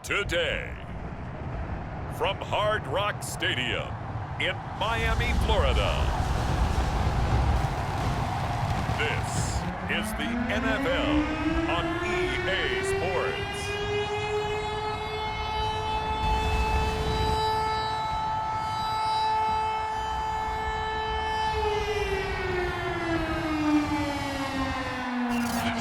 today. From Hard Rock Stadium in Miami, Florida. This is the NFL on EA Sports.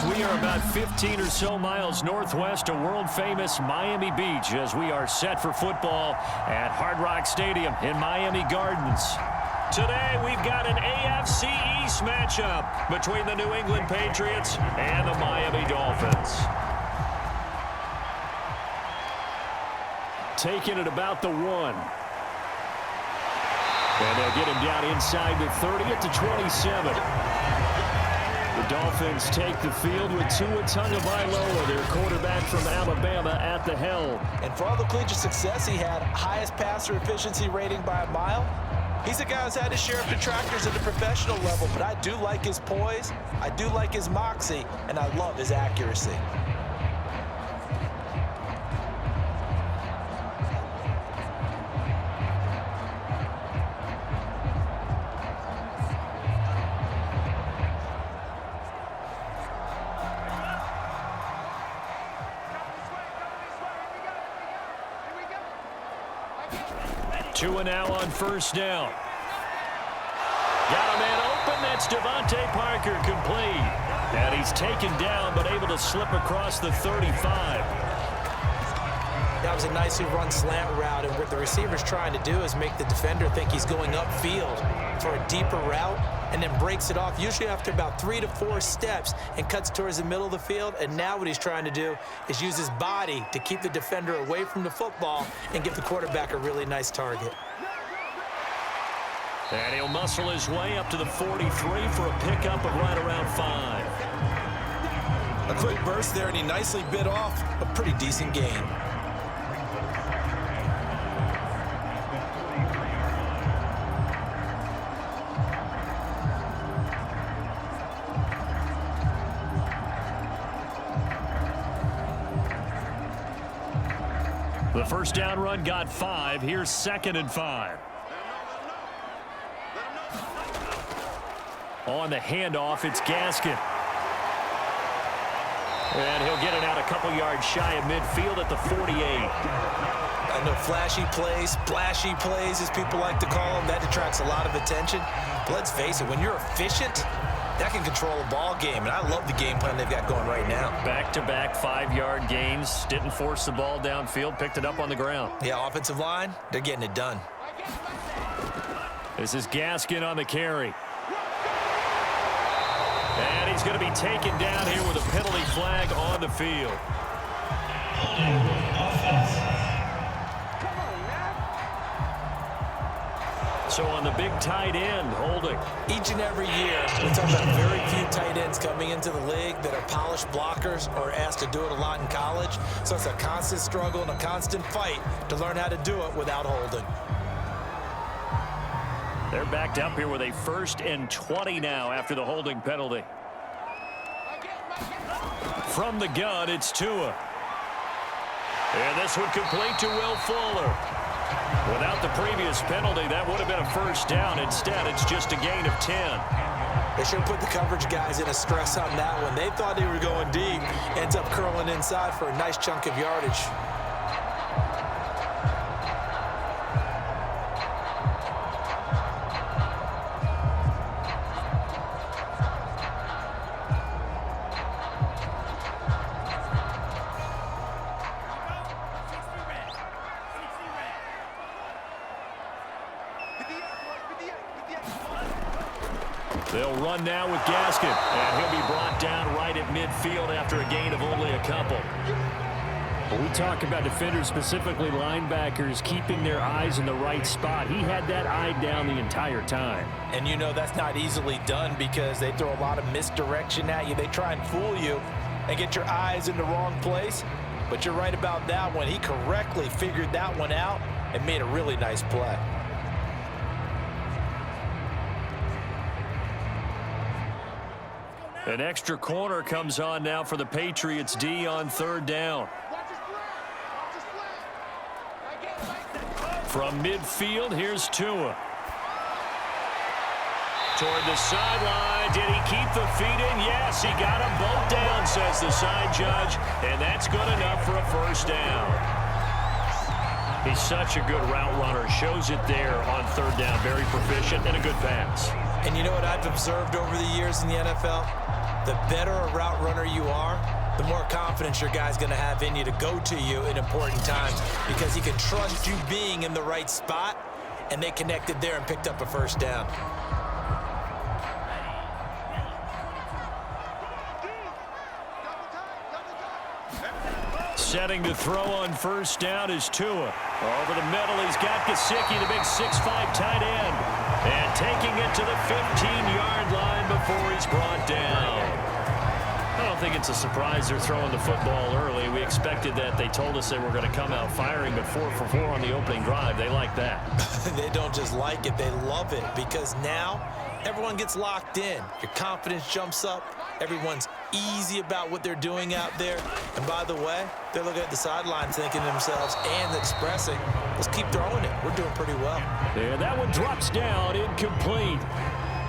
We are about 15 or so miles northwest of world-famous Miami Beach as we are set for football at Hard Rock Stadium in Miami Gardens. Today, we've got an AFC East matchup between the New England Patriots and the Miami Dolphins. Taking it about the 1. And they'll get him down inside the 30 at the 27. The Dolphins take the field with Tua Tagovailoa, their quarterback from Alabama, at the helm. And for all the collegiate success he had, highest passer efficiency rating by a mile, he's a guy who's had his share of detractors at the professional level, but I do like his poise, I do like his moxie, and I love his accuracy. Tua now on first down. Got a man open. That's Devontae Parker, complete. And he's taken down but able to slip across the 35. That was a nicely run slant route, and what the receiver's trying to do is make the defender think he's going upfield for a deeper route and then breaks it off, usually after about 3 to 4 steps, and cuts towards the middle of the field. And now what he's trying to do is use his body to keep the defender away from the football and give the quarterback a really nice target. And he'll muscle his way up to the 43 for a pickup of right around 5. A quick burst there, and he nicely bit off a pretty decent gain. The first down run got 5. Here's 2nd and 5. On the handoff, it's Gaskin. And he'll get it out a couple yards shy of midfield at the 48. I know flashy plays, splashy plays, as people like to call them, that detracts a lot of attention. But let's face it, when you're efficient, that can control a ball game, and I love the game plan they've got going right now. Back-to-back 5-yard gains. Didn't force the ball downfield. Picked it up on the ground. Yeah, offensive line, they're getting it done. This is Gaskin on the carry. And he's going to be taken down here with a penalty flag on the field. So on the big tight end, holding. Each and every year, we talk about very few tight ends coming into the league that are polished blockers or asked to do it a lot in college. So it's a constant struggle and a constant fight to learn how to do it without holding. They're backed up here with a 1st and 20 now after the holding penalty. From the gun, it's Tua. And this one complete to Will Fuller. Without the previous penalty, that would have been a first down. Instead, it's just a gain of 10. They should have put the coverage guys in a stress on that one. They thought they were going deep. Ends up curling inside for a nice chunk of yardage. They'll run now with Gaskin, and he'll be brought down right at midfield after a gain of only a couple. When we talk about defenders, specifically linebackers, keeping their eyes in the right spot, he had that eye down the entire time. And you know that's not easily done because they throw a lot of misdirection at you. They try and fool you and get your eyes in the wrong place. But you're right about that one. He correctly figured that one out and made a really nice play. An extra corner comes on now for the Patriots D on 3rd down. From midfield, here's Tua. Toward the sideline. Did he keep the feet in? Yes, he got them both down, says the side judge. And that's good enough for a first down. He's such a good route runner. Shows it there on third down. Very proficient and a good pass. And you know what I've observed over the years in the NFL? The better a route runner you are, the more confidence your guy's going to have in you to go to you in important times because he can trust you being in the right spot, and they connected there and picked up a first down. Setting to throw on first down is Tua. Over the middle, he's got Gesicki, the big 6'5" tight end. And taking it to the 15-yard line before he's brought down. I don't think it's a surprise they're throwing the football early. We expected that. They told us they were going to come out firing, but 4 for 4 on the opening drive. They like that. They don't just like it, they love it, because now everyone gets locked in. Your confidence jumps up. Everyone's easy about what they're doing out there. And by the way, they're looking at the sidelines thinking to themselves and expressing, let's keep throwing it. We're doing pretty well. Yeah, that one drops down, incomplete.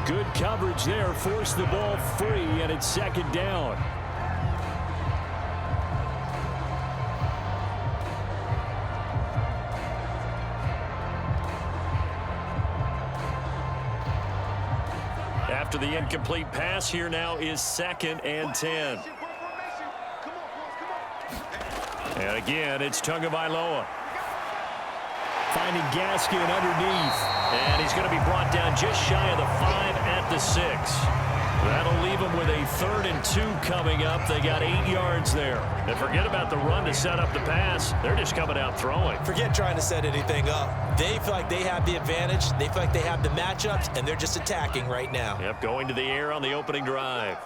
Good coverage there, forced the ball free, and it's second down. After the incomplete pass, here now is 2nd and 10. And again, it's Tagovailoa. Finding Gaskin underneath. And he's going to be brought down just shy of the 5 at the 6. That'll leave them with a 3rd and 2 coming up. They got 8 yards there. And forget about the run to set up the pass. They're just coming out throwing. Forget trying to set anything up. They feel like they have the advantage. They feel like they have the matchups, and they're just attacking right now. Yep, going to the air on the opening drive.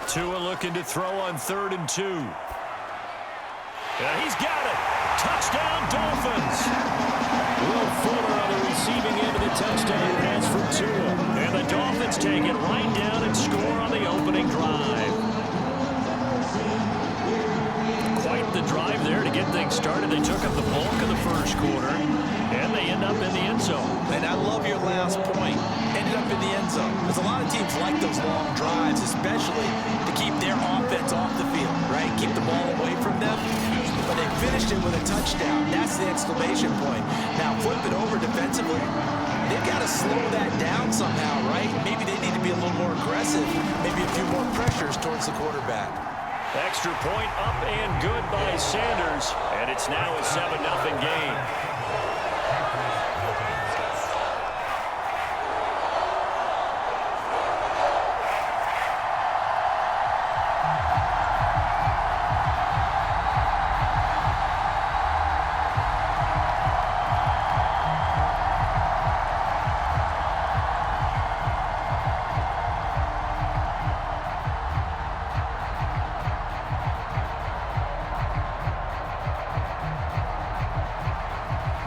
Tua looking to throw on 3rd and 2. Yeah, he's got it. Touchdown, Dolphins. Will Fuller on the receiving end of the touchdown pass for Tua. And the Dolphins take it right down and score on the opening drive. Quite the drive there to get things started. They took up the bulk of the first quarter, and they end up in the end zone. And I love your last point. Ended up in the end zone. Because a lot of teams like those long drives, especially to keep their offense off the field, right? Keep the ball away from them. But they finished it with a touchdown. That's the exclamation point. Now flip it over defensively. They've got to slow that down somehow, right? Maybe they need to be a little more aggressive. Maybe a few more pressures towards the quarterback. Extra point up and good by Sanders. And it's now a 7-0 game.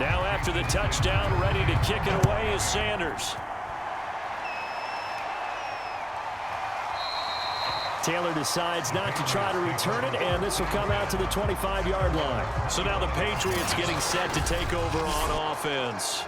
Now after the touchdown, ready to kick it away is Sanders. Taylor decides not to try to return it, and this will come out to the 25-yard line. So now the Patriots getting set to take over on offense.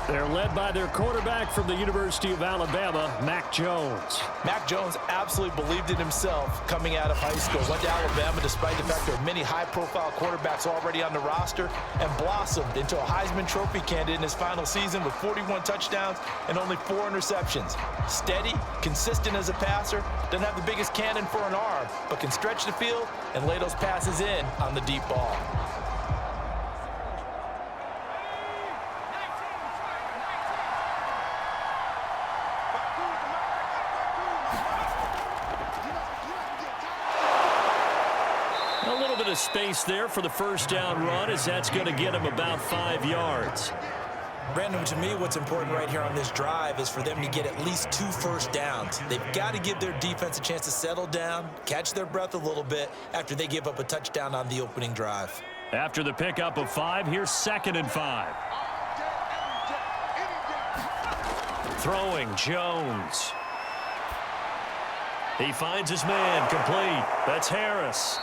They're led by their quarterback from the University of Alabama, Mac Jones. Mac Jones absolutely believed in himself coming out of high school. Went to Alabama despite the fact there are many high-profile quarterbacks already on the roster, and blossomed into a Heisman Trophy candidate in his final season with 41 touchdowns and only 4 interceptions. Steady, consistent as a passer, doesn't have the biggest cannon for an arm, but can stretch the field and lay those passes in on the deep ball. Space there for the first down run, as that's going to get him about 5 yards. Brandon, to me, what's important right here on this drive is for them to get at least 2 first downs. They've got to give their defense a chance to settle down, catch their breath a little bit after they give up a touchdown on the opening drive. After the pickup of 5, here's 2nd and 5. Throwing, Jones. He finds his man, complete. That's Harris.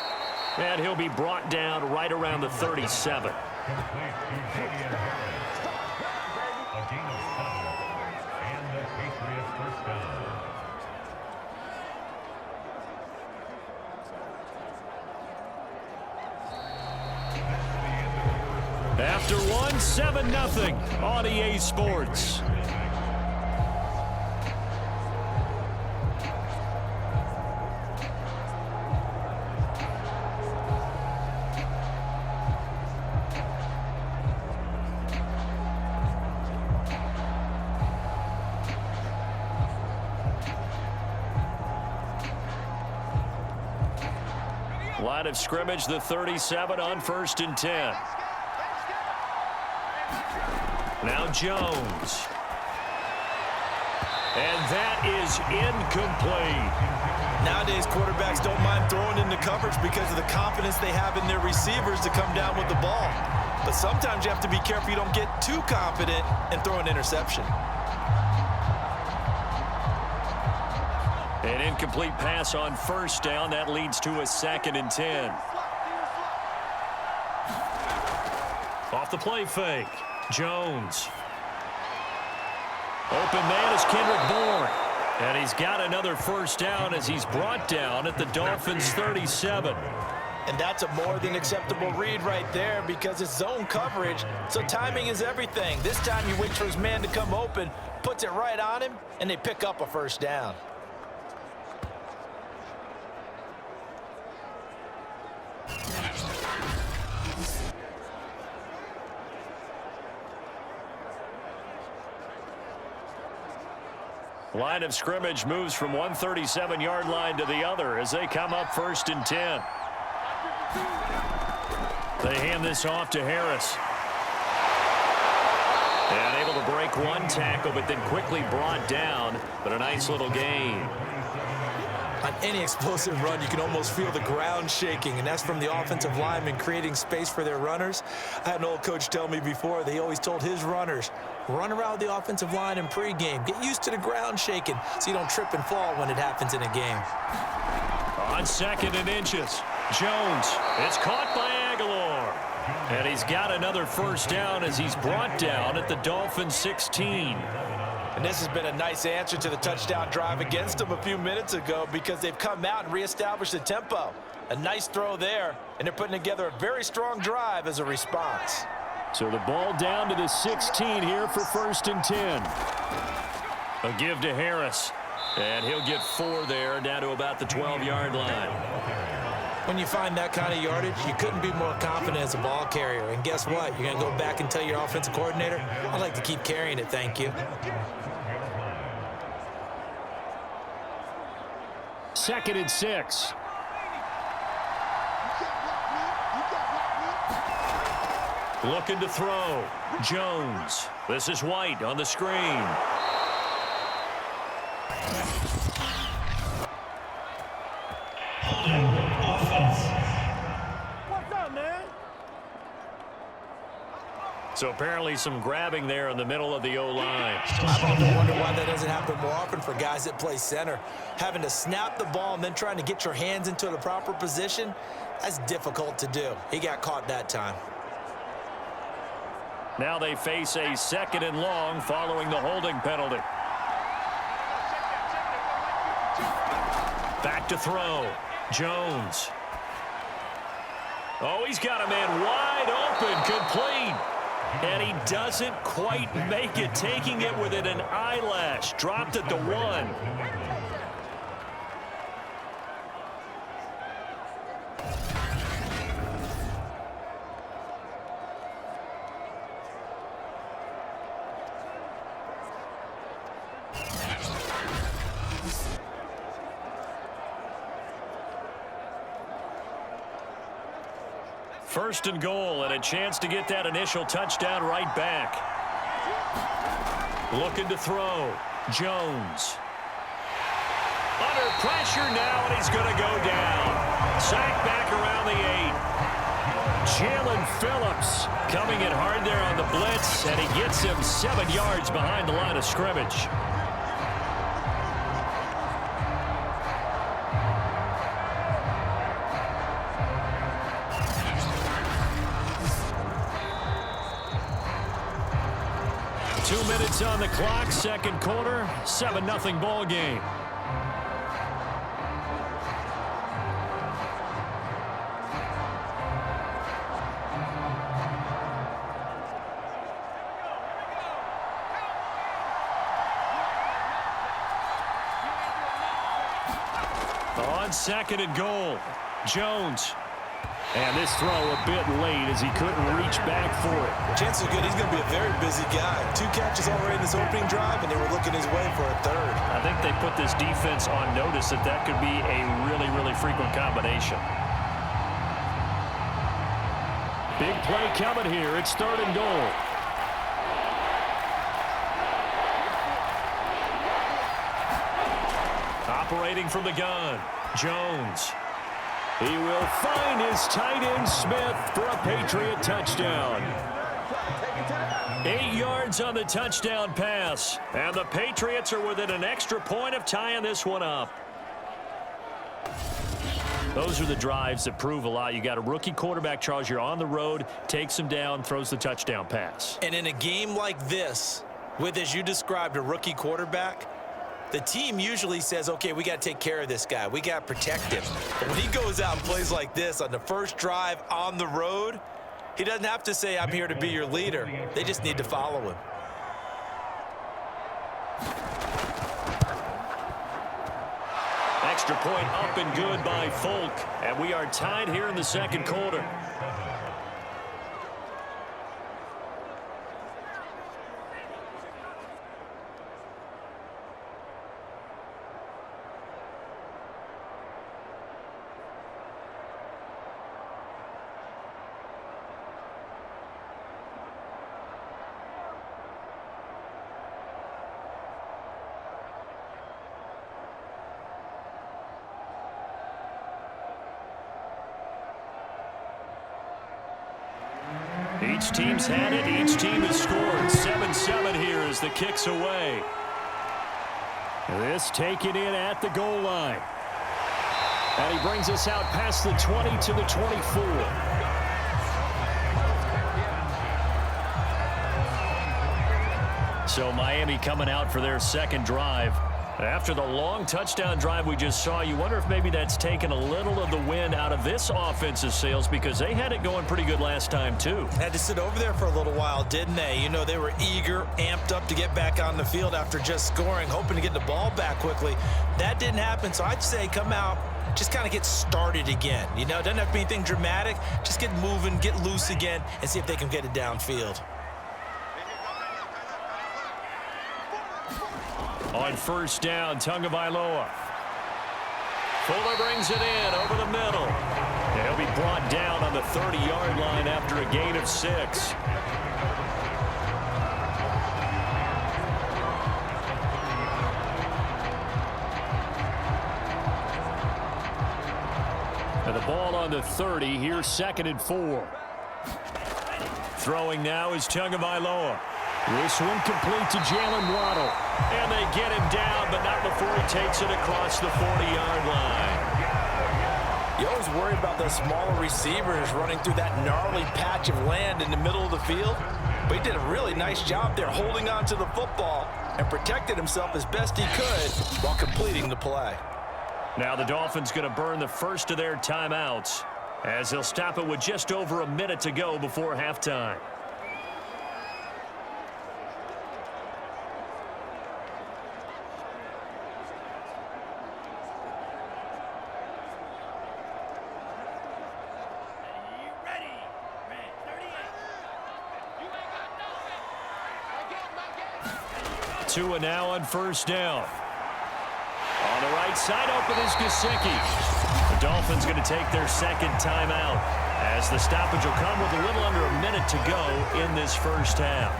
And he'll be brought down right around the 37. complete to Damian Harris. A gain of 7. And the Patriots first down. After one, 7-0 on EA Sports. Line of scrimmage, the 37 on 1st and 10. Now Jones. And that is incomplete. Nowadays, quarterbacks don't mind throwing into coverage because of the confidence they have in their receivers to come down with the ball. But sometimes you have to be careful you don't get too confident and throw an interception. An incomplete pass on 1st down. That leads to a 2nd and 10. Off the play fake. Jones. Open man is Kendrick Bourne. And he's got another 1st down as he's brought down at the Dolphins' 37. And that's a more than acceptable read right there because it's zone coverage, so timing is everything. This time you wait for his man to come open, puts it right on him, and they pick up a 1st down. Line of scrimmage moves from one 37-yard line to the other as they come up 1st and 10. They hand this off to Harris. And able to break one tackle, but then quickly brought down. But a nice little gain. On any explosive run, you can almost feel the ground shaking, and that's from the offensive linemen creating space for their runners. I had an old coach tell me before, they always told his runners, run around the offensive line in pregame. Get used to the ground shaking so you don't trip and fall when it happens in a game. On 2nd and inches, Jones. It's caught by Aguilar. And he's got another 1st down as he's brought down at the Dolphins' 16. And this has been a nice answer to the touchdown drive against them a few minutes ago because they've come out and reestablished the tempo. A nice throw there, and they're putting together a very strong drive as a response. So the ball down to the 16 here for 1st and 10. A give to Harris. And he'll get 4 there, down to about the 12-yard line. When you find that kind of yardage, you couldn't be more confident as a ball carrier. And guess what? You're going to go back and tell your offensive coordinator, I'd like to keep carrying it, thank you. 2nd and 6. Looking to throw. Jones. This is White on the screen. So apparently some grabbing there in the middle of the O-line. I've often wondered why that doesn't happen more often for guys that play center. Having to snap the ball and then trying to get your hands into the proper position, that's difficult to do. He got caught that time. Now they face a 2nd and long following the holding penalty. Back to throw. Jones. Oh, he's got a man wide open, complete. And he doesn't quite make it, taking it within an eyelash. Dropped at the 1. First and goal, and a chance to get that initial touchdown right back. Looking to throw. Jones. Under pressure now, and he's going to go down. Sacked back around the 8. Jalen Phillips coming in hard there on the blitz, and he gets him 7 yards behind the line of scrimmage. 2 minutes on the clock, second quarter, 7-0 ball game. On second and goal, Jones. And this throw a bit late as he couldn't reach back for it. Chances are good he's going to be a very busy guy. 2 catches already in this opening drive, and they were looking his way for a third. I think they put this defense on notice that that could be a really, really frequent combination. Big play coming here. It's third and goal. Operating from the gun, Jones. He will find his tight end Smith for a Patriot touchdown. 8 yards on the touchdown pass. And the Patriots are within an extra point of tying this one up. Those are the drives that prove a lot. You got a rookie quarterback, Charles. You're on the road, takes him down, throws the touchdown pass. And in a game like this, with, as you described, a rookie quarterback, the team usually says, okay, we got to take care of this guy. We got to protect him. But when he goes out and plays like this on the first drive on the road, he doesn't have to say, I'm here to be your leader. They just need to follow him. Extra point up and good by Folk. And we are tied here in the second quarter. Each team's had it. Each team has scored. 7-7 here as the kick's away. This taken in at the goal line. And he brings us out past the 20 to the 24. So Miami coming out for their second drive. After the long touchdown drive we just saw, you wonder if maybe that's taken a little of the wind out of this offensive sails, because they had it going pretty good last time too. Had to sit over there for a little while, didn't they? You know, they were eager, amped up to get back on the field after just scoring, hoping to get the ball back quickly. That didn't happen, so I'd say come out, just kind of get started again. You know, it doesn't have to be anything dramatic. Just get moving, get loose again, and see if they can get it downfield. On first down, Tagovailoa. Fuller brings it in over the middle. And he'll be brought down on the 30-yard line after a gain of 6. And the ball on the 30. Here's 2nd and 4. Throwing now is Tagovailoa. This one complete to Jalen Waddle. And they get him down, but not before he takes it across the 40-yard line. You always worry about those smaller receivers running through that gnarly patch of land in the middle of the field. But he did a really nice job there holding on to the football and protected himself as best he could while completing the play. Now the Dolphins going to burn the first of their timeouts as they'll stop it with just over a minute to go before halftime. Tua now on first down. On the right side, open is Gesicki. The Dolphins going to take their second timeout as the stoppage will come with a little under a minute to go in this first half.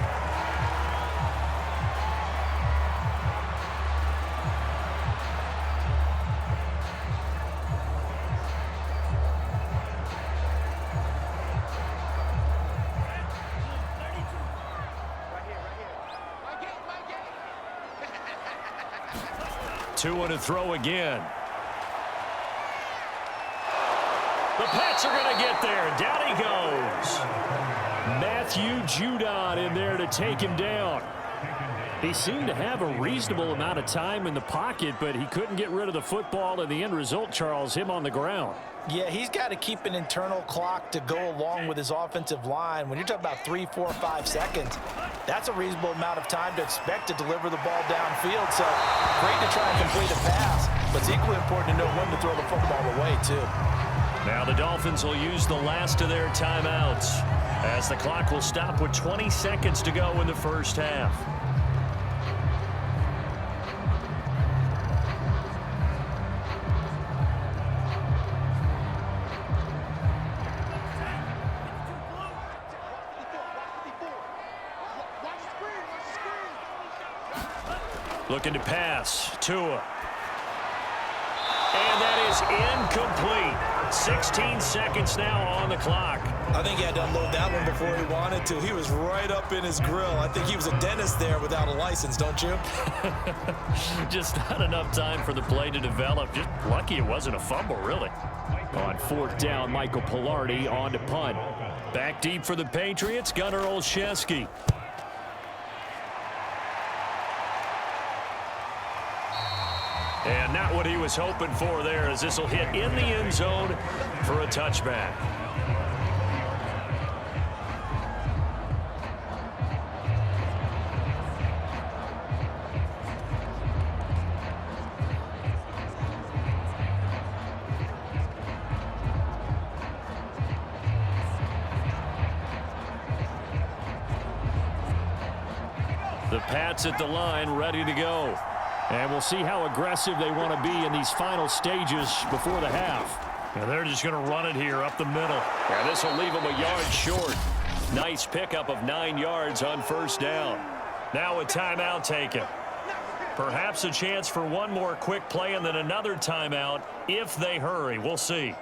Tua to throw again. The Pats are going to get there. Down he goes. Matthew Judon in there to take him down. He seemed to have a reasonable amount of time in the pocket, but he couldn't get rid of the football, and the end result, Charles, him on the ground. Yeah, he's got to keep an internal clock to go along with his offensive line. When you're talking about 3, 4, 5 seconds, that's a reasonable amount of time to expect to deliver the ball downfield. So great to try and complete a pass, but it's equally important to know when to throw the football away, too. Now the Dolphins will use the last of their timeouts as the clock will stop with 20 seconds to go in the first half. Looking to pass. Tua. And that is incomplete. 16 seconds now on the clock. I think he had to unload that one before he wanted to. He was right up in his grill. I think he was a dentist there without a license, don't you? Just not enough time for the play to develop. Just lucky it wasn't a fumble, really. On fourth down, Michael Pilardi on to punt. Back deep for the Patriots, Gunnar Olszewski. And not what he was hoping for there, as this will hit in the end zone for a touchback. The Pats at the line, ready to go. And we'll see how aggressive they want to be in these final stages before the half. And they're just going to run it here up the middle. And this will leave them a yard short. Nice pickup of 9 yards on first down. Now a timeout taken. Perhaps a chance for one more quick play and then another timeout if they hurry. We'll see.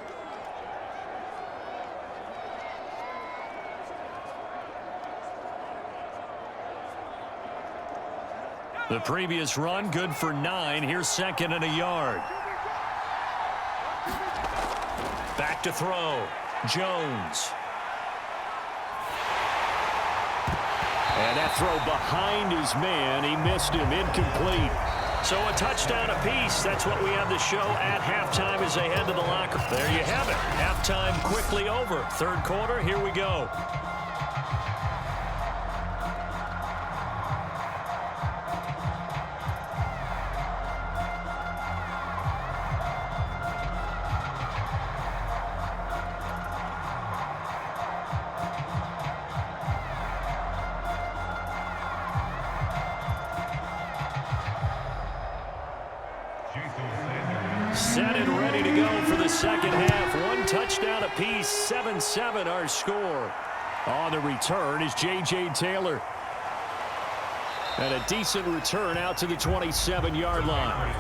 The previous run, good for 9. Here's second and a yard. Back to throw. Jones. And that throw behind his man. He missed him. Incomplete. So a touchdown apiece. That's what we have to show at halftime as they head to the locker. There you have it. Halftime quickly over. Third quarter, here we go. Set and ready to go for the second half. One touchdown apiece, 7-7 our score. On the return is J.J. Taylor. And a decent return out to the 27-yard line.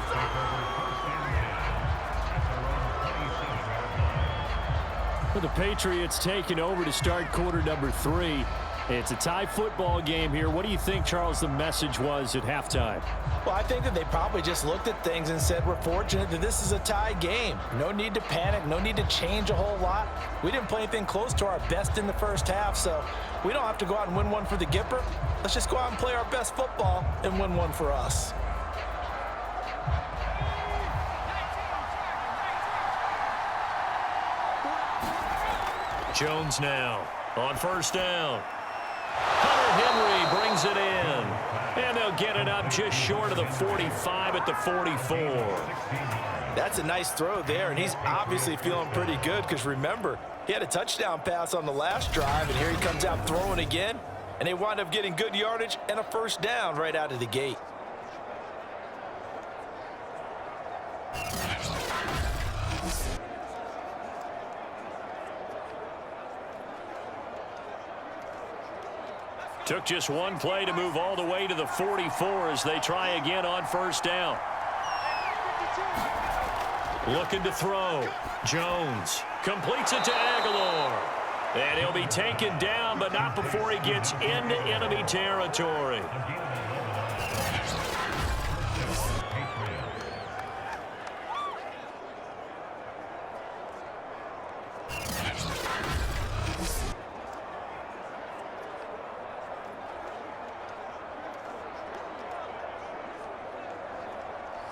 For the Patriots taking over to start quarter number 3. It's a tie football game here. What do you think, Charles, the message was at halftime? Well, I think that they probably just looked at things and said, we're fortunate that this is a tie game. No need to panic. No need to change a whole lot. We didn't play anything close to our best in the first half, so we don't have to go out and win one for the Gipper. Let's just go out and play our best football and win one for us. Jones now on first down. Hunter Henry brings it in. And they'll get it up just short of the 45 at the 44. That's a nice throw there, and he's obviously feeling pretty good because, remember, he had a touchdown pass on the last drive, and here he comes out throwing again, and they wind up getting good yardage and a first down right out of the gate. Took just one play to move all the way to the 44 as they try again on first down. Looking to throw. Jones completes it to Aguilar. And he'll be taken down, but not before he gets into enemy territory.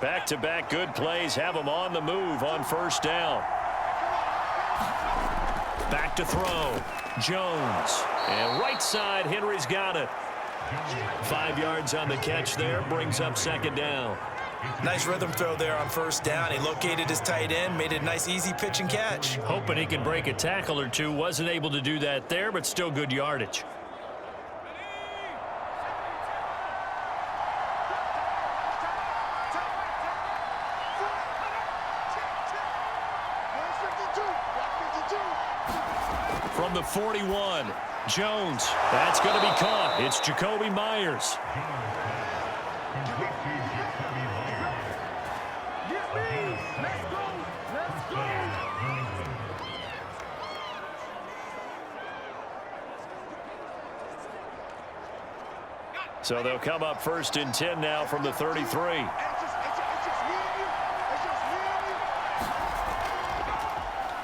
Back-to-back good plays have him on the move on first down. Back to throw. Jones. And right side, Henry's got it. 5 yards on the catch there, brings up second down. Nice rhythm throw there on first down. He located his tight end, made a nice easy pitch and catch. Hoping he can break a tackle or two. Wasn't able to do that there, but still good yardage. From the 41, Jones. That's going to be caught. It's Jacoby Myers. So they'll come up first and 10 now from the 33.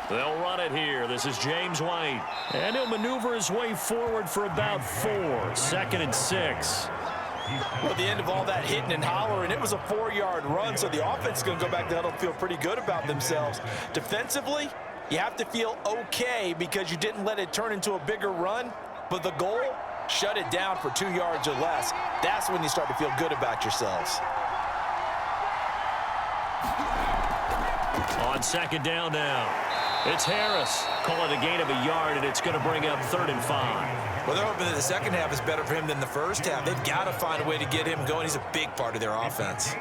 They'll run it here. This is James White. And he'll maneuver his way forward for about 4. 2nd and 6. Well, at the end of all that hitting and hollering, it was a 4-yard run, so the offense is going to go back to huddle and feel pretty good about themselves. Defensively, you have to feel okay because you didn't let it turn into a bigger run, but the goal, shut it down for 2 yards or less. That's when you start to feel good about yourselves. On second down now, it's Harris. Call it a gain of a yard, and it's going to bring up 3rd and 5. Well, they're hoping that the second half is better for him than the first half. They've got to find a way to get him going. He's a big part of their offense.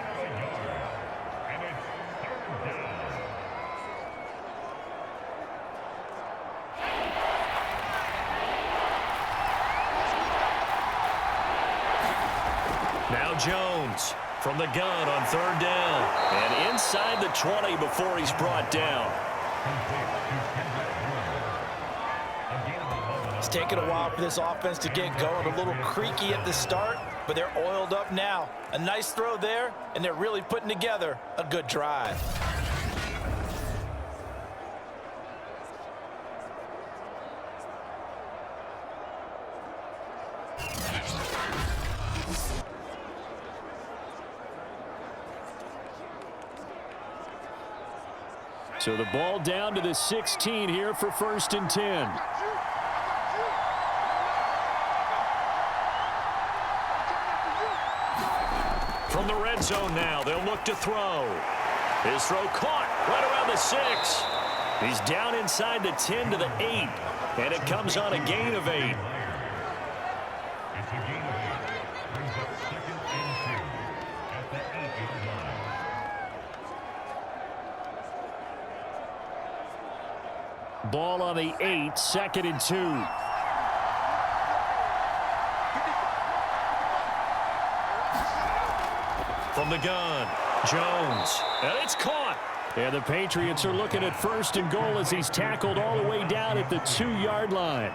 Now Jones from the gun on 3rd down. And inside the 20 before he's brought down. It's taken a while for this offense to get going. A little creaky at the start, but they're oiled up now. A nice throw there, and they're really putting together a good drive. So the ball down to the 16 here for 1st and 10. From the red zone now, they'll look to throw. His throw caught right around the 6. He's down inside the 10 to the 8, and it comes on a gain of 8. It's a gain of 8. Brings up 2nd and 2 at the 8-yard line. Ball on the 8, 2nd and 2. From the gun, Jones, and it's caught. And the Patriots are looking at 1st and goal as he's tackled all the way down at the 2-yard line.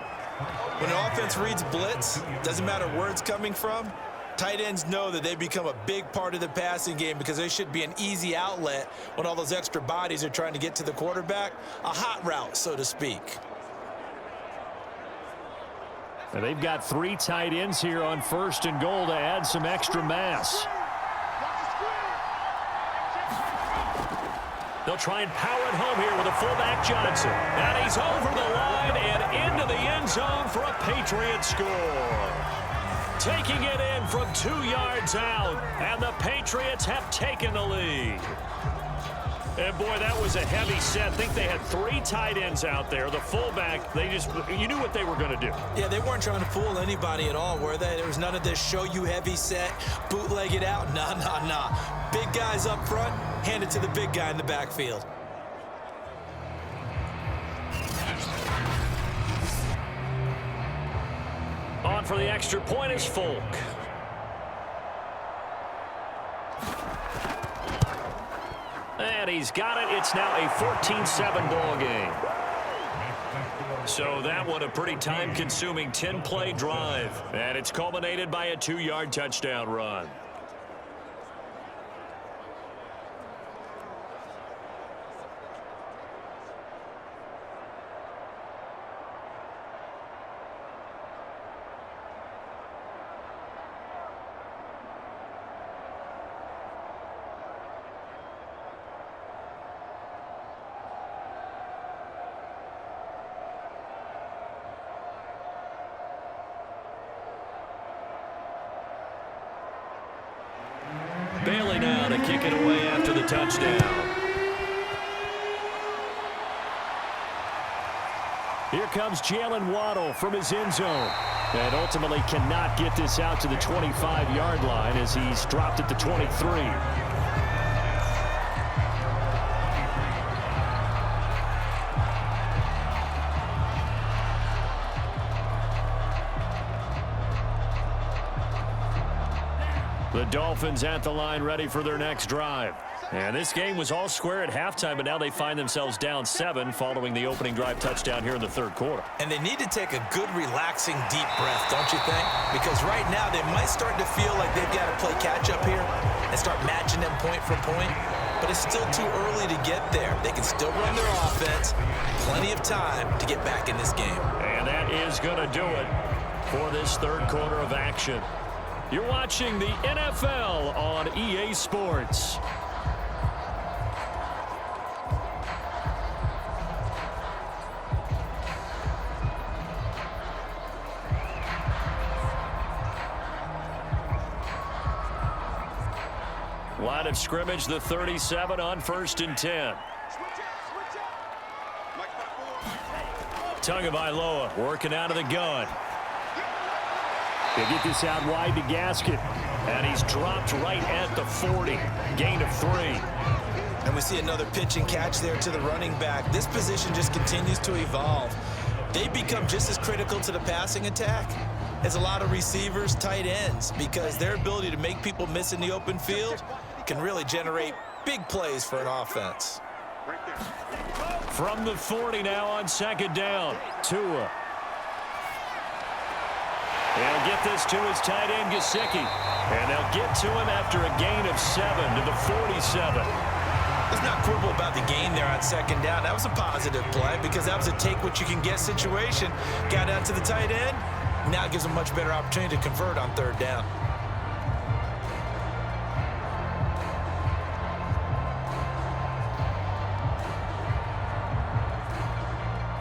When an offense reads blitz, doesn't matter where it's coming from, tight ends know that they become a big part of the passing game because they should be an easy outlet when all those extra bodies are trying to get to the quarterback. A hot route, so to speak. And they've got 3 tight ends here on 1st and goal to add some extra mass. They'll try and power it home here with a fullback Johnson. And he's over the line and into the end zone for a Patriot score. Taking it in from 2 yards out, and the Patriots have taken the lead. And boy, that was a heavy set. I think they had 3 tight ends out there. The fullback, you knew what they were going to do. Yeah, they weren't trying to fool anybody at all, were they? There was none of this show you heavy set, bootleg it out. Nah. Big guys up front, hand it to the big guy in the backfield. On for the extra point is Folk. And he's got it. It's now a 14-7 ball game. So that one a pretty time-consuming 10-play drive. And it's culminated by a 2-yard touchdown run. kick it away after the touchdown. Here comes Jalen Waddle from his end zone. And ultimately cannot get this out to the 25-yard line as he's dropped at the 23. The Dolphins at the line ready for their next drive. And this game was all square at halftime, but now they find themselves down 7 following the opening drive touchdown here in the third quarter. And they need to take a good, relaxing, deep breath, don't you think? Because right now they might start to feel like they've got to play catch-up here and start matching them point for point. But it's still too early to get there. They can still run their offense. Plenty of time to get back in this game. And that is going to do it for this third quarter of action. You're watching the NFL on EA Sports. Line of scrimmage, the 37 on 1st and 10. Tagovailoa working out of the gun. They get this out wide to Gaskin. And he's dropped right at the 40. Gain of 3. And we see another pitch and catch there to the running back. This position just continues to evolve. They become just as critical to the passing attack as a lot of receivers, tight ends, because their ability to make people miss in the open field can really generate big plays for an offense. From the 40 now on 2nd down. Tua. They'll get this to his tight end, Gesicki. And they'll get to him after a gain of 7 to the 47. Let's not quibble about the gain there on 2nd down. That was a positive play because that was a take-what-you-can-get situation. Got out to the tight end. Now it gives them a much better opportunity to convert on 3rd down.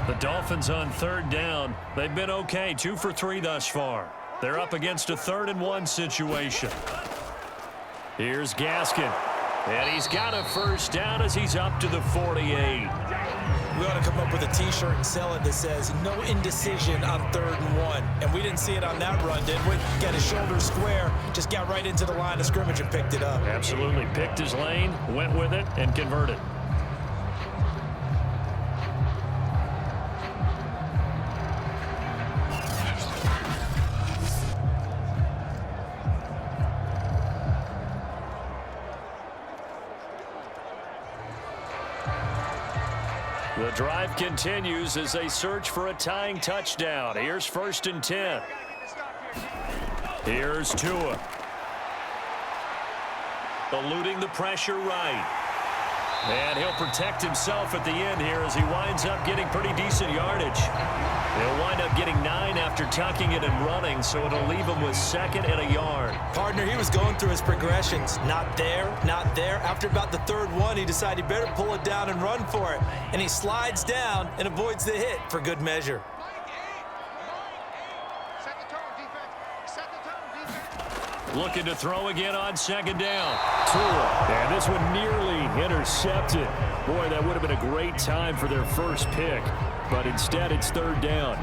The Dolphins on 3rd down. They've been okay, 2 for 3 thus far. They're up against a 3rd and 1 situation. Here's Gaskin. And he's got a 1st down as he's up to the 48. We ought to come up with a T-shirt and sell it that says, no indecision on 3rd and 1. And we didn't see it on that run, did we? Got his shoulder square, just got right into the line of scrimmage and picked it up. Absolutely. Picked his lane, went with it, and converted. The drive continues as they search for a tying touchdown. Here's 1st and 10. Here's Tua. Eluding the pressure right. And he'll protect himself at the end here as he winds up getting pretty decent yardage. He'll wind up getting 9 after tucking it and running, so it'll leave him with 2nd and a yard. Partner, he was going through his progressions. Not there, not there. After about the 3rd one, he decided he better pull it down and run for it. And he slides down and avoids the hit for good measure. Looking to throw again on 2nd down. Tua. And this one nearly intercepted. Boy, that would have been a great time for their first pick. But instead, it's 3rd down.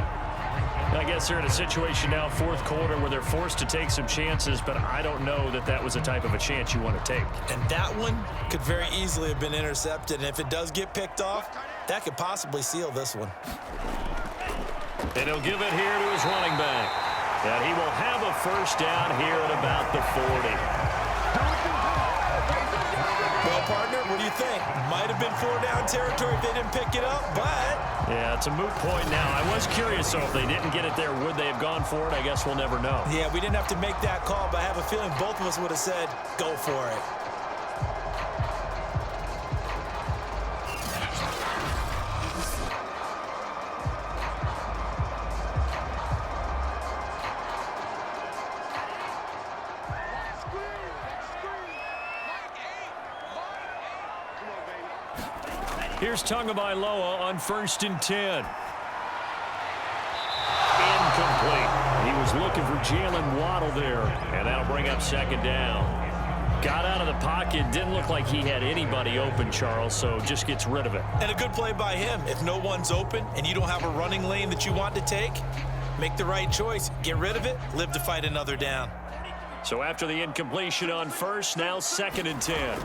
I guess they're in a situation now, 4th quarter, where they're forced to take some chances, but I don't know that that was the type of a chance you want to take. And that one could very easily have been intercepted. And if it does get picked off, that could possibly seal this one. And he'll give it here to his running back. And he will have a 1st down here at about the 40. Well, partner, what do you think? Might have been 4-down territory if they didn't pick it up, but... Yeah, it's a moot point now. I was curious, so if they didn't get it there, would they have gone for it? I guess we'll never know. Yeah, we didn't have to make that call, but I have a feeling both of us would have said, go for it. Here's Tagovailoa on 1st and 10. Incomplete. He was looking for Jalen Waddle there, and that'll bring up 2nd down. Got out of the pocket. Didn't look like he had anybody open, Charles, so just gets rid of it. And a good play by him. If no one's open and you don't have a running lane that you want to take, make the right choice. Get rid of it. Live to fight another down. So after the incompletion on first, now 2nd and 10.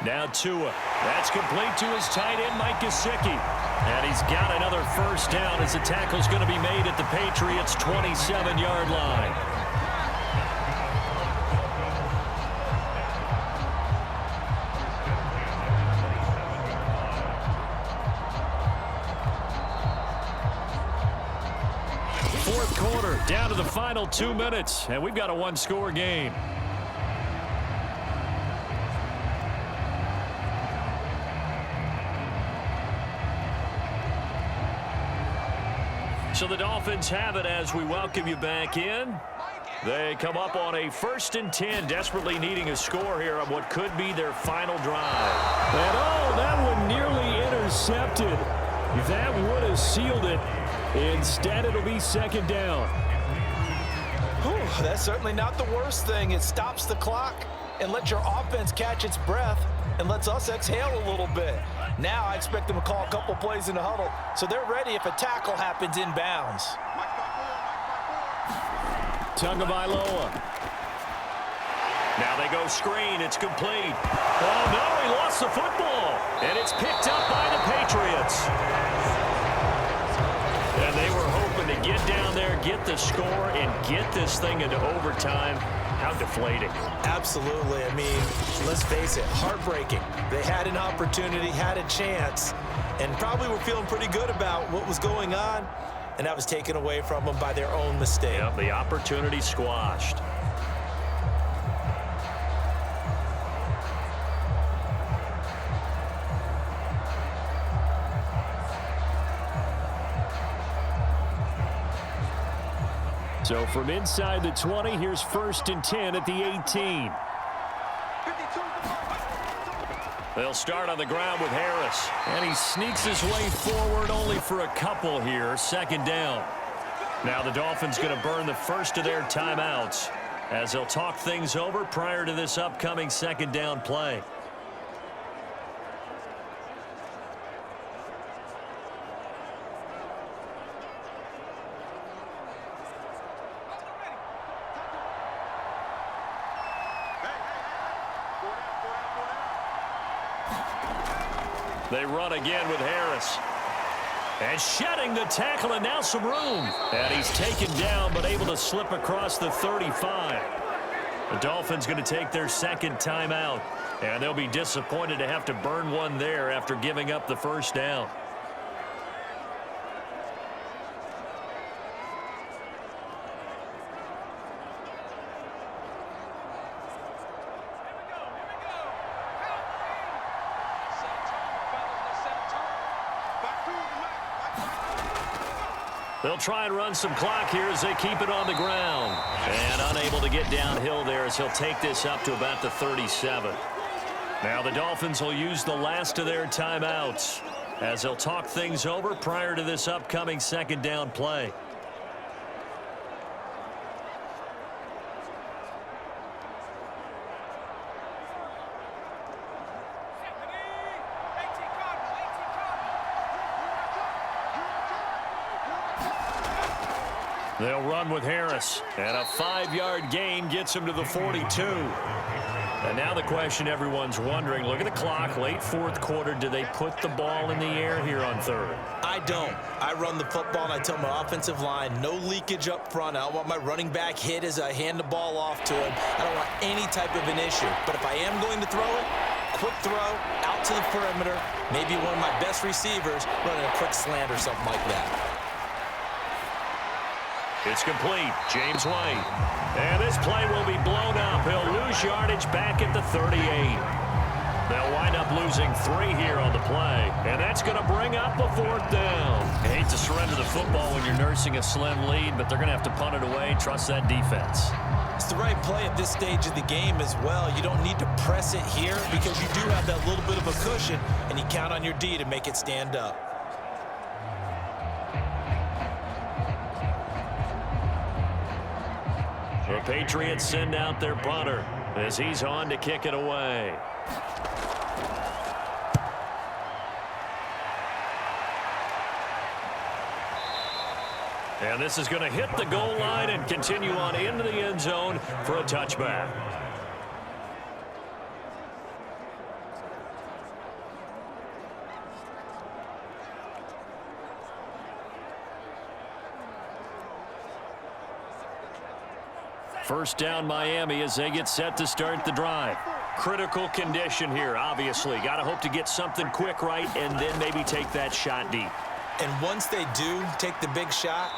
Now Tua. That's complete to his tight end, Mike Gesicki. And he's got another first down as the tackle's going to be made at the Patriots' 27-yard line. Fourth quarter, down to the final 2 minutes, and we've got a one-score game. So the Dolphins have it as we welcome you back in. They come up on a 1st and 10, desperately needing a score here on what could be their final drive. And oh, that one nearly intercepted. That would have sealed it. Instead, it'll be 2nd down. Whew, that's certainly not the worst thing. It stops the clock and lets your offense catch its breath and lets us exhale a little bit. Now I expect them to call a couple plays in the huddle, so they're ready if a tackle happens inbounds. Tagovailoa. Now they go screen. It's complete. Oh, no, he lost the football. And it's picked up by the Patriots. And they were hoping to get down there, get the score, and get this thing into overtime. How deflating. Absolutely. I mean, let's face it, heartbreaking. They had an opportunity, had a chance, and probably were feeling pretty good about what was going on, and that was taken away from them by their own mistake. Yep, the opportunity squashed. So from inside the 20, here's 1st and 10 at the 18. They'll start on the ground with Harris. And he sneaks his way forward only for a couple here. 2nd down. Now the Dolphins going to burn the first of their timeouts as they'll talk things over prior to this upcoming 2nd down play. They run again with Harris. And shedding the tackle, and now some room. And he's taken down, but able to slip across the 35. The Dolphins going to take their 2nd timeout. And they'll be disappointed to have to burn one there after giving up the first down. They'll try and run some clock here as they keep it on the ground. And unable to get downhill there as he'll take this up to about the 37. Now the Dolphins will use the last of their timeouts as they'll talk things over prior to this upcoming 2nd down play. They'll run with Harris, and a 5-yard gain gets him to the 42. And now the question everyone's wondering, look at the clock, late 4th quarter, do they put the ball in the air here on 3rd? I don't. I run the football, and I tell my offensive line, no leakage up front. I don't want my running back hit as I hand the ball off to him. I don't want any type of an issue. But if I am going to throw it, quick throw, out to the perimeter, maybe one of my best receivers running a quick slant or something like that. It's complete. James White. And this play will be blown up. He'll lose yardage back at the 38. They'll wind up losing 3 here on the play. And that's going to bring up a 4th down. I hate to surrender the football when you're nursing a slim lead, but they're going to have to punt it away. Trust that defense. It's the right play at this stage of the game as well. You don't need to press it here because you do have that little bit of a cushion, and you count on your D to make it stand up. The Patriots send out their punter. as he's on to kick it away. And this is going to hit the goal line and continue on into the end zone for a touchback. First down Miami as they get set to start the drive. Critical condition here, obviously. Got to hope to get something quick right and then maybe take that shot deep. And once they do take the big shot,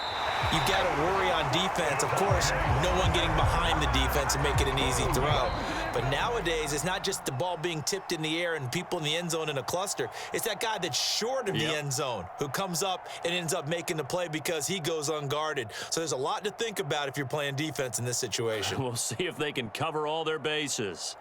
you got to worry on defense. Of course, no one getting behind the defense and make it an easy throw. But nowadays, it's not just the ball being tipped in the air and people in the end zone in a cluster. It's that guy that's short of the end zone who comes up and ends up making the play because he goes unguarded. So there's a lot to think about if you're playing defense in this situation. We'll see if they can cover all their bases.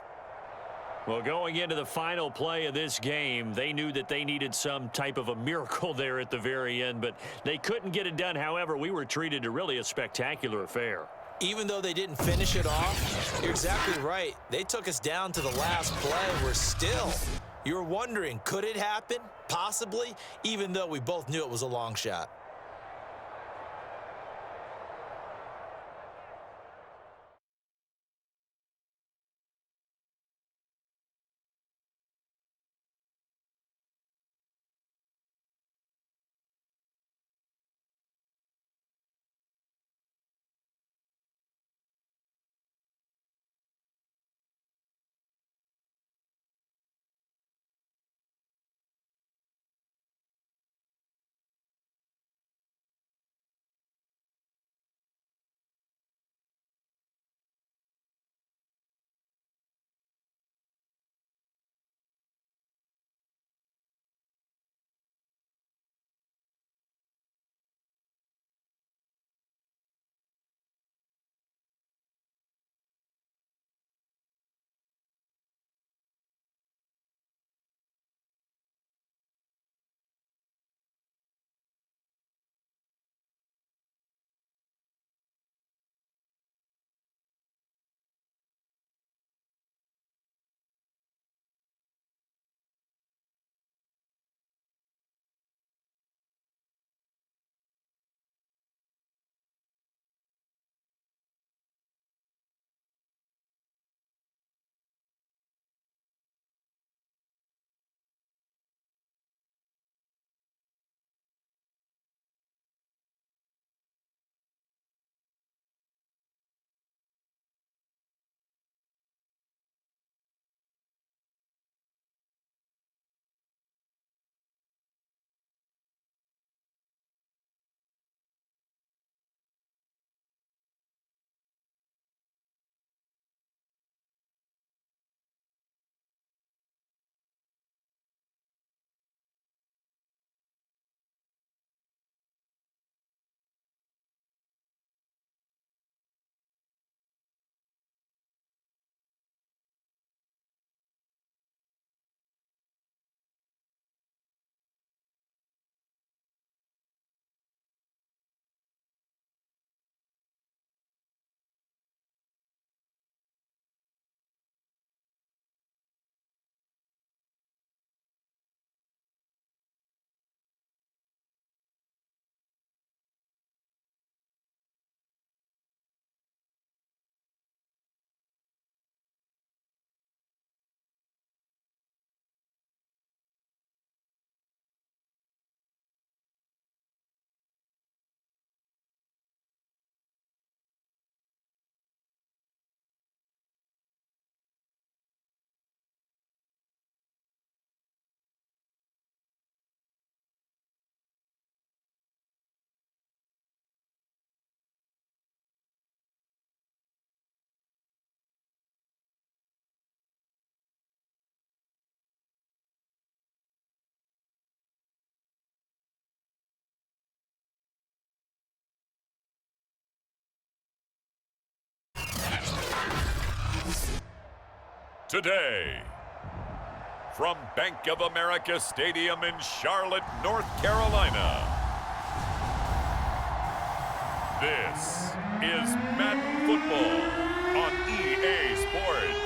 Well, going into the final play of this game, they knew that they needed some type of a miracle there at the very end, but they couldn't get it done. However, we were treated to really a spectacular affair. Even though they didn't finish it off, you're exactly right. They took us down to the last play. You were wondering, could it happen? Possibly, even though we both knew it was a long shot. Today, from Bank of America Stadium in Charlotte, North Carolina, This is Madden Football on EA Sports.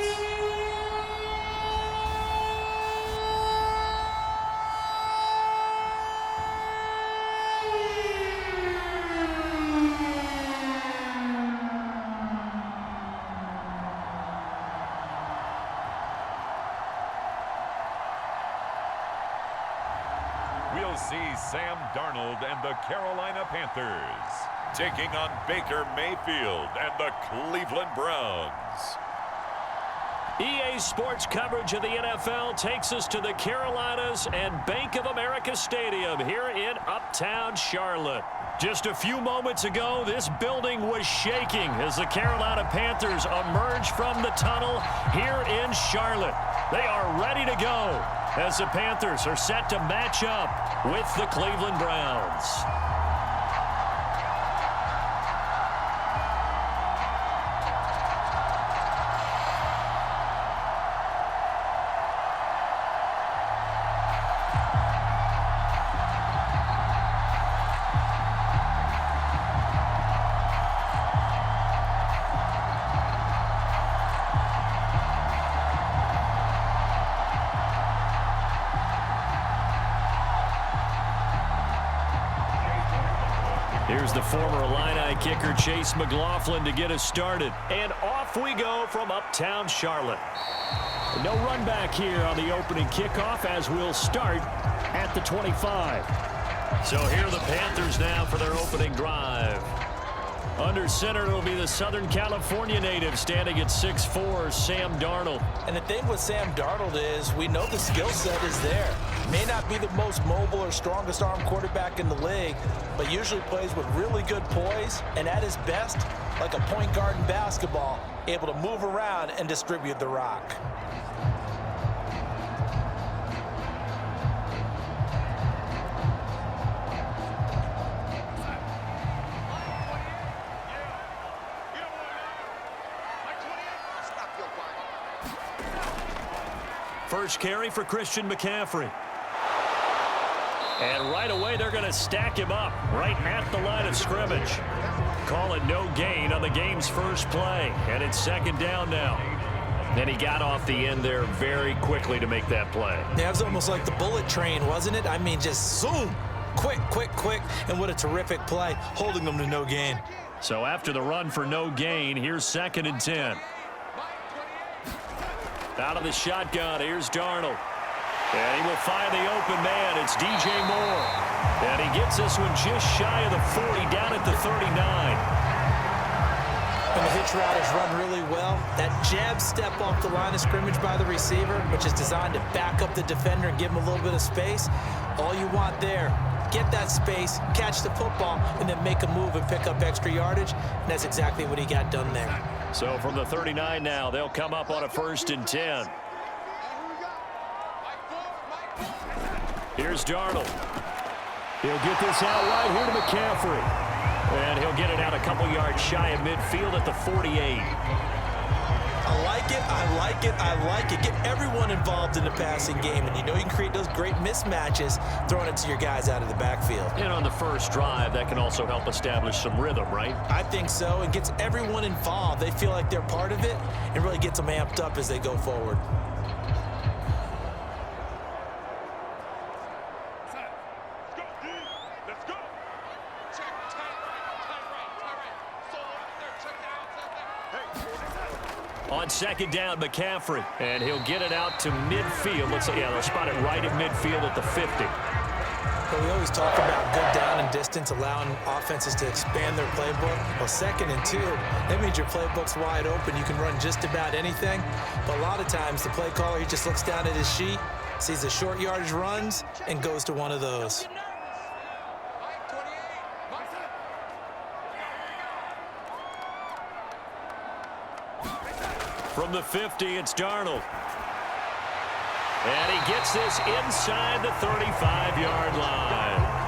We'll see Sam Darnold and the Carolina Panthers taking on Baker Mayfield and the Cleveland Browns. EA Sports coverage of the NFL takes us to the Carolinas and Bank of America Stadium here in Uptown Charlotte. Just a few moments ago, this building was shaking as the Carolina Panthers emerged from the tunnel here in Charlotte. They are ready to go as the Panthers are set to match up with the Cleveland Browns. Here's the former Illini kicker Chase McLaughlin to get us started. And off we go from Uptown Charlotte. No run back here on the opening kickoff as we'll start at the 25. So here are the Panthers now for their opening drive. Under center, it'll be the Southern California native standing at 6'4", Sam Darnold. And the thing with Sam Darnold is we know the skill set is there. May not be the most mobile or strongest arm quarterback in the league, but usually plays with really good poise and at his best, like a point guard in basketball, able to move around and distribute the rock. First carry for Christian McCaffrey. And right away, they're going to stack him up right at the line of scrimmage. Call it no gain on the game's first play. And it's second down now. And he got off the end there very quickly to make that play. Yeah, it was almost like the bullet train, wasn't it? I mean, just zoom. Quick, quick, quick. And what a terrific play, holding them to no gain. So after the run for no gain, here's 2nd and 10. Out of the shotgun, here's Darnold. And he will find the open man. It's DJ Moore. And he gets this one just shy of the 40, down at the 39. And the hitch route is run really well. That jab step off the line of scrimmage by the receiver, which is designed to back up the defender and give him a little bit of space. All you want there, get that space, catch the football, and then make a move and pick up extra yardage. And that's exactly what he got done there. So from the 39 now, they'll come up on a 1st and 10. Here's Darnold. He'll get this out right here to McCaffrey. And he'll get it out a couple yards shy of midfield at the 48. I like it, I like it, I like it. Get everyone involved in the passing game. And you know you can create those great mismatches throwing it to your guys out of the backfield. And on the first drive, that can also help establish some rhythm, right? I think so. It gets everyone involved. They feel like they're part of it and really gets them amped up as they go forward. On 2nd down, McCaffrey. And he'll get it out to midfield. Looks like, yeah, they'll spot it right at midfield at the 50. But we always talk about good down and distance, allowing offenses to expand their playbook. Well, 2nd and 2, that means your playbook's wide open. You can run just about anything. But a lot of times, the play caller, he just looks down at his sheet, sees the short yardage runs, and goes to one of those. From the 50, it's Darnold. And he gets this inside the 35-yard line.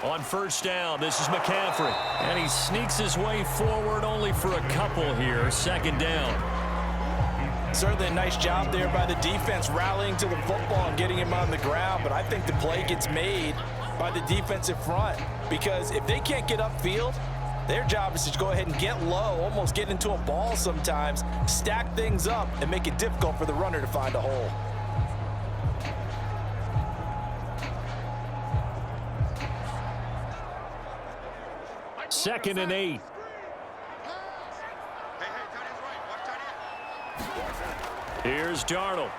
On first down, this is McCaffrey. And he sneaks his way forward only for a couple here. Second down. Certainly a nice job there by the defense rallying to the football and getting him on the ground. But I think the play gets made by the defensive front. Because if they can't get upfield, their job is to go ahead and get low, almost get into a ball sometimes, stack things up, and make it difficult for the runner to find a hole. Second and 8. Here's Darnold.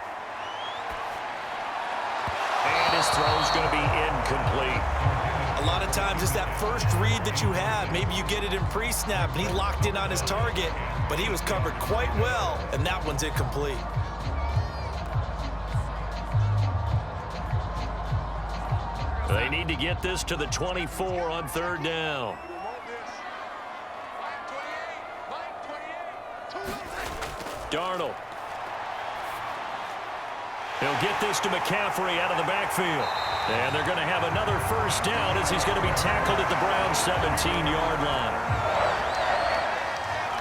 And his throw's going to be incomplete. A lot of times it's that first read that you have. Maybe you get it in pre-snap, and he locked in on his target, but he was covered quite well, and that one's incomplete. They need to get this to the 24 on third down. Darnold. He'll get this to McCaffrey out of the backfield. And they're going to have another first down as he's going to be tackled at the Browns' 17-yard line.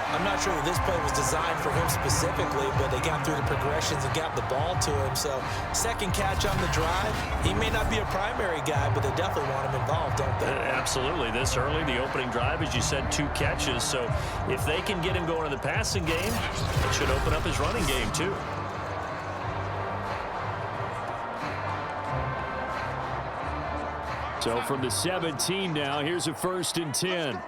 I'm not sure that this play was designed for him specifically, but they got through the progressions and got the ball to him. So second catch on the drive. He may not be a primary guy, but they definitely want him involved, don't they? Absolutely. This early, the opening drive, as you said, 2 catches. So if they can get him going in the passing game, it should open up his running game too. So from the 17 now, here's a 1st and 10.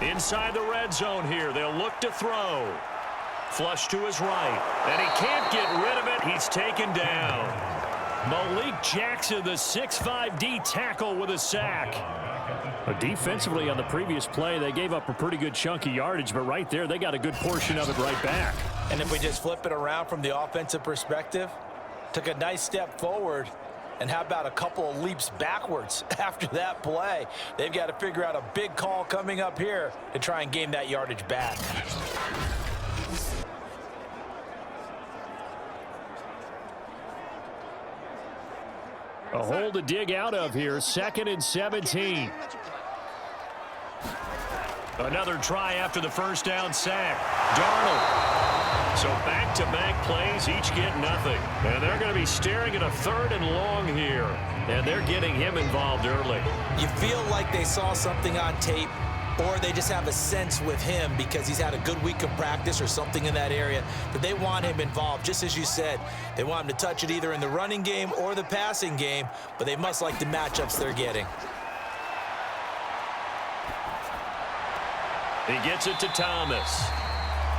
Inside the red zone here, they'll look to throw. Flush to his right, and he can't get rid of it. He's taken down. Malik Jackson, the 6'5" D tackle with a sack. Defensively on the previous play, they gave up a pretty good chunk of yardage, but right there, they got a good portion of it right back. And if we just flip it around from the offensive perspective, took a nice step forward, and how about a couple of leaps backwards after that play? They've got to figure out a big call coming up here to try and gain that yardage back. A hole to dig out of here, 2nd and 17. Another try after the first down sack. Darnold. So back-to-back plays, each get nothing. And they're going to be staring at a 3rd and long here. And they're getting him involved early. You feel like they saw something on tape, or they just have a sense with him because he's had a good week of practice or something in that area that they want him involved. Just as you said, they want him to touch it either in the running game or the passing game, but they must like the matchups they're getting. He gets it to Thomas.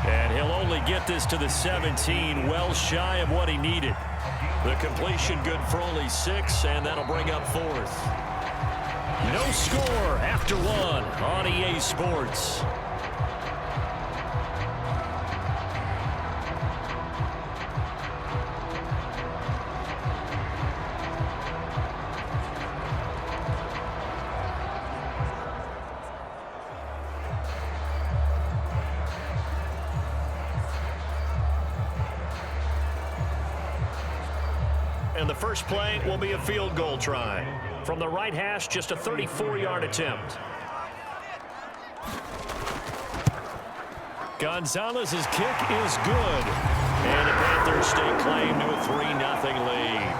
And he'll only get this to the 17, well shy of what he needed. The completion good for only 6, and that'll bring up 4th. No score after 1 on EA Sports. And the first play will be a field goal try. From the right hash, just a 34-yard attempt. Gonzalez's kick is good. And the Panthers stake claim to a 3-0 lead.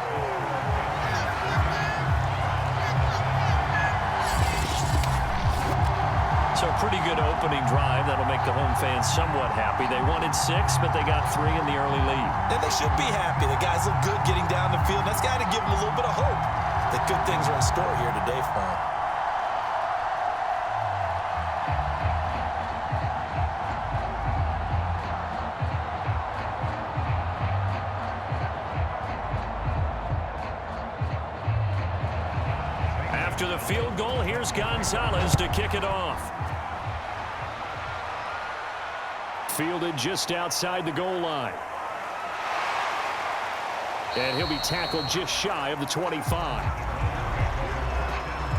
So pretty good opening drive. That'll make the home fans somewhat happy. They wanted 6, but they got 3 in the early lead. And they should be happy. The guys look good getting down the field. That's got to give them a little bit of hope that good things are in store here today for them. After the field goal, here's Gonzalez to kick it off. Fielded just outside the goal line. And he'll be tackled just shy of the 25.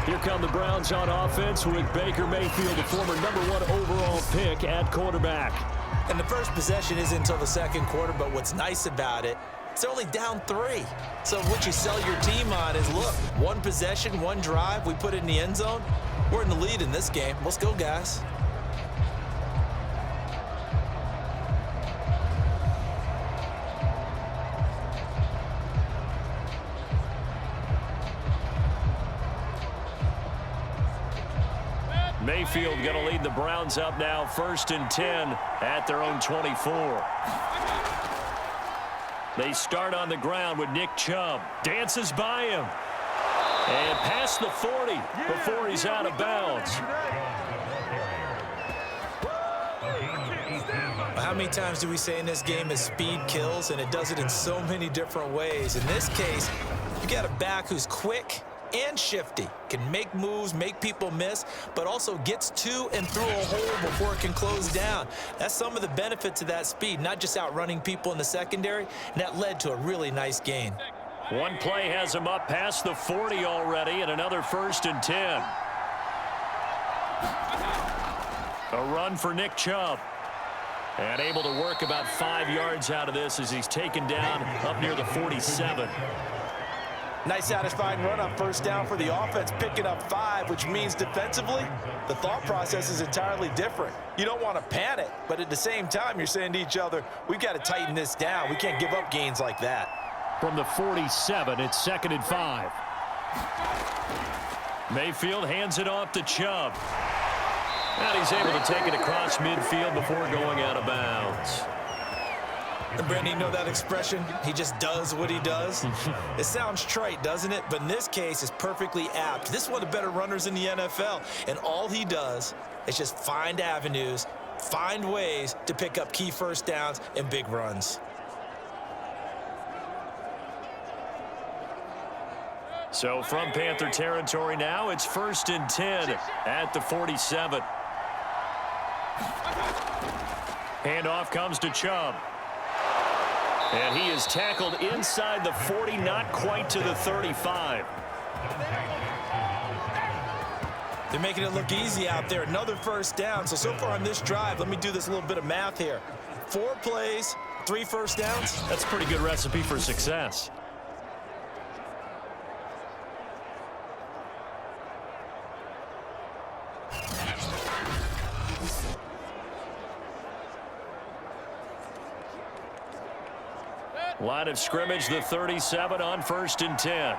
Here come the Browns on offense with Baker Mayfield, the former #1 overall pick at quarterback. And the first possession isn't until the second quarter, but what's nice about it It's only down 3. So what you sell your team on is, look, one possession, one drive, we put it in the end zone. We're in the lead in this game. Let's go, guys. Mayfield going to lead the Browns up now, 1st and 10 at their own 24. They start on the ground with Nick Chubb. Dances by him. And past the 40 before he's out of bounds. How many times do we say in this game that speed kills, and it does it in so many different ways? In this case, you got a back who's quick and shifty, can make moves, make people miss, but also gets to and through a hole before it can close down. That's some of the benefits of that speed, not just outrunning people in the secondary, and that led to a really nice gain. One play has him up past the 40 already, and another 1st and 10. A run for Nick Chubb. And able to work about 5 yards out of this as he's taken down up near the 47. Nice satisfying run on 1st down for the offense, picking up 5, which means defensively, the thought process is entirely different. You don't want to panic, but at the same time, you're saying to each other, we've got to tighten this down. We can't give up gains like that. From the 47, it's 2nd and 5. Mayfield hands it off to Chubb. And he's able to take it across midfield before going out of bounds. And Brandon, you know that expression? He just does what he does. It sounds trite, doesn't it? But in this case, it's perfectly apt. This is one of the better runners in the NFL. And all he does is just find avenues, find ways to pick up key 1st downs and big runs. So from Panther territory now, it's 1st and 10 at the 47. Handoff comes to Chubb. And he is tackled inside the 40, not quite to the 35. They're making it look easy out there. Another 1st down. So far on this drive, let me do this little bit of math here. 4 plays, 3 1st downs. That's a pretty good recipe for success. Line of scrimmage, the 37 on 1st and 10.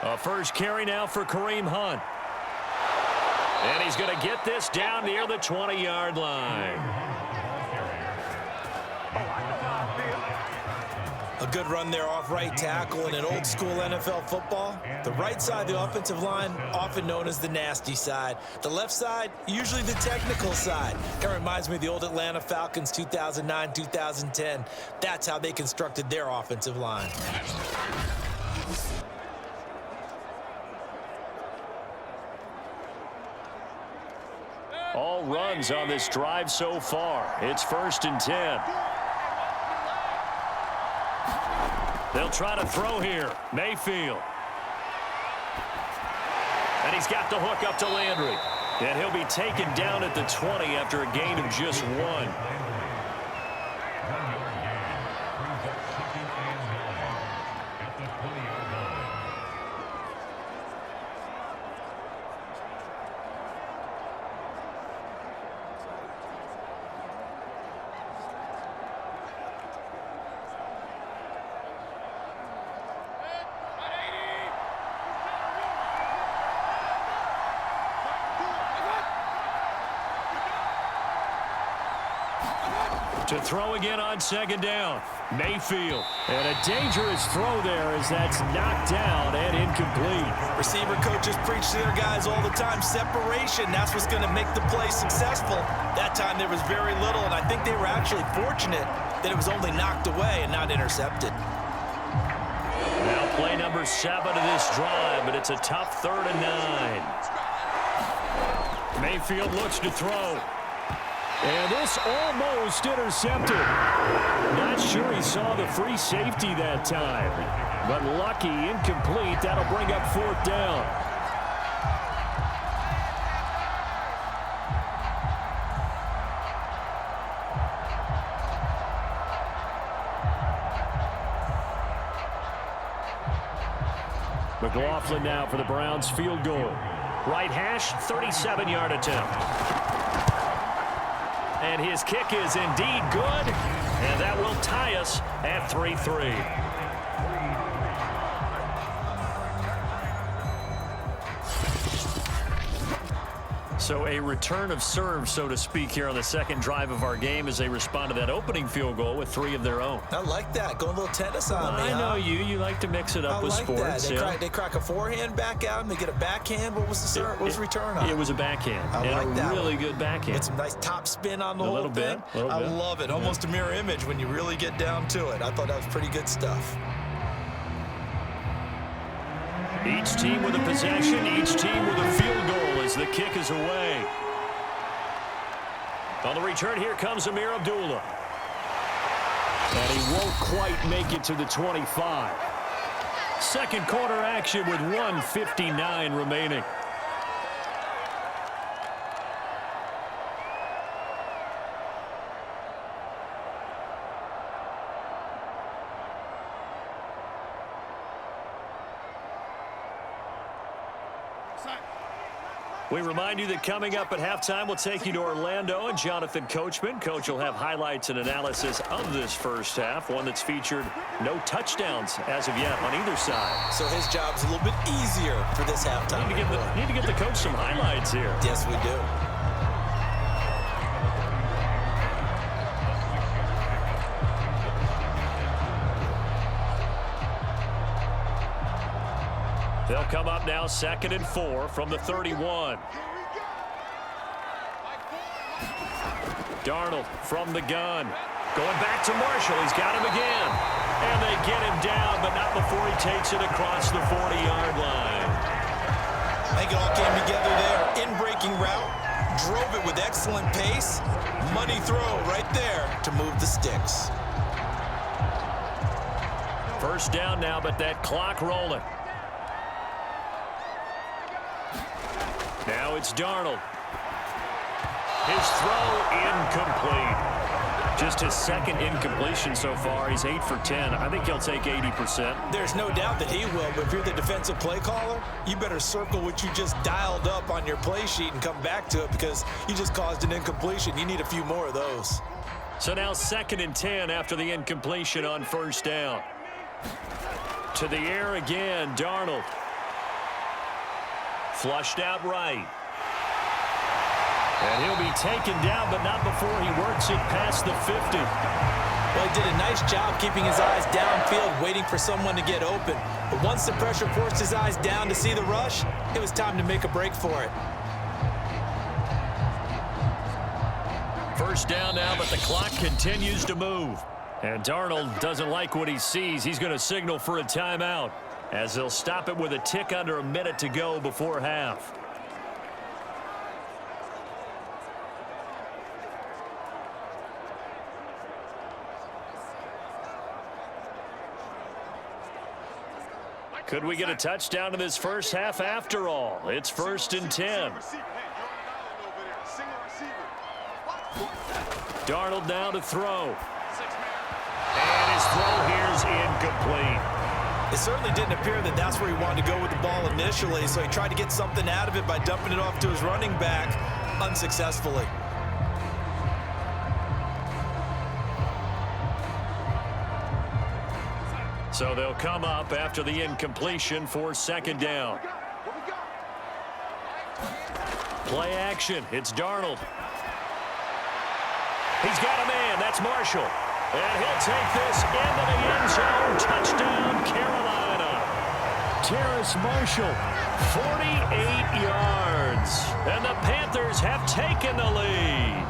A first carry now for Kareem Hunt. And he's going to get this down near the 20-yard line. A good run there off right tackle in an old school NFL football. The right side, the offensive line, often known as the nasty side. The left side, usually the technical side. Kind of reminds me of the old Atlanta Falcons 2009, 2010. That's how they constructed their offensive line. All runs on this drive so far. It's 1st and 10. They'll try to throw here. Mayfield. And he's got the hook up to Landry. And he'll be taken down at the 20 after a gain of just 1. To throw again on 2nd down. Mayfield. And a dangerous throw there as that's knocked down and incomplete. Receiver coaches preach to their guys all the time. Separation, that's what's going to make the play successful. That time there was very little, and I think they were actually fortunate that it was only knocked away and not intercepted. Now play number 7 of this drive, but it's a tough 3rd and 9. Mayfield looks to throw. And this almost intercepted. Not sure he saw the free safety that time. But lucky, incomplete. That'll bring up 4th down. McLaughlin now for the Browns field goal. Right hash, 37-yard attempt. And his kick is indeed good, and that will tie us at 3-3. So a return of serve, so to speak, here on the second drive of our game as they respond to that opening field goal with 3 of their own. I like that. Going a little tennis on me, I know you. You like to mix it up with sports. They crack a forehand back out and they get a backhand. What was the serve? What was the return on? It was a backhand. I like that. A really good backhand. With some nice top spin on the whole thing. I love it. Almost a mirror image when you really get down to it. I thought that was pretty good stuff. Each team with a possession, each team with a field goal as the kick is away. On the return, here comes Amir Abdullah. And he won't quite make it to the 25. Second quarter action with 1:59 remaining. We remind you that coming up at halftime, we'll take you to Orlando and Jonathan Coachman. Coach will have highlights and analysis of this first half, one that's featured no touchdowns as of yet on either side. So his job's a little bit easier for this halftime. Need to get the coach some highlights here. Yes, we do. They'll come up now 2nd and 4 from the 31. Darnold from the gun. Going back to Marshall. He's got him again. And they get him down, but not before he takes it across the 40-yard line. I think it all came together there. In-breaking route. Drove it with excellent pace. Money throw right there to move the sticks. First down now, but that clock rolling. Now it's Darnold. His throw incomplete. Just his second incompletion so far. He's 8 for 10. I think he'll take 80%. There's no doubt that he will, but if you're the defensive play caller, you better circle what you just dialed up on your play sheet and come back to it because you just caused an incompletion. You need a few more of those. So now 2nd and 10 after the incompletion on first down. To the air again, Darnold. Flushed out right. And he'll be taken down, but not before he works it past the 50. Well, he did a nice job keeping his eyes downfield, waiting for someone to get open. But once the pressure forced his eyes down to see the rush, it was time to make a break for it. First down now, but the clock continues to move. And Darnold doesn't like what he sees. He's going to signal for a timeout, as they'll stop it with a tick under a minute to go before half. Could we get a touchdown in this first half after all? It's 1st and 10. Darnold now to throw. And his throw here's incomplete. It certainly didn't appear that that's where he wanted to go with the ball initially, so he tried to get something out of it by dumping it off to his running back unsuccessfully. So they'll come up after the incompletion for 2nd down. Play action. It's Darnold. He's got a man. That's Marshall. And he'll take this into the end zone. Touchdown, Carolina. Terrace Marshall, 48 yards. And the Panthers have taken the lead.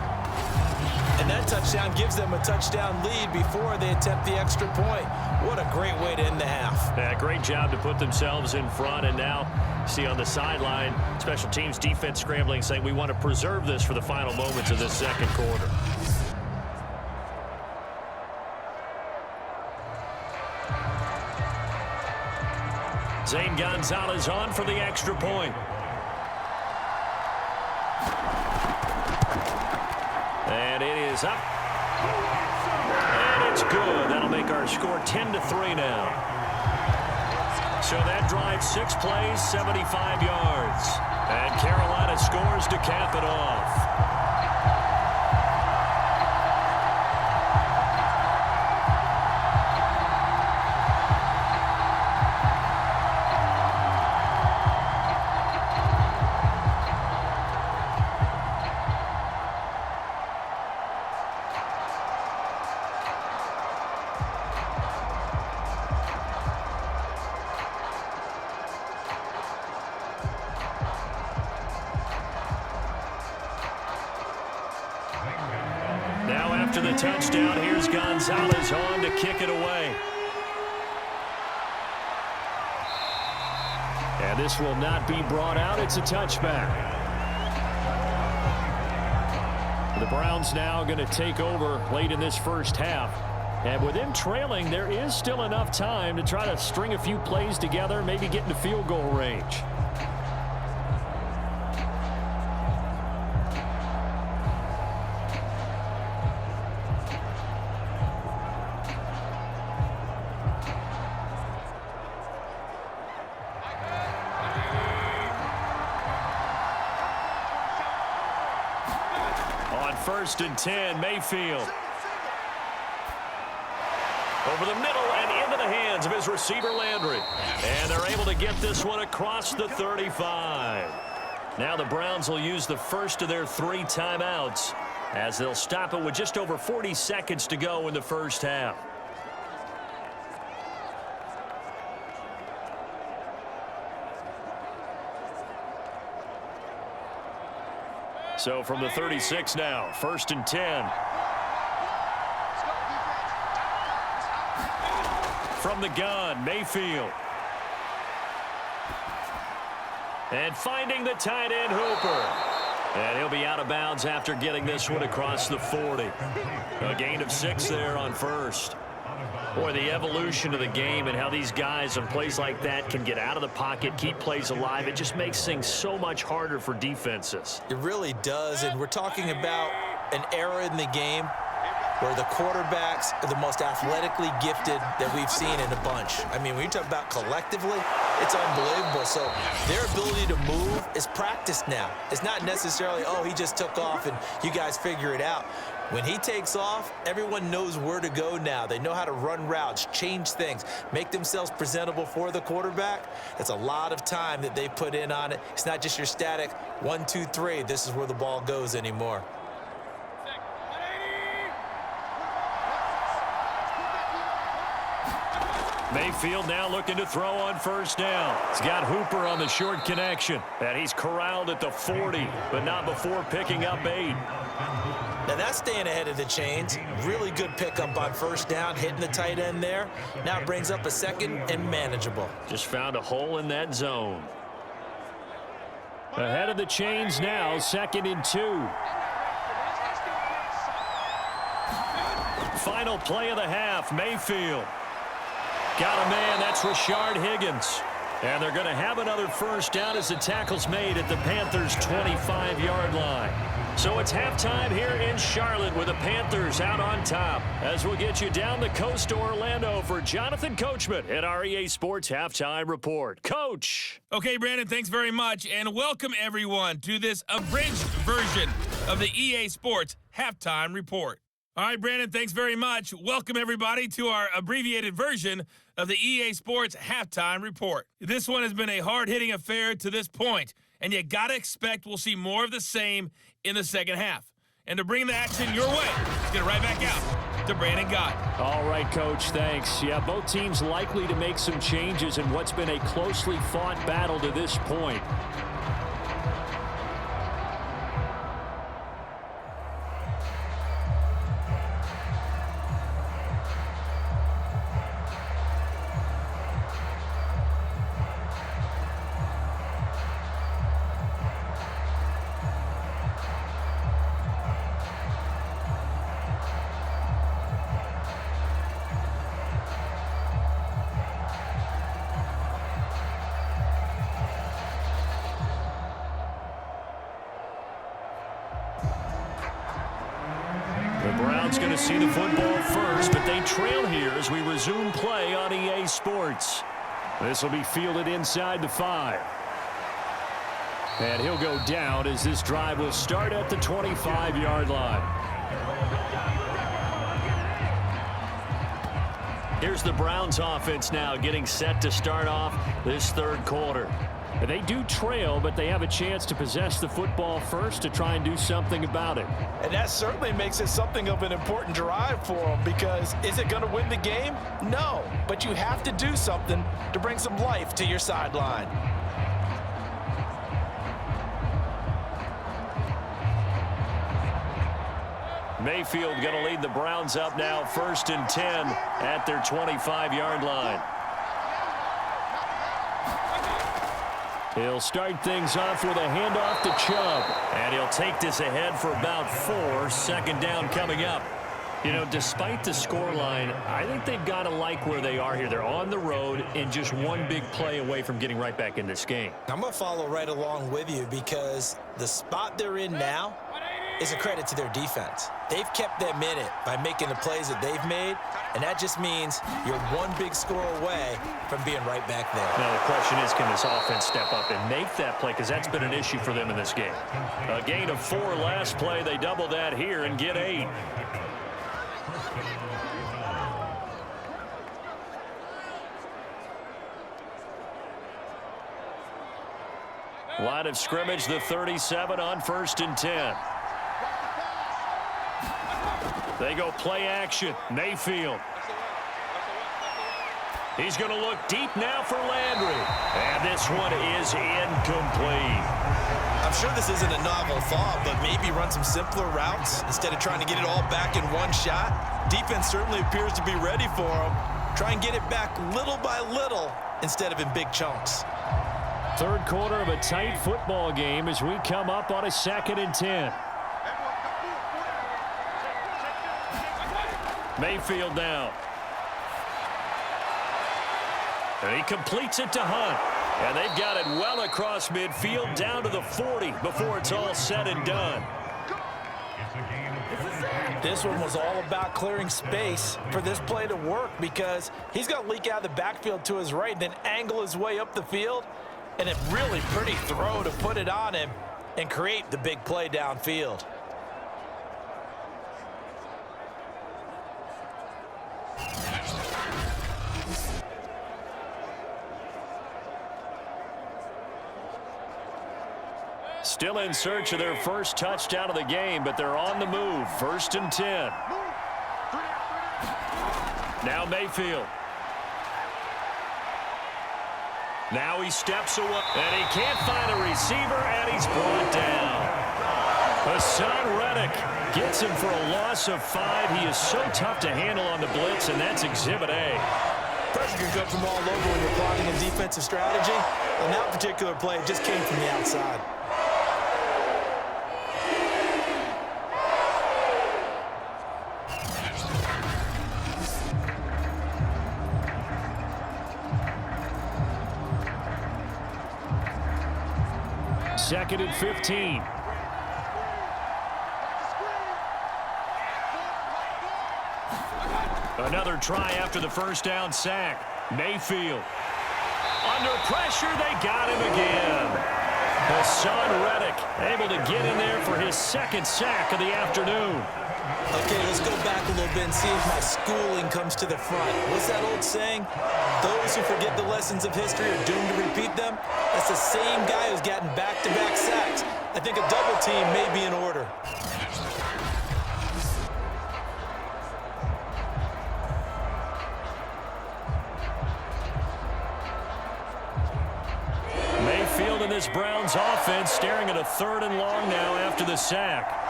And that touchdown gives them a touchdown lead before they attempt the extra point. What a great way to end the half. Yeah, great job to put themselves in front. And now, see on the sideline, special teams defense scrambling, saying we want to preserve this for the final moments of this second quarter. Zane Gonzalez on for the extra point. And it is up. And it's good. That'll make our score 10-3 now. So that drive, 6 plays, 75 yards. And Carolina scores to cap it off. Now after the touchdown, here's Gonzalez on to kick it away. And this will not be brought out. It's a touchback. The Browns now going to take over late in this first half. And with them trailing, there is still enough time to try to string a few plays together, maybe get into field goal range. First and 10, Mayfield. Over the middle and into the hands of his receiver, Landry. And they're able to get this one across the 35. Now the Browns will use the first of their 3 timeouts as they'll stop it with just over 40 seconds to go in the first half. So from the 36 now, first and 10. From the gun, Mayfield. And finding the tight end, Hooper. And he'll be out of bounds after getting this one across the 40. A gain of 6 there on first. Boy, the evolution of the game and how these guys on plays like that can get out of the pocket, keep plays alive, it just makes things so much harder for defenses. It really does, and we're talking about an era in the game where the quarterbacks are the most athletically gifted that we've seen in a bunch. I mean, when you talk about collectively, it's unbelievable. So their ability to move is practiced now. It's not necessarily, oh, he just took off and you guys figure it out. When he takes off, everyone knows where to go now. They know how to run routes, change things, make themselves presentable for the quarterback. That's a lot of time that they put in on it. It's not just your static 1, 2, 3. This is where the ball goes anymore. Mayfield now looking to throw on first down. He's got Hooper on the short connection. And he's corralled at the 40, but not before picking up 8. Now that's staying ahead of the chains. Really good pickup on first down, hitting the tight end there. Now brings up a second and manageable. Just found a hole in that zone. Ahead of the chains now, second and 2. Final play of the half, Mayfield. Got a man, that's Rashard Higgins. And they're going to have another first down as the tackle's made at the Panthers' 25-yard line. So it's halftime here in Charlotte with the Panthers out on top. As we'll get you down the coast to Orlando for Jonathan Coachman at our EA Sports Halftime Report. Coach. Okay, Brandon, thanks very much. And welcome, everyone, to this abridged version of the EA Sports Halftime Report. All right, Brandon, thanks very much. Welcome, everybody, to our abbreviated version of the EA Sports Halftime Report. This one has been a hard-hitting affair to this point, and you got to expect we'll see more of the same in the second half. And to bring the action your way, let's get it right back out to Brandon Gott. All right, Coach, thanks. Yeah, both teams likely to make some changes in what's been a closely fought battle to this point. The Browns going to see the football first, but they trail here as we resume play on EA Sports. This will be fielded inside the 5. And he'll go down as this drive will start at the 25-yard line. Here's the Browns offense now getting set to start off this third quarter. They do trail, but they have a chance to possess the football first to try and do something about it. And that certainly makes it something of an important drive for them, because is it going to win the game? No, but you have to do something to bring some life to your sideline. Mayfield going to lead the Browns up now 1st and 10 at their 25-yard line. He'll start things off with a handoff to Chubb. And he'll take this ahead for about 4. 2nd down coming up. You know, despite the scoreline, I think they've got to like where they are here. They're on the road and just one big play away from getting right back in this game. I'm going to follow right along with you, because the spot they're in now is a credit to their defense. They've kept them in it by making the plays that they've made, and that just means you're one big score away from being right back there. Now the question is, can this offense step up and make that play, because that's been an issue for them in this game. A gain of 4 last play. They double that here and get 8. Line of scrimmage, the 37 on 1st and 10. They go play action. Mayfield. He's going to look deep now for Landry. And this one is incomplete. I'm sure this isn't a novel thought, but maybe run some simpler routes instead of trying to get it all back in one shot. Defense certainly appears to be ready for him. Try and get it back little by little instead of in big chunks. Third quarter of a tight football game as we come up on a 2nd and 10. Mayfield now. And he completes it to Hunt. And they've got it well across midfield down to the 40 before it's all said and done. This one was all about clearing space for this play to work, because he's going to leak out of the backfield to his right, then angle his way up the field. And a really pretty throw to put it on him and create the big play downfield. Still in search of their first touchdown of the game, but they're on the move. 1st and 10. Now Mayfield. Now he steps away, and he can't find a receiver, and he's brought down. Hassan Reddick gets him for a loss of 5. He is so tough to handle on the blitz, and that's Exhibit A. Pressure can come from all over when you're plotting a defensive strategy. On that particular play, it just came from the outside. Second and 15. Another try after the first down sack. Mayfield. Under pressure, they got him again. Hassan Reddick able to get in there for his 2nd sack of the afternoon. Okay, let's go back a little bit and see if my schooling comes to the front. What's that old saying? Those who forget the lessons of history are doomed to repeat them. That's the same guy who's gotten back-to-back sacks. I think a double team may be in order. Mayfield and this Browns offense staring at a 3rd and long now after the sack.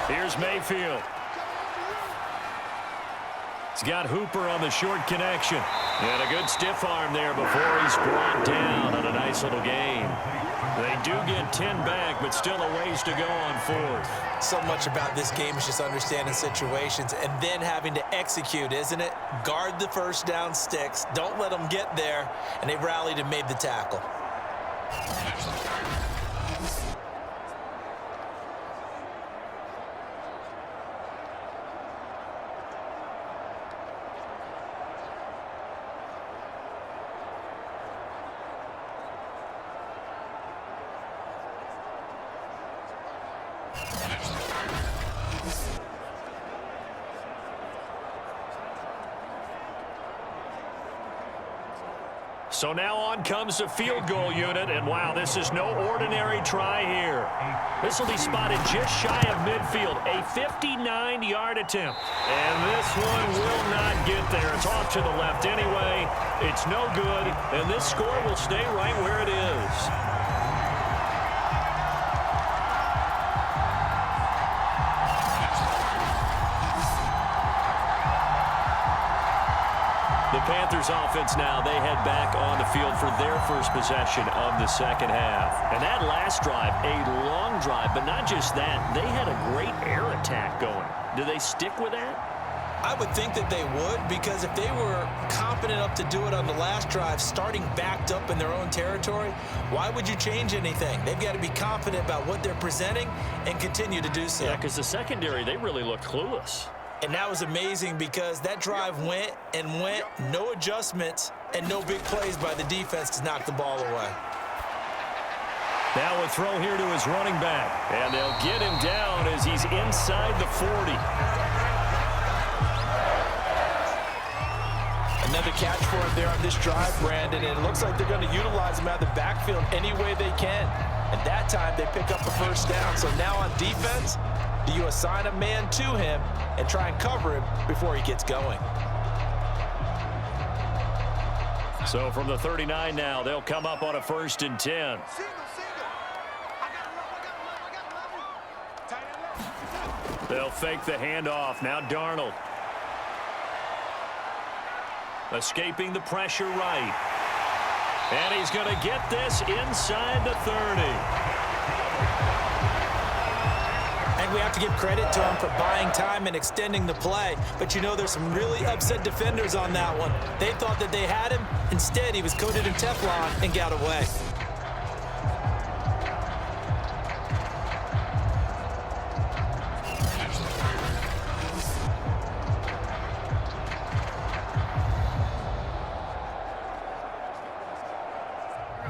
Here's Mayfield. He's got Hooper on the short connection. And a good stiff arm there before he's brought down on a nice little gain. They do get 10 back, but still a ways to go on 4th. So much about this game is just understanding situations and then having to execute, isn't it? Guard the first down sticks. Don't let them get there. And they rallied and made the tackle. So now on comes the field goal unit, and wow, this is no ordinary try here. This will be spotted just shy of midfield, a 59-yard attempt. And this one will not get there. It's off to the left anyway. It's no good, and this score will stay right where it is. The Panthers offense now, they head back on the field for their first possession of the second half. And that last drive, a long drive, but not just that, they had a great air attack going. Do they stick with that? I would think that they would, because if they were confident enough to do it on the last drive, starting backed up in their own territory, why would you change anything? They've got to be confident about what they're presenting and continue to do so. Yeah, because the secondary, they really look clueless. And that was amazing because that drive went and went, no adjustments, and no big plays by the defense to knock the ball away. Now a throw here to his running back, and they'll get him down as he's inside the 40. Another catch for him there on this drive, Brandon, and it looks like they're going to utilize him out of the backfield any way they can. And that time they pick up the first down. So now on defense, do you assign a man to him and try and cover him before he gets going? So from the 39 now, they'll come up on a 1st and 10. They'll fake the handoff. Now Darnold. Escaping the pressure right. And he's going to get this inside the 30. And we have to give credit to him for buying time and extending the play. But you know, there's some really upset defenders on that one. They thought that they had him. Instead, he was coated in Teflon and got away.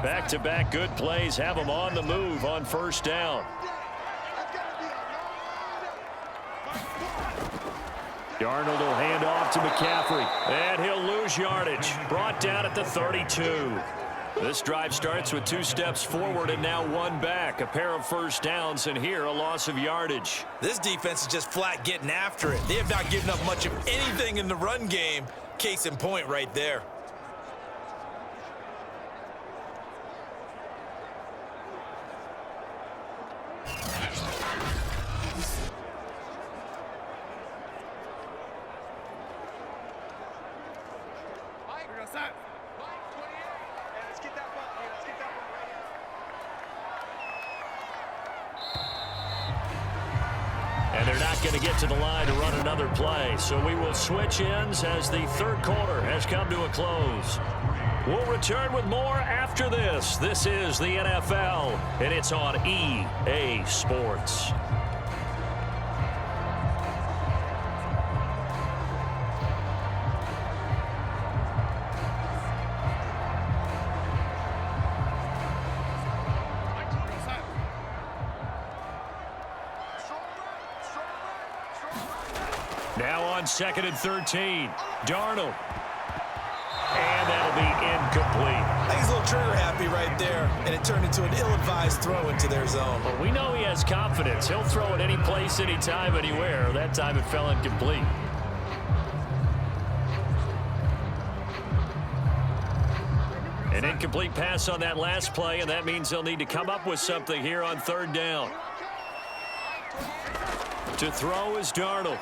Back-to-back good plays have him on the move on 1st down. Darnold will hand off to McCaffrey, and he'll lose yardage. Brought down at the 32. This drive starts with 2 steps forward and now 1 back. A pair of 1st downs, and here a loss of yardage. This defense is just flat getting after it. They have not given up much of anything in the run game. Case in point right there. And they're not going to get to the line to run another play. So we will switch ends as the 3rd quarter has come to a close. We'll return with more after this. This is the NFL, and it's on EA Sports. Now on 2nd and 13, Darnold. And that'll be incomplete. I think he's a little trigger happy right there, and it turned into an ill-advised throw into their zone. Well, we know he has confidence. He'll throw it any place, anytime, anywhere. That time it fell incomplete. An incomplete pass on that last play, and that means they'll need to come up with something here on 3rd down. To throw is Darnold.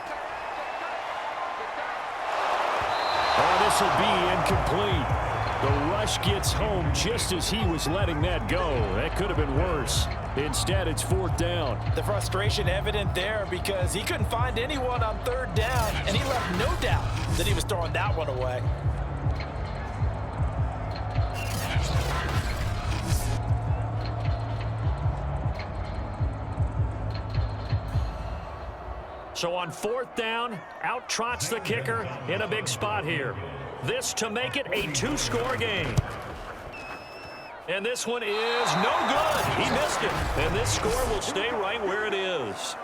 Oh, this will be incomplete. The rush gets home just as he was letting that go. That could have been worse. Instead, it's 4th down. The frustration evident there because he couldn't find anyone on 3rd down, and he left no doubt that he was throwing that one away. So on 4th down, out trots the kicker in a big spot here. This to make it a 2-score game. And this one is no good. He missed it. And this score will stay right where it is.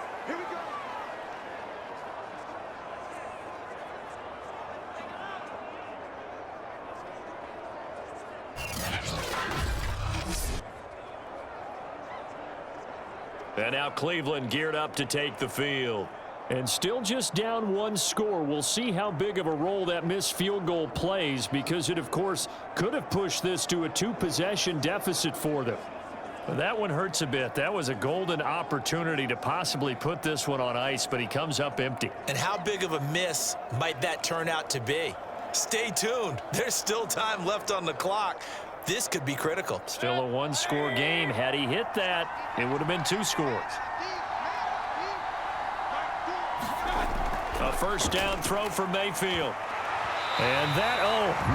And now Cleveland geared up to take the field. And still just down one score. We'll see how big of a role that missed field goal plays, because it, of course, could have pushed this to a 2-possession deficit for them. But that one hurts a bit. That was a golden opportunity to possibly put this one on ice, but he comes up empty. And how big of a miss might that turn out to be? Stay tuned. There's still time left on the clock. This could be critical. Still a one-score game. Had he hit that, it would have been 2 scores. A first down throw for Mayfield. And that,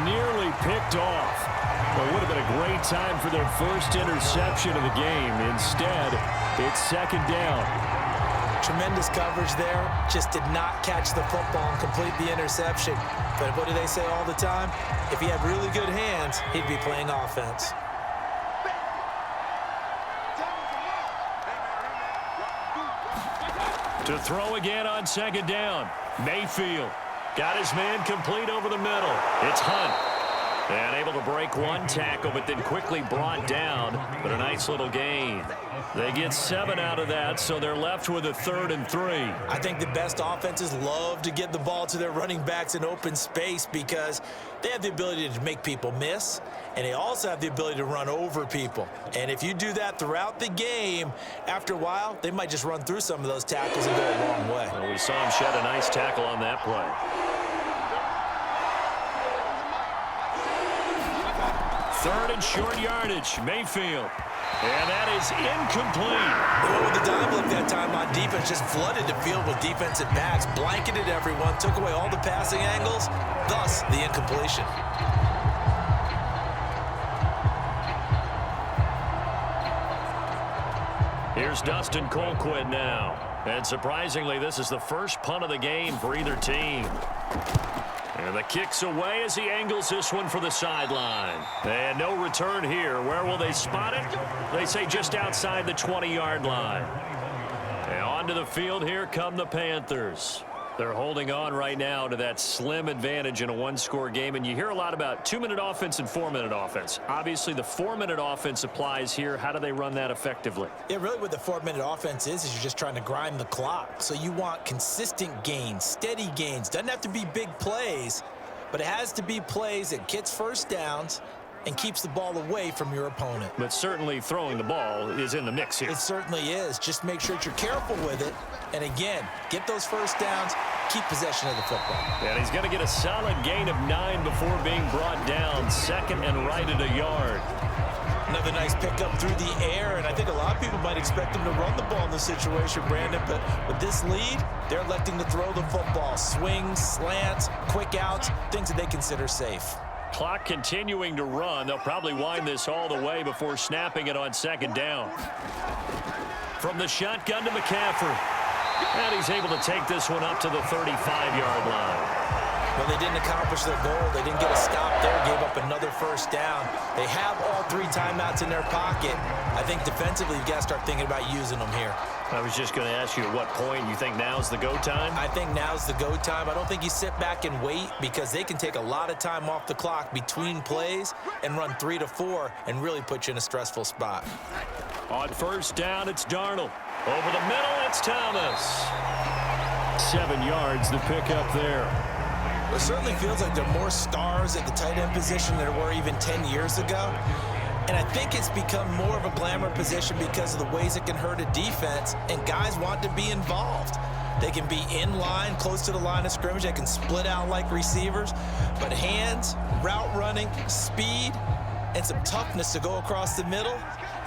nearly picked off. Well, it would have been a great time for their first interception of the game. Instead, it's second down. Tremendous coverage there. Just did not catch the football and complete the interception. But what do they say all the time? If he had really good hands, he'd be playing offense. To throw again on second down. Mayfield got his man complete over the middle. It's Hunt. And able to break one tackle, but then quickly brought down. But a nice little gain. They get 7 out of that, so they're left with a 3rd and 3. I think the best offenses love to get the ball to their running backs in open space because they have the ability to make people miss, and they also have the ability to run over people. And if you do that throughout the game, after a while, they might just run through some of those tackles and go a long way. Well, we saw him shed a nice tackle on that play. 3rd and short yardage, Mayfield. And that is incomplete. They went with the dime look that time on defense, just flooded the field with defensive backs, blanketed everyone, took away all the passing angles, thus the incompletion. Here's Dustin Colquitt now. And surprisingly, this is the first punt of the game for either team. And the kick's away as he angles this one for the sideline. And no return here. Where will they spot it? They say just outside the 20-yard line. And onto the field, here come the Panthers. They're holding on right now to that slim advantage in a one-score game. And you hear a lot about 2-minute offense and 4-minute offense. Obviously, the 4-minute offense applies here. How do they run that effectively? Yeah, really what the 4-minute offense is you're just trying to grind the clock. So you want consistent gains, steady gains. Doesn't have to be big plays, but it has to be plays that gets first downs and keeps the ball away from your opponent. But certainly throwing the ball is in the mix here. It certainly is. Just make sure that you're careful with it. And again, get those first downs, keep possession of the football. And he's going to get a solid gain of 9 before being brought down. 2nd and right at a yard. Another nice pickup through the air, and I think a lot of people might expect him to run the ball in this situation, Brandon, but with this lead, they're electing to throw the football. Swings, slants, quick outs, things that they consider safe. Clock continuing to run. They'll probably wind this all the way before snapping it on second down. From the shotgun to McCaffrey. And he's able to take this one up to the 35-yard line. Well, they didn't accomplish their goal. They didn't get a stop there, gave up another first down. They have all 3 timeouts in their pocket. I think defensively, you've got to start thinking about using them here. I was just going to ask you at what point you think now's the go time? I think now's the go time. I don't think you sit back and wait because they can take a lot of time off the clock between plays and run 3 to 4 and really put you in a stressful spot. On first down, it's Darnold. Over the middle, it's Thomas. 7 yards, the pickup there. It certainly feels like there are more stars at the tight end position than there were even 10 years ago. And I think it's become more of a glamour position because of the ways it can hurt a defense, and guys want to be involved. They can be in line, close to the line of scrimmage. They can split out like receivers. But hands, route running, speed, and some toughness to go across the middle,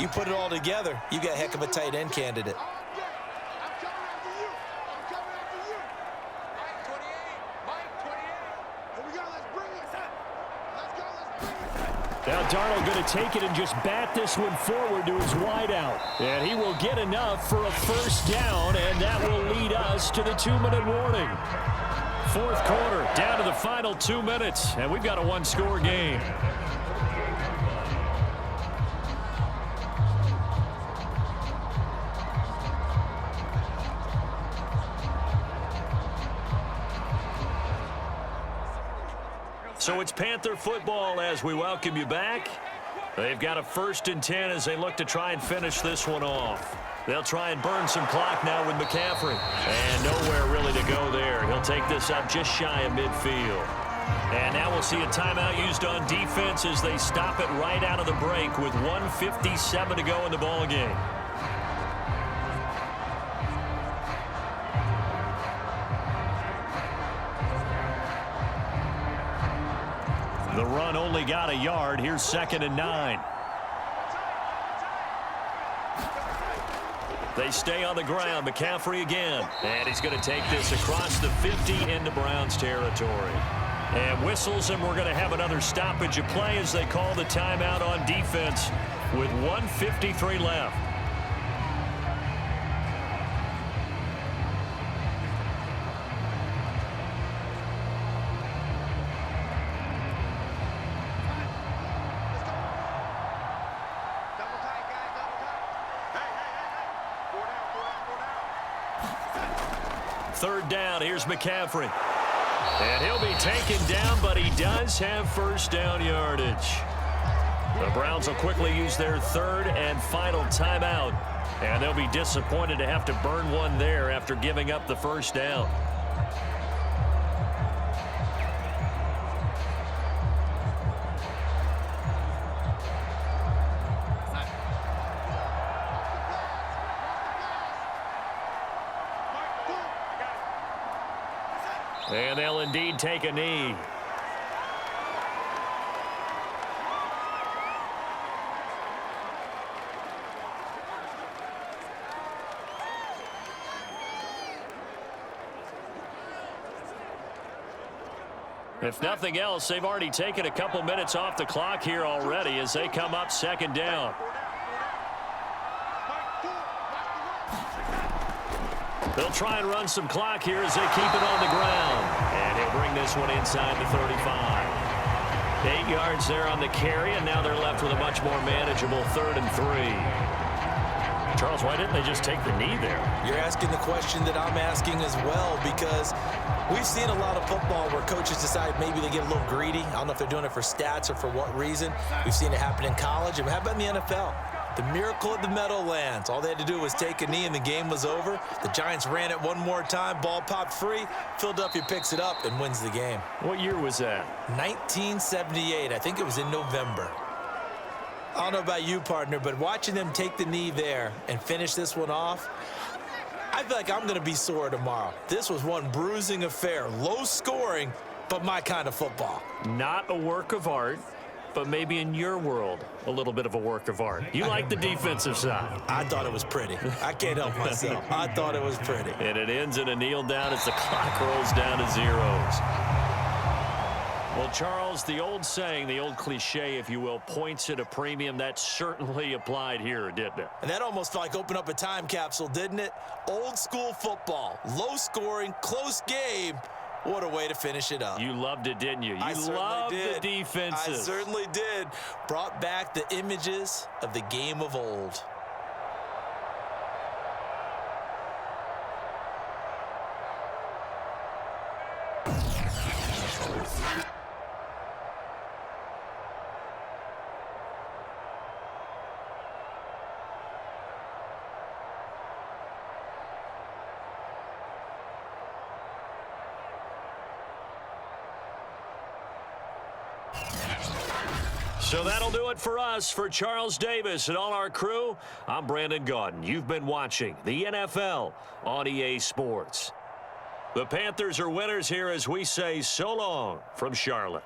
you put it all together, you got a heck of a tight end candidate. Now Darnold going to take it and just bat this one forward to his wideout. And he will get enough for a first down, and that will lead us to the 2-minute warning. Fourth quarter, down to the final 2 minutes, and we've got a one-score game. So it's Panther football as we welcome you back. They've got a 1st and 10 as they look to try and finish this one off. They'll try and burn some clock now with McCaffrey. And nowhere really to go there. He'll take this up just shy of midfield. And now we'll see a timeout used on defense as they stop it right out of the break with 1:57 to go in the ball game. The run only got a yard. Here's 2nd and 9. They stay on the ground. McCaffrey again. And he's going to take this across the 50 into Browns territory. And whistles, and we're going to have another stoppage of play as they call the timeout on defense with 1:53 left. Third down, here's McCaffrey. And he'll be taken down, but he does have first down yardage. The Browns will quickly use their third and final timeout. And they'll be disappointed to have to burn one there after giving up the first down. And they'll indeed take a knee. If nothing else, they've already taken a couple minutes off the clock here already as they come up 2nd down. They'll try and run some clock here as they keep it on the ground. And he'll bring this one inside the 35. 8 yards there on the carry, and now they're left with a much more manageable 3rd and 3. Charles, why didn't they just take the knee there? You're asking the question that I'm asking as well, because we've seen a lot of football where coaches decide maybe they get a little greedy. I don't know if they're doing it for stats or for what reason. We've seen it happen in college. And how about in the NFL? The miracle of the Meadowlands. All they had to do was take a knee and the game was over. The Giants ran it one more time. Ball popped free. Philadelphia picks it up and wins the game. What year was that? 1978. I think it was in November. I don't know about you, partner, but watching them take the knee there and finish this one off, I feel like I'm going to be sore tomorrow. This was one bruising affair. Low scoring, but my kind of football. Not a work of art, but maybe in your world, a little bit of a work of art. You like the defensive side. I thought it was pretty. I can't help myself. I thought it was pretty. And it ends in a kneel down as the clock rolls down to zeros. Well, Charles, the old saying, the old cliche, if you will, points at a premium, that certainly applied here, didn't it? And that almost felt like opened up a time capsule, didn't it? Old school football, low scoring, close game. What a way to finish it up. You loved it, didn't you? I loved did. The defenses. I certainly did. Brought back the images of the game of old. So that'll do it for us. For Charles Davis and all our crew, I'm Brandon Gaudin. You've been watching the NFL on EA Sports. The Panthers are winners here as we say so long from Charlotte.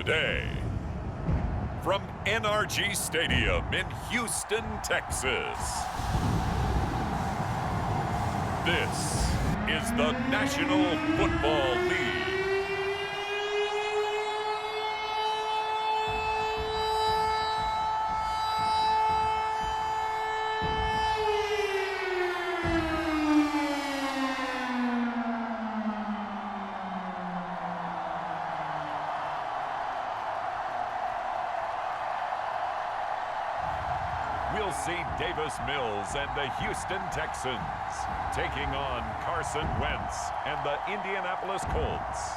today, from NRG Stadium in Houston, Texas, this is the National Football League. We'll see Davis Mills and the Houston Texans taking on Carson Wentz and the Indianapolis Colts.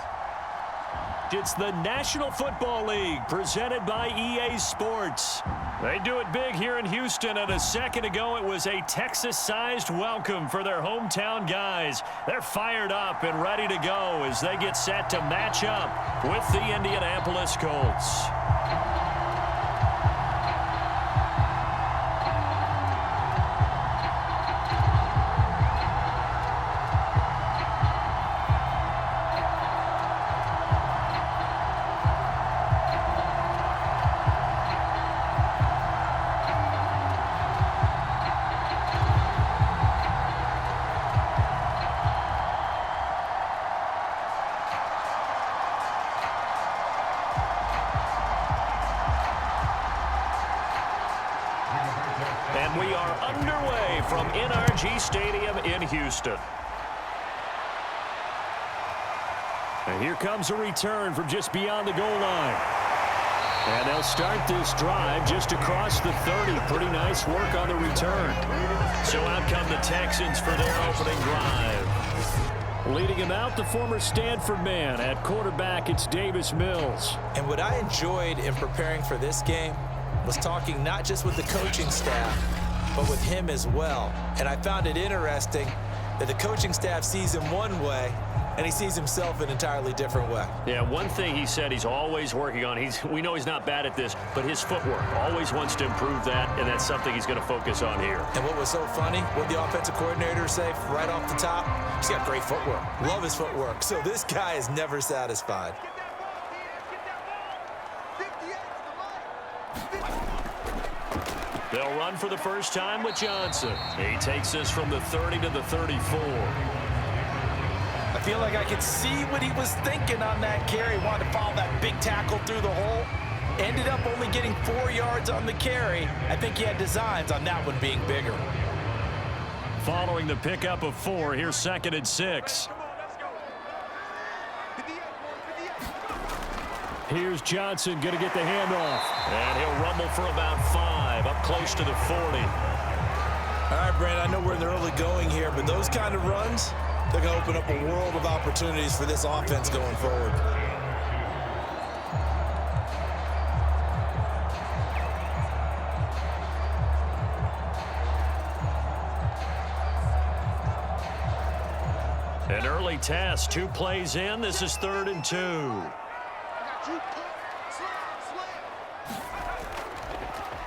It's the National Football League presented by EA Sports. They do it big here in Houston, and a second ago it was a Texas-sized welcome for their hometown guys. They're fired up and ready to go as they get set to match up with the Indianapolis Colts. And we are underway from NRG Stadium in Houston. And here comes a return from just beyond the goal line. And they'll start this drive just across the 30. Pretty nice work on the return. So out come the Texans for their opening drive. Leading him out, the former Stanford man. At quarterback, it's Davis Mills. And what I enjoyed in preparing for this game was talking not just with the coaching staff, but with him as well. And I found it interesting that the coaching staff sees him one way, and he sees himself an entirely different way. Yeah, one thing he said he's always working on, we know he's not bad at this, but his footwork, always wants to improve that, and that's something he's going to focus on here. And what was so funny, what the offensive coordinator say right off the top, he's got great footwork. Love his footwork. So this guy is never satisfied. They'll run for the first time with Johnson. He takes this from the 30 to the 34. I feel like I could see what he was thinking on that carry. Wanted to follow that big tackle through the hole. Ended up only getting 4 yards on the carry. I think he had designs on that one being bigger. Following the pickup of 4, here's 2nd and 6. Here's Johnson going to get the handoff. And he'll rumble for about 5, up close to the 40. All right, Brandon, I know we're in the early going here, but those kind of runs, they're going to open up a world of opportunities for this offense going forward. An early test, 2 plays in. This is 3rd and 2.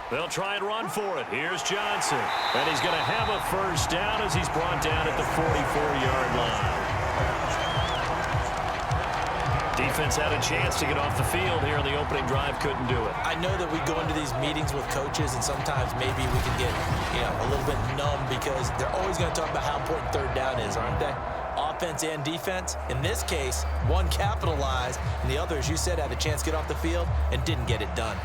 They'll try and run for it. Here's Johnson. And he's going to have a first down as he's brought down at the 44-yard line. Defense had a chance to get off the field here on the opening drive, couldn't do it. I know that we go into these meetings with coaches, and sometimes maybe we can get, a little bit numb because they're always going to talk about how important 3rd down is, aren't they? Offense and defense. In this case, one capitalized, and the other, as you said, had a chance to get off the field and didn't get it done.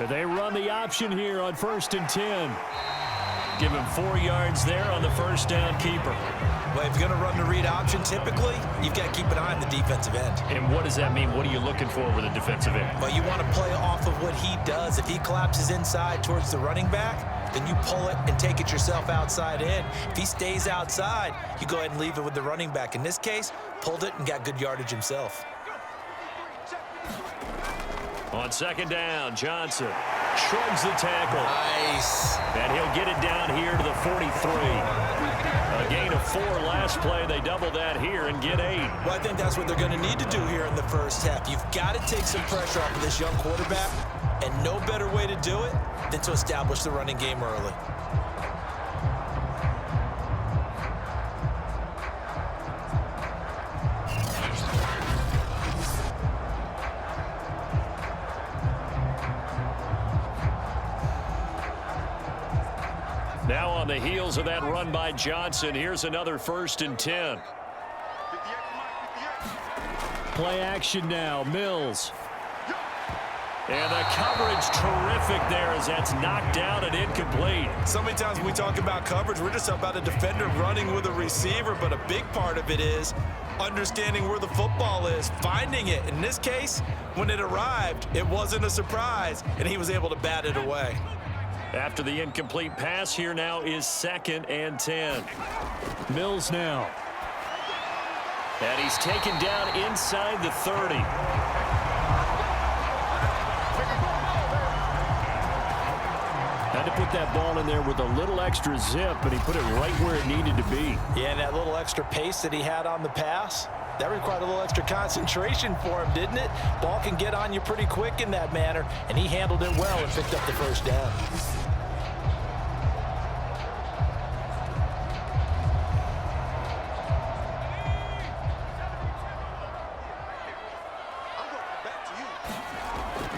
They run the option here on 1st and 10. Give him 4 yards there on the first down keeper. Well, if you're going to run the read option, typically, you've got to keep an eye on the defensive end. And what does that mean? What are you looking for with a defensive end? Well, you want to play off of what he does. If he collapses inside towards the running back, then you pull it and take it yourself outside in. If he stays outside, you go ahead and leave it with the running back. In this case, pulled it and got good yardage himself. On 2nd down, Johnson shrugs the tackle. Nice. And he'll get it down here to the 43. A gain of last play. They double that here and get 8. Well, I think that's what they're going to need to do here in the first half. You've got to take some pressure off of this young quarterback, and no better way to do it than to establish the running game early. Now on the heels of that run by Johnson, here's another 1st and 10. Play action now, Mills. And the coverage terrific there as that's knocked down and incomplete. So many times when we talk about coverage, we're just about a defender running with a receiver, but a big part of it is understanding where the football is, finding it. In this case, when it arrived, it wasn't a surprise, and he was able to bat it away. After the incomplete pass, here now is 2nd and 10. Mills now. And he's taken down inside the 30. Had to put that ball in there with a little extra zip, but he put it right where it needed to be. Yeah, and that little extra pace that he had on the pass, that required a little extra concentration for him, didn't it? Ball can get on you pretty quick in that manner, and he handled it well and picked up the first down.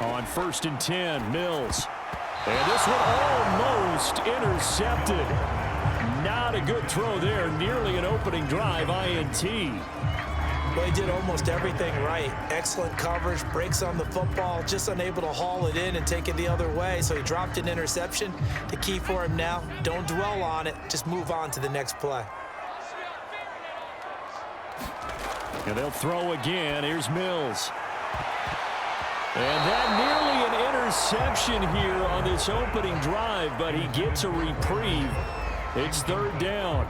On 1st and 10, Mills. And this one almost intercepted. Not a good throw there. Nearly an opening drive, INT. Well, he did almost everything right. Excellent coverage, breaks on the football, just unable to haul it in and take it the other way. So he dropped an interception. The key for him now, don't dwell on it. Just move on to the next play. And they'll throw again. Here's Mills. And that nearly an interception here on this opening drive, but he gets a reprieve. It's 3rd down.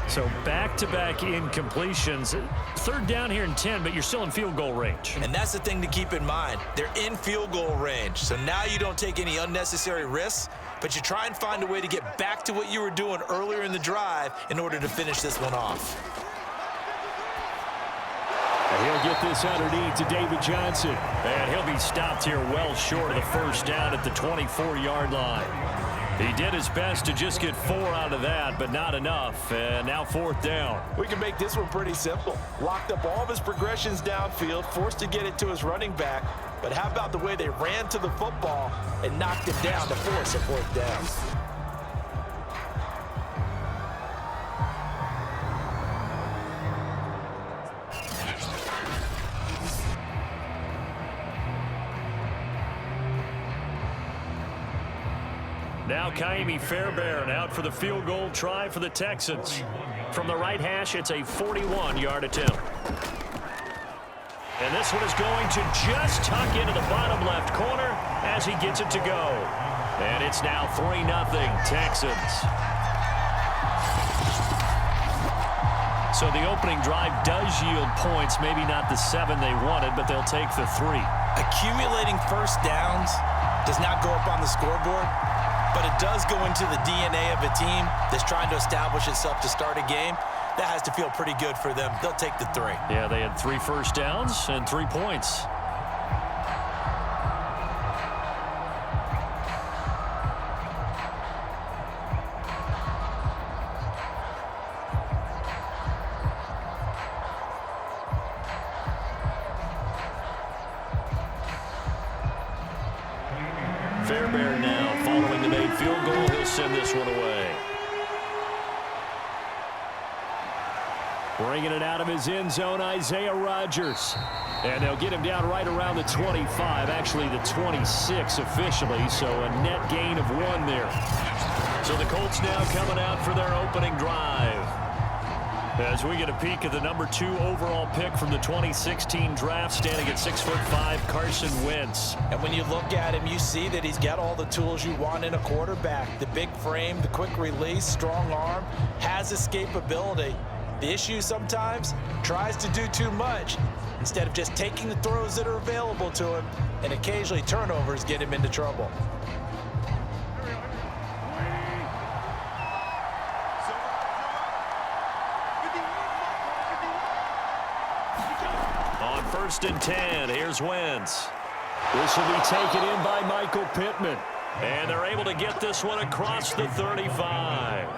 So back-to-back incompletions. 3rd down here in 10, but you're still in field goal range. And that's the thing to keep in mind. They're in field goal range. So now you don't take any unnecessary risks, but you try and find a way to get back to what you were doing earlier in the drive in order to finish this one off. He'll get this underneath to David Johnson. And he'll be stopped here well short of the first down at the 24-yard line. He did his best to just get 4 out of that, but not enough. And now 4th down. We can make this one pretty simple. Locked up all of his progressions downfield, forced to get it to his running back. But how about the way they ran to the football and knocked him down to force a 4th down? Now Kaimi Fairbairn out for the field goal try for the Texans. From the right hash, it's a 41-yard attempt. And this one is going to just tuck into the bottom left corner as he gets it to go. And it's now 3-0 Texans. So the opening drive does yield points, maybe not the 7 they wanted, but they'll take the 3. Accumulating first downs does not go up on the scoreboard, but it does go into the DNA of a team that's trying to establish itself to start a game. That has to feel pretty good for them. They'll take the 3. Yeah, they had 3 first downs and 3 points. Fairbairn now following the made field goal. He'll send this one away. Bringing it out of his end zone, Isaiah Rodgers. And they'll get him down right around the 25, actually the 26 officially, so a net gain of 1 there. So the Colts now coming out for their opening drive. As we get a peek at the number 2 overall pick from the 2016 draft, standing at 6'5", Carson Wentz. And when you look at him, you see that he's got all the tools you want in a quarterback. The big frame, the quick release, strong arm, has escapability. The issue sometimes tries to do too much instead of just taking the throws that are available to him, and occasionally turnovers get him into trouble. first and 10. Here's Wentz. This will be taken in by Michael Pittman. And they're able to get this one across the 35.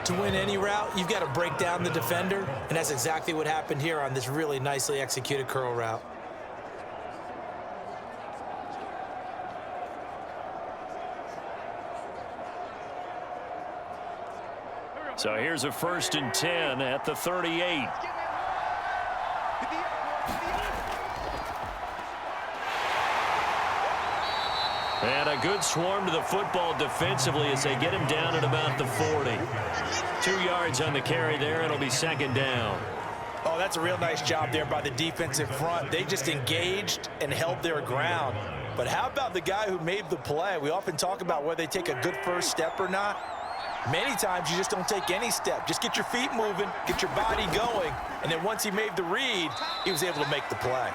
To win any route, you've got to break down the defender, and that's exactly what happened here on this really nicely executed curl route. So here's a first and 10 at the 38. And a good swarm to the football defensively as they get him down at about the 40. 2 yards on the carry there. It'll be second down. Oh, that's a real nice job there by the defensive front. They just engaged and held their ground. But how about the guy who made the play? We often talk about whether they take a good first step or not. Many times you just don't take any step. Just get your feet moving, get your body going, and then once he made the read, he was able to make the play.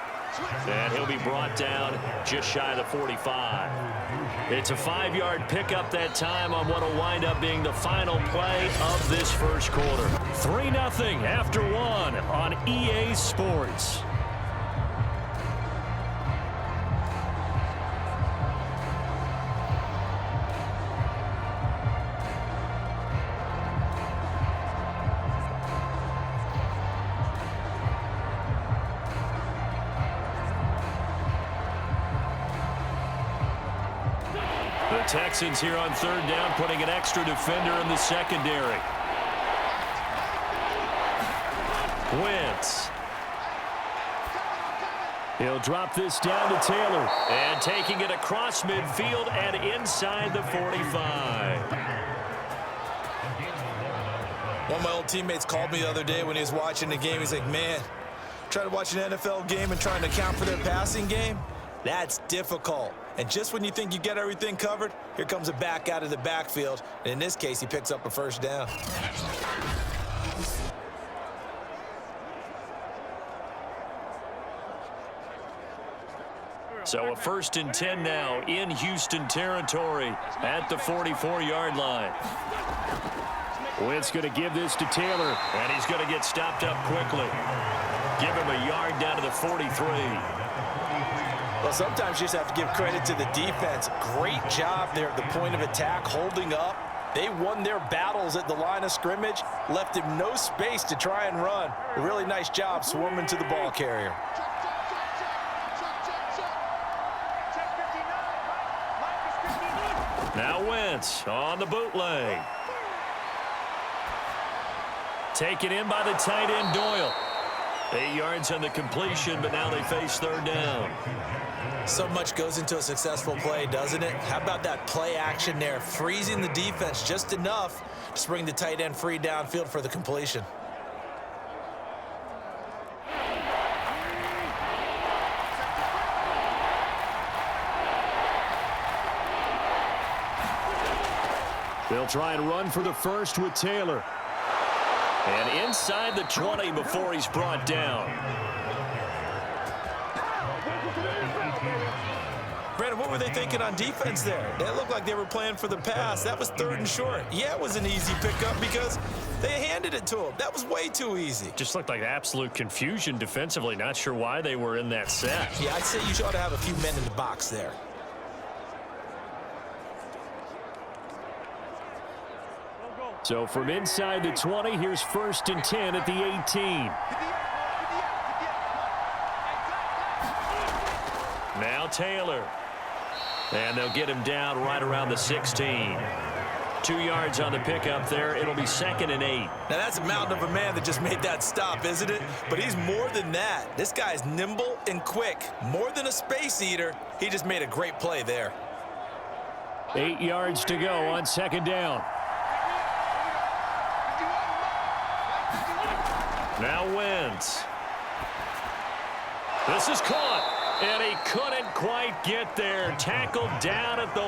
And he'll be brought down just shy of the 45. It's a 5-yard pickup that time on what will wind up being the final play of this first quarter. 3-0 after 1 on EA Sports. The Texans here on third down, putting an extra defender in the secondary. Wentz. He'll drop this down to Taylor. And taking it across midfield and inside the 45. One of my old teammates called me the other day when he was watching the game. He's like, man, trying to watch an NFL game and trying to account for their passing game? That's difficult. And just when you think you get everything covered, here comes a back out of the backfield. And in this case, he picks up a first down. So a first and 10 now in Houston territory at the 44-yard line. Wentz going to give this to Taylor, and he's going to get stopped up quickly. Give him a yard down to the 43. Well, sometimes you just have to give credit to the defense. Great job there at the point of attack, holding up. They won their battles at the line of scrimmage, left him no space to try and run. A really nice job swarming to the ball carrier. Now Wentz on the bootleg. Taken in by the tight end Doyle. 8 yards on the completion, but now they face third down. So much goes into a successful play, doesn't it? How about that play action there, freezing the defense just enough to bring the tight end free downfield for the completion. They'll try and run for the first with Taylor. And inside the 20 before he's brought down. Brandon, what were they thinking on defense there? They looked like they were playing for the pass. That was third and short. Yeah, it was an easy pickup because they handed it to him. That was way too easy. Just looked like absolute confusion defensively. Not sure why they were in that set. Yeah, I'd say you ought to have a few men in the box there. So from inside the 20, here's first and 10 at the 18. Now Taylor. And they'll get him down right around the 16. 2 yards on the pickup there. It'll be second and 8. Now that's a mountain of a man that just made that stop, isn't it? But he's more than that. This guy's nimble and quick. More than a space eater. He just made a great play there. 8 yards to go on second down. Now Wentz. This is caught, and he couldn't quite get there. Tackled down at the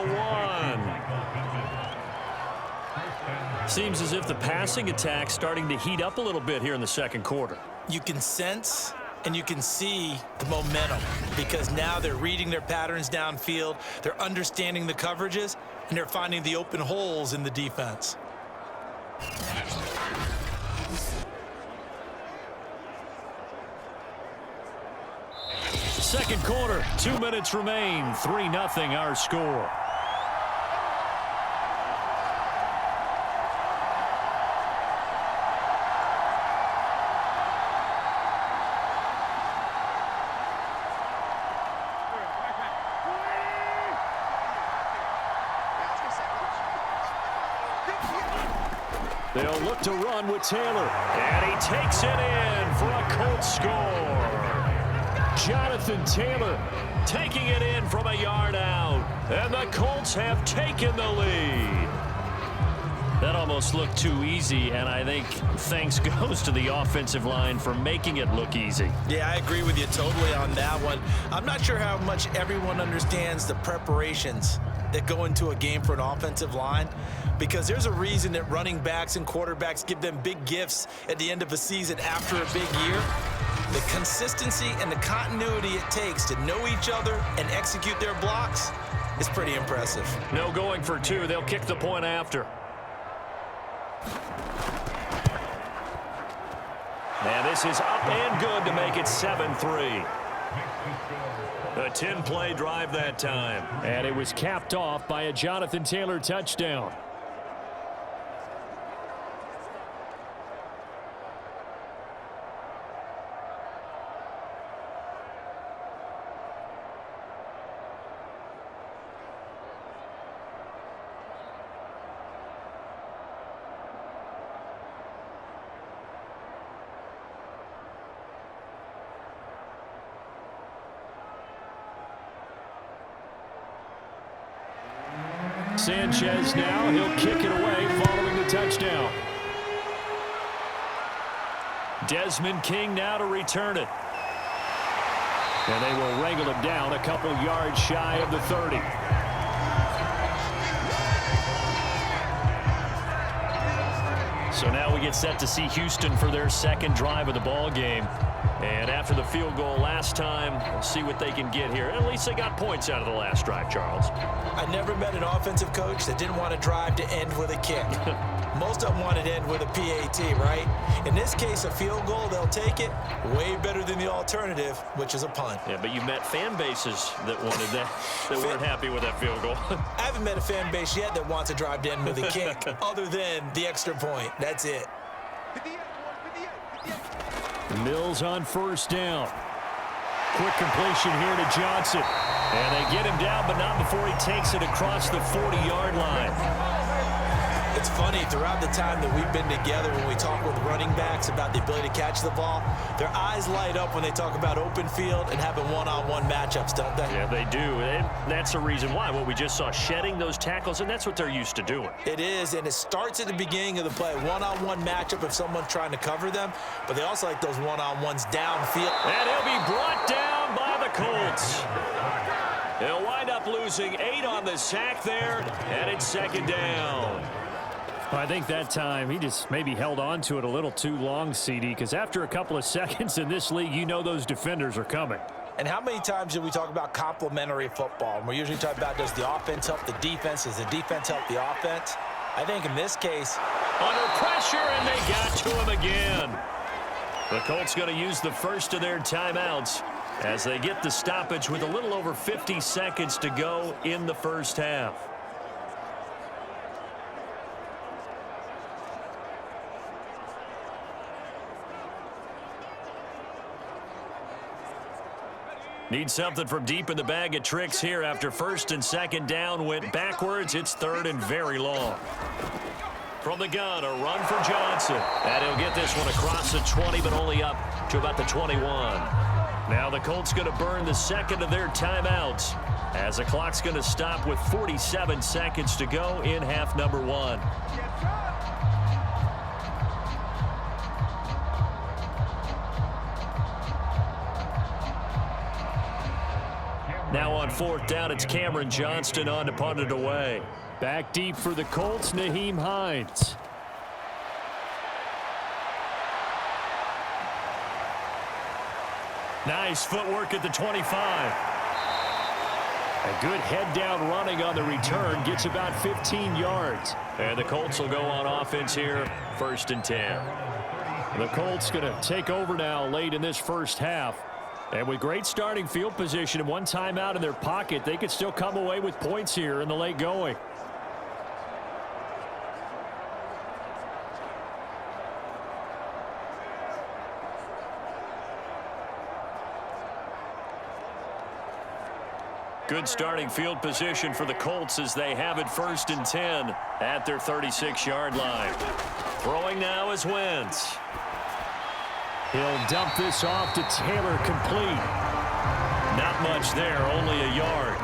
1. Seems as if the passing attack's starting to heat up a little bit here in the second quarter. You can sense and you can see the momentum because now they're reading their patterns downfield, they're understanding the coverages, and they're finding the open holes in the defense. second quarter. 2 minutes remain. 3-0 our score. They'll look to run with Taylor. And he takes it in for a Colts score. Jonathan Taylor taking it in from a yard out. And the Colts have taken the lead. That almost looked too easy, and I think thanks goes to the offensive line for making it look easy. Yeah, I agree with you totally on that one. I'm not sure how much everyone understands the preparations that go into a game for an offensive line, because there's a reason that running backs and quarterbacks give them big gifts at the end of a season after a big year. The consistency and the continuity it takes to know each other and execute their blocks is pretty impressive. No going for two. They'll kick the point after. And this is up and good to make it 7-3. A 10-play drive that time. And it was capped off by a Jonathan Taylor touchdown. Sanchez now, he'll kick it away following the touchdown. Desmond King now to return it. And they will wrangle him down a couple yards shy of the 30. So now we get set to see Houston for their second drive of the ball game. And after the field goal last time, we'll see what they can get here. At least they got points out of the last drive, Charles. I never met an offensive coach that didn't want a drive to end with a kick. Most of them wanted to end with a PAT, right? In this case, a field goal, they'll take it. Way better than the alternative, which is a punt. Yeah, but you met fan bases that wanted that, that weren't happy with that field goal. I haven't met a fan base yet that wants a drive to end with a kick, other than the extra point. That's it. Mills on first down. Quick completion here to Johnson. And they get him down, but not before he takes it across the 40-yard line. It's funny, throughout the time that we've been together, when we talk with running backs about the ability to catch the ball, their eyes light up when they talk about open field and having one-on-one matchups, don't they? Yeah, they do. And that's the reason why. What we just saw, shedding those tackles, and that's what they're used to doing. It is, and it starts at the beginning of the play. One-on-one matchup if someone's trying to cover them, but they also like those one-on-ones downfield. And he'll be brought down by the Colts. They'll wind up losing 8 on the sack there, and it's second down. I think that time he just maybe held on to it a little too long, CD, because after a couple of seconds in this league, you know those defenders are coming. And how many times do we talk about complementary football? And we're usually talking about, does the offense help the defense? Does the defense help the offense? I think in this case, under pressure, and they got to him again. The Colts going to use the first of their timeouts as they get the stoppage with a little over 50 seconds to go in the first half. Need something from deep in the bag of tricks here after first and second down went backwards. It's third and very long. From the gun, a run for Johnson. And he'll get this one across the 20, but only up to about the 21. Now the Colts going to burn the second of their timeouts as the clock's going to stop with 47 seconds to go in half number 1. Now on fourth down, it's Cameron Johnston on to punt it away. Back deep for the Colts, Naheem Hines. Nice footwork at the 25. A good head down running on the return, gets about 15 yards. And the Colts will go on offense here, first and 10. The Colts going to take over now late in this first half. And with great starting field position and one timeout in their pocket, they could still come away with points here in the late going. Good starting field position for the Colts as they have it 1st and 10 at their 36-yard line. Throwing now is Wentz. He'll dump this off to Taylor, complete. Not much there, only a yard.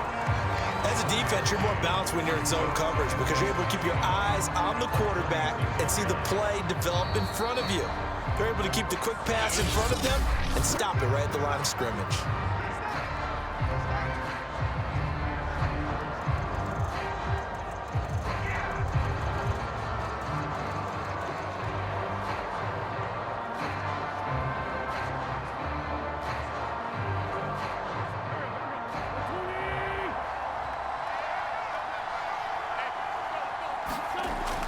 As a defense, you're more balanced when you're in zone coverage because you're able to keep your eyes on the quarterback and see the play develop in front of you. You're able to keep the quick pass in front of them and stop it right at the line of scrimmage.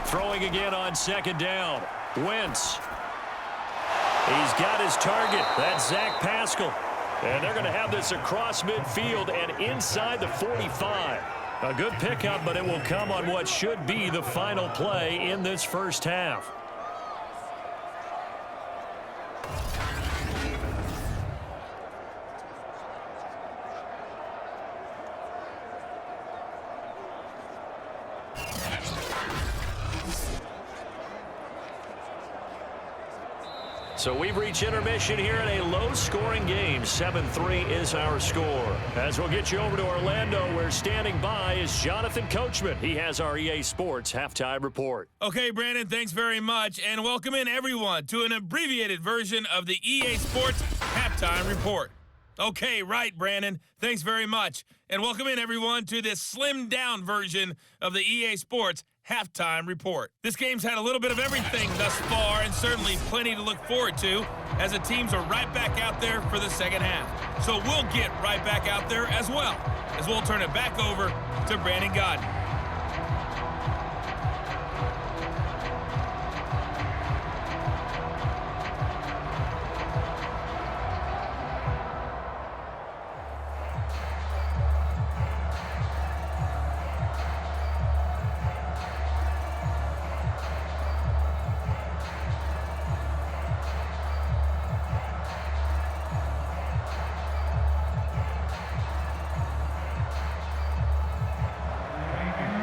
Throwing again on 2nd down. Wentz. He's got his target. That's Zach Pascal. And they're going to have this across midfield and inside the 45. A good pickup, but it will come on what should be the final play in this first half. So we've reached intermission here in a low-scoring game. 7-3 is our score. As we'll get you over to Orlando, where standing by is Jonathan Coachman. He has our EA Sports Halftime Report. Okay, Brandon, thanks very much. And welcome in, everyone, to an abbreviated version of the EA Sports Halftime Report. Okay, right, Brandon. Thanks very much. And welcome in, everyone, to this slimmed-down version of the EA Sports Halftime Report. This game's had a little bit of everything thus far and certainly plenty to look forward to as the teams are right back out there for the second half. So we'll get right back out there as well as we'll turn it back over to Brandon Godden.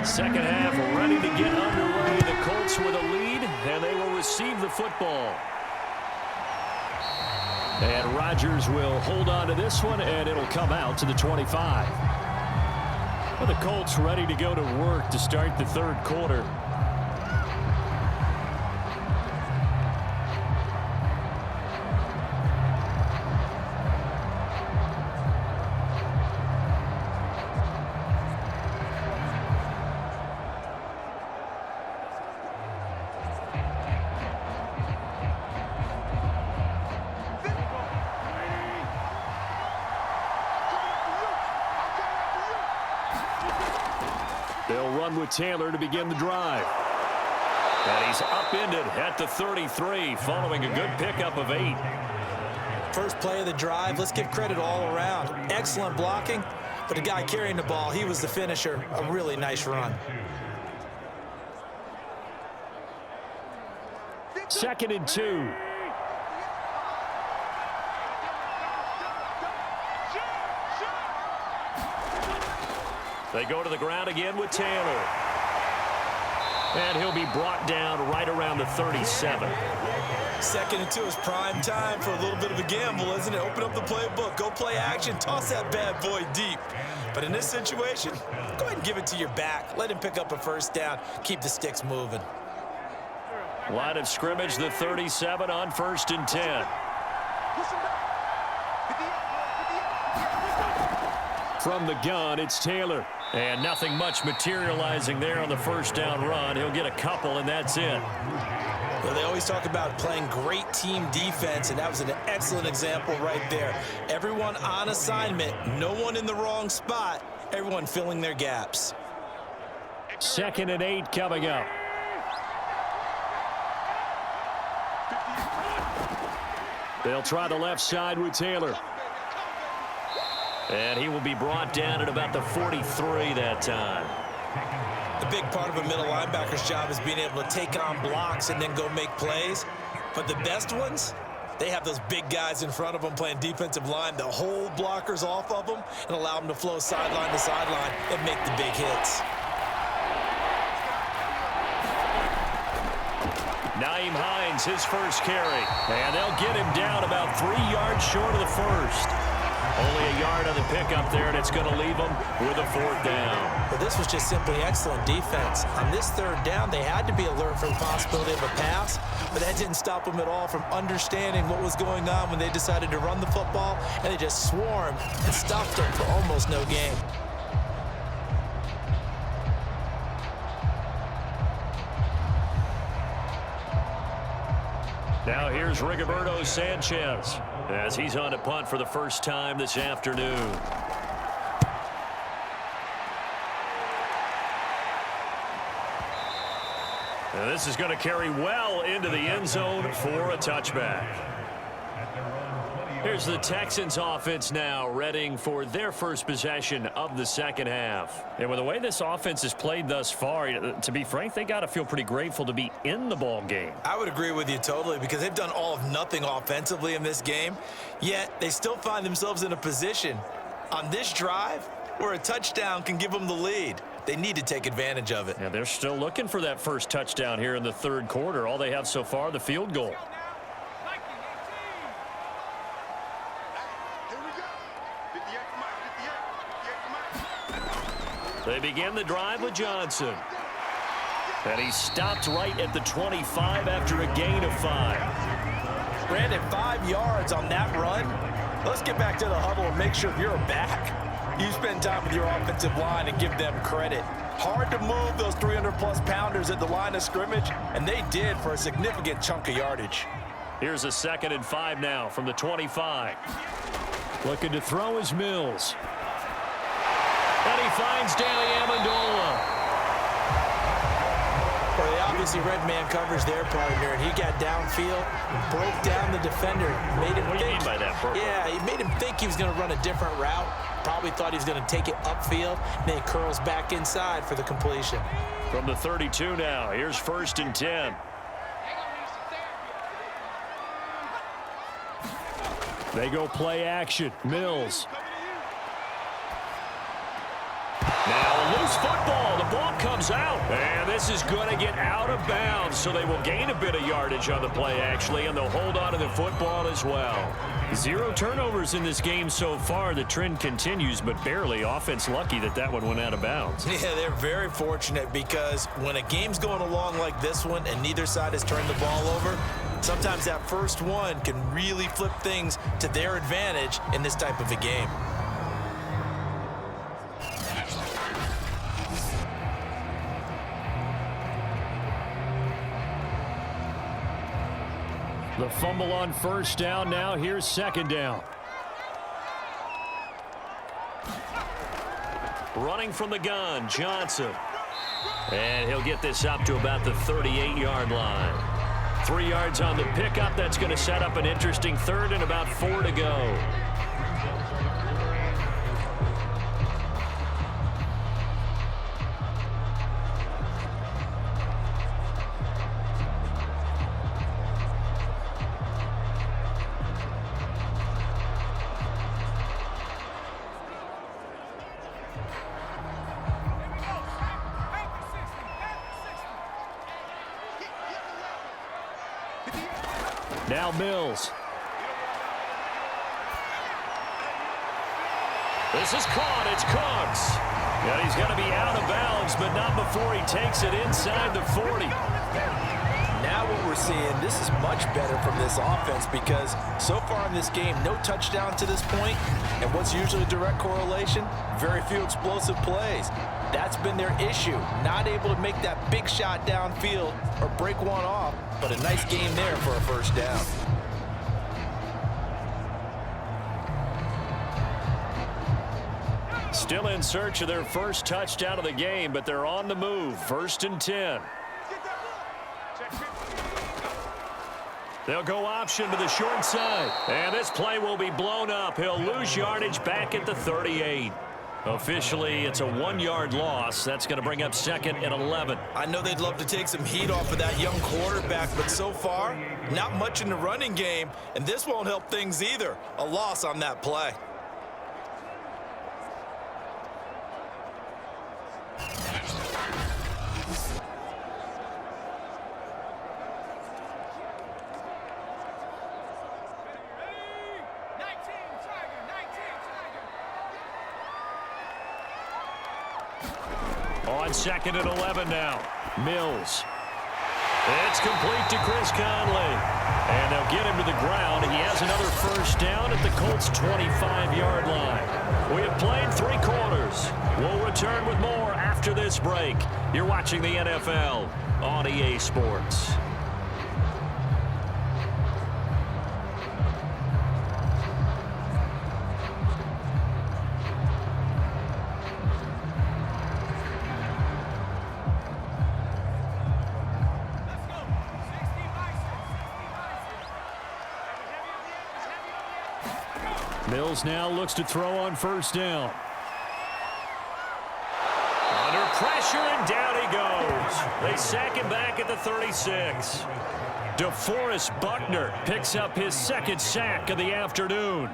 Second half ready to get underway. The Colts with a lead, and they will receive the football. And Rodgers will hold on to this one, and it'll come out to the 25. Well, the Colts ready to go to work to start the third quarter. They'll run with Taylor to begin the drive. And he's upended at the 33 following a good pickup of 8. First play of the drive, let's give credit all around. Excellent blocking, but the guy carrying the ball, he was the finisher. A really nice run. 2nd and 2. They go to the ground again with Taylor. And he'll be brought down right around the 37. 2nd and 2 is prime time for a little bit of a gamble, isn't it? Open up the playbook, go play action, toss that bad boy deep. But in this situation, go ahead and give it to your back. Let him pick up a first down. Keep the sticks moving. Line of scrimmage, the 37 on 1st and 10. From the gun, it's Taylor. And nothing much materializing there on the first down run. He'll get a couple, and that's it. Well, they always talk about playing great team defense, and that was an excellent example right there. Everyone on assignment, no one in the wrong spot, everyone filling their gaps. 2nd and 8 coming up. They'll try the left side with Taylor. And he will be brought down at about the 43 that time. The big part of a middle linebacker's job is being able to take on blocks and then go make plays. But the best ones, they have those big guys in front of them playing defensive line that hold blockers off of them and allow them to flow sideline to sideline and make the big hits. Nyheim Hines, his first carry. And they'll get him down about 3 yards short of the first. Only a yard on the pickup there, and it's going to leave them with a 4th down. Well, this was just simply excellent defense. On this 3rd down, they had to be alert for the possibility of a pass, but that didn't stop them at all from understanding what was going on when they decided to run the football, and they just swarmed and stuffed them for almost no gain. Now here's Rigoberto Sanchez as he's on to punt for the first time this afternoon. And this is going to carry well into the end zone for a touchback. Here's the Texans offense now, readying for their first possession of the second half. And with the way this offense has played thus far, to be frank, they got to feel pretty grateful to be in the ball game. I would agree with you totally because they've done all of nothing offensively in this game, yet they still find themselves in a position on this drive where a touchdown can give them the lead. They need to take advantage of it. Yeah, they're still looking for that first touchdown here in the 3rd quarter. All they have so far, the field goal. They begin the drive with Johnson. And he stopped right at the 25 after a gain of 5. Brandon, 5 yards on that run. Let's get back to the huddle and make sure if you're a back, you spend time with your offensive line and give them credit. Hard to move those 300-plus pounders at the line of scrimmage, and they did for a significant chunk of yardage. Here's a 2nd and 5 now from the 25. Looking to throw is Mills. And he finds Danny Amendola. Well, they obviously read man coverage their partner, and he got downfield, broke down the defender, made him What do you mean by that, Bert? Yeah, he made him think he was going to run a different route. Probably thought he was going to take it upfield. Then he curls back inside for the completion. From the 32 now, here's 1st and 10. They go play action. Mills. Now a loose football. The ball comes out. And this is going to get out of bounds, so they will gain a bit of yardage on the play, actually, and they'll hold on to the football as well. 0 turnovers in this game so far. The trend continues, but barely. Offense lucky that one went out of bounds. Yeah, they're very fortunate because when a game's going along like this one and neither side has turned the ball over, sometimes that first one can really flip things to their advantage in this type of a game. The fumble on 1st down. Now here's 2nd down. Running from the gun, Johnson. And he'll get this up to about the 38-yard line. 3 yards on the pickup. That's going to set up an interesting 3rd and about 4 to go. Now Mills. This is caught. It's Cooks. And he's going to be out of bounds, but not before he takes it inside the 40. Now what we're seeing, this is much better from this offense because so far in this game, no touchdown to this point, and what's usually a direct correlation? Very few explosive plays. That's been their issue, not able to make that big shot downfield or break one off, but a nice game there for a 1st down. Still in search of their first touchdown of the game, but they're on the move. 1st and 10. They'll go option to the short side. And this play will be blown up. He'll lose yardage back at the 38. Officially, it's a 1-yard loss. That's going to bring up second and 11. I know they'd love to take some heat off of that young quarterback, but so far, not much in the running game, and this won't help things either. A loss on that play. On second and 11 now. Mills. It's complete to Chris Conley. And they'll get him to the ground. He has another first down at the Colts' 25-yard line. We have played 3 quarters. We'll return with more after this break. You're watching the NFL on EA Sports. Mills now looks to throw on first down. Under pressure, and down he goes. They sack him back at the 36. DeForest Buckner picks up his second sack of the afternoon.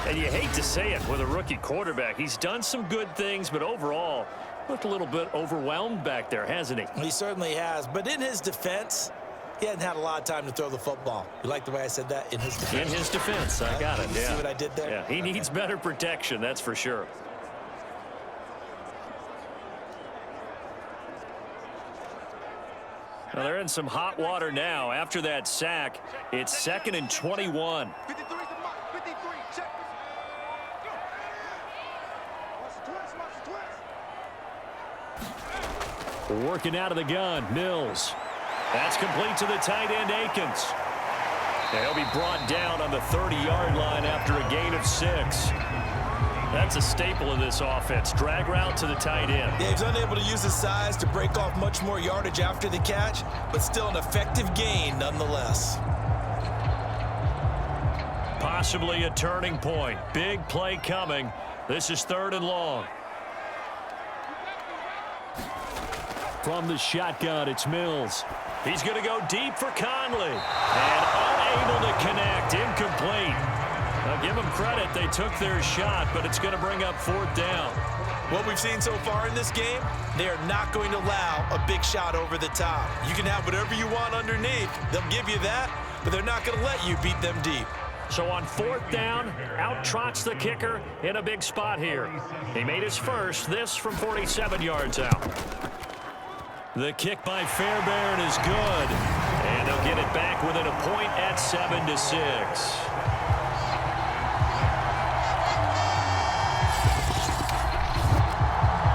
And you hate to say it with a rookie quarterback. He's done some good things, but overall, looked a little bit overwhelmed back there, hasn't he? He certainly has, but in his defense, he hasn't had a lot of time to throw the football. You like the way I said that? In his defense. In his defense. I got it, yeah. See what I did there? Yeah, he needs better protection, that's for sure. Well, they're in some hot water now. After that sack, it's second and 21. 53 to Mike. 53. Check. Go. Working out of the gun, Mills. That's complete to the tight end, Akins. And he'll be brought down on the 30-yard line after a gain of 6. That's a staple of this offense. Drag route to the tight end. Yeah, he's unable to use his size to break off much more yardage after the catch, but still an effective gain nonetheless. Possibly a turning point. Big play coming. This is 3rd and long. From the shotgun, it's Mills. He's going to go deep for Conley. And unable to connect. Incomplete. Now give them credit. They took their shot, but it's going to bring up 4th down. What we've seen so far in this game, they are not going to allow a big shot over the top. You can have whatever you want underneath. They'll give you that, but they're not going to let you beat them deep. So on 4th down, out trots the kicker in a big spot here. He made his first, this from 47 yards out. The kick by Fairbairn is good. And they'll get it back within a point at 7-6.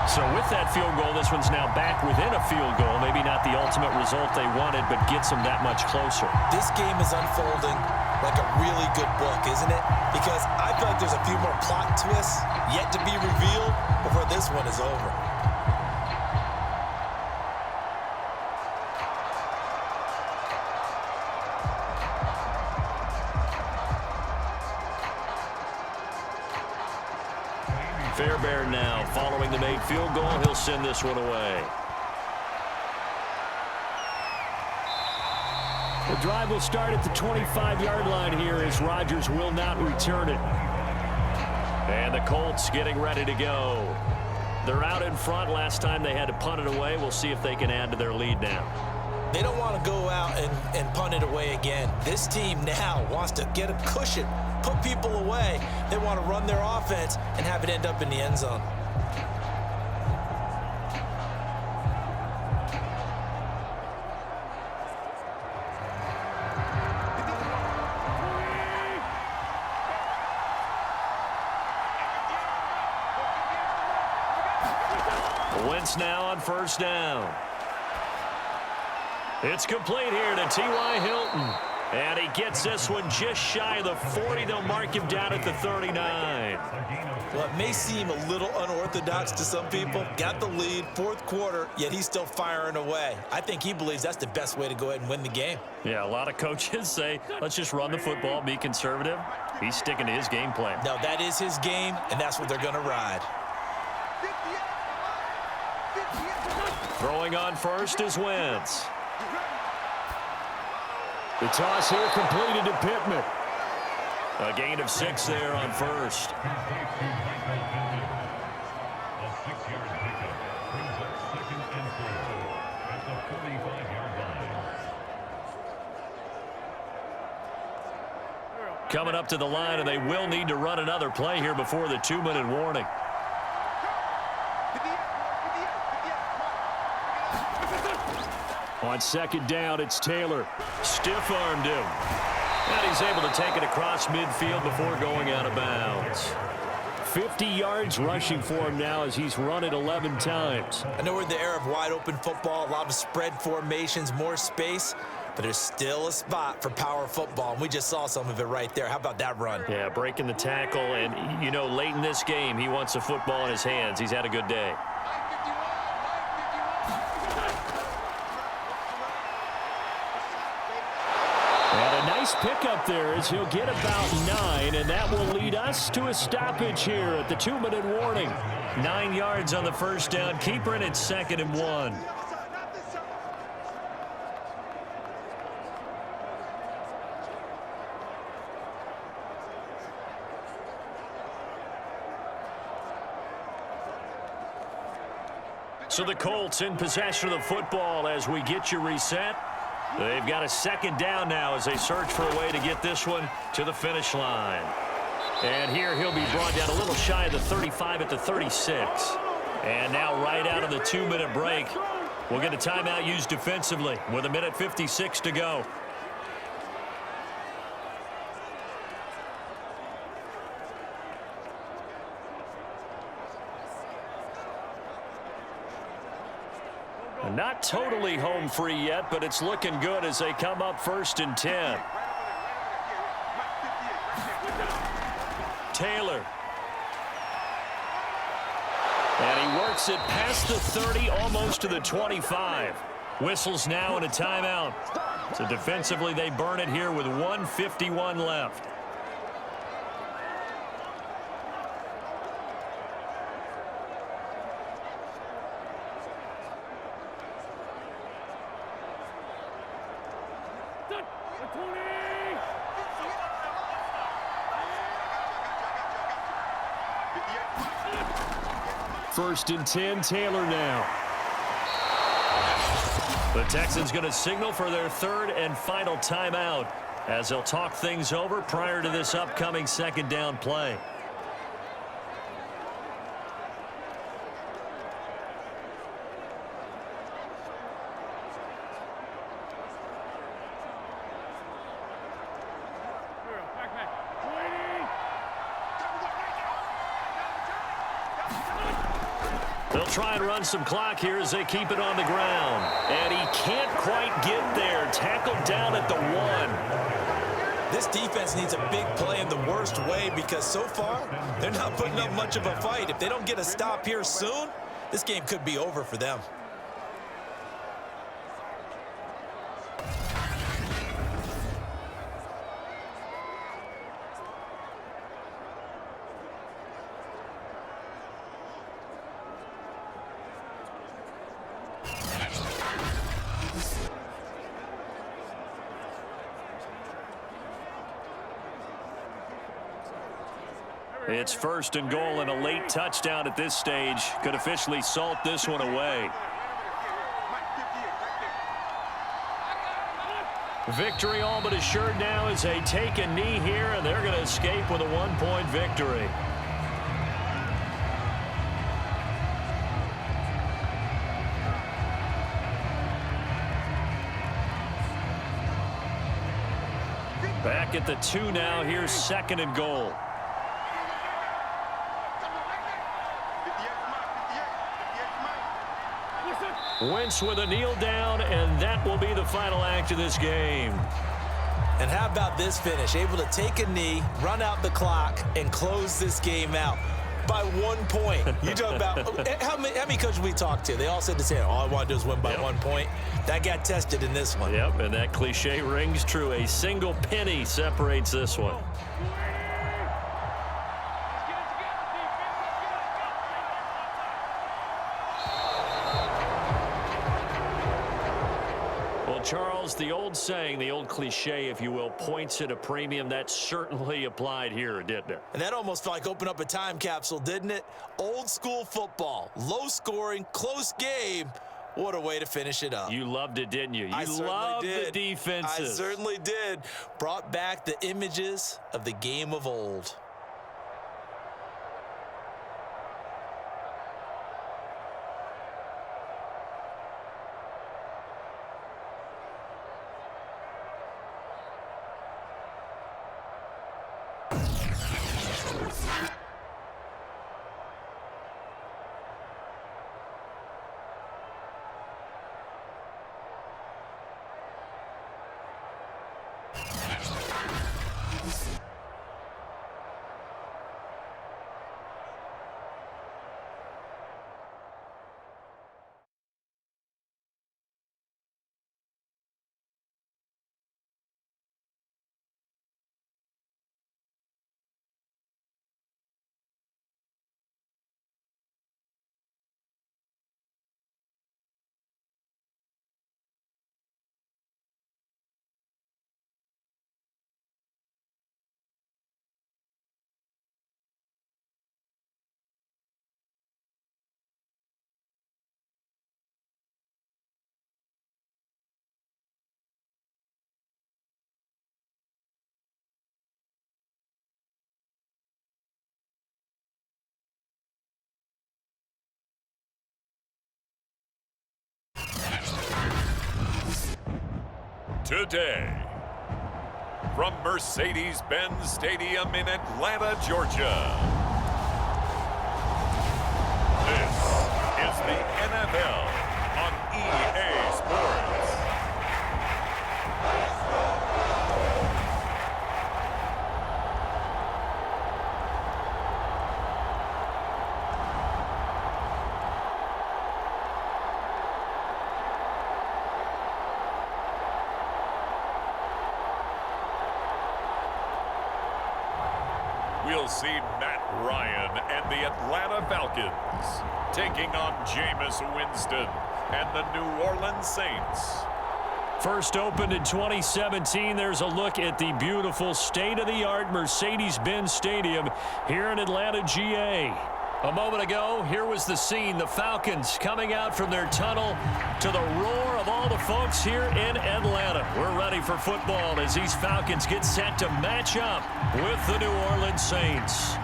So with that field goal, this one's now back within a field goal. Maybe not the ultimate result they wanted, but gets them that much closer. This game is unfolding like a really good book, isn't it? Because I feel like there's a few more plot twists yet to be revealed before this one is over. Fairbairn now following the made field goal. He'll send this one away. The drive will start at the 25-yard line here as Rodgers will not return it. And the Colts getting ready to go. They're out in front. Last time they had to punt it away. We'll see if they can add to their lead now. They don't want to go out and punt it away again. This team now wants to get a cushion, put people away. They want to run their offense and have it end up in the end zone. Wentz now on first down. It's complete here to T.Y. Hilton. And he gets this one just shy of the 40. They'll mark him down at the 39. Well, it may seem a little unorthodox to some people. Got the lead, fourth quarter, yet he's still firing away. I think he believes that's the best way to go ahead and win the game. Yeah, a lot of coaches say, let's just run the football, be conservative. He's sticking to his game plan. No, that is his game, and that's what they're going to ride. Throwing on first is Wentz. The toss here completed to Pittman. A gain of 6 there on first. A 6-yard pickup brings up 2nd and 4 at the 45-yard line. Coming up to the line, and they will need to run another play here before the 2-minute warning. On 2nd down, it's Taylor. Stiff-armed him. And he's able to take it across midfield before going out of bounds. 50 yards rushing for him now as he's run it 11 times. I know we're in the era of wide-open football, a lot of spread formations, more space, but there's still a spot for power football, and we just saw some of it right there. How about that run? Yeah, breaking the tackle, and, you know, late in this game, he wants the football in his hands. He's had a good day. And a nice pickup there as he'll get about 9, and that will lead us to a stoppage here at the 2-minute warning. 9 yards on the first down, keeper in at 2nd and 1. So the Colts in possession of the football as we get you reset. They've got a 2nd down now as they search for a way to get this one to the finish line. And here he'll be brought down a little shy of the 35 at the 36. And now right out of the 2-minute break, we'll get a timeout used defensively with 1:56 to go. Not totally home free yet, but it's looking good as they come up 1st and 10. Taylor. And he works it past the 30, almost to the 25. Whistles now and a timeout. So defensively, they burn it here with 1:51 left. First and 10, Taylor now. The Texans going to signal for their 3rd and final timeout as they'll talk things over prior to this upcoming 2nd down play. They'll try and run some clock here as they keep it on the ground. And he can't quite get there. Tackled down at the 1. This defense needs a big play in the worst way because so far, they're not putting up much of a fight. If they don't get a stop here soon, this game could be over for them. It's 1st and goal, and a late touchdown at this stage could officially salt this one away. Victory all but assured now as they take a knee here, and they're going to escape with a 1-point victory. Back at the 2 now. Here's 2nd and goal. Wentz with a kneel down, and that will be the final act of this game. And how about this finish? Able to take a knee, run out the clock, and close this game out by 1 point. You talk about how many coaches we talked to? They all said the same. All I want to do is win by 1 point. That got tested in this one. Yep, and that cliche rings true. A single penny separates this one. Charles, the old saying, the old cliche, if you will, points at a premium, that certainly applied here, didn't it? And that almost felt like opened up a time capsule, didn't it? Old school football, low scoring, close game. What a way to finish it up. You loved it, didn't you? I loved did. The defenses. I certainly did. Brought back the images of the game of old. Today, from Mercedes-Benz Stadium in Atlanta, Georgia, this is the NFL on EA Sports. We'll see Matt Ryan and the Atlanta Falcons taking on Jameis Winston and the New Orleans Saints. First opened in 2017, there's a look at the beautiful state-of-the-art Mercedes-Benz Stadium here in Atlanta, GA. A moment ago, here was the scene. The Falcons coming out from their tunnel to the roar of all the folks here in Atlanta. We're ready for football as these Falcons get set to match up with the New Orleans Saints.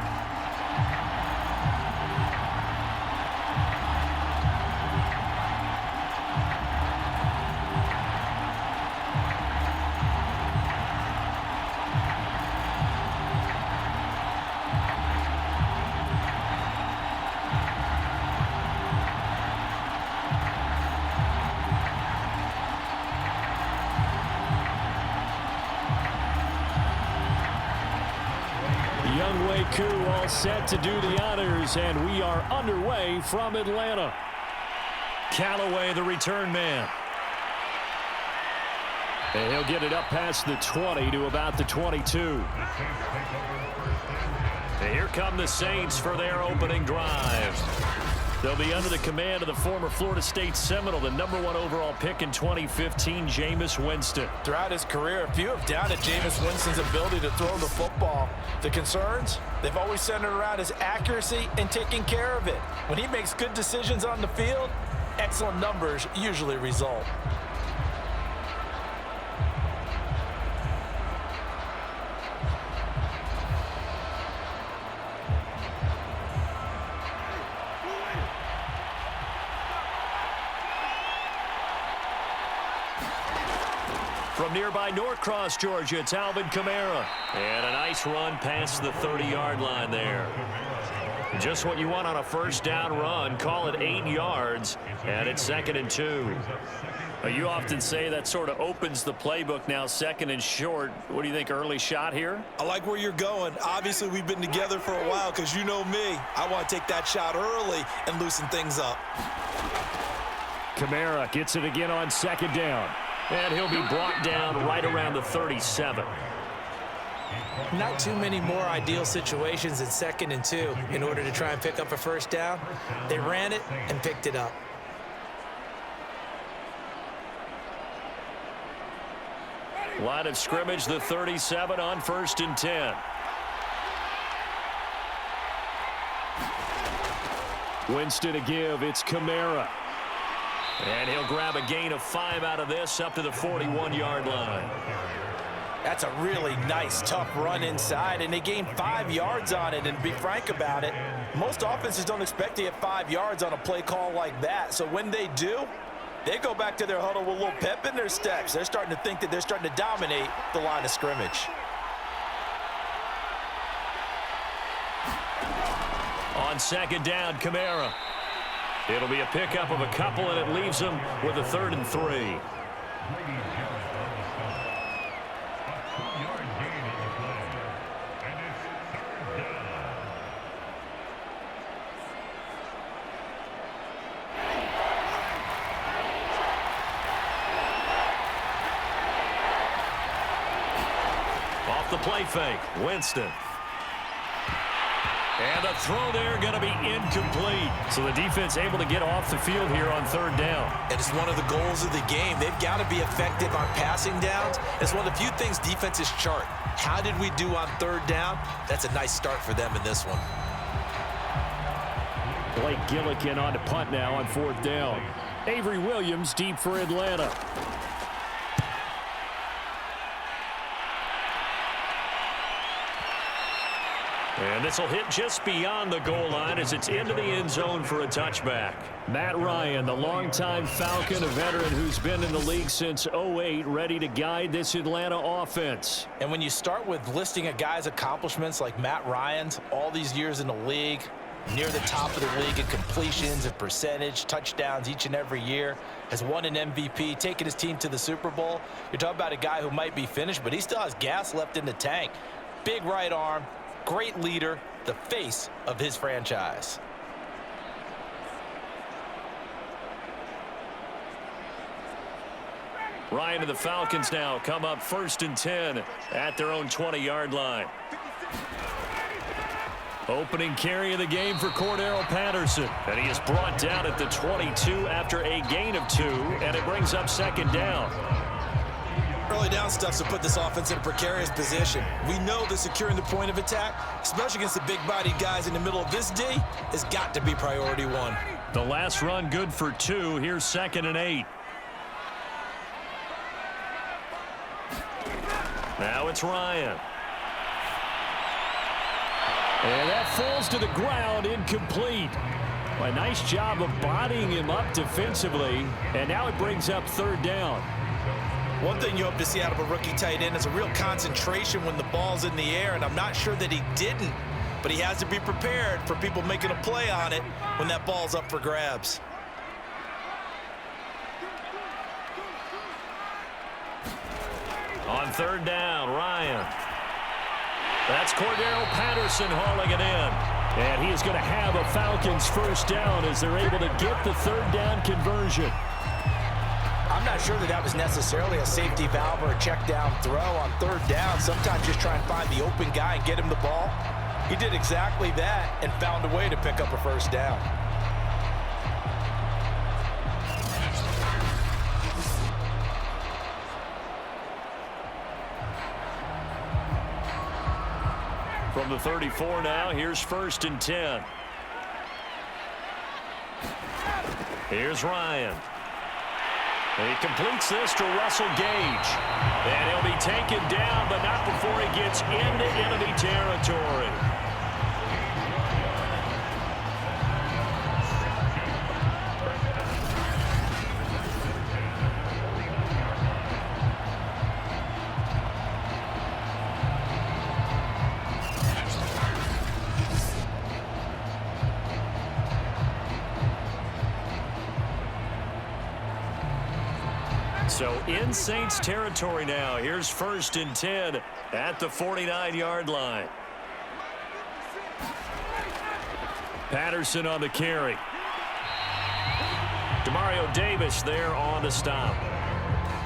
All set to do the honors, and we are underway from Atlanta. Callaway, the return man. And he'll get it up past the 20 to about the 22. And here come the Saints for their opening drive. They'll be under the command of the former Florida State Seminole, the #1 overall pick in 2015, Jameis Winston. Throughout his career, few have doubted Jameis Winston's ability to throw the football. The concerns, they've always centered around his accuracy and taking care of it. When he makes good decisions on the field, excellent numbers usually result. From nearby Norcross, Georgia, it's Alvin Kamara. And a nice run past the 30-yard line there. Just what you want on a first down run. Call it 8 yards, and it's 2nd and 2. You often say that sort of opens the playbook now, second and short. What do you think, early shot here? I like where you're going. Obviously, we've been together for a while because you know me. I want to take that shot early and loosen things up. Kamara gets it again on second down. And he'll be brought down right around the 37. Not too many more ideal situations in 2nd and 2 in order to try and pick up a first down. They ran it and picked it up. Line of scrimmage, the 37 on 1st and 10. Winston to give. It's Kamara. And he'll grab a gain of 5 out of this up to the 41-yard line. That's a really nice, tough run inside, and they gained 5 yards on it. And to be frank about it, most offenses don't expect to get 5 yards on a play call like that. So when they do, they go back to their huddle with a little pep in their steps. They're starting to think that they're starting to dominate the line of scrimmage. On second down, Kamara. It'll be a pickup of a couple, and it leaves them with a 3rd and 3. Off the play fake, Winston. And the throw there going to be incomplete. So the defense able to get off the field here on 3rd down. And it's one of the goals of the game. They've got to be effective on passing downs. It's one of the few things defenses chart. How did we do on 3rd down? That's a nice start for them in this one. Blake Gillikin on to punt now on 4th down. Avery Williams deep for Atlanta. And this will hit just beyond the goal line as it's into the end zone for a touchback. Matt Ryan, the longtime Falcon, a veteran who's been in the league since '08, ready to guide this Atlanta offense. And when you start with listing a guy's accomplishments like Matt Ryan's, all these years in the league, near the top of the league in completions and percentage, touchdowns each and every year, has won an MVP, taken his team to the Super Bowl. You're talking about a guy who might be finished, but he still has gas left in the tank. Big right arm. Great leader, the face of his franchise. Ryan and the Falcons now come up 1st and 10 at their own 20-yard line. Opening carry of the game for Cordero Patterson. And he is brought down at the 22 after a gain of 2, and it brings up 2nd down. Early down stuff's to put this offense in a precarious position. We know that securing the point of attack, especially against the big-bodied guys in the middle of this D, has got to be priority 1. The last run good for 2. Here's 2nd and 8. Now it's Ryan. And that falls to the ground, incomplete. A nice job of bodying him up defensively, and now it brings up 3rd down. One thing you hope to see out of a rookie tight end is a real concentration when the ball's in the air, and I'm not sure that he didn't, but he has to be prepared for people making a play on it when that ball's up for grabs. On 3rd down, Ryan. That's Cordero Patterson hauling it in. And he is going to have a Falcons 1st down as they're able to get the 3rd down conversion. I'm not sure that was necessarily a safety valve or a check down throw on 3rd down. Sometimes just try and find the open guy and get him the ball. He did exactly that and found a way to pick up a 1st down. From the 34 now, here's 1st and 10. Here's Ryan. He completes this to Russell Gage. And he'll be taken down, but not before he gets into enemy territory. So in Saints territory now. Here's 1st and 10 at the 49-yard line. Patterson on the carry. Demario Davis there on the stop.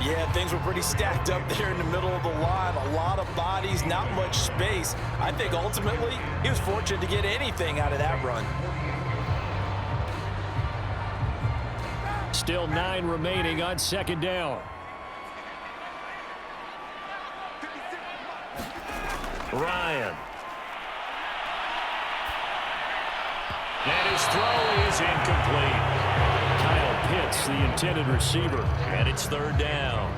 Yeah, things were pretty stacked up there in the middle of the line. A lot of bodies, not much space. I think ultimately he was fortunate to get anything out of that run. Still 9 remaining on 2nd down. Ryan. And his throw is incomplete. Kyle Pitts, the intended receiver, and it's 3rd down.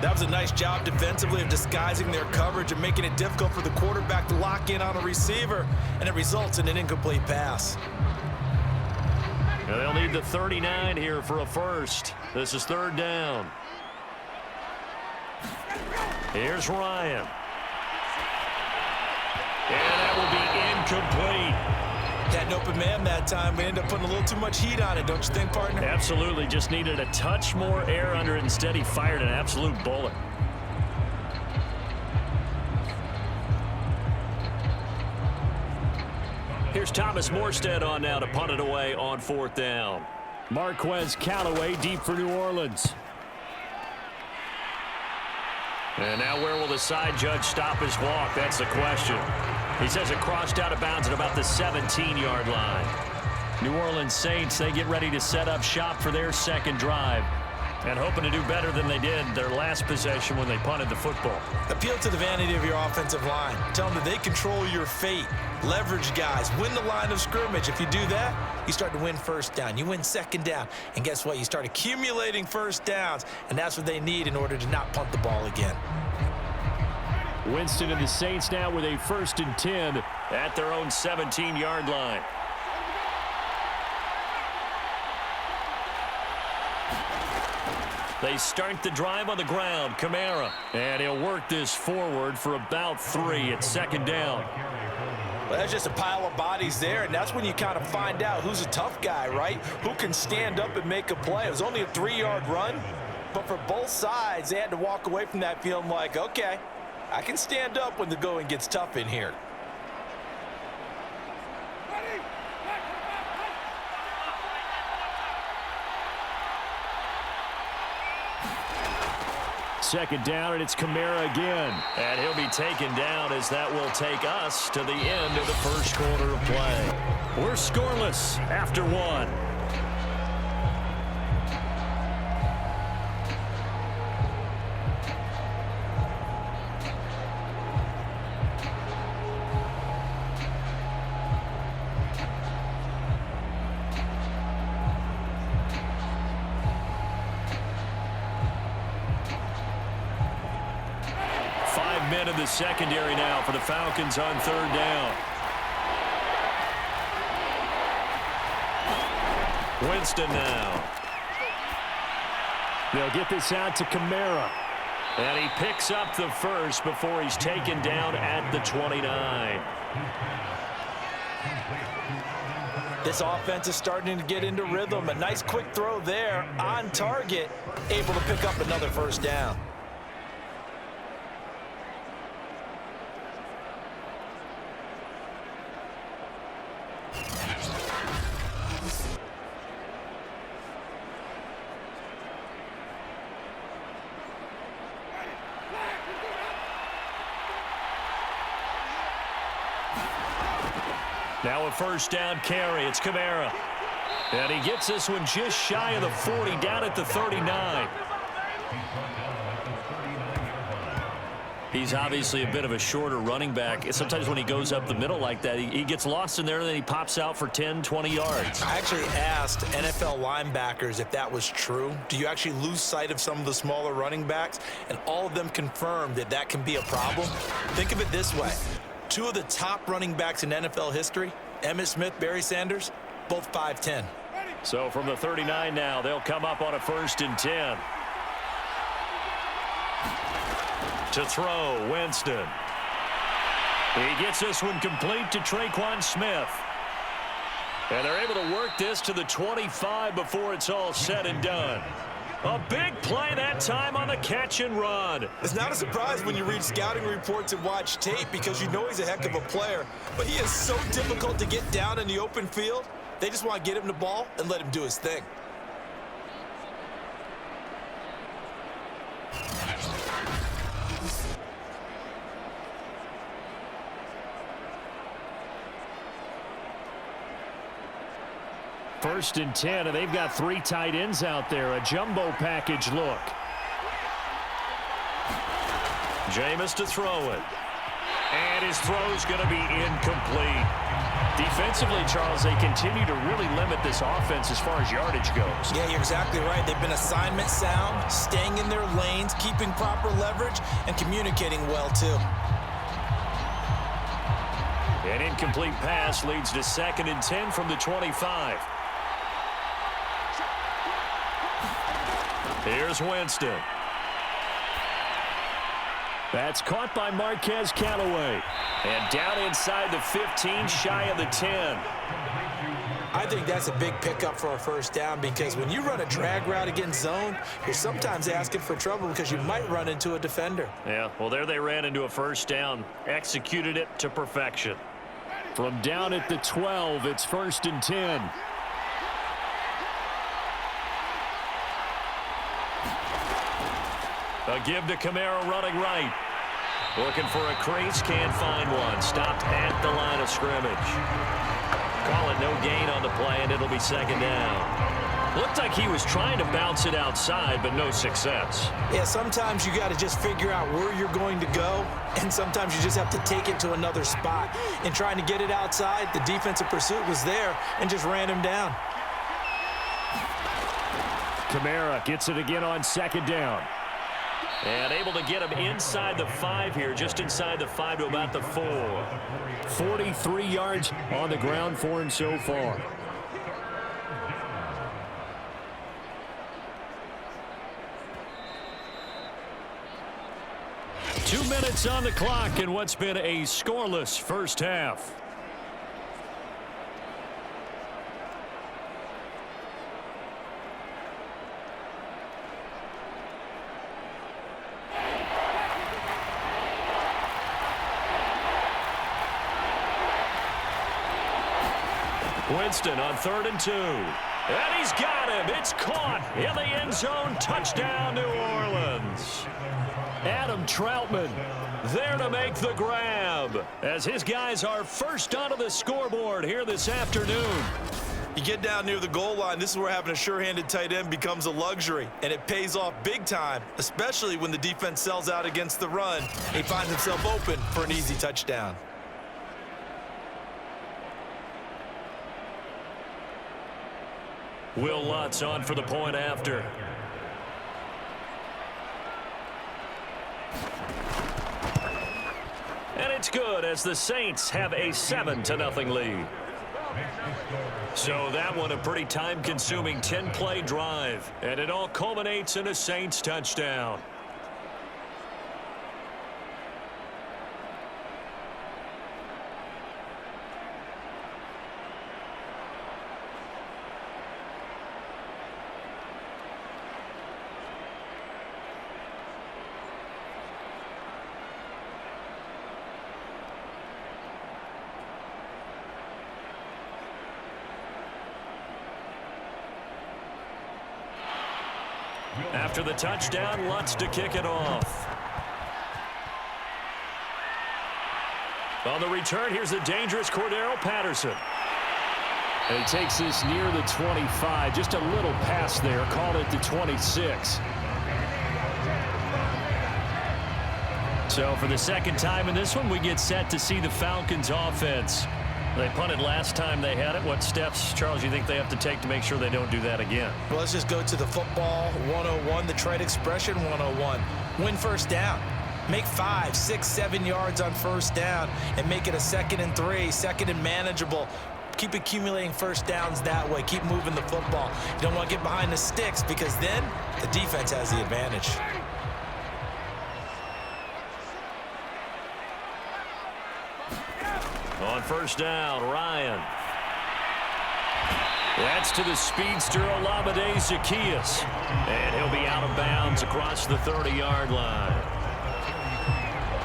That was a nice job defensively of disguising their coverage and making it difficult for the quarterback to lock in on a receiver, and it results in an incomplete pass. Now they'll need the 39 here for a first. This is 3rd down. Here's Ryan. And that will be incomplete. Had an open man that time. We ended up putting a little too much heat on it, don't you think, partner? Absolutely. Just needed a touch more air under it. Instead, he fired an absolute bullet. Here's Thomas Morstead on now to punt it away on 4th down. Marquez Callaway deep for New Orleans. And now where will the side judge stop his walk? That's the question. He says it crossed out of bounds at about the 17-yard line. New Orleans Saints, they get ready to set up shop for their 2nd drive. And hoping to do better than they did their last possession when they punted the football. Appeal to the vanity of your offensive line. Tell them that they control your fate. Leverage guys. Win the line of scrimmage. If you do that, you start to win 1st down. You win 2nd down. And guess what? You start accumulating 1st downs. And that's what they need in order to not punt the ball again. Winston and the Saints now with a 1st and 10 at their own 17-yard line. They start the drive on the ground. Kamara. And he'll work this forward for about 3 at 2nd down. Well, that's just a pile of bodies there, and that's when you kind of find out who's a tough guy, right? Who can stand up and make a play. It was only a 3-yard run, but for both sides, they had to walk away from that feeling like, okay, I can stand up when the going gets tough in here. Second down, and it's Kamara again. And he'll be taken down as that will take us to the end of the 1st quarter of play. We're scoreless after 1. Men in the secondary now for the Falcons on 3rd down. Winston now. They'll get this out to Kamara. And he picks up the first before he's taken down at the 29. This offense is starting to get into rhythm. A nice quick throw there on target, able to pick up another 1st down. Now a 1st down carry. It's Kamara. And he gets this one just shy of the 40, down at the 39. He's obviously a bit of a shorter running back. Sometimes when he goes up the middle like that, he gets lost in there, and then he pops out for 10, 20 yards. I actually asked NFL linebackers if that was true. Do you actually lose sight of some of the smaller running backs? And all of them confirmed that that can be a problem. Think of it this way. 2 of the top running backs in NFL history, Emmitt Smith, Barry Sanders, both 5'10". So from the 39 now, they'll come up on a 1st and 10. To throw, Winston. He gets this one complete to Traquan Smith. And they're able to work this to the 25 before it's all said and done. A big play that time on the catch and run. It's not a surprise when you read scouting reports and watch tape because you know he's a heck of a player. But he is so difficult to get down in the open field. They just want to get him the ball and let him do his thing. First and 10, and they've got 3 tight ends out there. A jumbo package look. Jameis to throw it. And his throw's going to be incomplete. Defensively, Charles, they continue to really limit this offense as far as yardage goes. Yeah, you're exactly right. They've been assignment sound, staying in their lanes, keeping proper leverage, and communicating well, too. An incomplete pass leads to 2nd and 10 from the 25. Here's Winston. That's caught by Marquez Callaway. And down inside the 15, shy of the 10. I think that's a big pickup for a first down because when you run a drag route against zone, you're sometimes asking for trouble because you might run into a defender. Yeah, well, there they ran into a first down. Executed it to perfection. From down at the 12, it's 1st and 10. A give to Kamara running right. Looking for a crease, can't find one. Stopped at the line of scrimmage. Call it no gain on the play, and it'll be 2nd down. Looked like he was trying to bounce it outside, but no success. Yeah, sometimes you got to just figure out where you're going to go, and sometimes you just have to take it to another spot. In trying to get it outside, the defensive pursuit was there and just ran him down. Kamara gets it again on 2nd down. And able to get him inside the 5 here, just inside the 5 to about the 4. 43 yards on the ground for him so far. Two minutes on the clock in what's been a scoreless first half. Winston on 3rd and 2. And he's got him. It's caught in the end zone. Touchdown, New Orleans. Adam Troutman there to make the grab as his guys are first onto the scoreboard here this afternoon. You get down near the goal line, this is where having a sure-handed tight end becomes a luxury, and it pays off big time, especially when the defense sells out against the run. He finds himself open for an easy touchdown. Will Lutz on for the point after. And it's good as the Saints have a 7-0 lead. So that one a pretty time-consuming 10-play drive. And it all culminates in a Saints touchdown. After the touchdown, Lutz to kick it off. On the return, here's the dangerous Cordero Patterson. And he takes this near the 25. Just a little pass there. Call it the 26. So for the second time in this one, we get set to see the Falcons offense. They punted last time they had it. What steps, Charles, you think they have to take to make sure they don't do that again? Well, let's just go to the football 101, the trade expression 101. Win first down. Make 5, 6, 7 yards on first down and make it a 2nd and 3, 2nd and manageable. Keep accumulating first downs that way. Keep moving the football. You don't want to get behind the sticks because then the defense has the advantage. On first down, Ryan. That's to the speedster Olamide Zaccheaus. And he'll be out of bounds across the 30-yard line.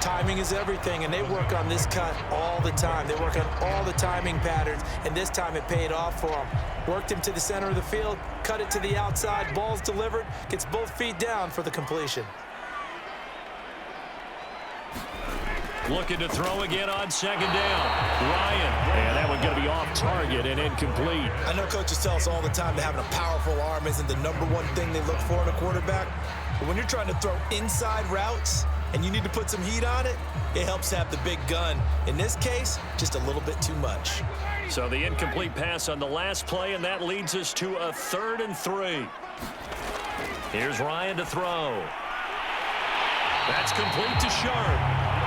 Timing is everything, and they work on this cut all the time. They work on all the timing patterns, and this time it paid off for them. Worked him to the center of the field, cut it to the outside, ball's delivered, gets both feet down for the completion. Looking to throw again on second down. Ryan. And that one going to be off target and incomplete. I know coaches tell us all the time that having a powerful arm isn't the number one thing they look for in a quarterback. But when you're trying to throw inside routes and you need to put some heat on it, it helps have the big gun. In this case, just a little bit too much. So the incomplete pass on the last play, and that leads us to a 3rd and 3. Here's Ryan to throw. That's complete to Sharp.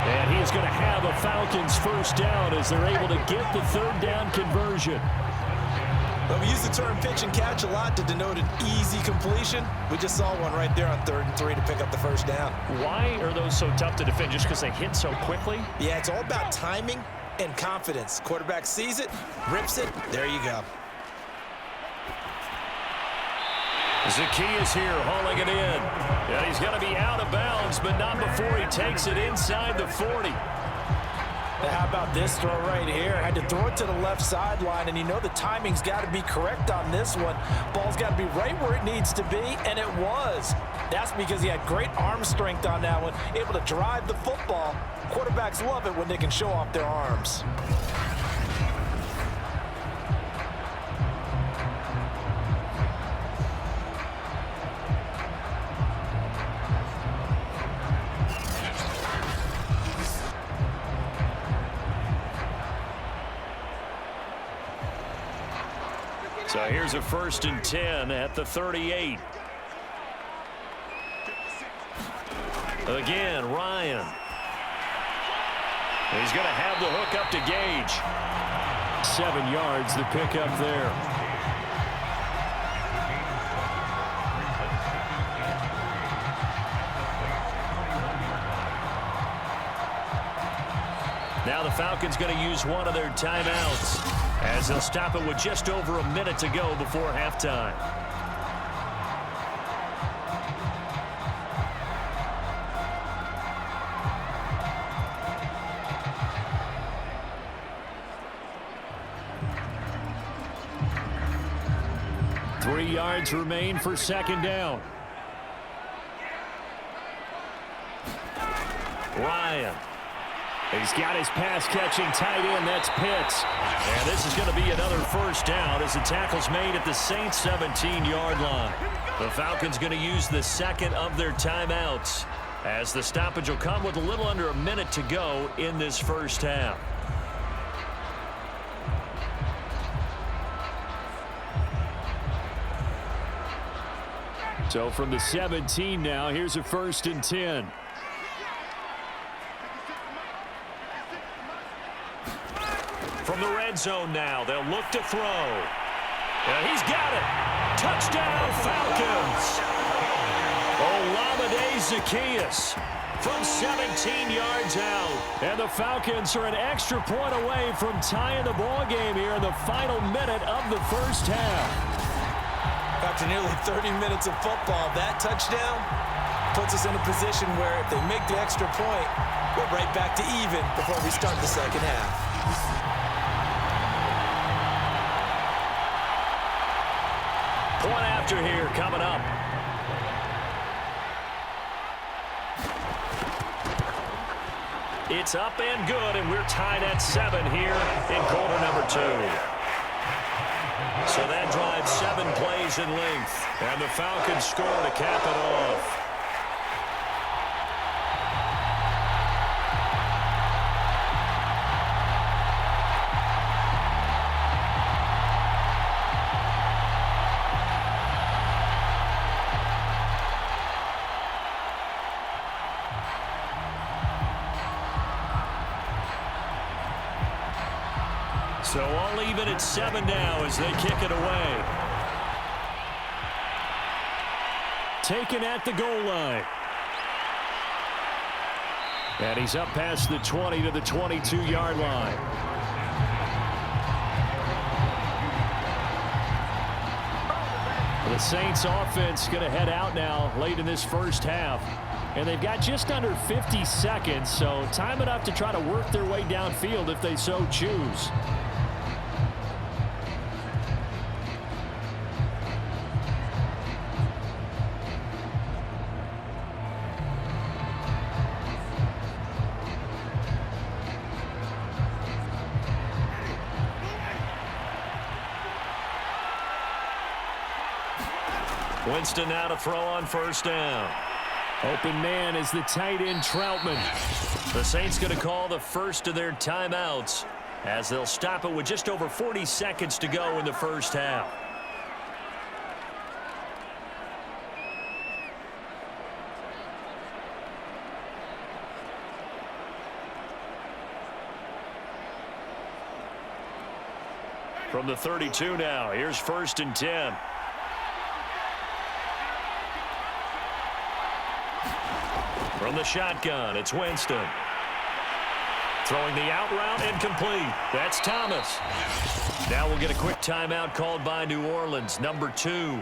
And he is going to have a Falcons first down as they're able to get the 3rd down conversion. Well, we use the term pitch and catch a lot to denote an easy completion. We just saw one right there on 3rd and 3 to pick up the first down. Why are those so tough to defend? Just because they hit so quickly? Yeah, it's all about timing and confidence. Quarterback sees it, rips it, there you go. Zaccheaus here hauling it in. And he's going to be out of bounds, but not before he takes it inside the 40. Now, how about this throw right here? Had to throw it to the left sideline, and you know the timing's got to be correct on this one. Ball's got to be right where it needs to be, and it was. That's because he had great arm strength on that one, able to drive the football. Quarterbacks love it when they can show off their arms. So here's a 1st and 10 at the 38. Again, Ryan. He's going to have the hook up to Gage. 7 yards, the pickup there. Now the Falcons going to use one of their timeouts as they'll stop it with just over a minute to go before halftime. Three yards remain for second down. Ryan. He's got his pass-catching tight end. That's Pitts. And this is going to be another first down as the tackle's made at the Saints' 17-yard line. The Falcons going to use the second of their timeouts as the stoppage will come with a little under a minute to go in this first half. So from the 17 now, here's a 1st and 10. From the red zone now, they'll look to throw. And he's got it. Touchdown, Falcons. Olamide Zaccheaus from 17 yards out. And the Falcons are an extra point away from tying the ball game here in the final minute of the first half. After nearly 30 minutes of football, that touchdown puts us in a position where if they make the extra point, we're right back to even before we start the second half. Point after here coming up. It's up and good, and we're tied at 7 here in quarter number 2. So that drives 7 plays in length, and the Falcons score to cap it off. So all even at 7 now as they kick it away. Taken at the goal line. And he's up past the 20 to the 22-yard line. The Saints offense going to head out now late in this first half. And they've got just under 50 seconds, so time enough to try to work their way downfield if they so choose. Winston now to throw on first down. Open man is the tight end Troutman. The Saints going to call the first of their timeouts as they'll stop it with just over 40 seconds to go in the first half. From the 32 now, here's 1st and 10. From the shotgun, it's Winston. Throwing the out route incomplete. That's Thomas. Now we'll get a quick timeout called by New Orleans, number 2,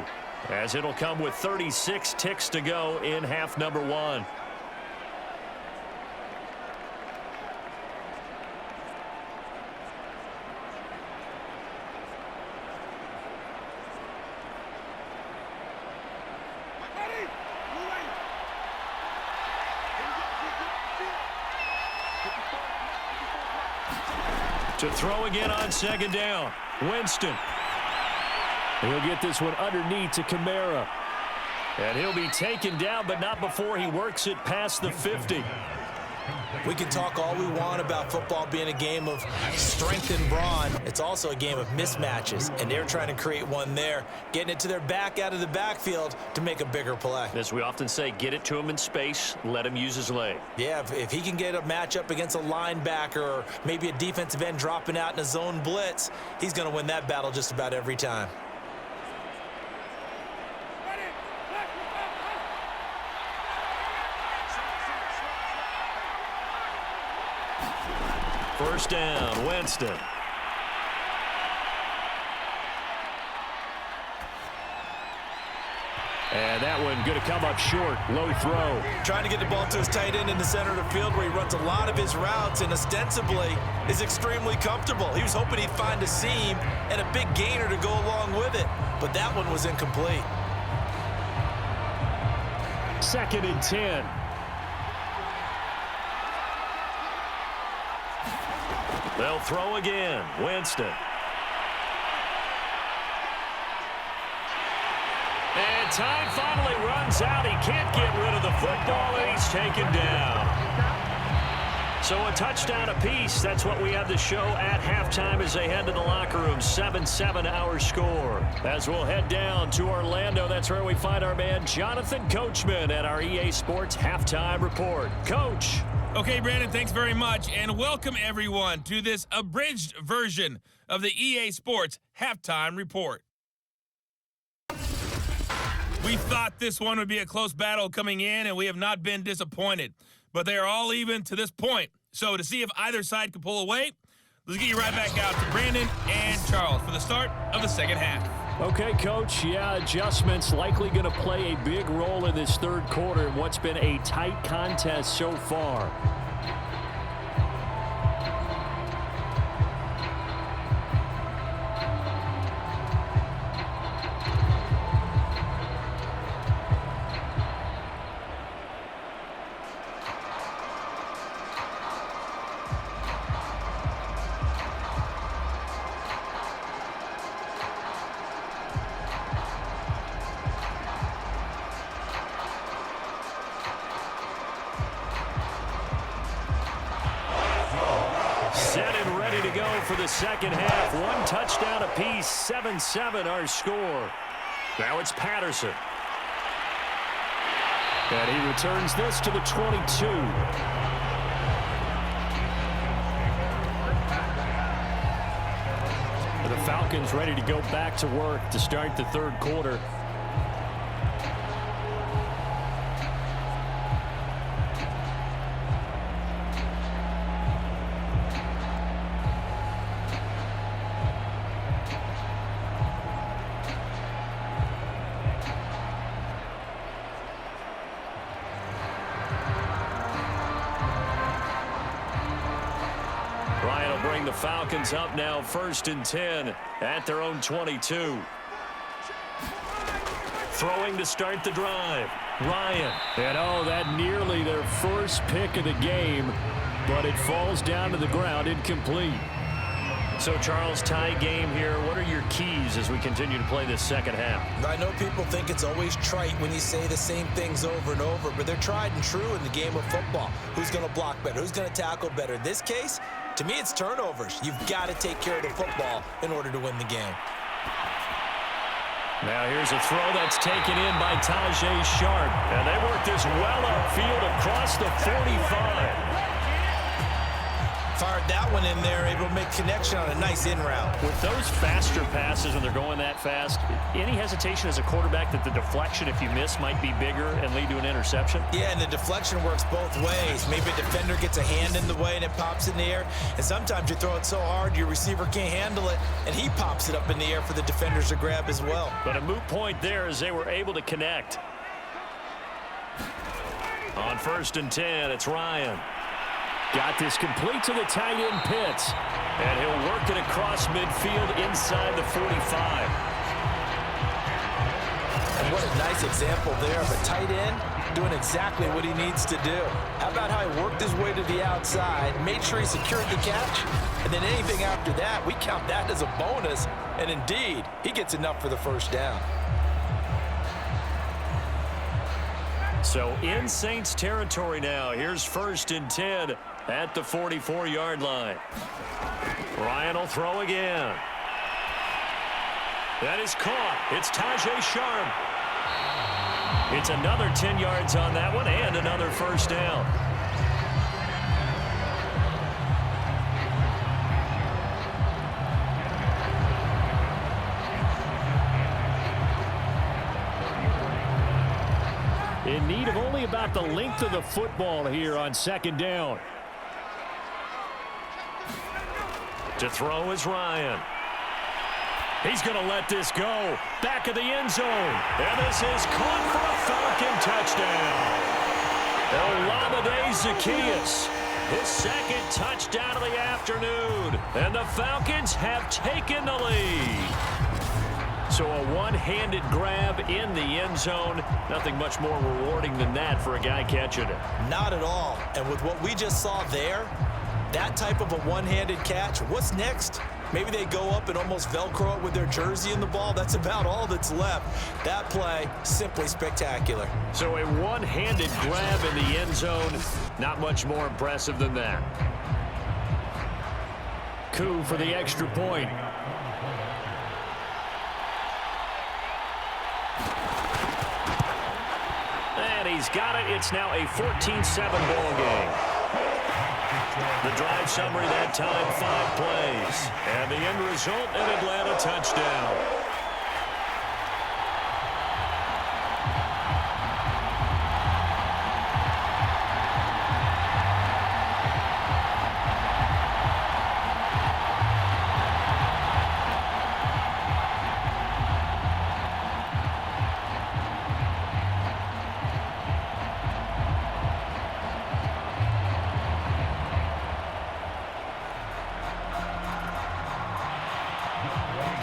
as it'll come with 36 ticks to go in half number 1. To throw again on 2nd down. Winston. He'll get this one underneath to Kamara. And he'll be taken down, but not before he works it past the 50. We can talk all we want about football being a game of strength and brawn. It's also a game of mismatches, and they're trying to create one there, getting it to their back out of the backfield to make a bigger play. As we often say, get it to him in space, let him use his leg. Yeah, if he can get a matchup against a linebacker or maybe a defensive end dropping out in a zone blitz, he's going to win that battle just about every time. First down, Winston. And that one going to come up short. Low throw. Trying to get the ball to his tight end in the center of the field where he runs a lot of his routes and ostensibly is extremely comfortable. He was hoping he'd find a seam and a big gainer to go along with it, but that one was incomplete. 2nd and 10. They'll throw again. Winston. And time finally runs out. He can't get rid of the football, and he's taken down. So a touchdown apiece. That's what we have the show at halftime as they head to the locker room. 7-7 our score. As we'll head down to Orlando, that's where we find our man Jonathan Coachman at our EA Sports Halftime Report. Coach. Okay, Brandon, thanks very much, and welcome everyone to this abridged version of the EA Sports Halftime Report. We thought this one would be a close battle coming in, and we have not been disappointed. But they are all even to this point. So to see if either side can pull away, let's get you right back out to Brandon and Charles for the start of the second half. Okay, Coach. Yeah, adjustments likely going to play a big role in this third quarter in what's been a tight contest so far. Set and ready to go for the second half. One touchdown apiece, 7-7 our score. Now it's Patterson. And he returns this to the 22. The Falcons ready to go back to work to start the third quarter. Ryan will bring the Falcons up now 1st and 10 at their own 22. Throwing to start the drive. Ryan. And that nearly their first pick of the game, but it falls down to the ground incomplete. So, Charles, tie game here. What are your keys as we continue to play this second half? I know people think it's always trite when you say the same things over and over, but they're tried and true in the game of football. Who's going to block better? Who's going to tackle better? In this case, to me, it's turnovers. You've got to take care of the football in order to win the game. Now here's a throw that's taken in by Tajay Sharp. And they work this well upfield across the 45. Fired that one in there, able to make connection on a nice in route. With those faster passes when they're going that fast, any hesitation as a quarterback that the deflection, if you miss, might be bigger and lead to an interception? Yeah, and the deflection works both ways. Maybe a defender gets a hand in the way and it pops in the air. And sometimes you throw it so hard your receiver can't handle it, and he pops it up in the air for the defenders to grab as well. But a moot point there as they were able to connect. On 1st and 10, it's Ryan. Got this complete to the tight end Pitts. And he'll work it across midfield inside the 45. And what a nice example there of a tight end doing exactly what he needs to do. How about how he worked his way to the outside, made sure he secured the catch, and then anything after that, we count that as a bonus. And indeed, he gets enough for the first down. So in Saints territory now. Here's 1st and 10 at the 44-yard line. Ryan will throw again. That is caught. It's Tajay Sharp. It's another 10 yards on that one and another first down. In need of only about the length of the football here on 2nd down. To throw is Ryan. He's going to let this go. Back of the end zone. And this is caught for a Falcon touchdown. Olamide Zaccheaus. His 2nd touchdown of the afternoon. And the Falcons have taken the lead. So a one-handed grab in the end zone. Nothing much more rewarding than that for a guy catching it. Not at all. And with what we just saw there, that type of a one-handed catch, what's next? Maybe they go up and almost Velcro it with their jersey in the ball. That's about all that's left. That play, simply spectacular. So a one-handed grab in the end zone. Not much more impressive than that. Coup for the extra point. And he's got it. It's now a 14-7 ball game. The drive summary that time, 5 plays. And the end result, an Atlanta touchdown.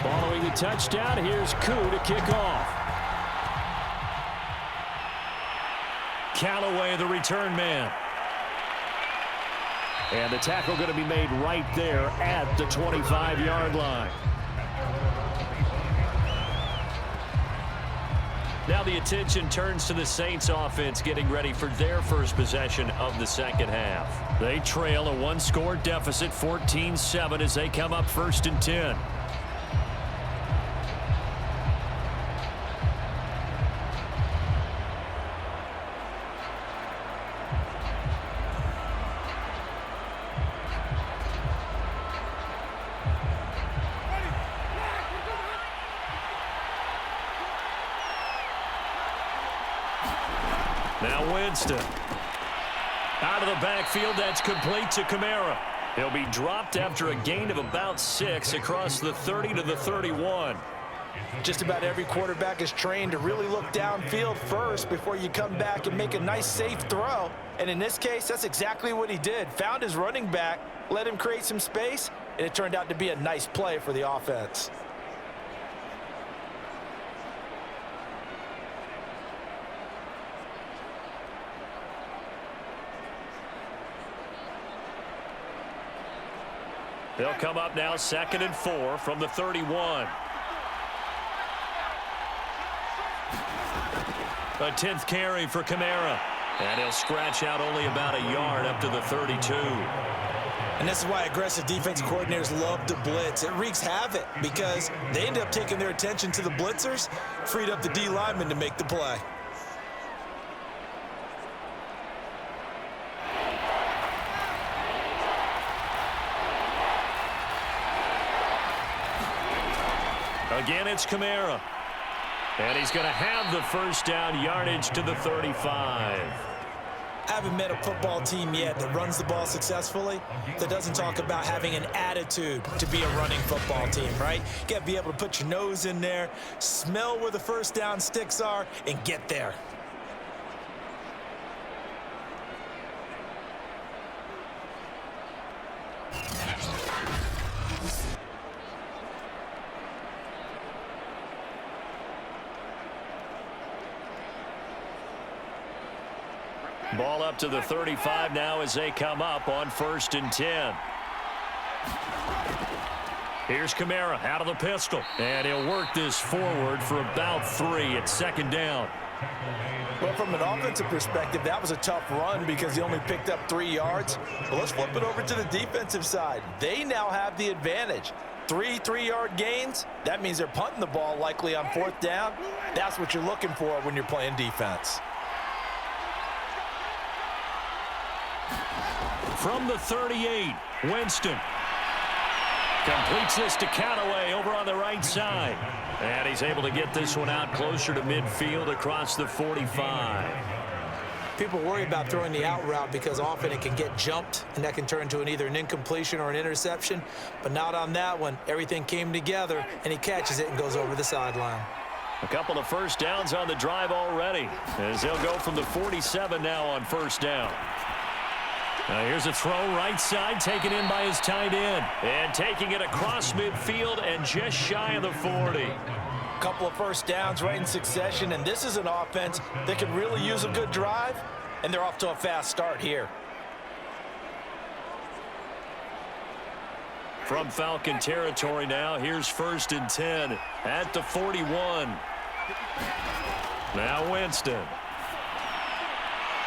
Following the touchdown, here's Koo to kick off. Callaway, the return man. And the tackle going to be made right there at the 25-yard line. Now the attention turns to the Saints offense getting ready for their first possession of the second half. They trail a one-score deficit, 14-7, as they come up 1st and 10. Now Winston. Out of the backfield, that's complete to Kamara. He'll be dropped after a gain of about 6 across the 30 to the 31. Just about every quarterback is trained to really look downfield first before you come back and make a nice, safe throw. And in this case, that's exactly what he did. Found his running back, let him create some space, and it turned out to be a nice play for the offense. They'll come up now 2nd and 4 from the 31. A 10th carry for Kamara. And he'll scratch out only about a yard up to the 32. And this is why aggressive defensive coordinators love to blitz. It wreaks havoc because they end up taking their attention to the blitzers, freed up the D lineman to make the play. Again, it's Kamara. And he's going to have the first down, yardage to the 35. I haven't met a football team yet that runs the ball successfully that doesn't talk about having an attitude to be a running football team, right? You got to be able to put your nose in there, smell where the first down sticks are, and get there. Ball up to the 35 now as they come up on 1st and 10. Here's Kamara out of the pistol. And he'll work this forward for about 3 at 2nd down. Well, from an offensive perspective, that was a tough run because he only picked up 3 yards. But let's flip it over to the defensive side. They now have the advantage. 3 3-yard gains, that means they're punting the ball likely on 4th down. That's what you're looking for when you're playing defense. From the 38, Winston completes this to Callaway over on the right side. And he's able to get this one out closer to midfield across the 45. People worry about throwing the out route because often it can get jumped, and that can turn into either an incompletion or an interception. But not on that one. Everything came together, and he catches it and goes over the sideline. A couple of first downs on the drive already, as they'll go from the 47 now on 1st down. Now here's a throw right side, taken in by his tight end. And taking it across midfield and just shy of the 40. Couple of first downs right in succession, and this is an offense that could really use a good drive, and they're off to a fast start here. From Falcon territory now, here's 1st and 10 at the 41. Now Winston.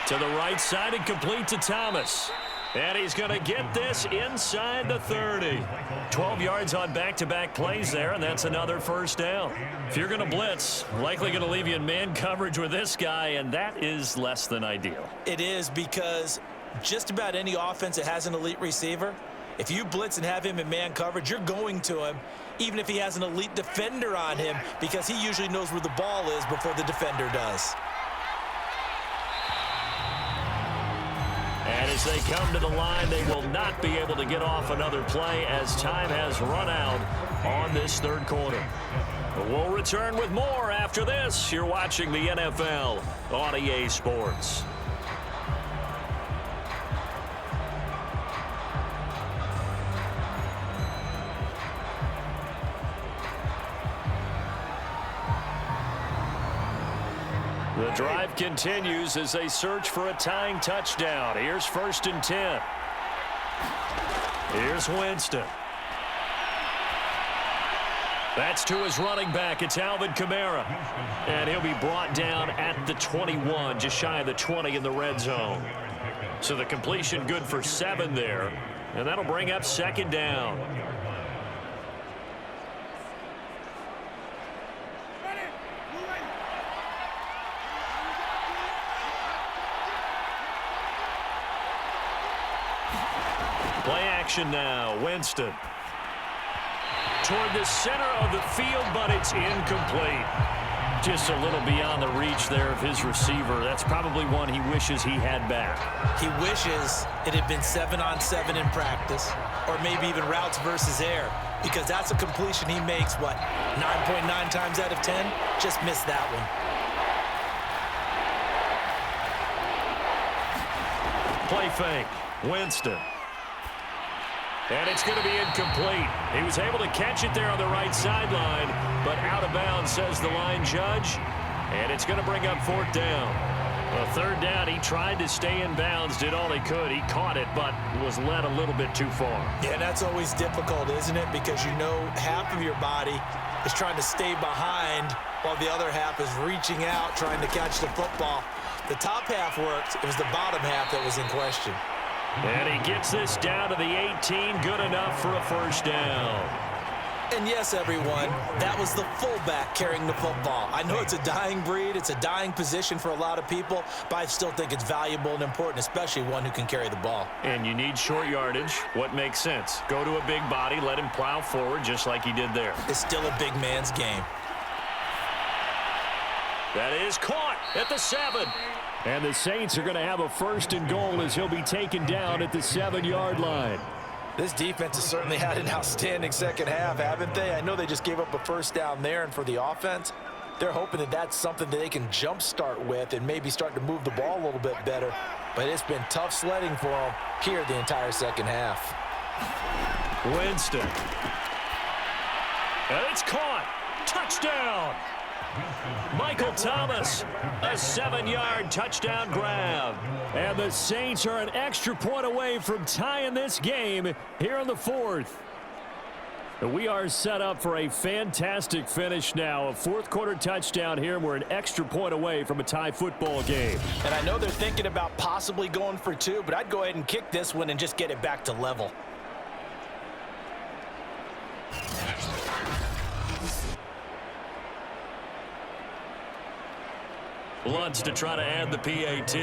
To the right side and complete to Thomas. And he's going to get this inside the 30. 12 yards on back-to-back plays there, and that's another first down. If you're going to blitz, likely going to leave you in man coverage with this guy, and that is less than ideal. It is because just about any offense that has an elite receiver, if you blitz and have him in man coverage, you're going to him, even if he has an elite defender on him, because he usually knows where the ball is before the defender does. And as they come to the line, they will not be able to get off another play as time has run out on this 3rd quarter. We'll return with more after this. You're watching the NFL on EA Sports. The drive continues as they search for a tying touchdown. Here's 1st and 10. Here's Winston. That's to his running back. It's Alvin Kamara. And he'll be brought down at the 21, just shy of the 20 in the red zone. So the completion good for 7 there. And that'll bring up 2nd down. Play action now. Winston. Toward the center of the field, but it's incomplete. Just a little beyond the reach there of his receiver. That's probably one he wishes he had back. He wishes it had been 7-on-7 in practice, or maybe even routes versus air, because that's a completion he makes, 9.9 times out of 10? Just missed that one. Play fake. Winston. And it's going to be incomplete. He was able to catch it there on the right sideline, but out of bounds, says the line judge. And it's going to bring up 4th down. Well, 3rd down, he tried to stay in bounds, did all he could. He caught it, but was led a little bit too far. Yeah, that's always difficult, isn't it? Because you know half of your body is trying to stay behind while the other half is reaching out, trying to catch the football. The top half worked. It was the bottom half that was in question. And he gets this down to the 18, good enough for a 1st down. And yes, everyone, that was the fullback carrying the football. I know it's a dying breed, it's a dying position for a lot of people, but I still think it's valuable and important, especially one who can carry the ball. And you need short yardage. What makes sense? Go to a big body, let him plow forward just like he did there. It's still a big man's game. That is caught at the 7. And the Saints are going to have a 1st and goal as he'll be taken down at the 7-yard line. This defense has certainly had an outstanding second half, haven't they? I know they just gave up a 1st down there, and for the offense, they're hoping that that's something that they can jumpstart with and maybe start to move the ball a little bit better. But it's been tough sledding for them here the entire second half. Winston. And it's caught. Touchdown. Michael Thomas, a 7-yard touchdown grab. And the Saints are an extra point away from tying this game here in the 4th. We are set up for a fantastic finish now. A 4th-quarter touchdown here, and we're an extra point away from a tie football game. And I know they're thinking about possibly going for 2, but I'd go ahead and kick this one and just get it back to level. Lutz to try to add the PAT.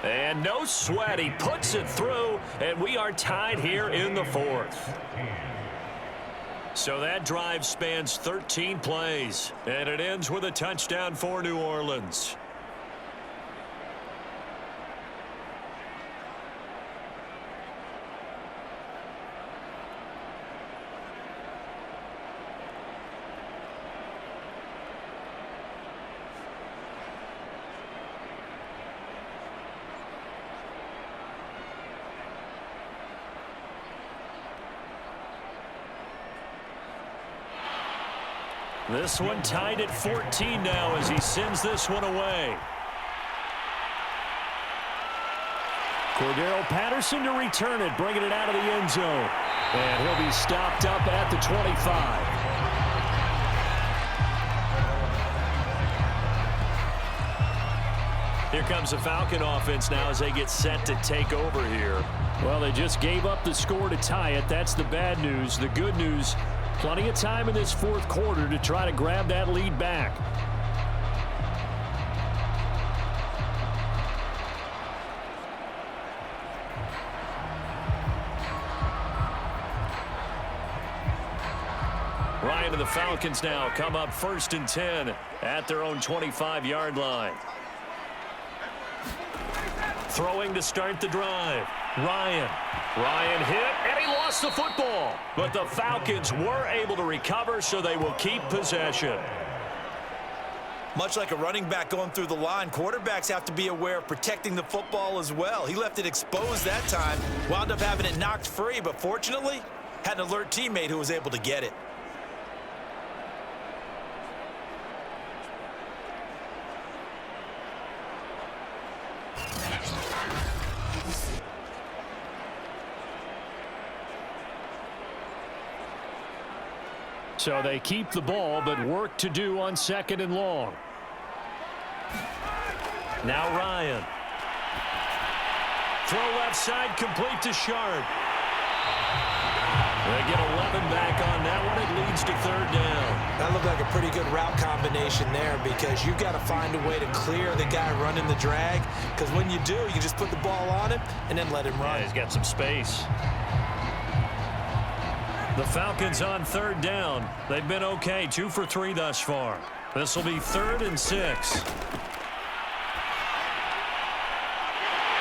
And no sweat. He puts it through, and we are tied here in the 4th. So that drive spans 13 plays, and it ends with a touchdown for New Orleans. This one tied at 14 now as he sends this one away. Cordero Patterson to return it, bringing it out of the end zone. And he'll be stopped up at the 25. Here comes the Falcon offense now as they get set to take over here. Well, they just gave up the score to tie it. That's the bad news. The good news, plenty of time in this 4th quarter to try to grab that lead back. Ryan and the Falcons now come up 1st and 10 at their own 25-yard line. Throwing to start the drive. Ryan hit, and he lost the football. But the Falcons were able to recover, so they will keep possession. Much like a running back going through the line, quarterbacks have to be aware of protecting the football as well. He left it exposed that time, wound up having it knocked free, but fortunately, had an alert teammate who was able to get it. So they keep the ball, but work to do on 2nd and long. Now Ryan. Throw left side, complete to Sharp. They get 11 back on that one. It leads to 3rd down. That looked like a pretty good route combination there, because you've got to find a way to clear the guy running the drag, because when you do, you just put the ball on him and then let him run. Yeah, he's got some space. The Falcons on third down. They've been okay, 2 for 3 thus far. This will be 3rd and 6.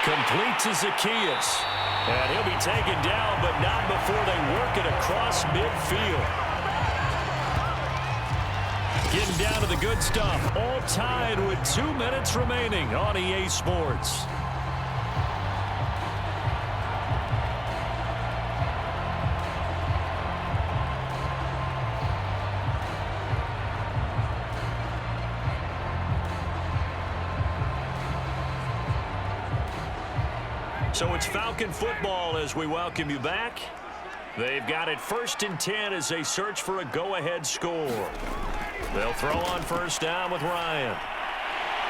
Complete to Zacchaeus. And he'll be taken down, but not before they work it across midfield. Getting down to the good stuff. All tied with 2 minutes remaining on EA Sports. So it's Falcon football as we welcome you back. They've got it 1st and 10 as they search for a go-ahead score. They'll throw on 1st down with Ryan.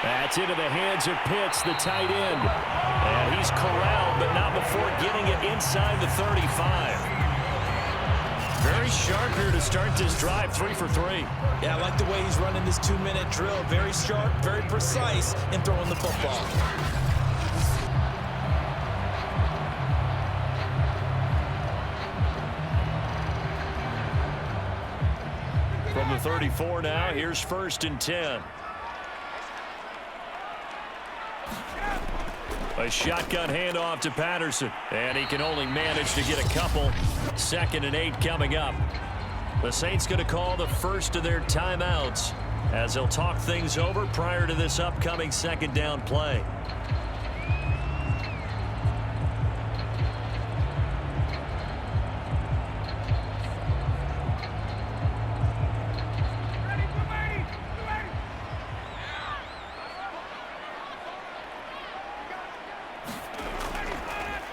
That's into the hands of Pitts, the tight end. And he's corralled, but not before getting it inside the 35. Very sharp here to start this drive, 3 for 3. Yeah, I like the way he's running this 2-minute drill. Very sharp, very precise in throwing the football. From the 34 now, here's 1st and 10. A shotgun handoff to Patterson, and he can only manage to get a couple. 2nd and 8 coming up. The Saints going to call the first of their timeouts as they'll talk things over prior to this upcoming 2nd down play.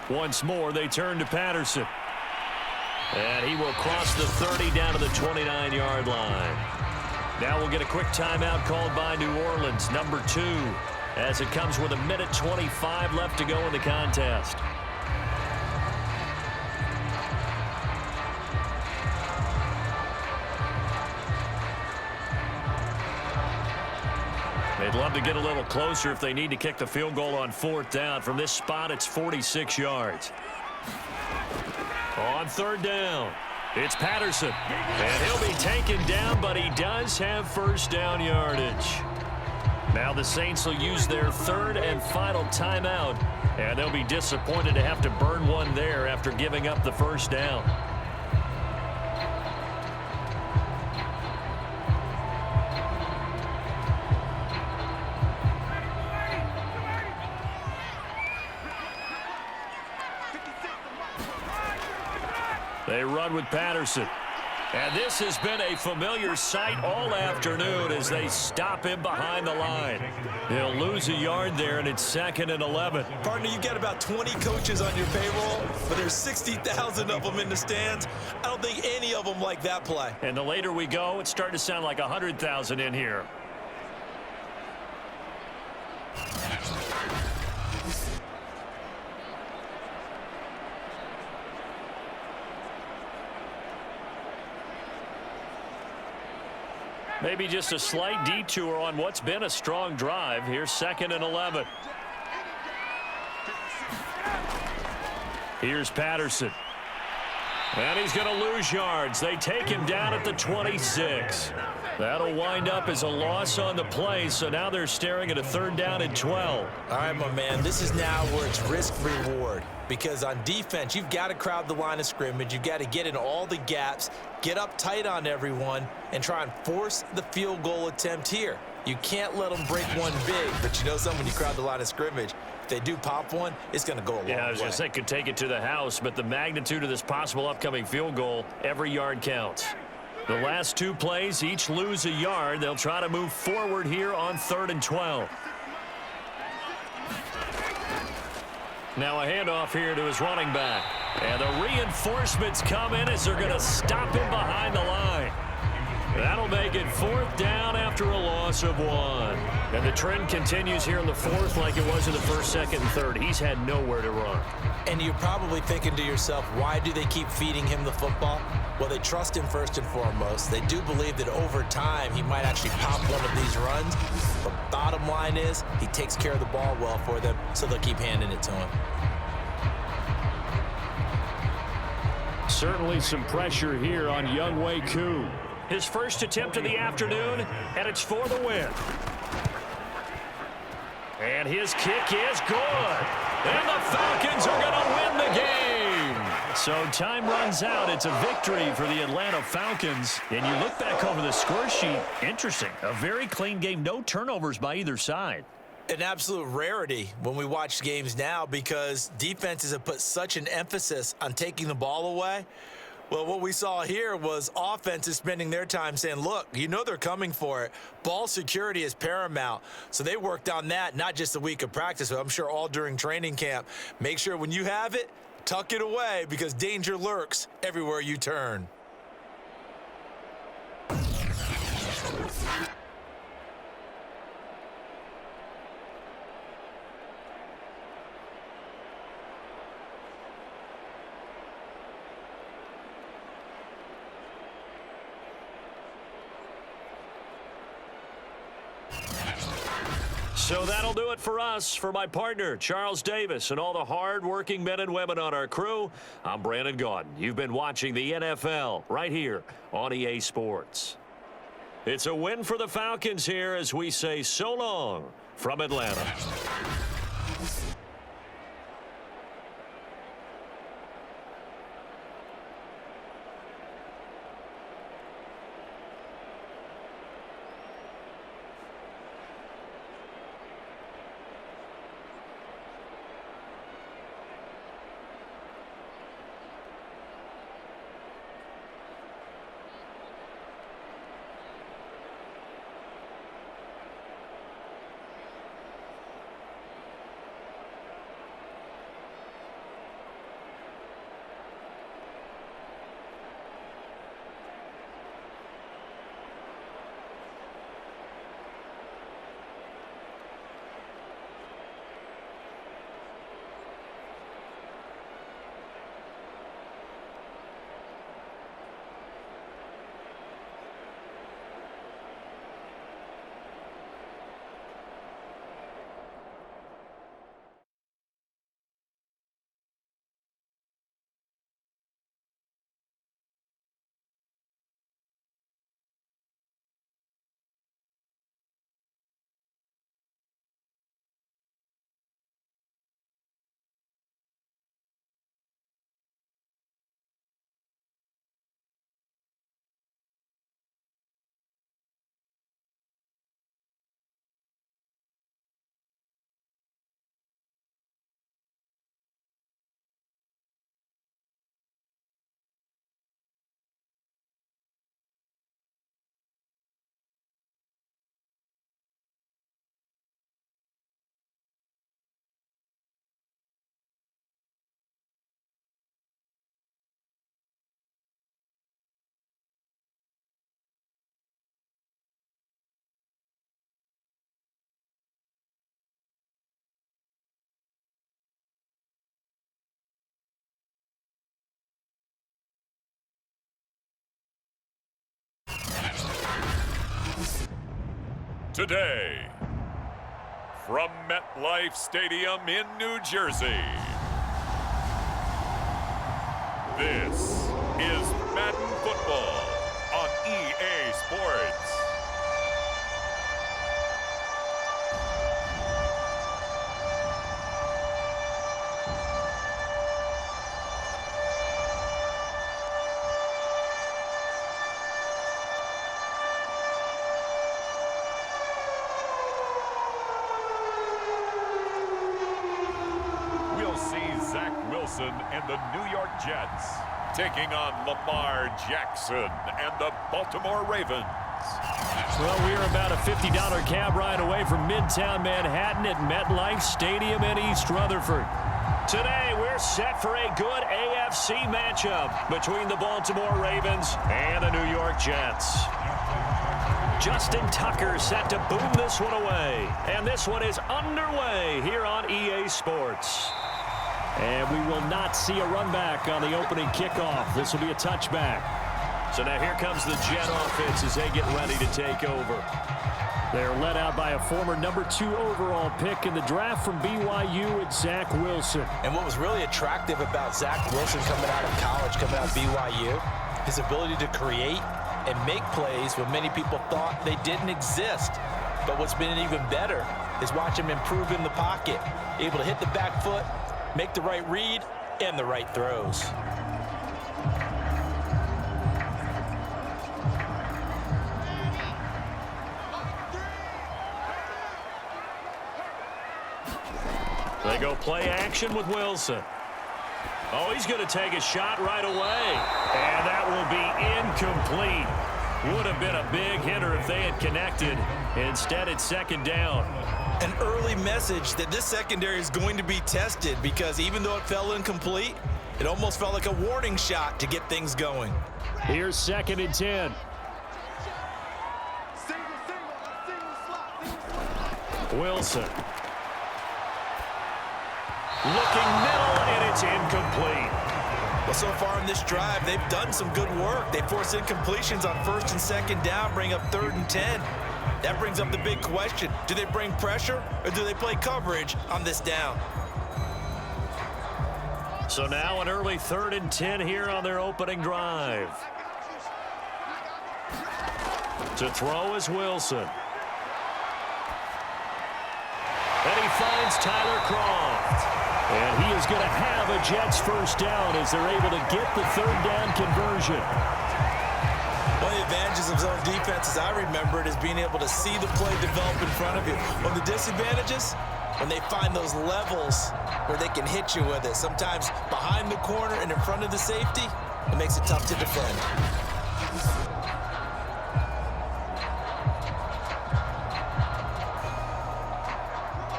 Once more, they turn to Patterson. And he will cross the 30 down to the 29-yard line. Now we'll get a quick timeout called by New Orleans, number 2, as it comes with 1:25 left to go in the contest. They'd love to get a little closer if they need to kick the field goal on 4th down. From this spot, it's 46 yards. On 3rd down, it's Patterson. And he'll be taken down, but he does have 1st down yardage. Now the Saints will use their 3rd and final timeout, and they'll be disappointed to have to burn one there after giving up the 1st down. They run with Patterson. And this has been a familiar sight all afternoon as they stop him behind the line. He'll lose a yard there, and it's 2nd and 11. Partner, you got about 20 coaches on your payroll, but there's 60,000 of them in the stands. I don't think any of them like that play. And the later we go, it's starting to sound like 100,000 in here. Maybe just a slight detour on what's been a strong drive. Here's 2nd and 11. Here's Patterson. And he's going to lose yards. They take him down at the 26. That'll wind up as a loss on the play, so now they're staring at a 3rd down and 12. All right, my man, this is now where it's risk-reward. Because on defense, you've got to crowd the line of scrimmage. You've got to get in all the gaps, get up tight on everyone, and try and force the field goal attempt here. You can't let them break one big, but you know something, when you crowd the line of scrimmage, if they do pop one, it's going to go a long way. Yeah, I was going to say could take it to the house, but the magnitude of this possible upcoming field goal, every yard counts. The last 2 plays, each lose a yard. They'll try to move forward here on 3rd and 12. Now a handoff here to his running back. And the reinforcements come in as they're going to stop him behind the line. That'll make it 4th down after a loss of 1. And the trend continues here in the 4th like it was in the 1st, 2nd, and 3rd. He's had nowhere to run. And you're probably thinking to yourself, why do they keep feeding him the football? Well, they trust him first and foremost. They do believe that over time he might actually pop one of these runs. But bottom line is he takes care of the ball well for them, so they'll keep handing it to him. Certainly some pressure here on Younghoe Koo. His first attempt of the afternoon, and it's for the win. And his kick is good. And the Falcons are going to win the game. So time runs out. It's a victory for the Atlanta Falcons. And you look back over the score sheet, interesting. A very clean game, no turnovers by either side. An absolute rarity when we watch games now because defenses have put such an emphasis on taking the ball away. Well, what we saw here was offenses spending their time saying, look, you know they're coming for it. Ball security is paramount. So they worked on that, not just a week of practice, but I'm sure all during training camp. Make sure when you have it, tuck it away because danger lurks everywhere you turn. So that'll do it for us. For my partner, Charles Davis, and all the hard-working men and women on our crew, I'm Brandon Gaudin. You've been watching the NFL right here on EA Sports. It's a win for the Falcons here as we say so long from Atlanta. Today, from MetLife Stadium in New Jersey, this is Madden Football on EA Sports. And the New York Jets taking on Lamar Jackson and the Baltimore Ravens. Well, we're about a $50 cab ride away from Midtown Manhattan at MetLife Stadium in East Rutherford. Today, we're set for a good AFC matchup between the Baltimore Ravens and the New York Jets. Justin Tucker set to boom this one away. And this one is underway here on EA Sports. And we will not see a run back on the opening kickoff. This will be a touchback. So now here comes the Jet offense as they get ready to take over. They're led out by a former number 2 overall pick in the draft from BYU, it's Zach Wilson. And what was really attractive about Zach Wilson coming out of college, coming out of BYU, his ability to create and make plays when many people thought they didn't exist. But what's been even better is watch him improve in the pocket, able to hit the back foot, make the right read, and the right throws. They go play action with Wilson. Oh, he's going to take a shot right away. And that will be incomplete. Would have been a big hitter if they had connected. Instead, it's second down. An early message that this secondary is going to be tested because even though it fell incomplete, it almost felt like a warning shot to get things going. Here's 2nd and 10. Wilson. Looking middle, and it's incomplete. Well, so far in this drive, they've done some good work. They force incompletions on 1st and 2nd down, bring up 3rd and 10. That brings up the big question. Do they bring pressure, or do they play coverage on this down? So now an early 3rd and 10 here on their opening drive. To throw is Wilson. And he finds Tyler Croft. And he is going to have a Jets first down as they're able to get the 3rd down conversion. One of the advantages of zone defense, as I remember it, is being able to see the play develop in front of you. One of the disadvantages, when they find those levels where they can hit you with it, sometimes behind the corner and in front of the safety, it makes it tough to defend.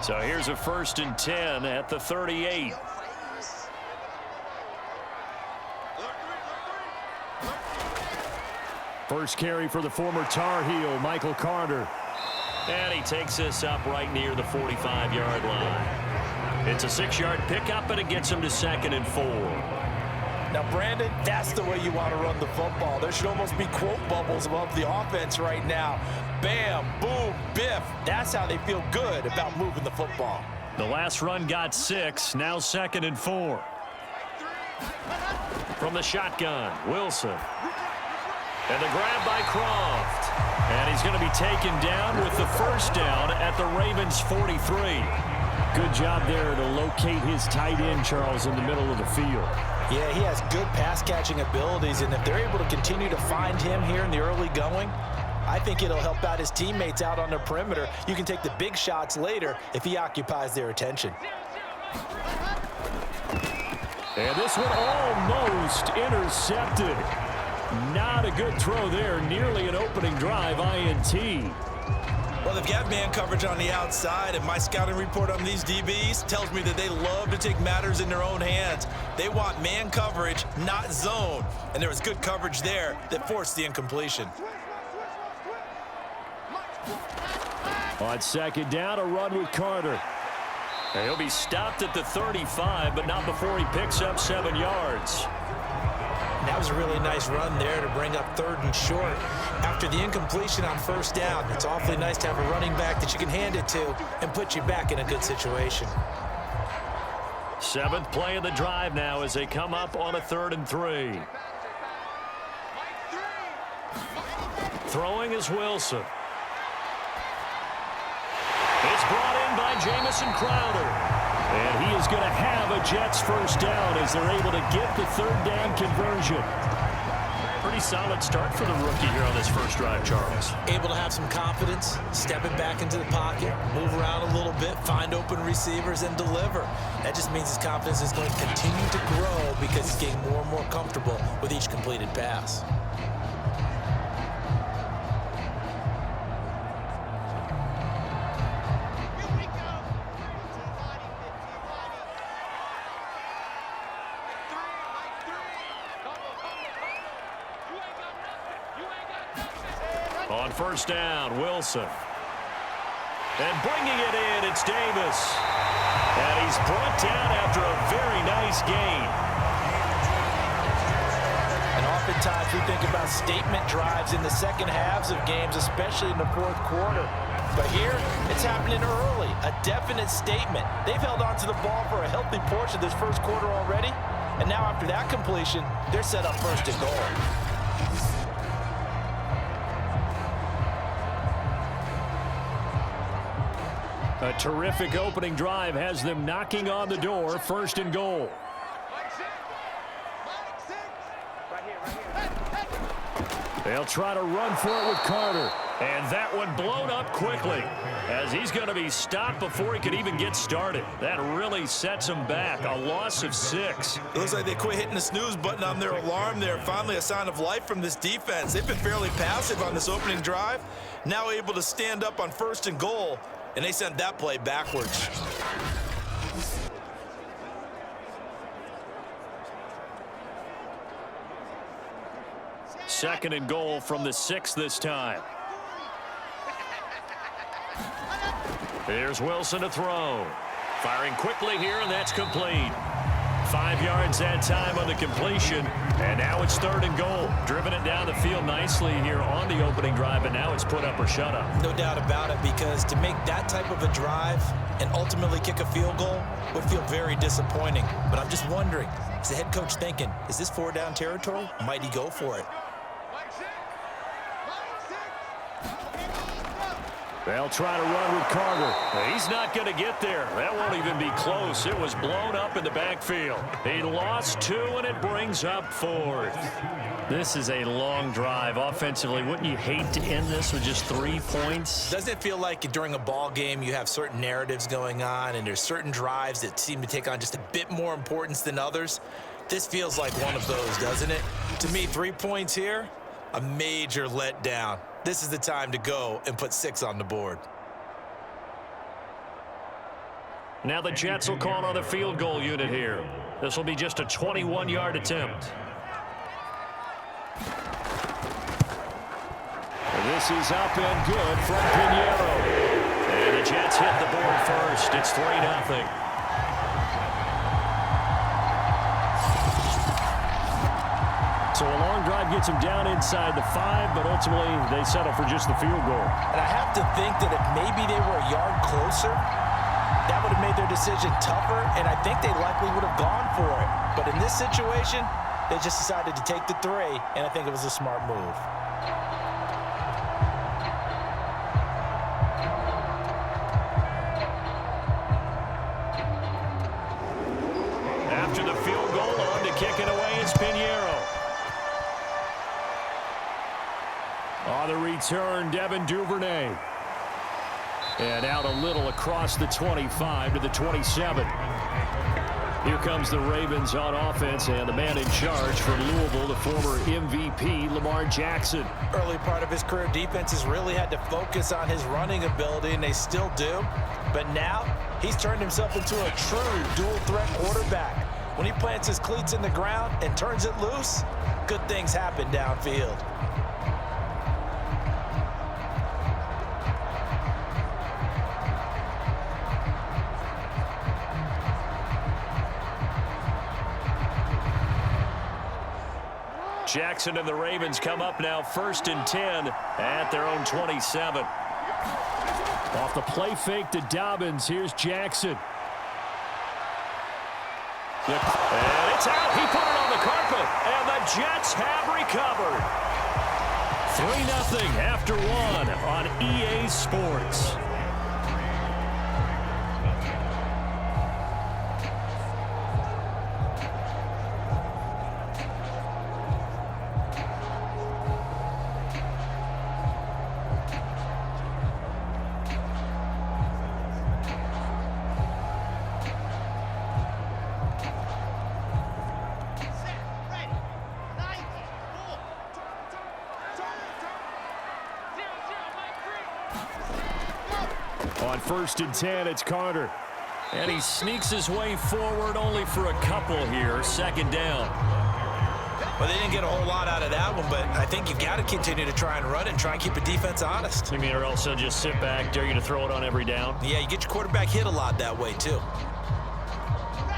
So here's a 1st and 10 at the 38. First carry for the former Tar Heel, Michael Carter. And he takes this up right near the 45-yard line. It's a 6-yard pickup, and it gets him to 2nd and 4. Now, Brandon, that's the way you want to run the football. There should almost be quote bubbles above the offense right now. Bam, boom, biff. That's how they feel good about moving the football. The last run got 6, now 2nd and 4. From the shotgun, Wilson. And the grab by Croft. And he's going to be taken down with the first down at the Ravens' 43. Good job there to locate his tight end, Charles, in the middle of the field. Yeah, he has good pass-catching abilities, and if they're able to continue to find him here in the early going, I think it'll help out his teammates out on the perimeter. You can take the big shots later if he occupies their attention. And this one almost intercepted. Not a good throw there. Nearly an opening drive INT. Well, they've got man coverage on the outside, and my scouting report on these DBs tells me that they love to take matters in their own hands. They want man coverage, not zone. And there was good coverage there that forced the incompletion. On 2nd down, a run with Carter. And he'll be stopped at the 35, but not before he picks up 7 yards. That was a really nice run there to bring up 3rd and short. After the incompletion on 1st down, it's awfully nice to have a running back that you can hand it to and put you back in a good situation. 7th play of the drive now as they come up on a 3rd and 3. Throwing is Wilson. It's brought in by Jamison Crowder. And he is going to have a Jets first down as they're able to get the 3rd down conversion. Pretty solid start for the rookie here on this first drive, Charles. Able to have some confidence, stepping back into the pocket, move around a little bit, find open receivers, and deliver. That just means his confidence is going to continue to grow because he's getting more and more comfortable with each completed pass. On 1st down, Wilson. And bringing it in, it's Davis. And he's brought down after a very nice gain. An Oftentimes we think about statement drives in the second halves of games, especially in the fourth quarter. But here, it's happening early, a definite statement. They've held on to the ball for a healthy portion of this first quarter already, and now after that completion, they're set up first and goal. A terrific opening drive has them knocking on the door, first and goal. They'll try to run for it with Carter. And that one blown up quickly as he's going to be stopped before he could even get started. That really sets him back. A loss of 6. It looks like they quit hitting the snooze button on their alarm there. Finally a sign of life from this defense. They've been fairly passive on this opening drive. Now able to stand up on first and goal, and they sent that play backwards. Second and goal from the 6 this time. Here's Wilson to throw. Firing quickly here, and that's complete. 5 yards that time on the completion, and now it's third and goal. Driven it down the field nicely here on the opening drive, and now it's put up or shut up. No doubt about it, because to make that type of a drive and ultimately kick a field goal would feel very disappointing. But I'm just wondering, is the head coach thinking, is this 4-down territory? Might he go for it? They'll try to run with Carter. He's not going to get there. That won't even be close. It was blown up in the backfield. He lost 2, and it brings up 4th. This is a long drive offensively. Wouldn't you hate to end this with just 3 points? Doesn't it feel like during a ball game you have certain narratives going on and there's certain drives that seem to take on just a bit more importance than others? This feels like one of those, doesn't it? To me, 3 points here, a major letdown. This is the time to go and put 6 on the board. Now the Jets will call on the field goal unit here. This will be just a 21-yard attempt. This is up and good from Pinheiro. And the Jets hit the board first. It's 3-0. So a long drive gets them down inside the 5, but ultimately they settle for just the field goal. And I have to think that if maybe they were a yard closer, that would have made their decision tougher, and I think they likely would have gone for it. But in this situation, they just decided to take the 3, and I think it was a smart move. After the field goal, on to kick it away is Pinheiro. On the return, Devin Duvernay. And out a little across the 25 to the 27. Here comes the Ravens on offense, and the man in charge from Louisville, the former MVP, Lamar Jackson. Early part of his career, defenses really had to focus on his running ability, and they still do. But now, he's turned himself into a true dual-threat quarterback. When he plants his cleats in the ground and turns it loose, good things happen downfield. Jackson and the Ravens come up now 1st and 10 at their own 27. Off the play fake to Dobbins, here's Jackson. And it's out. He put it on the carpet, and the Jets have recovered. 3-0 after 1 on EA Sports. On 1st and 10, it's Carter. And he sneaks his way forward only for a couple here. 2nd down. Well, they didn't get a whole lot out of that one, but I think you've got to continue to try and run it and try and keep the defense honest. You mean, or else they'll just sit back, dare you to throw it on every down? Yeah, you get your quarterback hit a lot that way, too.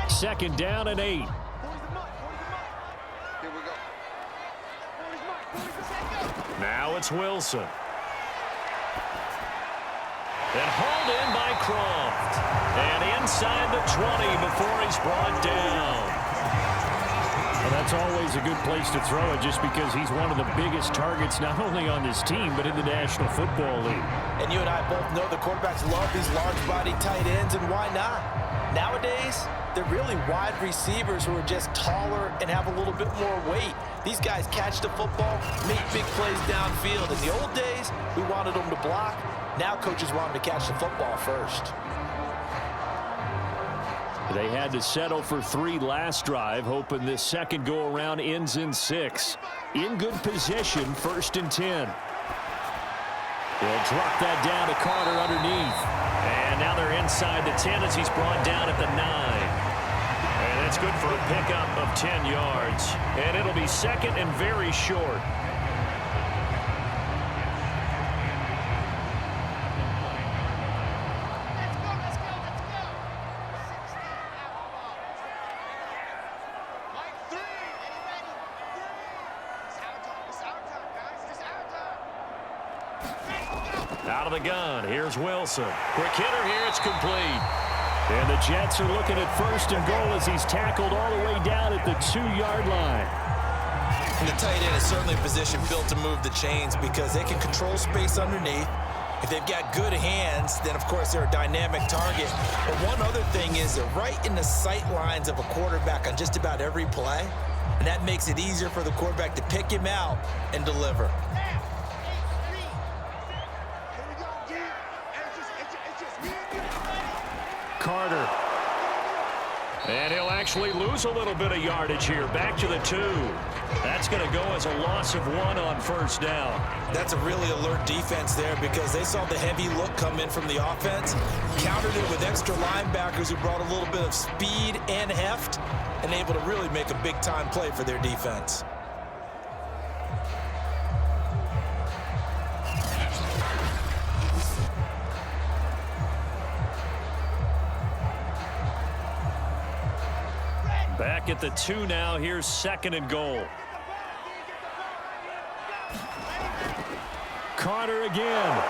2nd down and 8. Here we go. Now it's Wilson. And hauled in by Croft. And inside the 20 before he's brought down. Well, that's always a good place to throw it just because he's one of the biggest targets not only on this team but in the National Football League. And you and I both know the quarterbacks love these large-body tight ends, and why not? Nowadays, they're really wide receivers who are just taller and have a little bit more weight. These guys catch the football, make big plays downfield. In the old days, we wanted them to block. Now coaches want them to catch the football first. They had to settle for 3 last drive, hoping this second go-around ends in 6. In good position, 1st and 10. They'll drop that down to Carter underneath. And now they're inside the 10 as he's brought down at the 9. And that's good for a pickup of 10 yards. And it'll be second and very short. Out of the gun, here's Wilson. Quick hitter here, it's complete. And the Jets are looking at 1st and goal as he's tackled all the way down at the 2-yard line. And the tight end is certainly a position built to move the chains because they can control space underneath. If they've got good hands, then of course they're a dynamic target. But one other thing is they're right in the sight lines of a quarterback on just about every play. And that makes it easier for the quarterback to pick him out and deliver. Carter. And he'll actually lose a little bit of yardage here. Back to the 2. That's going to go as a loss of 1 on 1st down. That's a really alert defense there because they saw the heavy look come in from the offense, countered it with extra linebackers who brought a little bit of speed and heft, and able to really make a big-time play for their defense. Back at the 2 now. Here's 2nd and goal. Carter again.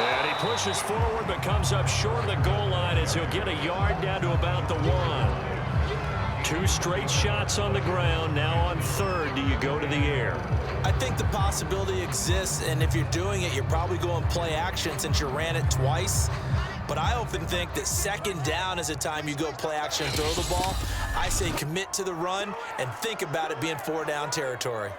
And he pushes forward but comes up short of the goal line as he'll get a yard down to about the 1. 2 straight shots on the ground. Now on 3rd, do you go to the air? I think the possibility exists, and if you're doing it, you're probably going play action since you ran it twice. But I often think that 2nd down is a time you go play action and throw the ball. I say commit to the run and think about it being 4-down territory.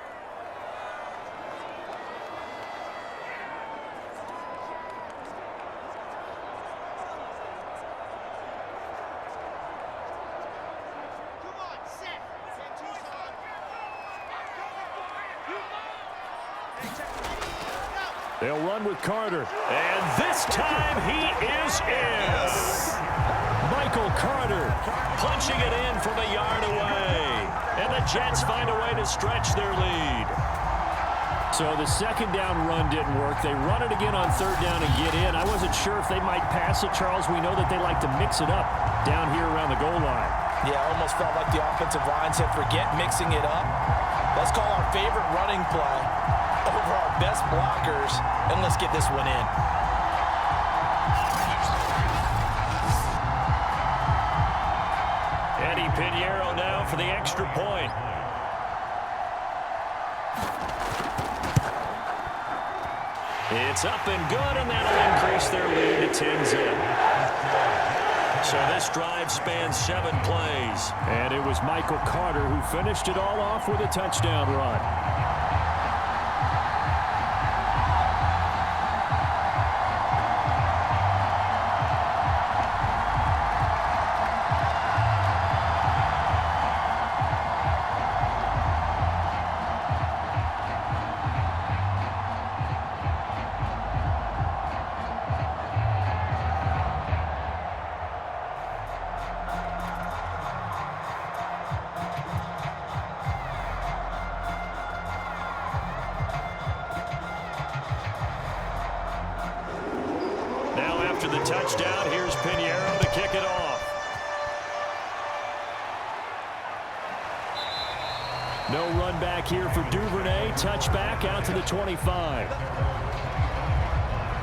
They'll run with Carter. And this time he is in. Michael Carter punching it in from a yard away. And the Jets find a way to stretch their lead. So the 2nd down run didn't work. They run it again on 3rd down and get in. I wasn't sure if they might pass it, Charles. We know that they like to mix it up down here around the goal line. Yeah, almost felt like the offensive line said, forget mixing it up. Let's call our favorite running play over our best blockers, and let's get this one in. Eddie Pinheiro now for the extra point. It's up and good, and that'll increase their lead to 10-zip. So this drive spans 7 plays. And it was Michael Carter who finished it all off with a touchdown run. After the touchdown, here's Pinheiro to kick it off. No run back here for Duvernay. Touchback out to the 25.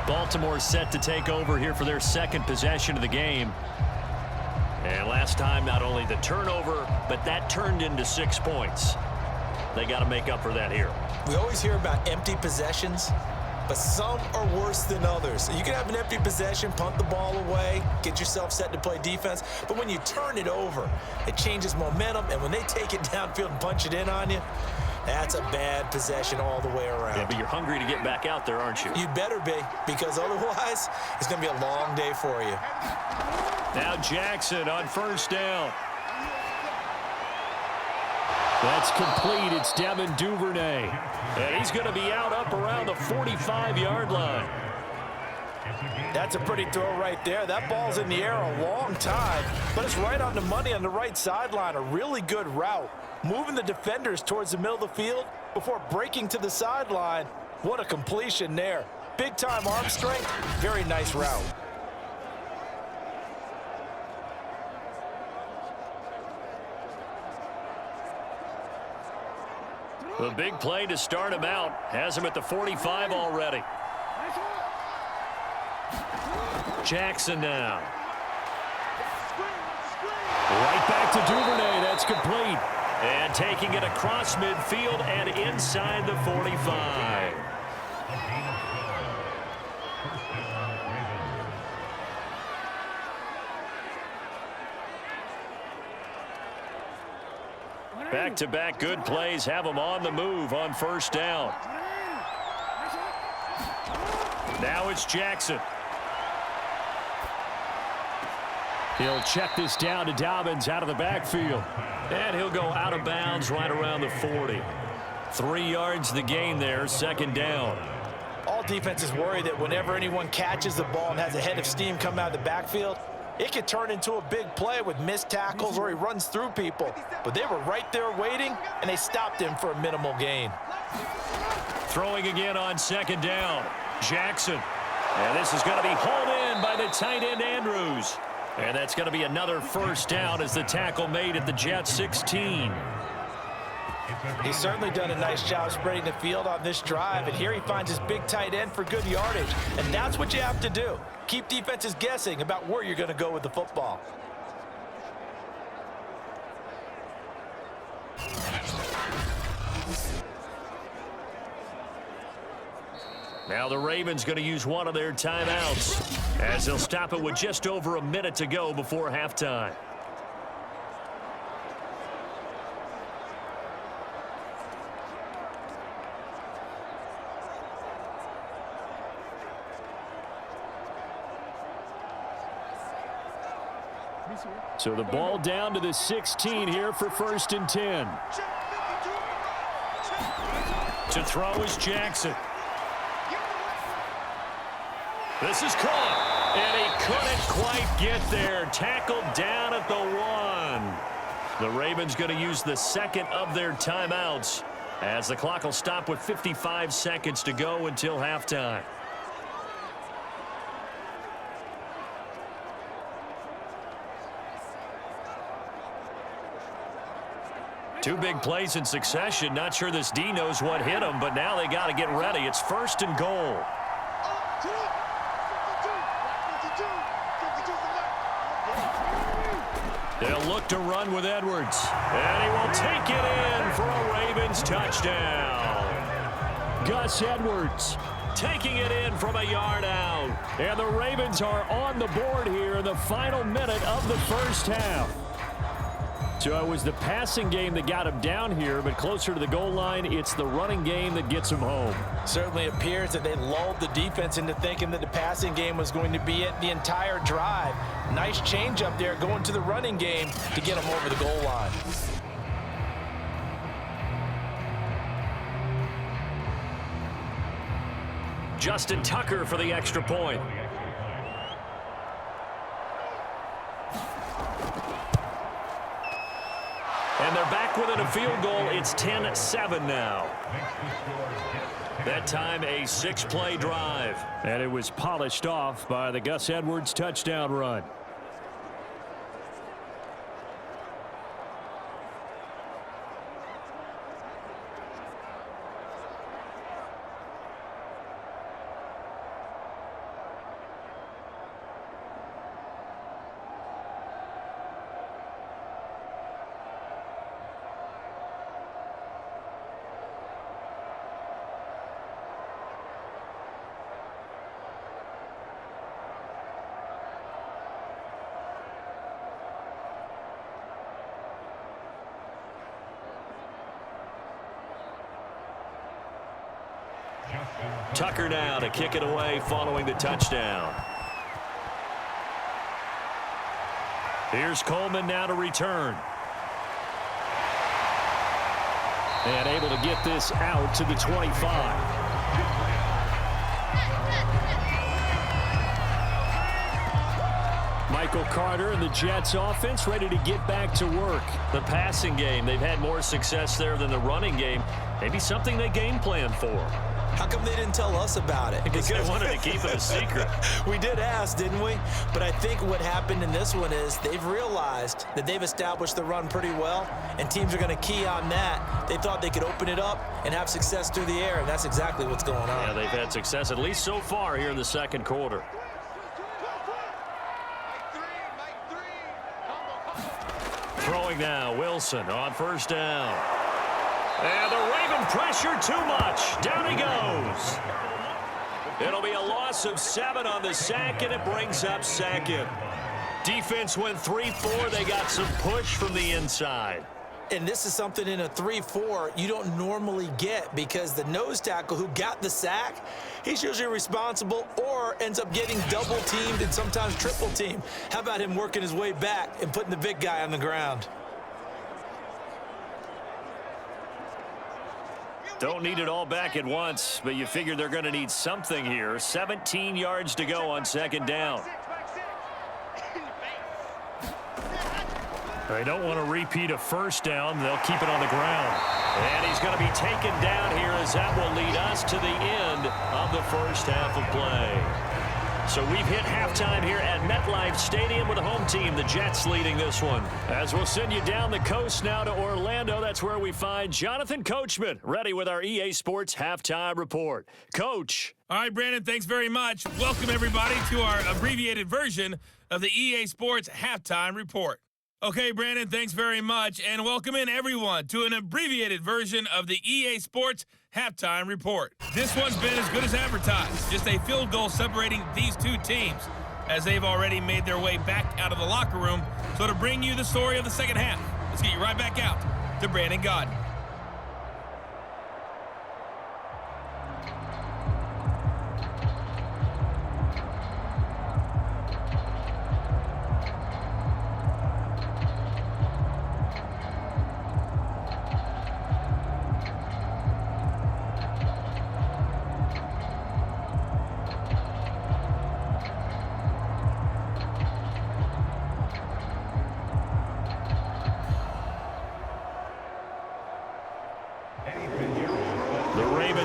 Baltimore set to take over here for their second possession of the game. And last time, not only the turnover, but that turned into 6 points. They got to make up for that here. We always hear about empty possessions, but some are worse than others. You can have an empty possession, punt the ball away, get yourself set to play defense, but when you turn it over, it changes momentum, and when they take it downfield and punch it in on you, that's a bad possession all the way around. Yeah, but you're hungry to get back out there, aren't you? You'd better be, because otherwise, it's going to be a long day for you. Now Jackson on first down. That's complete. It's Devin Duvernay. And he's going to be out up around the 45-yard line. That's a pretty throw right there. That ball's in the air a long time, but it's right on the money on the right sideline. A really good route. Moving the defenders towards the middle of the field before breaking to the sideline. What a completion there. Big-time arm strength. Very nice route. The big play to start him out. Has him at the 45 already. Jackson now. Right back to Duvernay. That's complete. And taking it across midfield and inside the 45. Back-to-back good plays have them on the move on first down. Now it's Jackson. He'll check this down to Dobbins out of the backfield. And he'll go out of bounds right around the 40. 3 yards the gain there, second down. All defenses worry that whenever anyone catches the ball and has a head of steam come out of the backfield, it could turn into a big play with missed tackles or he runs through people. But they were right there waiting, and they stopped him for a minimal gain. Throwing again on second down. Jackson. And this is going to be hauled in by the tight end Andrews. And that's going to be another first down as the tackle made at the Jets 16. He's certainly done a nice job spreading the field on this drive, and here he finds his big tight end for good yardage. And that's what you have to do. Keep defenses guessing about where you're going to go with the football. Now the Ravens going to use one of their timeouts as they'll stop it with just over a minute to go before halftime. So the ball down to the 16 here for 1st and 10. To throw is Jackson. This is caught, and he couldn't quite get there. Tackled down at the 1. The Ravens going to use the second of their timeouts as the clock will stop with 55 seconds to go until halftime. Two big plays in succession. Not sure this D knows what hit him, but now they got to get ready. It's 1st and goal. They'll look to run with Edwards. And he will take it in for a Ravens touchdown. Gus Edwards taking it in from a yard out. And the Ravens are on the board here in the final minute of the first half. So it was the passing game that got him down here, but closer to the goal line, it's the running game that gets him home. Certainly appears that they lulled the defense into thinking that the passing game was going to be it the entire drive. Nice change up there going to the running game to get him over the goal line. Justin Tucker for the extra point. And they're back within a field goal. It's 10-7 now. That time a 6-play drive. And it was polished off by the Gus Edwards touchdown run. Tucker now to kick it away following the touchdown. Here's Coleman now to return. And able to get this out to the 25. Michael Carter and the Jets offense ready to get back to work. The passing game, they've had more success there than the running game. Maybe something they game plan for. How come they didn't tell us about it? Because they wanted to keep it a secret. We did ask, didn't we? But I think what happened in this one is they've realized that they've established the run pretty well, and teams are going to key on that. They thought they could open it up and have success through the air, and that's exactly what's going on. Yeah, they've had success, at least so far here in the second quarter. Throwing now, Wilson on first down. And the Raven pressure too much. Down he goes. It'll be a loss of 7 on the sack, and it brings up second. Defense went 3-4. They got some push from the inside. And this is something in a 3-4 you don't normally get, because the nose tackle who got the sack, he's usually responsible or ends up getting double-teamed and sometimes triple-teamed. How about him working his way back and putting the big guy on the ground? Don't need it all back at once, but you figure they're going to need something here. 17 yards to go on second down. They don't want to repeat a first down. They'll keep it on the ground. And he's going to be taken down here, as that will lead us to the end of the first half of play. So we've hit halftime here at MetLife Stadium with the home team, the Jets, leading this one. As we'll send you down the coast now to Orlando, that's where we find Jonathan Coachman, ready with our EA Sports Halftime Report. Coach. All right, Brandon, thanks very much. Welcome, everybody, to our abbreviated version of the EA Sports Halftime Report. Okay, Brandon, thanks very much, and welcome in, everyone, to an abbreviated version of the EA Sports Halftime Report. This one's been as good as advertised, just a field goal separating these two teams, as they've already made their way back out of the locker room. So to bring you the story of the second half, let's get you right back out to Brandon Godden.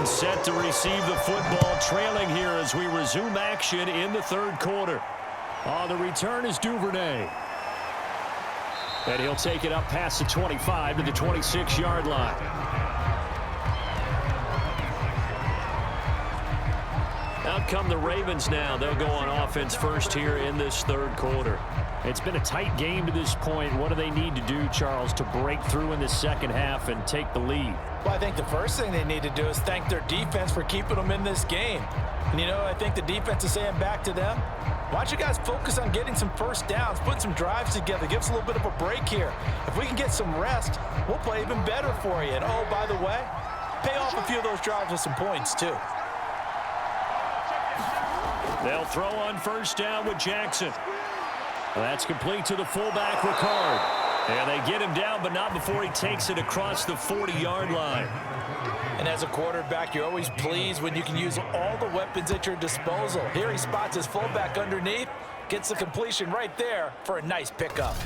Set to receive the football, trailing here as we resume action in the third quarter. On the return is Duvernay. And he'll take it up past the 25 to the 26-yard line. Out come the Ravens now. They'll go on offense first here in this third quarter. It's been a tight game to this point. What do they need to do, Charles, to break through in the second half and take the lead? Well, I think the first thing they need to do is thank their defense for keeping them in this game. And, you know, I think the defense is saying back to them, why don't you guys focus on getting some first downs, putting some drives together, give us a little bit of a break here. If we can get some rest, we'll play even better for you. And, oh, by the way, pay off a few of those drives with some points, too. They'll throw on first down with Jackson. That's complete to the fullback, Ricard. And they get him down, but not before he takes it across the 40-yard line. And as a quarterback, you're always pleased when you can use all the weapons at your disposal. Here he spots his fullback underneath, gets the completion right there for a nice pickup.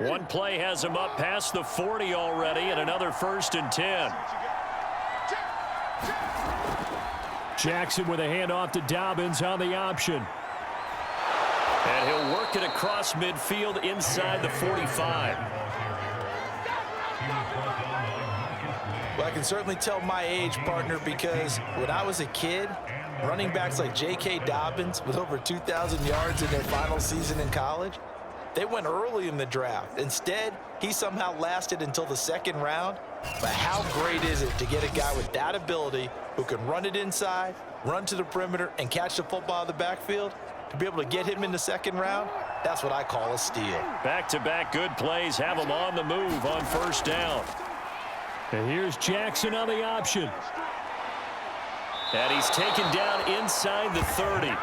One play has him up past the 40 already, and another 1st and 10. Jackson with a handoff to Dobbins on the option. And he'll work it across midfield inside the 45. Well, I can certainly tell my age, partner, because when I was a kid, running backs like J.K. Dobbins with over 2,000 yards in their final season in college, They went early in the draft. Instead, he somehow lasted until the second round. But how great is it to get a guy with that ability who can run it inside, run to the perimeter, and catch the football in the backfield? To be able to get him in the second round, that's what I call a steal. Back-to-back good plays have him on the move on first down. And here's Jackson on the option. And he's taken down inside the 30.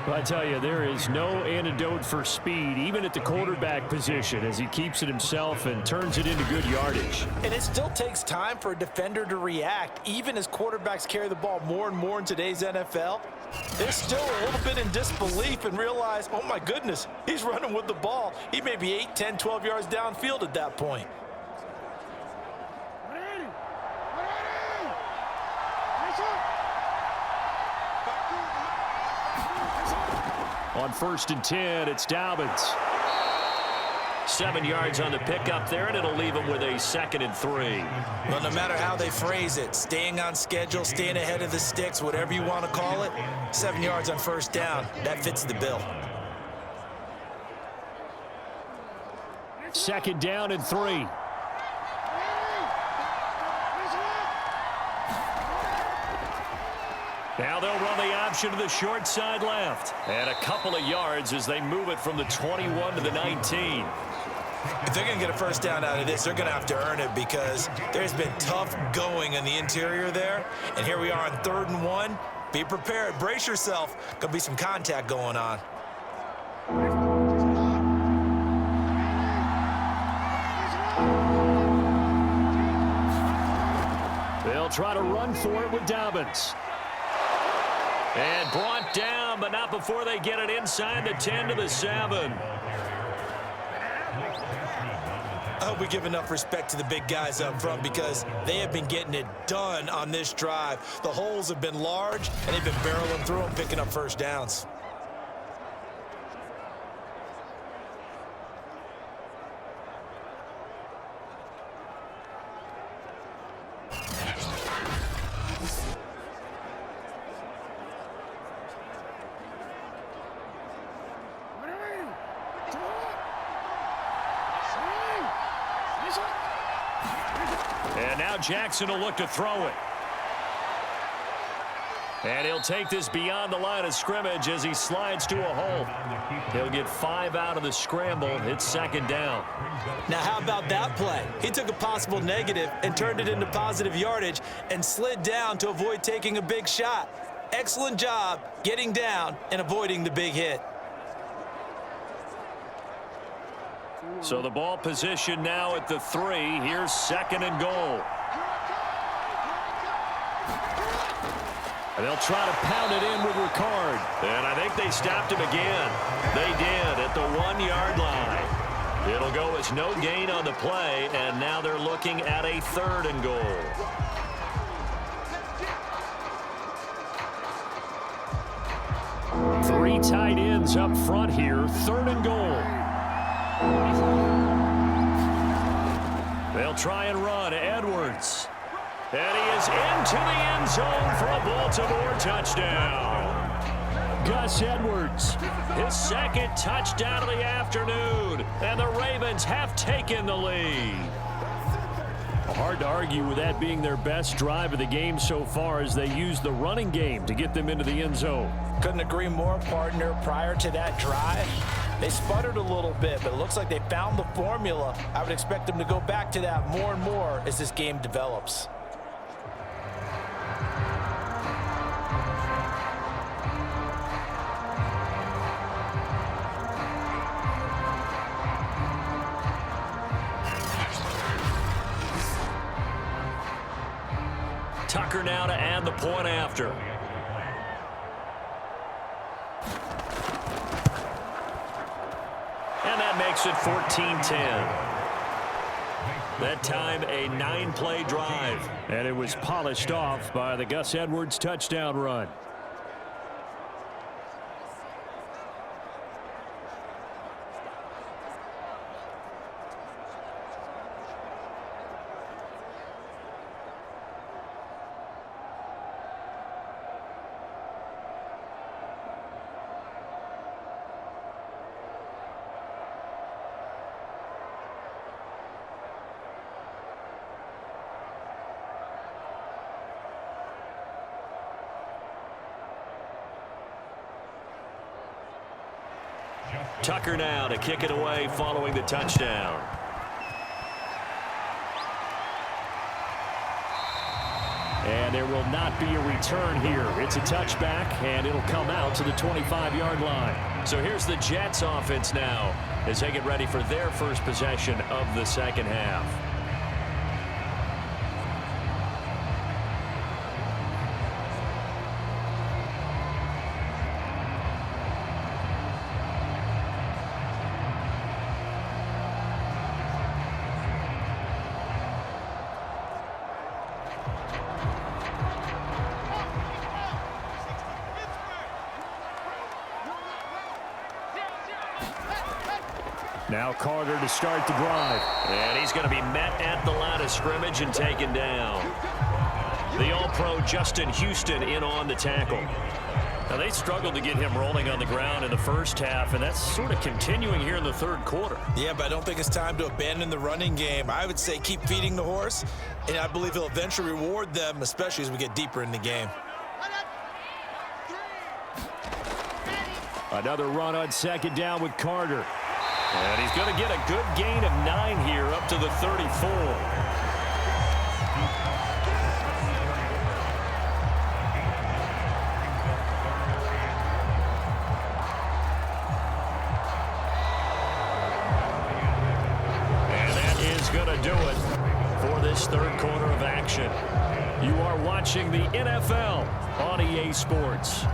I tell you, there is no antidote for speed, even at the quarterback position, as he keeps it himself and turns it into good yardage. And it still takes time for a defender to react, even as quarterbacks carry the ball more and more in today's NFL. They're still a little bit in disbelief and realize, oh my goodness, he's running with the ball. He may be 8, 10, 12 yards downfield at that point. On 1st and 10, it's Dobbins. 7 yards on the pickup there, and it'll leave him with a 2nd and 3. Well, no matter how they phrase it, staying on schedule, staying ahead of the sticks, whatever you want to call it, 7 yards on first down, that fits the bill. 2nd down and 3. Now they'll run the option to the short side left. And a couple of yards as they move it from the 21 to the 19. If they're going to get a first down out of this, they're going to have to earn it because there's been tough going in the interior there. And here we are on 3rd and 1. Be prepared. Brace yourself. Going to be some contact going on. They'll try to run for it with Dobbins. And brought down, but not before they get it inside the 10 to the 7. I hope we give enough respect to the big guys up front because they have been getting it done on this drive. The holes have been large, and they've been barreling through them, picking up first downs. And now Jackson will look to throw it. And he'll take this beyond the line of scrimmage as he slides to a hole. He'll get 5 out of the scramble. It's 2nd down. Now, how about that play? He took a possible negative and turned it into positive yardage and slid down to avoid taking a big shot. Excellent job getting down and avoiding the big hit. So the ball position now at the 3. Here's 2nd and goal. And they'll try to pound it in with Ricard. And I think they stopped him again. They did at the 1-yard line. It'll go as no gain on the play, and now they're looking at a 3rd and goal. Three tight ends up front here. 3rd and goal. They'll try and run. Edwards. And he is into the end zone for a Baltimore touchdown. Gus Edwards, his 2nd touchdown of the afternoon. And the Ravens have taken the lead. Hard to argue with that being their best drive of the game so far as they use the running game to get them into the end zone. Couldn't agree more, partner. Prior to that drive, they sputtered a little bit, but it looks like they found the formula. I would expect them to go back to that more and more as this game develops. Tucker now to add the point after. And that makes it 14-10. That time a 9-play drive. And it was polished off by the Gus Edwards touchdown run. Tucker now to kick it away following the touchdown. And there will not be a return here. It's a touchback, and it'll come out to the 25-yard line. So here's the Jets offense now as they get ready for their first possession of the second half. Now Carter to start the drive. And he's going to be met at the line of scrimmage and taken down. The All-Pro Justin Houston in on the tackle. Now they struggled to get him rolling on the ground in the first half, and that's sort of continuing here in the third quarter. Yeah, but I don't think it's time to abandon the running game. I would say keep feeding the horse, and I believe he'll eventually reward them, especially as we get deeper in the game. Another run on second down with Carter. And he's going to get a good gain of 9 here up to the 34. And that is going to do it for this third quarter of action. You are watching the NFL on EA Sports.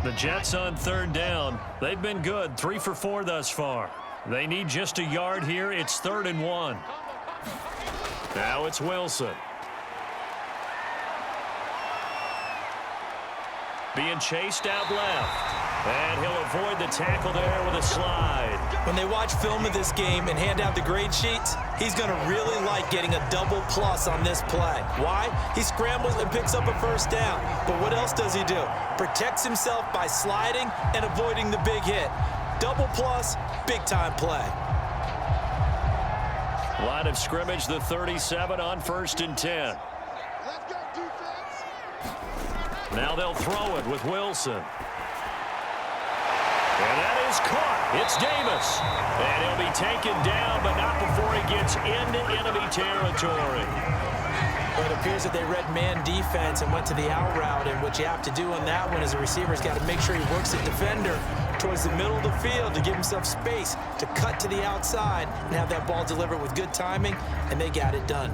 The Jets on third down. They've been good, 3 for 4 thus far. They need just a yard here. It's 3rd and 1. Now it's Wilson. Being chased out left. And he'll avoid the tackle there with a slide. When they watch film of this game and hand out the grade sheets, he's going to really like getting a double plus on this play. Why? He scrambles and picks up a first down. But what else does he do? Protects himself by sliding and avoiding the big hit. Double plus, big-time play. Line of scrimmage, the 37 on 1st and 10. Let's go, defense. Now they'll throw it with Wilson. And that is caught. It's Davis. And he'll be taken down, but not before he gets into enemy territory. But it appears that they read man defense and went to the out route, and what you have to do on that one as a receiver is got to make sure he works the defender towards the middle of the field to give himself space to cut to the outside and have that ball delivered with good timing, and they got it done.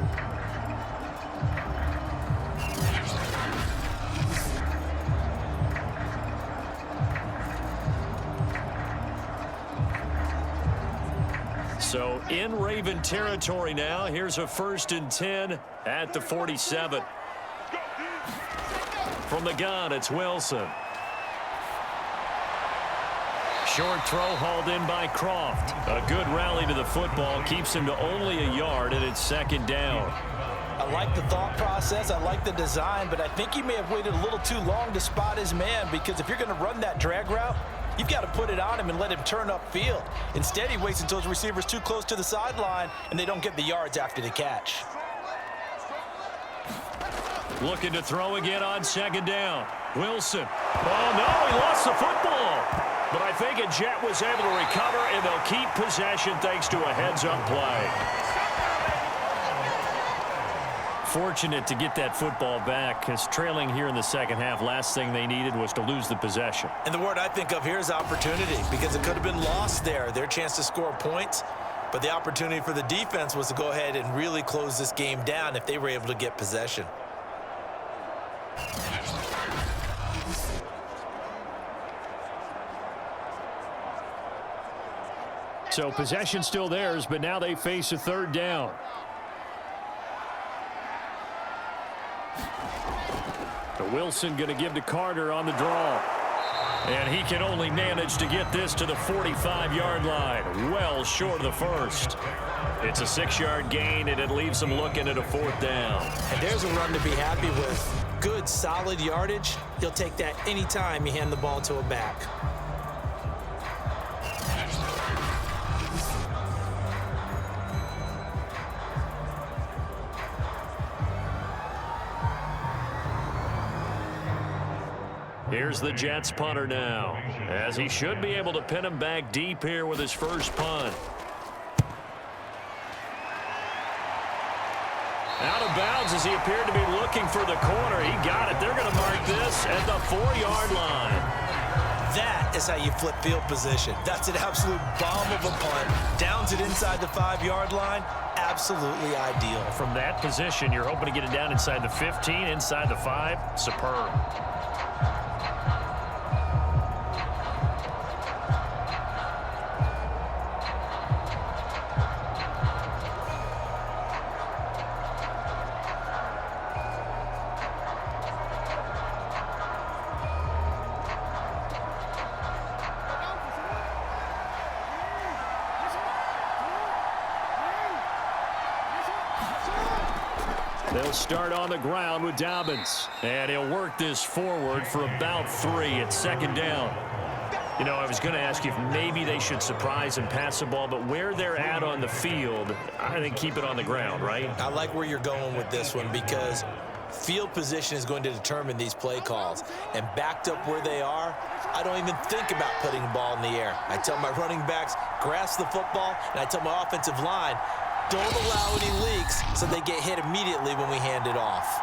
So in Raven territory now. Here's a 1st and 10 at the 47. From the gun, it's Wilson. Short throw hauled in by Croft. A good rally to the football keeps him to only a yard, and it's 2nd down. I like the thought process. I like the design, but I think he may have waited a little too long to spot his man, because if you're going to run that drag route, you've got to put it on him and let him turn upfield. Instead, he waits until his receiver's too close to the sideline, and they don't get the yards after the catch. Looking to throw again on 2nd down. Wilson. Oh, no, he lost the football. But I think a Jet was able to recover, and they'll keep possession thanks to a heads-up play. Fortunate to get that football back, because trailing here in the second half, last thing they needed was to lose the possession. And the word I think of here is opportunity, because it could have been lost there, their chance to score points. But the opportunity for the defense was to go ahead and really close this game down if they were able to get possession. So possession still theirs, but now they face a 3rd down. Wilson going to give to Carter on the draw. And he can only manage to get this to the 45-yard line, well short of the first. It's a 6-yard gain, and it leaves them looking at a 4th down. And there's a run to be happy with. Good, solid yardage. He'll take that anytime you hand the ball to a back. Here's the Jets punter now, as he should be able to pin him back deep here with his first punt. Out of bounds as he appeared to be looking for the corner. He got it. They're going to mark this at the 4-yard line. That is how you flip field position. That's an absolute bomb of a punt. Downs it inside the 5-yard line. Absolutely ideal. From that position, you're hoping to get it down inside the 15, inside the 5. Superb. They'll start on the ground with Dobbins. And he'll work this forward for about 3 at second down. You know, I was going to ask you if maybe they should surprise and pass the ball, but where they're at on the field, I think keep it on the ground, right? I like where you're going with this one because field position is going to determine these play calls. And backed up where they are, I don't even think about putting the ball in the air. I tell my running backs, grasp the football, and I tell my offensive line, don't allow any leaks so they get hit immediately when we hand it off.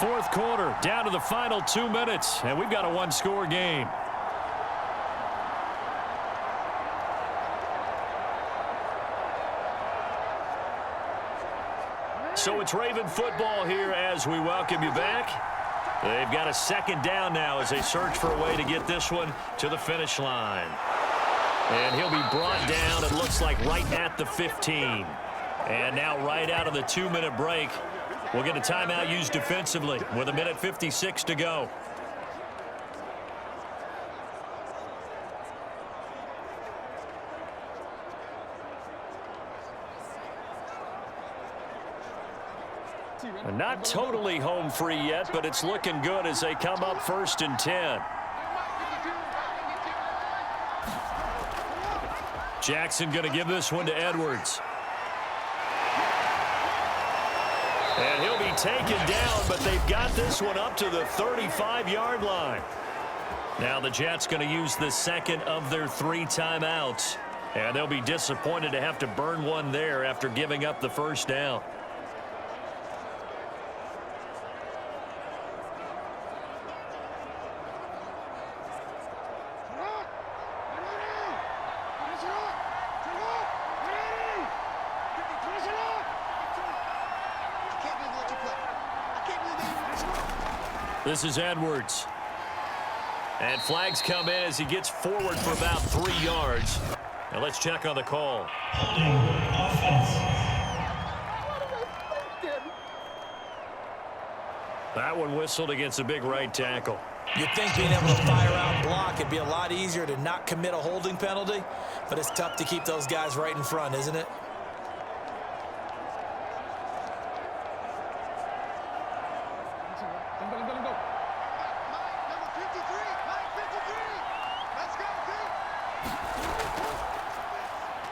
Fourth quarter, down to the final 2 minutes, and we've got a one-score game. So it's Raven football here as we welcome you back. They've got a second down now as they search for a way to get this one to the finish line. And he'll be brought down, it looks like, right at the 15. And now right out of the 2-minute break, we'll get a timeout used defensively with 1:56 to go. Not totally home free yet, but it's looking good as they come up 1st and 10. Jackson going to give this one to Edwards. And he'll be taken down, but they've got this one up to the 35-yard line. Now the Jets going to use the second of their 3 timeouts. And they'll be disappointed to have to burn one there after giving up the first down. This is Edwards. And flags come in as he gets forward for about 3 yards. Now let's check on the call. That one whistled against a big right tackle. You'd think being able to fire out and block, it'd be a lot easier to not commit a holding penalty, but it's tough to keep those guys right in front, isn't it?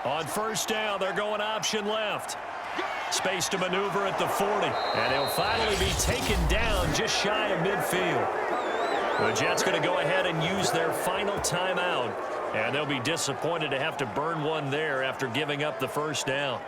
On first down, they're going option left. Space to maneuver at the 40. And he'll finally be taken down just shy of midfield. The Jets going to go ahead and use their final timeout. And they'll be disappointed to have to burn one there after giving up the first down.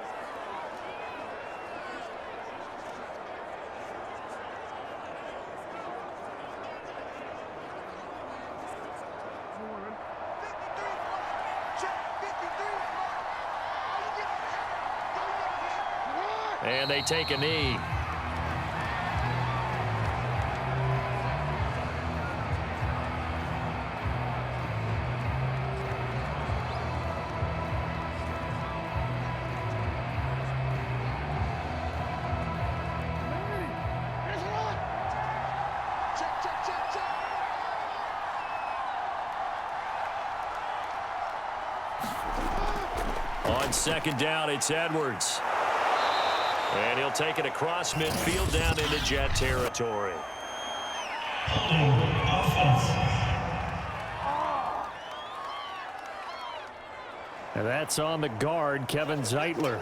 And they take a knee. On second down, it's Edwards. And he'll take it across midfield down into Jet territory. And that's on the guard, Kevin Zeitler.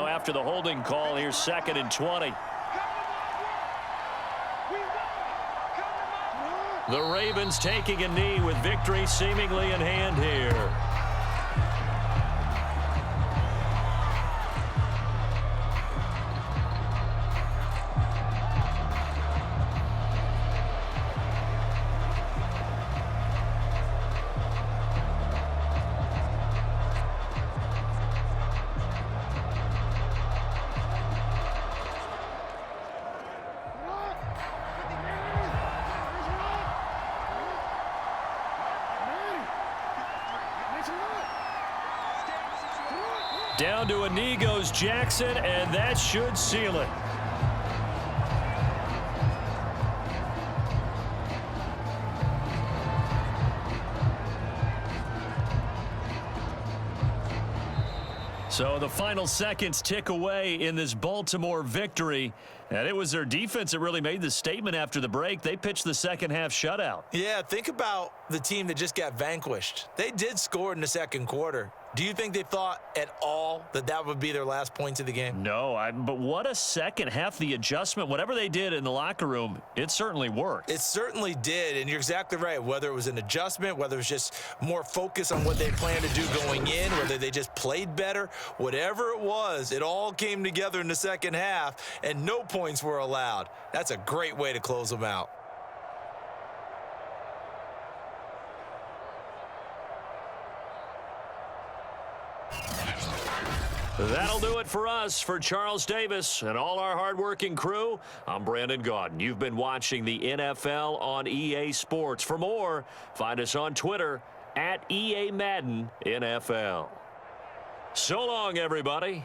Now after the holding call, here's 2nd and 20. The Ravens taking a knee with victory seemingly in hand here. Down to a knee goes Jackson, and that should seal it. So the final seconds tick away in this Baltimore victory. And it was their defense that really made the statement after the break. They pitched the second half shutout. Yeah, think about the team that just got vanquished. They did score in the second quarter. Do you think they thought at all that that would be their last points of the game? No, but what a second half. The adjustment, whatever they did in the locker room, it certainly worked. It certainly did, and you're exactly right. Whether it was an adjustment, whether it was just more focus on what they planned to do going in, whether they just played better, whatever it was, it all came together in the second half, and no points were allowed. That's a great way to close them out. That'll do it for us. For Charles Davis and all our hardworking crew, I'm Brandon Gaudin. You've been watching the NFL on EA Sports. For more, find us on Twitter at EA Madden NFL. So long, everybody.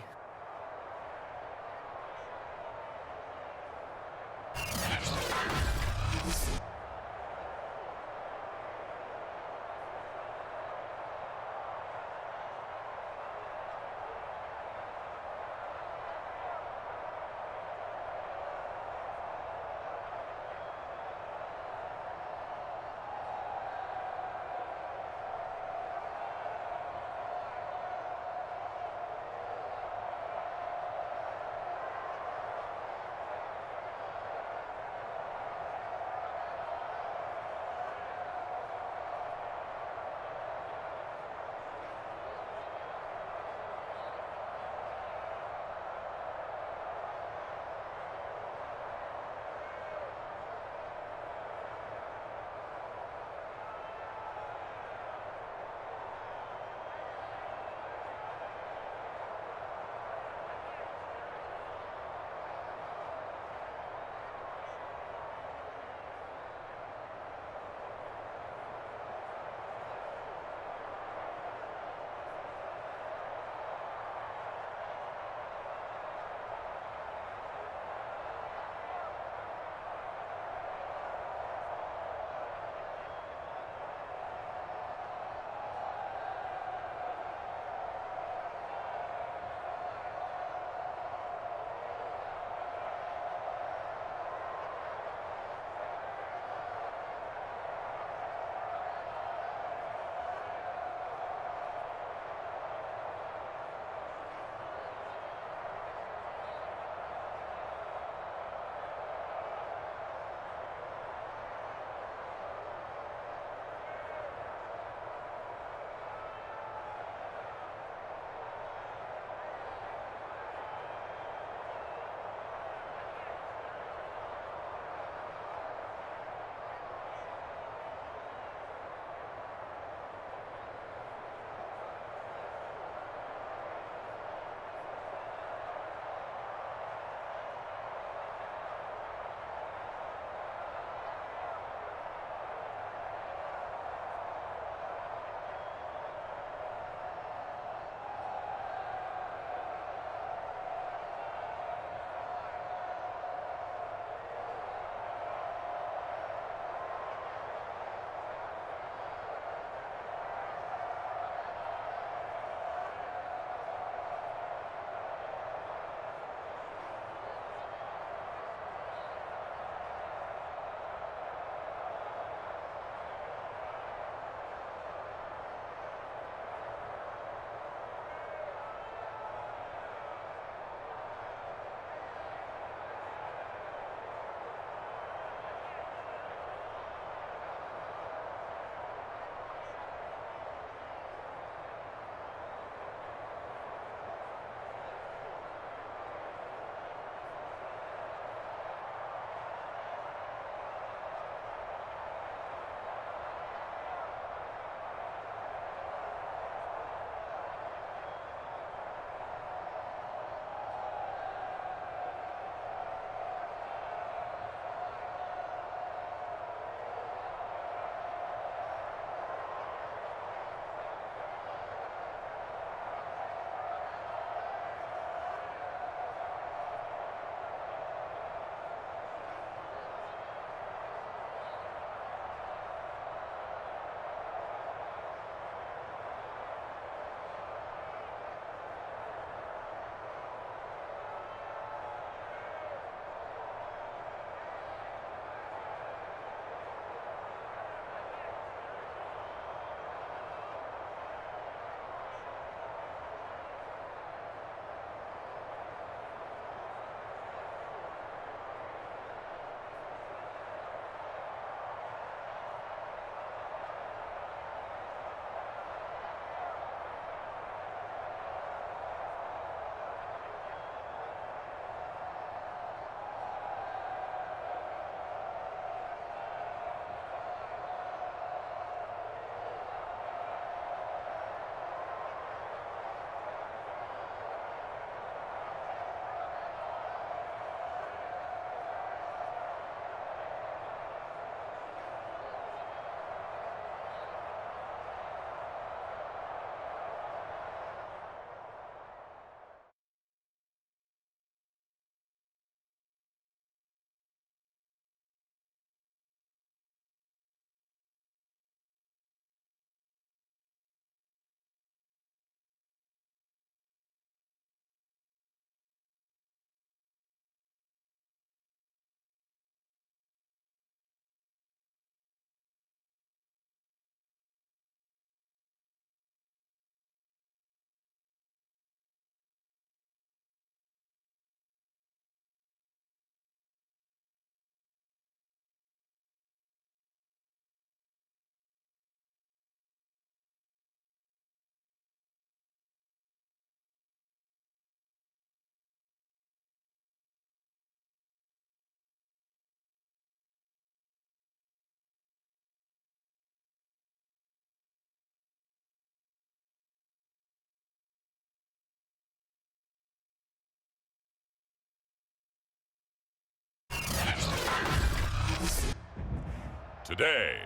today.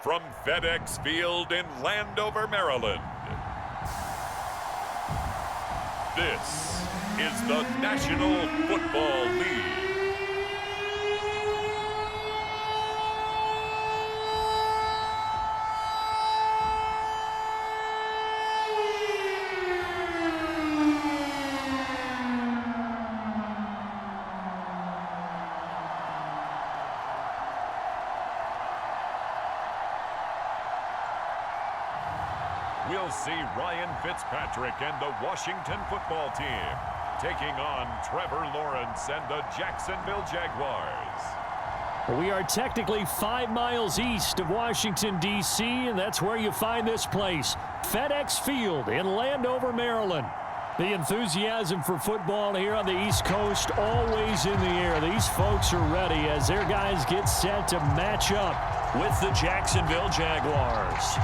From FedEx Field in Landover, Maryland, this is the National Football League. We'll see Ryan Fitzpatrick and the Washington football team taking on Trevor Lawrence and the Jacksonville Jaguars. We are technically 5 miles east of Washington, D.C., and that's where you find this place, FedEx Field in Landover, Maryland. The enthusiasm for football here on the East Coast always in the air. These folks are ready as their guys get set to match up with the Jacksonville Jaguars.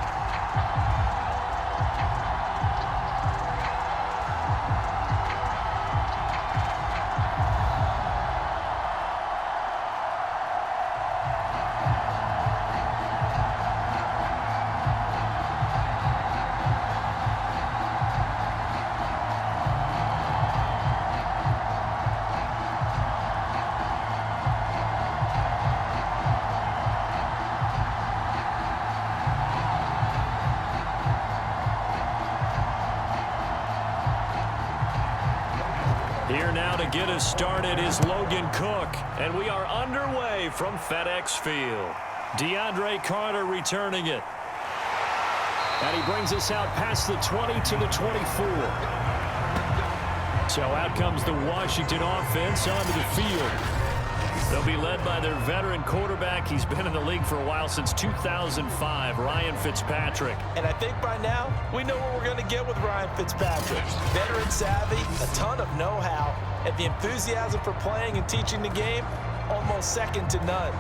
Here now to get us started is Logan Cook, and we are underway from FedEx Field. DeAndre Carter returning it. And he brings us out past the 20 to the 24. So out comes the Washington offense onto the field. They'll be led by their veteran quarterback. He's been in the league for a while, since 2005, Ryan Fitzpatrick. And I think by now, we know what we're going to get with Ryan Fitzpatrick. Veteran savvy, a ton of know-how, and the enthusiasm for playing and teaching the game, almost second to none.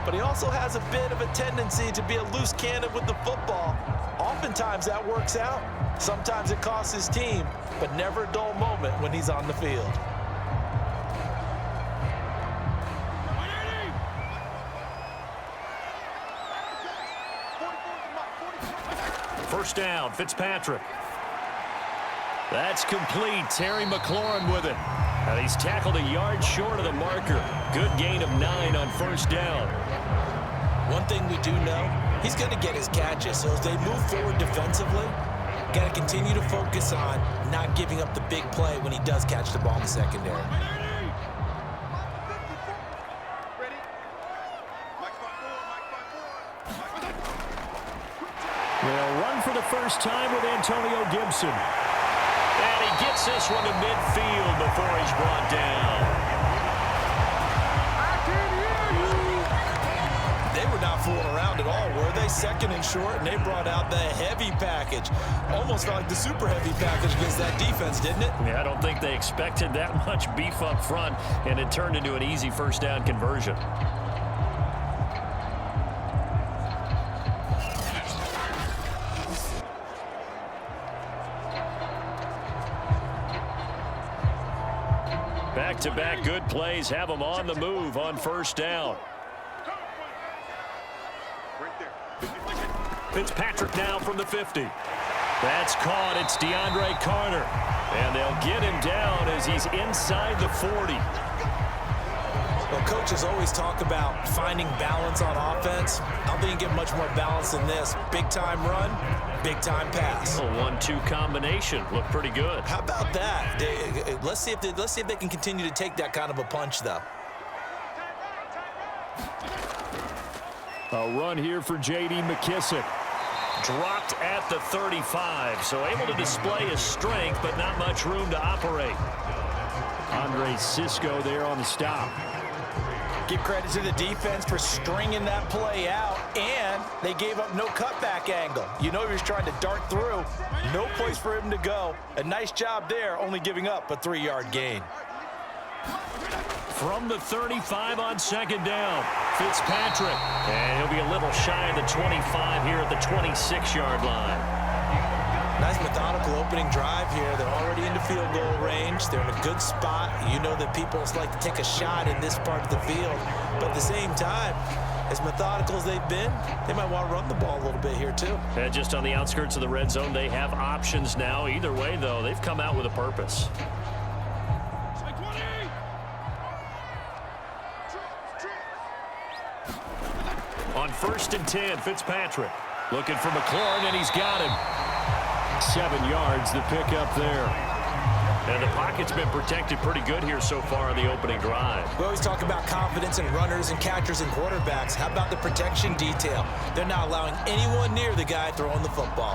But he also has a bit of a tendency to be a loose cannon with the football. Oftentimes that works out. Sometimes it costs his team, but never a dull moment when he's on the field. First down, Fitzpatrick. That's complete. Terry McLaurin with it. And he's tackled a yard short of the marker. Good gain of 9 on first down. One thing we do know, he's going to get his catches. So as they move forward defensively, got to continue to focus on not giving up the big play when he does catch the ball in the secondary. They'll run for the first time with Antonio Gibson. And he gets this one to midfield before he's brought down. They were not fooling around at all, were they? Second and short, and they brought out the heavy package. Almost felt like the super heavy package against that defense, didn't it? Yeah, I don't think they expected that much beef up front, and it turned into an easy first down conversion. Back-to-back good plays have them on the move on first down. Fitzpatrick now from the 50. That's caught. It's DeAndre Carter. And they'll get him down as he's inside the 40. Well, coaches always talk about finding balance on offense. I don't think you get much more balance than this. Big-time run, big-time pass. A 1-2 combination. Looked pretty good. How about that? Let's see if they can continue to take that kind of a punch, though. A run here for J.D. McKissick. Dropped at the 35, so able to display his strength, but not much room to operate. Andre Cisco there on the stop. Give credit to the defense for stringing that play out, and they gave up no cutback angle. You know he was trying to dart through. No place for him to go. A nice job there, only giving up a 3-yard gain. From the 35 on second down, Fitzpatrick. And he'll be a little shy of the 25 here at the 26-yard line. Nice methodical opening drive here. They're already into field goal range. They're in a good spot. You know that people like to take a shot in this part of the field. But at the same time, as methodical as they've been, they might want to run the ball a little bit here too. And just on the outskirts of the red zone, they have options now. Either way, though, they've come out with a purpose. On 1st and 10, Fitzpatrick looking for McLaurin, and he's got him. 7 yards, the pickup there. And the pocket's been protected pretty good here so far on the opening drive. We always talk about confidence in runners and catchers and quarterbacks. How about the protection detail? They're not allowing anyone near the guy throwing the football.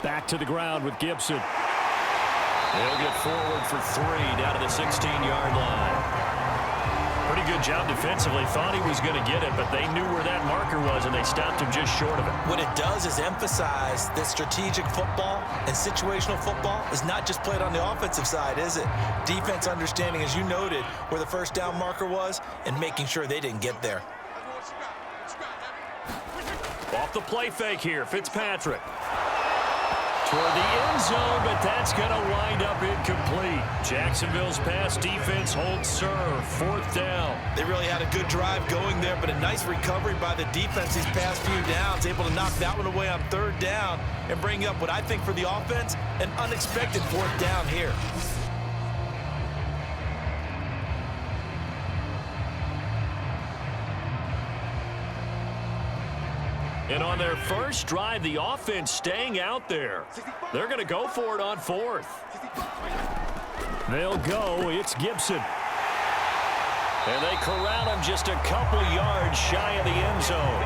Back to the ground with Gibson. They'll get forward for 3 down to the 16-yard line. Pretty good job defensively. Thought he was going to get it, but they knew where that marker was, and they stopped him just short of it. What it does is emphasize that strategic football and situational football is not just played on the offensive side, is it? Defense understanding, as you noted, where the first down marker was and making sure they didn't get there. Off the play fake here, Fitzpatrick. Toward the end zone, but that's going to wind up incomplete. Jacksonville's pass defense holds serve. 4th down. They really had a good drive going there, but a nice recovery by the defense these past few downs, able to knock that one away on 3rd down and bring up what I think for the offense, an unexpected 4th down here. And on their first drive, the offense staying out there. They're going to go for it on 4th. They'll go. It's Gibson. And they corral him just a couple yards shy of the end zone.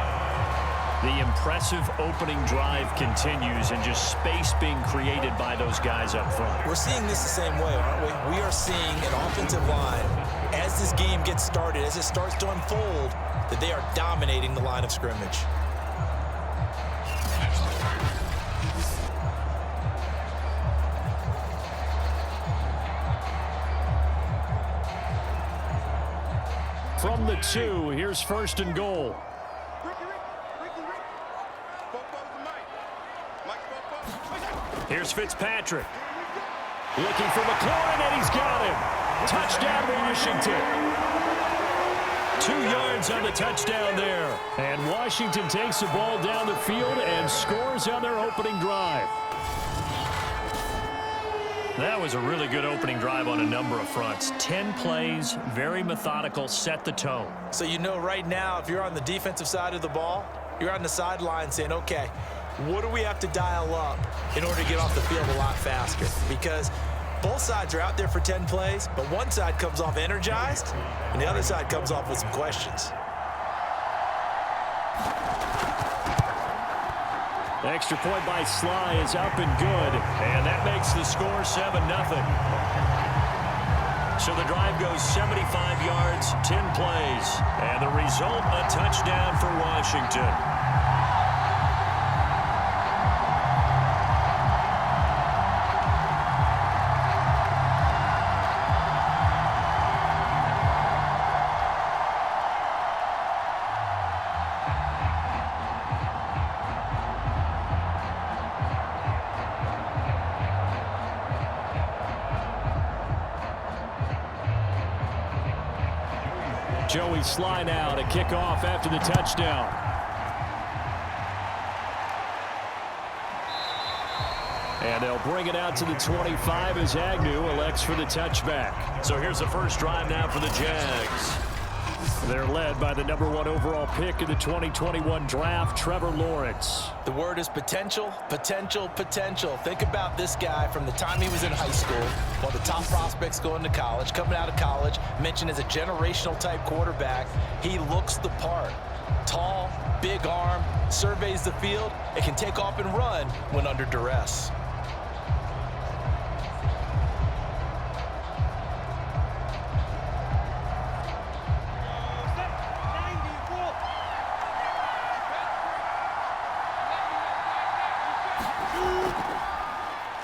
The impressive opening drive continues, and just space being created by those guys up front. We're seeing this the same way, aren't we? We are seeing an offensive line, as this game gets started, as it starts to unfold, that they are dominating the line of scrimmage. From the 2, here's 1st and goal. Here's Fitzpatrick. Looking for McLaurin, and he's got him. Touchdown, Washington. 2 yards on the touchdown there. And Washington takes the ball down the field and scores on their opening drive. That was a really good opening drive on a number of fronts. 10 plays, very methodical, set the tone. So you know right now, if you're on the defensive side of the ball, you're on the sideline saying, okay, what do we have to dial up in order to get off the field a lot faster? Because both sides are out there for 10 plays, but one side comes off energized, and the other side comes off with some questions. The extra point by Sly is up and good, and that makes the score 7-0. So the drive goes 75 yards, 10 plays, and the result, a touchdown for Washington. Joey Sly now to kick off after the touchdown. And they'll bring it out to the 25 as Agnew elects for the touchback. So here's the first drive now for the Jags. They're led by the #1 overall pick in the 2021 draft, Trevor Lawrence. The word is potential, potential, potential. Think about this guy from the time he was in high school, one of the top prospects going to college, coming out of college, mentioned as a generational type quarterback. He looks the part. Tall, big arm, surveys the field, and can take off and run when under duress.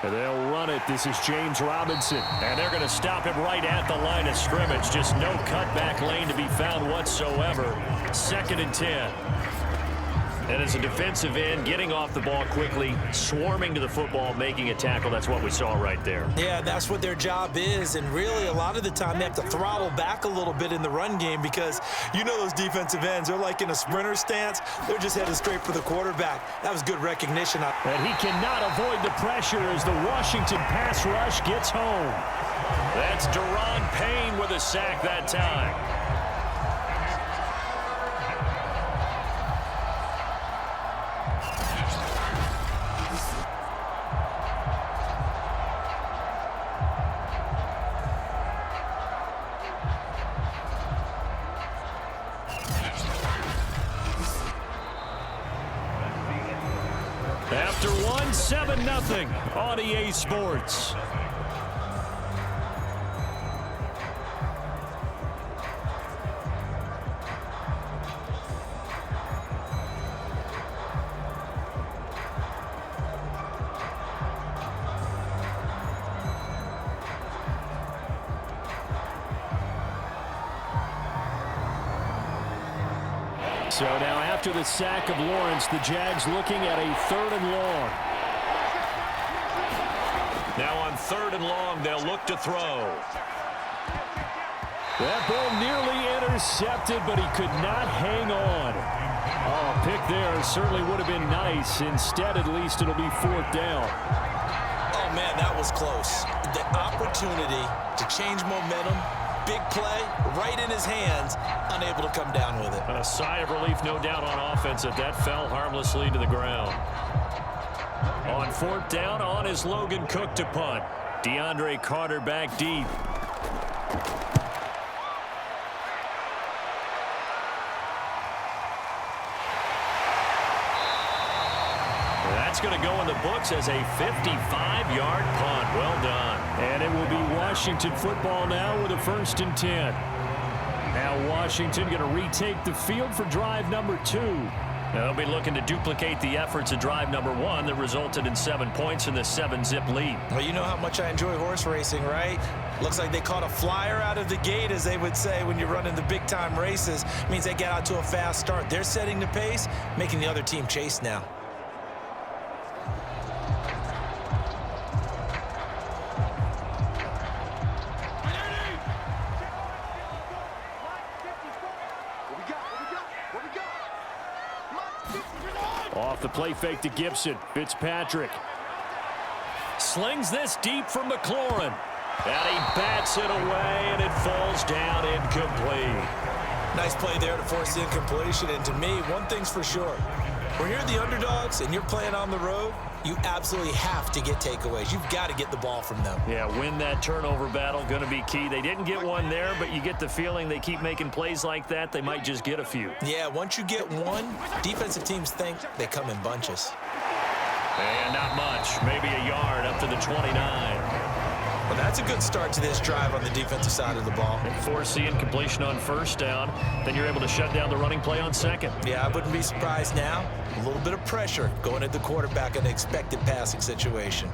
And they'll run it. This is James Robinson. And they're going to stop him right at the line of scrimmage. Just no cutback lane to be found whatsoever. 2nd and 10. And as a defensive end, getting off the ball quickly, swarming to the football, making a tackle, that's what we saw right there. Yeah, that's what their job is, and really a lot of the time they have to throttle back a little bit in the run game because you know those defensive ends, they're like in a sprinter stance. They're just headed straight for the quarterback. That was good recognition. And he cannot avoid the pressure as the Washington pass rush gets home. That's Deron Payne with a sack that time. After one, 7-0 on EA Sports. So now after the sack of Lawrence, the Jags looking at a 3rd and long. Now on 3rd and long, they'll look to throw. That ball nearly intercepted, but he could not hang on. Oh, pick there certainly would have been nice. Instead, at least it'll be 4th down. Oh, man, that was close. The opportunity to change momentum, big play, right in his hands, unable to come down with it. A sigh of relief, no doubt, on offense that fell harmlessly to the ground. On 4th down, on is Logan Cook to punt. DeAndre Carter back deep. That's going to go in the books as a 55-yard punt. Well done. And it will be Washington football now with a 1st and 10. Now Washington going to retake the field for drive number 2. They'll be looking to duplicate the efforts of drive number 1 that resulted in 7 points in the 7-zip lead. Well, you know how much I enjoy horse racing, right? Looks like they caught a flyer out of the gate, as they would say when you're running the big-time races. It means they get out to a fast start. They're setting the pace, making the other team chase now. Off the play fake to Gibson. Fitzpatrick slings this deep from McLaurin. And he bats it away, and it falls down incomplete. Nice play there to force the incompletion. And to me, one thing's for sure. When you're the underdogs and you're playing on the road, you absolutely have to get takeaways. You've got to get the ball from them. Yeah, win that turnover battle, going to be key. They didn't get one there, but you get the feeling they keep making plays like that, they might just get a few. Yeah, once you get one, defensive teams think they come in bunches. And not much, maybe a yard up to the 29. Well, that's a good start to this drive on the defensive side of the ball. And force the incompletion on 1st down. Then you're able to shut down the running play on 2nd. Yeah, I wouldn't be surprised now. A little bit of pressure going at the quarterback in an expected passing situation.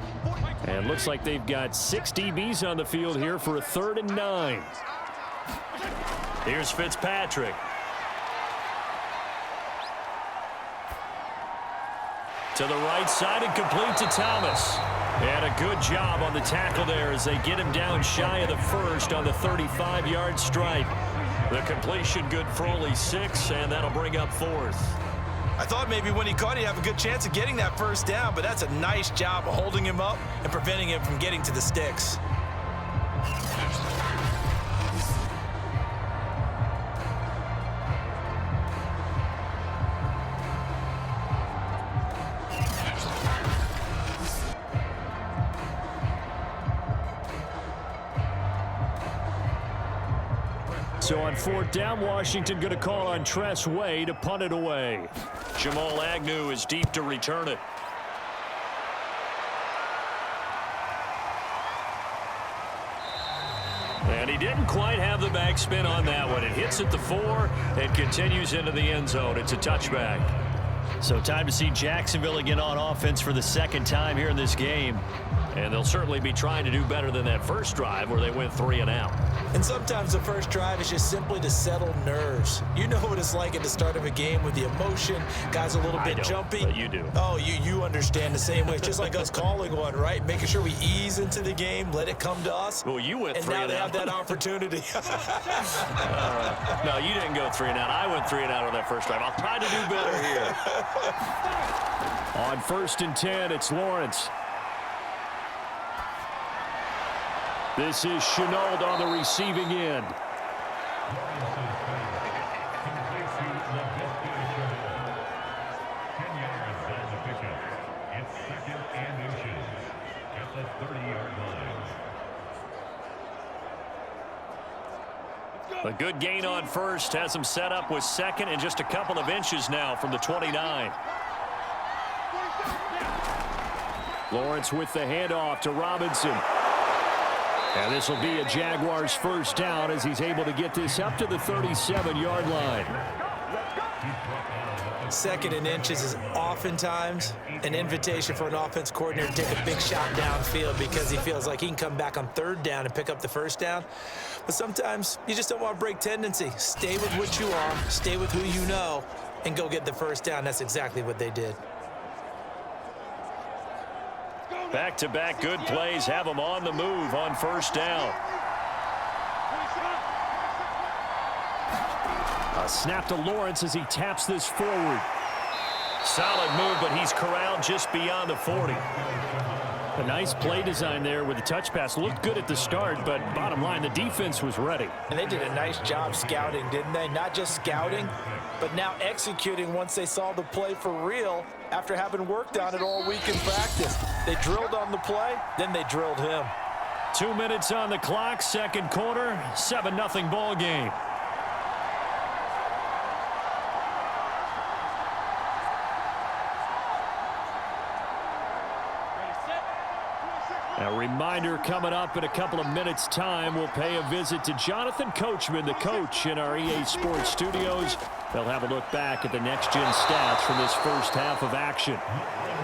And looks like they've got 6 DBs on the field here for a 3rd and 9. Here's Fitzpatrick. To the right side and complete to Thomas. And a good job on the tackle there as they get him down shy of the 1st on the 35-yard stripe. The completion good for only 6, and that'll bring up 4th. I thought maybe when he caught it, he'd have a good chance of getting that 1st down, but that's a nice job of holding him up and preventing him from getting to the sticks. So on 4th down, Washington going to call on Tress Way to punt it away. Jamal Agnew is deep to return it. And he didn't quite have the backspin on that one. It hits at the 4 and continues into the end zone. It's a touchback. So time to see Jacksonville again on offense for the second time here in this game. And they'll certainly be trying to do better than that first drive where they went 3 and out. And sometimes the first drive is just simply to settle nerves. You know what it's like at the start of a game with the emotion. Guys a little bit jumpy. But you do. Oh, you understand the same way. It's just like us calling one, right? Making sure we ease into the game, let it come to us. Well, you went 3 and out. And now they have that opportunity. No, you didn't go 3 and out. I went 3 and out on that first drive. I'll try to do better here. On 1st and 10, it's Lawrence. This is Chenault on the receiving end. It's 2nd and inches at the 30-yard line. A good gain on first. Has him set up with 2nd and just a couple of inches now from the 29. Lawrence with the handoff to Robinson. And this will be a Jaguars first down as he's able to get this up to the 37-yard line. 2nd and inches is oftentimes an invitation for an offense coordinator to take a big shot downfield because he feels like he can come back on 3rd down and pick up the first down. But sometimes you just don't want to break tendency. Stay with what you are, stay with who you know, and go get the first down. That's exactly what they did. Back-to-back good plays have him on the move on 1st down. A snap to Lawrence as he taps this forward. Solid move, but he's corralled just beyond the 40. A nice play design there with the touch pass. Looked good at the start, but bottom line, the defense was ready. And they did a nice job scouting, didn't they? Not just scouting, but now executing once they saw the play for real after having worked on it all week in practice. They drilled on the play, then they drilled him. 2 minutes on the clock, 2nd quarter, 7-0 ball game. A reminder coming up in a couple of minutes' time. We'll pay a visit to Jonathan Coachman, the coach in our EA Sports studios. They'll have a look back at the next-gen stats from this first half of action.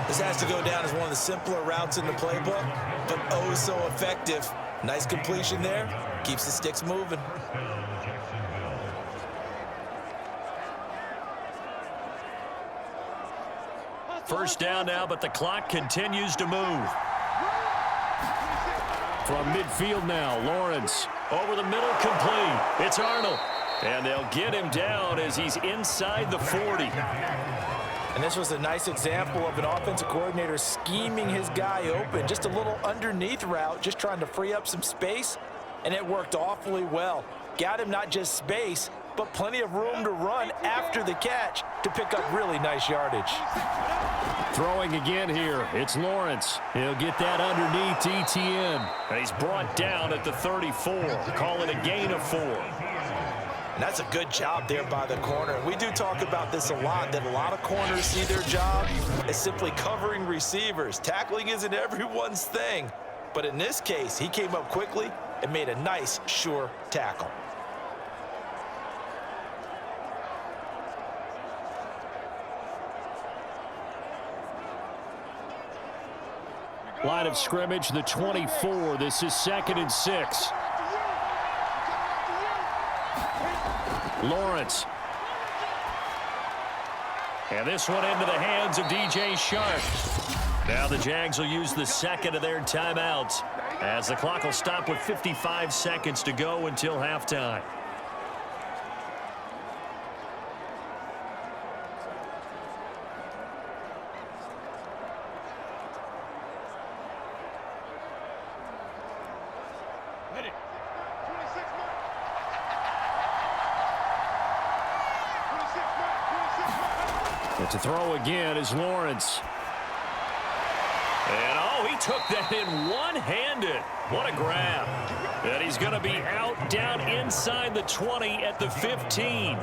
This has to go down as one of the simpler routes in the playbook, but oh so effective. Nice completion there. Keeps the sticks moving. First down now, but the clock continues to move. From midfield now, Lawrence over the middle, complete. It's Arnold. And they'll get him down as he's inside the 40. And this was a nice example of an offensive coordinator scheming his guy open. Just a little underneath route, just trying to free up some space. And it worked awfully well. Got him not just space, but plenty of room to run after the catch to pick up really nice yardage. Throwing again here, it's Lawrence. He'll get that underneath to Etienne. And he's brought down at the 34. Call it a gain of 4. And that's a good job there by the corner. We do talk about this a lot, that a lot of corners see their job as simply covering receivers. Tackling isn't everyone's thing. But in this case, he came up quickly and made a nice, sure tackle. Line of scrimmage, the 24. This is 2nd and 6. Lawrence. And this one into the hands of DJ Sharp. Now the Jags will use the 2nd of their timeouts as the clock will stop with 55 seconds to go until halftime. But to throw again is Lawrence. And, oh, he took that in one-handed. What a grab. And he's going to be out down inside the 20 at the 15.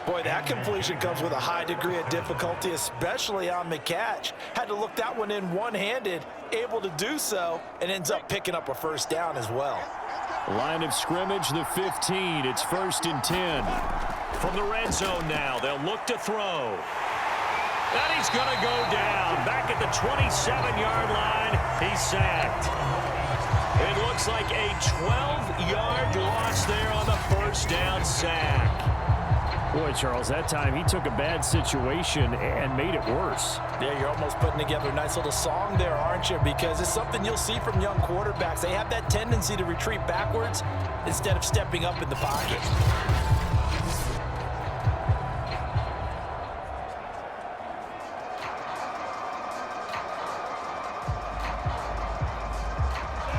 Boy, that completion comes with a high degree of difficulty, especially on the catch. Had to look that one in one-handed, able to do so, and ends up picking up a first down as well. Line of scrimmage, the 15. It's 1st and 10. From the red zone now, they'll look to throw. And he's going to go down. Back at the 27-yard line, he's sacked. It looks like a 12-yard loss there on the first down sack. Boy, Charles, that time he took a bad situation and made it worse. Yeah, you're almost putting together a nice little song there, aren't you? Because it's something you'll see from young quarterbacks. They have that tendency to retreat backwards instead of stepping up in the pocket.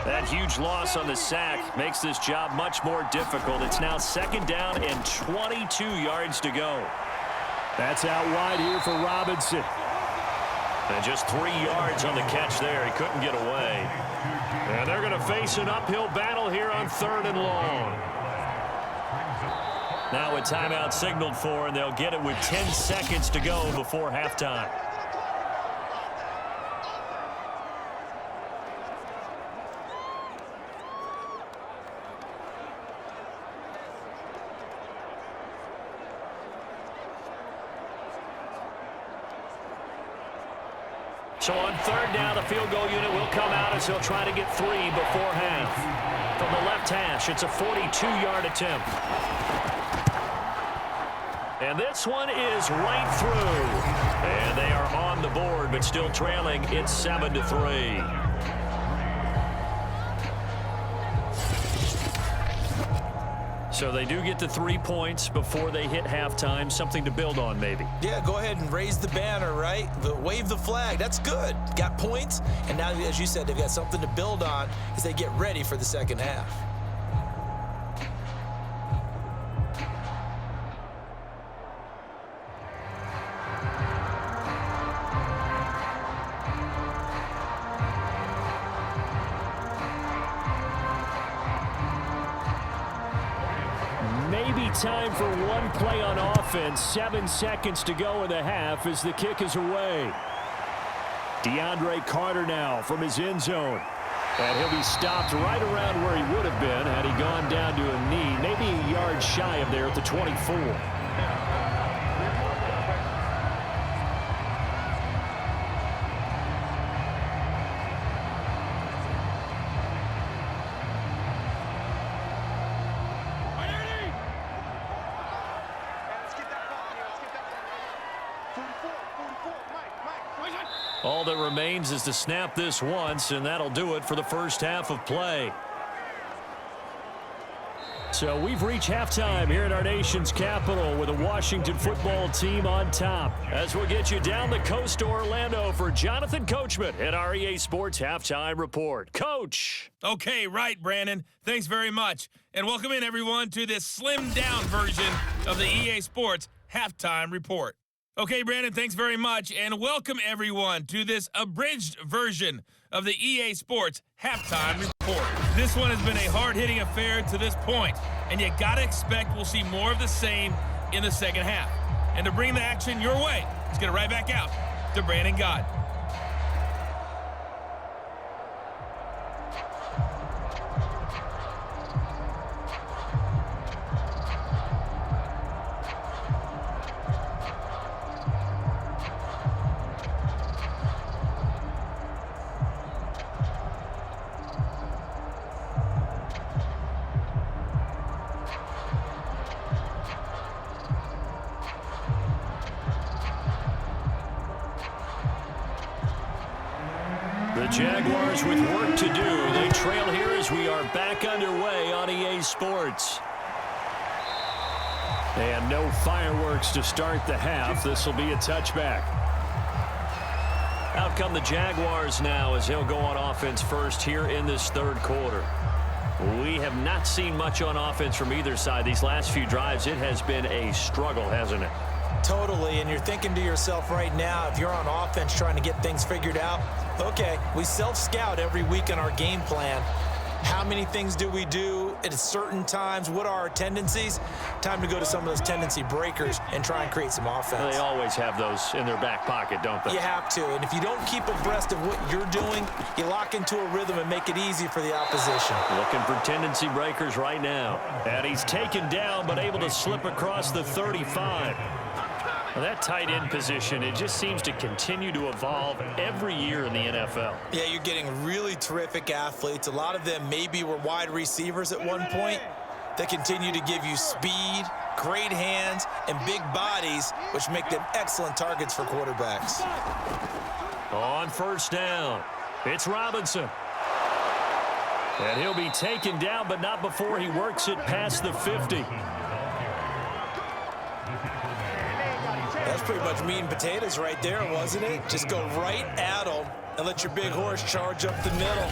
That huge loss on the sack makes this job much more difficult. It's now second down and 22 yards to go. That's out wide here for Robinson. And just 3 yards on the catch there. He couldn't get away. And they're going to face an uphill battle here on 3rd and long. Now a timeout signaled for, and they'll get it with 10 seconds to go before halftime. So on 3rd down, the field goal unit will come out as he'll try to get 3 before half. From the left hash, it's a 42-yard attempt. And this one is right through. And they are on the board, but still trailing. It's 7-3. So they do get the 3 points before they hit halftime. Something to build on, maybe. Yeah, go ahead and raise the banner, right? Wave the flag. That's good. Got points, and now, as you said, they've got something to build on as they get ready for the second half. Time for one play on offense. 7 seconds to go in the half as the kick is away. DeAndre Carter now from his end zone. And he'll be stopped right around where he would have been had he gone down to a knee. Maybe a yard shy of there at the 24. All that remains is to snap this once, and that'll do it for the first half of play. So we've reached halftime here in our nation's capital with a Washington football team on top. As we'll get you down the coast to Orlando for Jonathan Coachman at our EA Sports Halftime Report. Coach. Okay, right, Brandon. Thanks very much. And welcome in, everyone, to this slimmed-down version of the EA Sports Halftime Report. Okay, Brandon, thanks very much, and welcome everyone to this abridged version of the EA Sports Halftime Report. This one has been a hard-hitting affair to this point, and you gotta expect we'll see more of the same in the second half. And to bring the action your way, let's get it right back out to Brandon Gott. The Jaguars with work to do. They trail here as we are back underway on EA Sports. And no fireworks to start the half. This will be a touchback. Out come the Jaguars now as he'll go on offense first here in this third quarter. We have not seen much on offense from either side. These last few drives, it has been a struggle, hasn't it? Totally, and you're thinking to yourself right now, if you're on offense trying to get things figured out, okay, we self-scout every week on our game plan. How many things do we do at certain times? What are our tendencies? Time to go to some of those tendency breakers and try and create some offense. They always have those in their back pocket, don't they? You have to, and if you don't keep abreast of what you're doing, you lock into a rhythm and make it easy for the opposition. Looking for tendency breakers right now. And he's taken down but able to slip across the 35. Well, that tight end position, it just seems to continue to evolve every year in the NFL. Yeah, you're getting really terrific athletes. A lot of them maybe were wide receivers at one point. They continue to give you speed, great hands, and big bodies, which make them excellent targets for quarterbacks. On first down, it's Robinson. And he'll be taken down, but not before he works it past the 50. That's pretty much meat and potatoes right there, wasn't it? Just go right at them and let your big horse charge up the middle.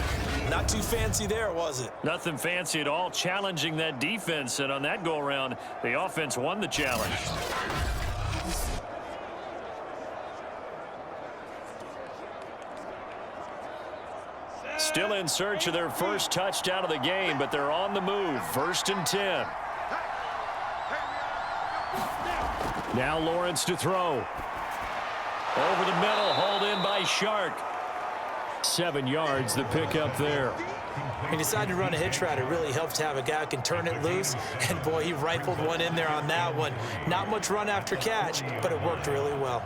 Not too fancy there, was it? Nothing fancy at all, challenging that defense. And on that go-around, the offense won the challenge. Still in search of their first touchdown of the game, but they're on the move. 1st and 10. Now Lawrence to throw. Over the middle, hauled in by Shark. 7 yards, the pickup there. He decided to run a hitch route. It really helps to have a guy who can turn it loose. And, boy, he rifled one in there on that one. Not much run after catch, but it worked really well.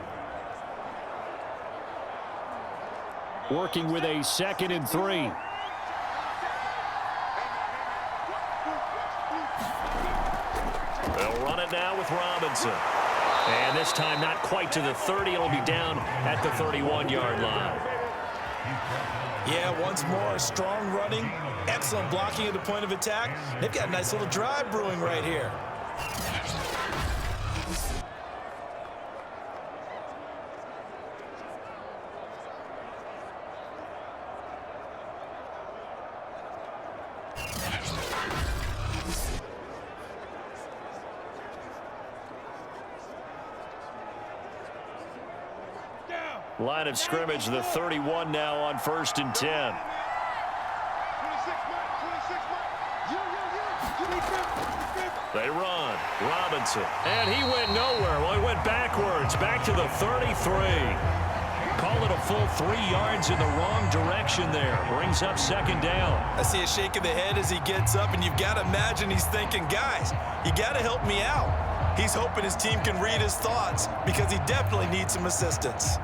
Working with a 2nd and 3. They'll run it now with Robinson. And this time not quite to the 30. It'll be down at the 31-yard line. Yeah, once more, strong running, excellent blocking at the point of attack. They've got a nice little drive brewing right here. Line of scrimmage, the 31 now on 1st and 10. They run. Robinson. And he went nowhere. Well, he went backwards. Back to the 33. Call it a full 3 yards in the wrong direction there. Brings up 2nd down. I see a shake of the head as he gets up, and you've got to imagine he's thinking, guys, you got to help me out. He's hoping his team can read his thoughts because he definitely needs some assistance.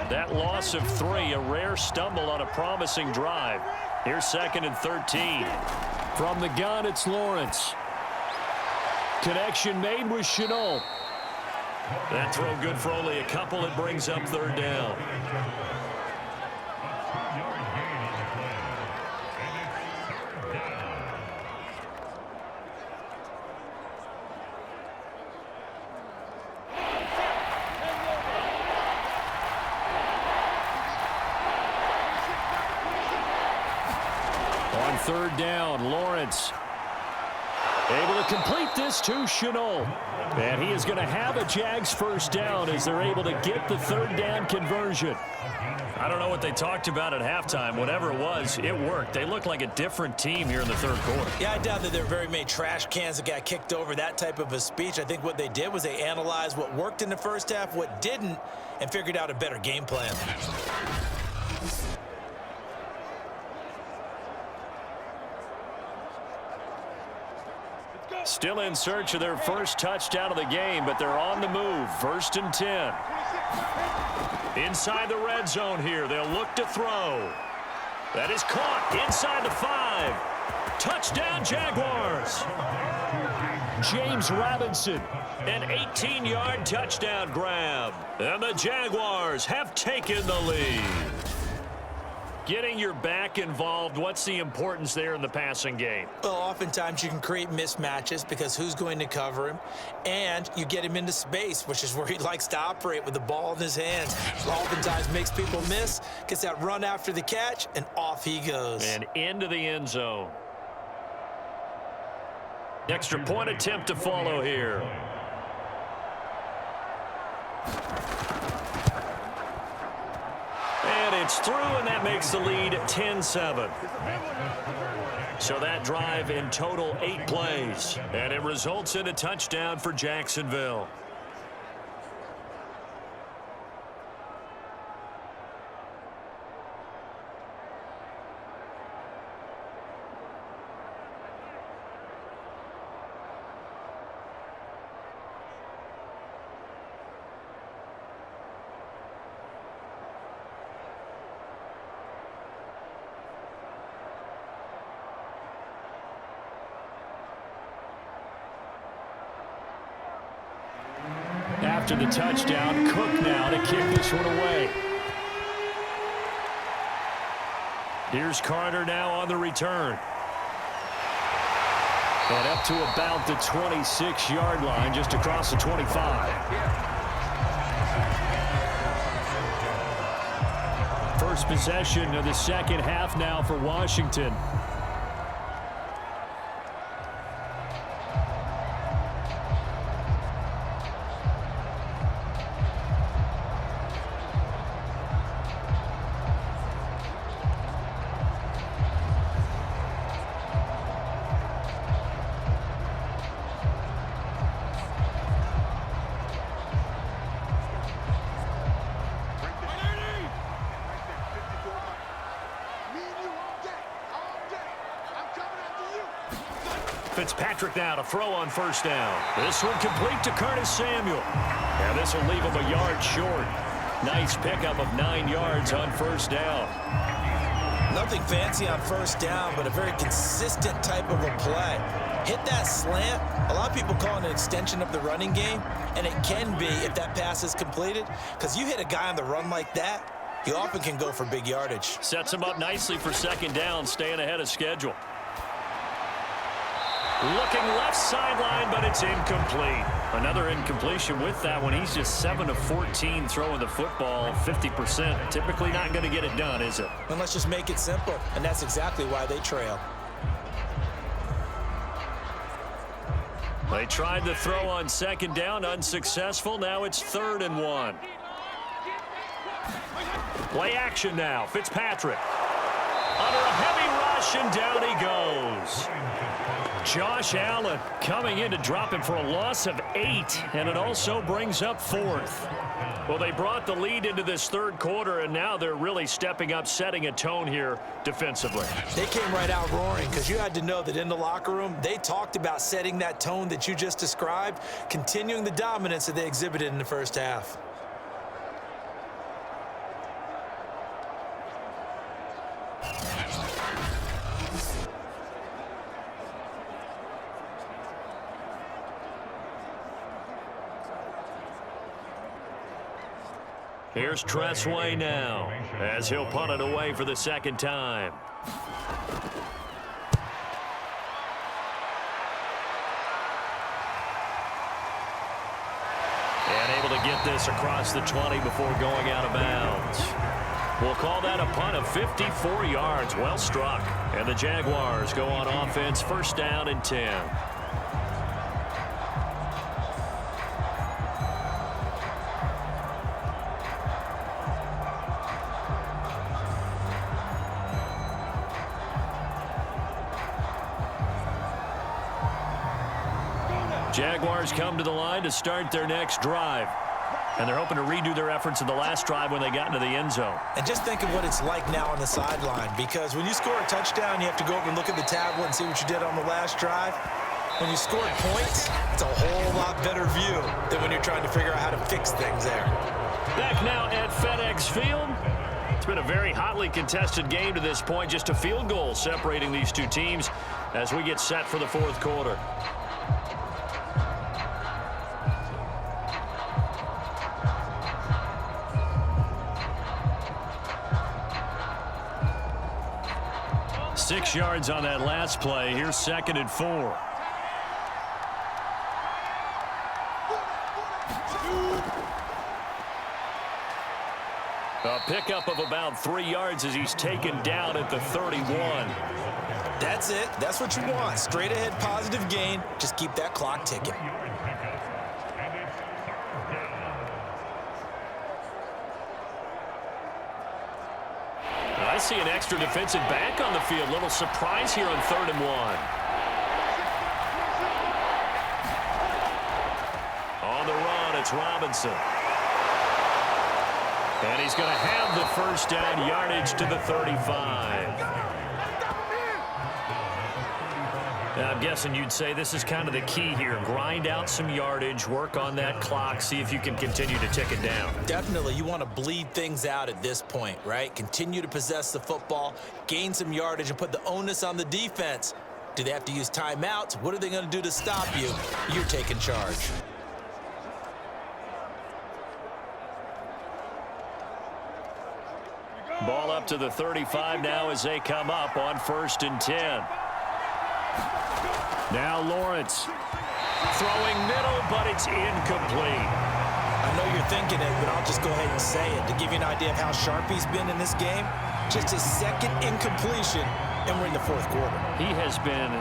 That loss of 3, a rare stumble on a promising drive. Here's 2nd and 13. From the gun, it's Lawrence. Connection made with Chenault. That throw good for only a couple. It brings up 3rd down. On 3rd down, Lawrence able to complete this to Chenault. And he is going to have a Jags 1st down as they're able to get the 3rd down conversion. I don't know what they talked about at halftime. Whatever it was, it worked. They look like a different team here in the 3rd quarter. Yeah, I doubt that there are very many trash cans that got kicked over, that type of a speech. I think what they did was they analyzed what worked in the first half, what didn't, and figured out a better game plan. Still in search of their first touchdown of the game, but they're on the move. 1st and 10. Inside the red zone here. They'll look to throw. That is caught inside the 5. Touchdown, Jaguars. James Robinson. An 18-yard touchdown grab. And the Jaguars have taken the lead. Getting your back involved, what's the importance there in the passing game? Well, oftentimes you can create mismatches because who's going to cover him, and you get him into space, which is where he likes to operate with the ball in his hands. Oftentimes makes people miss, gets that run after the catch, and off he goes. And into the end zone. Extra point attempt to follow here. And it's through, and that makes the lead 10-7. So that drive in total 8 plays, and it results in a touchdown for Jacksonville. after the touchdown. Cook now to kick this one away. Here's Carter now on the return. And up to about the 26-yard line, just across the 25. First possession of the second half now for Washington. Fitzpatrick now to throw on first down. This one complete to Curtis Samuel. And this will leave him a yard short. Nice pickup of 9 yards on first down. Nothing fancy on first down, but a very consistent type of a play. Hit that slant. A lot of people call it an extension of the running game, and it can be if that pass is completed, because you hit a guy on the run like that, you often can go for big yardage. Sets him up nicely for second down, staying ahead of schedule. Looking left sideline, but it's incomplete. Another incompletion with that one. He's just 7 of 14 throwing the football, 50%. Typically not going to get it done, is it? And let's just make it simple, and that's exactly why they trail. They tried the throw on second down, unsuccessful. Now it's 3rd and 1. Play action now. Fitzpatrick. Under a heavy rush, and down he goes. Josh Allen coming in to drop him for a loss of 8, and it also brings up 4th. Well, they brought the lead into this third quarter, and now they're really stepping up, setting a tone here defensively. They came right out roaring, because you had to know that in the locker room, they talked about setting that tone that you just described, continuing the dominance that they exhibited in the first half. Here's Tressway now, as he'll punt it away for the second time. And able to get this across the 20 before going out of bounds. We'll call that a punt of 54 yards. Well struck. And the Jaguars go on offense, first down and 10. Jaguars come to the line to start their next drive. And they're hoping to redo their efforts in the last drive when they got into the end zone. And just think of what it's like now on the sideline, because when you score a touchdown, you have to go over and look at the tablet and see what you did on the last drive. When you scored points, it's a whole lot better view than when you're trying to figure out how to fix things there. Back now at FedEx Field. It's been a very hotly contested game to this point. Just a field goal separating these two teams as we get set for the fourth quarter. Six yards on that last play. Here's 2nd and 4. A pickup of about 3 yards as he's taken down at the 31. That's it. That's what you want. Straight ahead positive gain. Just keep that clock ticking. I see an extra defensive back on the field. Little surprise here on 3rd and 1. On the run, it's Robinson. And he's going to have the first down, yardage to the 35. Now, I'm guessing you'd say this is kind of the key here. Grind out some yardage, work on that clock, see if you can continue to tick it down. Definitely, you want to bleed things out at this point, right? Continue to possess the football, gain some yardage, and put the onus on the defense. Do they have to use timeouts? What are they going to do to stop you? You're taking charge. Ball up to the 35 now as they come up on 1st and 10. Now Lawrence throwing middle, but it's incomplete. I know you're thinking it, but I'll just go ahead and say it. To give you an idea of how sharp he's been in this game, just his second incompletion, and we're in the 4th quarter. He has been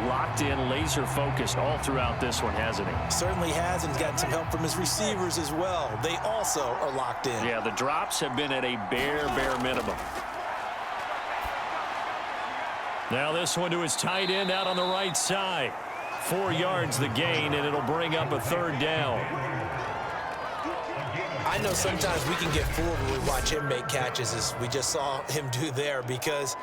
locked in, laser-focused all throughout this one, hasn't he? Certainly has, and he's gotten some help from his receivers as well. They also are locked in. Yeah, the drops have been at a bare minimum. Now this one to his tight end out on the right side. 4 yards the gain, and it'll bring up a 3rd down. I know sometimes we can get fooled when we watch him make catches, as we just saw him do there, because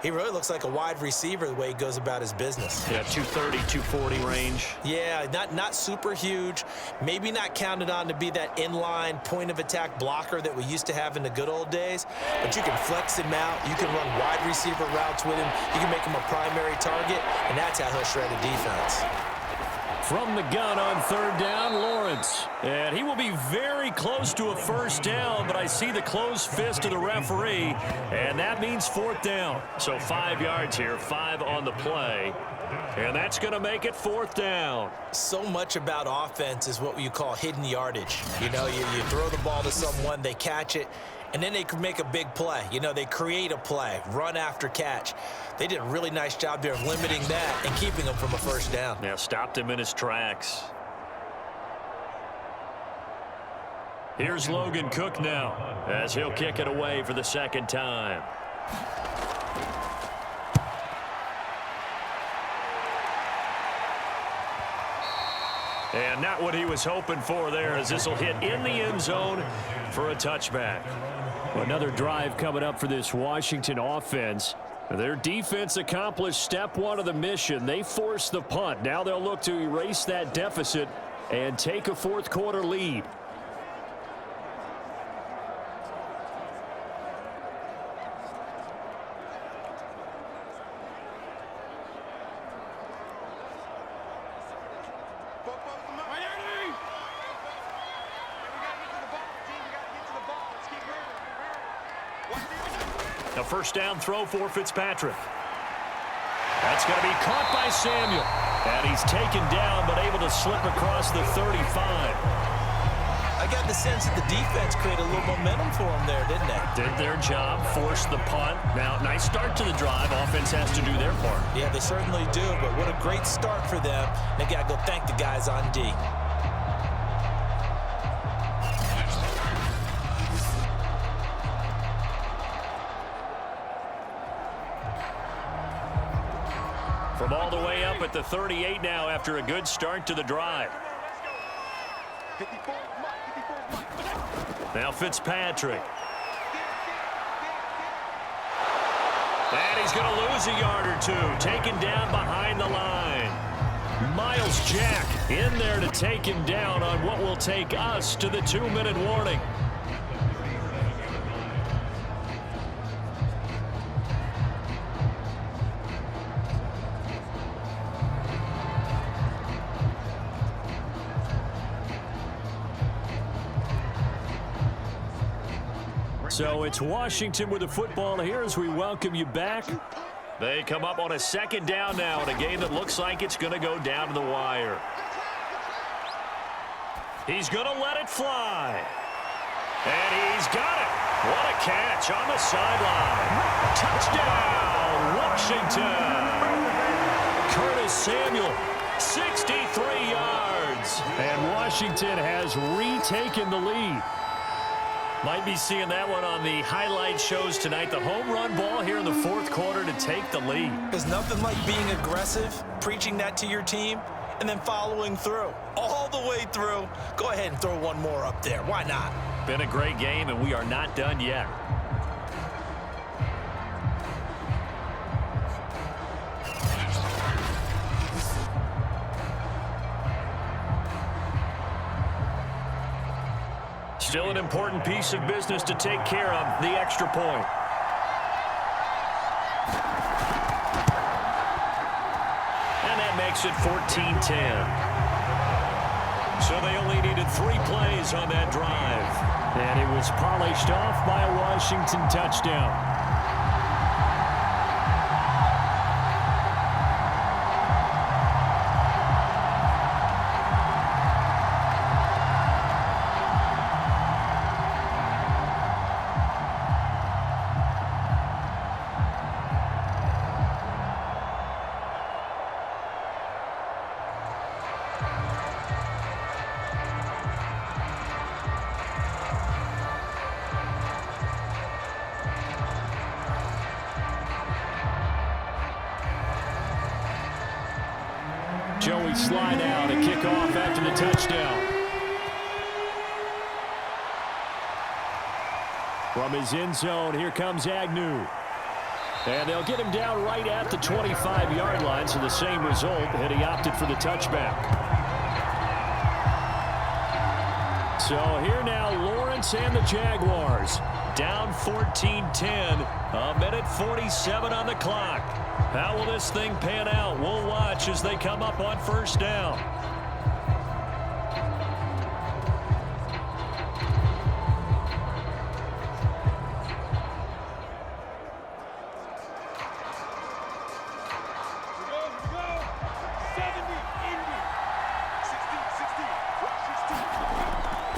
he really looks like a wide receiver the way he goes about his business. Yeah, 230, 240 range. Yeah, not super huge. Maybe not counted on to be that inline point-of-attack blocker that we used to have in the good old days. But you can flex him out. You can run wide receiver routes with him. You can make him a primary target, and that's how he'll shred a defense. From the gun on 3rd down, Lawrence. And he will be very close to a 1st down, but I see the closed fist of the referee, and that means 4th down. So 5 yards here, 5 on the play, and that's going to make it 4th down. So much about offense is what you call hidden yardage. You know, you throw the ball to someone, they catch it, and then they can make a big play. You know, they create a play, run after catch. They did a really nice job there of limiting that and keeping him from a 1st down. Yeah, stopped him in his tracks. Here's Logan Cook now as he'll kick it away for the 2nd time. And not what he was hoping for there, as this will hit in the end zone for a touchback. Another drive coming up for this Washington offense. Their defense accomplished step 1 of the mission. They forced the punt. Now they'll look to erase that deficit and take a 4th quarter lead. A 1st down throw for Fitzpatrick. That's going to be caught by Samuel. And he's taken down, but able to slip across the 35. I got the sense that the defense created a little momentum for them there, didn't they? Did their job, forced the punt. Now, nice start to the drive. Offense has to do their part. Yeah, they certainly do, but what a great start for them. They got to go thank the guys on D. From all the way up at the 38 now after a good start to the drive. Now Fitzpatrick. And he's going to lose a yard or 2. Taken down behind the line. Miles Jack in there to take him down on what will take us to the 2-minute warning. So it's Washington with the football here as we welcome you back. They come up on a 2nd down now in a game that looks like it's going to go down to the wire. He's going to let it fly. And he's got it. What a catch on the sideline. Touchdown, Washington. Curtis Samuel, 63 yards. And Washington has retaken the lead. Might be seeing that one on the highlight shows tonight. The home run ball here in the 4th quarter to take the lead. There's nothing like being aggressive, preaching that to your team, and then following through. All the way through. Go ahead and throw one more up there. Why not? Been a great game, and we are not done yet. Still an important piece of business to take care of, the extra point. And that makes it 14-10. So they only needed 3 plays on that drive. And it was polished off by a Washington touchdown. Joey slide out, a kickoff after the touchdown. From his end zone, here comes Agnew. And they'll get him down right at the 25-yard line, so the same result had he opted for the touchback. So here now, Lawrence and the Jaguars. Down 14-10, a minute 47 on the clock. How will this thing pan out? We'll watch as they come up on first down.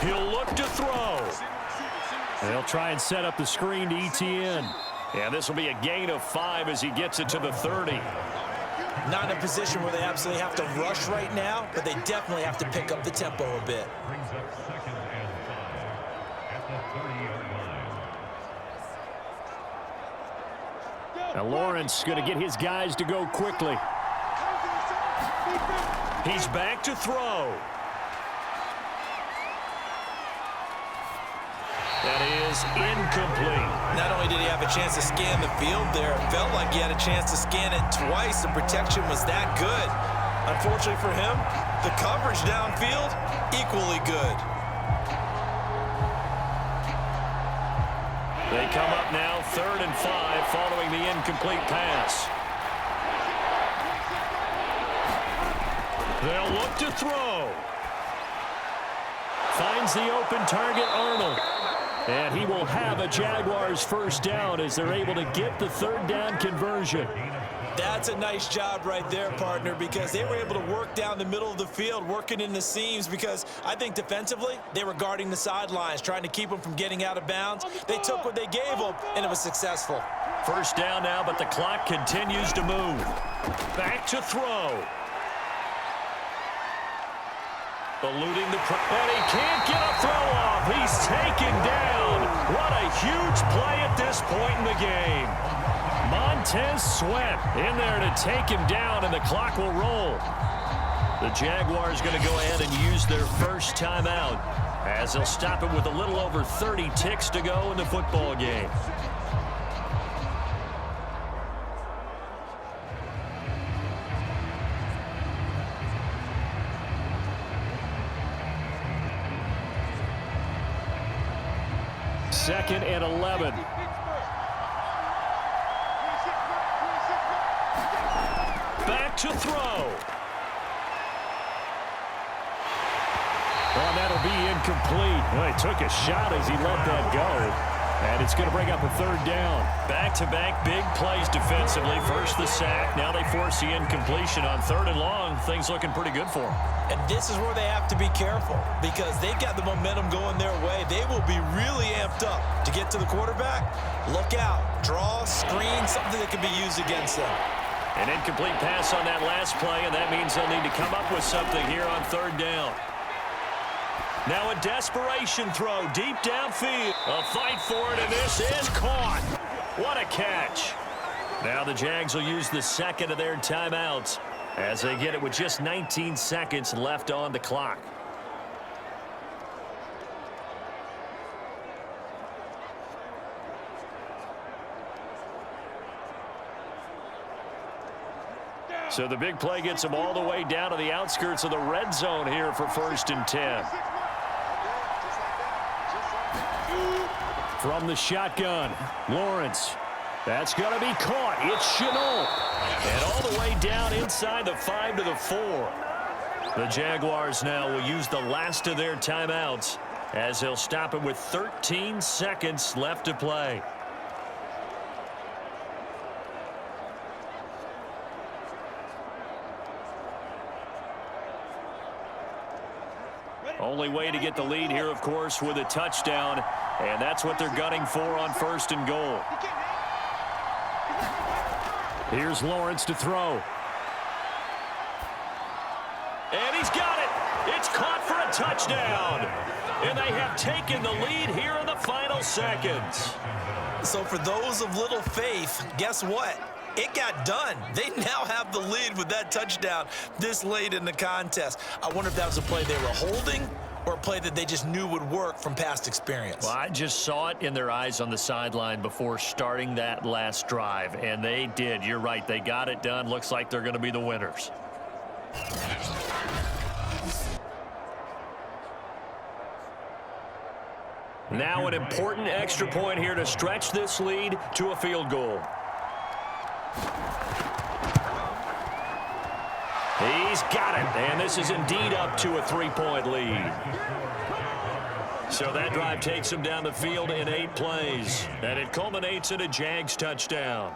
He'll look to throw. They'll try and set up the screen to ETN. And this will be a gain of 5 as he gets it to the 30. Not in a position where they absolutely have to rush right now, but they definitely have to pick up the tempo a bit. Brings up 2nd and 5 at the 30-yard line. Now Lawrence going to get his guys to go quickly. He's back to throw. That is incomplete. Not only did he have a chance to scan the field there, it felt like he had a chance to scan it twice. The protection was that good. Unfortunately for him, the coverage downfield, equally good. They come up now 3rd and 5 following the incomplete pass. They'll look to throw. Finds the open target, Arnold. And he will have a Jaguars first down as they're able to get the 3rd down conversion. That's a nice job right there, partner, because they were able to work down the middle of the field, working in the seams, because I think defensively, they were guarding the sidelines, trying to keep them from getting out of bounds. They took what they gave them, and it was successful. First down now, but the clock continues to move. Back to throw. Eluding the and he can't get a throw off. He's taken down. What a huge play at this point in the game. Montez Sweat in there to take him down, and the clock will roll. The Jaguars going to go ahead and use their first timeout as they'll stop it with a little over 30 ticks to go in the football game. Second and 11. Back to throw. Well, that'll be incomplete. Well, he took a shot as he let that go. And it's going to bring up a 3rd down. Back-to-back big plays defensively. First the sack. Now they force the incompletion on 3rd and long. Things looking pretty good for them. And this is where they have to be careful, because they've got the momentum going their way. They will be really amped up to get to the quarterback. Look out. Draw, screen, something that can be used against them. An incomplete pass on that last play, and that means they'll need to come up with something here on 3rd down. Now a desperation throw deep downfield. A fight for it, and this is caught. What a catch. Now the Jags will use the second of their timeouts as they get it with just 19 seconds left on the clock. So the big play gets them all the way down to the outskirts of the red zone here for 1st and 10. From the shotgun, Lawrence. That's going to be caught. It's Chenault. And all the way down inside the 5 to the 4. The Jaguars now will use the last of their timeouts as they'll stop it with 13 seconds left to play. Only way to get the lead here, of course, with a touchdown, and that's what they're gunning for on 1st and goal. Here's Lawrence to throw. And he's got it. It's caught for a touchdown. And they have taken the lead here in the final seconds. So for those of little faith, guess what? It got done. They now have the lead with that touchdown this late in the contest. I wonder if that was a play they were holding or a play that they just knew would work from past experience. Well, I just saw it in their eyes on the sideline before starting that last drive, and they did. You're right. They got it done. Looks like they're going to be the winners. Now an important extra point here to stretch this lead to a field goal. He's got it, and this is indeed up to a 3-point lead. So that drive takes him down the field in 8 plays, and it culminates in a Jags touchdown.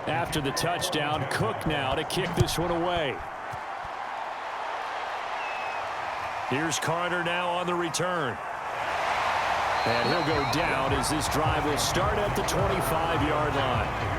After the touchdown, Cook now to kick this one away. Here's Carter now on the return. And he'll go down as this drive will start at the 25-yard line.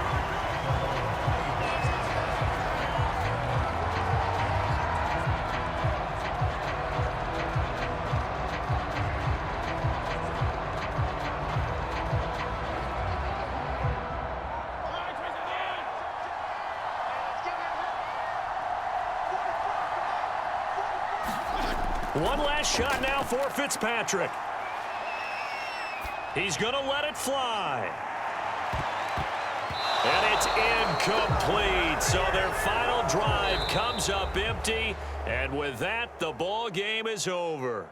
One last shot now for Fitzpatrick. He's going to let it fly. And it's incomplete. So their final drive comes up empty. And with that, the ball game is over.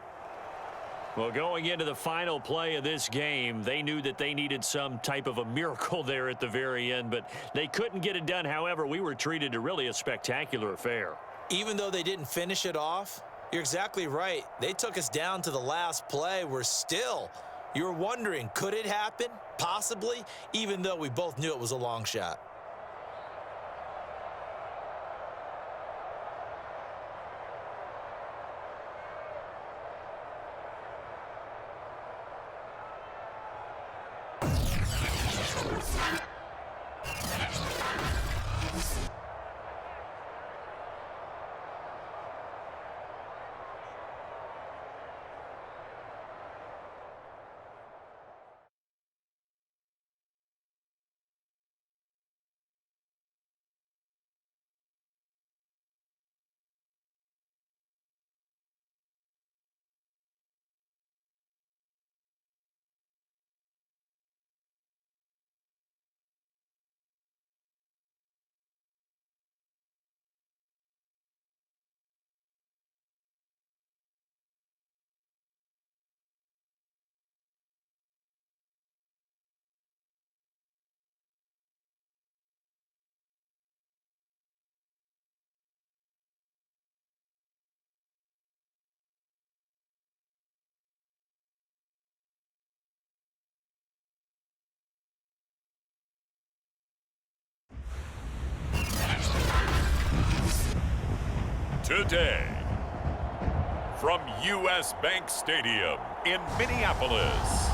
Well, going into the final play of this game, they knew that they needed some type of a miracle there at the very end, but they couldn't get it done. However, we were treated to really a spectacular affair. Even though they didn't finish it off, you're exactly right. They took us down to the last play. You were wondering, could it happen? Possibly, even though we both knew it was a long shot. Today, from U.S. Bank Stadium in Minneapolis,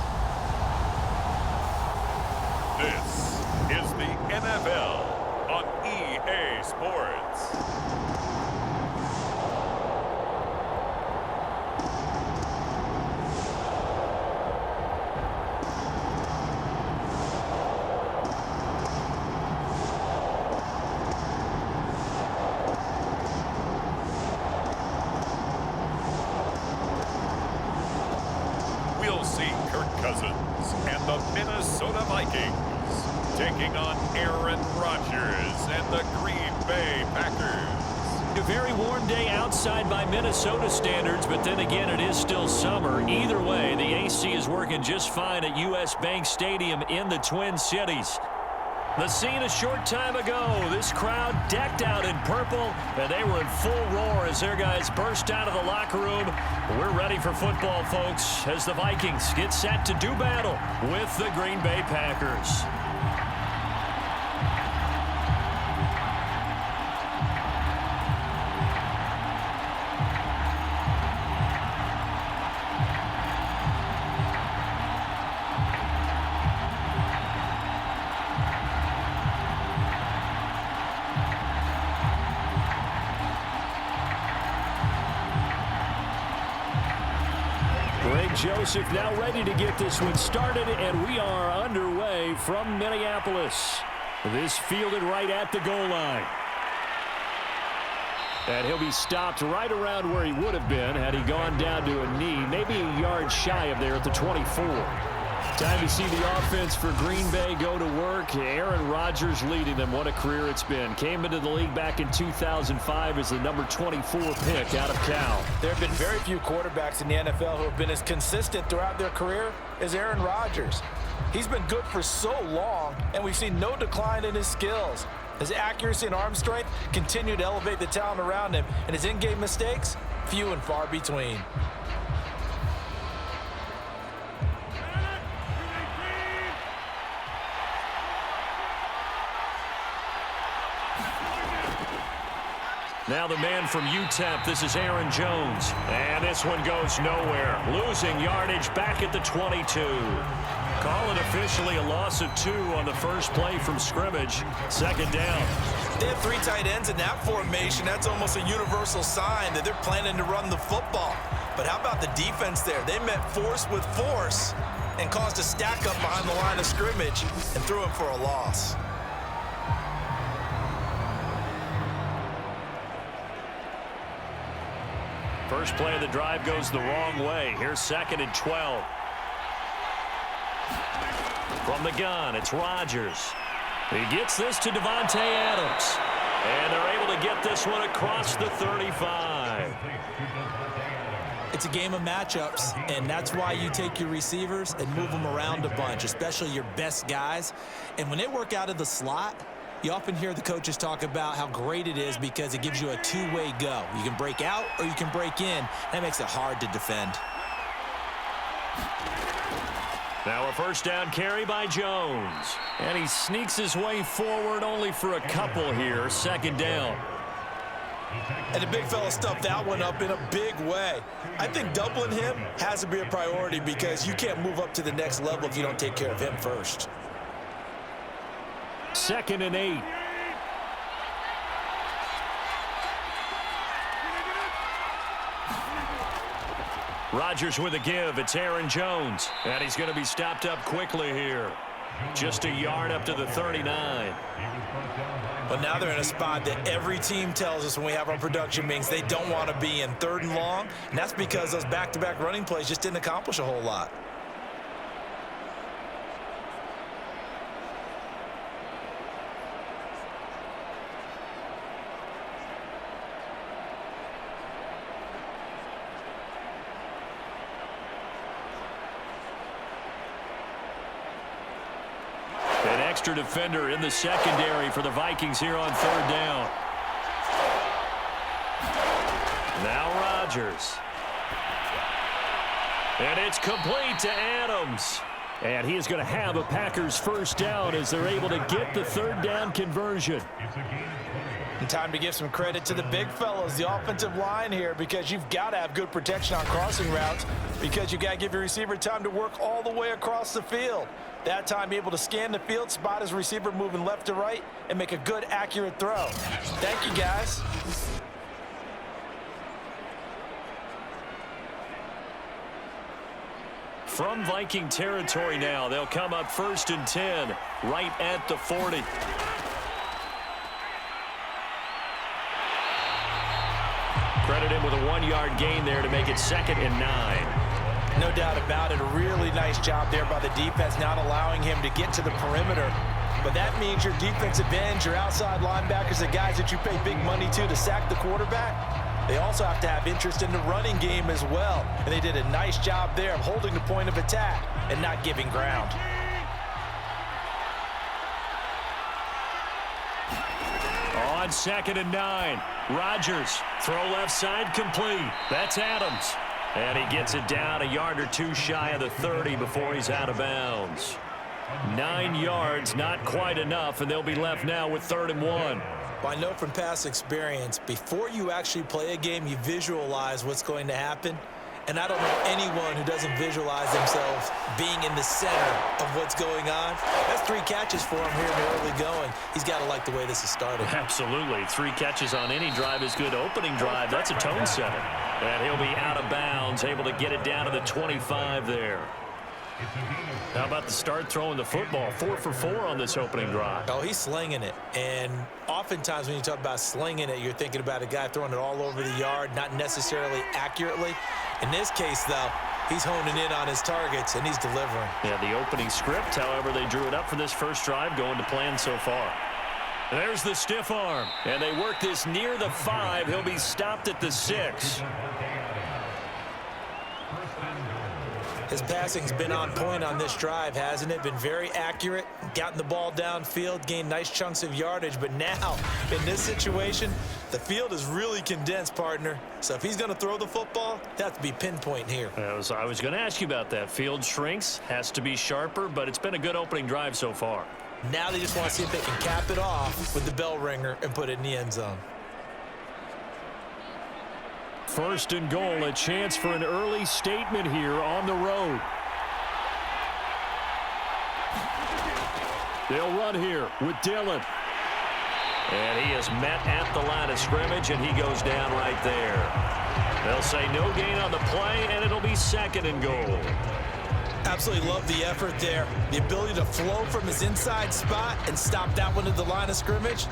this is the NFL on EA Sports. Cousins and the Minnesota Vikings, taking on Aaron Rodgers and the Green Bay Packers. A very warm day outside by Minnesota standards, but then again, it is still summer. Either way, the AC is working just fine at U.S. Bank Stadium in the Twin Cities. The scene a short time ago, this crowd decked out in purple, and they were in full roar as their guys burst out of the locker room. We're ready for football, folks, as the Vikings get set to do battle with the Green Bay Packers. Joseph now ready to get this one started, and we are underway from Minneapolis. This fielded right at the goal line. And he'll be stopped right around where he would have been had he gone down to a knee, maybe a yard shy of there at the 24. Time to see the offense for Green Bay go to work. Aaron Rodgers leading them. What a career it's been. Came into the league back in 2005 as the number 24 pick out of Cal. There have been very few quarterbacks in the NFL who have been as consistent throughout their career as Aaron Rodgers. He's been good for so long, and we've seen no decline in his skills. His accuracy and arm strength continue to elevate the talent around him, and his in-game mistakes, few and far between. Now the man from UTEP, this is Aaron Jones. And this one goes nowhere. Losing yardage back at the 22. Call it officially a loss of 2 on the first play from scrimmage. Second down. They have 3 tight ends in that formation. That's almost a universal sign that they're planning to run the football. But how about the defense there? They met force with force and caused a stack up behind the line of scrimmage and threw him for a loss. First play of the drive goes the wrong way. Here's 2nd and 12. From the gun, it's Rodgers. He gets this to Davante Adams. And they're able to get this one across the 35. It's a game of matchups, and that's why you take your receivers and move them around a bunch, especially your best guys. And when they work out of the slot, you often hear the coaches talk about how great it is because it gives you a two-way go. You can break out or you can break in. That makes it hard to defend. Now a first down carry by Jones. And he sneaks his way forward only for a couple here. 2nd down. And the big fella stuffed that one up in a big way. I think doubling him has to be a priority because you can't move up to the next level if you don't take care of him first. 2nd and 8. Rodgers with a give. It's Aaron Jones. And he's going to be stopped up quickly here. Just a yard up to the 39. Well, now they're in a spot that every team tells us when we have our production meetings they don't want to be in, 3rd and long. And that's because those back-to-back running plays just didn't accomplish a whole lot. Extra defender in the secondary for the Vikings here on 3rd down. Now Rodgers. And it's complete to Adams. And he is going to have a Packers first down as they're able to get the 3rd down conversion. And time to give some credit to the big fellas, the offensive line here, because you've got to have good protection on crossing routes because you've got to give your receiver time to work all the way across the field. That time, able to scan the field, spot his receiver moving left to right, and make a good, accurate throw. Thank you, guys. From Viking territory now, they'll come up 1st and 10, right at the 40. Credit him with a 1-yard gain there to make it 2nd and 9. No doubt about it. A really nice job there by the defense, not allowing him to get to the perimeter. But that means your defensive ends, your outside linebackers, the guys that you pay big money to sack the quarterback, they also have to have interest in the running game as well. And they did a nice job there of holding the point of attack and not giving ground. On 2nd and 9, Rodgers, throw left side complete. That's Adams. And he gets it down a yard or two shy of the 30 before he's out of bounds. 9 yards, not quite enough, and they'll be left now with 3rd and 1. Well, I know from past experience, before you actually play a game, you visualize what's going to happen. And I don't know anyone who doesn't visualize themselves being in the center of what's going on. That's 3 catches for him here in the early going. He's got to like the way this is started. Absolutely. 3 catches on any drive is good. Opening drive, that's a tone setter. And he'll be out of bounds, able to get it down to the 25 there. How about the start throwing the football? 4 for 4 on this opening drive. Oh, he's slinging it. And oftentimes when you talk about slinging it, you're thinking about a guy throwing it all over the yard, not necessarily accurately. In this case, though, he's honing in on his targets, and he's delivering. Yeah, the opening script, however, they drew it up for this first drive, going to plan so far. There's the stiff arm, and they work this near the 5. He'll be stopped at the 6. His passing's been on point on this drive, hasn't it? Been very accurate, gotten the ball downfield, gained nice chunks of yardage. But now, in this situation, the field is really condensed, partner. So if he's going to throw the football, that has to be pinpoint here. I was going to ask you about that. Field shrinks, has to be sharper, but it's been a good opening drive so far. Now they just want to see if they can cap it off with the bell ringer and put it in the end zone. 1st and goal, a chance for an early statement here on the road. They'll run here with Dillon. And he is met at the line of scrimmage, and he goes down right there. They'll say no gain on the play, and it'll be 2nd and goal. Absolutely love the effort there. The ability to flow from his inside spot and stop that one at the line of scrimmage.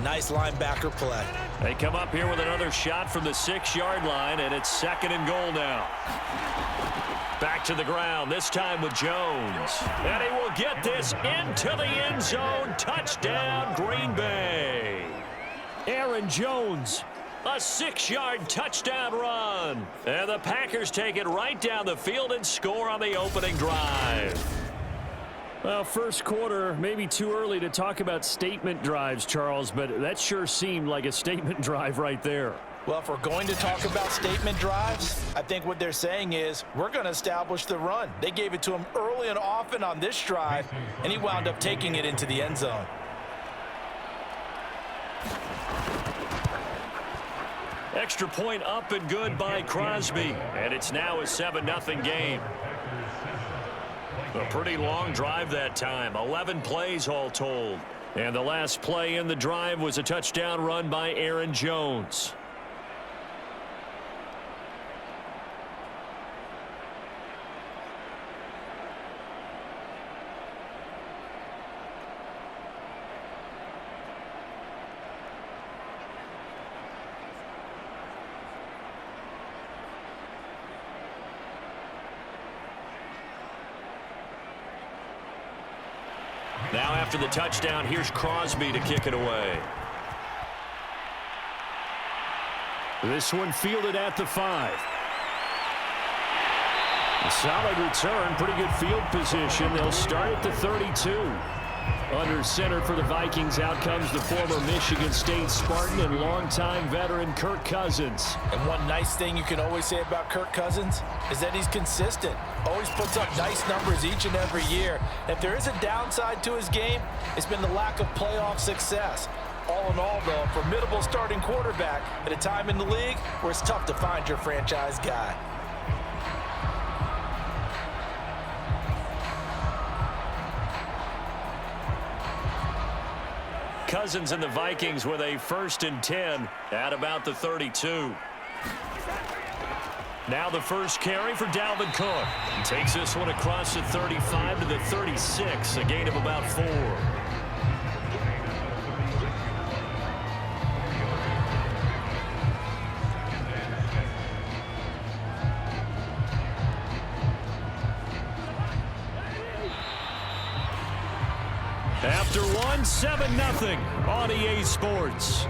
Nice linebacker play. They come up here with another shot from the 6-yard line, and it's 2nd and goal now. Back to the ground, this time with Jones. And he will get this into the end zone. Touchdown, Green Bay. Aaron Jones, a 6-yard touchdown run. And the Packers take it right down the field and score on the opening drive. Well, first quarter, maybe too early to talk about statement drives, Charles, but that sure seemed like a statement drive right there. Well, if we're going to talk about statement drives, I think what they're saying is we're going to establish the run. They gave it to him early and often on this drive, and he wound up taking it into the end zone. Extra point up and good by Crosby, and it's now a 7-0 game. A pretty long drive that time, 11 plays all told. And the last play in the drive was a touchdown run by Aaron Jones. Now after the touchdown, here's Crosby to kick it away. This one fielded at the 5. A solid return, pretty good field position. They'll start at the 32. Under center for the Vikings, out comes the former Michigan State Spartan and longtime veteran Kirk Cousins. And one nice thing you can always say about Kirk Cousins is that he's consistent. Always puts up nice numbers each and every year. And if there is a downside to his game, it's been the lack of playoff success. All in all, though, a formidable starting quarterback at a time in the league where it's tough to find your franchise guy. Cousins and the Vikings with a 1st and 10 at about the 32. Now the first carry for Dalvin Cook. He takes this one across the 35 to the 36, a gain of about 4. After one, 7-0 on EA Sports.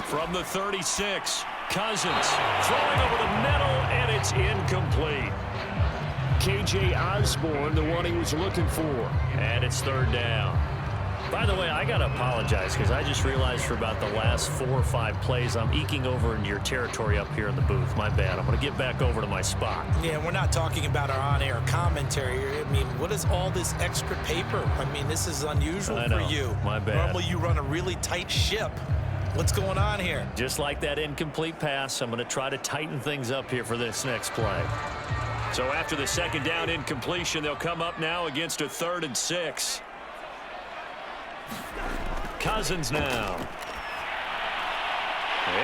From the 36, Cousins throwing over the middle, and it's incomplete. KJ Osborne, the one he was looking for. And it's third down. By the way, I got to apologize because I just realized for about the last 4 or 5 plays, I'm eking over into your territory up here in the booth. My bad. I'm going to get back over to my spot. Yeah, we're not talking about our on-air commentary. I mean, what is all this extra paper? I mean, this is unusual for you. My bad. Normally you run a really tight ship. What's going on here? Just like that incomplete pass, I'm going to try to tighten things up here for this next play. So after the second down incompletion, they'll come up now against a 3rd and 6. Cousins now.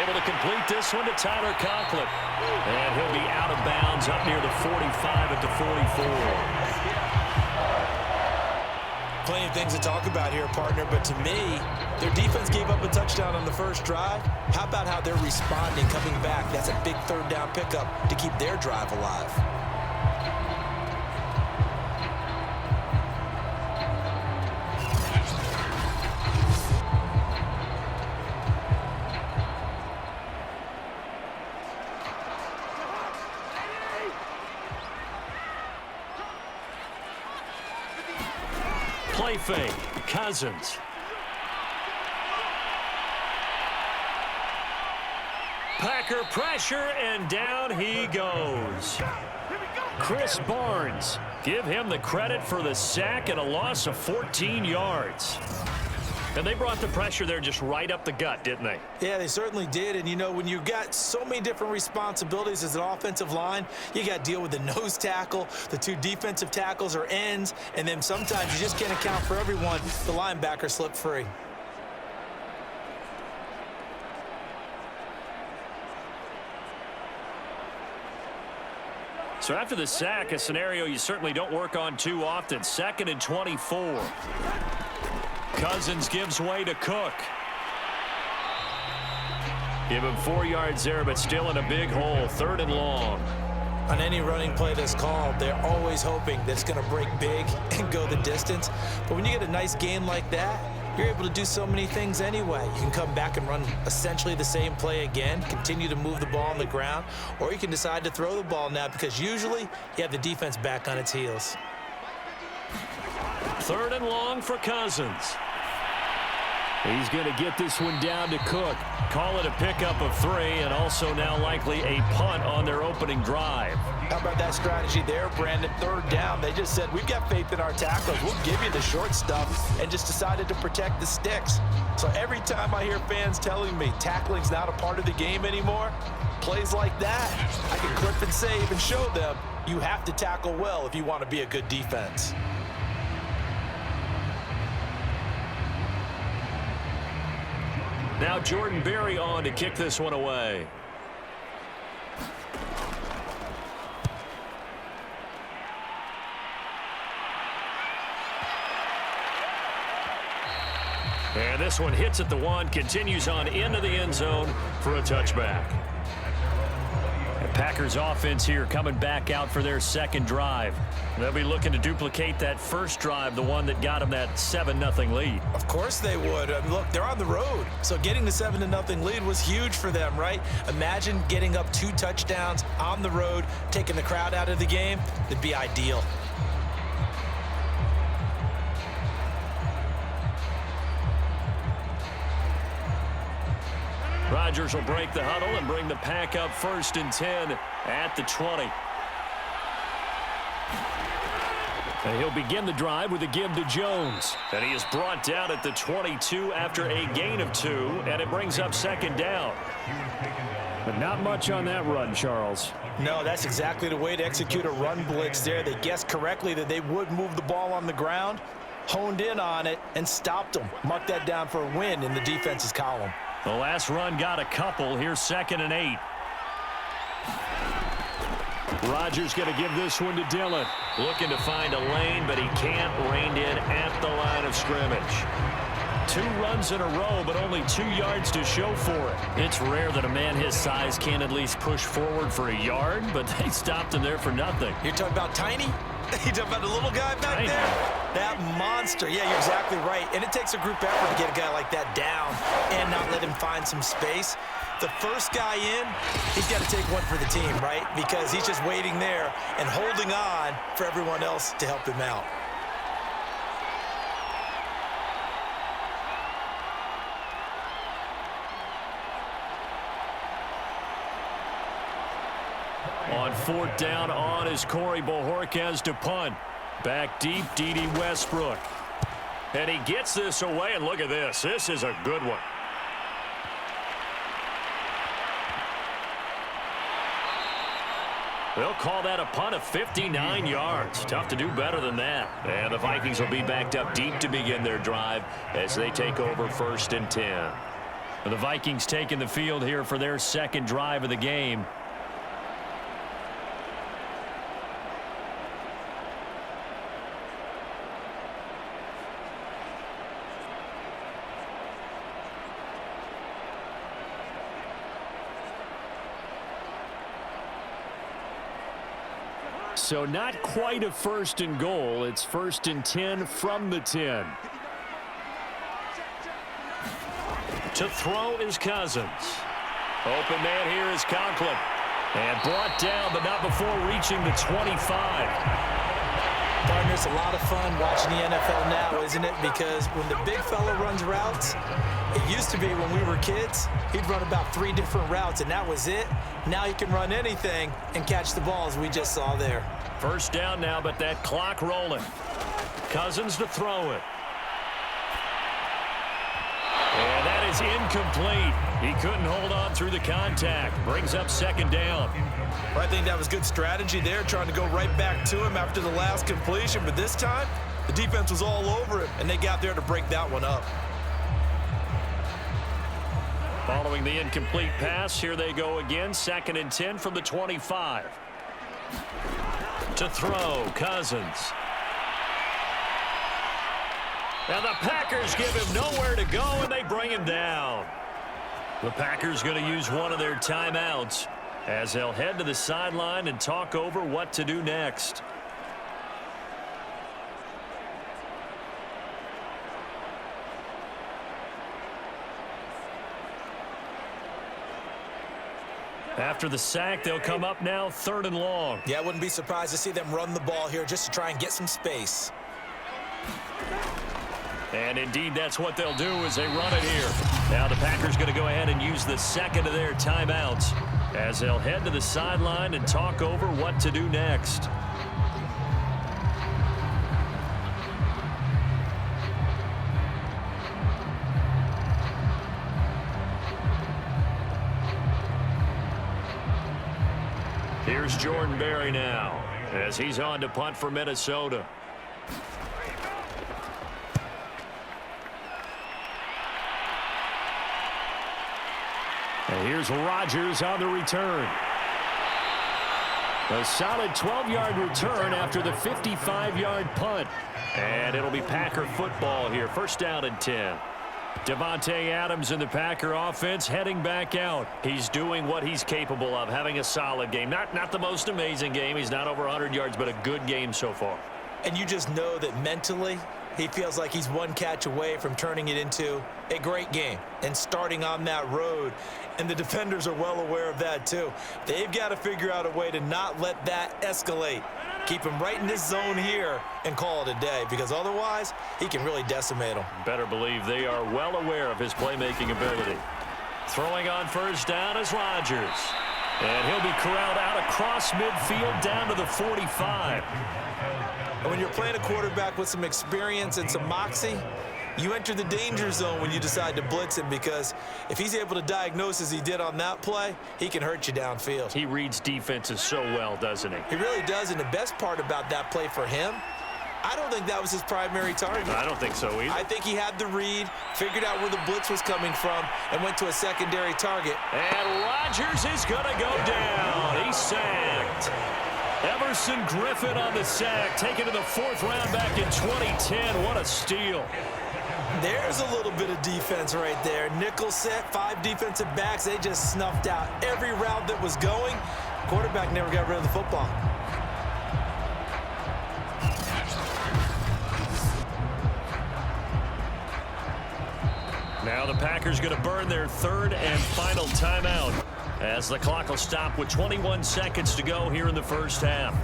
Able to complete this one to Tyler Conklin. And he'll be out of bounds up near the 45 at the 44. Plenty of things to talk about here, partner, but to me, their defense gave up a touchdown on the first drive. How about how they're responding, coming back? That's a big 3rd down pickup to keep their drive alive. Play fake. Cousins. Packer pressure, and down he goes. Chris Barnes. Give him the credit for the sack and a loss of 14 yards. And they brought the pressure there just right up the gut, didn't they? Yeah, they certainly did. And, you know, when you've got so many different responsibilities as an offensive line, you got to deal with the nose tackle, the 2 defensive tackles or ends, and then sometimes you just can't account for everyone. The linebacker slipped free. So after the sack, a scenario you certainly don't work on too often. 2nd and 24. Cousins gives way to Cook. Give him 4 yards there, but still in a big hole. 3rd and long. On any running play that's called, they're always hoping that it's going to break big and go the distance. But when you get a nice game like that, you're able to do so many things anyway. You can come back and run essentially the same play again, continue to move the ball on the ground, or you can decide to throw the ball now because usually you have the defense back on its heels. 3rd and long for Cousins. He's going to get this one down to Cook. Call it a pickup of 3 and also now likely a punt on their opening drive. How about that strategy there, Brandon? 3rd down. They just said, we've got faith in our tacklers. We'll give you the short stuff, and just decided to protect the sticks. So every time I hear fans telling me tackling's not a part of the game anymore, plays like that, I can clip and save and show them you have to tackle well if you want to be a good defense. Now Jordan Berry on to kick this one away. And this one hits at the 1, continues on into the end zone for a touchback. The Packers offense here coming back out for their 2nd drive. They'll be looking to duplicate that first drive, the one that got them that 7-0 lead. Of course they would. Look, they're on the road, so getting the 7-0 lead was huge for them, right? Imagine getting up 2 touchdowns on the road, taking the crowd out of the game. It'd be ideal. Rodgers will break the huddle and bring the pack up 1st and 10 at the 20. And he'll begin the drive with a give to Jones. And he is brought down at the 22 after a gain of 2, and it brings up 2nd down. But not much on that run, Charles. No, that's exactly the way to execute a run blitz there. They guessed correctly that they would move the ball on the ground. honed in on it and stopped them. Mark that down for a win in the defense's column. The last run got a couple. Here's 2nd and 8. Rodgers going to give this one to Dillon. Looking to find a lane, but he can't. Reined in at the line of scrimmage. 2 runs in a row, but only 2 yards to show for it. It's rare that a man his size can at least push forward for a yard, but they stopped him there for nothing. You're talking about Tiny? You're talking about the little guy back Tiny. there? That monster. Yeah, you're exactly right. And it takes a group effort to get a guy like that down and not let him find some space. The first guy in, he's got to take one for the team, right? Because he's just waiting there and holding on for everyone else to help him out. On 4th down, on is Corey Bojorquez to punt. Back deep, D.D. Westbrook. And he gets this away, and look at this. This is a good one. They'll call that a punt of 59 yards. Tough to do better than that. And the Vikings will be backed up deep to begin their drive as they take over 1st and 10. The Vikings taking the field here for their 2nd drive of the game. So not quite a 1st and goal. It's 1st and 10 from the 10. To throw is Cousins. Open man here is Conklin. And brought down, but not before reaching the 25. Partner, it's a lot of fun watching the NFL now, isn't it? Because when the big fella runs routes, it used to be when we were kids, he'd run about 3 different routes, and that was it. Now he can run anything and catch the ball, as we just saw there. 1st down now, but that clock rolling. Cousins to throw it. And that is incomplete. He couldn't hold on through the contact. Brings up 2nd down. I think that was good strategy there, trying to go right back to him after the last completion. But this time, the defense was all over it, and they got there to break that one up. Following the incomplete pass, here they go again. 2nd and 10 from the 25. To throw, Cousins. And the Packers give him nowhere to go, and they bring him down. The Packers going to use one of their timeouts as they'll head to the sideline and talk over what to do next. After the sack, they'll come up now 3rd and long. Yeah, I wouldn't be surprised to see them run the ball here just to try and get some space. And indeed, that's what they'll do as they run it here. Now the Packers going to go ahead and use the 2nd of their timeouts as they'll head to the sideline and talk over what to do next. Here's Jordan Berry now as he's on to punt for Minnesota. And here's Rodgers on the return. A solid 12-yard return after the 55-yard punt. And it'll be Packer football here. 1st down and 10. Devontae Adams in the Packer offense heading back out. He's doing what he's capable of, having a solid game. Not the most amazing game. He's not over 100 yards, but a good game so far. And you just know that mentally, he feels like he's one catch away from turning it into a great game and starting on that road. And the defenders are well aware of that, too. They've got to figure out a way to not let that escalate. Keep him right in this zone here and call it a day, because otherwise he can really decimate them. Better believe they are well aware of his playmaking ability. Throwing on 1st down is Rodgers. And he'll be corralled out across midfield down to the 45. And when you're playing a quarterback with some experience and some moxie, you enter the danger zone when you decide to blitz him, because if he's able to diagnose as he did on that play, he can hurt you downfield. He reads defenses so well, doesn't he? He really does, and the best part about that play for him I don't think that was his primary target. I don't think so either. I think he had the read, figured out where the blitz was coming from, and went to a secondary target. And Rodgers is going to go down. He's sacked. Everson Griffin on the sack, taken to the 4th round back in 2010. What a steal. There's a little bit of defense right there. Nickel set, 5 defensive backs. They just snuffed out every route that was going. Quarterback never got rid of the football. Now the Packers going to burn their 3rd and final timeout as the clock will stop with 21 seconds to go here in the first half.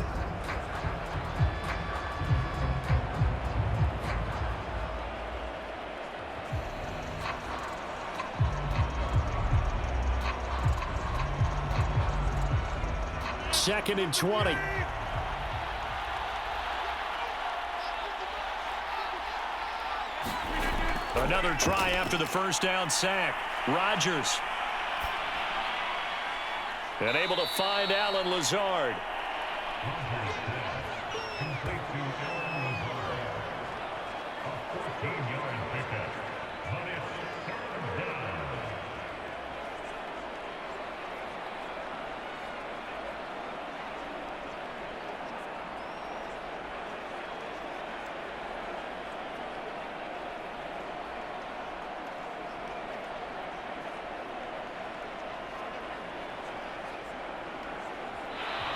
Second and 20. Another try after the first down sack. Rodgers. And able to find Alan Lazard. Complete to Alan Lazard. A 14-yard pickup. But it's 3rd down.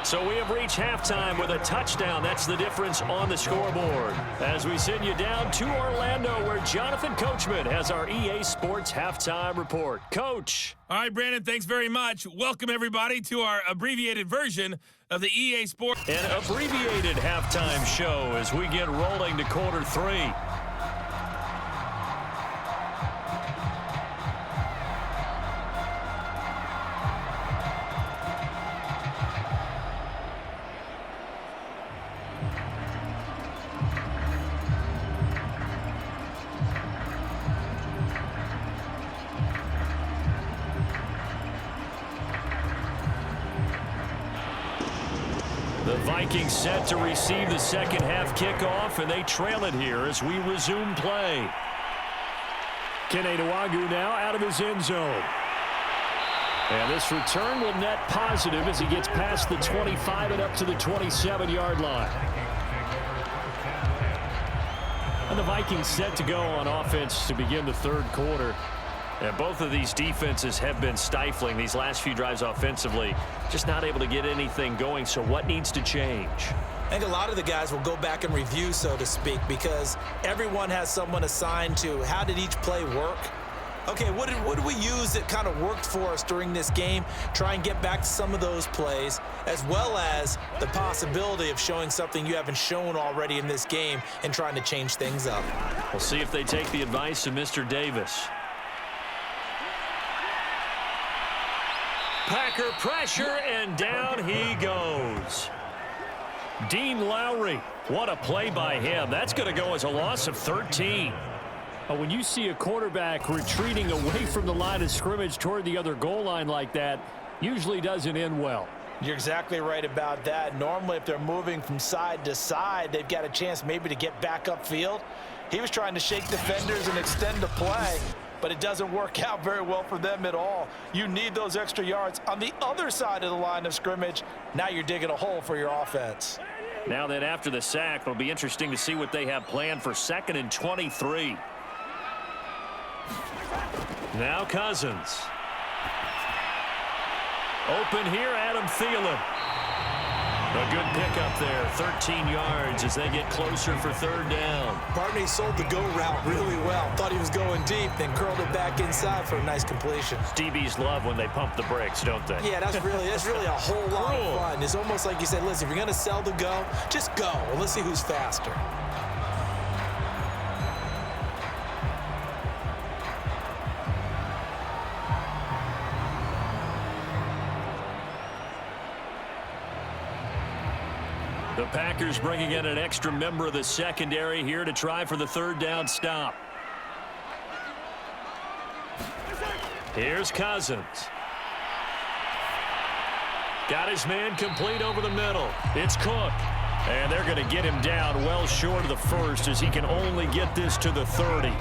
So we have reached halftime with a touchdown. That's the difference on the scoreboard. As we send you down to Orlando, where Jonathan Coachman has our EA Sports Halftime Report. Coach. All right, Brandon, thanks very much. Welcome, everybody, to our abbreviated version of the EA Sports. An abbreviated halftime show as we get rolling to quarter 3. The Vikings set to receive the second half kickoff, and they trail it here as we resume play. Kene Nwangwu now out of his end zone. And this return will net positive as he gets past the 25 and up to the 27-yard line. And the Vikings set to go on offense to begin the 3rd quarter. And both of these defenses have been stifling these last few drives offensively. Just not able to get anything going, so what needs to change? I think a lot of the guys will go back and review, so to speak, because everyone has someone assigned to how did each play work. Okay, what did we use that kind of worked for us during this game? Try and get back to some of those plays, as well as the possibility of showing something you haven't shown already in this game and trying to change things up. We'll see if they take the advice of Mr. Davis. Packer pressure, and down he goes. Dean Lowry, what a play by him. That's going to go as a loss of 13. When you see a quarterback retreating away from the line of scrimmage toward the other goal line like that, usually doesn't end well. You're exactly right about that. Normally, if they're moving from side to side, they've got a chance maybe to get back upfield. He was trying to shake defenders and extend the play, but it doesn't work out very well for them at all. You need those extra yards on the other side of the line of scrimmage. Now you're digging a hole for your offense. Now that after the sack, it'll be interesting to see what they have planned for 2nd and 23. Now Cousins. Open here, Adam Thielen. A good pickup there, 13 yards as they get closer for 3rd down. Barney sold the go route really well. Thought he was going deep, then curled it back inside for a nice completion. DBs love when they pump the brakes, don't they? Yeah, that's really a whole lot of fun. It's almost like you said, listen, if you're going to sell the go, just go. Well, let's see who's faster. The Packers bringing in an extra member of the secondary here to try for the 3rd down stop. Here's Cousins. Got his man complete over the middle. It's Cook. And they're going to get him down well short of the first as he can only get this to the 30.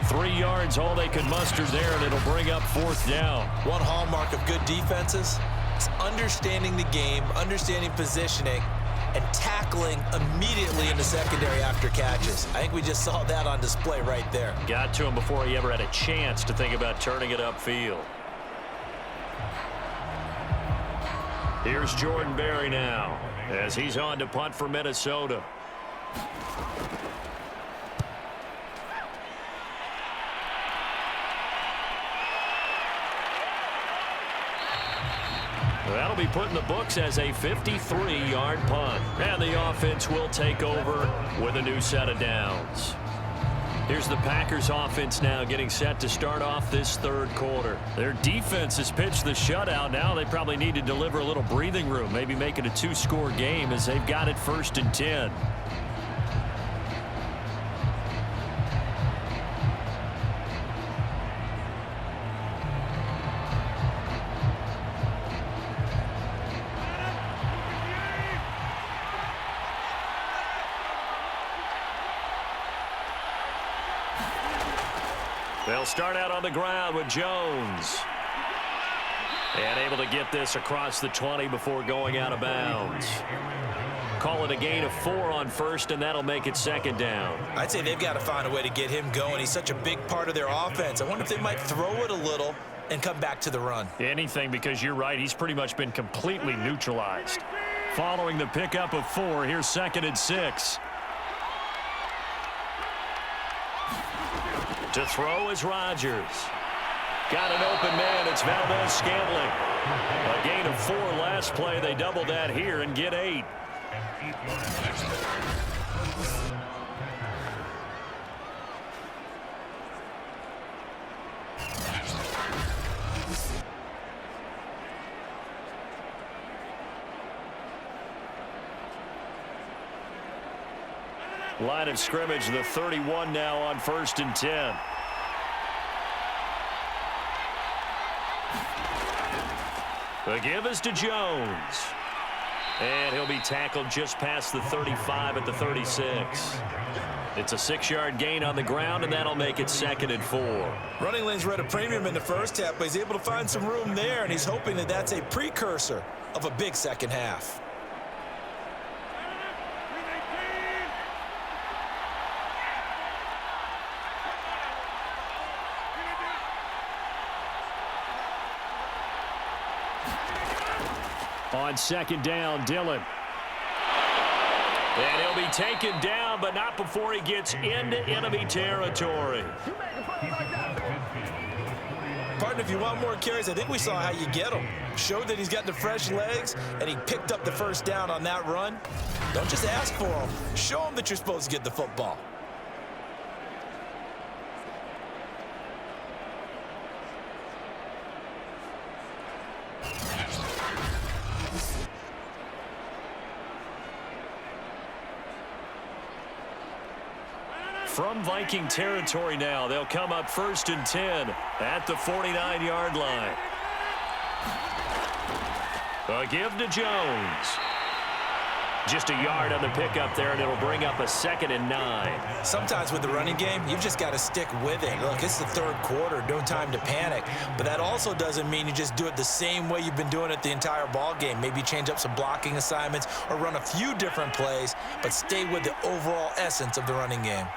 3 yards, all they could muster there, and it'll bring up 4th down. One hallmark of good defenses is understanding the game, understanding positioning, and tackling immediately in the secondary after catches. I think we just saw that on display right there. Got to him before he ever had a chance to think about turning it upfield. Here's Jordan Berry now as he's on to punt for Minnesota. That'll be put in the books as a 53-yard punt. And the offense will take over with a new set of downs. Here's the Packers offense now getting set to start off this 3rd quarter. Their defense has pitched the shutout. Now they probably need to deliver a little breathing room, maybe make it a 2-score game as they've got it 1st and 10. They'll start out on the ground with Jones. And able to get this across the 20 before going out of bounds. Call it a gain of 4 on 1st, and that'll make it 2nd down. I'd say they've got to find a way to get him going. He's such a big part of their offense. I wonder if they might throw it a little and come back to the run. Anything, because you're right. He's pretty much been completely neutralized. Following the pickup of 4, here's 2nd and 6. To throw is Rodgers. Got an open man. It's Valdez-Scantling. A gain of 4 last play. They double that here and get 8. Line of scrimmage, the 31 now on 1st and 10. The give is to Jones. And he'll be tackled just past the 35 at the 36. It's a 6-yard gain on the ground, and that'll make it 2nd and 4. Running lanes were at a premium in the first half, but he's able to find some room there, and he's hoping that that's a precursor of a big second half. On 2nd down, Dillon. And he'll be taken down, but not before he gets into enemy territory. Partner, if you want more carries, I think we saw how you get them. Showed that he's got the fresh legs, and he picked up the 1st down on that run. Don't just ask for them. Show them that you're supposed to get the football. From Viking territory now, they'll come up 1st and 10 at the 49-yard line. A give to Jones. Just a yard on the pickup there, and it'll bring up a 2nd and 9. Sometimes with the running game, you've just got to stick with it. Look, it's the 3rd quarter, no time to panic. But that also doesn't mean you just do it the same way you've been doing it the entire ball game. Maybe change up some blocking assignments or run a few different plays, but stay with the overall essence of the running game.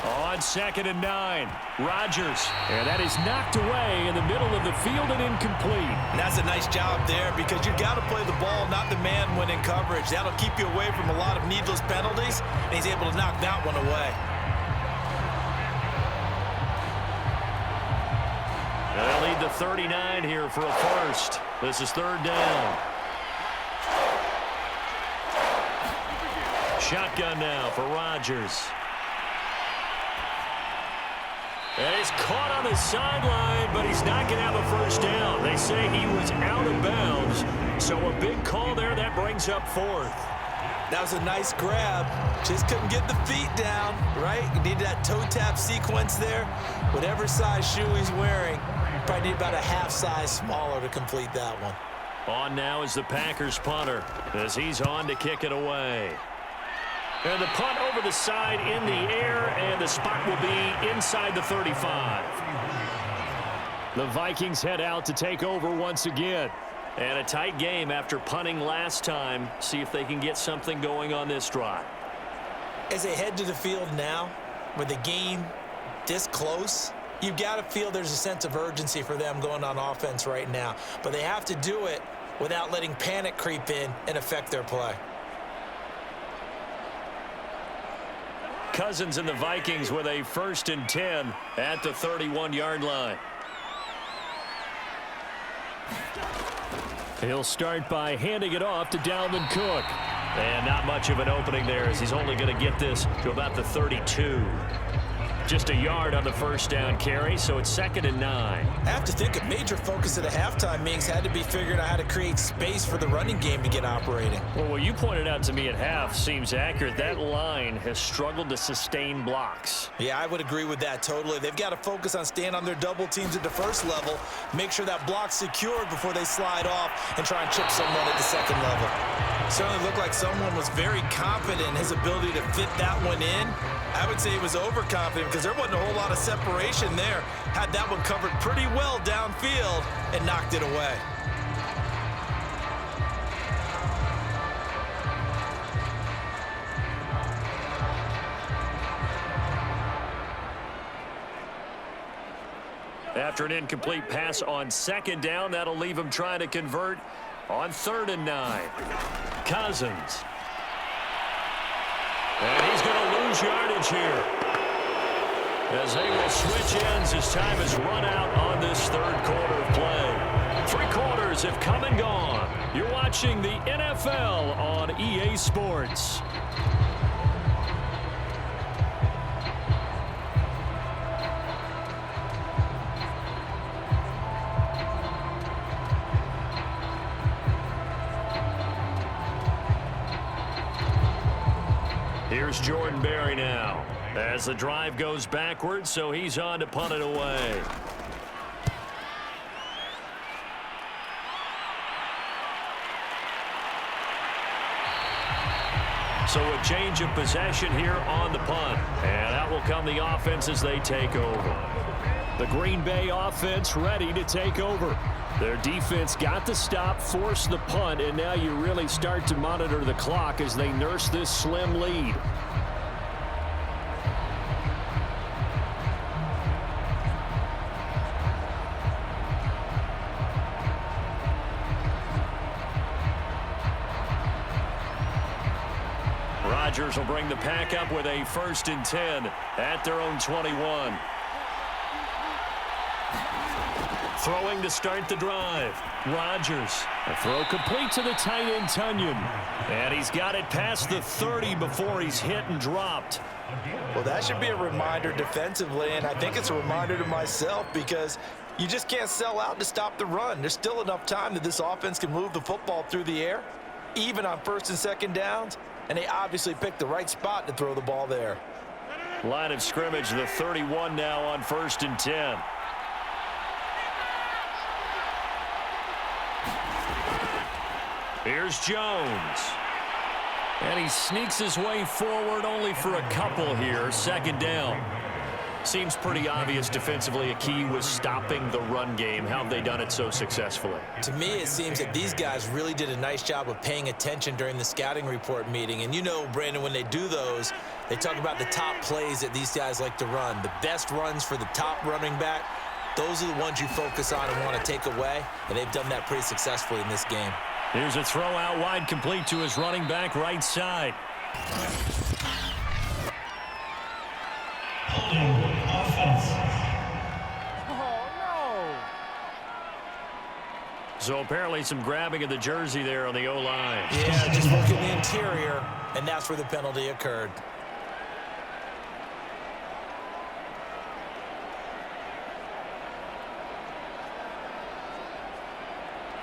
On 2nd and 9, Rodgers. And that is knocked away in the middle of the field and incomplete. And that's a nice job there because you've got to play the ball, not the man when in coverage. That'll keep you away from a lot of needless penalties, and he's able to knock that one away. They'll need the 39 here for a 1st. This is 3rd down. Shotgun now for Rodgers. And he's caught on the sideline, but he's not going to have a 1st down. They say he was out of bounds. So a big call there. That brings up 4th. That was a nice grab. Just couldn't get the feet down, right? You need that toe tap sequence there. Whatever size shoe he's wearing, probably need about a half size smaller to complete that one. On now is the Packers punter as he's on to kick it away. And the punt over the side in the air, and the spot will be inside the 35. The Vikings head out to take over once again. And a tight game after punting last time. See if they can get something going on this drive. As they head to the field now, with the game this close, you've got to feel there's a sense of urgency for them going on offense right now. But they have to do it without letting panic creep in and affect their play. Cousins and the Vikings with a 1st and 10 at the 31-yard line. He'll start by handing it off to Dalvin Cook. And not much of an opening there as he's only going to get this to about the 32. Just a yard on the first down carry, so it's 2nd and 9. I have to think a major focus of the halftime meetings had to be figuring out how to create space for the running game to get operating. Well, what you pointed out to me at half seems accurate. That line has struggled to sustain blocks. Yeah, I would agree with that totally. They've got to focus on staying on their double teams at the first level, make sure that block's secured before they slide off and try and chip someone at the second level. Certainly looked like someone was very confident in his ability to fit that one in. I would say he was overconfident because there wasn't a whole lot of separation there. Had that one covered pretty well downfield and knocked it away. After an incomplete pass on 2nd down, that'll leave him trying to convert on 3rd and 9. Cousins. And he's going to lose yardage here, as they will switch ends as time has run out on this 3rd quarter of play. 3 quarters have come and gone. You're watching the NFL on EA Sports. Here's Jordan Berry now as the drive goes backwards, so he's on to punt it away. So a change of possession here on the punt, and out will come the offense as they take over. The Green Bay offense ready to take over. Their defense got the stop, forced the punt, and now you really start to monitor the clock as they nurse this slim lead. Rodgers will bring the pack up with a 1st and 10 at their own 21. Throwing to start the drive. Rodgers. A throw complete to the tight end, Tunyon. And he's got it past the 30 before he's hit and dropped. Well, that should be a reminder defensively, and I think it's a reminder to myself because you just can't sell out to stop the run. There's still enough time that this offense can move the football through the air, even on 1st and 2nd downs, and they obviously picked the right spot to throw the ball there. Line of scrimmage, the 31 now on 1st and 10. Here's Jones. And he sneaks his way forward only for a couple here. 2nd down. Seems pretty obvious defensively a key was stopping the run game. How have they done it so successfully? To me, it seems that these guys really did a nice job of paying attention during the scouting report meeting. And you know, Brandon, when they do those, they talk about the top plays that these guys like to run. The best runs for the top running back, those are the ones you focus on and want to take away. And they've done that pretty successfully in this game. Here's a throw out wide complete to his running back right side. So apparently some grabbing of the jersey there on the O-line. Yeah, just looking the interior, and that's where the penalty occurred.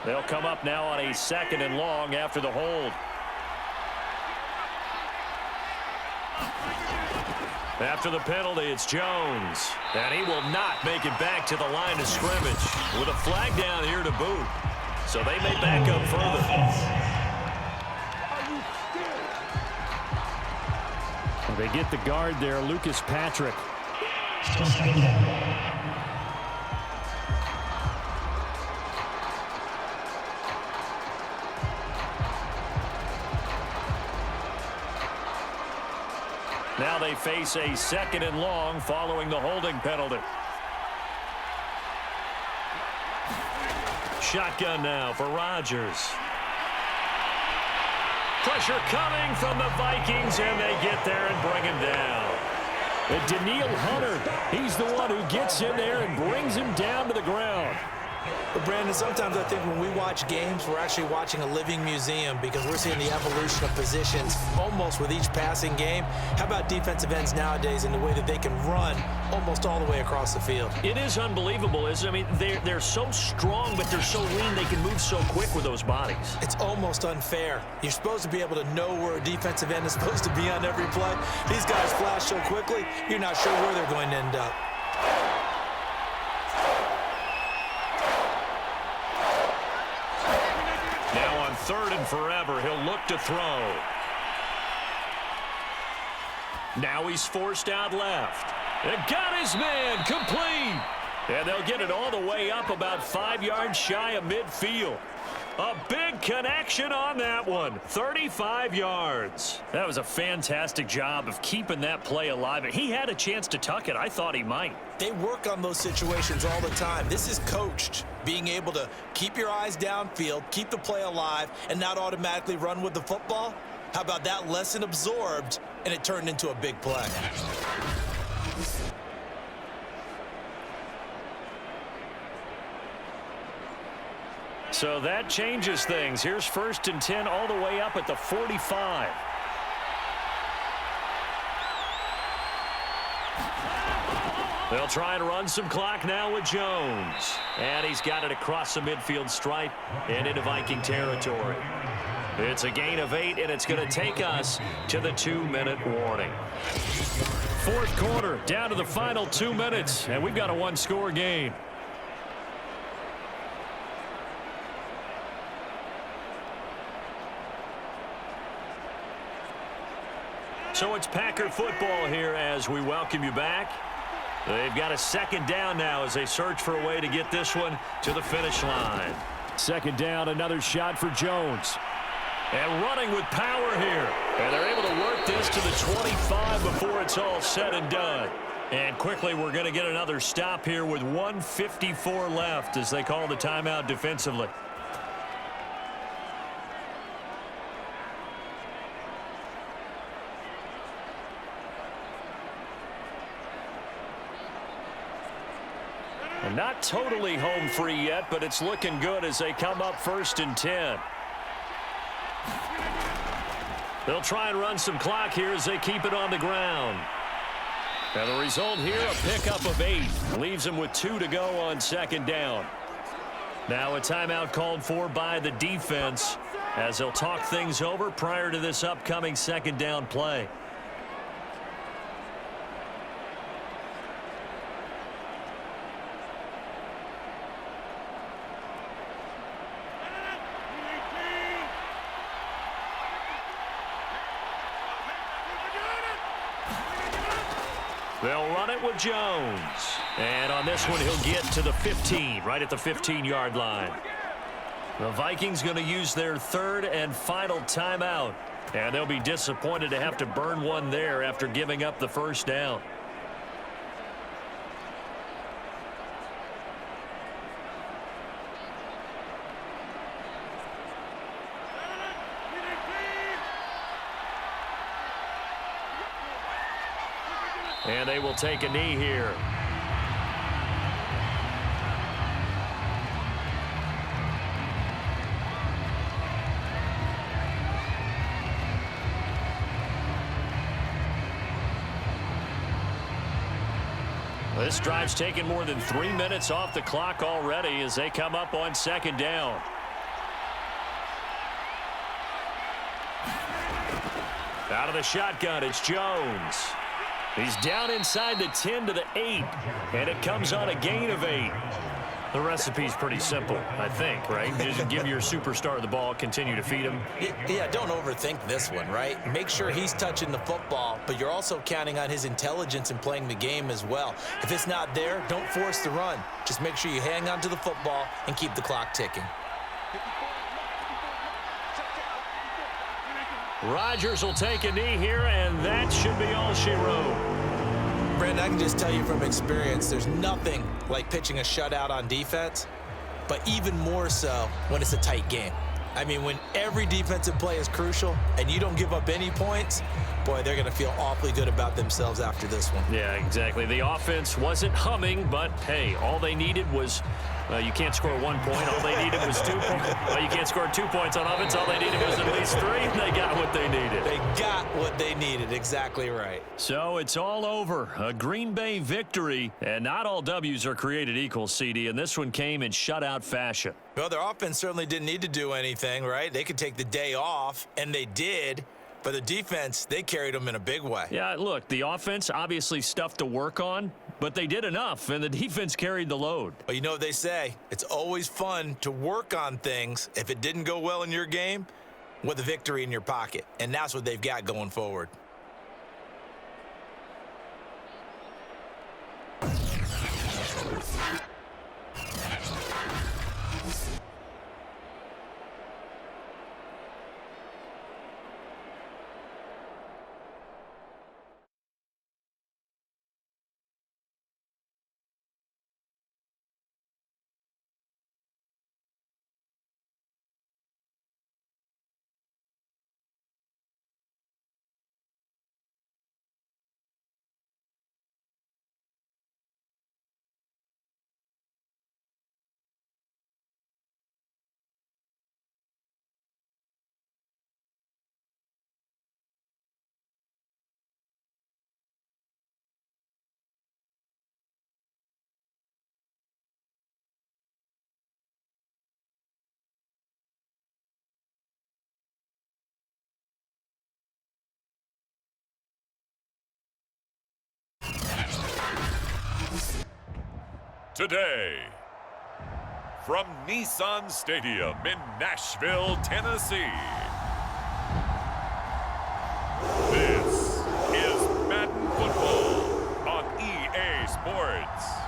They'll come up now on a 2nd and long after the hold. After the penalty, it's Jones. And he will not make it back to the line of scrimmage with a flag down here to boot. so they may back up further. They get the guard there, Lucas Patrick. Now they face a 2nd and long following the holding penalty. Shotgun now for Rodgers. Pressure coming from the Vikings, and they get there and bring him down. And Daniil Hunter, he's the one who gets in there and brings him down to the ground. But Brandon, sometimes I think when we watch games, we're actually watching a living museum because we're seeing the evolution of positions almost with each passing game. How about defensive ends nowadays and the way that they can run almost all the way across the field? It is unbelievable, isn't it? I mean, they're so strong, but they're so lean, they can move so quick with those bodies. It's almost unfair. You're supposed to be able to know where a defensive end is supposed to be on every play. These guys flash so quickly, you're not sure where they're going to end up. Now on 3rd and forever, he'll look to throw. Now he's forced out left. And got his man complete. And they'll get it all the way up about 5 yards shy of midfield. A big connection on that one. 35 yards. That was a fantastic job of keeping that play alive. He had a chance to tuck it. I thought he might. They work on those situations all the time. This is coached. Being able to keep your eyes downfield, keep the play alive, and not automatically run with the football. How about that lesson absorbed, and it turned into a big play? So that changes things. Here's 1st and 10 all the way up at the 45. They'll try and run some clock now with Jones. And he's got it across the midfield stripe and into Viking territory. It's a gain of 8, and it's going to take us to the 2-minute warning. 4th quarter, down to the final 2 minutes, and we've got a 1-score game. So it's Packer football here as we welcome you back. They've got a 2nd down now as they search for a way to get this one to the finish line. 2nd down, another shot for Jones. And running with power here. And they're able to work this to the 25 before it's all said and done. And quickly we're going to get another stop here with 1:54 left as they call the timeout defensively. And not totally home free yet, but it's looking good as they come up 1st and 10. They'll try and run some clock here as they keep it on the ground. And the result here, a pickup of 8. Leaves them with 2 to go on 2nd down. Now a timeout called for by the defense as they'll talk things over prior to this upcoming 2nd down play. They'll run it with Jones. And on this one, he'll get to the 15, right at the 15-yard line. The Vikings going to use their 3rd and final timeout. And they'll be disappointed to have to burn one there after giving up the 1st down. And they will take a knee here. This drive's taken more than 3 minutes off the clock already as they come up on 2nd down. Out of the shotgun, it's Jones. He's down inside the 10 to the 8, and it comes on a gain of 8. The recipe's pretty simple, I think, right? Just give your superstar the ball, continue to feed him. Yeah, don't overthink this one, right? Make sure he's touching the football, but you're also counting on his intelligence in playing the game as well. If it's not there, don't force the run. Just make sure you hang on to the football and keep the clock ticking. Rodgers will take a knee here, and that should be all she wrote. Brandon, I can just tell you from experience, there's nothing like pitching a shutout on defense, but even more so when it's a tight game. I mean, when every defensive play is crucial and you don't give up any points, boy, they're going to feel awfully good about themselves after this one. Yeah, exactly. The offense wasn't humming, but, hey, all they needed was you can't score 1 point. All they needed was 2 points. Well, you can't score 2 points on offense. All they needed was at least 3, and they got what they needed. They got what they needed. Exactly right. So it's all over. A Green Bay victory, and not all W's are created equal, CD, and this one came in shutout fashion. Well, their offense certainly didn't need to do anything, right? They could take the day off, and they did. But the defense, they carried them in a big way. Yeah, look, the offense, obviously stuff to work on, but they did enough, and the defense carried the load. Well, you know what they say. It's always fun to work on things. If it didn't go well in your game, with a victory in your pocket. And that's what they've got going forward. Today, from Nissan Stadium in Nashville, Tennessee, this is Madden Football on EA Sports.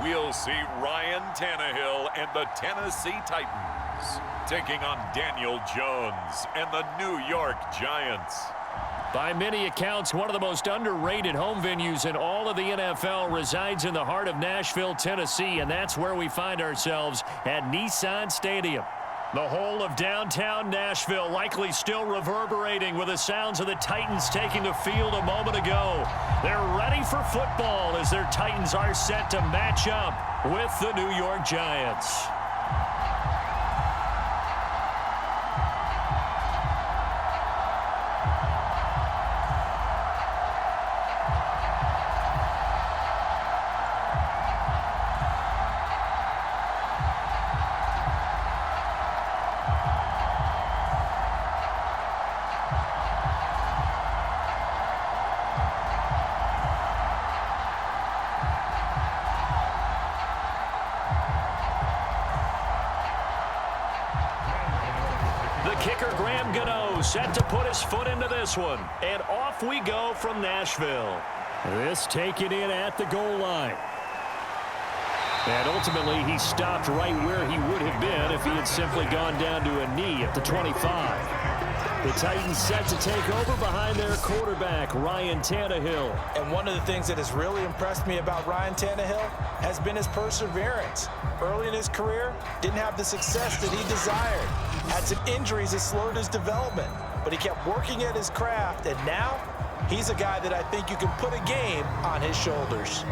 We'll see Ryan Tannehill and the Tennessee Titans taking on Daniel Jones and the New York Giants. By many accounts, one of the most underrated home venues in all of the NFL resides in the heart of Nashville, Tennessee, and that's where we find ourselves at Nissan Stadium. The whole of downtown Nashville likely still reverberating with the sounds of the Titans taking the field a moment ago. They're ready for football as their Titans are set to match up with the New York Giants. Set to put his foot into this one. And off we go from Nashville. This taken in at the goal line. And ultimately, he stopped right where he would have been if he had simply gone down to a knee at the 25. The Titans set to take over behind their quarterback, Ryan Tannehill. And one of the things that has really impressed me about Ryan Tannehill has been his perseverance. Early in his career, didn't have the success that he desired. Had some injuries that slowed his development, but he kept working at his craft, and now he's a guy that I think you can put a game on his shoulders.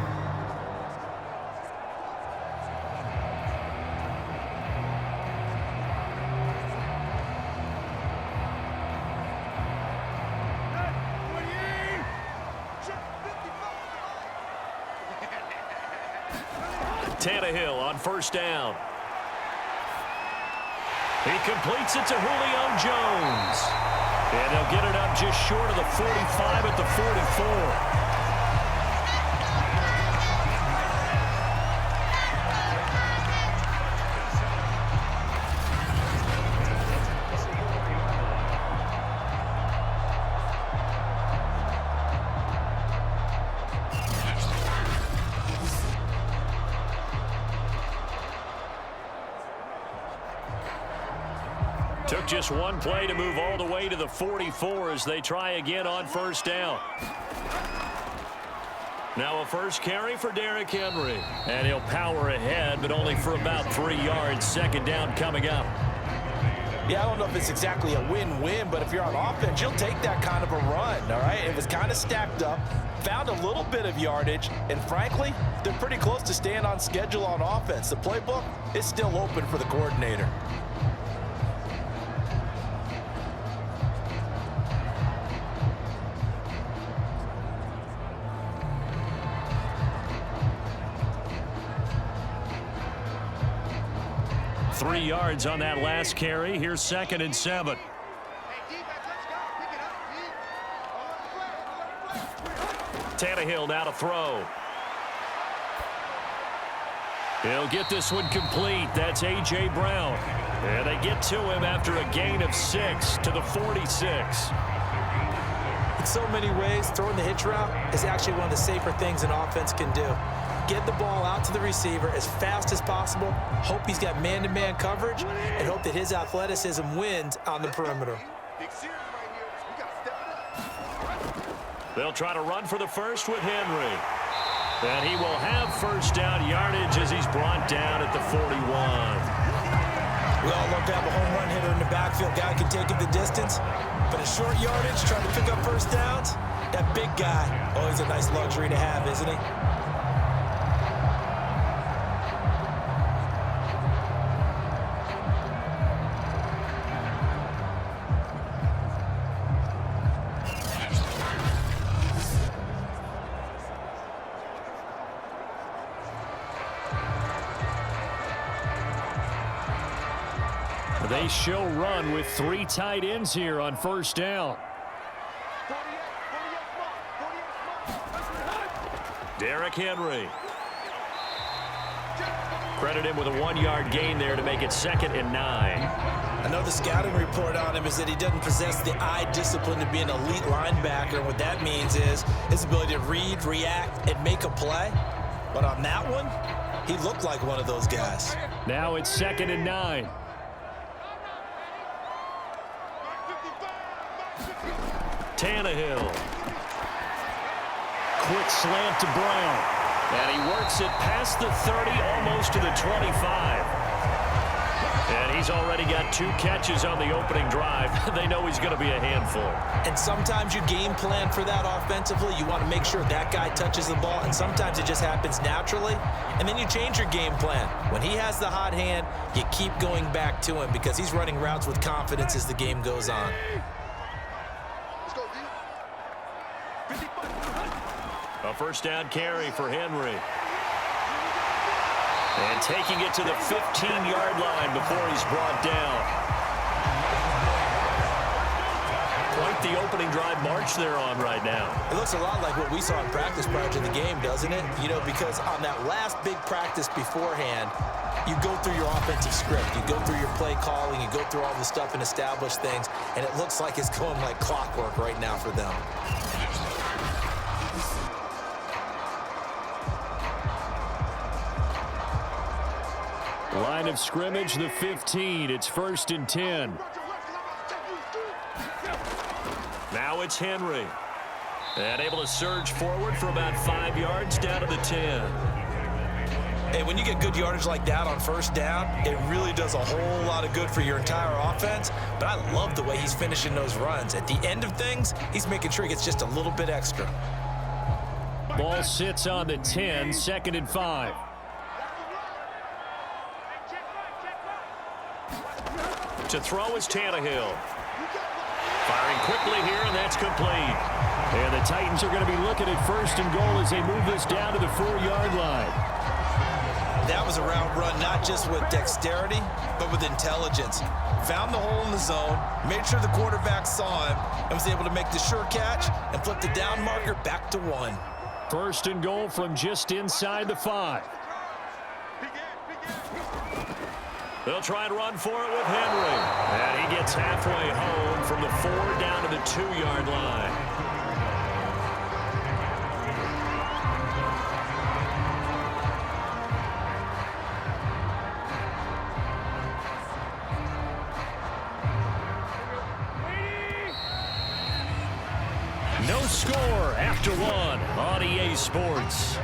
Tannehill on first down. He completes it to Julio Jones. And they'll get it up just short of the 45 at the 44. Took just one play to move all the way to the 44 as they try again on first down. Now a first carry for Derrick Henry. And he'll power ahead, but only for about 3 yards. Second down coming up. Yeah, I don't know if it's exactly a win-win, but if you're on offense, you'll take that kind of a run, all right? It was kind of stacked up, found a little bit of yardage, and frankly, they're pretty close to staying on schedule on offense. The playbook is still open for the coordinator. Three yards on that last carry. Here's 2nd and 7. Tannehill now to throw. He'll get this one complete. That's A.J. Brown. And they get to him after a gain of 6 to the 46. In so many ways, throwing the hitch route is actually one of the safer things an offense can do. Get the ball out to the receiver as fast as possible, hope he's got man-to-man coverage, and hope that his athleticism wins on the perimeter. They'll try to run for the first with Henry. And he will have first down yardage as he's brought down at the 41. We all love to have a home run hitter in the backfield. Guy can take it the distance, but a short yardage, trying to pick up first downs, that big guy, always a nice luxury to have, isn't he? They show run with 3 tight ends here on first down. Derrick Henry. Credit him with a 1-yard gain there to make it 2nd and 9. Another scouting report on him is that he doesn't possess the eye discipline to be an elite linebacker. And what that means is his ability to read, react, and make a play. But on that one, he looked like one of those guys. Now it's 2nd and 9. Tannehill. Quick slant to Brown. And he works it past the 30, almost to the 25. And he's already got 2 catches on the opening drive. They know he's going to be a handful. And sometimes you game plan for that offensively. You want to make sure that guy touches the ball, and sometimes it just happens naturally. And then you change your game plan. When he has the hot hand, you keep going back to him because he's running routes with confidence as the game goes on. A first down carry for Henry. And taking it to the 15-yard line before he's brought down. Quite the opening drive march they're on right now. It looks a lot like what we saw in practice prior to the game, doesn't it? You know, because on that last big practice beforehand, you go through your offensive script. You go through your play calling. You go through all the stuff and establish things. And it looks like it's going like clockwork right now for them. Line of scrimmage, the 15. It's 1st and 10. Now it's Henry. And able to surge forward for about 5 yards down to the 10. Hey, when you get good yardage like that on first down, it really does a whole lot of good for your entire offense. But I love the way he's finishing those runs. At the end of things, he's making sure he gets just a little bit extra. Ball sits on the 10, 2nd and 5. To throw is Tannehill. Firing quickly here, and that's complete. And the Titans are going to be looking at 1st and goal as they move this down to the 4-yard line. that was a route run not just with dexterity, but with intelligence. Found the hole in the zone, made sure the quarterback saw him, and was able to make the sure catch and flip the down marker back to 1. First and goal from just inside the 5. They'll try and run for it with Henry. And he gets halfway home from the 4 down to the 2-yard line. No score after 1 on EA Sports.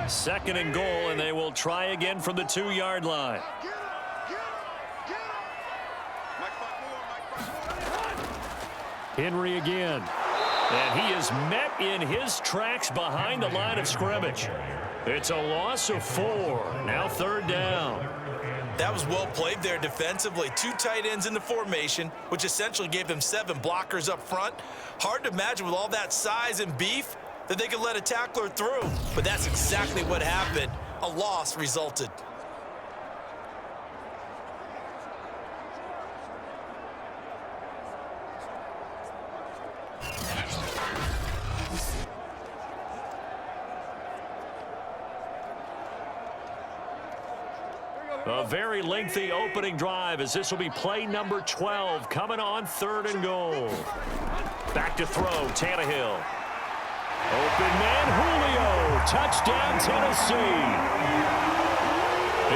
Second and goal, and they will try again from the 2-yard line. Henry again. And he is met in his tracks behind the line of scrimmage. It's a loss of 4. Now 3rd down. That was well played there defensively. 2 tight ends in the formation, which essentially gave them 7 blockers up front. Hard to imagine with all that size and beef that they could let a tackler through. But that's exactly what happened. A loss resulted. A very lengthy opening drive as this will be play number 12 coming on 3rd and goal. Back to throw, Tannehill. Open man, Julio. Touchdown, Tennessee.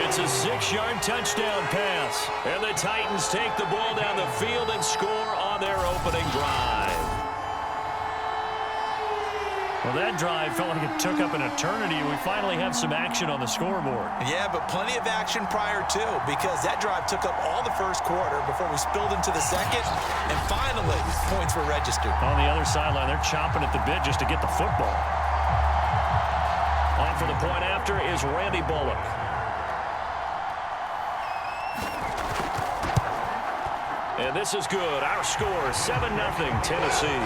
It's a 6-yard touchdown pass. And the Titans take the ball down the field and score on their opening drive. Well, that drive felt like it took up an eternity. We finally have some action on the scoreboard. Yeah, but plenty of action prior to, because that drive took up all the first quarter before we spilled into the second, and finally, points were registered. On the other sideline, they're chomping at the bit just to get the football. On for the point after is Randy Bullock. And this is good. Our score, 7-0 Tennessee.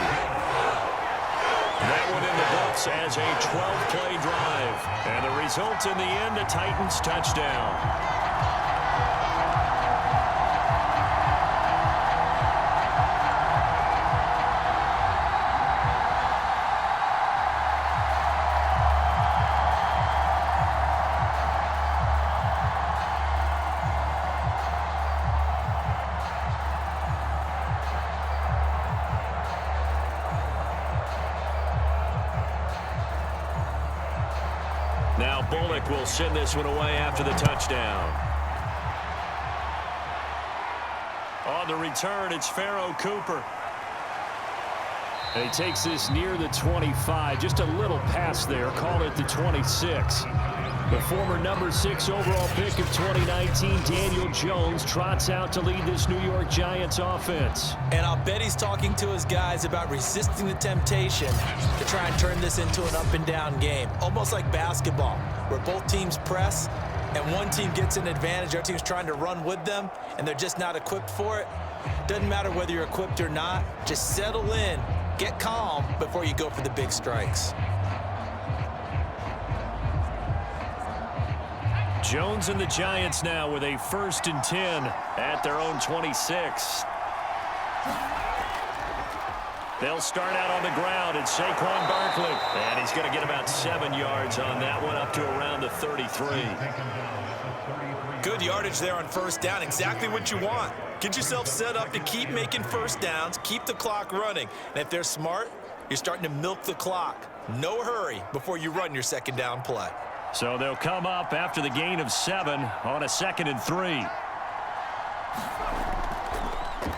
That one in the books as a 12-play drive. And the result in the end, a Titans touchdown. Now Bullock will send this one away after the touchdown. On the return, it's Pharaoh Cooper. And he takes this near the 25. Just a little pass there. Call it the 26. The former number 6 overall pick of 2019, Daniel Jones, trots out to lead this New York Giants offense. And I'll bet he's talking to his guys about resisting the temptation to try and turn this into an up-and-down game. Almost like basketball, where both teams press and one team gets an advantage, our team's trying to run with them, and they're just not equipped for it. Doesn't matter whether you're equipped or not. Just settle in, get calm before you go for the big strikes. Jones and the Giants now with a 1st and 10 at their own 26. They'll start out on the ground, and Saquon Barkley. And he's going to get about 7 yards on that one, up to around the 33. Good yardage there on 1st down. Exactly what you want. Get yourself set up to keep making 1st downs, keep the clock running. And if they're smart, you're starting to milk the clock. No hurry before you run your 2nd down play. So they'll come up after the gain of 7 on a 2nd and 3.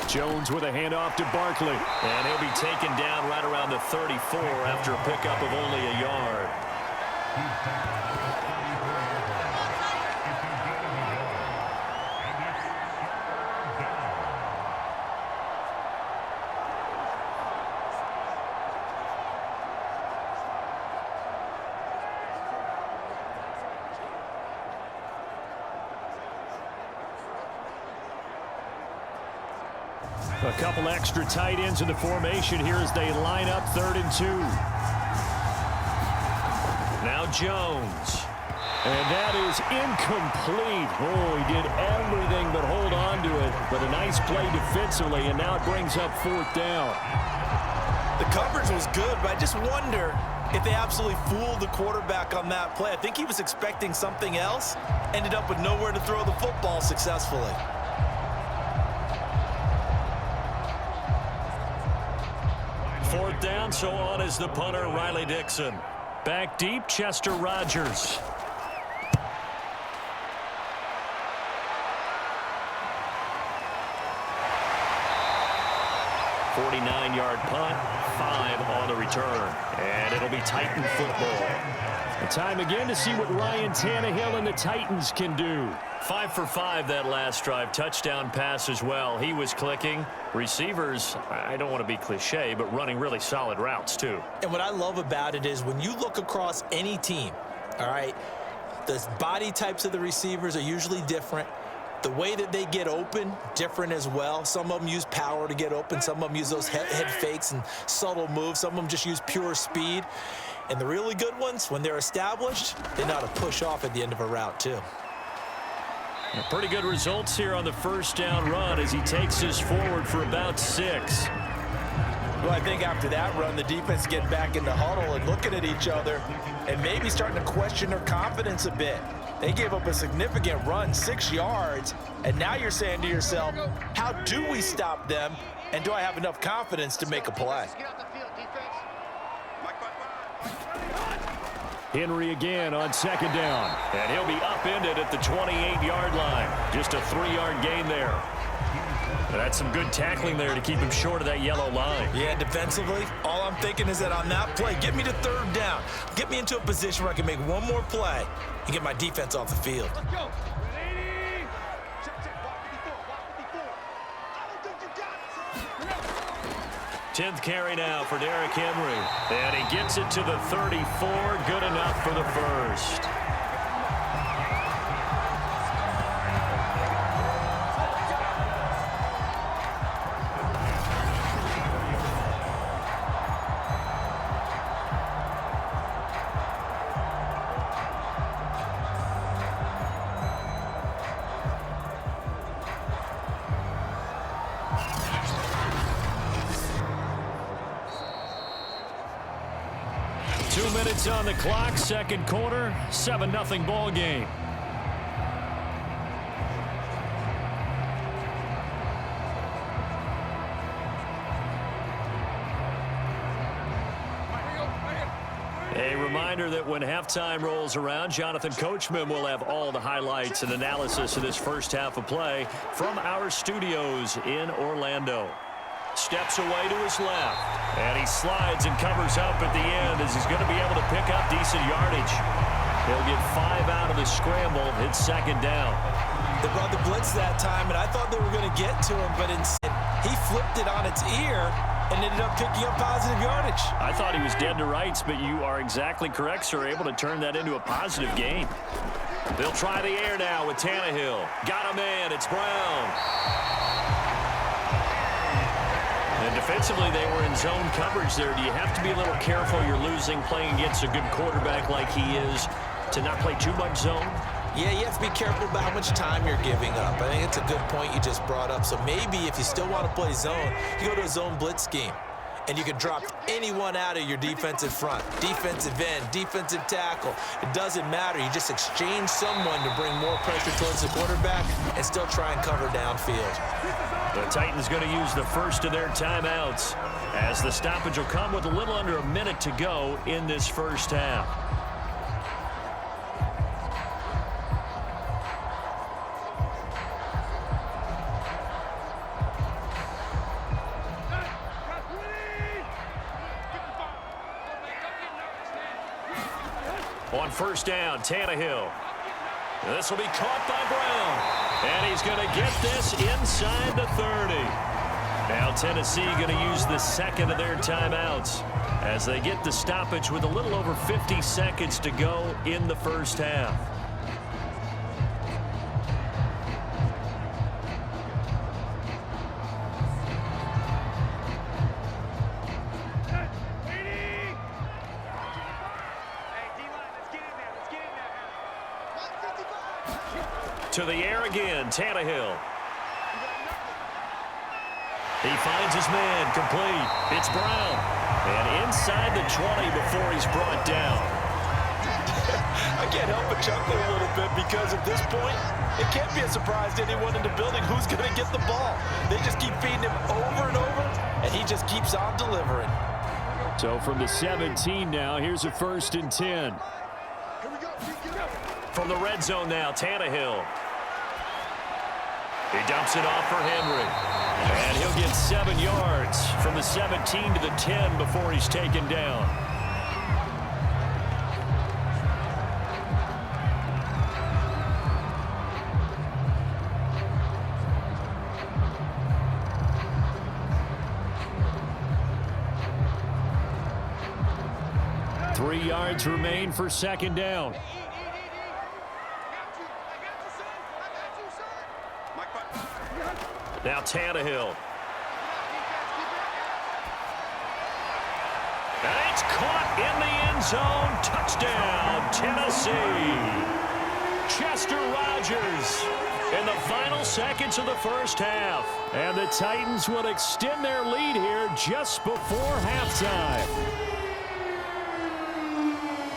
Jones with a handoff to Barkley. And he'll be taken down right around the 34 after a pickup of only a yard. A couple extra tight ends in the formation here as they line up 3rd and 2. Now Jones. And that is incomplete. Oh, he did everything but hold on to it. But a nice play defensively, and now it brings up 4th down. The coverage was good, but I just wonder if they absolutely fooled the quarterback on that play. I think he was expecting something else, ended up with nowhere to throw the football successfully. Fourth down, so on is the punter, Riley Dixon. Back deep, Chester Rogers. 49-yard punt, 5 on the return. And it'll be Titan football. And time again to see what Ryan Tannehill and the Titans can do. 5 for 5 that last drive. Touchdown pass as well. He was clicking. Receivers, I don't want to be cliche, but running really solid routes too. And what I love about it is when you look across any team, all right, the body types of the receivers are usually different. The way that they get open, different as well. Some of them use power to get open. Some of them use those head fakes and subtle moves. Some of them just use pure speed. And the really good ones, when they're established, they know how to push off at the end of a route too. Pretty good results here on the first down run as he takes us forward for about 6. Well, I think after that run, the defense getting back in the huddle and looking at each other and maybe starting to question their confidence a bit. They gave up a significant run, 6 yards, and now you're saying to yourself, how do we stop them, and do I have enough confidence to make a play? Henry again on 2nd down, and he'll be upended at the 28-yard line. Just a 3-yard gain there. That's some good tackling there to keep him short of that yellow line. Yeah, defensively, all I'm thinking is that on that play, get me to 3rd down. Get me into a position where I can make one more play and get my defense off the field. Let's go. 10th carry now for Derrick Henry. And he gets it to the 34. Good enough for the first. Minutes on the clock, second quarter, 7-0 ball game. A reminder that when halftime rolls around, Jonathan Coachman will have all the highlights and analysis of this first half of play from our studios in Orlando. Steps away to his left, and he slides and covers up at the end as he's going to be able to pick up decent yardage. He'll get 5 out of the scramble. It's 2nd down. They brought the blitz that time, and I thought they were going to get to him, but instead he flipped it on its ear and ended up picking up positive yardage. I thought he was dead to rights, but you are exactly correct, sir, able to turn that into a positive gain. They'll try the air now with Tannehill. Got him in. It's Brown. And defensively, they were in zone coverage there. Do you have to be a little careful? You're losing playing against a good quarterback like he is to not play too much zone? Yeah, you have to be careful about how much time you're giving up. I think it's a good point you just brought up. So maybe if you still want to play zone, you go to a zone blitz scheme. And you can drop anyone out of your defensive front. Defensive end, defensive tackle. It doesn't matter. You just exchange someone to bring more pressure towards the quarterback and still try and cover downfield. The Titans going to use the first of their timeouts as the stoppage will come with a little under a minute to go in this first half. On first down, Tannehill. This will be caught by Brown. And he's going to get this inside the 30. Now Tennessee going to use the second of their timeouts as they get the stoppage with a little over 50 seconds to go in the first half. To the air again, Tannehill. He finds his man, complete. It's Brown. And inside the 20 before he's brought down. I can't help but chuckle a little bit because at this point, it can't be a surprise to anyone in the building who's going to get the ball. They just keep feeding him over and over, and he just keeps on delivering. So from the 17 now, here's a 1st and 10. From the red zone now, Tannehill. He dumps it off for Henry. And he'll get 7 yards from the 17 to the 10 before he's taken down. Three yards remain for 2nd down. Now Tannehill. And it's caught in the end zone. Touchdown, Tennessee. Chester Rogers in the final seconds of the first half. And the Titans will extend their lead here just before halftime.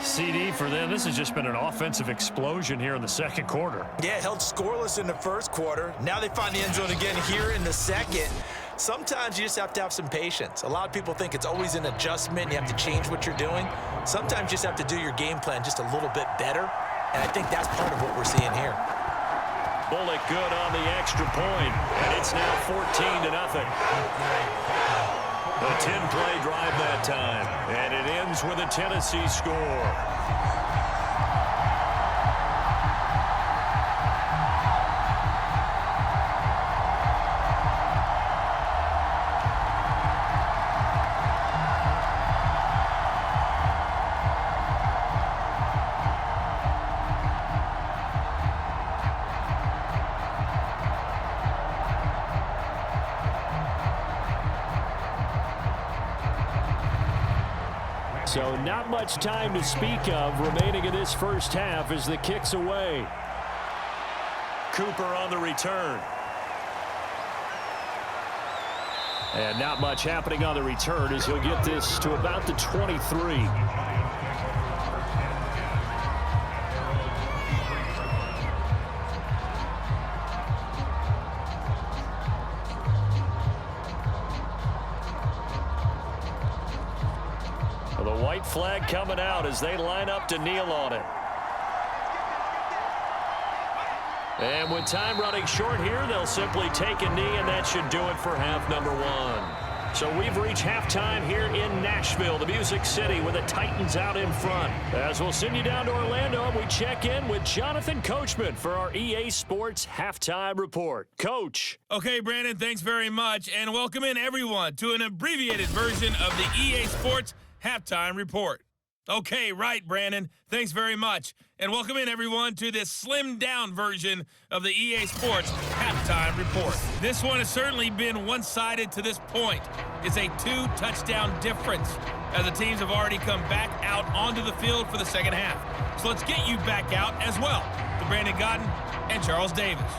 CD for them. This has just been an offensive explosion here in the second quarter. Yeah, held scoreless in the first quarter. Now they find the end zone again here in the second. Sometimes you just have to have some patience. A lot of people think it's always an adjustment. You have to change what you're doing. Sometimes you just have to do your game plan just a little bit better. And I think that's part of what we're seeing here. Bullock good on the extra point, and it's now 14-0. A 10-play drive that time, and it ends with a Tennessee score. So not much time to speak of remaining in this first half as the kick's away. Cooper on the return. And not much happening on the return as he'll get this to about the 23. The white flag coming out as they line up to kneel on it. And with time running short here, they'll simply take a knee, and that should do it for half number one. So we've reached halftime here in Nashville, the Music City, with the Titans out in front. As we'll send you down to Orlando, we check in with Jonathan Coachman for our EA Sports Halftime Report. Coach. Okay, Brandon, thanks very much, and welcome in everyone to an abbreviated version of the EA Sports Halftime Report. Okay, right, Brandon. Thanks very much. And welcome in, everyone, to this slimmed-down version of the EA Sports Halftime Report. This one has certainly been one-sided to this point. It's a 2-touchdown difference as the teams have already come back out onto the field for the second half. So let's get you back out as well to Brandon Godden and Charles Davis.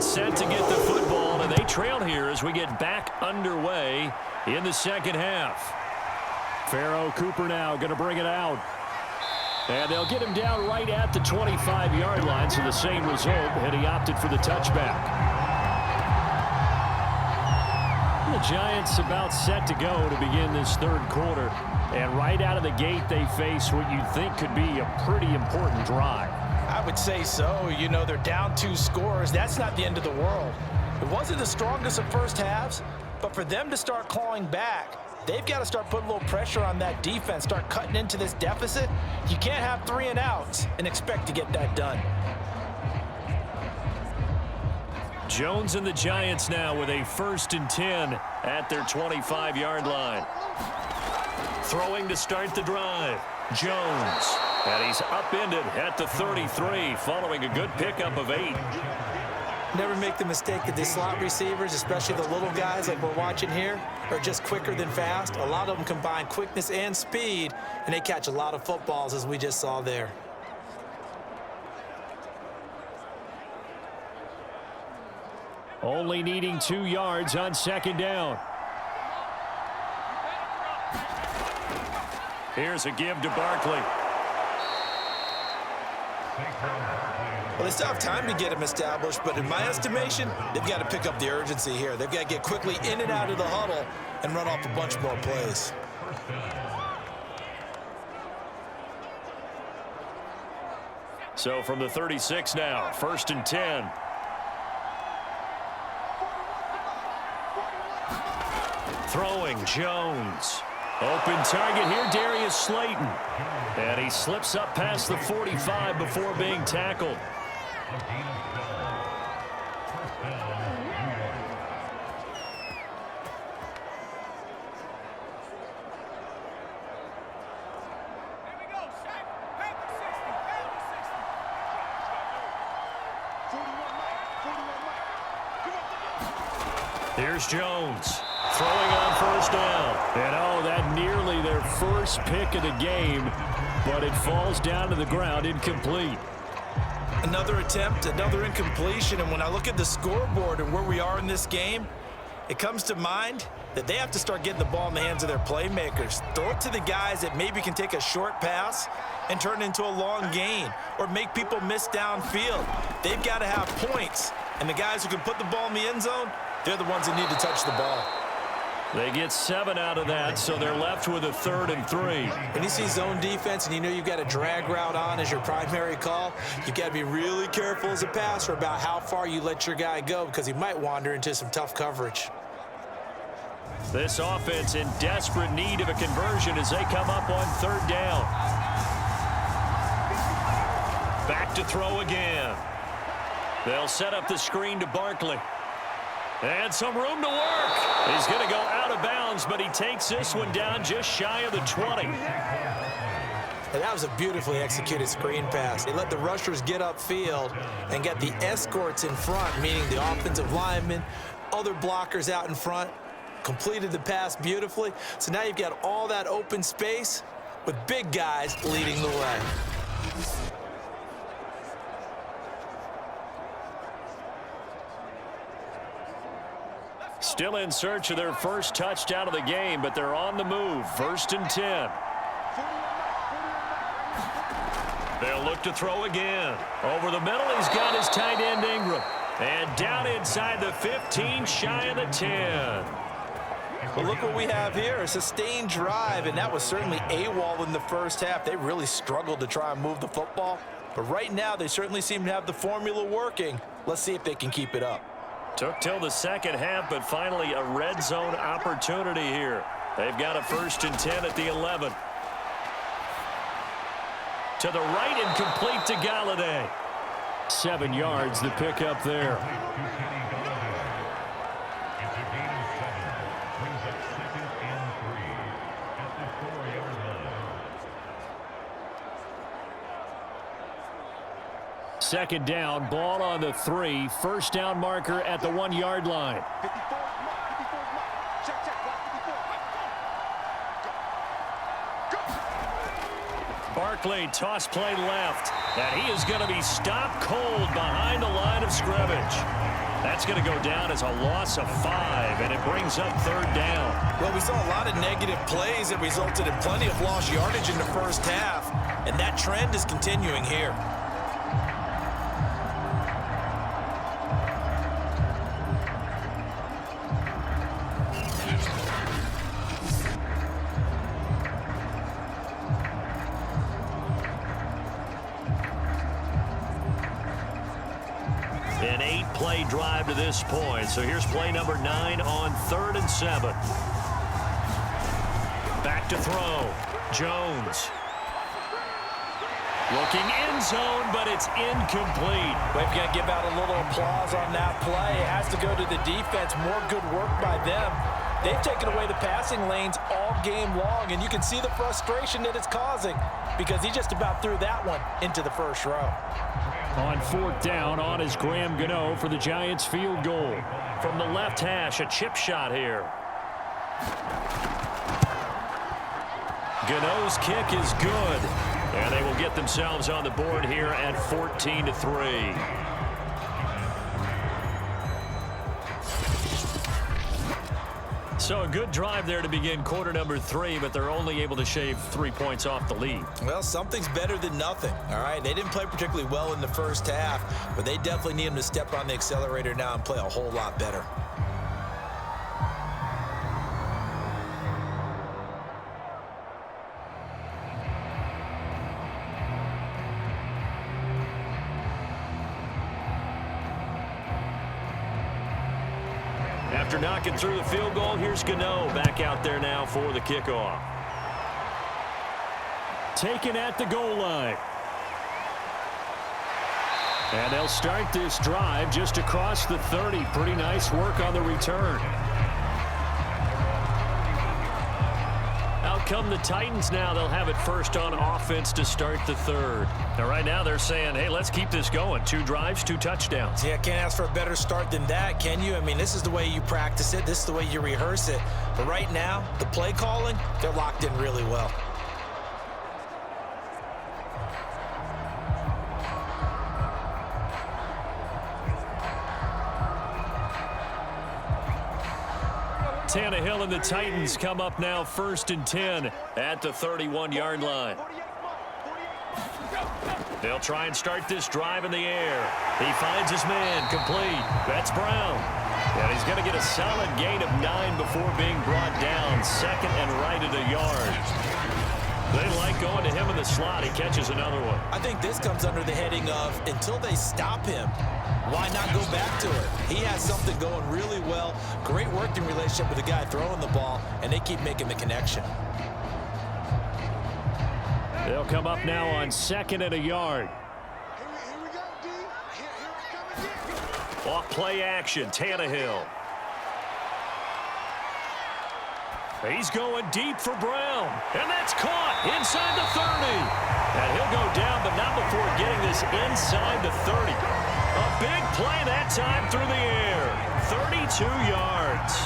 Set to get the football, and they trail here as we get back underway in the second half. Pharaoh Cooper now going to bring it out. And they'll get him down right at the 25-yard line, so the same result, and he opted for the touchback. The Giants about set to go to begin this third quarter. And right out of the gate, they face what you'd think could be a pretty important drive. I would say so. You know, they're down 2 scores. That's not the end of the world. It wasn't the strongest of first halves, but for them to start clawing back, they've got to start putting a little pressure on that defense, start cutting into this deficit. You can't have 3 and outs and expect to get that done. Jones and the Giants now with a 1st and 10 at their 25-yard line. Throwing to start the drive. Jones. And he's upended at the 33 following a good pickup of 8. Never make the mistake that these slot receivers, especially the little guys like we're watching here, are just quicker than fast. A lot of them combine quickness and speed, and they catch a lot of footballs, as we just saw there. Only needing 2 yards on 2nd down. Here's a give to Barkley. Well, they still have time to get him established, but in my estimation, they've got to pick up the urgency here. They've got to get quickly in and out of the huddle and run off a bunch more plays. So from the 36 now, 1st and 10. Throwing, Jones. Open target here, Darius Slayton. And he slips up past the 45 before being tackled. Here's Jones. Throwing on 1st down. And oh, that nearly their first pick of the game, but it falls down to the ground incomplete. Another attempt, another incompletion, and when I look at the scoreboard and where we are in this game, it comes to mind that they have to start getting the ball in the hands of their playmakers. Throw it to the guys that maybe can take a short pass and turn it into a long gain or make people miss downfield. They've got to have points, and the guys who can put the ball in the end zone, they're the ones that need to touch the ball. They get 7 out of that, so they're left with a 3rd and 3. When you see zone defense and you know you've got a drag route on as your primary call, you've got to be really careful as a passer about how far you let your guy go because he might wander into some tough coverage. This offense in desperate need of a conversion as they come up on 3rd down. Back to throw again. They'll set up the screen to Barkley. And some room to work. He's going to go out of bounds, but he takes this one down just shy of the 20. And that was a beautifully executed screen pass. They let the rushers get upfield and get the escorts in front, meaning the offensive linemen, other blockers out in front, completed the pass beautifully. So now you've got all that open space with big guys leading the way. Still in search of their first touchdown of the game, but they're on the move. 1st and 10. They'll look to throw again. Over the middle, he's got his tight end Ingram. And down inside the 15, shy of the 10. Well, look what we have here, a sustained drive, and that was certainly AWOL in the first half. They really struggled to try and move the football. But right now, they certainly seem to have the formula working. Let's see if they can keep it up. Took till the 2nd half, but finally a red zone opportunity here. They've got a 1st and 10 at the 11. To the right and complete to Galladay. 7 yards, the pickup there. Second down, ball on the 3. 1st down marker at the 1-yard line. Barkley, toss play left. And he is going to be stopped cold behind the line of scrimmage. That's going to go down as a loss of 5, and it brings up 3rd down. Well, we saw a lot of negative plays that resulted in plenty of lost yardage in the first half, and that trend is continuing here. An 8-play drive to this point. So here's play number 9 on 3rd and 7. to throw. Jones. Looking end zone, but it's incomplete. We've got to give out a little applause on that play. It has to go to the defense. More good work by them. They've taken away the passing lanes all game long, and you can see the frustration that it's causing because he just about threw that one into the first row. On fourth down, on is Graham Gano for the Giants field goal. From the left hash, a chip shot here. Gano's kick is good. And they will get themselves on the board here at 14-3. So a good drive there to begin quarter number 3, but they're only able to shave 3 points off the lead. Well, something's better than nothing, all right? They didn't play particularly well in the first half, but they definitely need them to step on the accelerator now and play a whole lot better. After knocking through the field goal, here's Gano back out there now for the kickoff. Taken at the goal line. And they'll start this drive just across the 30. Pretty nice work on the return. Out come the Titans now. They'll have it first on offense to start the third. Now, right now they're saying, hey, let's keep this going. 2 drives, 2 touchdowns. Yeah, can't ask for a better start than that, can you? I mean, this is the way you practice it. This is the way you rehearse it. But right now, the play calling, they're locked in really well. Tannehill and the Titans come up now first and 10 at the 31-yard line. They'll try and start this drive in the air. He finds his man complete. That's Brown. And he's going to get a solid gain of 9 before being brought down. Second and right at a yard. They like going to him in the slot. He catches another one. I think this comes under the heading of until they stop him, why not go back to it? He has something going really well. Great working relationship with the guy throwing the ball, and they keep making the connection. They'll come up now on second and a yard. Here we go, D. Here it comes again. Off play action, Tannehill. He's going deep for Brown. And that's caught inside the 30. And he'll go down, but not before getting this inside the 30. A big play that time through the air. 32 yards.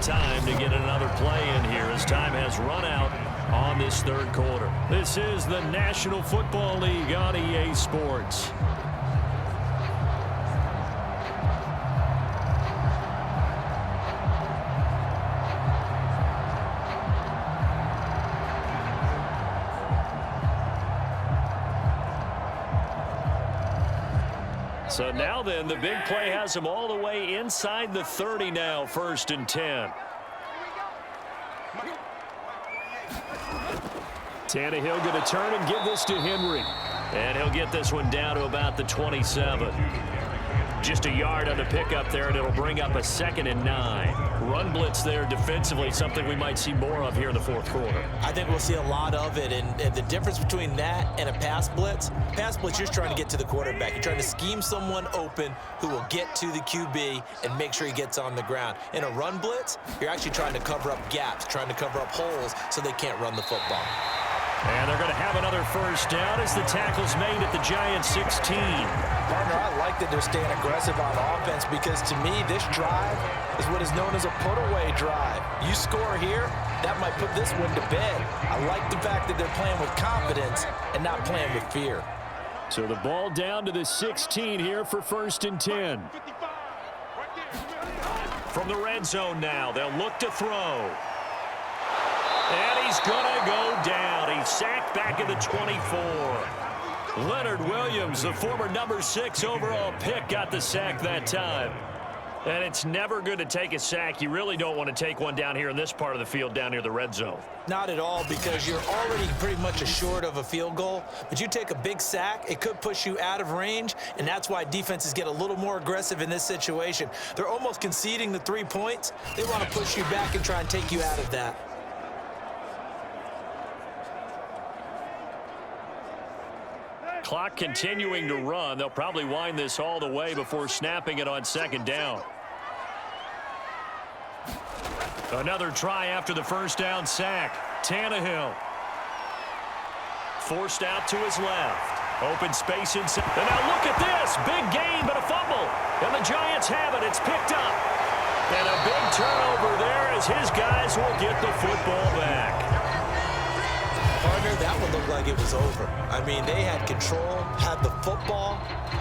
Time to get another play in here as time has run out on this third quarter. This is the National Football League on EA Sports. So now then, the big play has him all the way inside the 30 now, first and 10. Tannehill going to turn and give this to Henry. And he'll get this one down to about the 27. Just a yard on the pickup there, and it'll bring up a 2nd and 9. Run blitz there defensively, something we might see more of here in the fourth quarter. I think we'll see a lot of it, and the difference between that and a pass blitz, you're just trying to get to the quarterback. You're trying to scheme someone open who will get to the QB and make sure he gets on the ground. In a run blitz, you're actually trying to cover up gaps, trying to cover up holes so they can't run the football. And they're going to have another first down as the tackle's made at the Giants 16. Partner, I like that they're staying aggressive on offense because to me, this drive is what is known as a put-away drive. You score here, that might put this one to bed. I like the fact that they're playing with confidence and not playing with fear. So the ball down to the 16 here for first and 10. From the red zone now, they'll look to throw. And he's going to go down. He's sacked back at the 24. Leonard Williams, the former number 6 overall pick, got the sack that time. And it's never good to take a sack. You really don't want to take one down here in this part of the field, down near the red zone. Not at all, because you're already pretty much assured of a field goal. But you take a big sack, it could push you out of range, and that's why defenses get a little more aggressive in this situation. They're almost conceding the 3 points. They want to push you back and try and take you out of that. Clock continuing to run. They'll probably wind this all the way before snapping it on second down. Another try after the first down sack. Tannehill. Forced out to his left. Open space inside. And now look at this. Big gain, but a fumble. And the Giants have it. It's picked up. And a big turnover there as his guys will get the football back. Partner, that one looked like it was over. I mean, they had control, had the football,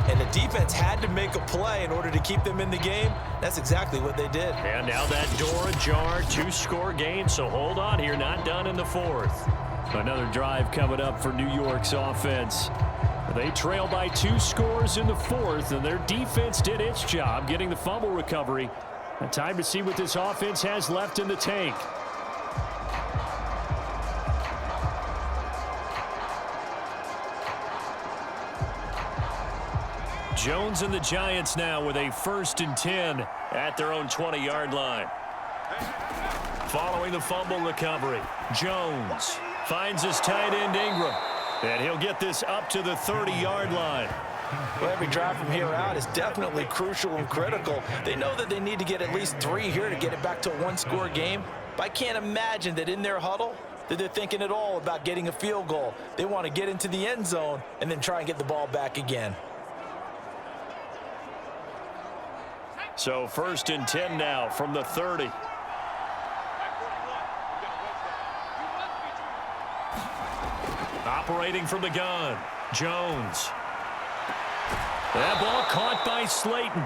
and the defense had to make a play in order to keep them in the game. That's exactly what they did. And now that door ajar, 2-score game, so hold on here, not done in the fourth. Another drive coming up for New York's offense. They trail by 2 scores in the fourth, and their defense did its job getting the fumble recovery. And time to see what this offense has left in the tank. Jones and the Giants now with a 1st and 10 at their own 20-yard line. Following the fumble recovery, Jones finds his tight end Ingram, and he'll get this up to the 30-yard line. Well, every drive from here out is definitely crucial and critical. They know that they need to get at least 3 here to get it back to a 1-score game. But I can't imagine that in their huddle that they're thinking at all about getting a field goal. They want to get into the end zone and then try and get the ball back again. So 1st and 10 now from the 30. Operating from the gun, Jones. That ball caught by Slayton.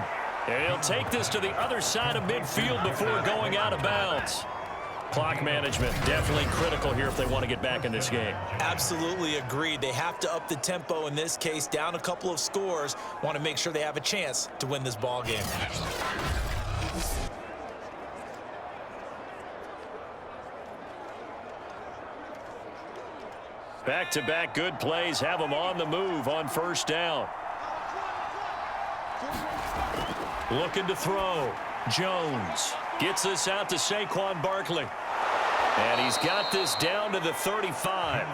And he'll take this to the other side of midfield before going out of bounds. Clock management definitely critical here if they want to get back in this game. Absolutely agreed. They have to up the tempo in this case, down a couple of scores. Want to make sure they have a chance to win this ball game. Back-to-back good plays have them on the move on 1st down. Looking to throw. Jones gets this out to Saquon Barkley. And he's got this down to the 35.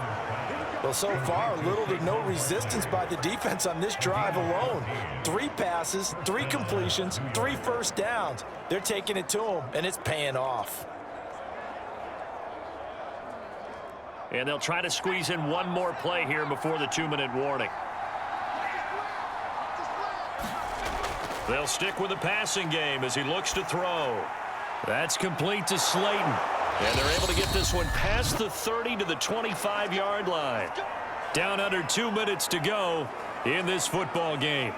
Well, so far, little to no resistance by the defense on this drive alone. 3 passes, 3 completions, 3 first downs. They're taking it to him, and it's paying off. And they'll try to squeeze in one more play here before the 2-minute warning. They'll stick with the passing game as he looks to throw. That's complete to Slayton. And they're able to get this one past the 30 to the 25-yard line. Down under 2 minutes to go in this football game.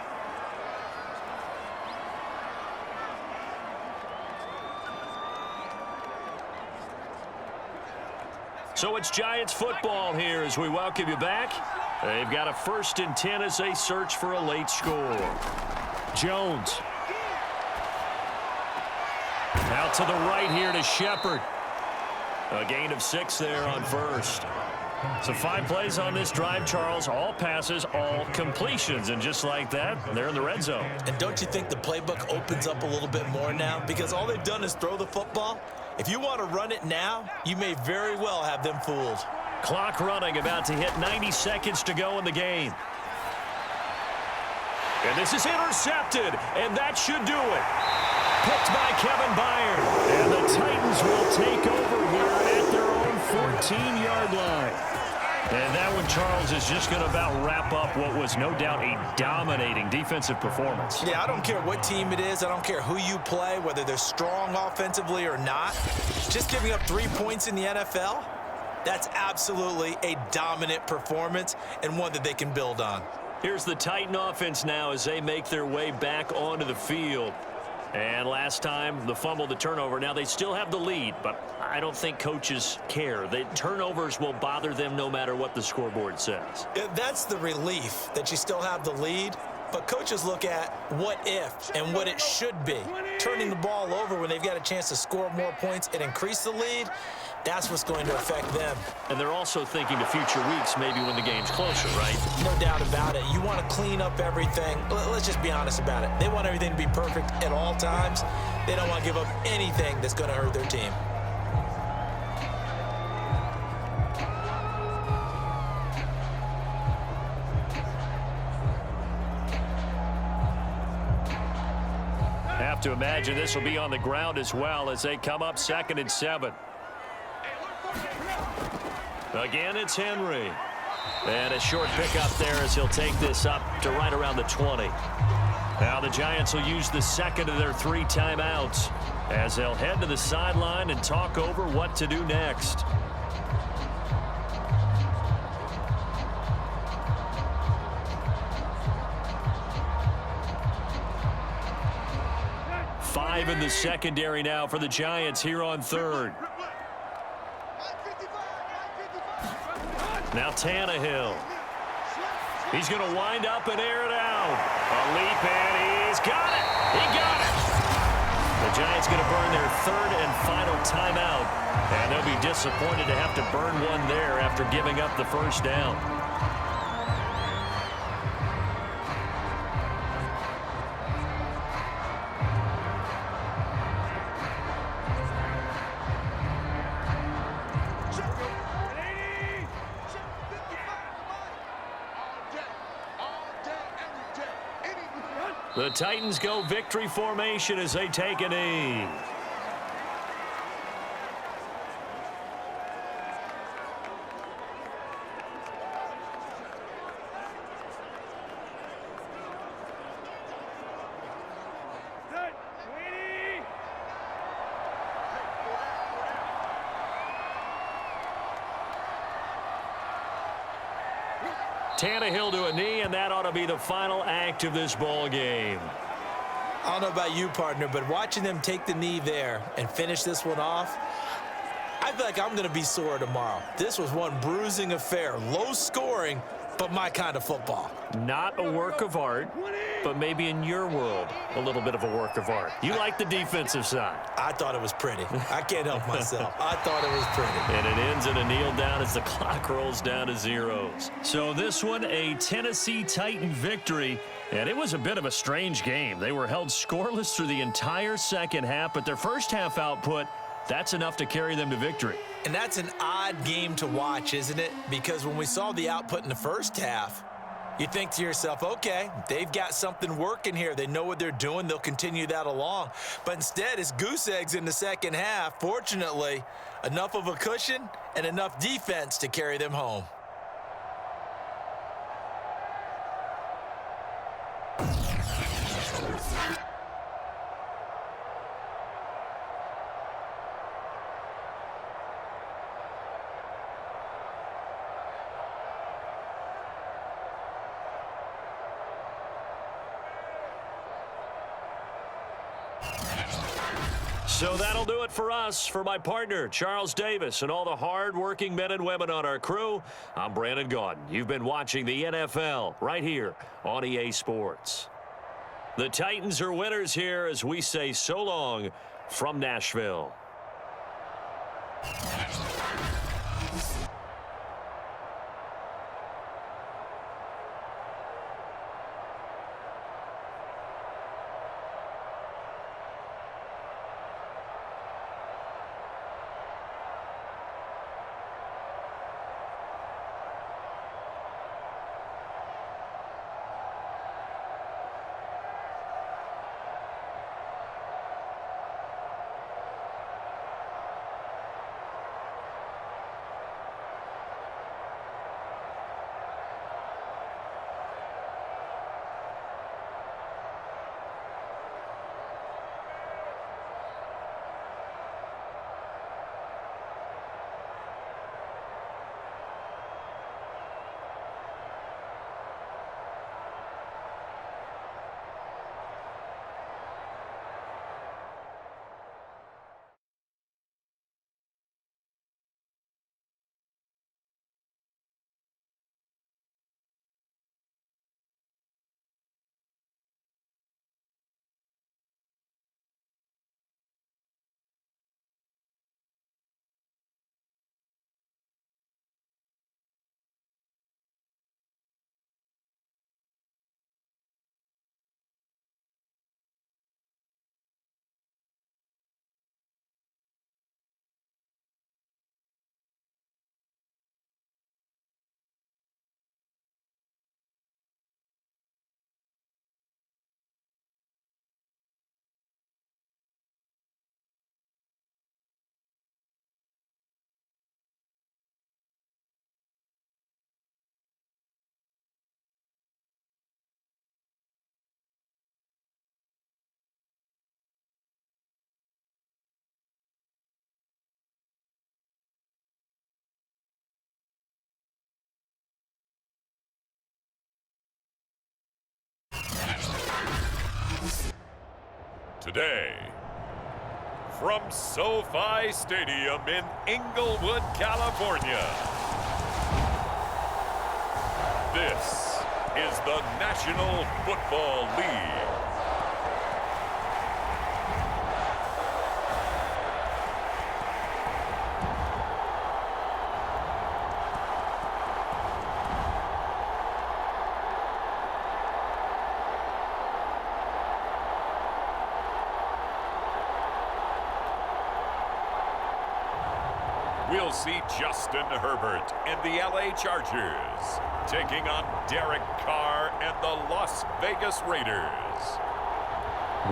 So it's Giants football here as we welcome you back. They've got a 1st and 10 as they search for a late score. Jones. Out to the right here to Shepard. A gain of 6 there on 1st. So 5 plays on this drive, Charles. All passes, all completions. And just like that, they're in the red zone. And don't you think the playbook opens up a little bit more now? Because all they've done is throw the football. If you want to run it now, you may very well have them fooled. Clock running, about to hit 90 seconds to go in the game. And this is intercepted, and that should do it. Picked by Kevin Byard. And the Titans will take over here at their own 14-yard line. And that one, Charles, is just going to about wrap up what was no doubt a dominating defensive performance. Yeah, I don't care what team it is. I don't care who you play, whether they're strong offensively or not. Just giving up 3 points in the NFL, that's absolutely a dominant performance and one that they can build on. Here's the Titan offense now as they make their way back onto the field. And last time, the fumble, the turnover. Now, they still have the lead, but I don't think coaches care. The turnovers will bother them no matter what the scoreboard says. That's the relief, that you still have the lead. But coaches look at what if and what it should be. Turning the ball over when they've got a chance to score more points and increase the lead, that's what's going to affect them. And they're also thinking to future weeks, maybe when the game's closer, right? No doubt about it. You want to clean up everything. Let's just be honest about it. They want everything to be perfect at all times. They don't want to give up anything that's going to hurt their team. Have to imagine this will be on the ground as well as they come up 2nd and 7. Again, it's Henry. And a short pickup there as he'll take this up to right around the 20. Now the Giants will use the second of their 3 timeouts as they'll head to the sideline and talk over what to do next. Five in the secondary now for the Giants here on 3rd. Now Tannehill. He's going to wind up and air it out. A leap, and he's got it. He got it. The Giants going to burn their 3rd and final timeout, and they'll be disappointed to have to burn one there after giving up the first down. The Titans go victory formation as they take a knee. Tannehill to a knee, and that ought to be the final act of this ball game. I don't know about you, partner, but watching them take the knee there and finish this one off, I feel like I'm going to be sore tomorrow. This was one bruising affair. Low scoring, but my kind of football. Not a work of art, but maybe in your world, a little bit of a work of art. You like the defensive side. I thought it was pretty. I can't help myself. I thought it was pretty. And it ends in a kneel down as the clock rolls down to zeros. So this one, a Tennessee Titan victory. And it was a bit of a strange game. They were held scoreless through the entire second half, but their first half output, that's enough to carry them to victory. And that's an odd game to watch, isn't it? Because when we saw the output in the first half, you think to yourself, okay, they've got something working here. They know what they're doing. They'll continue that along. But instead, it's goose eggs in the second half. Fortunately, enough of a cushion and enough defense to carry them home. So that'll do it for us. For my partner, Charles Davis, and all the hard-working men and women on our crew, I'm Brandon Gaudin. You've been watching the NFL right here on EA Sports. The Titans are winners here as we say so long from Nashville. Today, from SoFi Stadium in Inglewood, California, this is the National Football League. We'll see Justin Herbert and the LA Chargers taking on Derek Carr and the Las Vegas Raiders.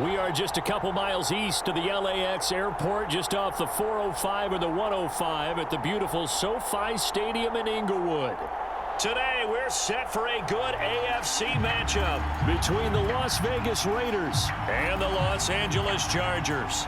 We are just a couple miles east of the LAX airport, just off the 405 or the 105 at the beautiful SoFi Stadium in Inglewood. Today, we're set for a good AFC matchup between the Las Vegas Raiders and the Los Angeles Chargers.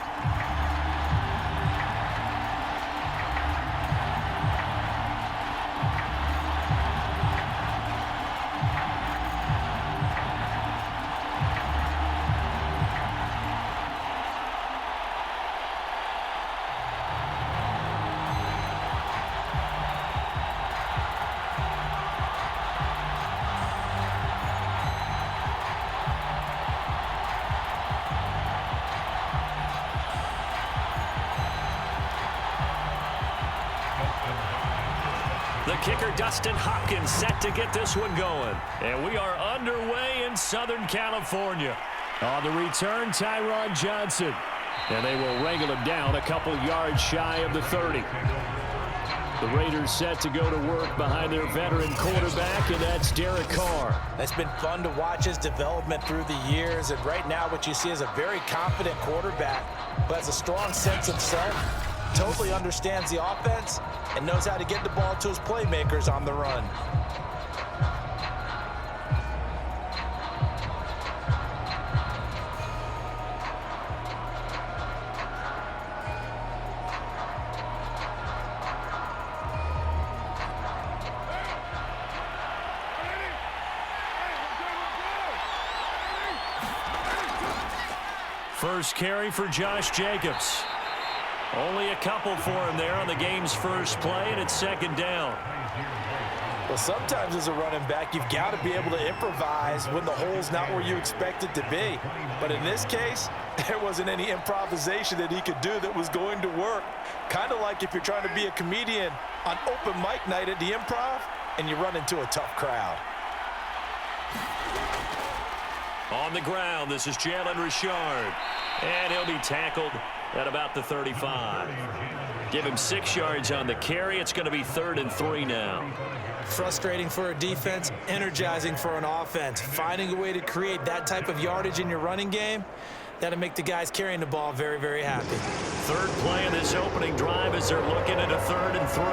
The kicker, Dustin Hopkins, set to get this one going. And we are underway in Southern California. On the return, Tyron Johnson. And they will wrangle him down a couple yards shy of the 30. The Raiders set to go to work behind their veteran quarterback, and that's Derek Carr. It's been fun to watch his development through the years, and right now what you see is a very confident quarterback who has a strong sense of self, totally understands the offense, and knows how to get the ball to his playmakers on the run. First carry for Josh Jacobs. Only a couple for him there on the game's first play, and it's second down. Well, sometimes as a running back, you've got to be able to improvise when the hole's not where you expect it to be. But in this case, there wasn't any improvisation that he could do that was going to work. Kind of like if you're trying to be a comedian on open mic night at the Improv and you run into a tough crowd. On the ground, this is Jalen Richard. And he'll be tackled at about the 35. Give him 6 yards on the carry. It's going to be 3rd and 3 now. Frustrating for a defense, energizing for an offense. Finding a way to create that type of yardage in your running game, that'll make the guys carrying the ball very, very happy. Third play of this opening drive as they're looking at a 3rd and 3.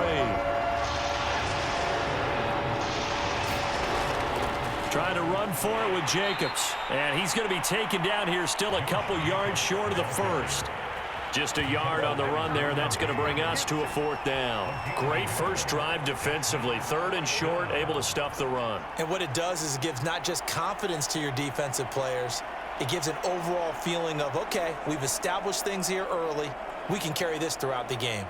Trying to run for it with Jacobs. And he's going to be taken down here still a couple yards short of the first. Just a yard on the run there. That's going to bring us to a 4th down. Great first drive defensively. 3rd and short, able to stuff the run. And what it does is it gives not just confidence to your defensive players. It gives an overall feeling of, okay, we've established things here early. We can carry this throughout the game.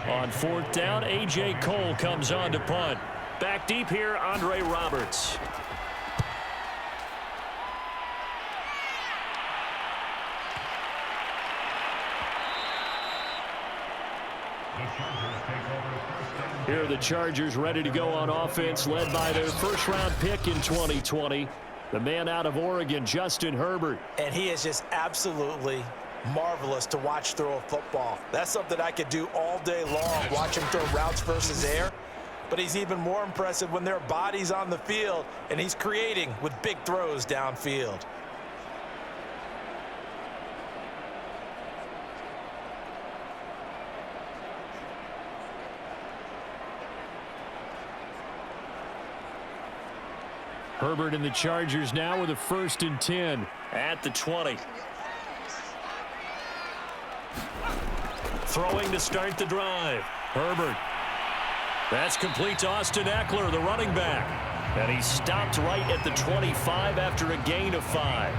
On 4th down, A.J. Cole comes on to punt. Back deep here, Andre Roberts. Here are the Chargers ready to go on offense, led by their first-round pick in 2020, the man out of Oregon, Justin Herbert. And he is just absolutely marvelous to watch throw a football. That's something I could do all day long, watch him throw routes versus air. But he's even more impressive when there are bodies on the field and he's creating with big throws downfield. Herbert and the Chargers now with a 1st and 10 at the 20. Throwing to start the drive. Herbert. That's complete to Austin Eckler, the running back. And he stopped right at the 25 after a gain of 5.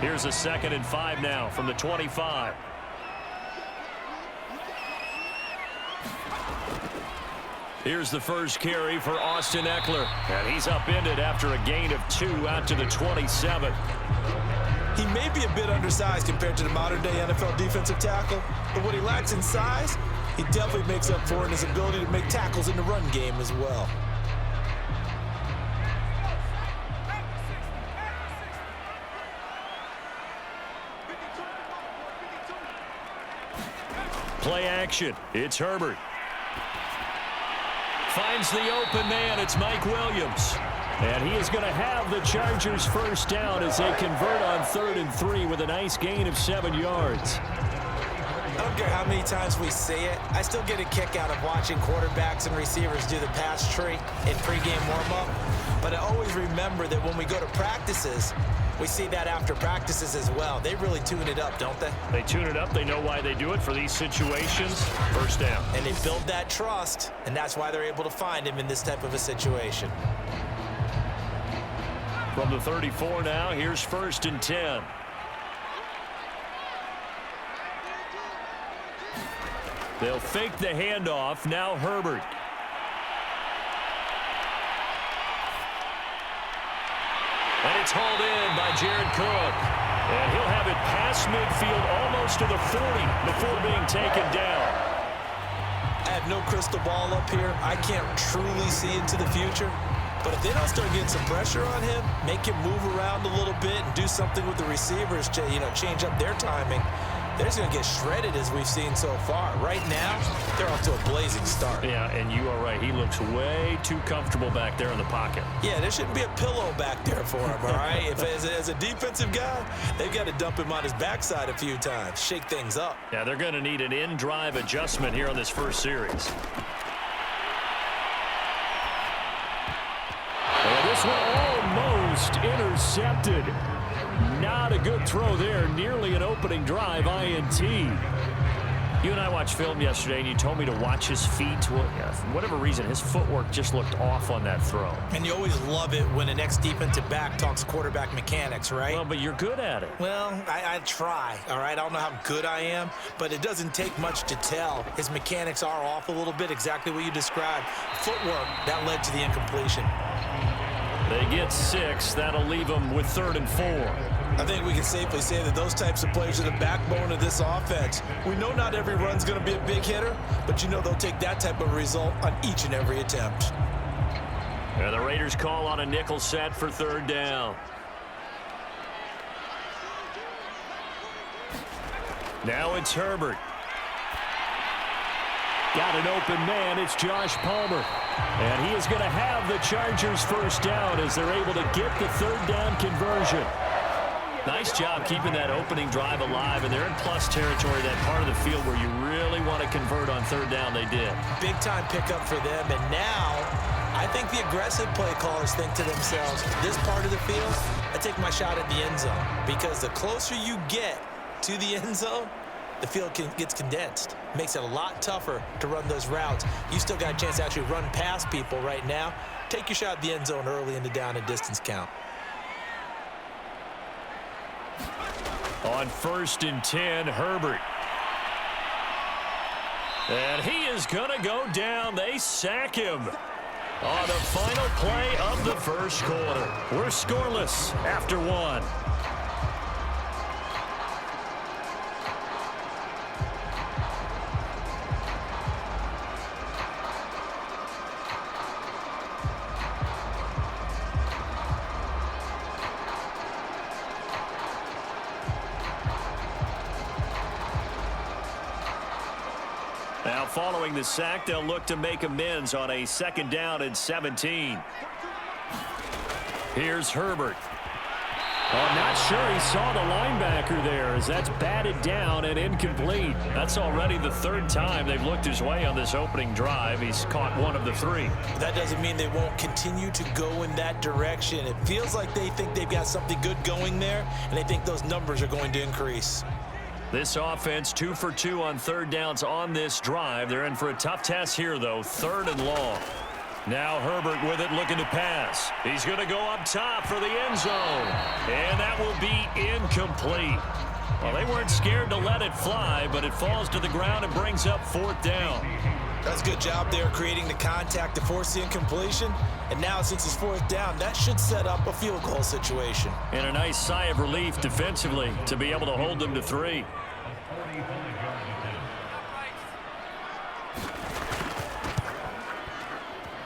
Here's a 2nd and 5 now from the 25. Here's the first carry for Austin Eckler. And he's upended after a gain of 2 out to the 27. He may be a bit undersized compared to the modern-day NFL defensive tackle, but what he lacks in size, he definitely makes up for in his ability to make tackles in the run game as well. Play action. It's Herbert. Finds the open man. It's Mike Williams. And he is going to have the Chargers first down as they convert on 3rd and 3 with a nice gain of 7 yards. I don't care how many times we say it, I still get a kick out of watching quarterbacks and receivers do the pass tree in pregame warm-up. But I always remember that when we go to practices, we see that after practices as well. They really tune it up, don't they? They tune it up. They know why they do it for these situations. First down. And they build that trust, and that's why they're able to find him in this type of a situation. From the 34 now, here's 1st and 10. They'll fake the handoff. Now Herbert. And it's hauled in by Jared Cook. And he'll have it past midfield almost to the 40 before being taken down. I have no crystal ball up here. I can't truly see into the future. But if they don't start getting some pressure on him, make him move around a little bit and do something with the receivers to, change up their timing, they're just going to get shredded as we've seen so far. Right now, they're off to a blazing start. Yeah, and you are right. He looks way too comfortable back there in the pocket. Yeah, there shouldn't be a pillow back there for him, all right? If as a defensive guy, they've got to dump him on his backside a few times, shake things up. Yeah, they're going to need an in-drive adjustment here on this first series. And this one almost intercepted. Not a good throw there. Nearly an opening drive, INT. You and I watched film yesterday, and you told me to watch his feet. Well, for whatever reason, his footwork just looked off on that throw. And you always love it when an ex-defensive back talks quarterback mechanics, right? Well, but you're good at it. Well, I try, all right? I don't know how good I am, but it doesn't take much to tell. His mechanics are off a little bit, exactly what you described. Footwork, that led to the incompletion. They get 6. That'll leave them with 3rd and 4. I think we can safely say that those types of players are the backbone of this offense. We know not every run's going to be a big hitter, but they'll take that type of result on each and every attempt. And the Raiders call on a nickel set for 3rd down. Now it's Herbert. Got an open man. It's Josh Palmer. And he is going to have the Chargers first down as they're able to get the 3rd down conversion. Nice job keeping that opening drive alive, and they're in plus territory, that part of the field where you really want to convert on 3rd down. They did. Big time pickup for them, and now I think the aggressive play callers think to themselves, this part of the field, I take my shot at the end zone, because the closer you get to the end zone, the field gets condensed. Makes it a lot tougher to run those routes. You still got a chance to actually run past people right now. Take your shot at the end zone early in the down and distance count. On 1st and 10, Herbert. And he is going to go down. They sack him on the final play of the first quarter. We're scoreless after 1. Now, following the sack, they'll look to make amends on a 2nd down and 17. Here's Herbert. Oh, I'm not sure he saw the linebacker there as that's batted down and incomplete. That's already the third time they've looked his way on this opening drive. He's caught one of the three. That doesn't mean they won't continue to go in that direction. It feels like they think they've got something good going there, and they think those numbers are going to increase. This offense 2 for 2 on third downs on this drive. They're in for a tough test here, though. Third and long. Now Herbert with it, looking to pass. He's going to go up top for the end zone. And that will be incomplete. Well, they weren't scared to let it fly, but it falls to the ground and brings up fourth down. That's a good job there creating the contact to force the incompletion. And now since it's fourth down, that should set up a field goal situation. And a nice sigh of relief defensively to be able to hold them to 3.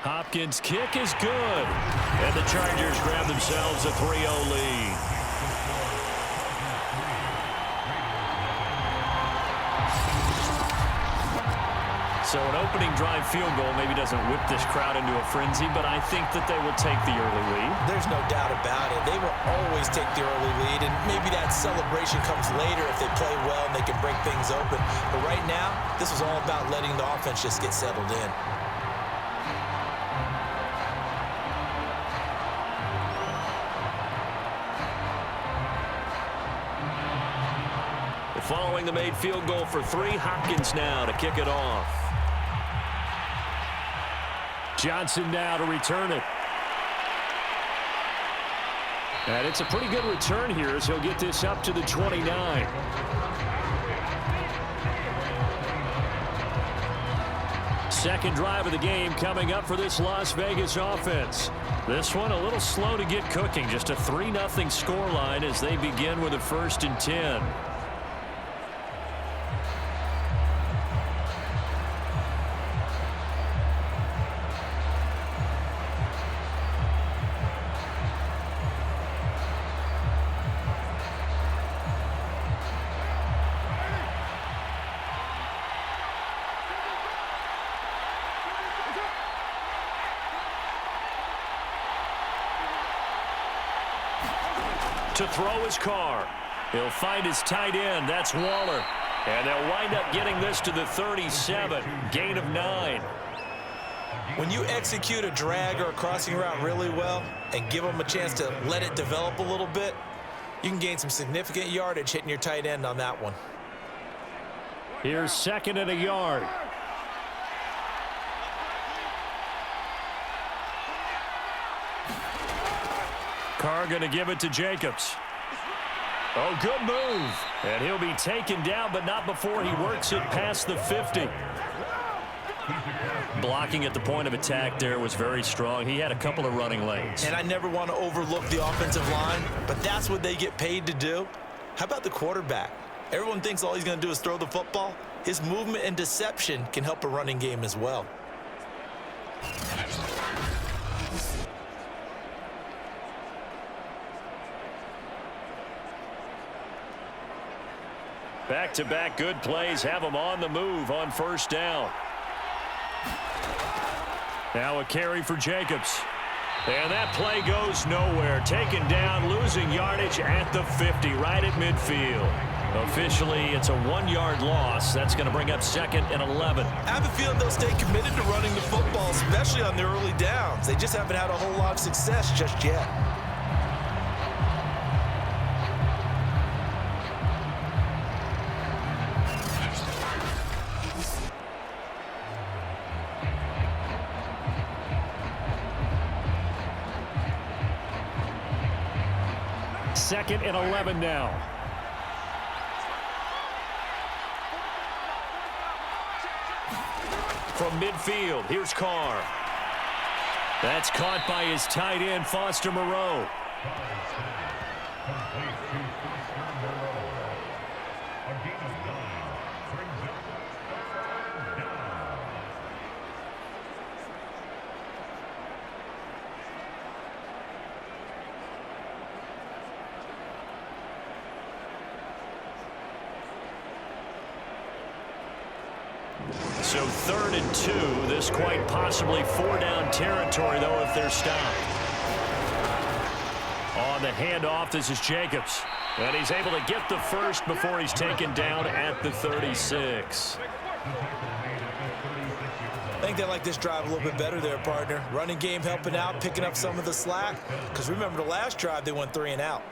Hopkins' kick is good. And the Chargers grab themselves a 3-0 lead. So an opening drive field goal maybe doesn't whip this crowd into a frenzy, but I think that they will take the early lead. There's no doubt about it. They will always take the early lead, and maybe that celebration comes later if they play well and they can break things open. But right now, this was all about letting the offense just get settled in. Following the made field goal for 3, Hopkins now to kick it off. Johnson now to return it. And it's a pretty good return here as he'll get this up to the 29. Second drive of the game coming up for this Las Vegas offense. This one a little slow to get cooking. Just a 3-0 scoreline as they begin with a 1st and 10. To throw his car. He'll find his tight end. That's Waller. And they'll wind up getting this to the 37. Gain of 9. When you execute a drag or a crossing route really well and give them a chance to let it develop a little bit, you can gain some significant yardage hitting your tight end on that one. Here's 2nd and a yard. Carr going to give it to Jacobs. Oh, good move. And he'll be taken down, but not before he works it past the 50. Blocking at the point of attack there was very strong. He had a couple of running lanes. And I never want to overlook the offensive line, but that's what they get paid to do. How about the quarterback? Everyone thinks all he's going to do is throw the football. His movement and deception can help a running game as well. Back-to-back good plays have them on the move on 1st down. Now a carry for Jacobs. And that play goes nowhere. Taken down, losing yardage at the 50, right at midfield. Officially, it's a 1-yard loss. That's going to bring up 2nd and 11. I have a feeling they'll stay committed to running the football, especially on their early downs. They just haven't had a whole lot of success just yet. Second and 11 now. From midfield, here's Carr. That's caught by his tight end, Foster Moreau. So 3rd and 2. This quite possibly 4-down territory, though, if they're stopped. On the handoff, this is Jacobs. And he's able to get the first before he's taken down at the 36. I think they like this drive a little bit better there, partner. Running game helping out, picking up some of the slack. Because remember the last drive, they went 3 and out.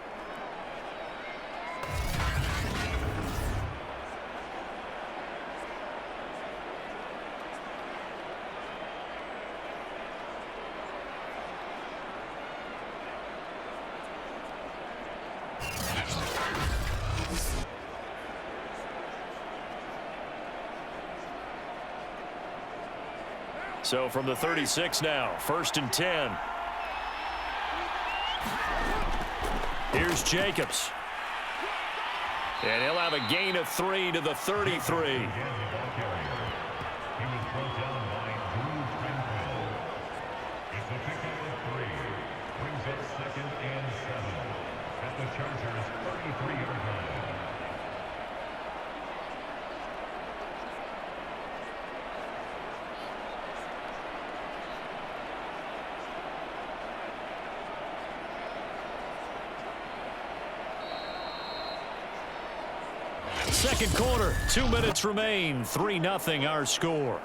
So from the 36 now, 1st and 10. Here's Jacobs. And he'll have a gain of 3 to the 33. Second quarter, 2 minutes remain. 3-0 our score.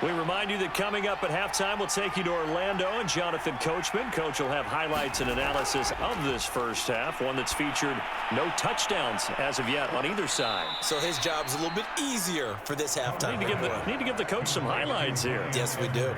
We remind you that coming up at halftime, we'll take you to Orlando and Jonathan Coachman. Coach will have highlights and analysis of this first half, one that's featured no touchdowns as of yet on either side. So his job's a little bit easier for this halftime. Need to give the coach some highlights here. Yes, we do.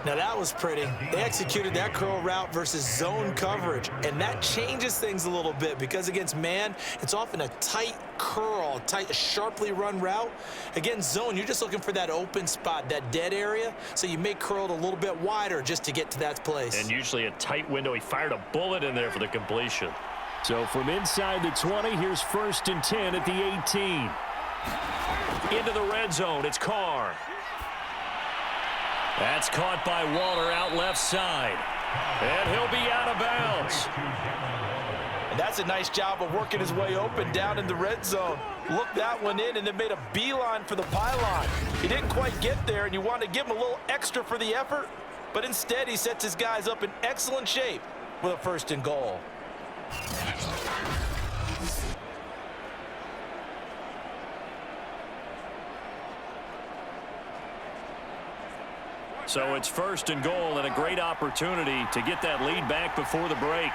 Now that was pretty. They executed that curl route versus zone coverage, and that changes things a little bit because against man, it's often a tight curl, tight, sharply run route. Against zone, you're just looking for that open spot, that dead area, so you make curl a little bit wider just to get to that place. And usually a tight window. He fired a bullet in there for the completion. So from inside the 20, here's 1st and 10 at the 18. Into the red zone, it's Carr. That's caught by Waller out left side. And he'll be out of bounds. And that's a nice job of working his way open down in the red zone. Looked that one in and then made a beeline for the pylon. He didn't quite get there, and you want to give him a little extra for the effort. But instead, he sets his guys up in excellent shape with a 1st and goal. So it's 1st and goal and a great opportunity to get that lead back before the break.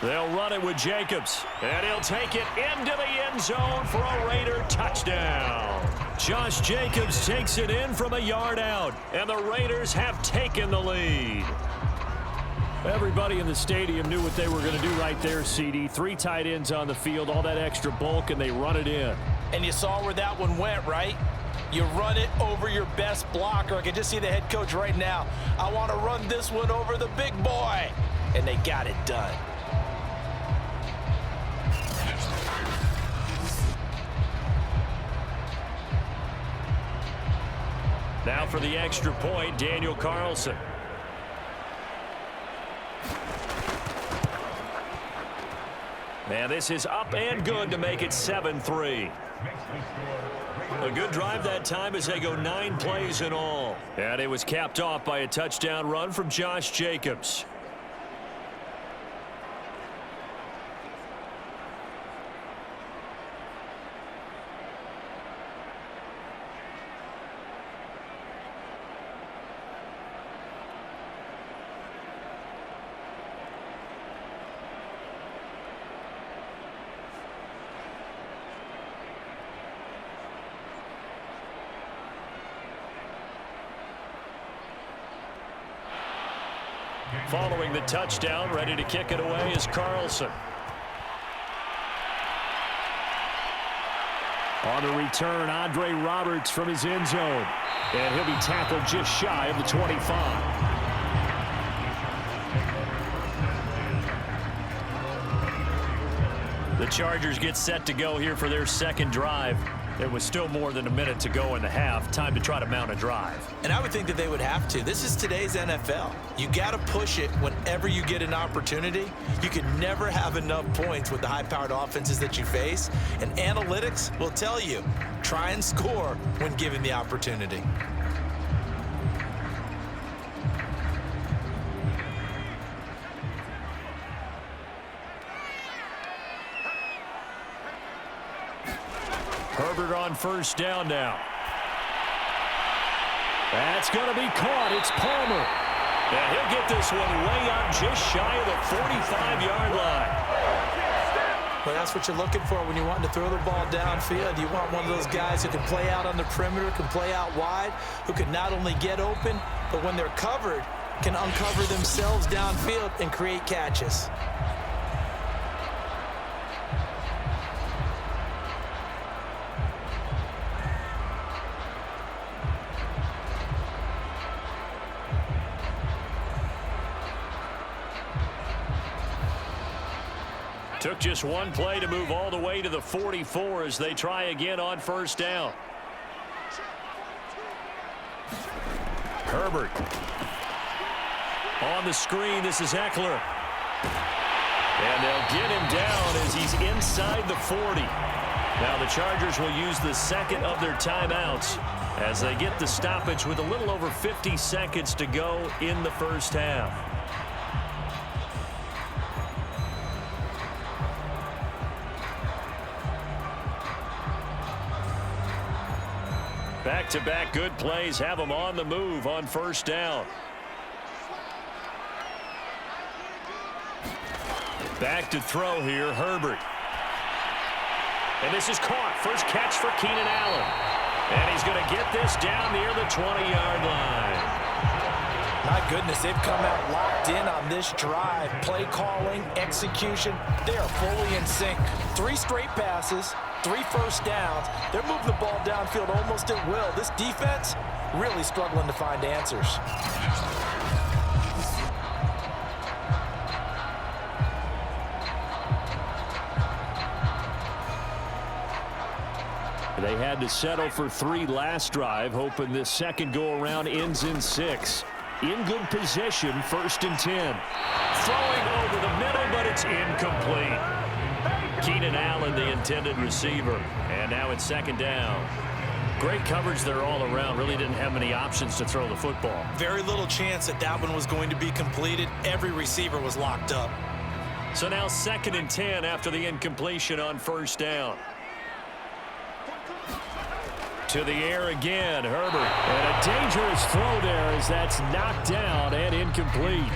They'll run it with Jacobs, and he'll take it into the end zone for a Raider touchdown. Josh Jacobs takes it in from a yard out, and the Raiders have taken the lead. Everybody in the stadium knew what they were going to do right there, CD. 3 tight ends on the field, all that extra bulk, and they run it in. And you saw where that one went, right? You run it over your best blocker. I can just see the head coach right now. I want to run this one over the big boy. And they got it done. Now for the extra point, Daniel Carlson. And this is up and good to make it 7-3. A good drive that time as they go 9 plays in all. And it was capped off by a touchdown run from Josh Jacobs. Following the touchdown, ready to kick it away is Carlson. On the return, Andre Roberts from his end zone. And he'll be tackled just shy of the 25. The Chargers get set to go here for their second drive. There was still more than a minute to go in the half. Time to try to mount a drive. And I would think that they would have to. This is today's NFL. You got to push it whenever you get an opportunity. You can never have enough points with the high-powered offenses that you face. And analytics will tell you, try and score when given the opportunity. Herbert on first down now. That's going to be caught. It's Palmer. And he'll get this one way up just shy of the 45-yard line. Well, that's what you're looking for when you want to throw the ball downfield. You want one of those guys who can play out on the perimeter, can play out wide, who can not only get open, but when they're covered, can uncover themselves downfield and create catches. Took just one play to move all the way to the 44 as they try again on first down. Herbert. On the screen, this is Eckler. And they'll get him down as he's inside the 40. Now the Chargers will use the second of their timeouts as they get the stoppage with a little over 50 seconds to go in the first half. Back-to-back good plays have them on the move on first down. Back to throw here, Herbert. And this is caught. First catch for Keenan Allen. And he's going to get this down near the 20-yard line. My goodness, they've come out locked in on this drive. Play calling, execution, they are fully in sync. 3 straight passes, 3 first downs. They're moving the ball downfield almost at will. This defense really struggling to find answers. They had to settle for 3 last drive, hoping this second go-around ends in 6. In good position, 1st and 10. Throwing over the middle, but it's incomplete. Keenan Allen, the intended receiver. And now it's 2nd down. Great coverage there all around. Really didn't have many options to throw the football. Very little chance that that one was going to be completed. Every receiver was locked up. So now 2nd and 10 after the incompletion on 1st down. To the air again, Herbert. And a dangerous throw there as that's knocked down and incomplete.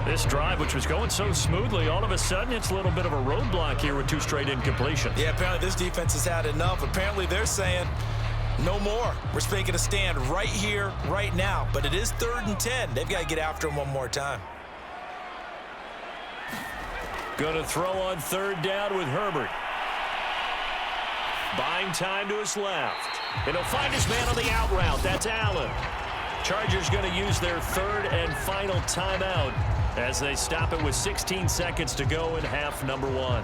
This drive, which was going so smoothly, all of a sudden it's a little bit of a roadblock here with 2 straight incompletions. Yeah, apparently this defense has had enough. Apparently they're saying no more. We're making a stand right here, right now. But it is 3rd and 10. They've got to get after him one more time. Going to throw on 3rd down with Herbert. Buying time to his left. And he'll find his man on the out route. That's Allen. Chargers going to use their 3rd and final timeout as they stop it with 16 seconds to go in half number 1.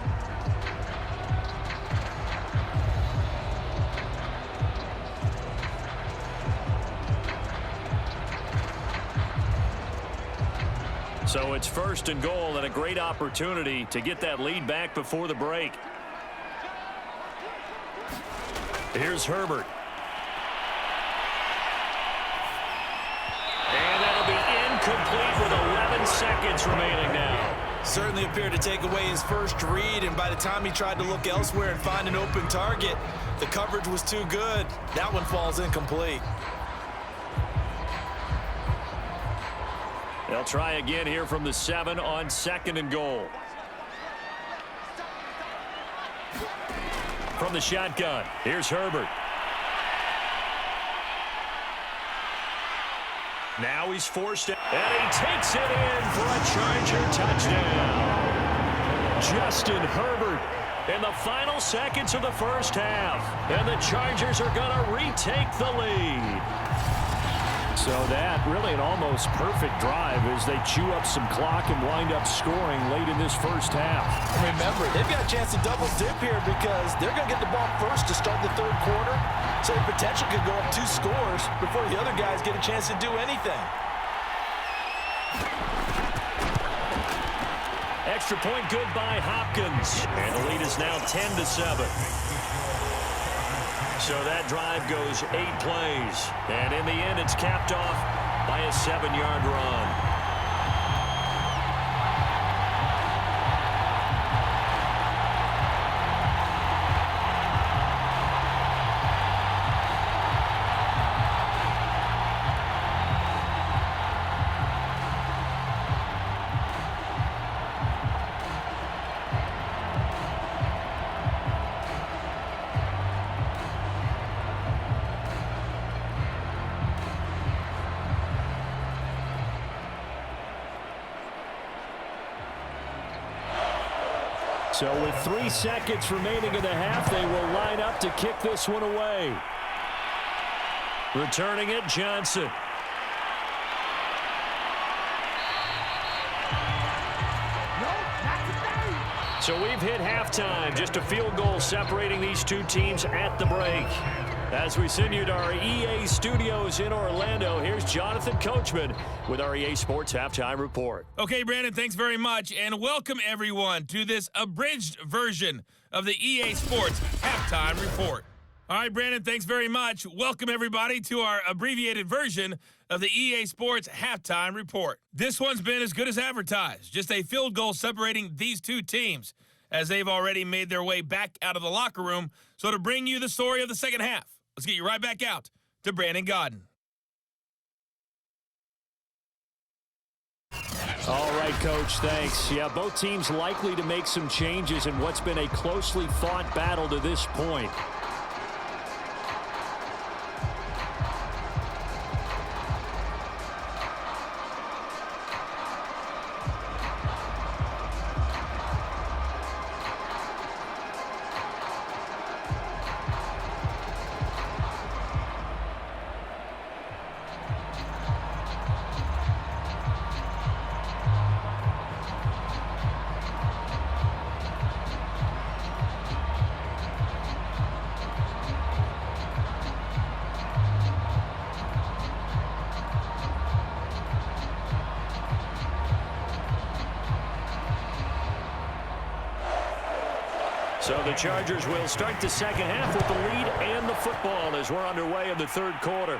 So it's 1st and goal and a great opportunity to get that lead back before the break. Here's Herbert. And that'll be incomplete with 11 seconds remaining now. Certainly appeared to take away his first read, and by the time he tried to look elsewhere and find an open target, the coverage was too good. That one falls incomplete. They'll try again here from the 7 on 2nd and goal. From the shotgun, here's Herbert. Now he's forced it, and he takes it in for a Charger touchdown. Justin Herbert in the final seconds of the first half, and the Chargers are going to retake the lead. So that really an almost perfect drive as they chew up some clock and wind up scoring late in this first half. Remember, they've got a chance to double dip here because they're going to get the ball first to start the third quarter. So the potential could go up 2 scores before the other guys get a chance to do anything. Extra point good by Hopkins. And the lead is now 10-7. So that drive goes 8 plays. And in the end, it's capped off by a 7-yard run. So with 3 seconds remaining in the half, they will line up to kick this one away. Returning it, Johnson. So we've hit halftime. Just a field goal separating these two teams at the break. As we send you to our EA studios in Orlando, here's Jonathan Coachman with our EA Sports Halftime Report. Okay, Brandon, thanks very much, and welcome everyone to this abridged version of the EA Sports Halftime Report. All right, Brandon, thanks very much. Welcome everybody to our abbreviated version of the EA Sports Halftime Report. This one's been as good as advertised, just a field goal separating these two teams as they've already made their way back out of the locker room. So to bring you the story of the second half, let's get you right back out to Brandon Godden. All right, Coach, thanks. Yeah, both teams likely to make some changes in what's been a closely fought battle to this point. So the Chargers will start the second half with the lead and the football as we're underway in the third quarter.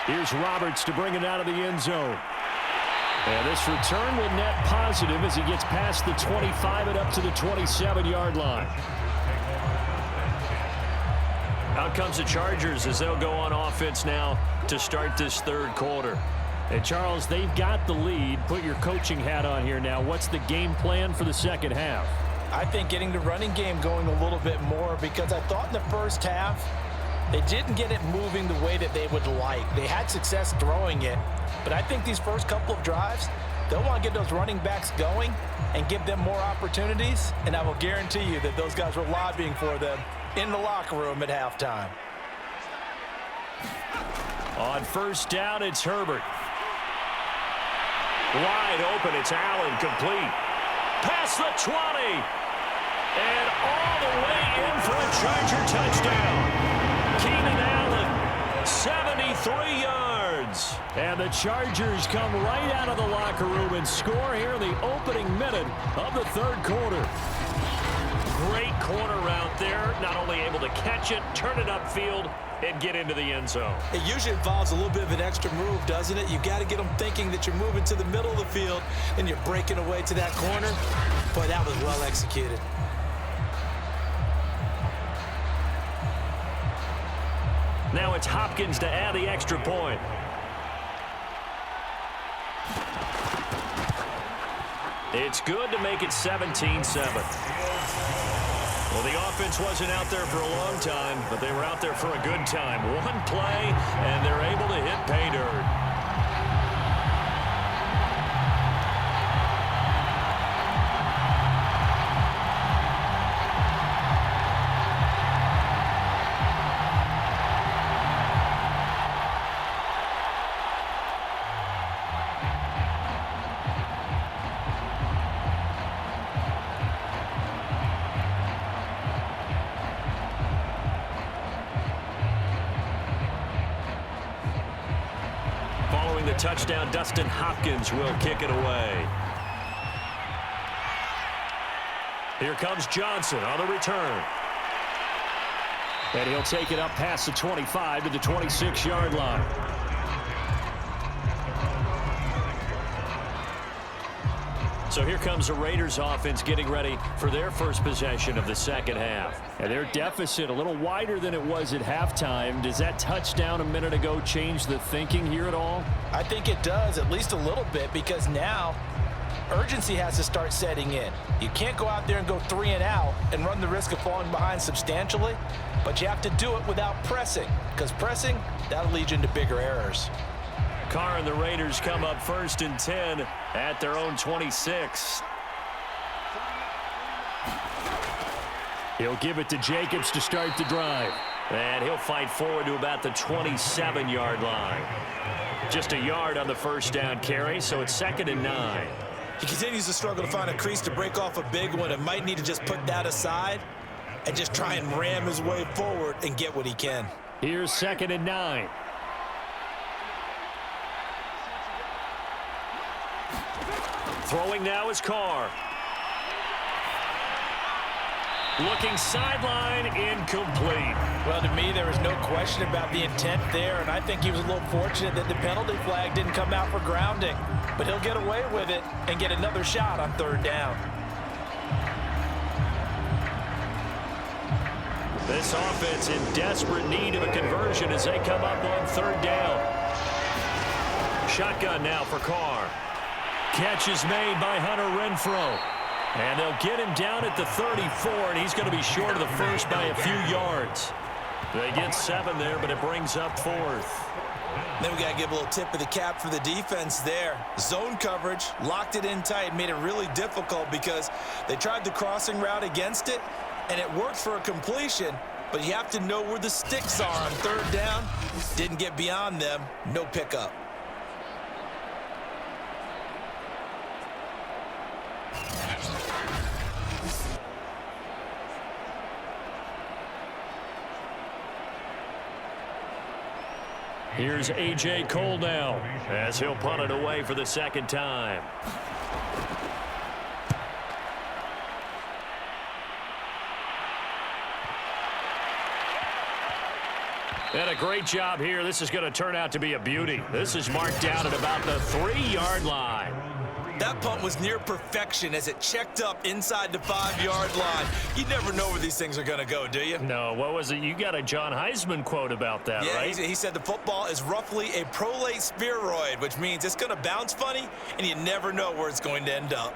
Here's Roberts to bring it out of the end zone. And this return will net positive as he gets past the 25 and up to the 27-yard line. Out comes the Chargers as they'll go on offense now to start this third quarter. And Charles, they've got the lead. Put your coaching hat on here now. What's the game plan for the second half? I think getting the running game going a little bit more because I thought in the first half they didn't get it moving the way that they would like. They had success throwing it, but I think these first couple of drives, they'll want to get those running backs going and give them more opportunities, and I will guarantee you that those guys were lobbying for them in the locker room at halftime. On first down, it's Herbert. Wide open, it's Allen, complete. Past the 20. And all the way in for a Charger touchdown. Keenan Allen, 73 yards. And the Chargers come right out of the locker room and score here in the opening minute of the third quarter. Great corner route there. Not only able to catch it, turn it upfield, and get into the end zone. It usually involves a little bit of an extra move, doesn't it? You've got to get them thinking that you're moving to the middle of the field and you're breaking away to that corner. Boy, that was well executed. Now it's Hopkins to add the extra point. It's good to make it 17-7. Well, the offense wasn't out there for a long time, but they were out there for a good time. One play, and they're able to hit pay dirt. touchdown. Dustin Hopkins will kick it away. Here comes Johnson on the return. And he'll take it up past the 25 to the 26-yard line. So here comes the Raiders offense getting ready for their first possession of the second half. And their deficit a little wider than it was at halftime. Does that touchdown a minute ago change the thinking here at all? I think it does, at least a little bit, because now urgency has to start setting in. You can't go out there and go 3 and out and run the risk of falling behind substantially, but you have to do it without pressing, because pressing, that'll lead you into bigger errors. Carr and the Raiders come up 1st and 10 at their own 26. He'll give it to Jacobs to start the drive. And he'll fight forward to about the 27-yard line. Just a yard on the first down carry, so it's 2nd and 9. He continues to struggle to find a crease to break off a big one and might need to just put that aside and just try and ram his way forward and get what he can. Here's 2nd and 9. Throwing now is Carr. Looking sideline, incomplete. Well, to me, there was no question about the intent there, and I think he was a little fortunate that the penalty flag didn't come out for grounding. But he'll get away with it and get another shot on 3rd down. This offense in desperate need of a conversion as they come up on 3rd down. Shotgun now for Carr. Catch is made by Hunter Renfrow. And they'll get him down at the 34, and he's going to be short of the first by a few yards. They get 7 there, but it brings up 4th. Then we got to give a little tip of the cap for the defense there. Zone coverage, locked it in tight, made it really difficult because they tried the crossing route against it, and it worked for a completion, but you have to know where the sticks are on 3rd down. Didn't get beyond them, no pickup. Here's A.J. Cole now as he'll punt it away for the 2nd time. And a great job here. This is going to turn out to be a beauty. This is marked down at about the 3-yard line. That punt was near perfection as it checked up inside the 5-yard line. You never know where these things are going to go, do you? No, what was it? You got a John Heisman quote about that, yeah, right? He said the football is roughly a prolate spheroid, which means it's going to bounce funny, and you never know where it's going to end up.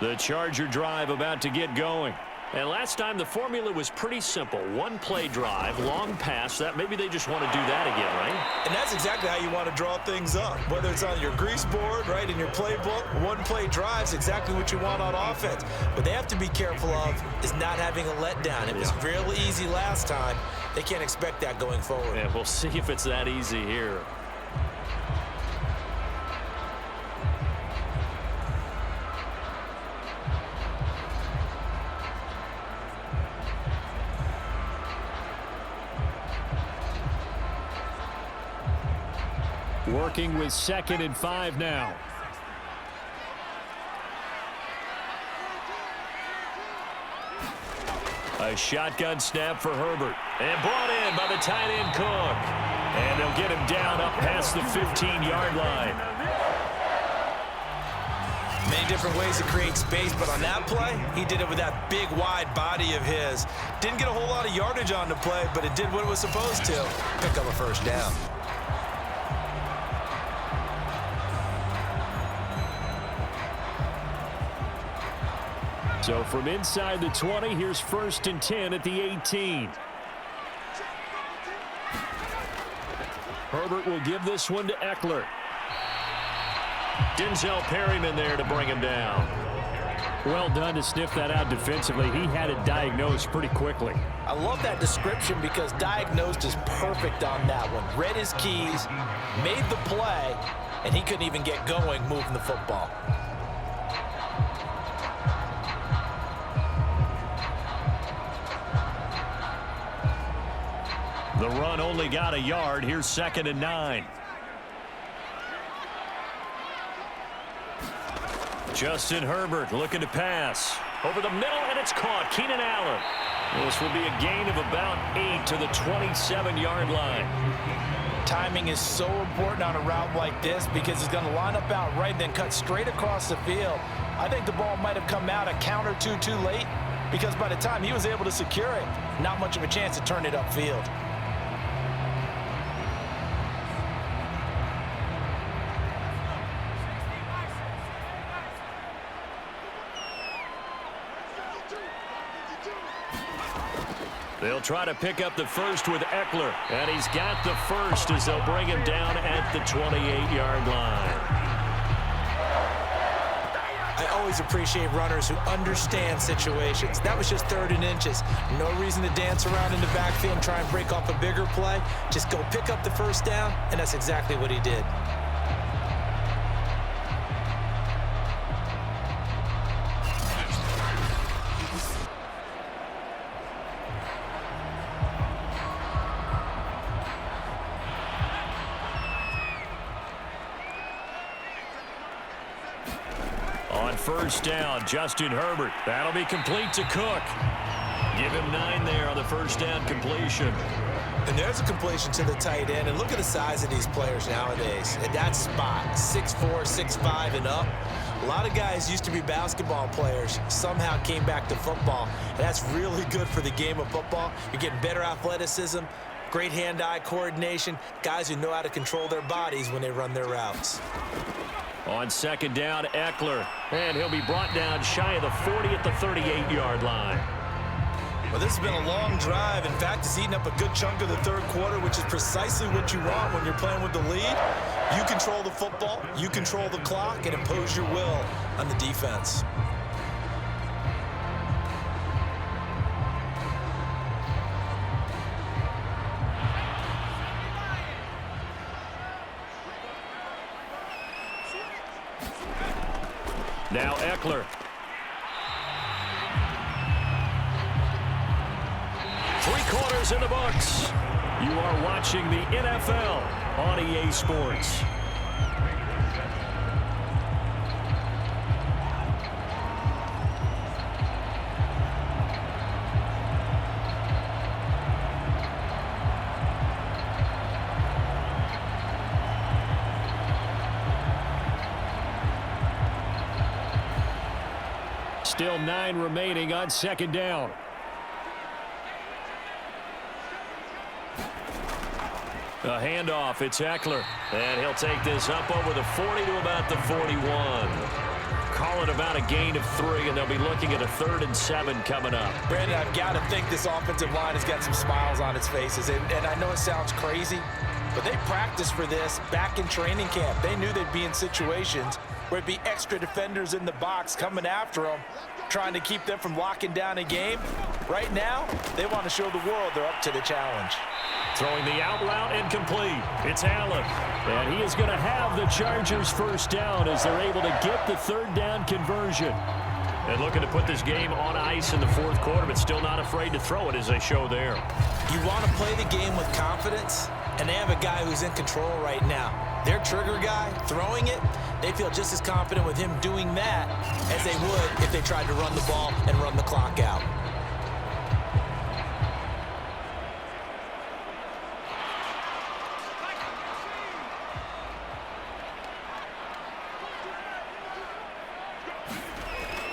The Charger drive about to get going. And last time the formula was pretty simple. 1-play drive, long pass. That maybe they just want to do that again, right? And that's exactly how you want to draw things up. Whether it's on your grease board, right, in your playbook, 1-play drive's exactly what you want on offense. What they have to be careful of is not having a letdown. It was real easy last time. They can't expect that going forward. Yeah, we'll see if it's that easy here. Working with 2nd and 5 now. A shotgun snap for Herbert. And brought in by the tight end Cook. And they'll get him down up past the 15-yard line. Many different ways to create space, but on that play, he did it with that big, wide body of his. Didn't get a whole lot of yardage on the play, but it did what it was supposed to. Pick up a 1st down. So from inside the 20, here's 1st and 10 at the 18. Herbert will give this one to Eckler. Denzel Perryman there to bring him down. Well done to sniff that out defensively. He had it diagnosed pretty quickly. I love that description because diagnosed is perfect on that one. Read his keys, made the play, and he couldn't even get going moving the football. The run only got a yard. Here's 2nd and 9. Justin Herbert looking to pass. Over the middle, and it's caught. Keenan Allen. This will be a gain of about 8 to the 27-yard line. Timing is so important on a route like this because he's going to line up out right, then cut straight across the field. I think the ball might have come out a count or two too late because by the time he was able to secure it, not much of a chance to turn it upfield. They'll try to pick up the first with Eckler, and he's got the first as they'll bring him down at the 28-yard line. I always appreciate runners who understand situations. That was just 3rd and inches. No reason to dance around in the backfield and try and break off a bigger play. Just go pick up the first down, and that's exactly what he did. On 1st down, Justin Herbert. That'll be complete to Cook. Give him 9 there on the 1st down completion. And there's a completion to the tight end. And look at the size of these players nowadays. At that spot, 6'4", 6'5", and up. A lot of guys used to be basketball players, somehow came back to football. And that's really good for the game of football. You're getting better athleticism, great hand-eye coordination, guys who know how to control their bodies when they run their routes. On 2nd down, Eckler. And he'll be brought down shy of the 40 at the 38-yard line. Well, this has been a long drive. In fact, it's eaten up a good chunk of the 3rd quarter, which is precisely what you want when you're playing with the lead. You control the football, you control the clock, and impose your will on the defense. Now Eckler. Three-quarters in the books. You are watching the NFL on EA Sports. Still 9 remaining on 2nd down. A handoff, it's Eckler. And he'll take this up over the 40 to about the 41. Call it about a gain of 3, and they'll be looking at a 3rd and 7 coming up. Brandon, I've got to think this offensive line has got some smiles on its faces. And I know it sounds crazy, but they practiced for this back in training camp. They knew they'd be in situations where it'd be extra defenders in the box coming after them, trying to keep them from locking down a game. Right now, they want to show the world they're up to the challenge. Throwing the out route and complete. It's Allen. And he is going to have the Chargers first down as they're able to get the 3rd down conversion. And looking to put this game on ice in the 4th quarter, but still not afraid to throw it as they show there. You want to play the game with confidence, and they have a guy who's in control right now. Their trigger guy throwing it, they feel just as confident with him doing that as they would if they tried to run the ball and run the clock out.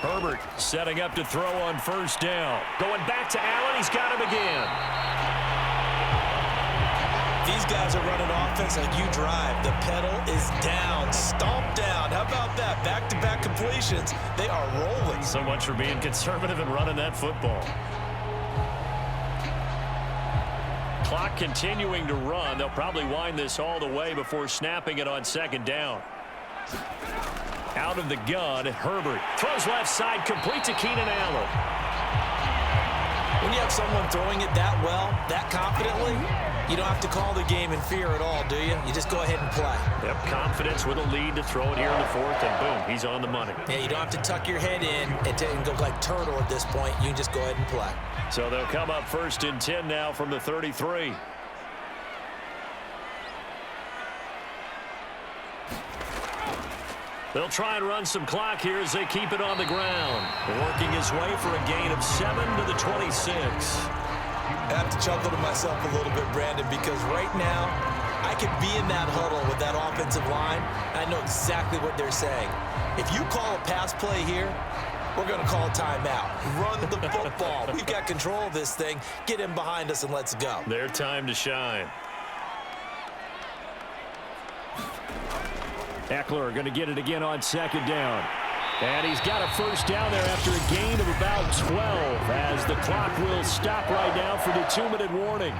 Herbert setting up to throw on 1st down. Going back to Allen. He's got him again. These guys are running offense like you drive. The pedal is down, stomp down. How about that? Back-to-back completions. They are rolling. So much for being conservative and running that football. Clock continuing to run. They'll probably wind this all the way before snapping it on 2nd down. Out of the gun, Herbert throws left side, complete to Keenan Allen. When you have someone throwing it that well, that confidently, You don't have to call the game in fear at all, do you? You just go ahead and play. Yep, confidence with a lead to throw it here in the fourth, and boom, he's on the money. Yeah, you don't have to tuck your head in and go like turtle at this point. You can just go ahead and play. So they'll come up 1st and 10 now from the 33. They'll try and run some clock here as they keep it on the ground. Working his way for a gain of 7 to the 26. I have to chuckle to myself a little bit, Brandon, because right now I could be in that huddle with that offensive line, and I know exactly what they're saying. If you call a pass play here, we're going to call a timeout. Run the football. We've got control of this thing. Get him behind us and let's go. Their time to shine. Eckler going to get it again on 2nd down. And he's got a 1st down there after a gain of about 12 as the clock will stop right now for the 2-minute warning.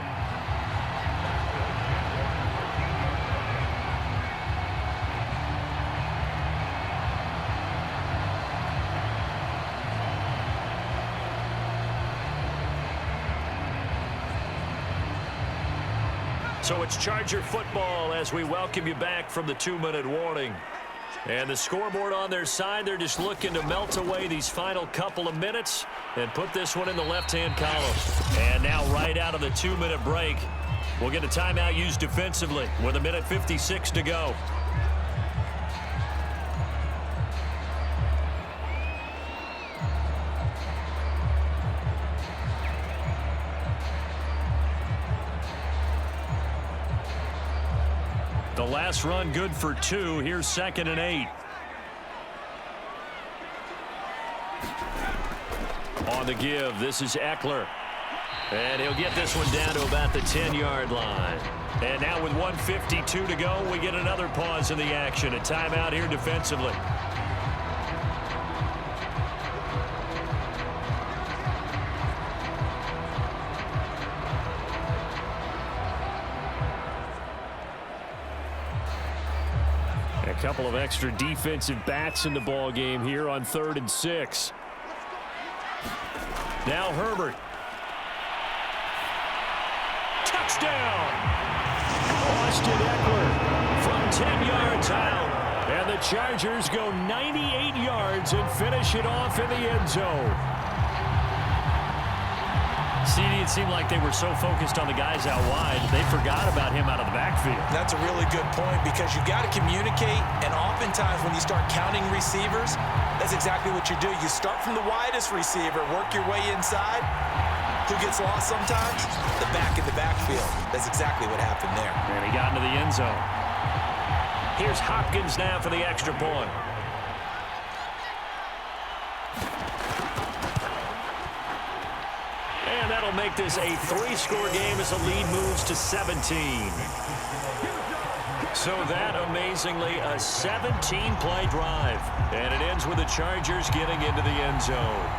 So it's Charger football as we welcome you back from the 2-minute warning. And the scoreboard on their side, they're just looking to melt away these final couple of minutes and put this one in the left-hand column. And now right out of the 2-minute break, we'll get a timeout used defensively with 1:56 to go. The last run good for 2. Here's 2nd and 8. On the give, this is Eckler. And he'll get this one down to about the 10-yard line. And now with 1:52 to go, we get another pause in the action. A timeout here defensively. A couple of extra defensive backs in the ball game here on 3rd and 6. Now Herbert. Touchdown! Austin Eckler from 10 yards out. And the Chargers go 98 yards and finish it off in the end zone. CD, it seemed like they were so focused on the guys out wide, they forgot about him out of the backfield. That's a really good point because you got to communicate, and oftentimes when you start counting receivers, that's exactly what you do. You start from the widest receiver, work your way inside. Who gets lost sometimes? The back in the backfield. That's exactly what happened there. And he got into the end zone. Here's Hopkins now for the extra point. And that'll make this a 3-score game as the lead moves to 17. So that, amazingly, a 17-play drive. And it ends with the Chargers getting into the end zone.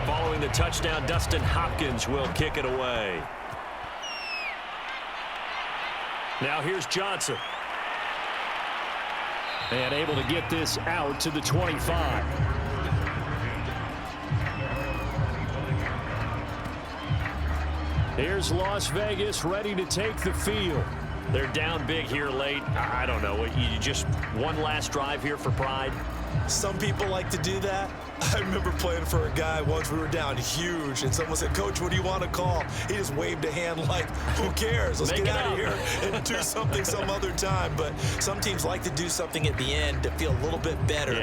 Following the touchdown, Dustin Hopkins will kick it away. Now here's Johnson. And able to get this out to the 25. Here's Las Vegas ready to take the field. They're down big here late. I don't know. You just one last drive here for pride. Some people like to do that. I remember playing for a guy once. We were down huge, and someone said, "Coach, what do you want to call?" He just waved a hand like, who cares? Let's get out of here and do something some other time. But some teams like to do something at the end to feel a little bit better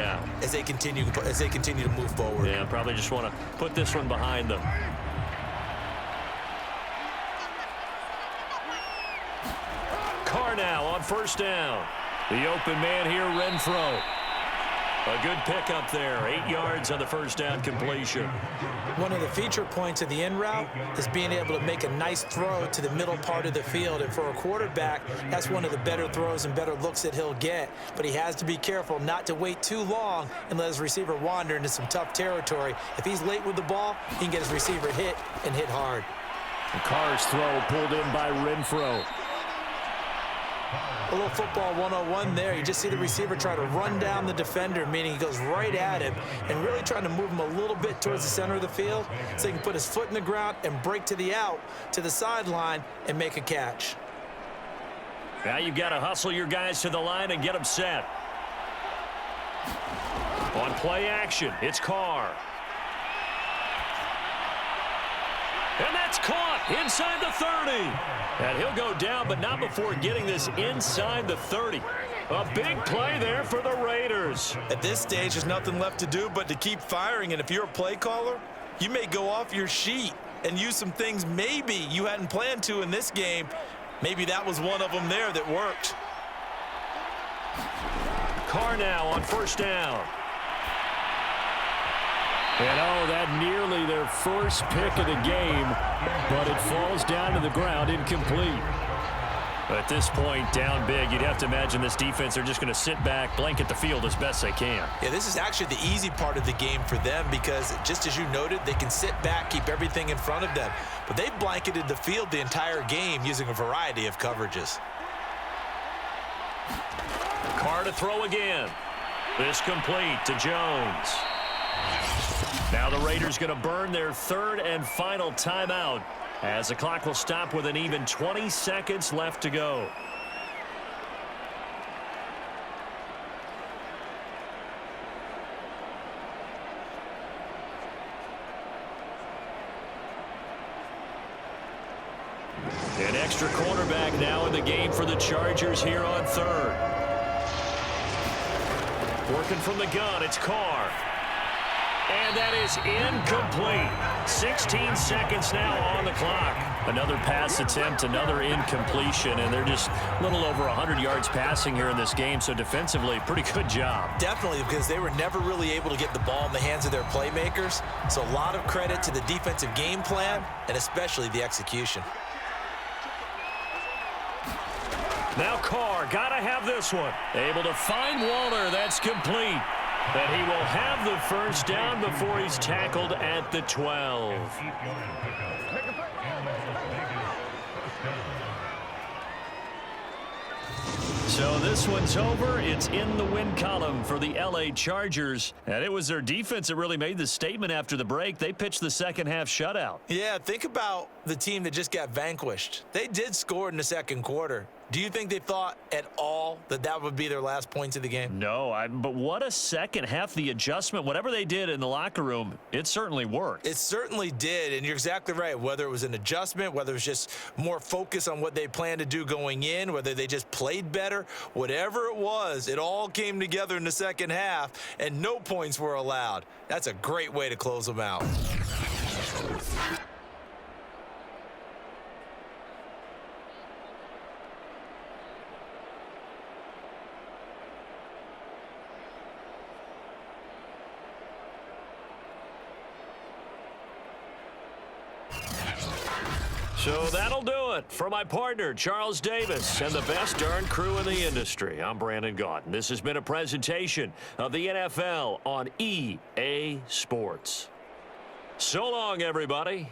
as they continue to move forward. Yeah, probably just want to put this one behind them. Carr now on 1st down. The open man here, Renfro. A good pickup there. 8 yards on the first down completion. One of the feature points of the in route is being able to make a nice throw to the middle part of the field. And for a quarterback, that's one of the better throws and better looks that he'll get. But he has to be careful not to wait too long and let his receiver wander into some tough territory. If he's late with the ball, he can get his receiver hit and hit hard. Carr's throw pulled in by Renfro. A little football 101 there. You just see the receiver try to run down the defender, meaning he goes right at him and really trying to move him a little bit towards the center of the field so he can put his foot in the ground and break to the out, to the sideline, and make a catch. Now you've got to hustle your guys to the line and get them set. On play action, it's Carr. And that's caught inside the 30. And he'll go down, but not before getting this inside the 30. A big play there for the Raiders. At this stage, there's nothing left to do but to keep firing. And if you're a play caller, you may go off your sheet and use some things maybe you hadn't planned to in this game. Maybe that was one of them there that worked. Carr now on first down. And oh, that nearly their first pick of the game, but it falls down to the ground incomplete. At this point, down big, you'd have to imagine this defense are just going to sit back, blanket the field as best they can. Yeah, this is actually the easy part of the game for them because, just as you noted, they can sit back, keep everything in front of them. But they've blanketed the field the entire game using a variety of coverages. Carr to throw again. This complete to Jones. Now the Raiders going to burn their third and final timeout as the clock will stop with an even 20 seconds left to go. An extra cornerback now in the game for the Chargers here on third. Working from the gun, it's Carr. And that is incomplete. 16 seconds now on the clock. Another pass attempt, another incompletion, and they're just a little over 100 yards passing here in this game, so defensively, pretty good job. Definitely, because they were never really able to get the ball in the hands of their playmakers. So a lot of credit to the defensive game plan and especially the execution. Now Carr, got to have this one. Able to find Waller, that's complete. But he will have the first down before he's tackled at the 12. So this one's over. It's in the win column for the L.A. Chargers. And it was their defense that really made the statement after the break. They pitched the second half shutout. Yeah, think about the team that just got vanquished. They did score in the second quarter. Do you think they thought at all that that would be their last points of the game? No, but what a second half. The adjustment, whatever they did in the locker room, it certainly worked. It certainly did, and you're exactly right. Whether it was an adjustment, whether it was just more focus on what they planned to do going in, whether they just played better, whatever it was, it all came together in the second half, and no points were allowed. That's a great way to close them out. So that'll do it for my partner, Charles Davis, and the best darn crew in the industry. I'm Brandon Gaudin. This has been a presentation of the NFL on EA Sports. So long, everybody.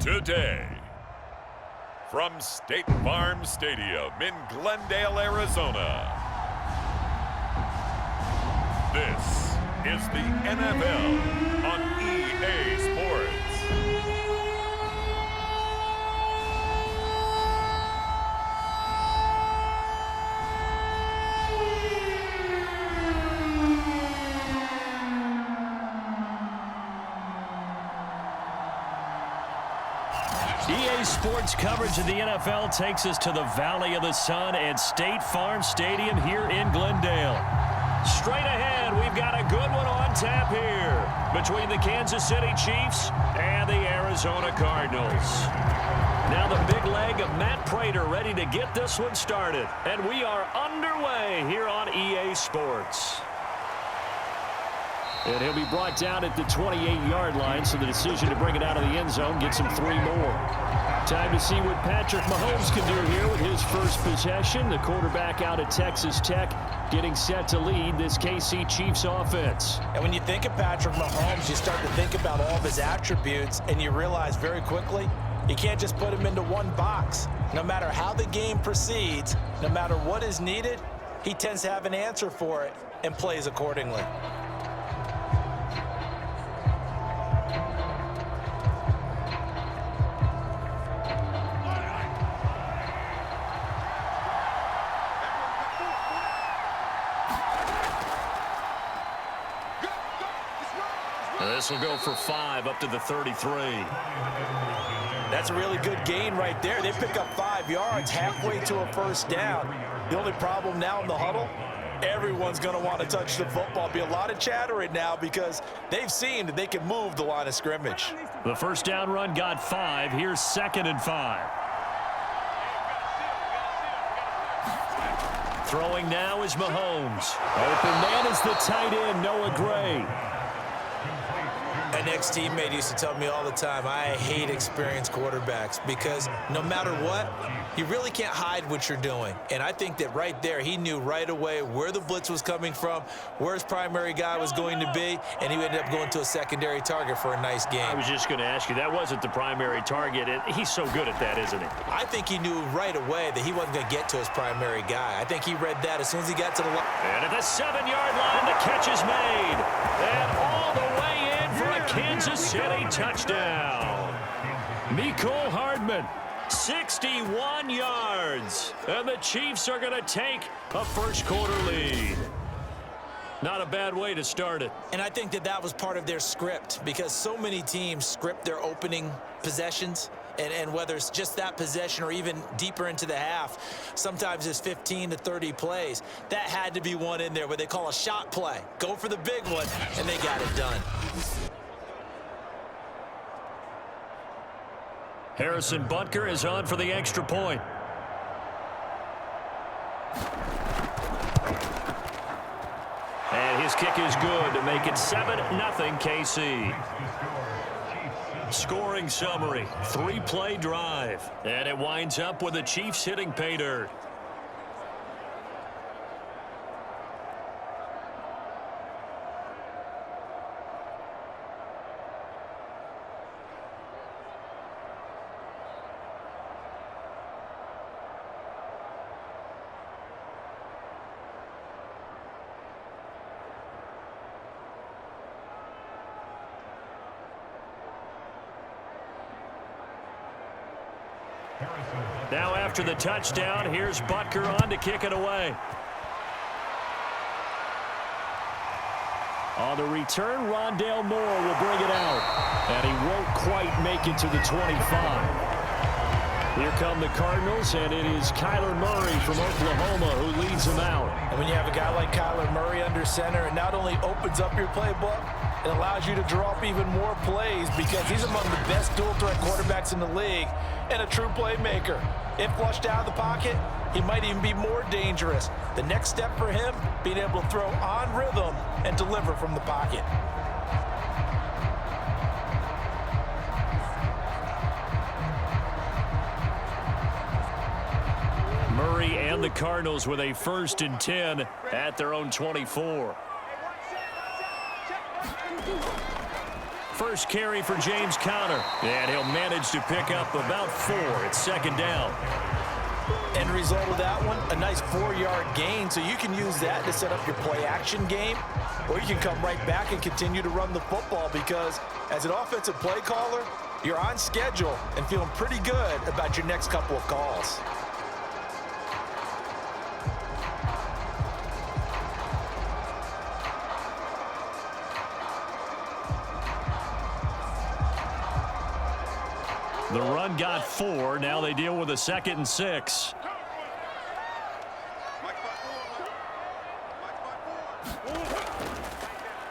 Today, from State Farm Stadium in Glendale, Arizona, this is the NFL on EA Sports. EA Sports coverage of the NFL takes us to the Valley of the Sun at State Farm Stadium here in Glendale. Straight ahead, we've got a good one on tap here between the Kansas City Chiefs and the Arizona Cardinals. Now the big leg of Matt Prater ready to get this one started. And we are underway here on EA Sports. And he'll be brought down at the 28-yard line, so the decision to bring it out of the end zone gets him 3 more. Time to see what Patrick Mahomes can do here with his first possession. The quarterback out of Texas Tech getting set to lead this KC Chiefs offense. And when you think of Patrick Mahomes, you start to think about all of his attributes, and you realize very quickly you can't just put him into one box. No matter how the game proceeds, no matter what is needed, he tends to have an answer for it and plays accordingly. This will go for 5 up to the 33. That's a really good gain right there. They pick up 5 yards halfway to a first down. The only problem now in the huddle, everyone's going to want to touch the football. Be a lot of chatter right now because they've seen that they can move the line of scrimmage. The first down run got 5. Here's 2nd and 5. Throwing now is Mahomes. Open man is the tight end, Noah Gray. An ex-teammate used to tell me all the time, I hate experienced quarterbacks because no matter what, you really can't hide what you're doing. And I think that right there, he knew right away where the blitz was coming from, where his primary guy was going to be, and he ended up going to a secondary target for a nice game. I was just going to ask you, that wasn't the primary target. He's so good at that, isn't he? I think he knew right away that he wasn't going to get to his primary guy. I think he read that as soon as he got to the line. And at the 7-yard line, the catch is made. And all the way in for a Kansas City touchdown. Mecole Hardman, 61 yards. And the Chiefs are going to take a first-quarter lead. Not a bad way to start it. And I think that that was part of their script because so many teams script their opening possessions. And whether it's just that possession or even deeper into the half, sometimes it's 15 to 30 plays. That had to be one in there where they call a shot play. Go for the big one, and they got it done. Harrison Butker is on for the extra point. And his kick is good to make it 7-0 KC. Scoring summary, 3-play drive. And it winds up with the Chiefs hitting pay dirt. Now after the touchdown, here's Butker on to kick it away. On the return, Rondale Moore will bring it out. And he won't quite make it to the 25. Here come the Cardinals, and it is Kyler Murray from Oklahoma who leads them out. And when you have a guy like Kyler Murray under center, it not only opens up your playbook, it allows you to draw up even more plays because he's among the best dual-threat quarterbacks in the league and a true playmaker. If flushed out of the pocket, he might even be more dangerous. The next step for him, being able to throw on rhythm and deliver from the pocket. Murray and the Cardinals with a 1st and 10 at their own 24. first carry for James Conner. And he'll manage to pick up about 4. It's second down. End result of that one, a nice 4-yard gain. So you can use that to set up your play-action game, or you can come right back and continue to run the football because as an offensive play caller, you're on schedule and feeling pretty good about your next couple of calls. The run got 4. Now they deal with a 2nd and 6.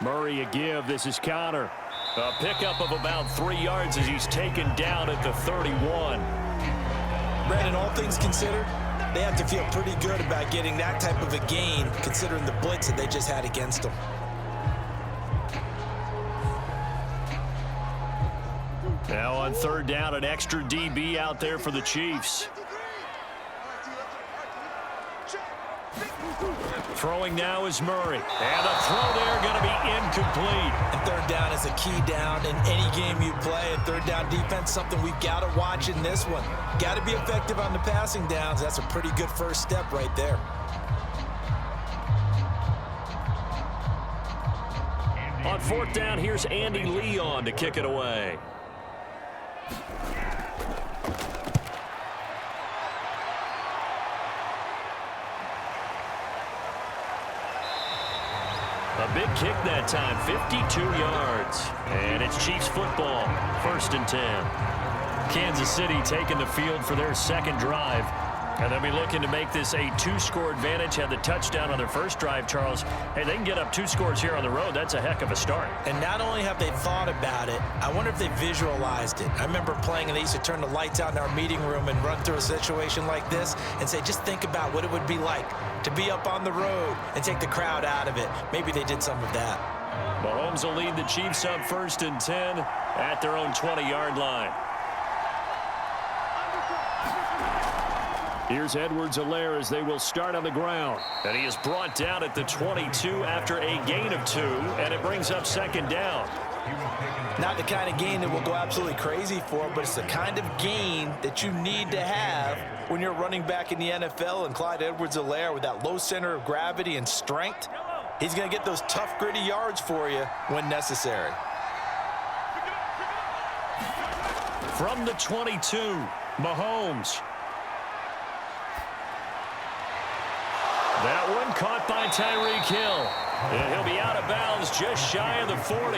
Murray a give. This is Conner. A pickup of about 3 yards as he's taken down at the 31. Brandon, all things considered, they have to feel pretty good about getting that type of a gain considering the blitz that they just had against them. Now on 3rd down, an extra DB out there for the Chiefs. Throwing now is Murray. And the throw there going to be incomplete. And 3rd down is a key down in any game you play. And 3rd down defense, something we've got to watch in this one. Got to be effective on the passing downs. That's a pretty good first step right there. On 4th down, here's Andy Leon to kick it away. A big kick that time, 52 yards. And it's Chiefs football, 1st and 10. Kansas City taking the field for their second drive. And they'll be looking to make this a 2-score advantage. Had the touchdown on their first drive, Charles. Hey, they can get up 2 scores here on the road. That's a heck of a start. And not only have they thought about it, I wonder if they visualized it. I remember playing, and they used to turn the lights out in our meeting room and run through a situation like this and say, just think about what it would be like to be up on the road and take the crowd out of it. Maybe they did some of that. Mahomes will lead the Chiefs up 1st and 10 at their own 20-yard line. Here's Edwards-Helaire as they will start on the ground. And he is brought down at the 22 after a gain of 2, and it brings up 2nd down. Not the kind of gain that we'll go absolutely crazy for, but it's the kind of gain that you need to have when you're running back in the NFL. And Clyde Edwards-Helaire, with that low center of gravity and strength, he's going to get those tough, gritty yards for you when necessary. From the 22, Mahomes. That one caught by Tyreek Hill. And he'll be out of bounds just shy of the 40.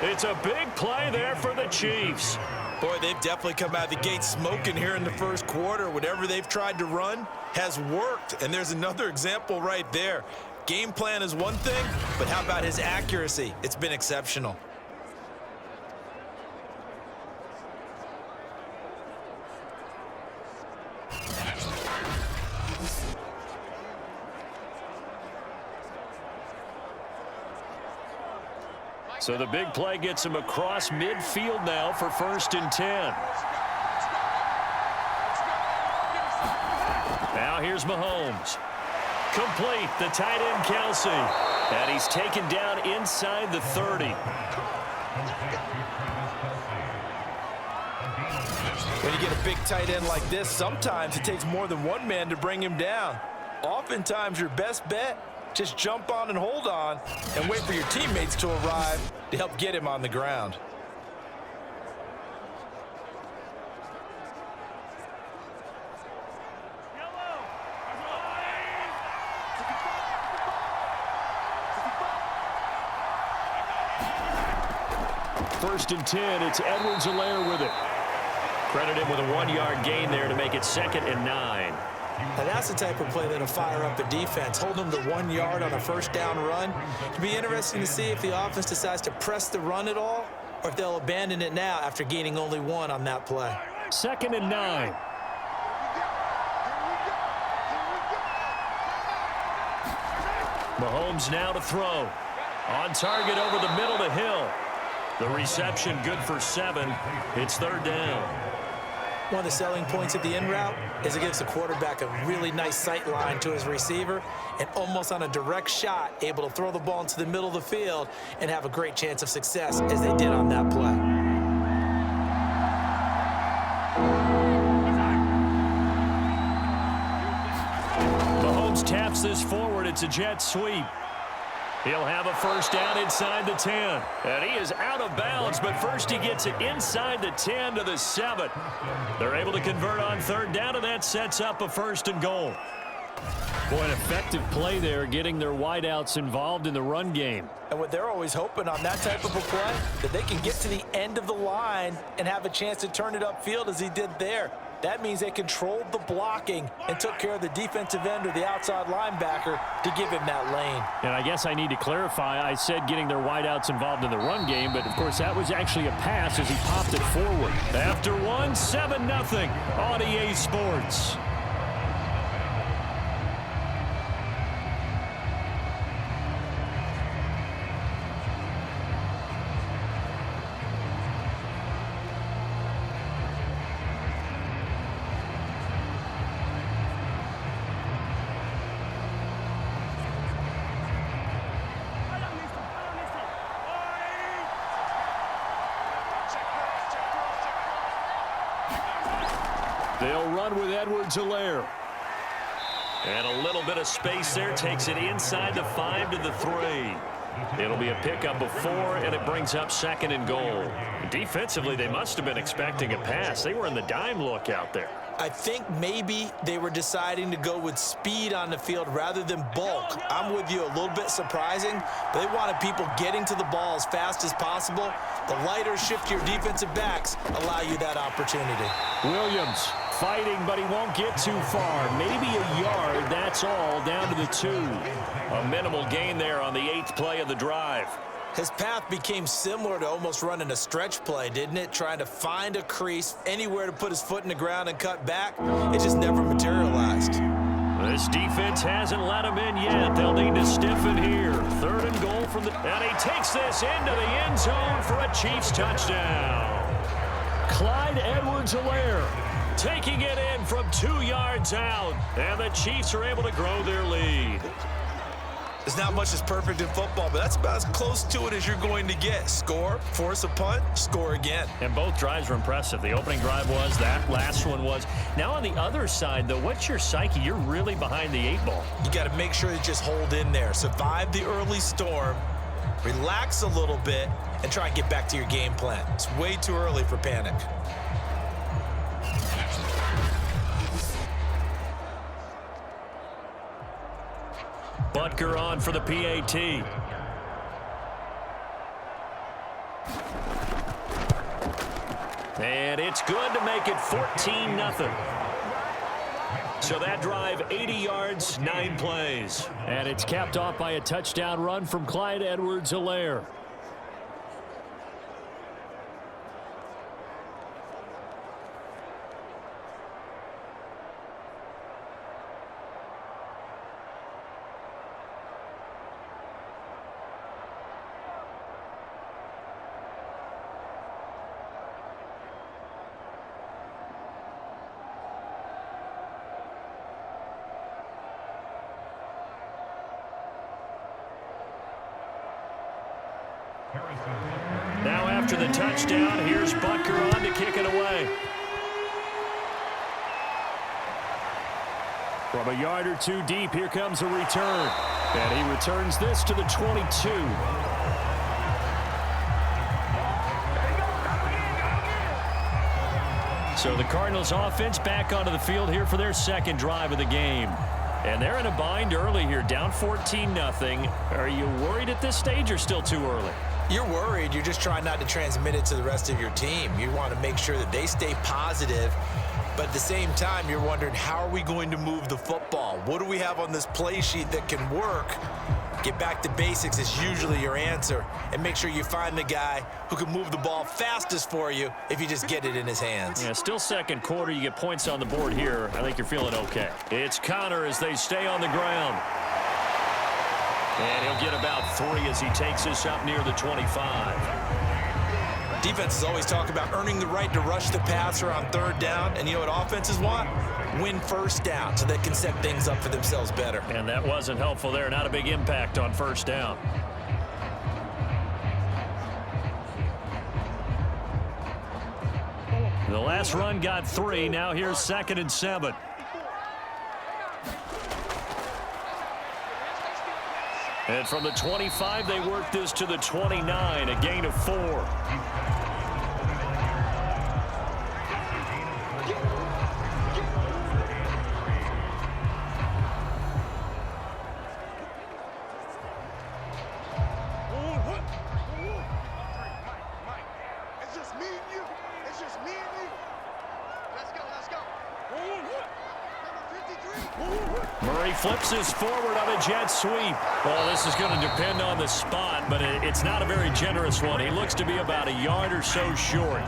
It's a big play there for the Chiefs. Boy, they've definitely come out of the gate smoking here in the first quarter. Whatever they've tried to run has worked. And there's another example right there. Game plan is one thing, but how about his accuracy? It's been exceptional. So the big play gets him across midfield now for 1st and 10. Now here's Mahomes. Complete, the tight end Kelsey. And he's taken down inside the 30. When you get a big tight end like this, sometimes it takes more than one man to bring him down. Oftentimes your best bet, just jump on and hold on and wait for your teammates to arrive to help get him on the ground. First and 10, it's Edwards-Helaire with it. Credit him with a 1-yard gain there to make it 2nd and 9. Now that's the type of play that'll fire up the defense. Hold them to 1 yard on a 1st down run. It'll be interesting to see if the offense decides to press the run at all, or if they'll abandon it now after gaining only 1 on that play. 2nd and 9. Mahomes now to throw. On target over the middle to Hill. The reception good for 7. It's 3rd down. One of the selling points of the in route is it gives the quarterback a really nice sight line to his receiver and almost on a direct shot, able to throw the ball into the middle of the field and have a great chance of success as they did on that play. Mahomes taps this forward. It's a jet sweep. He'll have a first down inside the 10. And he is out of bounds, but first he gets it inside the 10 to the 7. They're able to convert on third down, and that sets up a first and goal. Boy, an effective play there, getting their wideouts involved in the run game. And what they're always hoping on that type of a play, that they can get to the end of the line and have a chance to turn it upfield as he did there. That means they controlled the blocking and took care of the defensive end or the outside linebacker to give him that lane. And I guess I need to clarify, I said getting their wideouts involved in the run game, but of course that was actually a pass as he popped it forward. After one, 7-0 on EA Sports. They'll run with Edwards-Helaire. And a little bit of space there takes it inside the 5 to the 3. It'll be a pickup of 4, and it brings up second and goal. Defensively, they must have been expecting a pass. They were in the dime look out there. I think maybe they were deciding to go with speed on the field rather than bulk. I'm with you, a little bit surprising. But they wanted people getting to the ball as fast as possible. The lighter, shiftier defensive backs allow you that opportunity. Williams fighting, but he won't get too far. Maybe a yard, that's all, down to the 2. A minimal gain there on the 8th play of the drive. His path became similar to almost running a stretch play, didn't it? Trying to find a crease, anywhere to put his foot in the ground and cut back. It just never materialized. This defense hasn't let him in yet. They'll need to stiffen here. Third and goal from the... And he takes this into the end zone for a Chiefs touchdown. Clyde Edwards-Helaire taking it in from 2 yards out. And the Chiefs are able to grow their lead. There's not much that's perfect in football, but that's about as close to it as you're going to get. Score, force a punt, score again. And both drives were impressive. The opening drive was, that last one was. Now on the other side, though, what's your psyche? You're really behind the 8 ball. You got to make sure you just hold in there. Survive the early storm, relax a little bit, and try and get back to your game plan. It's way too early for panic. Butker on for the PAT. And it's good to make it 14-0. So that drive, 80 yards, 9 plays. And it's capped off by a touchdown run from Clyde Edwards-Helaire. Now after the touchdown, here's Butker on to kick it away. From a yard or 2 deep, here comes a return. And he returns this to the 22. So the Cardinals offense back onto the field here for their second drive of the game. And they're in a bind early here, down 14-0. Are you worried at this stage or still too early? You're worried. You're just trying not to transmit it to the rest of your team. You want to make sure that they stay positive. But at the same time, you're wondering, how are we going to move the football? What do we have on this play sheet that can work? Get back to basics is usually your answer. And make sure you find the guy who can move the ball fastest for you if you just get it in his hands. Yeah, still second quarter. You get points on the board here. I think you're feeling okay. It's Connor as they stay on the ground. And he'll get about 3 as he takes this up near the 25. Defenses always talk about earning the right to rush the passer on third down, and you know what offenses want? Win first down so they can set things up for themselves better. And that wasn't helpful there. Not a big impact on first down. The last run got 3. Now here's 2nd and 7. And from the 25, they work this to the 29, a gain of 4. It's just me and you. It's just me and you. Let's go, let's go. Number 53. Murray flips this forward on a jet sweep. Well, this is going to depend on the spot, but it's not a very generous one. He looks to be about a yard or so short.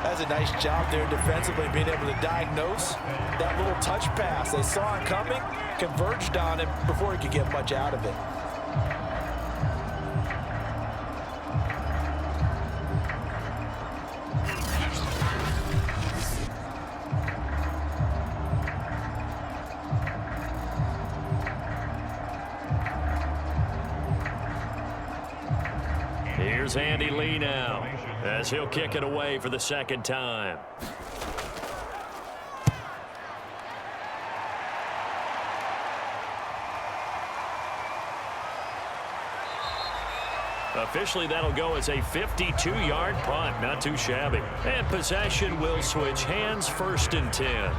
That's a nice job there defensively, being able to diagnose that little touch pass. They saw it coming, converged on him before he could get much out of it. Here's Andy Lee now, as he'll kick it away for the 2nd time. Officially, that'll go as a 52-yard punt. Not too shabby. And possession will switch hands, 1st and 10.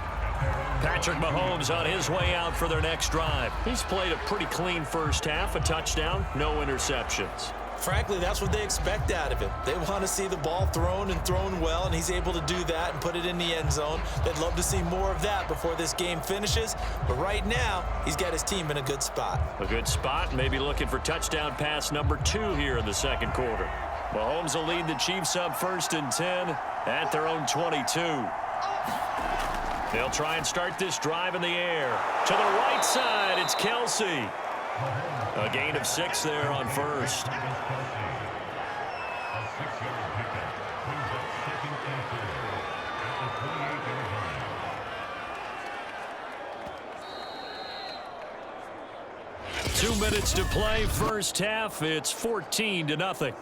Patrick Mahomes on his way out for their next drive. He's played a pretty clean first half, a touchdown, no interceptions. Frankly, that's what they expect out of him. They want to see the ball thrown and thrown well, and he's able to do that and put it in the end zone. They'd love to see more of that before this game finishes. But right now, he's got his team in a good spot. A good spot, maybe looking for touchdown pass number 2 here in the 2nd quarter. Mahomes will lead the Chiefs up 1st and 10 at their own 22. They'll try and start this drive in the air. To the right side, it's Kelsey. A gain of 6 there on 1st. A 6-yard pickup brings up 2nd and 4 at the 28-yard line. 2 minutes to play, first half. It's 14-0.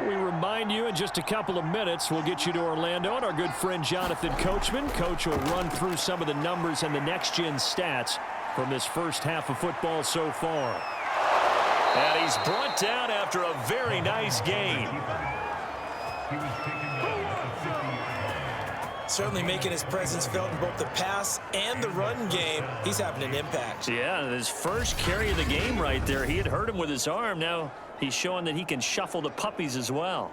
We remind you in just a couple of minutes we'll get you to Orlando, and our good friend Jonathan Coachman. Coach will run through some of the numbers and the next-gen stats from this first half of football so far. And he's brought down after a very nice gain. He was taken down at the 50-yard line. Certainly making his presence felt in both the pass and the run game. He's having an impact. Yeah, his first carry of the game right there. He had hurt him with his arm. Now he's showing that he can shuffle the puppies as well.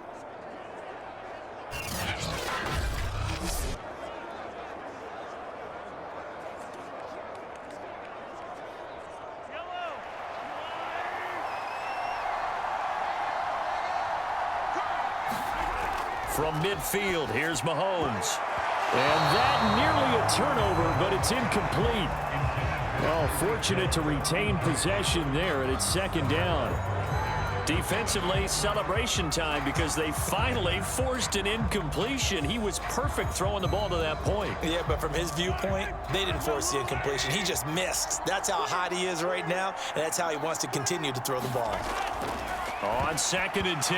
From midfield, here's Mahomes. And that nearly a turnover, but it's incomplete. Well, fortunate to retain possession there, and it's 2nd down. Defensively, celebration time because they finally forced an incompletion. He was perfect throwing the ball to that point. Yeah, but from his viewpoint, they didn't force the incompletion. He just missed. That's how hot he is right now, and that's how he wants to continue to throw the ball. On 2nd and 10,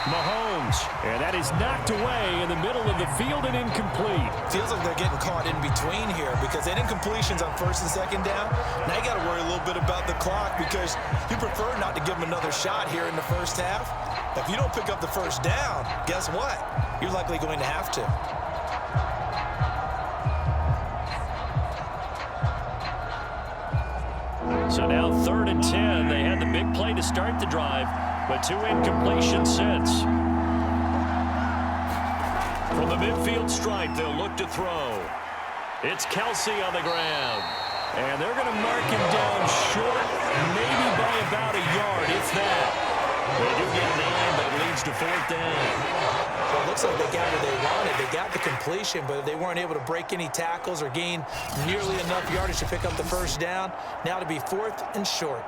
Mahomes. And that is knocked away in the middle of the field and incomplete. Feels like they're getting caught in between here because that incompletion's on 1st and 2nd down. Now you got to worry a little bit about the clock because you prefer not to give him another shot here in the first half. If you don't pick up the first down, guess what? You're likely going to have to. So now 3rd and 10. They had the big play to start the drive, but 2 incompletions since. From the midfield stripe, they'll look to throw. It's Kelsey on the ground. And they're going to mark him down short, maybe by about a yard, if that. They do get 9, but it leads to 4th down. Well, it looks like they got what they wanted. They got the completion, but they weren't able to break any tackles or gain nearly enough yardage to pick up the first down. Now to be 4th and short.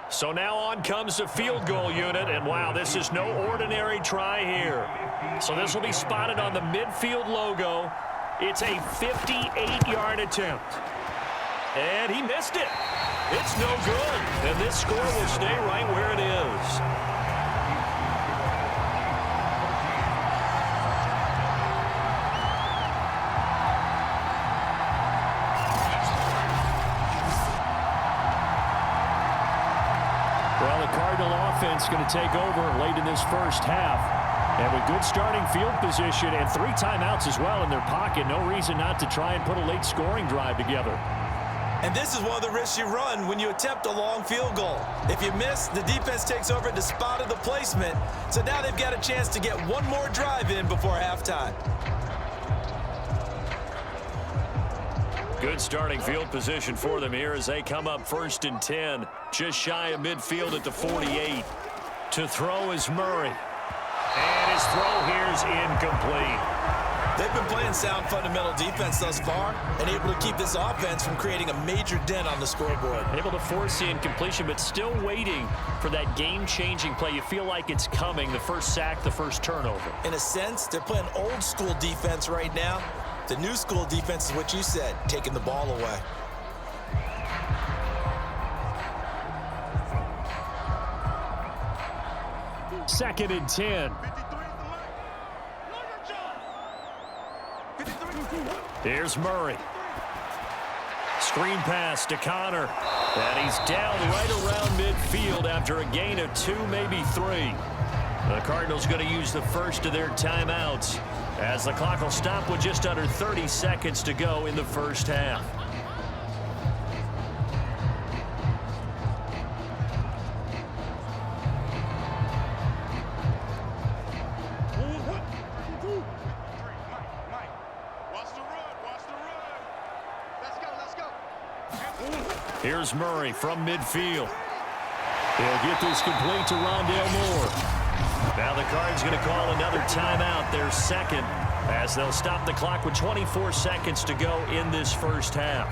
So now on comes the field goal unit, and wow, this is no ordinary try here. So this will be spotted on the midfield logo. It's a 58-yard attempt. And he missed it. It's no good. And this score will stay right where it is. Well, the Cardinal offense going to take over late in this first half. And with good starting field position and 3 timeouts as well in their pocket, no reason not to try and put a late scoring drive together. And this is one of the risks you run when you attempt a long field goal. If you miss, the defense takes over at the spot of the placement. So now they've got a chance to get one more drive in before halftime. Good starting field position for them here as they come up 1st and 10. Just shy of midfield at the 48. To throw is Murray. And his throw here is incomplete. They've been playing sound fundamental defense thus far and able to keep this offense from creating a major dent on the scoreboard. Able to force the incompletion, but still waiting for that game-changing play. You feel like it's coming, the first sack, the first turnover. In a sense, they're playing old school defense right now. The new school defense is what you said, taking the ball away. Second and 10. Here's Murray. Screen pass to Connor. And he's down right around midfield after a gain of 2, maybe 3. The Cardinals going to use the first of their timeouts as the clock will stop with just under 30 seconds to go in the first half. Here's Murray from midfield. He'll get this complete to Rondale Moore. Now the Cards going to call another timeout, their second, as they'll stop the clock with 24 seconds to go in this first half.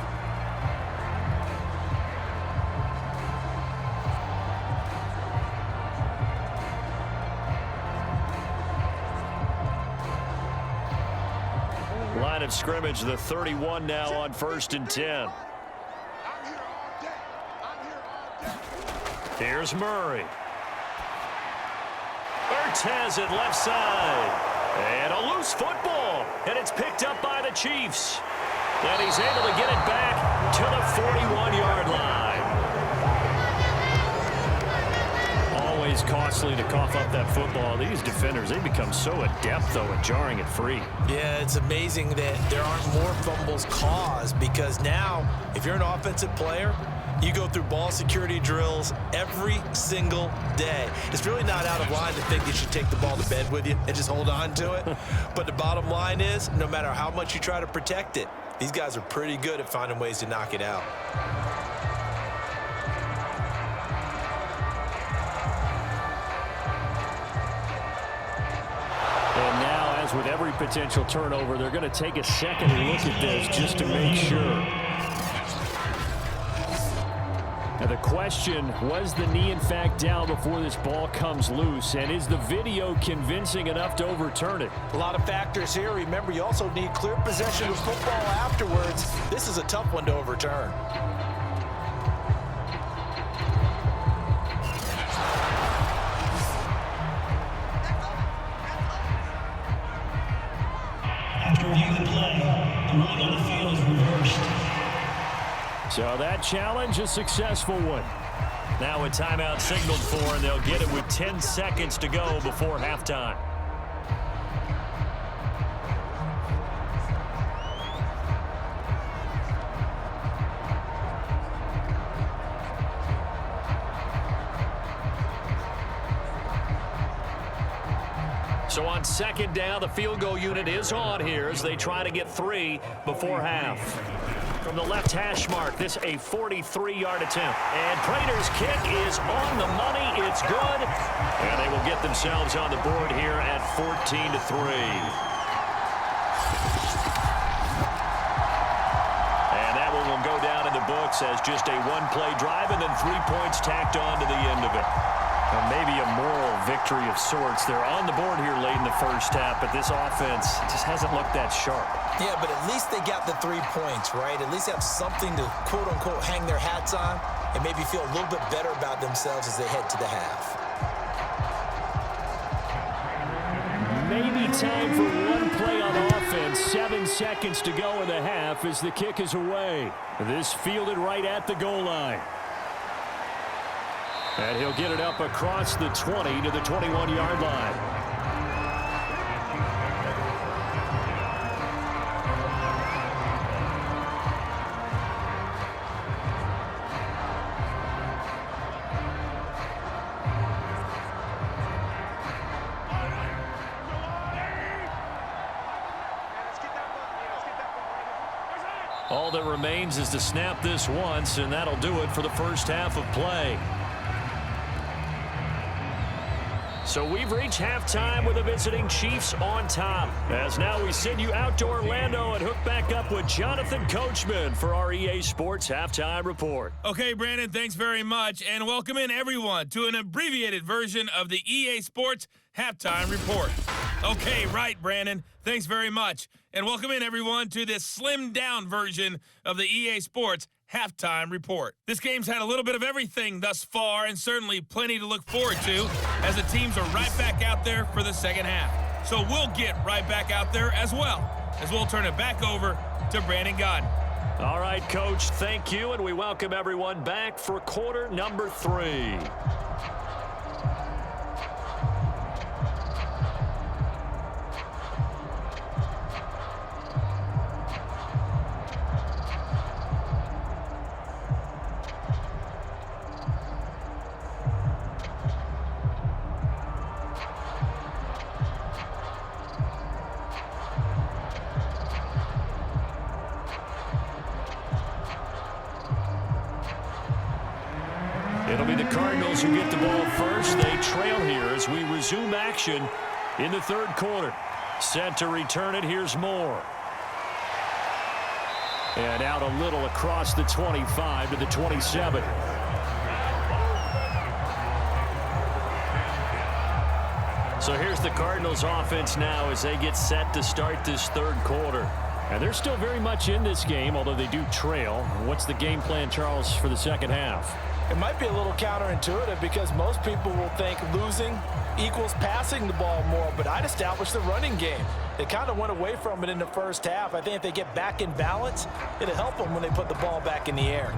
Line of scrimmage, the 31 now on 1st and 10. Here's Murray. Urtez at left side. And a loose football. And it's picked up by the Chiefs. And he's able to get it back to the 41-yard line. Always costly to cough up that football. These defenders, they become so adept, though, at jarring it free. Yeah, it's amazing that there aren't more fumbles caused because now, if you're an offensive player, you go through ball security drills every single day. It's really not out of line to think you should take the ball to bed with you and just hold on to it. But the bottom line is, no matter how much you try to protect it, these guys are pretty good at finding ways to knock it out. And now, as with every potential turnover, they're going to take a second look at this just to make sure. Now the question, was the knee in fact down before this ball comes loose? And is the video convincing enough to overturn it? A lot of factors here. Remember, you also need clear possession of football afterwards. This is a tough one to overturn. After reviewing the play, the ruling on the field is reversed. So that challenge, a successful one. Now a timeout signaled for, and they'll get it with 10 seconds to go before halftime. So on second down, the field goal unit is on here as they try to get 3 before half. From the left hash mark, this a 43-yard attempt. And Prater's kick is on the money. It's good. And they will get themselves on the board here at 14-3. Will go down in the books as just a one-play drive and then 3 points tacked on to the end of it. Maybe a moral victory of sorts. They're on the board here late in the first half, but this offense just hasn't looked that sharp. Yeah, but at least they got the 3 points, right? At least have something to, quote-unquote, hang their hats on and maybe feel a little bit better about themselves as they head to the half. Maybe time for one play on offense. 7 seconds to go in the half as the kick is away. This fielded right at the goal line. And he'll get it up across the 20 to the 21-yard line. All that remains is to snap this once, and that'll do it for the first half of play. So we've reached halftime with the visiting Chiefs on top. As now we send you out to Orlando and hook back up with Jonathan Coachman for our EA Sports Halftime Report. Okay, Brandon, thanks very much. And welcome in, everyone, to an abbreviated version of the EA Sports Halftime Report. Okay, right, Brandon. Thanks very much. And welcome in, everyone, to this slimmed-down version of the EA Sports Halftime Report. This game's had a little bit of everything thus far, and certainly plenty to look forward to, as the teams are right back out there for the second half. So we'll get right back out there as well, as we'll turn it back over to Brandon Godden. All right, Coach, thank you, and we welcome everyone back for quarter number 3. It'll be the Cardinals who get the ball first. They trail here as we resume action in the third quarter. Set to return it. Here's Moore. And out a little across the 25 to the 27. So here's the Cardinals offense now as they get set to start this third quarter. And they're still very much in this game, although they do trail. What's the game plan, Charles, for the second half? It might be a little counterintuitive because most people will think losing equals passing the ball more, but I'd establish the running game. They kind of went away from it in the first half. I think if they get back in balance, it'll help them when they put the ball back in the air.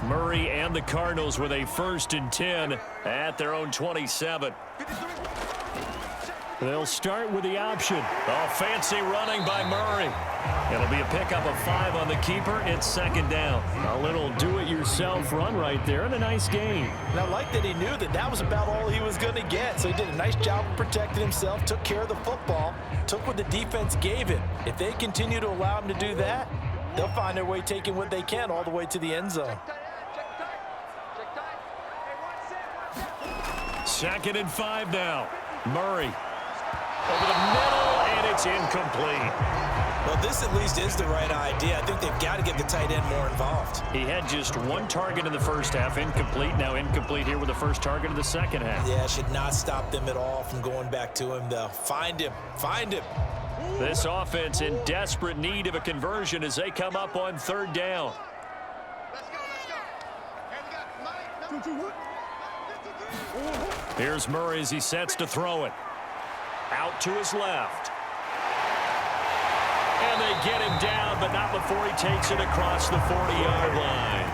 Murray and the Cardinals with a 1st and 10 at their own 27. They'll start with the option. Oh, fancy running by Murray. It'll be a pickup of 5 on the keeper. It's second down. A little do-it-yourself run right there and a nice gain. And I like that he knew that that was about all he was going to get. So he did a nice job of protecting himself, took care of the football, took what the defense gave him. If they continue to allow him to do that, they'll find their way taking what they can all the way to the end zone. 2nd and 5 now. Murray. Over the middle, and it's incomplete. Well, this at least is the right idea. I think they've got to get the tight end more involved. He had just 1 target in the first half, incomplete. Now incomplete here with the first target of the second half. Yeah, should not stop them at all from going back to him, though. Find him. Find him. This offense in desperate need of a conversion as they come up on 3rd down. Let's go, let's go. Hey, we got Mike. Here's Murray as he sets to throw it. Out to his left. And they get him down, but not before he takes it across the 40-yard line.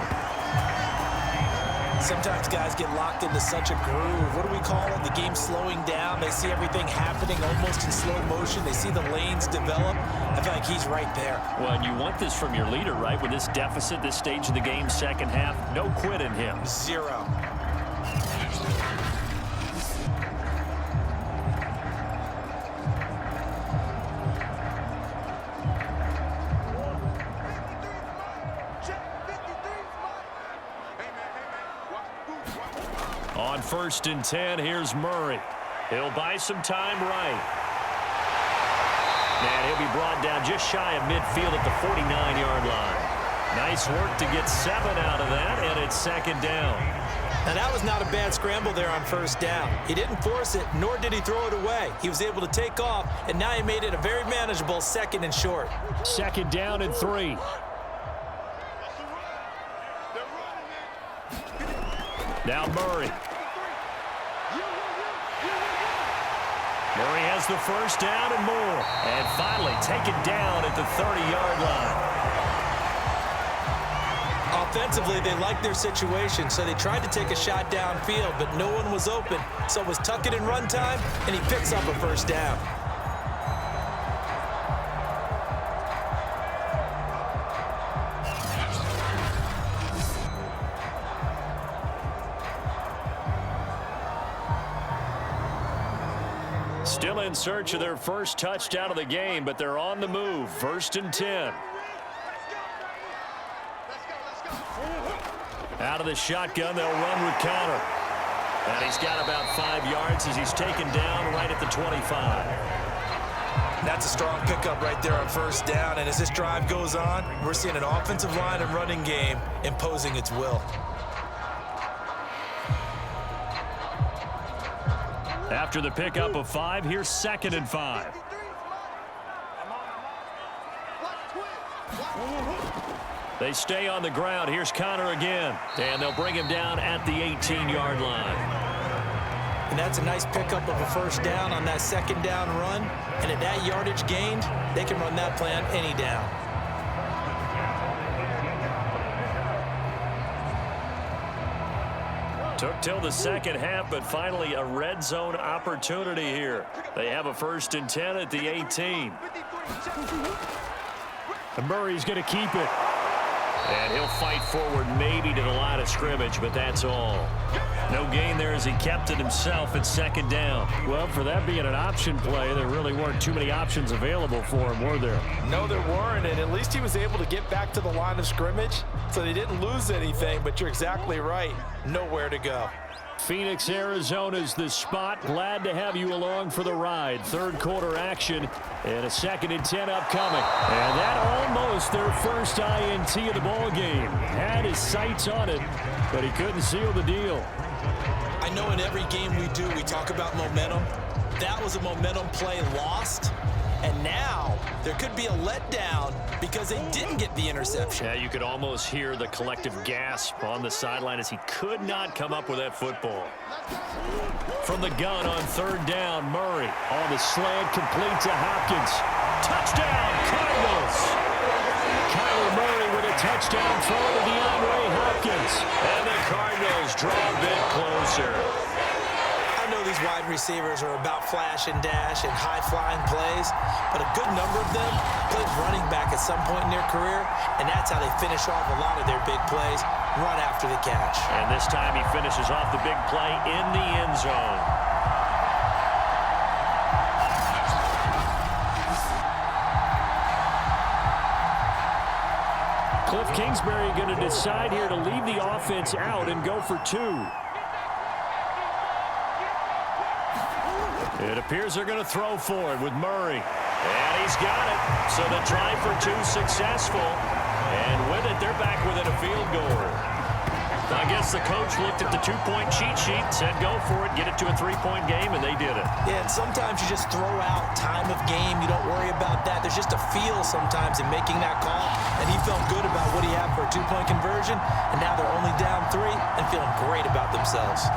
Sometimes guys get locked into such a groove. What do we call it? The game slowing down. They see everything happening almost in slow motion. They see the lanes develop. I feel like he's right there. Well, and you want this from your leader, right? With this deficit, this stage of the game, second half, no quit in him. 0. On 1st and 10, here's Murray. He'll buy some time right. And he'll be brought down just shy of midfield at the 49-yard line. Nice work to get 7 out of that, and it's 2nd down. Now, that was not a bad scramble there on 1st down. He didn't force it, nor did he throw it away. He was able to take off, and now he made it a very manageable 2nd and short. 2nd down and 3. Now Murray. Murray has the 1st down and more. And finally taken down at the 30-yard line. Offensively, they liked their situation, so they tried to take a shot downfield, but no one was open. So it was tuck it and run time, and he picks up a 1st down. Still in search of their first touchdown of the game, but they're on the move. 1st and 10. Out of the shotgun, they'll run with Connor. And he's got about 5 yards as he's taken down right at the 25. That's a strong pickup right there on 1st down. And as this drive goes on, we're seeing an offensive line and running game imposing its will. After the pickup of 5, here's 2nd and 5. They stay on the ground. Here's Connor again. And they'll bring him down at the 18-yard line. And that's a nice pickup of a 1st down on that 2nd down run. And at that yardage gained, they can run that plan any down. Took till the 2nd half, but finally a red zone opportunity here. They have a 1st and 10 at the 18. And Murray's going to keep it. And he'll fight forward maybe to the line of scrimmage, but that's all. No gain there as he kept it himself at 2nd down. Well, for that being an option play, there really weren't too many options available for him, were there? No, there weren't, and at least he was able to get back to the line of scrimmage, so they didn't lose anything, but you're exactly right. Nowhere to go. Phoenix, Arizona's the spot. Glad to have you along for the ride. 3rd quarter action and a 2nd and 10 upcoming. And that almost their first INT of the ball game. Had his sights on it, but he couldn't seal the deal. I know in every game we do, we talk about momentum. That was a momentum play lost. And now there could be a letdown because they didn't get the interception. Yeah, you could almost hear the collective gasp on the sideline as he could not come up with that football. From the gun on 3rd down, Murray on the slant, complete to Hopkins. Touchdown, Cardinals! Kyler Murray with a touchdown throw to DeAndre Hopkins. And the Cardinals draw a bit closer. I know these wide receivers are about flash and dash and high-flying plays, but a good number of them played running back at some point in their career, and that's how they finish off a lot of their big plays, run after the catch. And this time he finishes off the big play in the end zone. Cliff Kingsbury going to decide here to leave the offense out and go for 2. It appears they're going to throw for it with Murray. And he's got it. So the try for 2 successful. And with it, they're back within a field goal. I guess the coach looked at the 2-point cheat sheet, said go for it, get it to a 3-point game, and they did it. Yeah, and sometimes you just throw out time of game. You don't worry about that. There's just a feel sometimes in making that call. And he felt good about what he had for a 2-point conversion. And now they're only down 3 and feeling great about themselves.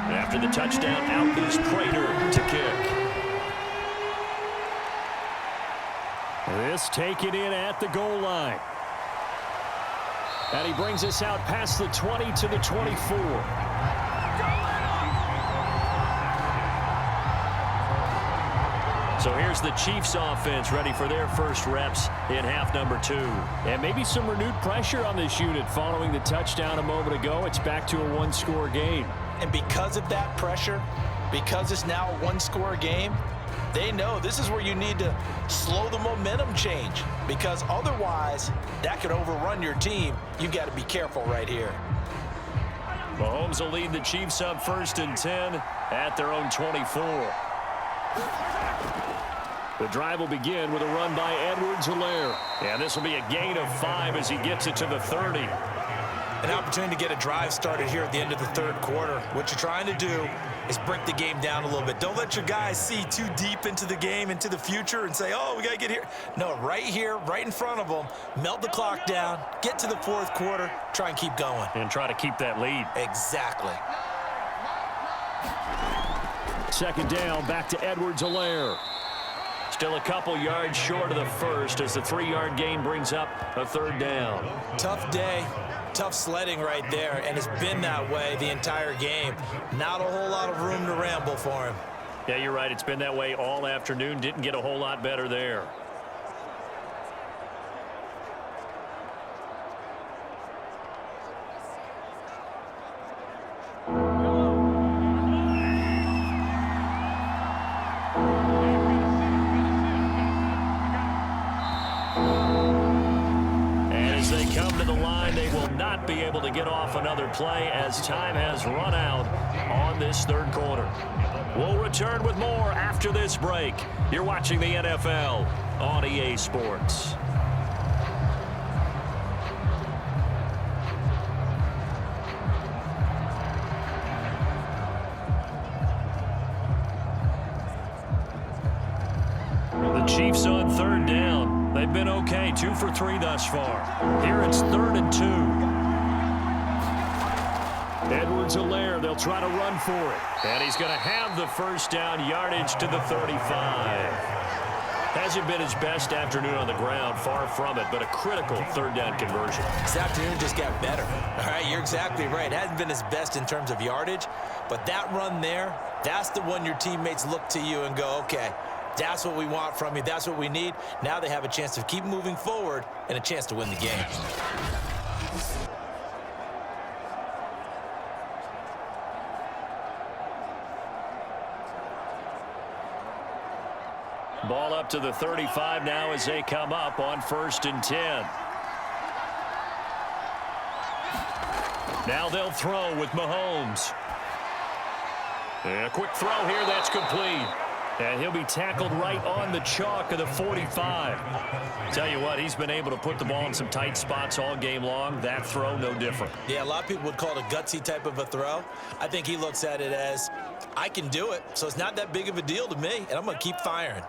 After the touchdown, out is Prater to kick. This taken in at the goal line. And he brings us out past the 20 to the 24. So here's the Chiefs offense ready for their first reps in half number 2. And maybe some renewed pressure on this unit following the touchdown a moment ago. It's back to a one-score game. And because of that pressure, because it's now a one-score game, they know this is where you need to slow the momentum change, because otherwise that could overrun your team. You've got to be careful right here. Mahomes will lead the Chiefs up 1st and 10 at their own 24. The drive will begin with a run by Edwards-Helaire. And this will be a gain of 5 as he gets it to the 30. An opportunity to get a drive started here at the end of the third quarter. What you're trying to do is break the game down a little bit. Don't let your guys see too deep into the game, into the future, and say, oh, we got to get here. No, right here, right in front of them, melt the clock down, get to the fourth quarter, try and keep going. And try to keep that lead. Exactly. Second down, back to Edwards-Helaire. Still a couple yards short of the first as the 3-yard gain brings up a third down. Tough day, tough sledding right there, and it's been that way the entire game. Not a whole lot of room to ramble for him. Yeah, you're right. It's been that way all afternoon. Didn't get a whole lot better there. Be able to get off another play as time has run out on this third quarter. We'll return with more after this break. You're watching the NFL on EA Sports. The Chiefs on third down. They've been okay, 2 for 3 thus far. Here it's 3rd and 2. Edwards-Helaire, they'll try to run for it. And he's going to have the first down, yardage to the 35. Hasn't been his best afternoon on the ground, far from it, but a critical third down conversion. This afternoon just got better. All right, you're exactly right. It hasn't been his best in terms of yardage, but that run there, that's the one your teammates look to you and go, okay, that's what we want from you. That's what we need. Now they have a chance to keep moving forward and a chance to win the game. Ball up to the 35 now as they come up on 1st and 10. Now they'll throw with Mahomes. And a quick throw here, that's complete. And he'll be tackled right on the chalk of the 45. Tell you what, he's been able to put the ball in some tight spots all game long. That throw, no different. Yeah, a lot of people would call it a gutsy type of a throw. I think he looks at it as, I can do it, so it's not that big of a deal to me, and I'm going to keep firing.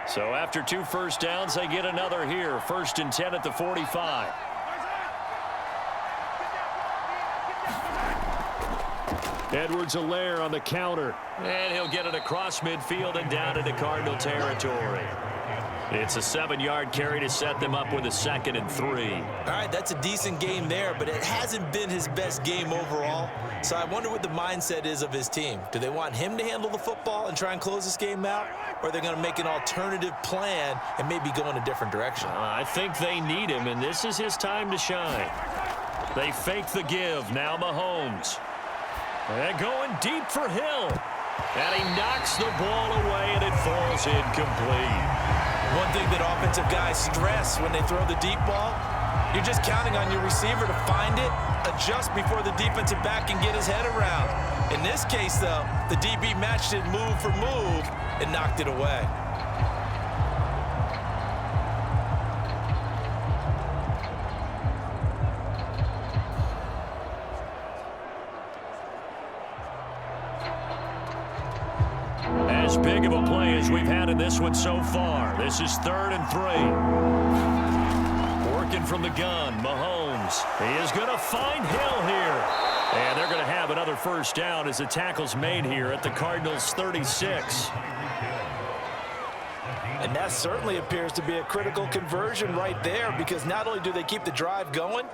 So after 2 first downs, they get another here. 1st and 10 at the 45. Edwards-Helaire on the counter. And he'll get it across midfield and down into Cardinal territory. It's a 7-yard carry to set them up with a 2nd and 3. All right, that's a decent game there, but it hasn't been his best game overall. So I wonder what the mindset is of his team. Do they want him to handle the football and try and close this game out? Or are they going to make an alternative plan and maybe go in a different direction? I think they need him, and this is his time to shine. They fake the give. Now Mahomes. And going deep for Hill. And he knocks the ball away, and it falls incomplete. One thing that offensive guys stress when they throw the deep ball, you're just counting on your receiver to find it, adjust before the defensive back can get his head around. In this case, though, the DB matched it move for move and knocked it away. As big of a play as we've had in this one so far. This is 3rd and 3. Working from the gun, Mahomes. He is going to find Hill here. And they're going to have another first down as the tackle's made here at the Cardinals' 36. And that certainly appears to be a critical conversion right there, because not only do they keep the drive going,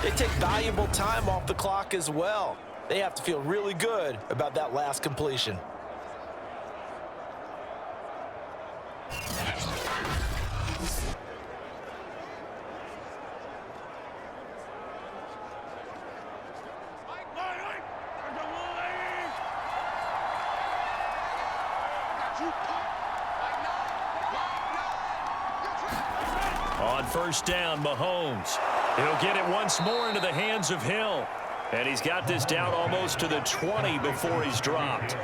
they take valuable time off the clock as well. They have to feel really good about that last completion. On first down, Mahomes. He'll get it once more into the hands of Hill. And he's got this down almost to the 20 before he's dropped.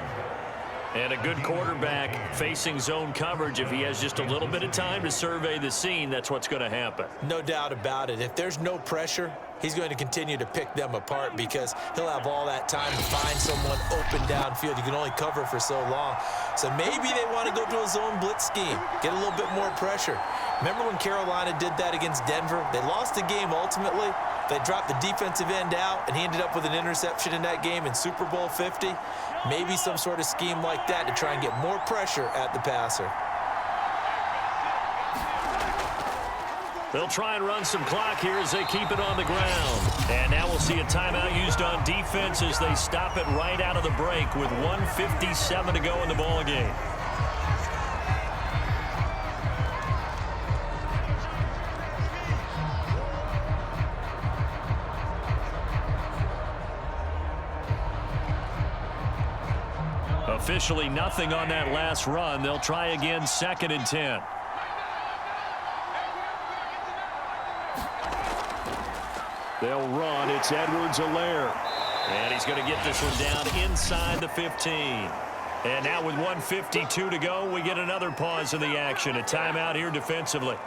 And a good quarterback facing zone coverage, if he has just a little bit of time to survey the scene, that's what's going to happen. No doubt about it. If there's no pressure, he's going to continue to pick them apart because he'll have all that time to find someone open downfield. You can only cover for so long. So maybe they want to go to a zone blitz scheme, get a little bit more pressure. Remember when Carolina did that against Denver? They lost the game ultimately. They dropped the defensive end out, and he ended up with an interception in that game in Super Bowl 50. Maybe some sort of scheme like that to try and get more pressure at the passer. They'll try and run some clock here as they keep it on the ground. And now we'll see a timeout used on defense as they stop it right out of the break with 1:57 to go in the ballgame. Officially nothing on that last run. They'll try again, 2nd and 10. They'll run. It's Edwards-Helaire. And he's going to get this one down inside the 15. And now with 1:52 to go, we get another pause in the action. A timeout here defensively.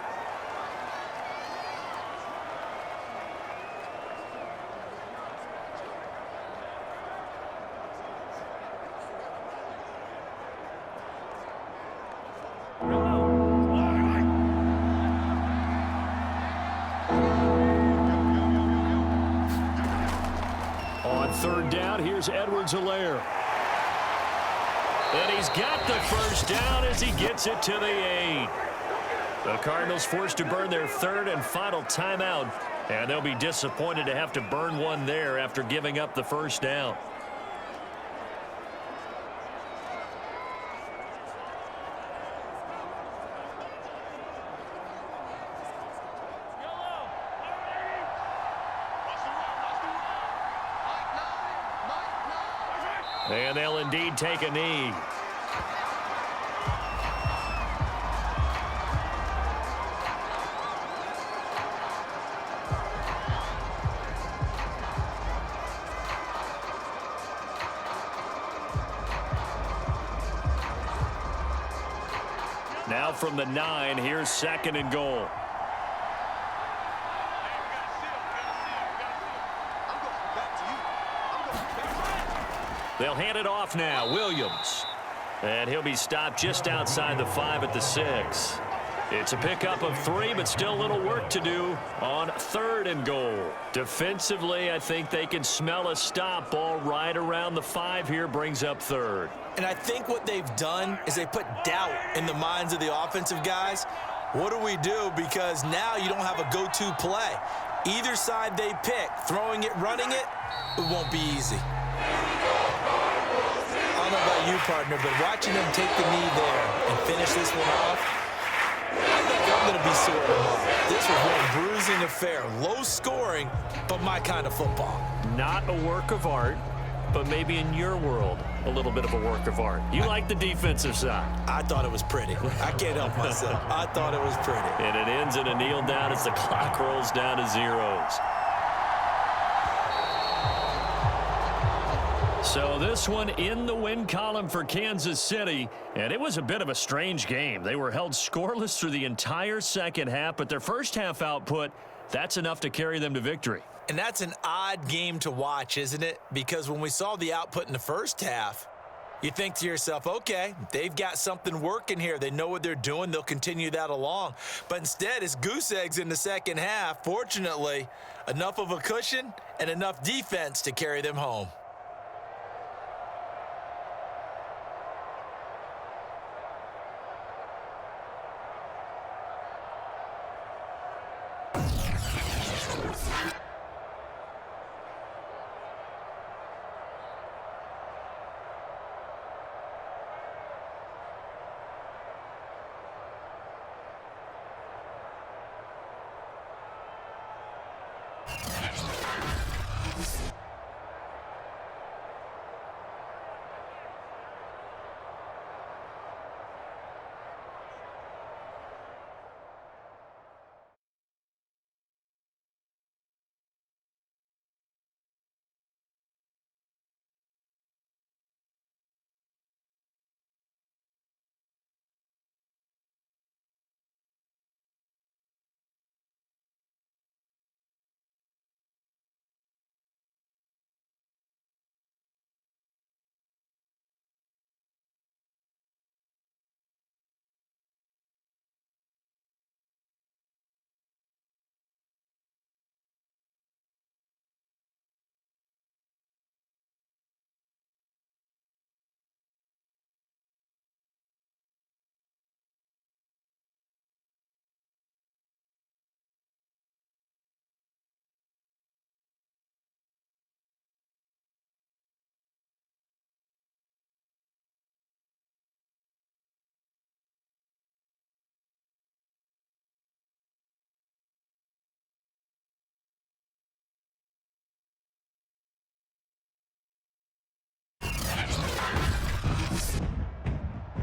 Third down, here's Edwards-Helaire. And he's got the first down as he gets it to the 8. The Cardinals forced to burn their third and final timeout, and they'll be disappointed to have to burn one there after giving up the first down. And they'll indeed take a knee. Now from the 9, here's 2nd and goal. They'll hand it off now. Williams. And he'll be stopped just outside the 5 at the 6. It's a pickup of 3, but still a little work to do on 3rd and goal. Defensively, I think they can smell a stop ball right around the 5 here, brings up 3rd. And I think what they've done is they put doubt in the minds of the offensive guys. What do we do? Because now you don't have a go-to play. Either side they pick, throwing it, running it, it won't be easy. I don't know about you, partner, but watching them take the knee there and finish this one off, I think I'm going to be sore tomorrow. This was one bruising affair. Low scoring, but my kind of football. Not a work of art, but maybe in your world, a little bit of a work of art. You like the defensive side. I thought it was pretty. I can't help myself. I thought it was pretty. And it ends in a kneel down as the clock rolls down to zeros. So this one in the win column for Kansas City, and it was a bit of a strange game. They were held scoreless through the entire second half, but their first half output, that's enough to carry them to victory. And that's an odd game to watch, isn't it? Because when we saw the output in the first half, you think to yourself, okay, they've got something working here. They know what they're doing. They'll continue that along. But instead, it's goose eggs in the second half. Fortunately, enough of a cushion and enough defense to carry them home.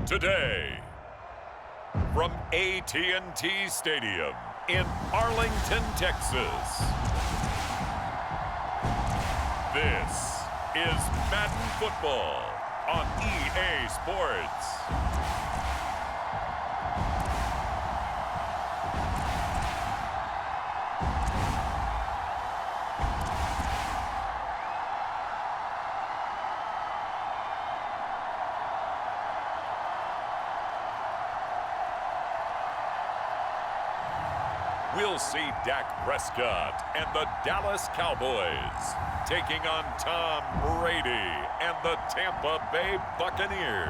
Today, from AT&T Stadium in Arlington, Texas, this is Madden Football on EA Sports. We'll see Dak Prescott and the Dallas Cowboys taking on Tom Brady and the Tampa Bay Buccaneers.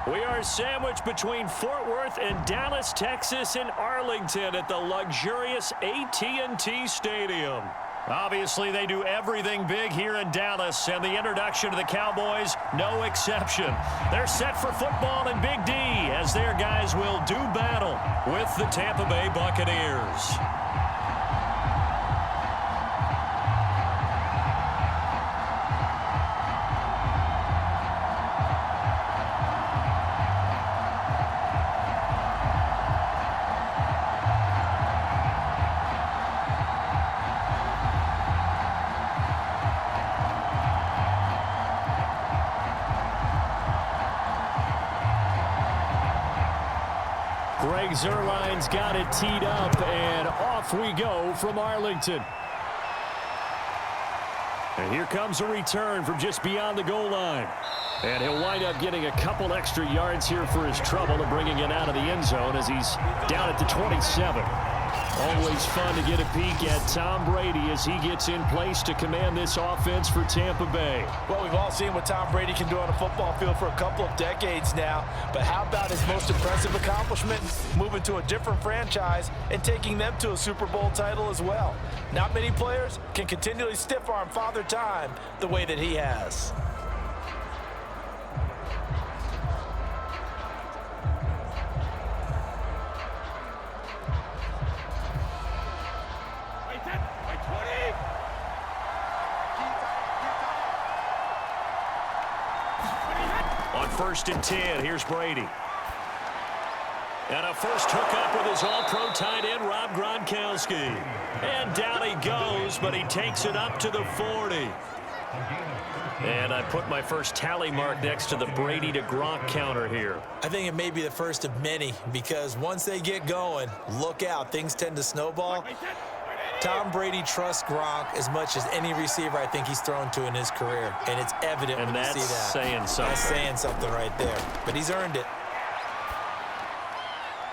We are sandwiched between Fort Worth and Dallas, Texas, and Arlington at the luxurious AT&T Stadium. Obviously, they do everything big here in Dallas, and the introduction to the Cowboys, no exception. They're set for football in Big D as their guys will do battle with the Tampa Bay Buccaneers. Greg Zuerlein's got it teed up, and off we go from Arlington. And here comes a return from just beyond the goal line. And he'll wind up getting a couple extra yards here for his trouble and bringing it out of the end zone as he's down at the 27. Always fun to get a peek at Tom Brady as he gets in place to command this offense for Tampa Bay. Well, we've all seen what Tom Brady can do on a football field for a couple of decades now. But how about his most impressive accomplishment? Moving to a different franchise and taking them to a Super Bowl title as well. Not many players can continually stiff-arm Father Time the way that he has. First and 10, here's Brady. And a first hookup with his all-pro tight end, Rob Gronkowski. And down he goes, but he takes it up to the 40. And I put my first tally mark next to the Brady to Gronk counter here. I think it may be the first of many because once they get going, look out, things tend to snowball. Tom Brady trusts Gronk as much as any receiver I think he's thrown to in his career, and it's evident when you see that. And that's saying something. That's saying something right there, but he's earned it.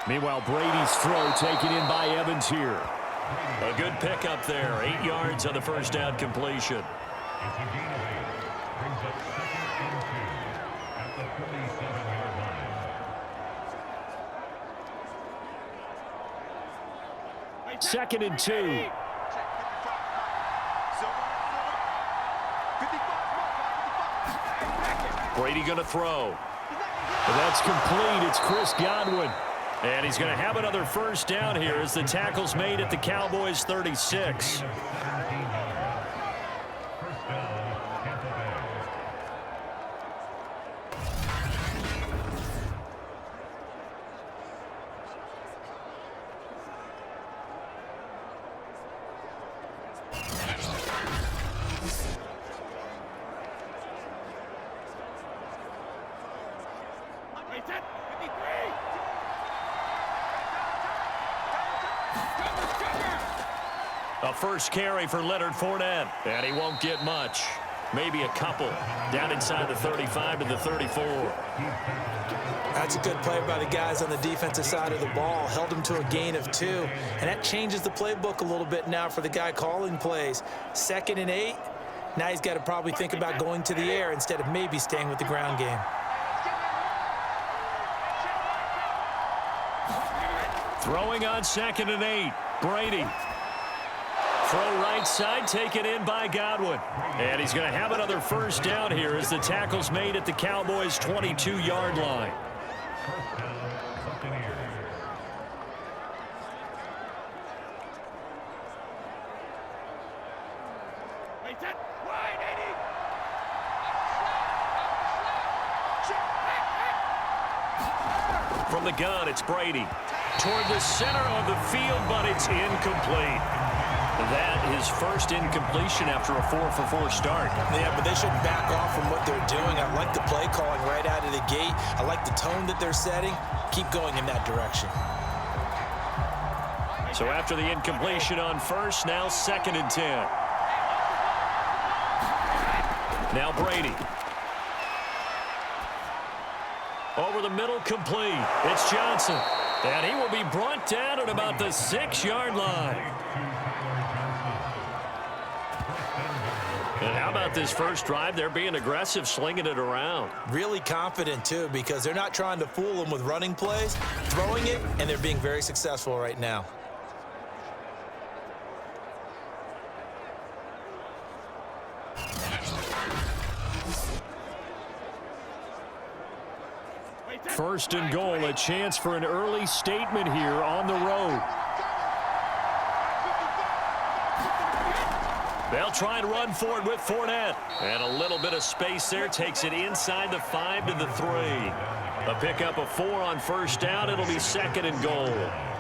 Meanwhile, Brady's throw taken in by Evans here. A good pickup there, 8 yards on the first down completion. It's a gain of 8. Brings up 2nd and 2 at the 37-yard line. Second and 2. Brady going to throw. That's complete. It's Chris Godwin. And he's going to have another first down here as the tackle's made at the Cowboys' 36. A first carry for Leonard Fournette, and he won't get much. Maybe a couple. Down inside the 35 to the 34. That's a good play by the guys on the defensive side of the ball. Held him to a gain of 2. And that changes the playbook a little bit now for the guy calling plays. 2nd and 8. Now he's got to probably think about going to the air instead of maybe staying with the ground game. Throwing on 2nd and 8. Brady. Throw right side, taken in by Godwin. And he's going to have another first down here as the tackle's made at the Cowboys' 22-yard line. From the gun, it's Brady. Toward the center of the field, but it's incomplete. That is first incompletion after a 4-for-4 start. Yeah, but they shouldn't back off from what they're doing. I like the play calling right out of the gate. I like the tone that they're setting. Keep going in that direction. So after the incompletion on first, now 2nd and 10. Now Brady. Over the middle, complete. It's Johnson. And he will be brought down at about the 6-yard line. And how about this first drive? They're being aggressive, slinging it around. Really confident, too, because they're not trying to fool them with running plays, throwing it, and they're being very successful right now. First and goal, a chance for an early statement here on the road. They'll try and run for it with Fournette. And a little bit of space there takes it inside the 5 to the 3. A pickup of 4 on first down. It'll be 2nd and goal.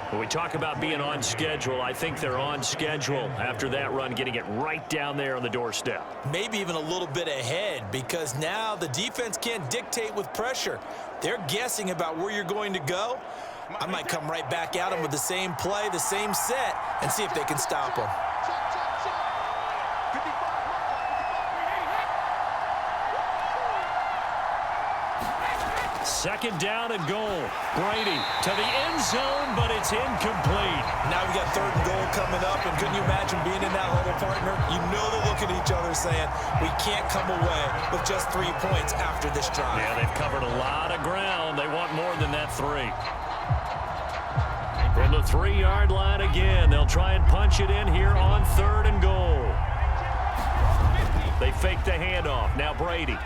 When we talk about being on schedule, I think they're on schedule after that run, getting it right down there on the doorstep. Maybe even a little bit ahead, because now the defense can't dictate with pressure. They're guessing about where you're going to go. I might come right back at them with the same play, the same set, and see if they can stop them. Second down and goal. Brady to the end zone, but it's incomplete. Now we got 3rd and goal coming up, and couldn't you imagine being in that huddle, partner? You know they look at each other saying, we can't come away with just 3 points after this drive. Yeah, they've covered a lot of ground. They want more than that 3. From the 3-yard line again, they'll try and punch it in here on 3rd and goal. They fake the handoff. Now Brady.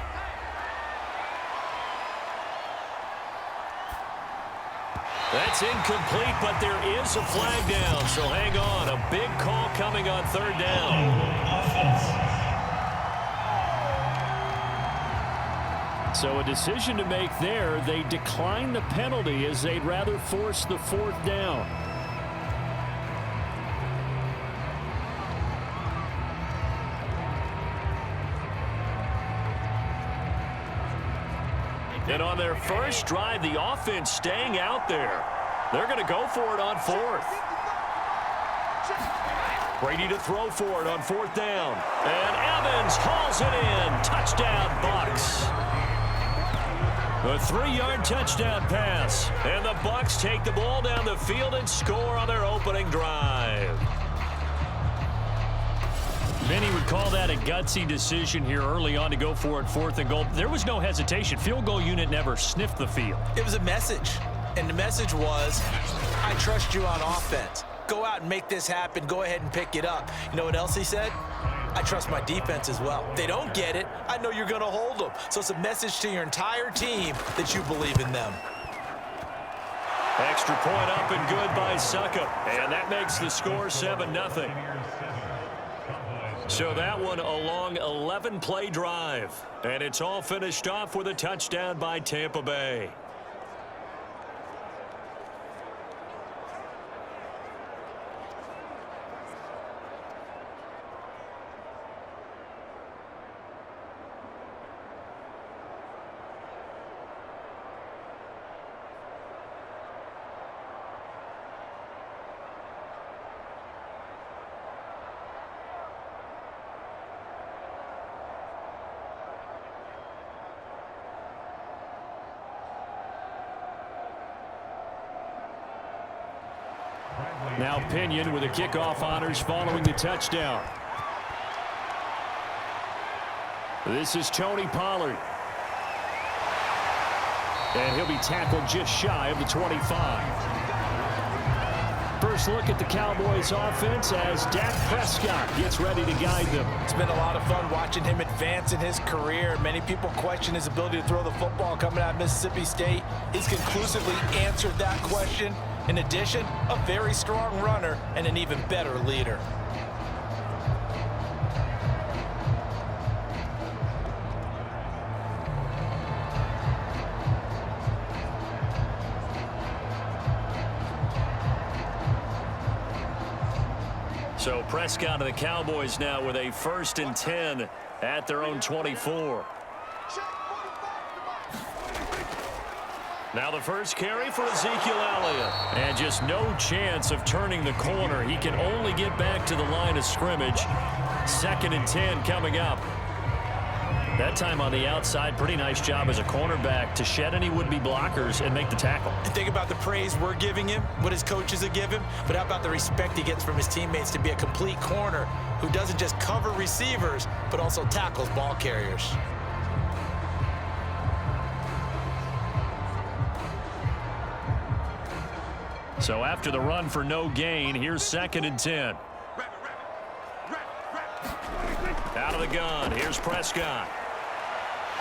That's incomplete, but there is a flag down, so hang on. A big call coming on 3rd down. So a decision to make there. They decline the penalty as they'd rather force the 4th down. And on their first drive, the offense staying out there. They're going to go for it on 4th. Brady to throw for it on 4th down. And Evans hauls it in. Touchdown, Bucs. A 3-yard touchdown pass. And the Bucs take the ball down the field and score on their opening drive. Many would call that a gutsy decision here early on to go for it 4th and goal. There was no hesitation. Field goal unit never sniffed the field. It was a message, and the message was, I trust you on offense. Go out and make this happen. Go ahead and pick it up. You know what else he said? I trust my defense as well. If they don't get it, I know you're going to hold them. So it's a message to your entire team that you believe in them. Extra point up and good by Succop. And that makes the score 7-0. So that one a long 11-play drive. And it's all finished off with a touchdown by Tampa Bay. Now Pinion with the kickoff honors following the touchdown. This is Tony Pollard. And he'll be tackled just shy of the 25. First look at the Cowboys offense as Dak Prescott gets ready to guide them. It's been a lot of fun watching him advance in his career. Many people question his ability to throw the football coming out of Mississippi State. He's conclusively answered that question. In addition, a very strong runner and an even better leader. So Prescott and the Cowboys now with a 1st and 10 at their own 24. Now the first carry for Ezekiel Elliott. And just no chance of turning the corner. He can only get back to the line of scrimmage. 2nd and 10 coming up. That time on the outside, pretty nice job as a cornerback to shed any would-be blockers and make the tackle. And think about the praise we're giving him, what his coaches have given him, but how about the respect he gets from his teammates to be a complete corner who doesn't just cover receivers, but also tackles ball carriers. So after the run for no gain, here's 2nd and 10. Out of the gun, here's Prescott.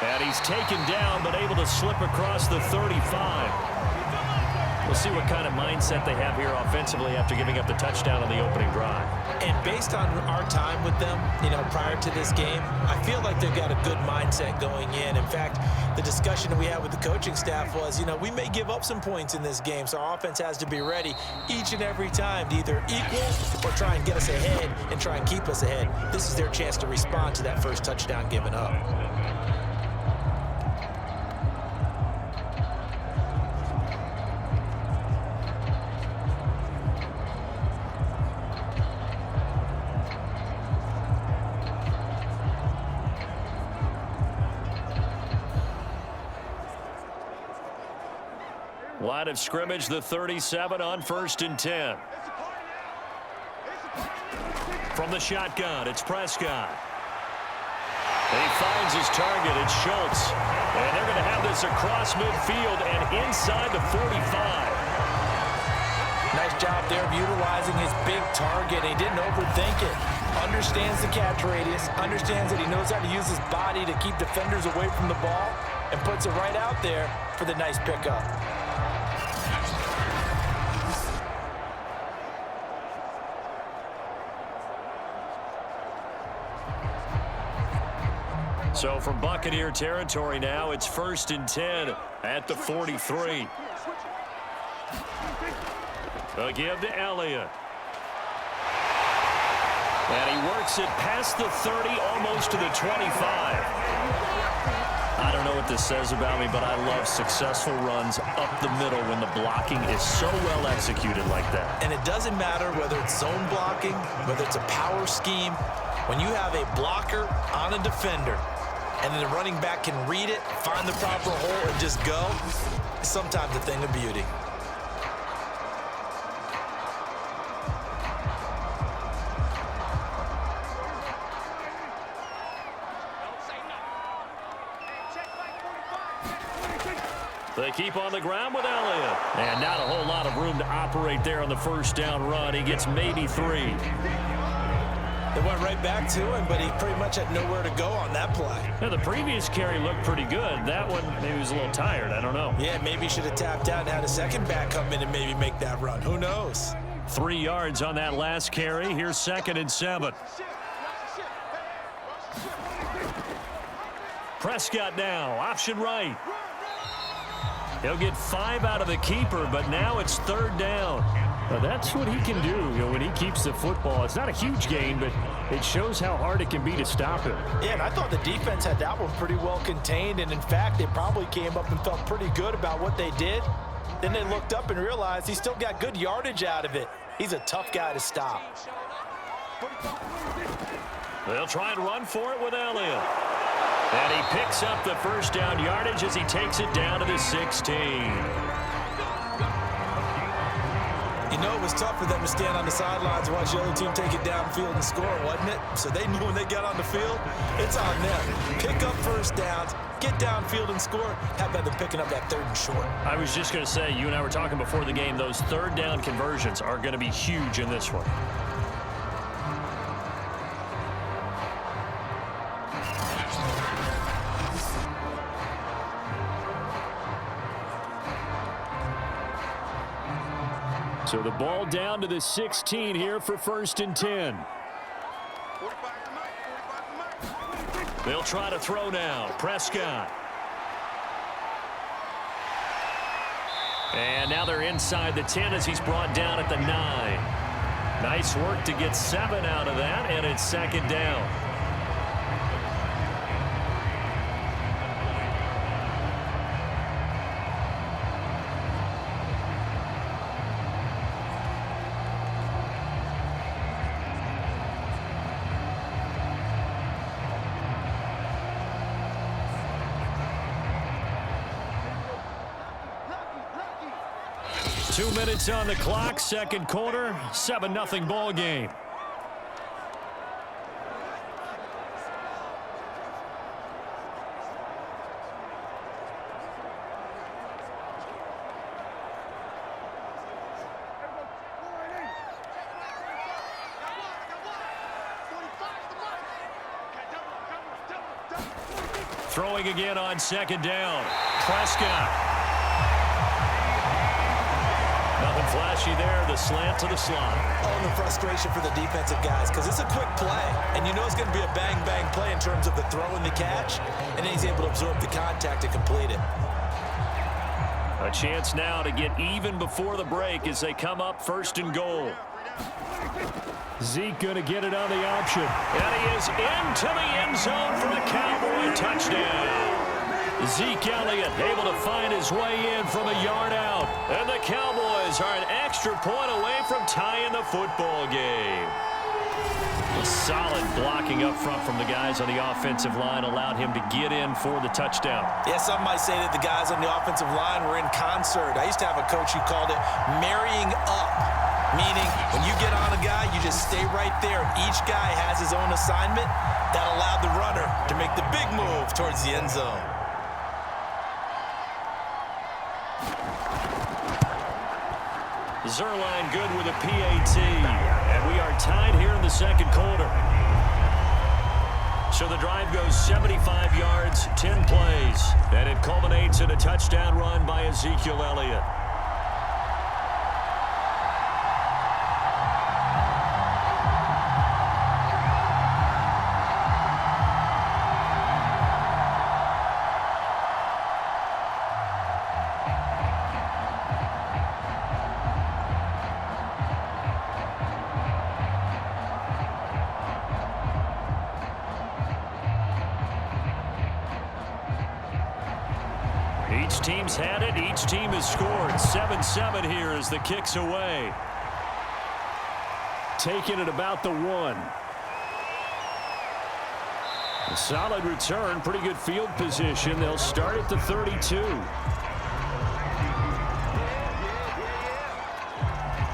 And he's taken down, but able to slip across the 35. We'll see what kind of mindset they have here offensively after giving up the touchdown on the opening drive. And based on our time with them, prior to this game, I feel like they've got a good mindset going in. In fact, the discussion that we had with the coaching staff was, we may give up some points in this game, so our offense has to be ready each and every time to either equal or try and get us ahead and try and keep us ahead. This is their chance to respond to that first touchdown given up. Line of scrimmage, the 37 on 1st and 10. From the shotgun, it's Prescott. He finds his target, it's Schultz. And they're going to have this across midfield and inside the 45. Nice job there of utilizing his big target. He didn't overthink it. Understands the catch radius, understands that he knows how to use his body to keep defenders away from the ball, and puts it right out there for the nice pickup. So from Buccaneer territory now, it's 1st and 10 at the 43. A give to Elliott. And he works it past the 30, almost to the 25. I don't know what this says about me, but I love successful runs up the middle when the blocking is so well executed like that. And it doesn't matter whether it's zone blocking, whether it's a power scheme. When you have a blocker on a defender, and then the running back can read it, find the proper hole, and just go, it's sometimes a thing of beauty. They keep on the ground with Elliott. And not a whole lot of room to operate there on the first down run. He gets maybe 3. They went right back to him, but he pretty much had nowhere to go on that play. Now, the previous carry looked pretty good. That one, maybe he was a little tired. I don't know. Yeah, maybe he should have tapped out and had a second back come in and maybe make that run. Who knows? 3 yards on that last carry. Here's 2nd and 7. Prescott now, option right. He'll get 5 out of the keeper, but now it's 3rd down. Well, that's what he can do, when he keeps the football. It's not a huge gain, but it shows how hard it can be to stop him. Yeah, and I thought the defense had that one pretty well contained, and in fact, they probably came up and felt pretty good about what they did. Then they looked up and realized he still got good yardage out of it. He's a tough guy to stop. They'll try and run for it with Elliott. And he picks up the first down yardage as he takes it down to the 16. know it was tough for them to stand on the sidelines and watch the other team take it downfield and score, wasn't it? So they knew when they got on the field, it's on them. Pick up first downs, get downfield and score. How about them picking up that 3rd and short? I was just going to say, you and I were talking before the game, those 3rd down conversions are going to be huge in this one. So the ball down to the 16 here for 1st and 10. They'll try to throw now. Prescott. And now they're inside the 10 as he's brought down at the 9. Nice work to get 7 out of that, and it's 2nd down. Two minutes on the clock, 2nd quarter, 7-0 ball game. Throwing again on 2nd down. Prescott. Nothing flashy there. The slant to the slot. Oh, the frustration for the defensive guys because it's a quick play. And you know it's going to be a bang-bang play in terms of the throw and the catch. And then he's able to absorb the contact to complete it. A chance now to get even before the break as they come up 1st and goal. Zeke going to get it on the option. And he is into the end zone for the Cowboy touchdown. Zeke Elliott able to find his way in from a yard out. And the Cowboys are an extra point away from tying the football game. A solid blocking up front from the guys on the offensive line allowed him to get in for the touchdown. Yeah, some might say that the guys on the offensive line were in concert. I used to have a coach who called it marrying up, meaning when you get on a guy, you just stay right there. Each guy has his own assignment that allowed the runner to make the big move towards the end zone. Zerline good with a PAT. And we are tied here in the 2nd quarter. So the drive goes 75 yards, 10 plays. And it culminates in a touchdown run by Ezekiel Elliott. Each team's had it. Each team has scored. 7-7 here as the kick's away. Taking it about the 1. A solid return. Pretty good field position. They'll start at the 32.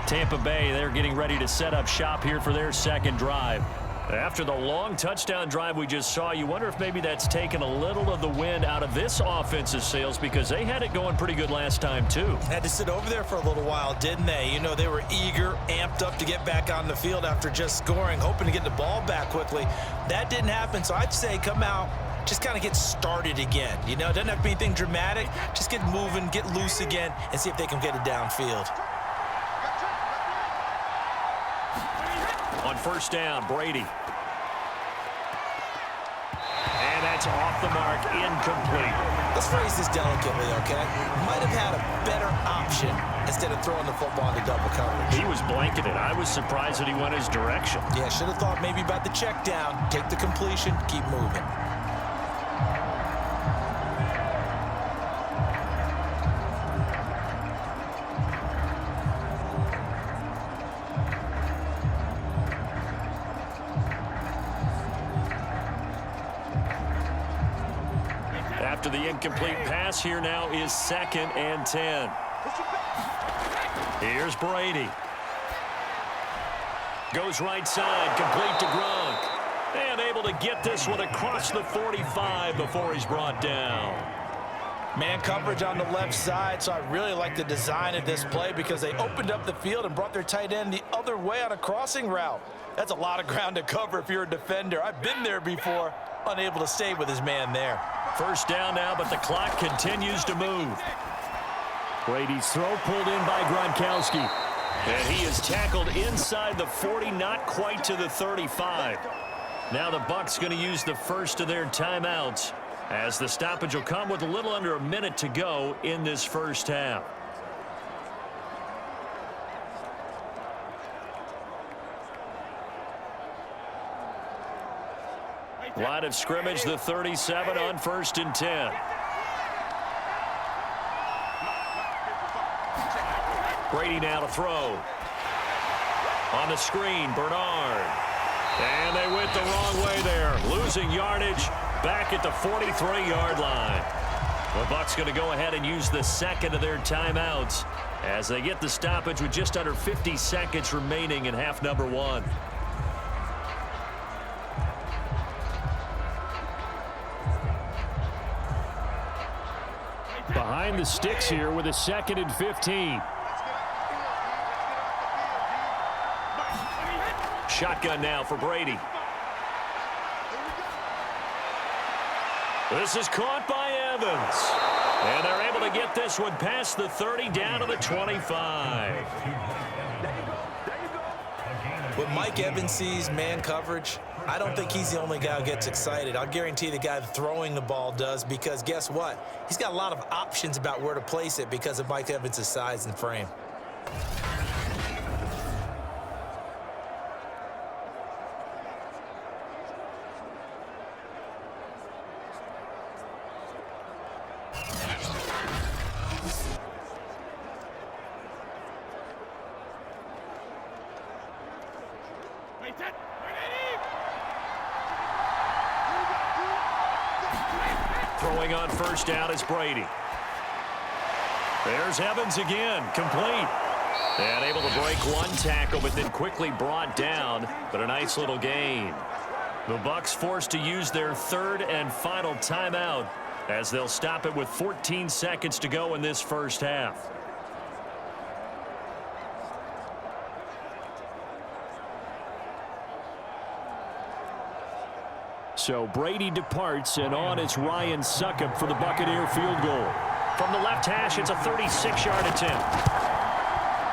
Tampa Bay, they're getting ready to set up shop here for their 2nd drive. After the long touchdown drive we just saw, you wonder if maybe that's taken a little of the wind out of this offensive sails because they had it going pretty good last time, too. Had to sit over there for a little while, didn't they? You know, they were eager, amped up to get back on the field after just scoring, hoping to get the ball back quickly. That didn't happen, so I'd say come out, just kind of get started again. You know, it doesn't have to be anything dramatic. Just get moving, get loose again, and see if they can get it downfield. On 1st down, Brady. And that's off the mark, incomplete. Let's phrase this delicately, okay? Might have had a better option instead of throwing the football into double coverage. He was blanketed. I was surprised that he went his direction. Yeah, should have thought maybe about the check down, take the completion, keep moving. After the incomplete pass, here now is 2nd and 10. Here's Brady. Goes right side, complete to Gronk. And able to get this one across the 45 before he's brought down. Man coverage on the left side, so I really like the design of this play because they opened up the field and brought their tight end the other way on a crossing route. That's a lot of ground to cover if you're a defender. I've been there before, unable to stay with his man there. First down now, but the clock continues to move. Brady's throw pulled in by Gronkowski. And he is tackled inside the 40, not quite to the 35. Now the Bucs going to use the first of their timeouts, as the stoppage will come with a little under a minute to go in this first half. Line of scrimmage, the 37 on 1st and 10. Brady now to throw. On the screen, Bernard. And they went the wrong way there, losing yardage back at the 43-yard line. The Bucs going to go ahead and use the second of their timeouts as they get the stoppage with just under 50 seconds remaining in half number 1. Behind the sticks here with a 2nd and 15. Shotgun now for Brady. This is caught by Evans. And they're able to get this one past the 30 down to the 25. When Mike Evans sees man coverage, I don't think he's the only guy who gets excited. I'll guarantee the guy throwing the ball does, because guess what? He's got a lot of options about where to place it because of Mike Evans' size and frame. Throwing on first down is Brady. There's Evans again, complete. And able to break one tackle, but then quickly brought down, but a nice little gain. The Bucs forced to use their third and final timeout as they'll stop it with 14 seconds to go in this first half. So Brady departs, and on is Ryan Succop for the Buccaneer field goal. From the left hash, it's a 36-yard attempt.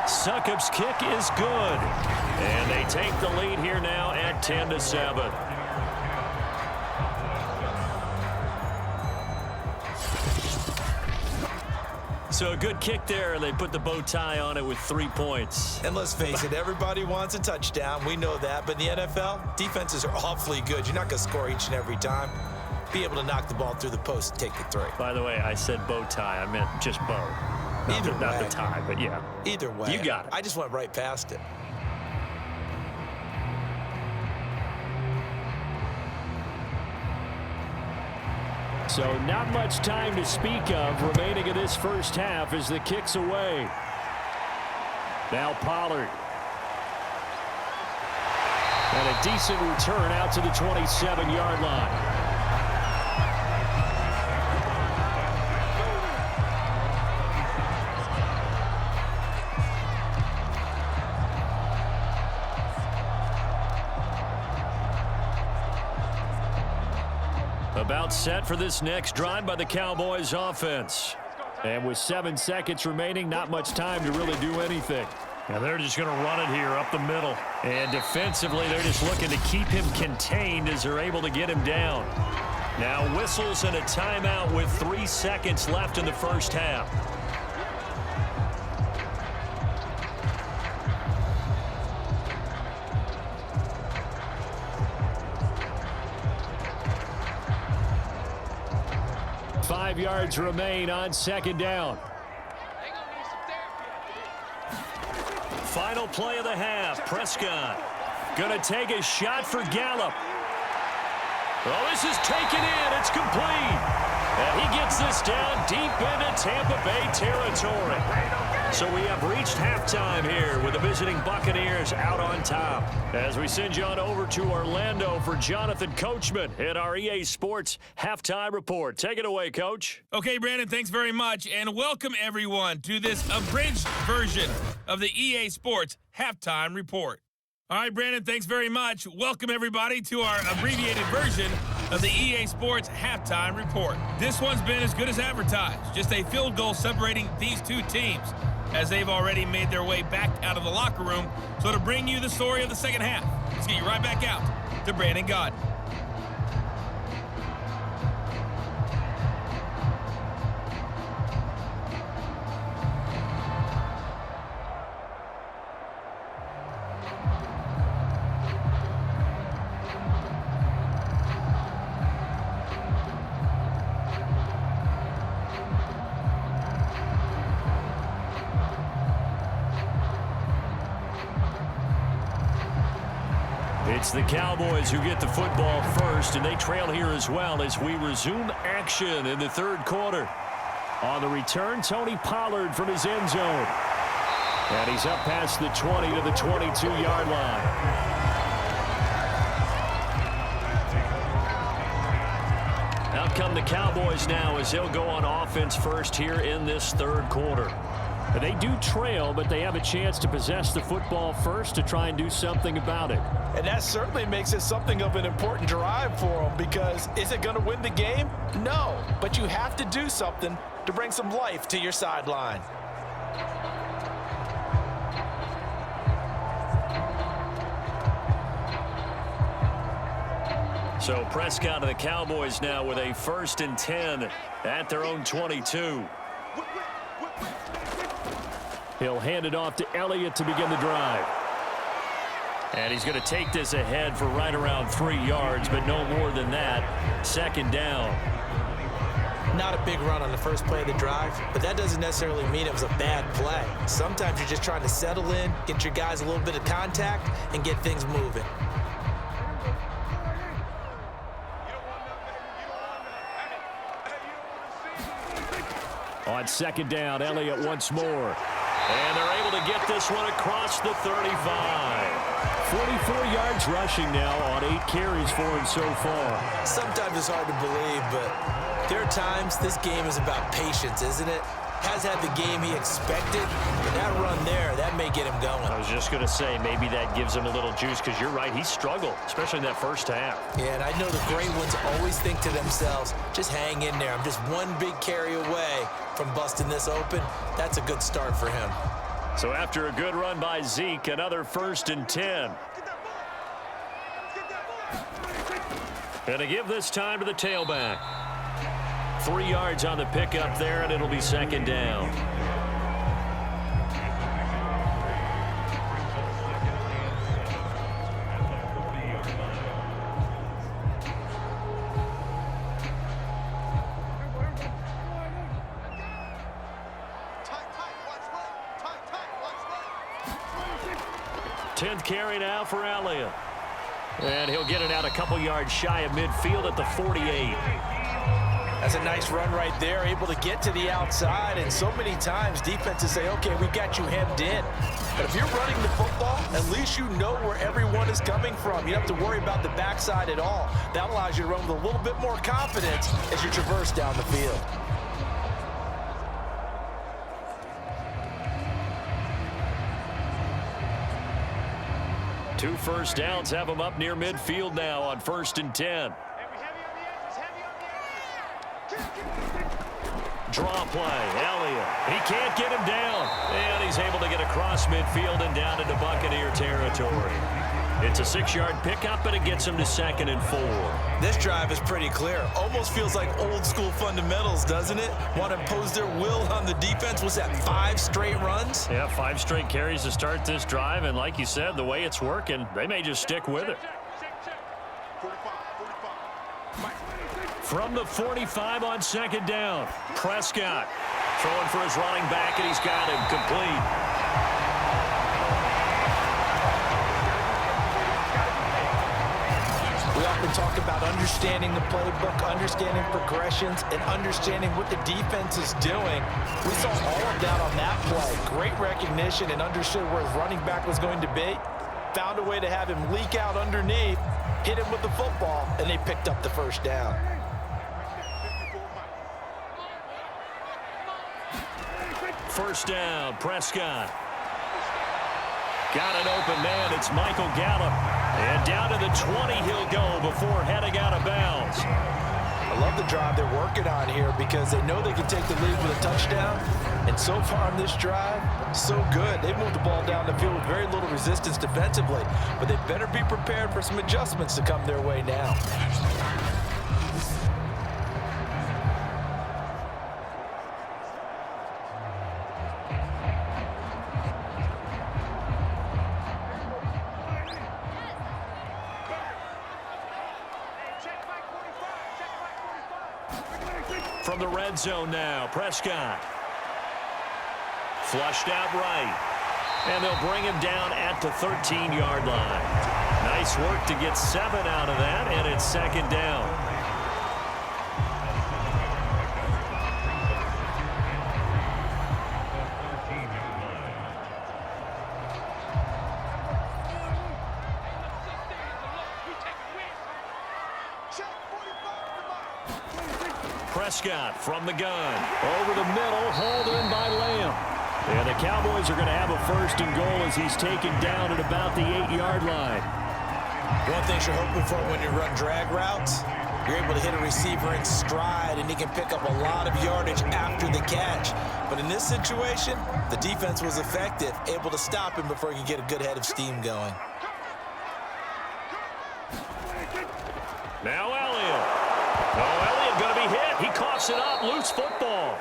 Succop's kick is good. And they take the lead here now at 10-7. So a good kick there, and they put the bow tie on it with 3 points. And let's face it, everybody wants a touchdown. We know that. But in the NFL, defenses are awfully good. You're not going to score each and every time. Be able to knock the ball through the post and take the 3. By the way, I said bow tie. I meant just bow. Not the tie, but yeah. Either way. You got it. I just went right past it. So not much time to speak of remaining in this first half as the kick's away. Now Pollard. And a decent return out to the 27-yard line. About set for this next drive by the Cowboys offense. And with 7 seconds remaining, not much time to really do anything. And they're just going to run it here up the middle. And defensively, they're just looking to keep him contained as they're able to get him down. Now whistles and a timeout with 3 seconds left in the first half. Five yards remain on second down. Final play of the half. Prescott going to take a shot for Gallup. Oh, this is taken in. It's complete. And he gets this down deep into Tampa Bay territory. So we have reached halftime here with the visiting Buccaneers Bears out on top. As we send you on over to Orlando for Jonathan Coachman in our EA Sports Halftime Report. Take it away, Coach. Okay, Brandon, thanks very much, and welcome everyone to this abridged version of the EA Sports Halftime Report. All right, Brandon, thanks very much. Welcome everybody to our abbreviated version of the EA Sports Halftime Report. This one's been as good as advertised, just a field goal separating these two teams, as they've already made their way back out of the locker room. So to bring you the story of the second half, let's get you right back out to Brandon Godden. It's the Cowboys who get the football first, and they trail here as well as we resume action in the third quarter. On the return, Tony Pollard from his end zone. And he's up past the 20 to the 22-yard line. Out come the Cowboys now as they'll go on offense first here in this third quarter. They do trail, but they have a chance to possess the football first to try and do something about it. And that certainly makes it something of an important drive for them, because is it going to win the game? No, but you have to do something to bring some life to your sideline. So Prescott of the Cowboys now with a 1st and 10 at their own 22. He'll hand it off to Elliott to begin the drive. And he's going to take this ahead for right around 3 yards, but no more than that. 2nd down. Not a big run on the first play of the drive, but that doesn't necessarily mean it was a bad play. Sometimes you're just trying to settle in, get your guys a little bit of contact, and get things moving. On 2nd down, Elliott once more. And they're able to get this one across the 35. 44 yards rushing now on 8 carries for him so far. Sometimes it's hard to believe, but there are times this game is about patience, isn't it? Has had the game he expected, but that run there, that may get him going. I was just going to say, maybe that gives him a little juice, because you're right, he struggled, especially in that first half. Yeah, and I know the great ones always think to themselves, just hang in there. I'm just one big carry away from busting this open. That's a good start for him. So after a good run by Zeke, another 1st and 10. And to give this time to the tailback. 3 yards on the pickup there, and it'll be 2nd down. Tenth carry now for Elliott. And he'll get it out a couple yards shy of midfield at the 48. That's a nice run right there, able to get to the outside, and so many times defenses say, okay, we got you hemmed in. But if you're running the football, at least you know where everyone is coming from. You don't have to worry about the backside at all. That allows you to run with a little bit more confidence as you traverse down the field. Two first downs have them up near midfield now on 1st and 10. Draw play, Elliott. He can't get him down. And he's able to get across midfield and down into Buccaneer territory. It's a 6-yard pickup, and it gets him to 2nd and 4. This drive is pretty clear. Almost feels like old school fundamentals, doesn't it? Want to impose their will on the defense. Was that 5 straight runs? Yeah, 5 straight carries to start this drive, and like you said, the way it's working, they may just stick with it. From the 45 on 2nd down, Prescott throwing for his running back, and he's got him complete. We often talk about understanding the playbook, understanding progressions, and understanding what the defense is doing. We saw all of that on that play. Great recognition and understood where his running back was going to be. Found a way to have him leak out underneath, hit him with the football, and they picked up the first down. First down, Prescott. Got an open man. It's Michael Gallup. And down to the 20 he'll go before heading out of bounds. I love the drive they're working on here because they know they can take the lead with a touchdown. And so far on this drive, so good. They've moved the ball down the field with very little resistance defensively. But they better be prepared for some adjustments to come their way now. From the red zone now, Prescott. Flushed out right. And they'll bring him down at the 13-yard line. Nice work to get 7 out of that, and it's second down. Prescott from the gun. Over the middle, hauled in by Lamb. And the Cowboys are going to have a first and goal as he's taken down at about the 8-yard line. One thing you're hoping for when you run drag routes, you're able to hit a receiver in stride, and he can pick up a lot of yardage after the catch. But in this situation, the defense was effective, able to stop him before he could get a good head of steam going. Now Elliott. Oh, Elliott going to be hit. He coughs it up. Loose football.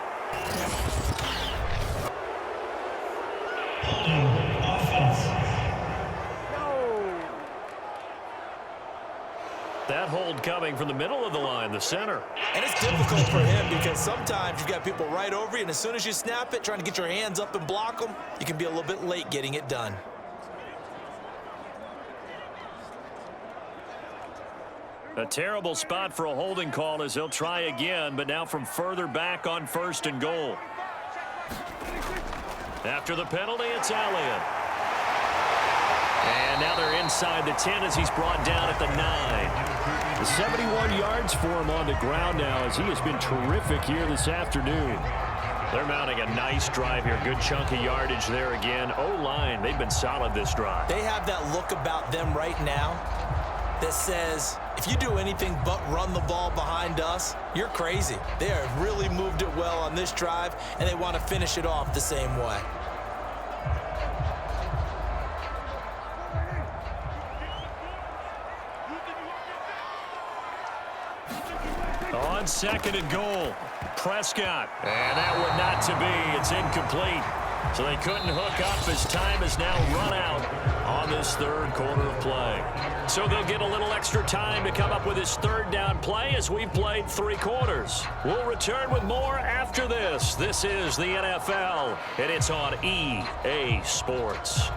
That hold coming from the middle of the line, the center. And it's difficult for him because sometimes you've got people right over you, and as soon as you snap it, trying to get your hands up and block them, you can be a little bit late getting it done. A terrible spot for a holding call as they'll try again, but now from further back on first and goal. After the penalty, it's Elliott. And now they're inside the 10 as he's brought down at the 9. The 71 yards for him on the ground now as he has been terrific here this afternoon. They're mounting a nice drive here. Good chunk of yardage there again. O-line, they've been solid this drive. They have that look about them right now that says, if you do anything but run the ball behind us, you're crazy. They have really moved it well on this drive, and they want to finish it off the same way. On second and goal, Prescott. And that would not to be. It's incomplete. So they couldn't hook up as time is now run out on this third quarter of play. So they'll get a little extra time to come up with his third down play as we've played 3 quarters. We'll return with more after this. This is the NFL, and it's on EA Sports.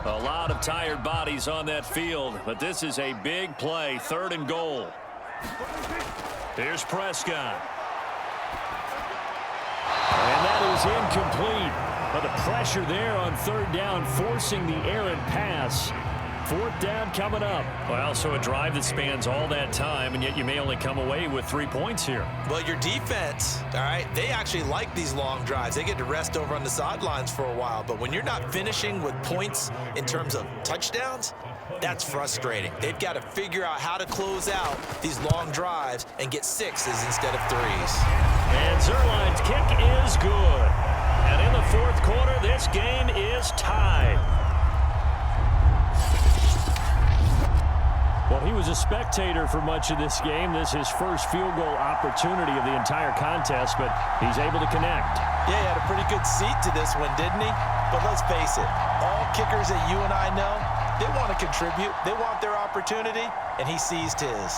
A lot of tired bodies on that field, but this is a big play, 3rd and goal. Here's Prescott. And that is incomplete. But the pressure there on 3rd down, forcing the errant pass. 4th down coming up. Well, so a drive that spans all that time, and yet you may only come away with 3 points here. Well, your defense, all right, they actually like these long drives. They get to rest over on the sidelines for a while. But when you're not finishing with points in terms of touchdowns, that's frustrating. They've got to figure out how to close out these long drives and get 6s instead of 3s. And Zerline's kick is good. And in the 4th quarter, this game is tied. Well, he was a spectator for much of this game. This is his first field goal opportunity of the entire contest, but he's able to connect. Yeah, he had a pretty good seat to this one, didn't he? But let's face it, all kickers that you and I know, they want to contribute. They want their opportunity, and he seized his.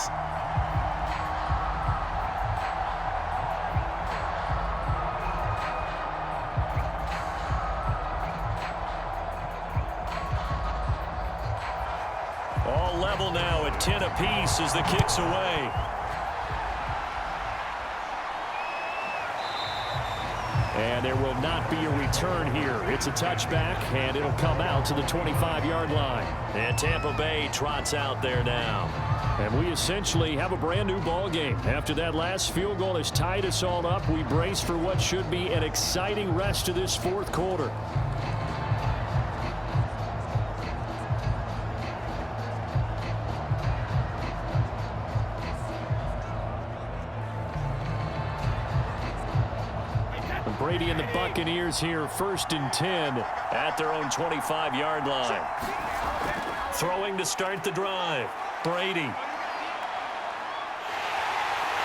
level now at 10 apiece as the kick's away. And there will not be a return here. It's a touchback, and it'll come out to the 25-yard line. And Tampa Bay trots out there now. And we essentially have a brand-new ball game. After that last field goal has tied us all up, we brace for what should be an exciting rest of this fourth quarter. Brady and the Buccaneers here, 1st and 10 at their own 25-yard line. Throwing to start the drive. Brady.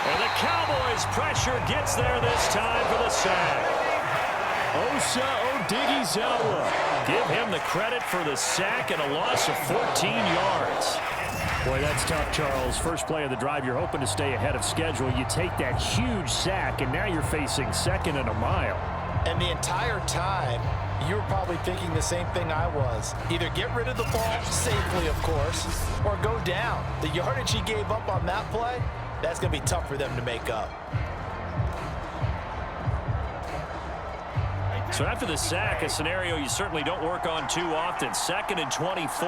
And the Cowboys' pressure gets there this time for the sack. Osa Odighizuwa. Give him the credit for the sack and a loss of 14 yards. Boy, that's tough, Charles. First play of the drive, you're hoping to stay ahead of schedule. You take that huge sack, and now you're facing 2nd and a mile. And the entire time, you were probably thinking the same thing I was. Either get rid of the ball, safely, of course, or go down. The yardage he gave up on that play, that's going to be tough for them to make up. So after the sack, a scenario you certainly don't work on too often. 2nd and 24.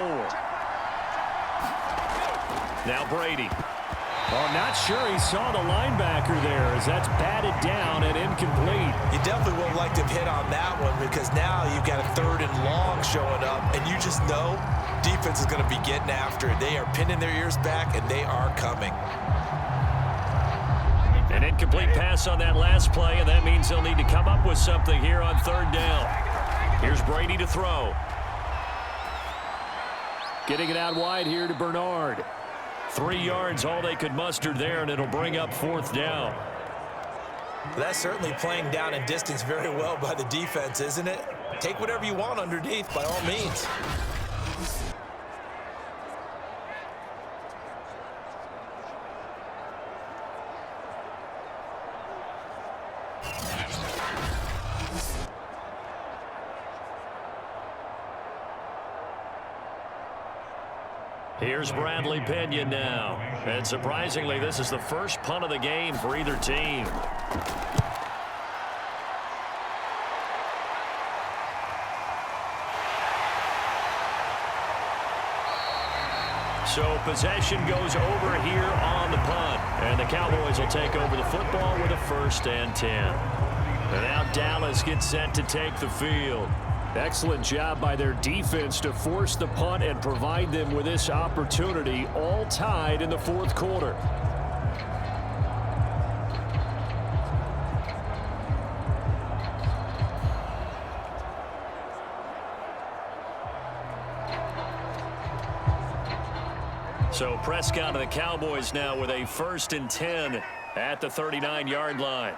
Now Brady. Oh, not sure he saw the linebacker there as that's batted down and incomplete. You definitely won't like to hit on that one because now you've got a 3rd and long showing up, and you just know defense is going to be getting after it. They are pinning their ears back, and they are coming. An incomplete pass on that last play, and that means they'll need to come up with something here on 3rd down. Here's Brady to throw. Getting it out wide here to Bernard. 3 yards, all they could muster there, and it'll bring up 4th down. That's certainly playing down in distance very well by the defense, isn't it? Take whatever you want underneath, by all means. Here's Bradley Pena now. And surprisingly, this is the first punt of the game for either team. So possession goes over here on the punt. And the Cowboys will take over the football with a 1st and 10. And now Dallas gets set to take the field. Excellent job by their defense to force the punt and provide them with this opportunity, all tied in the 4th quarter. So Prescott and the Cowboys now with a 1st and 10 at the 39-yard line.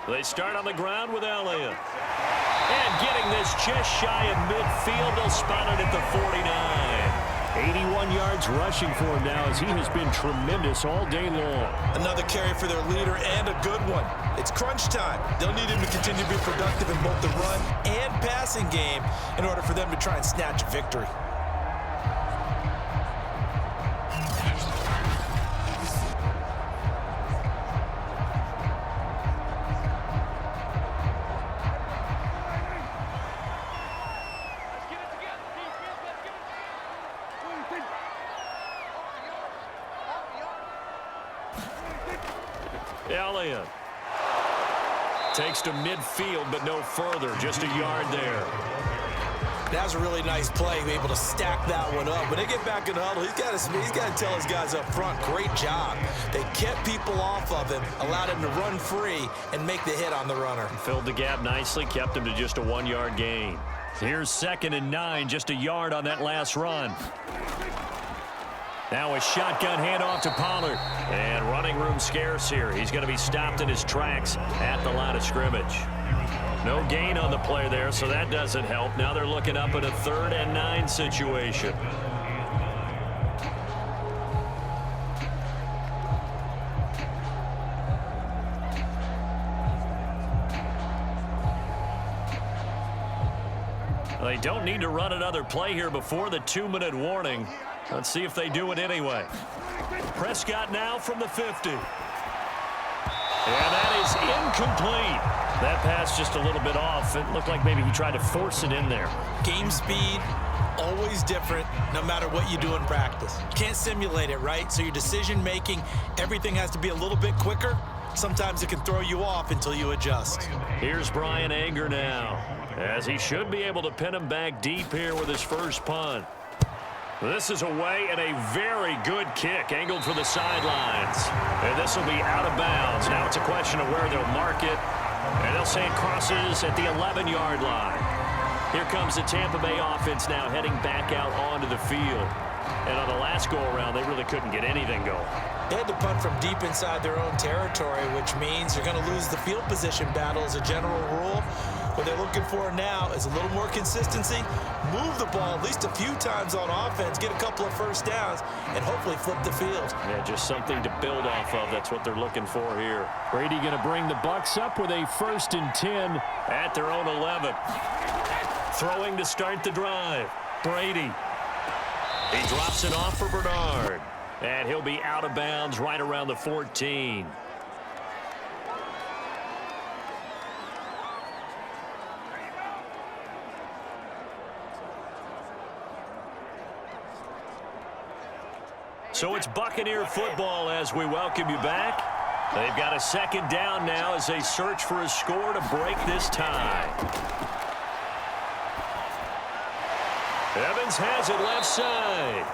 They start on the ground with Elliott. And getting this just shy of midfield, they'll spot it at the 49. 81 yards rushing for him now as he has been tremendous all day long. Another carry for their leader and a good one. It's crunch time. They'll need him to continue to be productive in both the run and passing game in order for them to try and snatch a victory. Elliott takes to midfield, but no further, just a yard there. That was a really nice play, be able to stack that one up. When they get back in the huddle, he's got to tell his guys up front, great job. They kept people off of him, allowed him to run free and make the hit on the runner. Filled the gap nicely, kept him to just a 1-yard gain. Here's 2nd and 9, just a yard on that last run. Now a shotgun handoff to Pollard. And running room scarce here. He's going to be stopped in his tracks at the line of scrimmage. No gain on the play there, so that doesn't help. Now they're looking up at a 3rd and 9 situation. They don't need to run another play here before the 2-minute warning. Let's see if they do it anyway. Prescott now from the 50. And that is incomplete. That pass just a little bit off. It looked like maybe he tried to force it in there. Game speed, always different, no matter what you do in practice. You can't simulate it, right? So your decision-making, everything has to be a little bit quicker. Sometimes it can throw you off until you adjust. Here's Brian Anger now, as he should be able to pin him back deep here with his first punt. This is away and a very good kick, angled for the sidelines. And this will be out of bounds. Now it's a question of where they'll mark it. And they'll say it crosses at the 11-yard line. Here comes the Tampa Bay offense now heading back out onto the field. And on the last go-around, they really couldn't get anything going. They had to punt from deep inside their own territory, which means you're going to lose the field position battle as a general rule. What they're looking for now is a little more consistency, move the ball at least a few times on offense, get a couple of first downs, and hopefully flip the field. Yeah, just something to build off of. That's what they're looking for here. Brady going to bring the Bucs up with a 1st and 10 at their own 11. Throwing to start the drive. Brady. He drops it off for Bernard. And he'll be out of bounds right around the 14. So it's Buccaneer football as we welcome you back. They've got a 2nd down now as they search for a score to break this tie. Evans has it left side.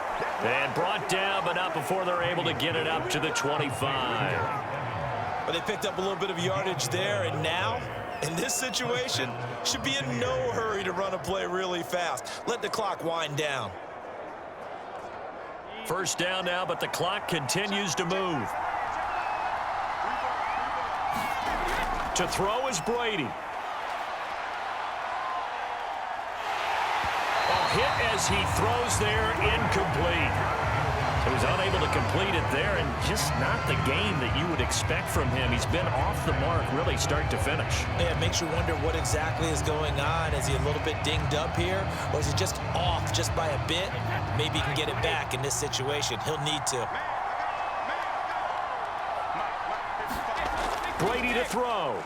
And brought down, but not before they're able to get it up to the 25. But they picked up a little bit of yardage there, and now, in this situation, should be in no hurry to run a play really fast. Let the clock wind down. 1st down now, but the clock continues to move. To throw is Brady. Hit as he throws there, incomplete. So he's unable to complete it there, and just not the game that you would expect from him. He's been off the mark really start to finish. Yeah, it makes you wonder what exactly is going on. Is he a little bit dinged up here, or is he just off just by a bit? Maybe he can get it back in this situation. He'll need to. Brady to throw.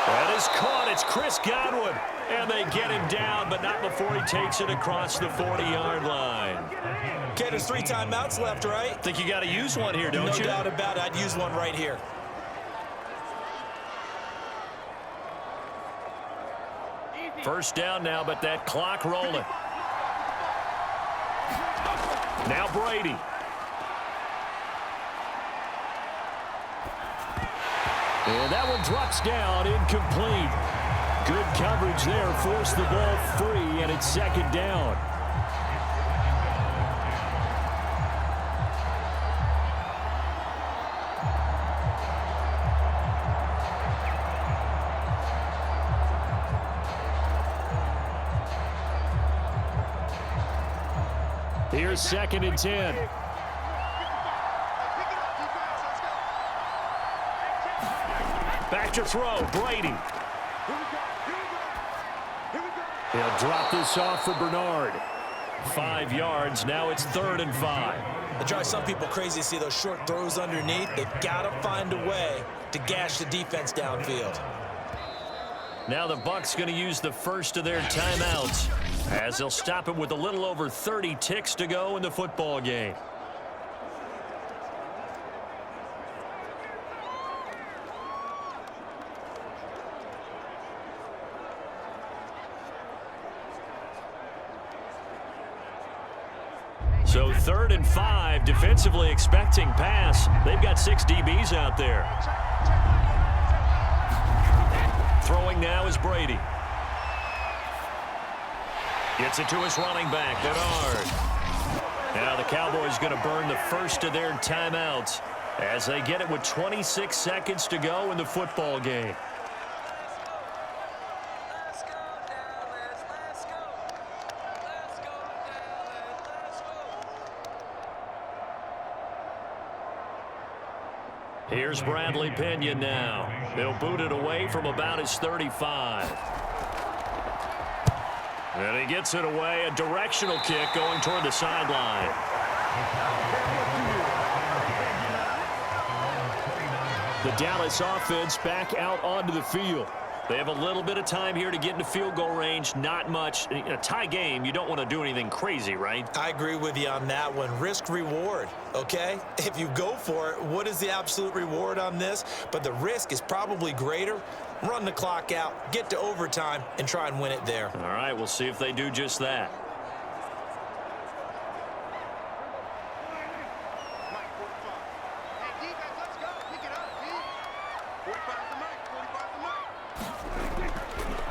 That is caught. It's Chris Godwin. And they get him down, but not before he takes it across the 40-yard line. Okay, there's 3 timeouts left, right? Think you got to use one here, don't you? No doubt about it. I'd use one right here. First down now, but that clock rolling. Now Brady. And that one drops down, incomplete. Good coverage there, forced the ball free, and it's 2nd down. Here's 2nd and 10. Back to throw, Brady. He'll drop this off for Bernard. 5 yards, now it's 3rd and 5. It drives some people crazy to see those short throws underneath. They've got to find a way to gash the defense downfield. Now the Bucs going to use the first of their timeouts as they'll stop it with a little over 30 ticks to go in the football game. So 3rd and 5, defensively expecting pass. They've got 6 DBs out there. Throwing now is Brady. Gets it to his running back, Bernard. Now the Cowboys going to burn the first of their timeouts as they get it with 26 seconds to go in the football game. Here's Bradley Pinion now. He'll boot it away from about his 35. And he gets it away. A directional kick going toward the sideline. The Dallas offense back out onto the field. They have a little bit of time here to get into field goal range. Not much. In a tie game, you don't want to do anything crazy, right? I agree with you on that one. Risk reward, okay? If you go for it, what is the absolute reward on this? But the risk is probably greater. Run the clock out, get to overtime, and try and win it there. All right, we'll see if they do just that.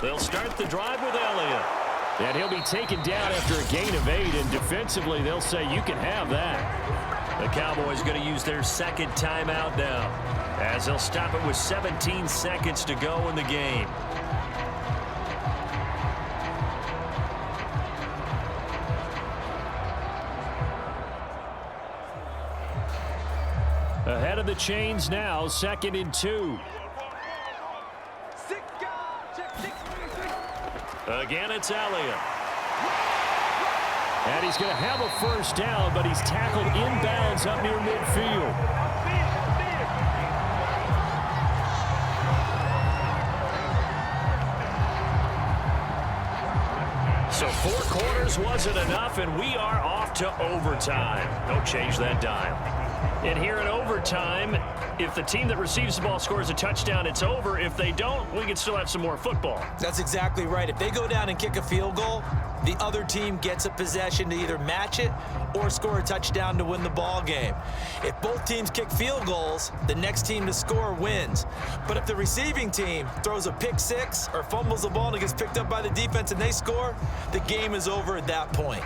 They'll start the drive with Elliott. And he'll be taken down after a gain of 8, and defensively they'll say you can have that. The Cowboys going to use their second timeout now, as they'll stop it with 17 seconds to go in the game. Ahead of the chains now, 2nd and 2. Again, it's Elliott. And he's going to have a first down, but he's tackled inbounds up near midfield. So 4 quarters wasn't enough, and we are off to overtime. Don't change that dial. And here in overtime, if the team that receives the ball scores a touchdown, it's over. If they don't, we can still have some more football. That's exactly right. If they go down and kick a field goal, the other team gets a possession to either match it or score a touchdown to win the ball game. If both teams kick field goals, the next team to score wins. But if the receiving team throws a pick six or fumbles the ball and it gets picked up by the defense and they score, the game is over at that point.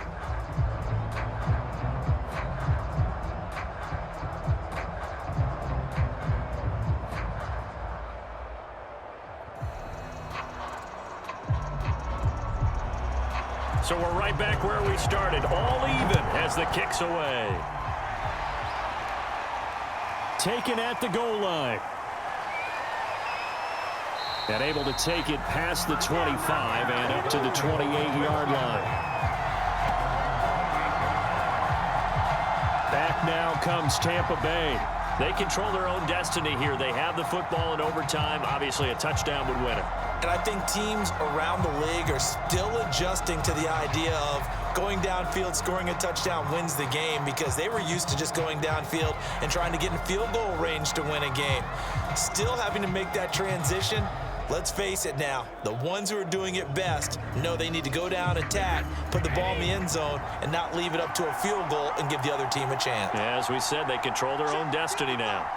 So we're right back where we started, all even as the kick's away. Taken at the goal line. And able to take it past the 25 and up to the 28-yard line. Back now comes Tampa Bay. They control their own destiny here. They have the football in overtime. Obviously, a touchdown would win it. And I think teams around the league are still adjusting to the idea of going downfield, scoring a touchdown wins the game, because they were used to just going downfield and trying to get in field goal range to win a game. Still having to make that transition. Let's face it now, the ones who are doing it best know they need to go down, attack, put the ball in the end zone, and not leave it up to a field goal and give the other team a chance. As we said, they control their own destiny now.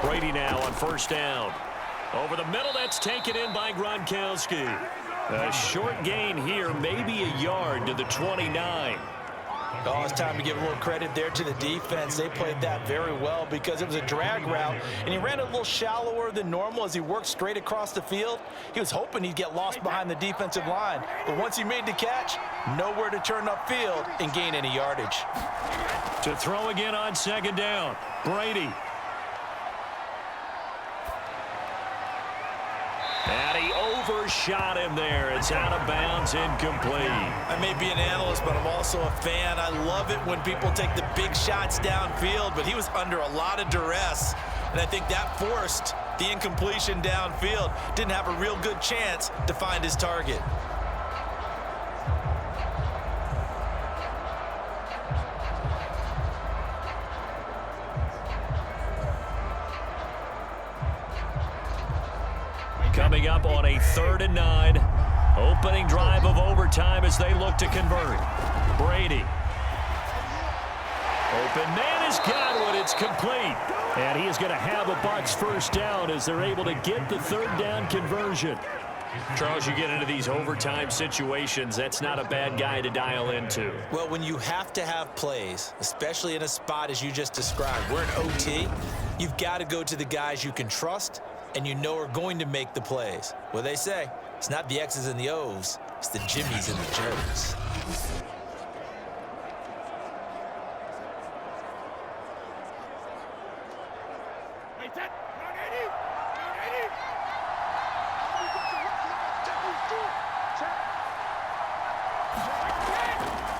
Brady now on first down. Over the middle, that's taken in by Gronkowski. A short gain here, maybe a yard to the 29. Oh, it's time to give a little credit there to the defense. They played that very well because it was a drag route, and he ran a little shallower than normal as he worked straight across the field. He was hoping he'd get lost behind the defensive line, but once he made the catch, nowhere to turn upfield and gain any yardage. To throw again on second down, Brady. And he overshot him there. It's out of bounds, incomplete. I may be an analyst, but I'm also a fan. I love it when people take the big shots downfield, but he was under a lot of duress, and I think that forced the incompletion downfield. Didn't have a real good chance to find his target. Coming up on a 3rd and 9. Opening drive of overtime as they look to convert. Brady. Open man has got one. It's complete. And he is going to have a Bucs first down as they're able to get the 3rd down conversion. Charles, you get into these overtime situations, that's not a bad guy to dial into. Well, when you have to have plays, especially in a spot as you just described, we're in OT, you've got to go to the guys you can trust and you know are going to make the plays. Well, they say it's not the X's and the O's, it's the Jimmies and the Joes.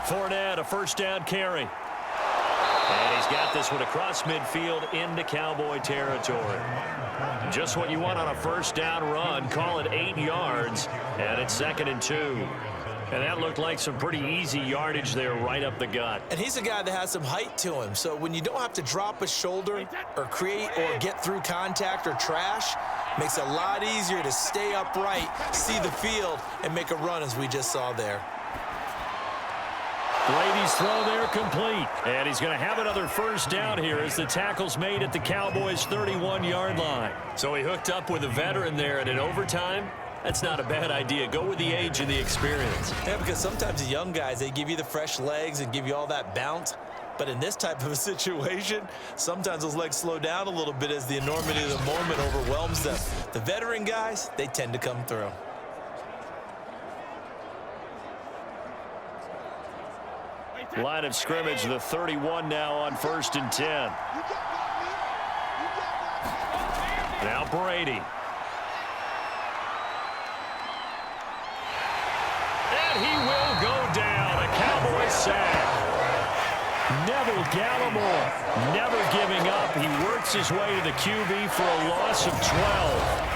Fournette, a first down carry. And he's got this one across midfield into Cowboy territory. Just what you want on a first down run. Call it 8 yards, and it's 2nd and 2. And that looked like some pretty easy yardage there right up the gut. And he's a guy that has some height to him. So when you don't have to drop a shoulder or create or get through contact or trash, makes it a lot easier to stay upright, see the field, and make a run as we just saw there. Brady's throw there complete. And he's going to have another first down here as the tackle's made at the Cowboys' 31-yard line. So he hooked up with a veteran there, and in overtime, that's not a bad idea. Go with the age and the experience. Yeah, because sometimes the young guys, they give you the fresh legs and give you all that bounce. But in this type of a situation, sometimes those legs slow down a little bit as the enormity of the moment overwhelms them. The veteran guys, they tend to come through. Line of scrimmage, the 31 now on 1st and 10. Now Brady. And he will go down. A Cowboy sack. Neville Gallimore never giving up. He works his way to the QB for a loss of 12.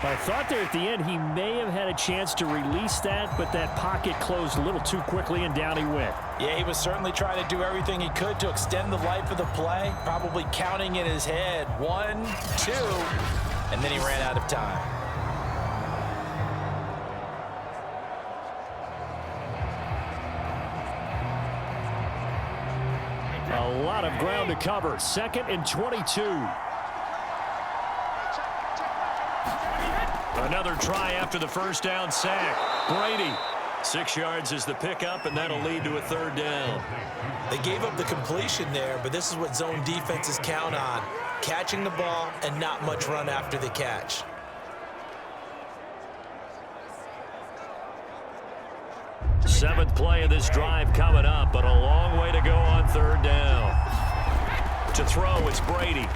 I thought there at the end he may have had a chance to release that, but that pocket closed a little too quickly, and down he went. Yeah, he was certainly trying to do everything he could to extend the life of the play, probably counting in his head 1, 2, and then he ran out of time. A lot of ground to cover. 2nd and 22. Another try after the first down sack. Brady, 6 yards is the pickup, and that'll lead to a 3rd down. They gave up the completion there, but this is what zone defenses count on. Catching the ball and not much run after the catch. Seventh play of this drive coming up, but a long way to go on 3rd down. To throw, it's Brady.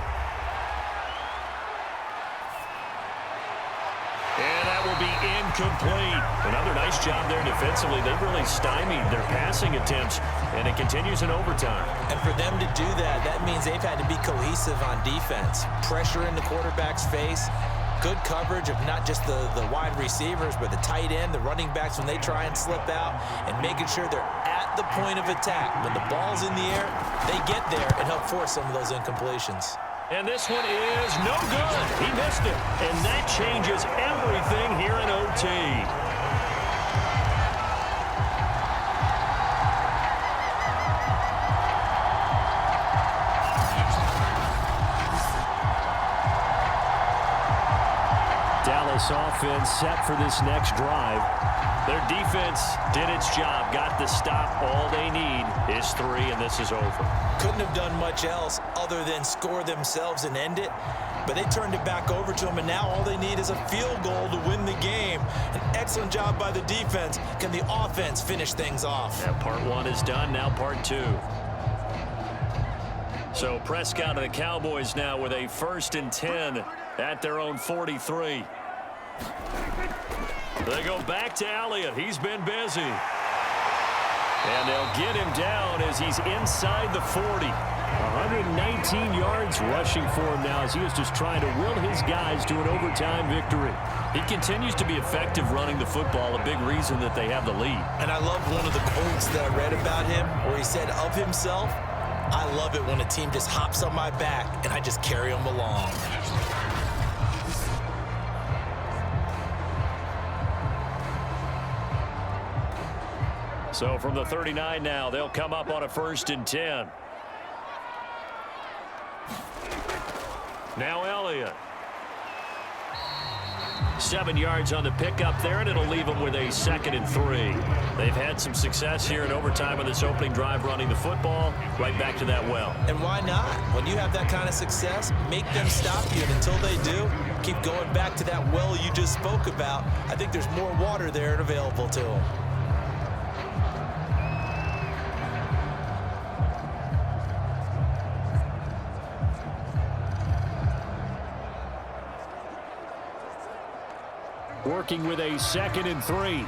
And that will be incomplete. Another nice job there defensively. They've really stymied their passing attempts, and it continues in overtime. And for them to do that, that means they've had to be cohesive on defense. Pressure in the quarterback's face. Good coverage of not just the wide receivers, but the tight end, the running backs when they try and slip out, and making sure they're at the point of attack. When the ball's in the air, they get there and help force some of those incompletions. And this one is no good. He missed it. And that changes everything here in OT. Dallas offense set for this next drive. Their defense did its job, got the stop. All they need is 3, and this is over. Couldn't have done much else other than score themselves and end it, but they turned it back over to them, and now all they need is a field goal to win the game. An excellent job by the defense. Can the offense finish things off? Yeah, part 1 is done, now part 2. So Prescott and the Cowboys now with a 1st and 10 at their own 43. They go back to Elliott. He's been busy. And they'll get him down as he's inside the 40. 119 yards rushing for him now as he is just trying to will his guys to an overtime victory. He continues to be effective running the football, a big reason that they have the lead. And I love one of the quotes that I read about him where he said of himself, "I love it when a team just hops on my back and I just carry them along." So from the 39 now, they'll come up on a 1st and 10. Now Elliott. 7 yards on the pickup there, and it'll leave them with a 2nd and 3. They've had some success here in overtime on this opening drive running the football. Right back to that well. And why not? When you have that kind of success, make them stop you. And until they do, keep going back to that well you just spoke about. I think there's more water there and available to them. Working with a 2nd and 3.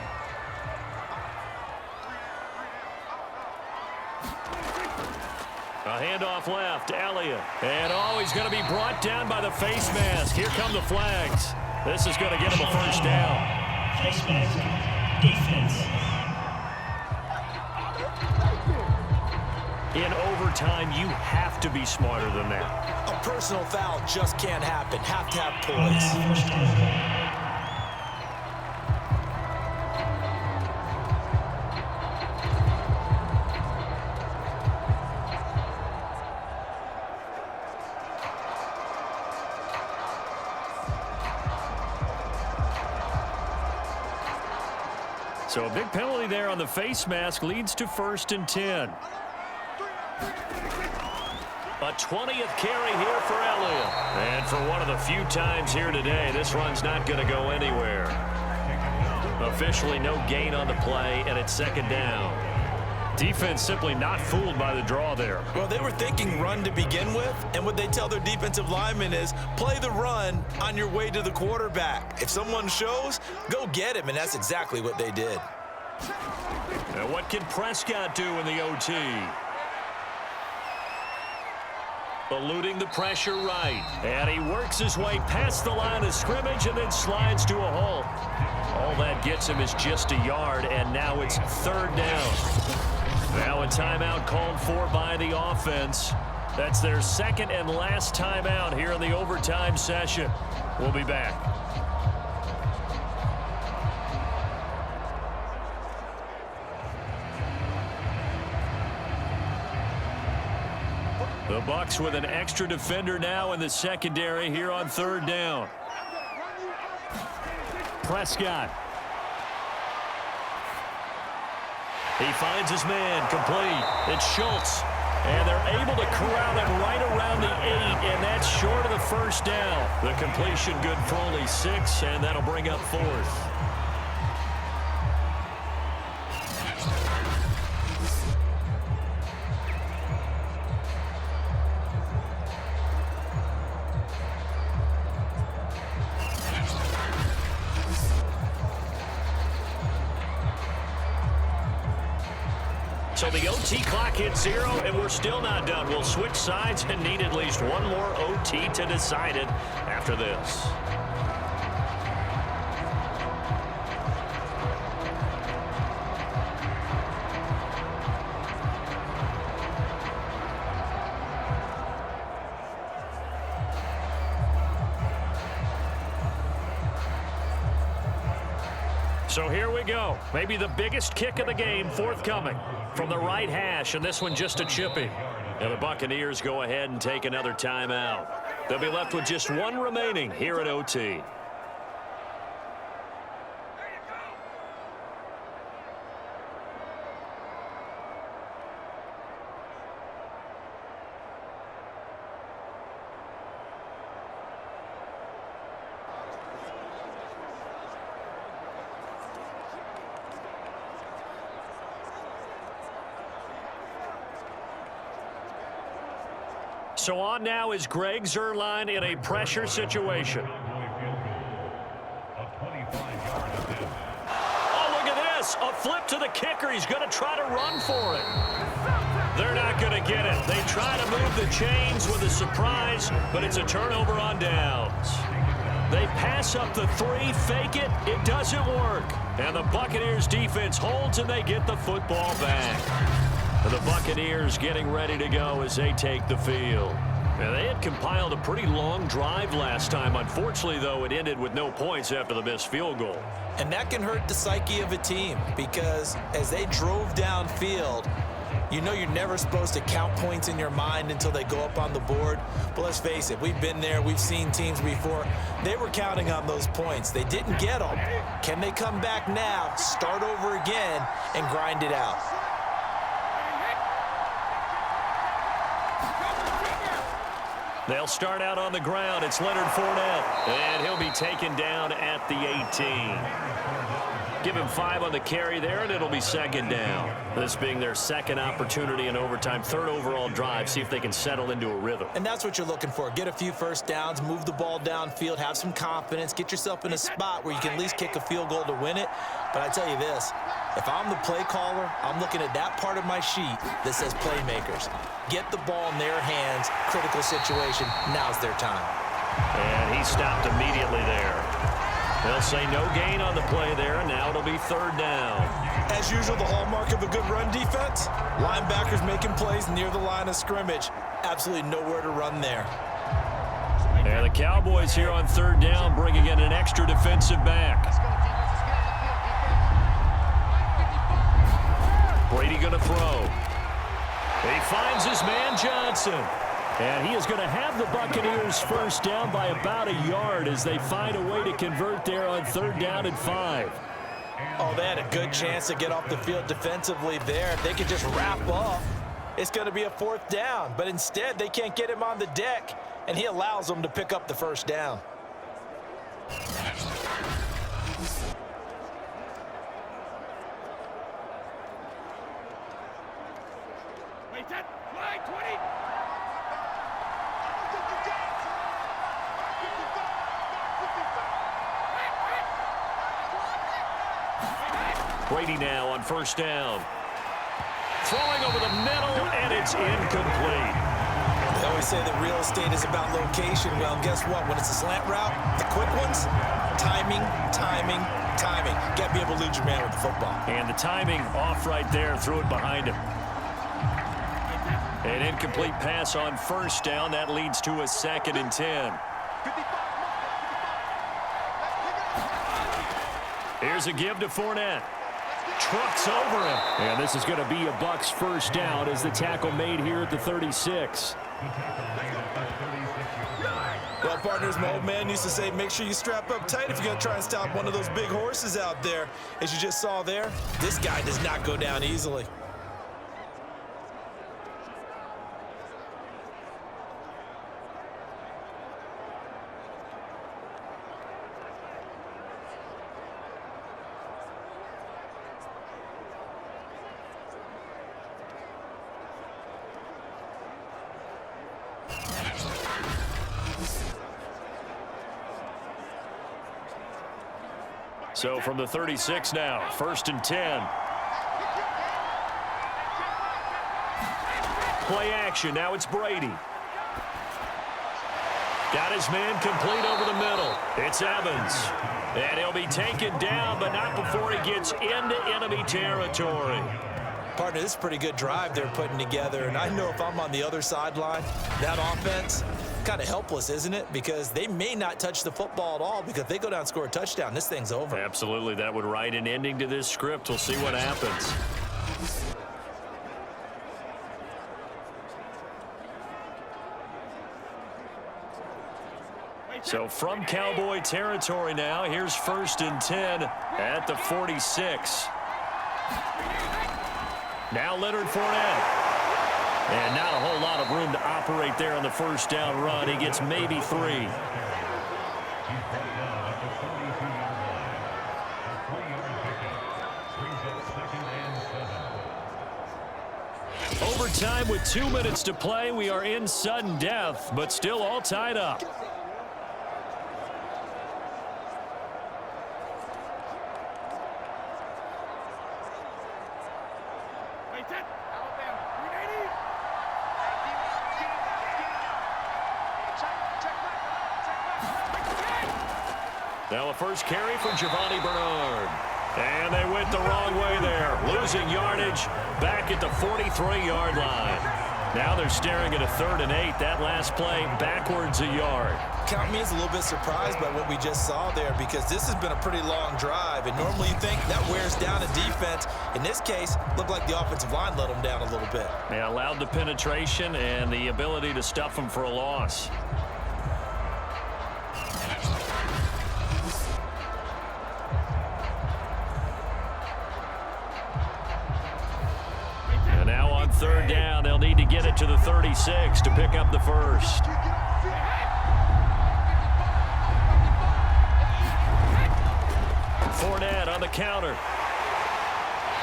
A handoff left, Elliott. And he's going to be brought down by the face mask. Here come the flags. This is going to get him a first down. Face mask. Defense. In overtime, you have to be smarter than that. A personal foul just can't happen. Have to have poise. First down. So a big penalty there on the face mask leads to 1st and 10. A 20th carry here for Elliott. And for one of the few times here today, this run's not going to go anywhere. Officially no gain on the play, and it's 2nd down. Defense simply not fooled by the draw there. Well, they were thinking run to begin with, and what they tell their defensive linemen is play the run on your way to the quarterback. If someone shows, go get him, and that's exactly what they did. And what can Prescott do in the OT? Eluding the pressure right. And he works his way past the line of scrimmage and then slides to a halt. All that gets him is just a yard, and now it's 3rd down. Now a timeout called for by the offense. That's their 2nd and last timeout here in the overtime session. We'll be back. The Bucs with an extra defender now in the secondary here on 3rd down. Prescott. He finds his man, complete. It's Schultz. And they're able to corral him right around the 8, and that's short of the 1st down. The completion good for only 6, and that'll bring up 4th. So the OT clock hits 0, and we're still not done. We'll switch sides and need at least one more OT to decide it after this. So here we go. Maybe the biggest kick of the game forthcoming from the right hash, and this one just a chippy. And the Buccaneers go ahead and take another timeout. They'll be left with just one remaining here at OT. So on now is Greg Zuerlein in a pressure situation. Oh, look at this. A flip to the kicker. He's going to try to run for it. They're not going to get it. They try to move the chains with a surprise, but it's a turnover on downs. They pass up the 3, fake it. It doesn't work. And the Buccaneers defense holds, and they get the football back. The Buccaneers getting ready to go as they take the field. And they had compiled a pretty long drive last time. Unfortunately, though, it ended with no points after the missed field goal. And that can hurt the psyche of a team because as they drove downfield, you know you're never supposed to count points in your mind until they go up on the board. But let's face it, we've been there. We've seen teams before. They were counting on those points. They didn't get them. Can they come back now, start over again, and grind it out? They'll start out on the ground. It's Leonard Fournette, and he'll be taken down at the 18. Give him 5 on the carry there, and it'll be second down. This being their second opportunity in overtime, third overall drive, see if they can settle into a rhythm. And that's what you're looking for. Get a few first downs, move the ball downfield, have some confidence, get yourself in a spot where you can at least kick a field goal to win it. But I tell you this, if I'm the play caller, I'm looking at that part of my sheet that says playmakers. Get the ball in their hands, critical situation, now's their time. And he stopped immediately there. They'll say no gain on the play there, and now it'll be third down. As usual, the hallmark of a good run defense, linebackers making plays near the line of scrimmage. Absolutely nowhere to run there. And the Cowboys here on third down bringing in an extra defensive back. Brady going to throw. He finds his man Johnson. And he is going to have the Buccaneers first down by about a yard as they find a way to convert there on third down and 5. Oh, they had a good chance to get off the field defensively there. If they could just wrap up, it's going to be a fourth down. But instead, they can't get him on the deck, and he allows them to pick up the first down. Brady now on first down. Throwing over the middle, and it's incomplete. They always say that real estate is about location. Well, guess what? When it's a slant route, the quick ones, timing, timing, timing. You got to be able to lead your man with the football. And the timing off right there, threw it behind him. An incomplete pass on first down. That leads to a 2nd and 10. Here's a give to Fournette. Trucks over him. And this is going to be a Bucs first down as the tackle made here at the 36. Well, partners, my old man used to say, make sure you strap up tight if you're going to try and stop one of those big horses out there. As you just saw there, this guy does not go down easily. So from the 36 now, 1st and 10. Play action. Now it's Brady. Got his man complete over the middle. It's Evans. And he'll be taken down, but not before he gets into enemy territory. Partner, this is a pretty good drive they're putting together, and I know if I'm on the other sideline, that offense, kind of helpless, isn't it? Because they may not touch the football at all, because if they go down and score a touchdown, this thing's over. Absolutely. That would write an ending to this script. We'll see what happens. So from Cowboy territory now, here's 1st and 10 at the 46. Now Leonard Fournette. And not a whole lot of room to operate there on the first down run. He gets maybe 3. Overtime with 2 minutes to play. We are in sudden death, but still all tied up. Now a first carry for Giovanni Bernard. And they went the wrong way there. Losing yardage back at the 43-yard line. Now they're staring at a 3rd and 8. That last play backwards a yard. Count me as a little bit surprised by what we just saw there, because this has been a pretty long drive. And normally you think that wears down a defense. In this case, looked like the offensive line let them down a little bit. Yeah, allowed the penetration and the ability to stuff them for a loss. Third down, they'll need to get it to the 36 to pick up the first. Fournette on the counter.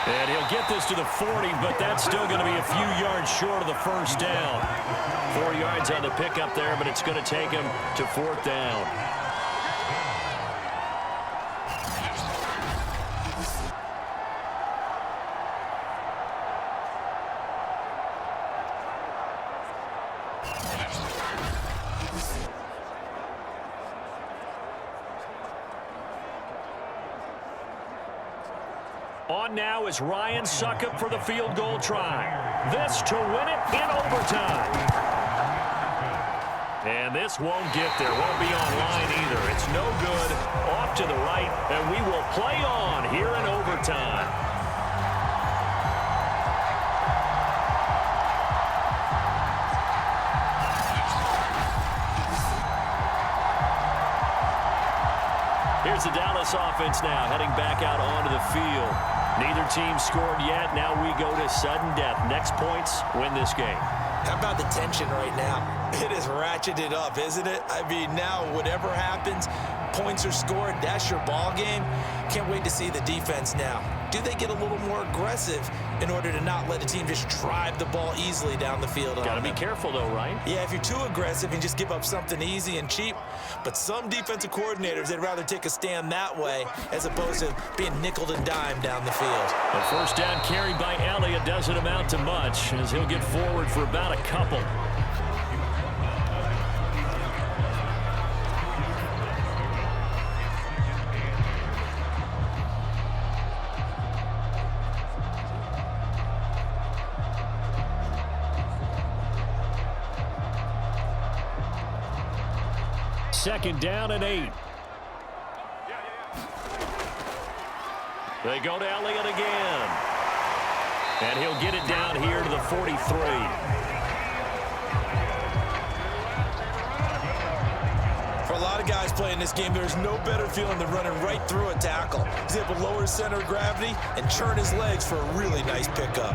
And he'll get this to the 40, but that's still going to be a few yards short of the first down. 4 yards on the pickup there, but it's going to take him to fourth down. On now is Ryan Suckup for the field goal try. This to win it in overtime. And this won't get there. Won't be online either. It's no good. Off to the right, and we will play on here in overtime. Here's the Dallas offense now, heading back out onto the field. Neither team scored yet. Now we go to sudden death. Next points win this game. How about the tension right now? It is ratcheted up, isn't it? I mean, now whatever happens, points are scored, that's your ball game. Can't wait to see the defense now. Do they get a little more aggressive in order to not let a team just drive the ball easily down the field? Got to be careful, though, right? Yeah, if you're too aggressive and just give up something easy and cheap. But some defensive coordinators, they'd rather take a stand that way as opposed to being nickeled and dimed down the field. The first down carried by Elliott doesn't amount to much as he'll get forward for about a couple. Second down and 8. They go to Elliott again. And he'll get it down here to the 43. For a lot of guys playing this game, there's no better feeling than running right through a tackle. He's able to lower his center of gravity and churn his legs for a really nice pickup.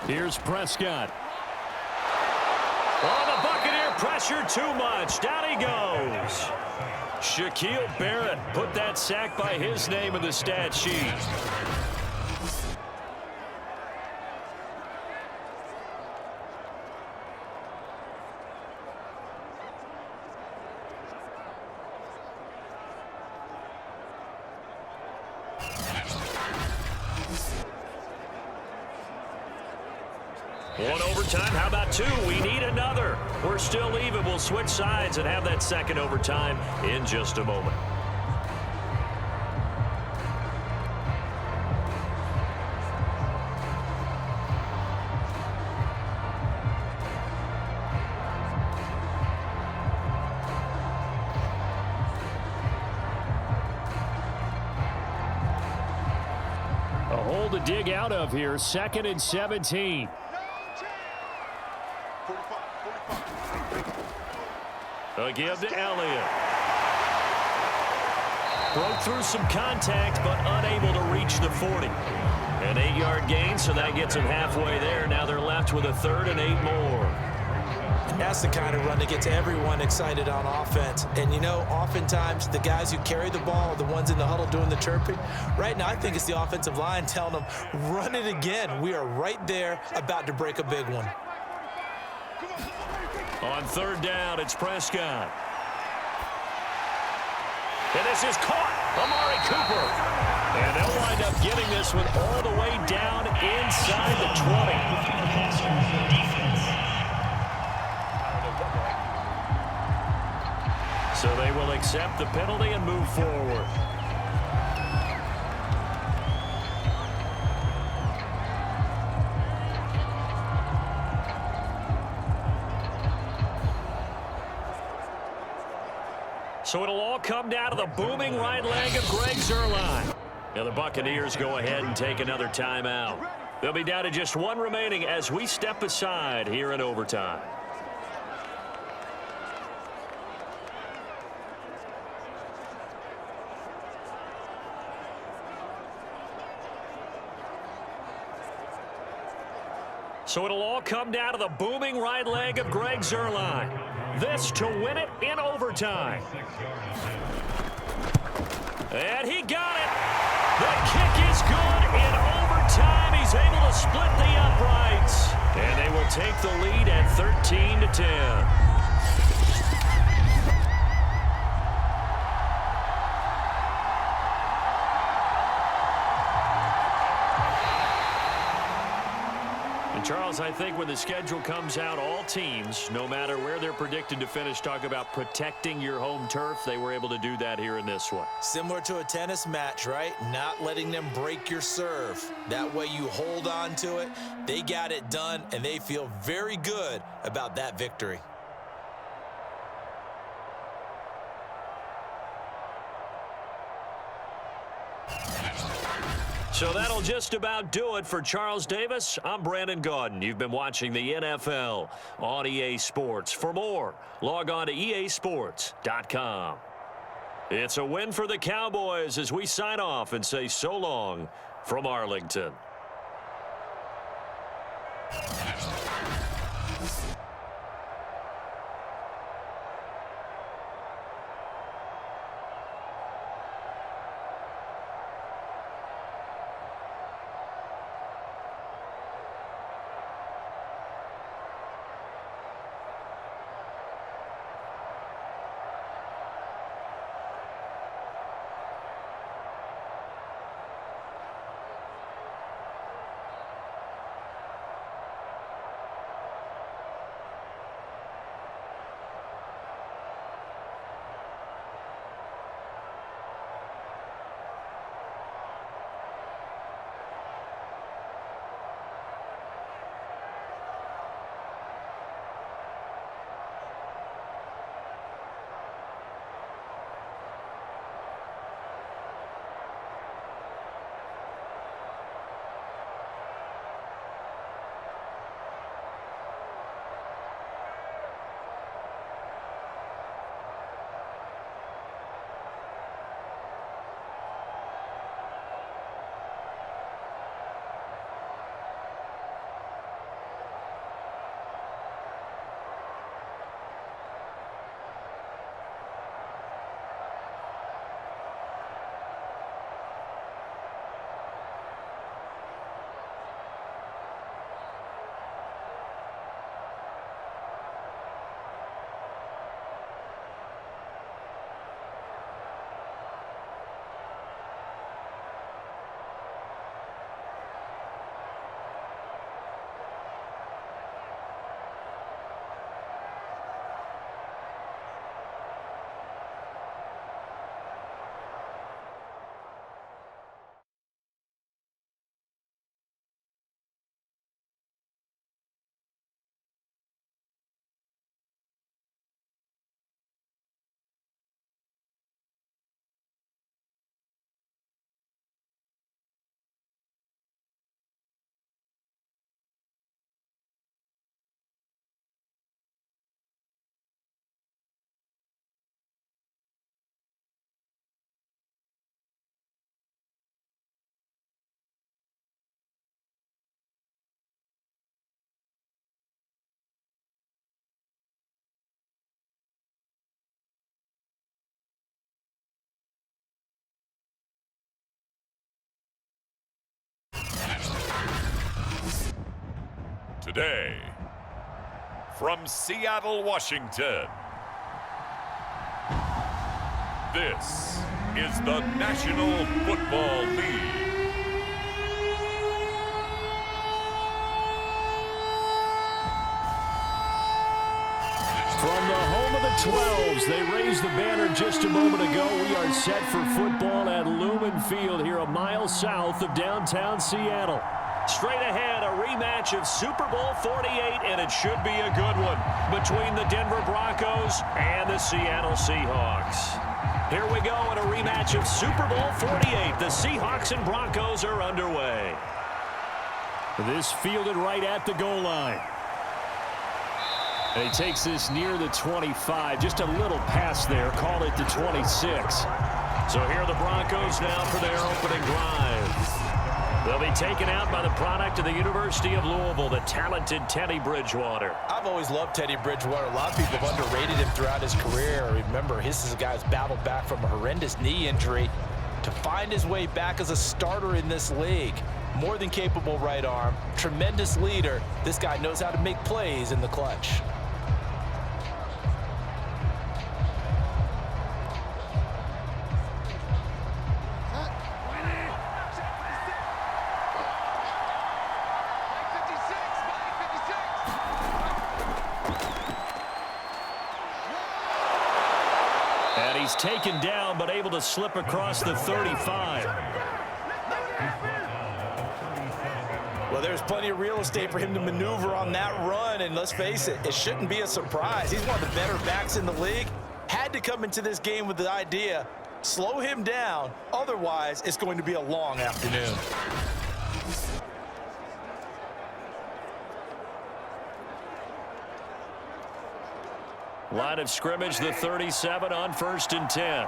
Here's Prescott. Oh, the Buccaneer pressure too much. Down he goes. Shaquille Barrett put that sack by his name in the stat sheet. One overtime, how about two? We need another. We're still even. We'll switch sides and have that second overtime in just a moment. A hole to dig out of here, 2nd and 17. A give to Elliott. Broke through some contact, but unable to reach the 40. An 8-yard gain, so that gets them halfway there. Now they're left with a 3rd and 8 more. And that's the kind of run that gets everyone excited on offense. And, you know, oftentimes the guys who carry the ball are the ones in the huddle doing the chirping. Right now, I think it's the offensive line telling them, run it again. We are right there about to break a big one. On 3rd down, it's Prescott. And this is caught. Amari Cooper. And they'll wind up getting this one all the way down inside the 20. So they will accept the penalty and move forward. So it'll all come down to the booming right leg of Greg Zuerlein. Now the Buccaneers go ahead and take another timeout. They'll be down to just one remaining as we step aside here in overtime. So it'll all come down to the booming right leg of Greg Zuerlein. This to win it in overtime. And he got it. The kick is good in overtime. He's able to split the uprights. And they will take the lead at 13-10. Charles, I think when the schedule comes out, all teams, no matter where they're predicted to finish, talk about protecting your home turf. They were able to do that here in this one. Similar to a tennis match, right? Not letting them break your serve. That way you hold on to it. They got it done, and they feel very good about that victory. So that'll just about do it for Charles Davis. I'm Brandon Gaudin. You've been watching the NFL on EA Sports. For more, log on to easports.com. It's a win for the Cowboys as we sign off and say so long from Arlington. Today, from Seattle, Washington, this is the National Football League. From the home of the 12s, they raised the banner just a moment ago. We are set for football at Lumen Field here a mile south of downtown Seattle. Straight ahead, a rematch of Super Bowl 48, and it should be a good one between the Denver Broncos and the Seattle Seahawks. Here we go in a rematch of Super Bowl 48. The Seahawks and Broncos are underway. This fielded right at the goal line. And he takes this near the 25. Just a little pass there. Call it the 26. So here are the Broncos now for their opening drive. They'll be taken out by the product of the University of Louisville, the talented Teddy Bridgewater. I've always loved Teddy Bridgewater. A lot of people have underrated him throughout his career. Remember, this is a guy who's battled back from a horrendous knee injury to find his way back as a starter in this league. More than capable right arm, tremendous leader. This guy knows how to make plays in the clutch. And he's taken down, but able to slip across the 35. Well, there's plenty of real estate for him to maneuver on that run, and let's face it, it shouldn't be a surprise. He's one of the better backs in the league. Had to come into this game with the idea, slow him down, otherwise it's going to be a long afternoon. Line of scrimmage, the 37 on 1st and 10.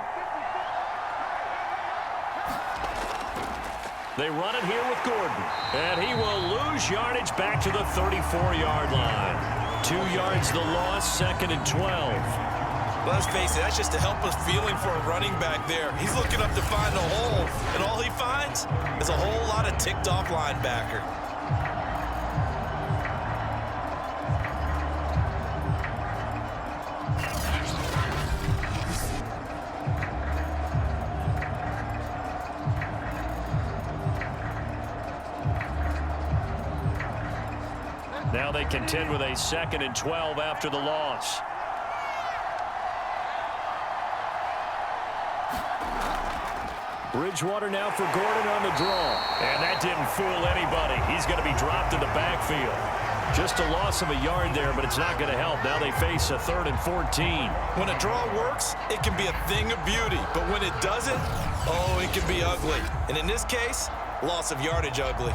They run it here with Gordon. And he will lose yardage back to the 34-yard line. 2 yards the loss, 2nd and 12. Well, let's face it, that's just a helpless feeling for a running back there. He's looking up to find a hole, and all he finds is a whole lot of ticked-off linebacker. Now they contend with a 2nd and 12 after the loss. Bridgewater now for Gordon on the draw. And that didn't fool anybody. He's going to be dropped in the backfield. Just a loss of a yard there, but it's not going to help. Now they face a 3rd and 14. When a draw works, it can be a thing of beauty. But when it doesn't, oh, it can be ugly. And in this case, loss of yardage ugly.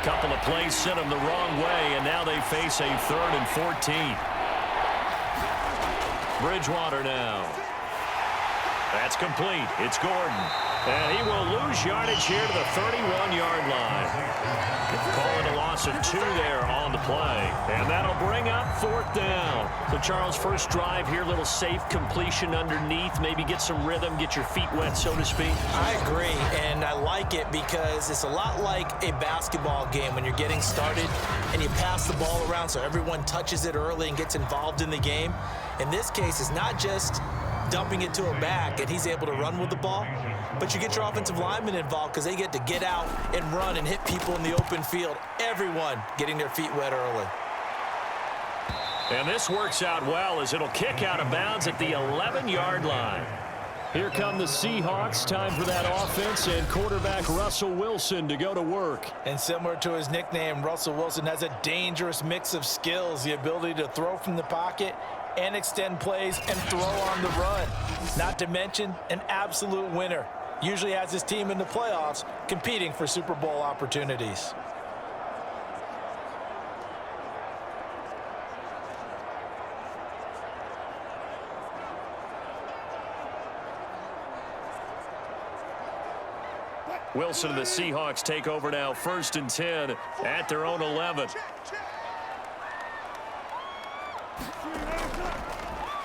Couple of plays sent them the wrong way, and now they face a 3rd and 14. Bridgewater now. That's complete. It's Gordon. And he will lose yardage here to the 31-yard line. Call it a loss of 2 there on the play. And that'll bring up 4th down. So, Charles, first drive here, little safe completion underneath. Maybe get some rhythm, get your feet wet, so to speak. I agree, and I like it because it's a lot like a basketball game when you're getting started and you pass the ball around so everyone touches it early and gets involved in the game. In this case, it's not just dumping it to a back and he's able to run with the ball, but you get your offensive linemen involved because they get to get out and run and hit people in the open field. Everyone getting their feet wet early. And this works out well as it'll kick out of bounds at the 11-yard line. Here come the Seahawks. Time for that offense and quarterback Russell Wilson to go to work. And similar to his nickname, Russell Wilson has a dangerous mix of skills, the ability to throw from the pocket and extend plays and throw on the run. Not to mention an absolute winner. Usually has his team in the playoffs competing for Super Bowl opportunities. Wilson and the Seahawks take over now, 1st and 10 at their own 11.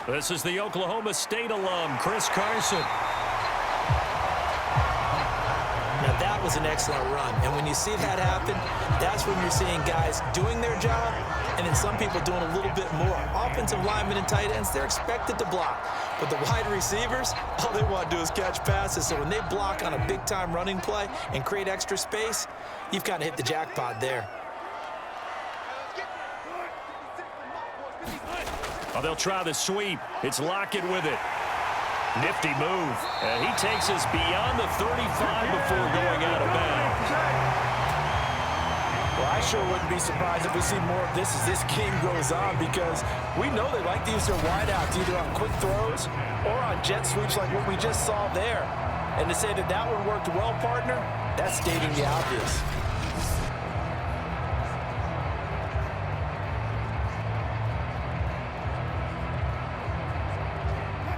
This is the Oklahoma State alum, Chris Carson. Now that was an excellent run, and when you see that happen, that's when you're seeing guys doing their job, and then some people doing a little bit more. Offensive linemen and tight ends, they're expected to block. But the wide receivers, all they want to do is catch passes. So when they block on a big-time running play and create extra space, you've kind of hit the jackpot there. Oh, they'll try the sweep. It's Lockett with it. Nifty move. And he takes us beyond the 35 before going out of bounds. Well, I sure wouldn't be surprised if we see more of this as this game goes on, because we know they like to use their wideouts either on quick throws or on jet sweeps like what we just saw there. And to say that that one worked well, partner, that's stating the obvious.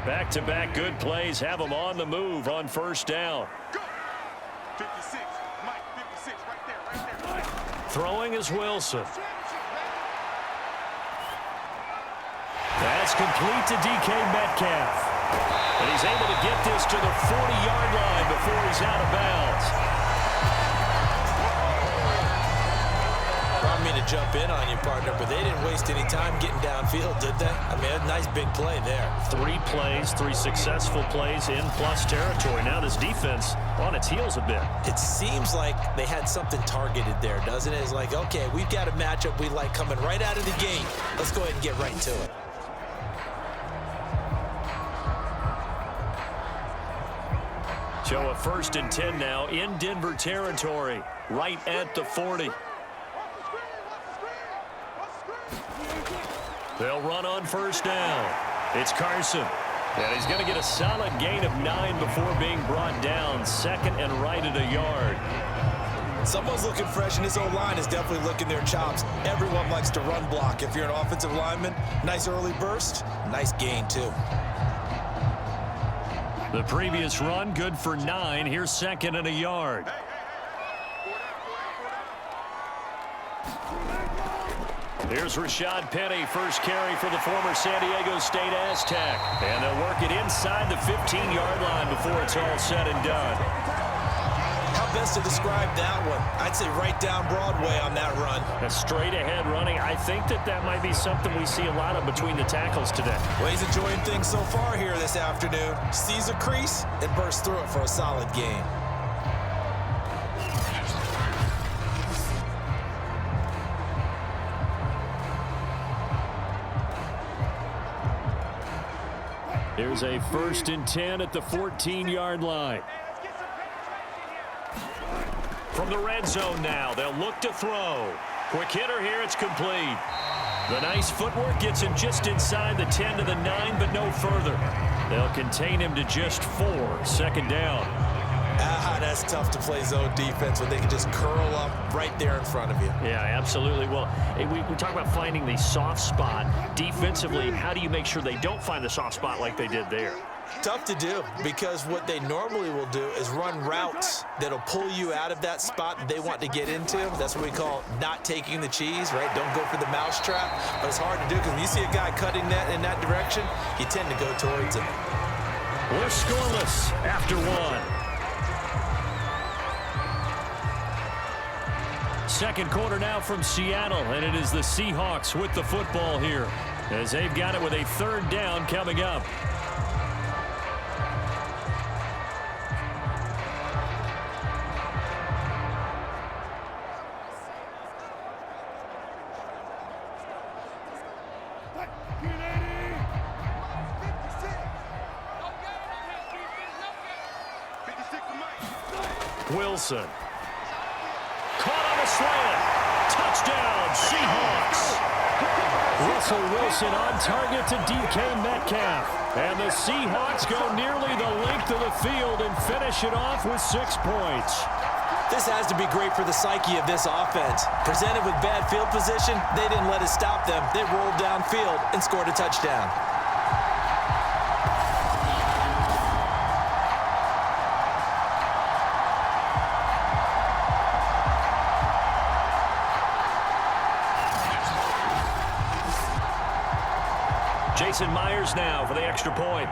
Back-to-back good plays have them on the move on first down. Go. 56. Mike, 56. Right there. Throwing is Wilson. That's complete to DK Metcalf. And he's able to get this to the 40-yard line before he's out of bounds. I don't mean to jump in on you, partner, but they didn't waste any time getting downfield, did they? I mean, a nice big play there. 3 plays, 3 successful plays in plus territory. Now this defense on its heels a bit. It seems like they had something targeted there, doesn't it? It's like, okay, we've got a matchup we like coming right out of the gate. Let's go ahead and get right to it. So a 1st and 10 now in Denver territory, right at the 40. They'll run on first down. It's Carson. And he's going to get a solid gain of 9 before being brought down. 2nd and right at a yard. Someone's looking fresh, and this O-line is definitely licking their chops. Everyone likes to run block. If you're an offensive lineman, nice early burst, nice gain too. The previous run, good for 9. Here's 2nd and a yard. Here's Rashad Penny, first carry for the former San Diego State Aztec. And they'll work it inside the 15-yard line before it's all said and done. How best to describe that one? I'd say right down Broadway on that run. A straight-ahead running. I think that might be something we see a lot of between the tackles today. Well, he's enjoying things so far here this afternoon. Sees a crease and bursts through it for a solid gain. Here's a 1st and 10 at the 14-yard line. From the red zone now, they'll look to throw. Quick hitter here, it's complete. The nice footwork gets him just inside the 10 to the 9, but no further. They'll contain him to just 4. 2nd down. That's tough to play zone defense when they can just curl up right there in front of you. Yeah, absolutely. Well, we talk about finding the soft spot. Defensively, how do you make sure they don't find the soft spot like they did there? Tough to do, because what they normally will do is run routes that'll pull you out of that spot that they want to get into. That's what we call not taking the cheese, right? Don't go for the mousetrap. But it's hard to do because when you see a guy cutting that in that direction, you tend to go towards him. We're scoreless after 1. Second quarter now from Seattle, and it is the Seahawks with the football here as they've got it with a 3rd down coming up. Wilson. Caught on a slant. Touchdown, Seahawks. Russell Wilson on target to DK Metcalf. And the Seahawks go nearly the length of the field and finish it off with 6 points. This has to be great for the psyche of this offense. Presented with bad field position, they didn't let it stop them. They rolled downfield and scored a touchdown. Jason Myers now for the extra point.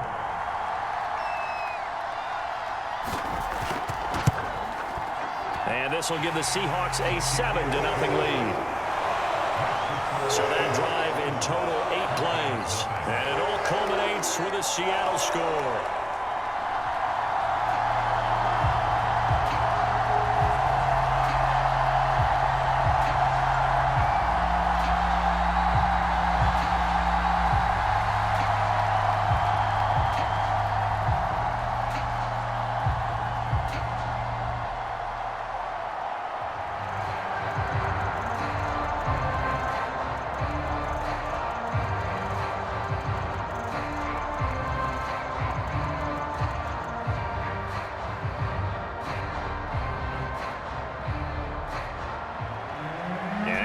And this will give the Seahawks a 7-0 lead. So that drive in total 8 plays. And it all culminates with a Seattle score.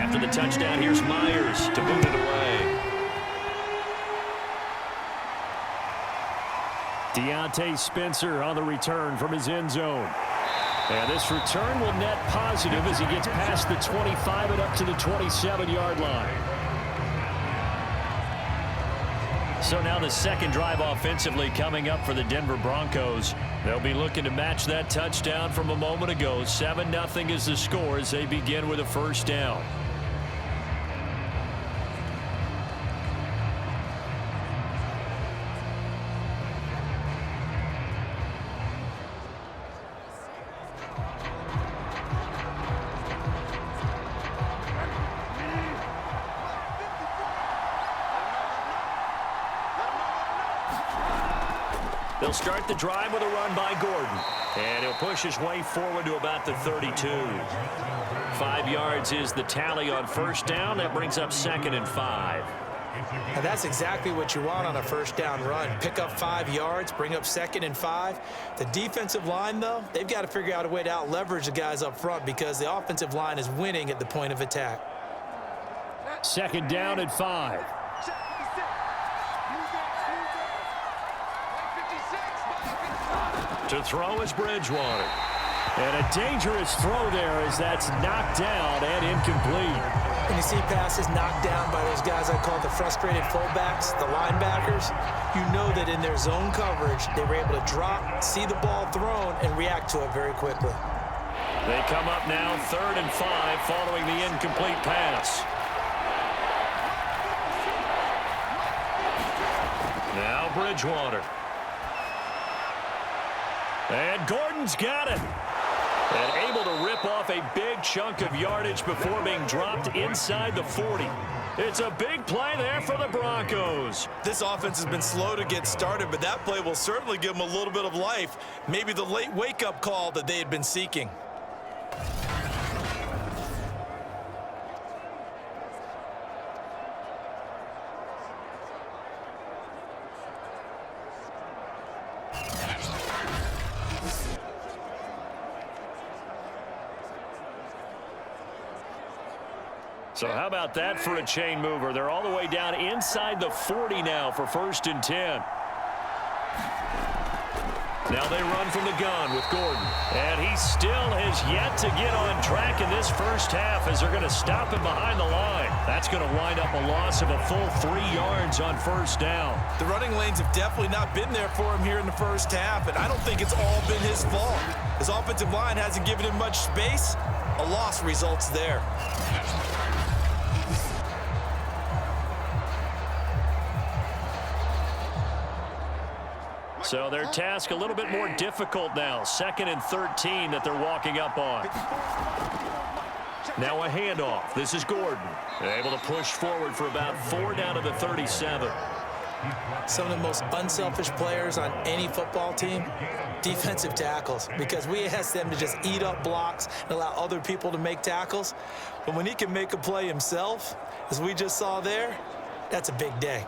after the touchdown, here's Myers to boot it away. Deontay Spencer on the return from his end zone. And this return will net positive as he gets past the 25 and up to the 27-yard line. So now the second drive offensively coming up for the Denver Broncos. They'll be looking to match that touchdown from a moment ago. 7-0 is the score as they begin with a first down. They'll start the drive with a run by Gordon. And he'll push his way forward to about the 32. 5 yards is the tally on first down. That brings up 2nd and 5. And that's exactly what you want on a first down run. Pick up 5 yards, bring up 2nd and 5. The defensive line, though, they've got to figure out a way to out-leverage the guys up front because the offensive line is winning at the point of attack. 2nd down and 5. To throw is Bridgewater. And a dangerous throw there as that's knocked down and incomplete. When you see passes knocked down by those guys I call the frustrated fullbacks, the linebackers, you know that in their zone coverage, they were able to drop, see the ball thrown, and react to it very quickly. They come up now 3rd and 5 following the incomplete pass. Now Bridgewater. And Gordon's got it. And able to rip off a big chunk of yardage before being dropped inside the 40. It's a big play there for the Broncos. This offense has been slow to get started, but that play will certainly give them a little bit of life. Maybe the late wake-up call that they had been seeking. So how about that for a chain mover? They're all the way down inside the 40 now for 1st and 10. Now they run from the gun with Gordon. And he still has yet to get on track in this first half as they're going to stop him behind the line. That's going to wind up a loss of a full 3 yards on first down. The running lanes have definitely not been there for him here in the first half, and I don't think it's all been his fault. His offensive line hasn't given him much space. A loss results there. So their task a little bit more difficult now. 2nd and 13 that they're walking up on. Now a handoff. This is Gordon. Able to push forward for about 4 down to the 37. Some of the most unselfish players on any football team, defensive tackles, because we ask them to just eat up blocks and allow other people to make tackles. But when he can make a play himself, as we just saw there, that's a big day.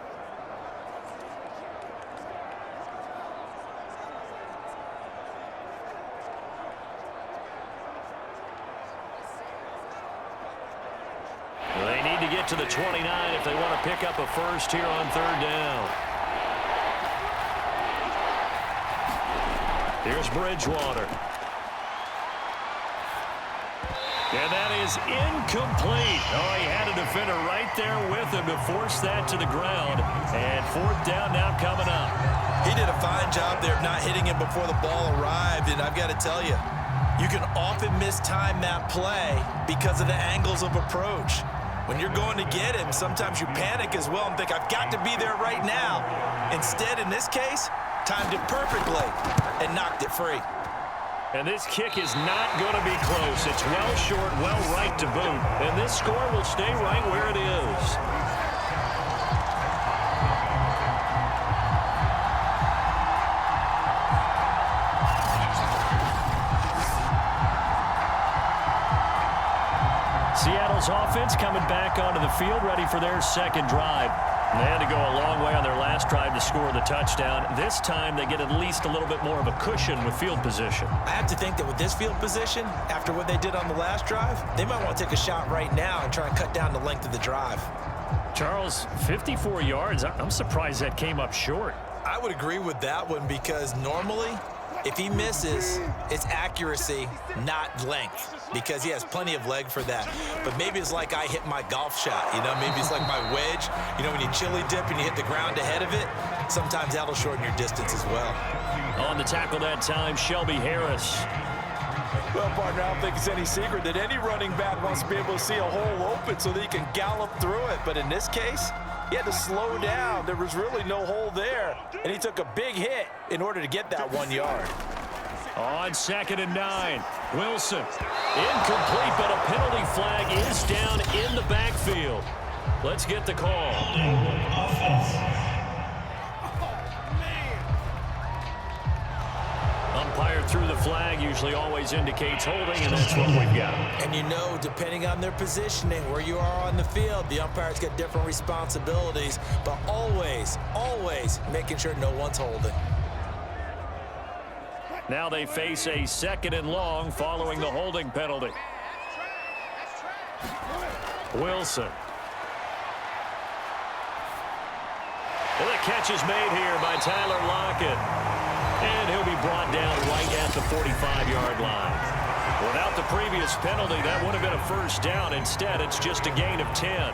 They need to get to the 29 if they want to pick up a first here on 3rd down. Here's Bridgewater. And that is incomplete. Oh, he had a defender right there with him to force that to the ground. And 4th down now coming up. He did a fine job there of not hitting him before the ball arrived, and I've got to tell you, you can often mistime that play because of the angles of approach. When you're going to get him, sometimes you panic as well and think, I've got to be there right now. Instead, in this case, timed it perfectly and knocked it free. And this kick is not going to be close. It's well short, well right to boot. And this score will stay right where it is. Seattle's offense coming back onto the field, ready for their second drive. And to go a long way on their last drive to score the touchdown. This time they get at least a little bit more of a cushion with field position. I have to think that with this field position, after what they did on the last drive, they might want to take a shot right now and try and cut down the length of the drive. Charles, 54 yards. I'm surprised that came up short. I would agree with that one because normally, if he misses, it's accuracy, not length, because he has plenty of leg for that. But maybe it's like I hit my golf shot, you know? Maybe it's like my wedge. You know, when you chili dip and you hit the ground ahead of it, sometimes that'll shorten your distance as well. On the tackle that time, Shelby Harris. Well, partner, I don't think it's any secret that any running back wants to be able to see a hole open so that he can gallop through it. But in this case, he had to slow down. There was really no hole there, and he took a big hit in order to get that 1 yard. On 2nd and 9, Wilson. Incomplete, but a penalty flag is down in the backfield. Let's get the call. Umpire threw the flag, usually always indicates holding, and that's what we've got. And you know, depending on their positioning, where you are on the field, the umpires get different responsibilities, but always, always making sure no one's holding. Now they face a 2nd and long following the holding penalty. Wilson. Well, the catch is made here by Tyler Lockett. And he'll be brought down right at the 45-yard line. Without the previous penalty, that would have been a first down. Instead, it's just a gain of 10.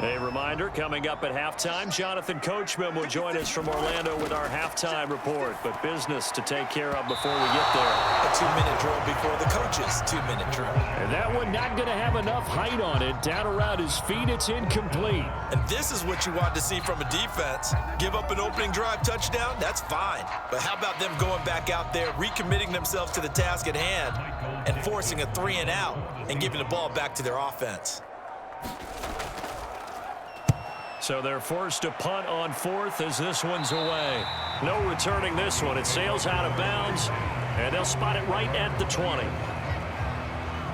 A reminder, coming up at halftime, Jonathan Coachman will join us from Orlando with our halftime report. But business to take care of before we get there. A 2-minute drill before the coach's 2-minute drill. And that one not going to have enough height on it. Down around his feet, it's incomplete. And this is what you want to see from a defense. Give up an opening drive touchdown, that's fine. But how about them going back out there, recommitting themselves to the task at hand, and forcing a 3-and-out and giving the ball back to their offense? So they're forced to punt on 4th as this one's away. No returning this one. It sails out of bounds, and they'll spot it right at the 20.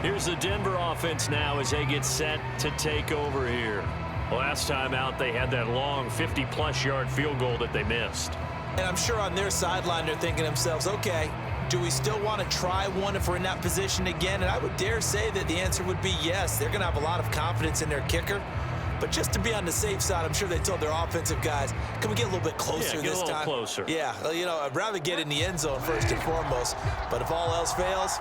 Here's the Denver offense now as they get set to take over here. Last time out, they had that long 50-plus yard field goal that they missed. And I'm sure on their sideline they're thinking to themselves, okay, do we still want to try one if we're in that position again? And I would dare say that the answer would be yes. They're going to have a lot of confidence in their kicker. But just to be on the safe side, I'm sure they told their offensive guys, can we get a little bit closer this time? Closer. Yeah, well, you know, I'd rather get in the end zone first and foremost. But if all else fails,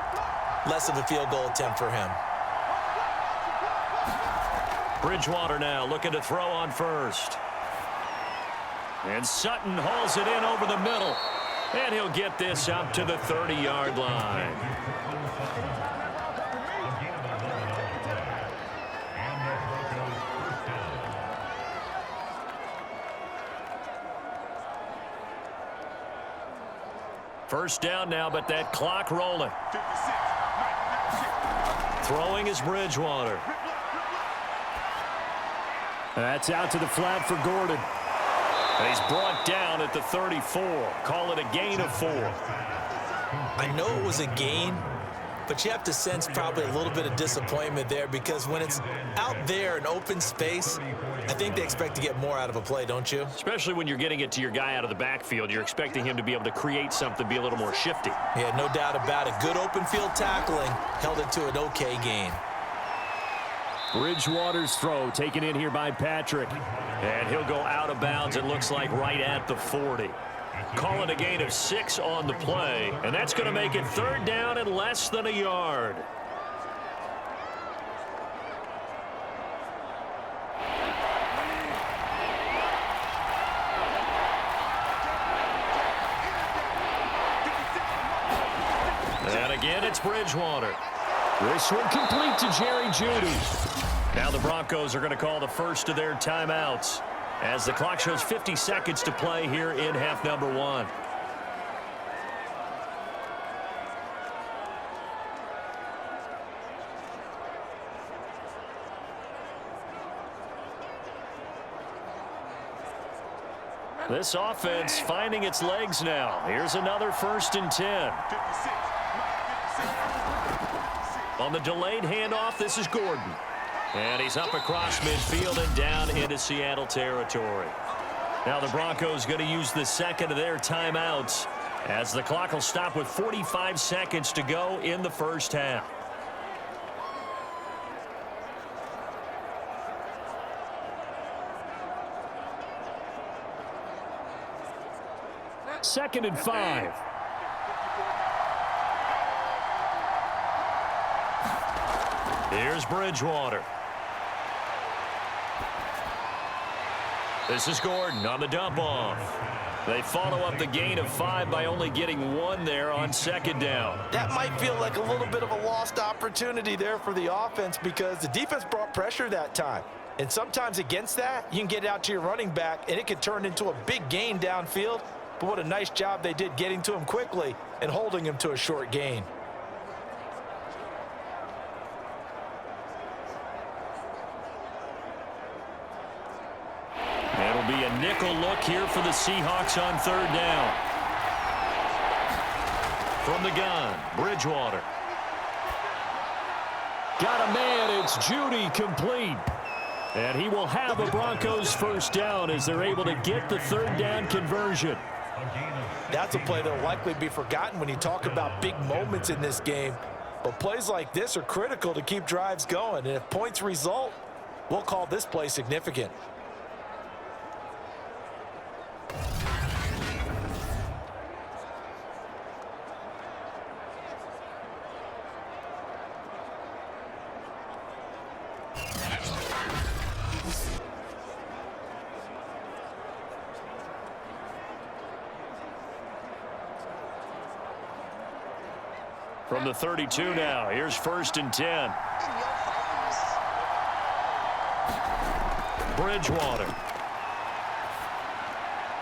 less of a field goal attempt for him. Bridgewater now looking to throw on 1st. And Sutton hauls it in over the middle. And he'll get this up to the 30-yard line. First down now, but that clock rolling. 56. Throwing is Bridgewater. That's out to the flat for Gordon. And he's brought down at the 34. Call it a gain of 4. I know it was a gain, but you have to sense probably a little bit of disappointment there because when it's out there in open space, I think they expect to get more out of a play, don't you? Especially when you're getting it to your guy out of the backfield. You're expecting him to be able to create something, be a little more shifty. Yeah, no doubt about it. Good open field tackling held it to an okay gain. Bridgewater's throw taken in here by Patrick. And he'll go out of bounds, it looks like, right at the 40. Call it a gain of 6 on the play. And that's going to make it 3rd down and less than a yard. And again, it's Bridgewater. This one complete to Jerry Jeudy. Now the Broncos are going to call the first of their timeouts as the clock shows 50 seconds to play here in half number 1. This offense finding its legs now. Here's another 1st and 10. 56. On the delayed handoff, this is Gordon. And he's up across midfield and down into Seattle territory. Now the Broncos going to use the second of their timeouts as the clock will stop with 45 seconds to go in the first half. Second and 5. Here's Bridgewater. This is Gordon on the dump off. They follow up the gain of 5 by only getting 1 there on second down. That might feel like a little bit of a lost opportunity there for the offense because the defense brought pressure that time. And sometimes against that, you can get out to your running back, and it could turn into a big gain downfield. But what a nice job they did getting to him quickly and holding him to a short gain. It'll be a nickel look here for the Seahawks on third down. From the gun, Bridgewater. Got a man, it's Judy, complete. And he will have a Broncos first down as they're able to get the third down conversion. That's a play that will likely be forgotten when you talk about big moments in this game. But plays like this are critical to keep drives going. And if points result, we'll call this play significant. From the 32 now, here's 1st and 10. Bridgewater.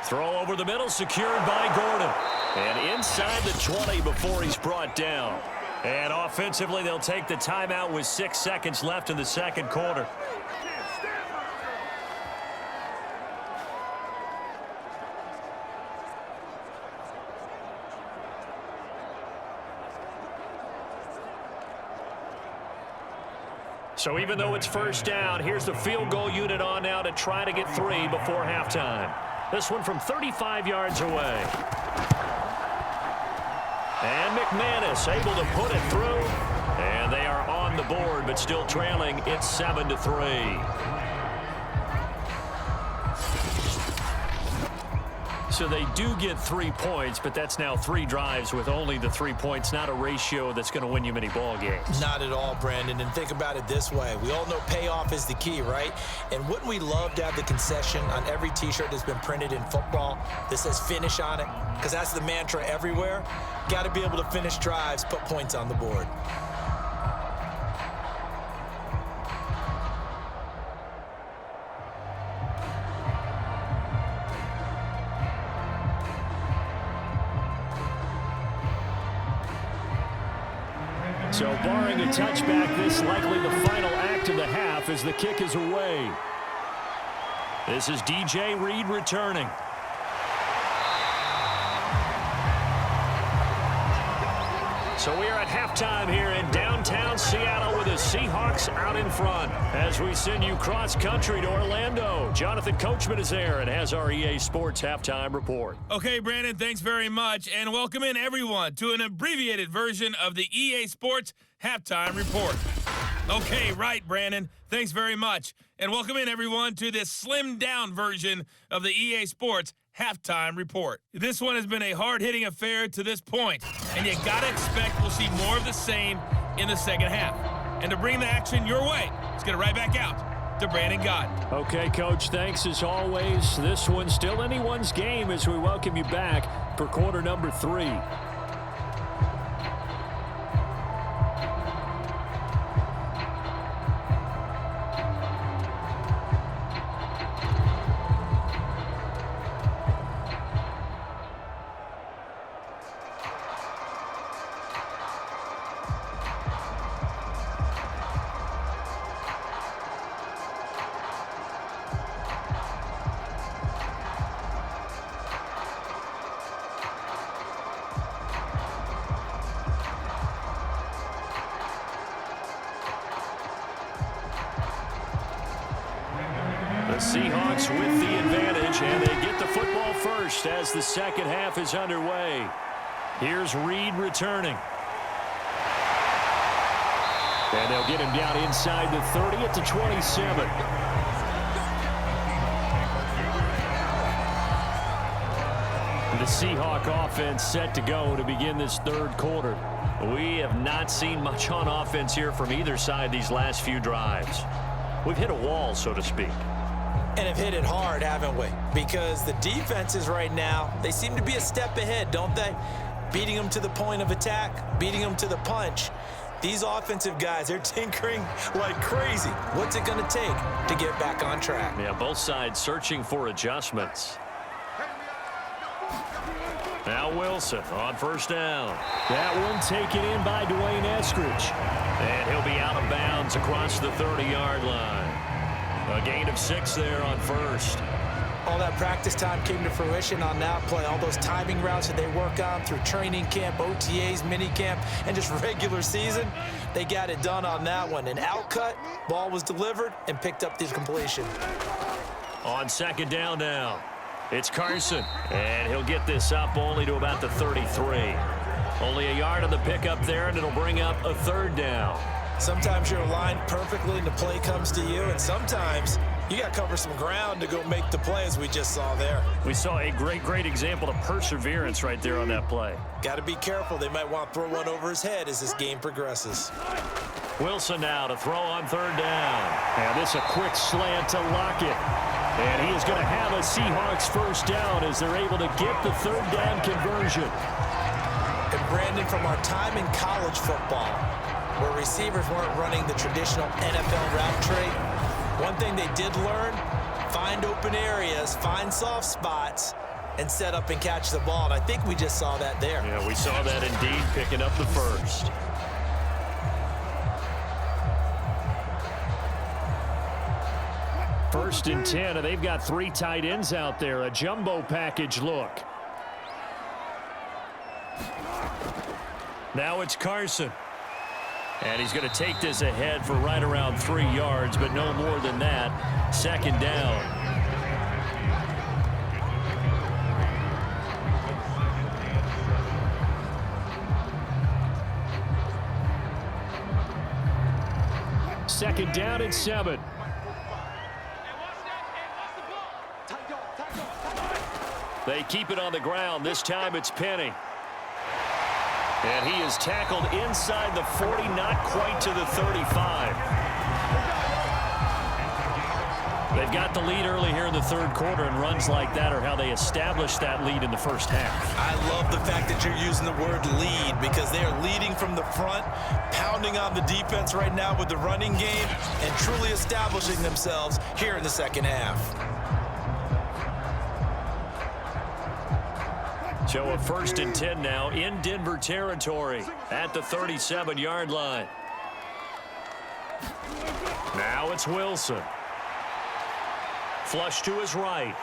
Throw over the middle, secured by Gordon. And inside the 20 before he's brought down. And offensively, they'll take the timeout with 6 seconds left in the second quarter. So even though it's first down, here's the field goal unit on now to try to get 3 before halftime. This one from 35 yards away. And McManus able to put it through. And they are on the board, but still trailing. It's 7-3. So they do get 3 points, but that's now 3 drives with only the 3 points, not a ratio that's going to win you many ball games. Not at all, Brandon. And think about it this way. We all know payoff is the key, right? And wouldn't we love to have the concession on every T-shirt that's been printed in football that says finish on it? Because that's the mantra everywhere. Got to be able to finish drives, put points on the board. So barring a touchback, this likely the final act of the half as the kick is away. This is DJ Reed returning. So we are at halftime here in downtown Seattle with the Seahawks out in front. As we send you cross-country to Orlando, Jonathan Coachman is there and has our EA Sports halftime report. Okay, Brandon, thanks very much. And welcome in, everyone, to an abbreviated version of the EA Sports halftime report. Okay, right, Brandon. Thanks very much. And welcome in, everyone, to this slimmed-down version of the EA Sports halftime report. This one has been a hard-hitting affair to this point, and you gotta expect we'll see more of the same in the second half. And to bring the action your way, let's get it right back out to Brandon Gott. Okay, Coach, thanks as always. This one's still anyone's game as we welcome you back for quarter number 3. The Seahawks with the advantage, and they get the football first as the second half is underway. Here's Reed returning. And they'll get him down inside the 30 at the 27. The Seahawk offense set to go to begin this third quarter. We have not seen much on offense here from either side these last few drives. We've hit a wall, so to speak. And have hit it hard, haven't we? Because the defenses right now, they seem to be a step ahead, don't they? Beating them to the point of attack, beating them to the punch. These offensive guys, they're tinkering like crazy. What's it going to take to get back on track? Yeah, both sides searching for adjustments. Now Wilson on first down. That one taken in by Dwayne Eskridge. And he'll be out of bounds across the 30-yard line. A gain of 6 there on first. All that practice time came to fruition on that play. All those timing routes that they work on through training camp, OTAs, minicamp, and just regular season, they got it done on that one. An outcut, ball was delivered, and picked up the completion. On second down now, it's Carson. And he'll get this up only to about the 33. Only a yard on the pickup there, and it'll bring up a third down. Sometimes you're aligned perfectly and the play comes to you, and sometimes you got to cover some ground to go make the play, as we just saw there. We saw a great example of perseverance right there on that play. Got to be careful. They might want to throw one over his head as this game progresses. Wilson now to throw on third down. And this a quick slant to Lockett. And he is going to have a Seahawks first down as they're able to get the third down conversion. And Brandon, from our time in college football, where receivers weren't running the traditional NFL route tree, one thing they did learn, find open areas, find soft spots, and set up and catch the ball. And I think we just saw that there. Yeah, we saw that indeed, picking up the first. First and 10, and they've got 3 tight ends out there. A jumbo package look. Now it's Carson. And he's going to take this ahead for right around 3 yards, but no more than that. Second down. Second down and 7. They keep it on the ground. This time it's Penny. And he is tackled inside the 40, not quite to the 35. They've got the lead early here in the third quarter, and runs like that are how they established that lead in the first half. I love the fact that you're using the word lead, because they are leading from the front, pounding on the defense right now with the running game, and truly establishing themselves here in the second half. So a first and 10 now in Denver territory at the 37-yard line. Now it's Wilson. Flush to his right.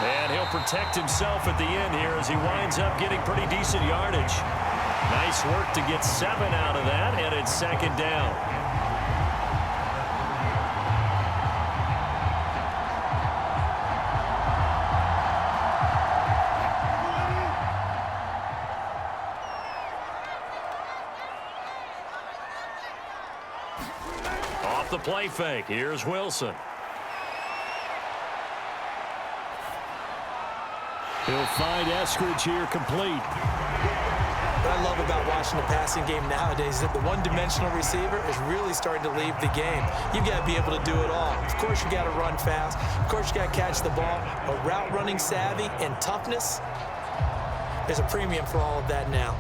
And he'll protect himself at the end here as he winds up getting pretty decent yardage. Nice work to get 7 out of that, and it's second down. Off the play fake, here's Wilson. He'll find Eskridge here complete. What I love about watching the passing game nowadays is that the one-dimensional receiver is really starting to leave the game. You've got to be able to do it all. Of course, you got to run fast. Of course, you got to catch the ball. But route running savvy and toughness, there's a premium for all of that now.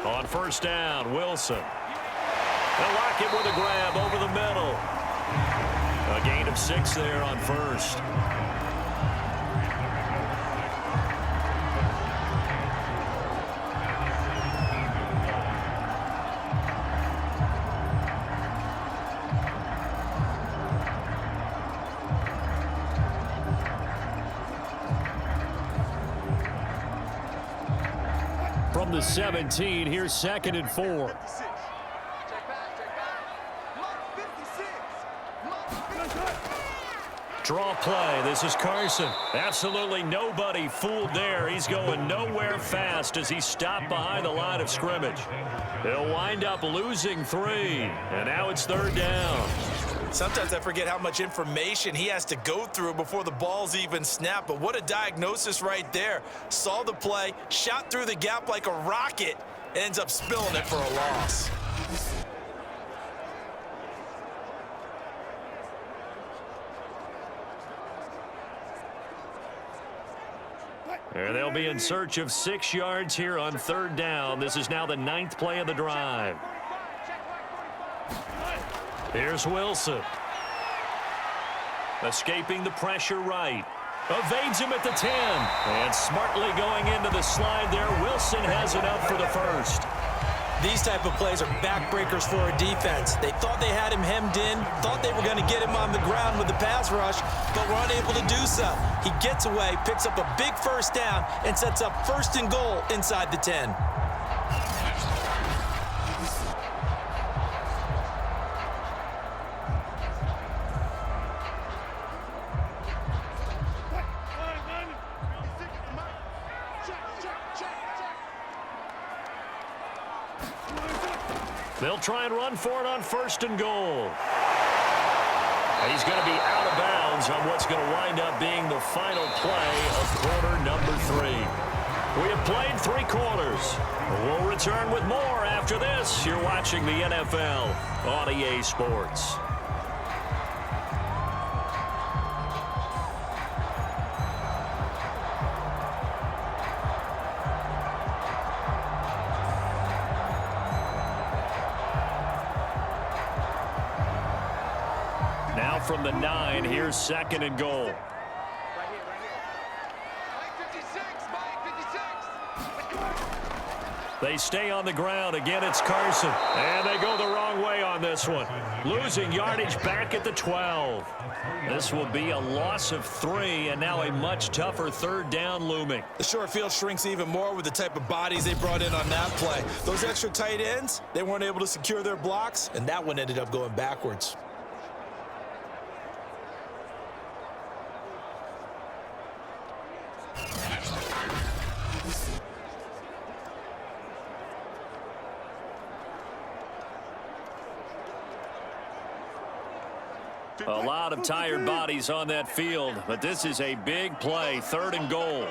On first down, Wilson. They'll lock it with a grab over the middle. A gain of 6 there on first. from the 17. Here's 2nd and 4. Draw play. This is Carson. Absolutely nobody fooled there. He's going nowhere fast as he stopped behind the line of scrimmage. He'll wind up losing 3. And now it's 3rd down. Sometimes I forget how much information he has to go through before the ball's even snapped. But what a diagnosis right there. Saw the play, shot through the gap like a rocket, and ends up spilling it for a loss. And they'll be in search of 6 yards here on 3rd down. This is now the 9th play of the drive. Here's Wilson. Escaping the pressure right. Evades him at the 10. And smartly going into the slide there. Wilson has it up for the first. These type of plays are backbreakers for a defense. They thought they had him hemmed in, thought they were going to get him on the ground with the pass rush, but were unable to do so. He gets away, picks up a big 1st down, and sets up 1st and goal inside the 10. They'll try and run for it on 1st and goal. And he's going to be out of bounds on what's going to wind up being the final play of quarter number 3. We have played 3 quarters. We'll return with more after this. You're watching the NFL on EA Sports. Now from the 9, here's 2nd and goal. They stay on the ground. Again, it's Carson. And they go the wrong way on this one. Losing yardage back at the 12. This will be a loss of 3, and now a much tougher 3rd down looming. The short field shrinks even more with the type of bodies they brought in on that play. Those extra tight ends, they weren't able to secure their blocks, and that one ended up going backwards. A lot of tired bodies on that field, but this is a big play, 3rd and goal.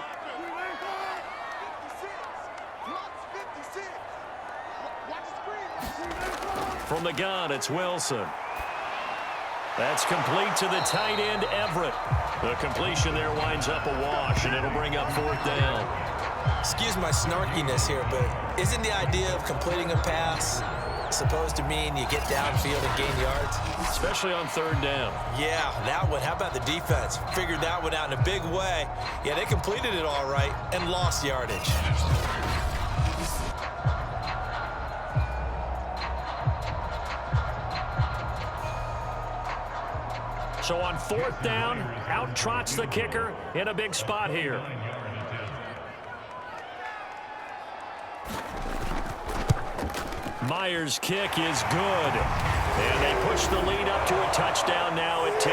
From the gun, it's Wilson. That's complete to the tight end, Everett. The completion there winds up a wash, and it'll bring up 4th down. Excuse my snarkiness here, but isn't the idea of completing a pass supposed to mean you get downfield and gain yards? Especially on 3rd down. Yeah, that one. How about the defense? Figured that one out in a big way. Yeah, they completed it all right and lost yardage. So on 4th down, out trots the kicker in a big spot here. Myers' kick is good. And they push the lead up to a touchdown now at 10-3.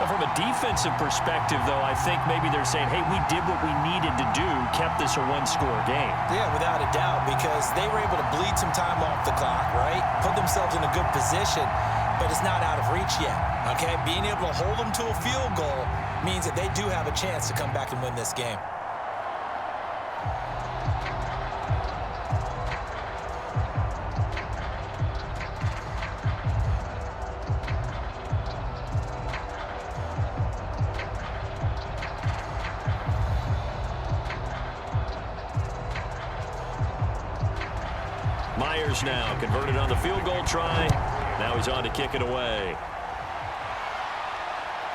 From a defensive perspective, though, I think maybe they're saying, hey, we did what we needed to do, kept this a 1-score game. Yeah, without a doubt, because they were able to bleed some time off the clock, right? Put themselves in a good position, but it's not out of reach yet, okay? Being able to hold them to a field goal means that they do have a chance to come back and win this game. Myers now converted on the field goal try. Now he's on to kick it away.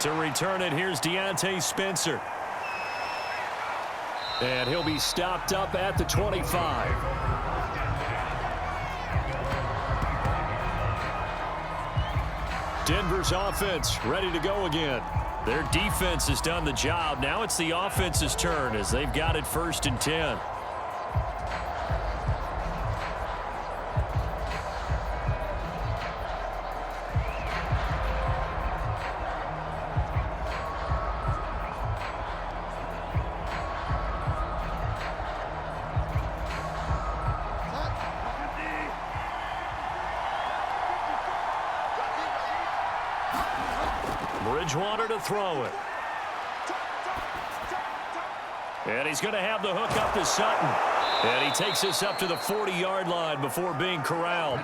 To return it, here's Deontay Spencer. And he'll be stopped up at the 25. Denver's offense ready to go again. Their defense has done the job. Now it's the offense's turn as they've got it 1st and 10. Bridgewater to throw it. And he's going to have the hook up to Sutton. And he takes this up to the 40-yard line before being corralled.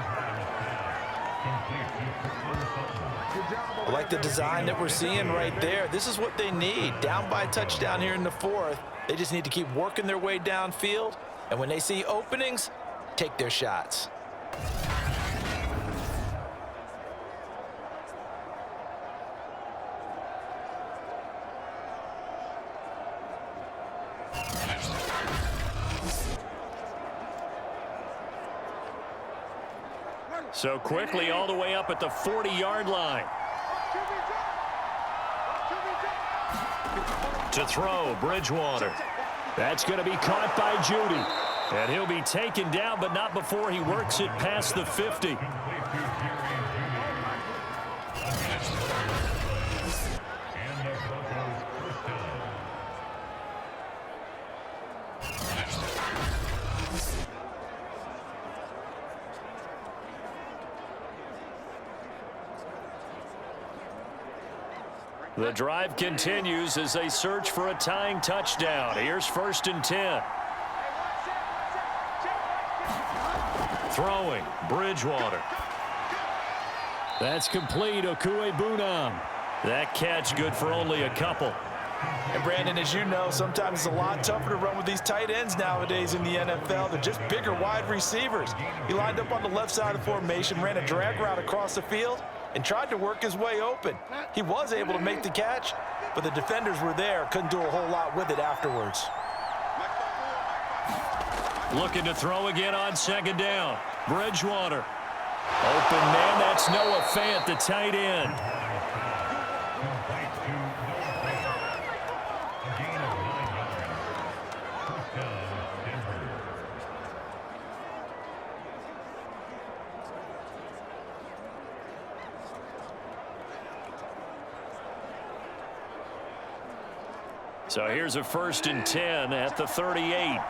I like the design that we're seeing right there. This is what they need. Down by a touchdown here in the 4th. They just need to keep working their way downfield. And when they see openings, take their shots. So quickly all the way up at the 40-yard line. To throw, Bridgewater. That's going to be caught by Judy. And he'll be taken down, but not before he works it past the 50. The drive continues as they search for a tying touchdown. Here's 1st and 10. Throwing, Bridgewater. That's complete, Okuegbunam. That catch good for only a couple. And Brandon, as you know, sometimes it's a lot tougher to run with these tight ends nowadays in the NFL. They're just bigger wide receivers. He lined up on the left side of the formation, ran a drag route across the field, and tried to work his way open. He was able to make the catch, but the defenders were there, couldn't do a whole lot with it afterwards. Looking to throw again on 2nd down. Bridgewater. Open man, that's Noah Fant, the tight end. So here's a 1st and 10 at the 38.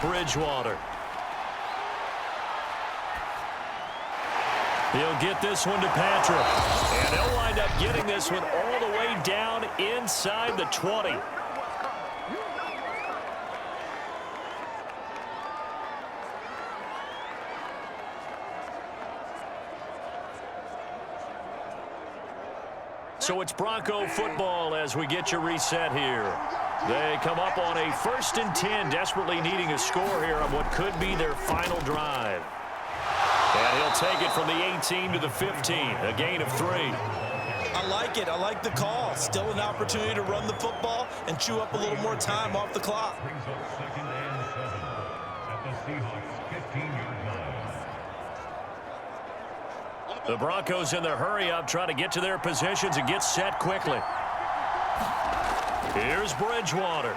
Bridgewater. He'll get this one to Patrick. And he'll wind up getting this one all the way down inside the 20. So it's Bronco football as we get you reset here. They come up on a 1st and 10, desperately needing a score here on what could be their final drive. And he'll take it from the 18 to the 15, a gain of 3. I like it. I like the call. Still an opportunity to run the football and chew up a little more time off the clock. Brings up 2nd and 7 at the Seahawks 15-yard line. The Broncos in their hurry-up try to get to their positions and get set quickly. Here's Bridgewater.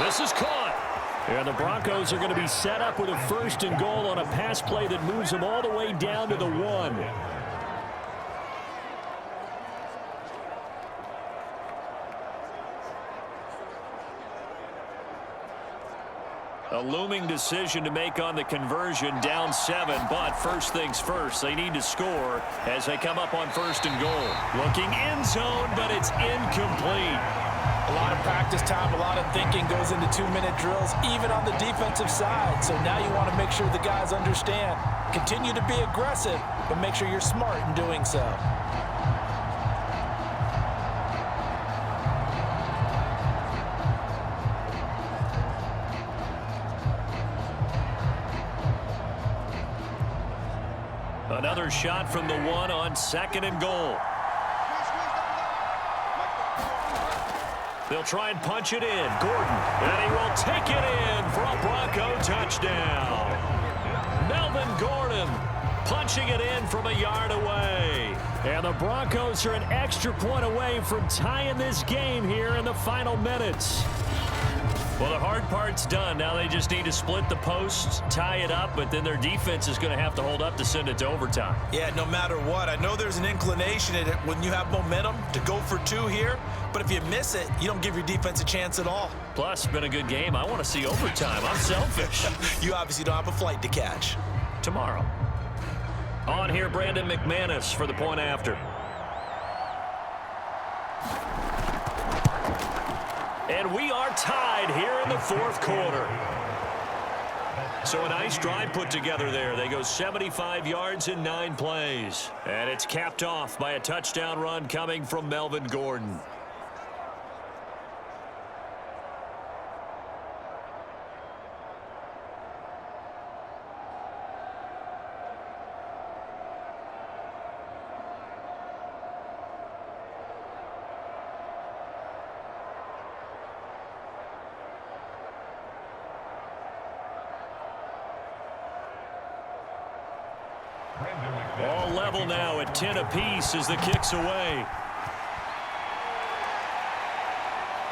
This is caught. And the Broncos are going to be set up with a 1st and goal on a pass play that moves them all the way down to the 1. A looming decision to make on the conversion, down 7, but first things first, they need to score as they come up on 1st and goal. Looking end zone, but it's incomplete. A lot of practice time, a lot of thinking goes into 2-minute drills, even on the defensive side. So now you want to make sure the guys understand. Continue to be aggressive, but make sure you're smart in doing so. Another shot from the 1 on 2nd and goal. They'll try and punch it in. Gordon, and he will take it in for a Bronco touchdown. Melvin Gordon punching it in from a yard away. And the Broncos are an extra point away from tying this game here in the final minutes. Well, the hard part's done. Now they just need to split the posts, tie it up, but then their defense is going to have to hold up to send it to overtime. Yeah, no matter what. I know there's an inclination in it when you have momentum to go for two here, but if you miss it, you don't give your defense a chance at all. Plus, been a good game. I want to see overtime. I'm selfish. You obviously don't have a flight to catch. Tomorrow. On here, Brandon McManus for the point after. And we are tied here in the fourth quarter. So a nice drive put together there. They go 75 yards in 9 plays. And it's capped off by a touchdown run coming from Melvin Gordon. All level now at 10 apiece as the kick's away.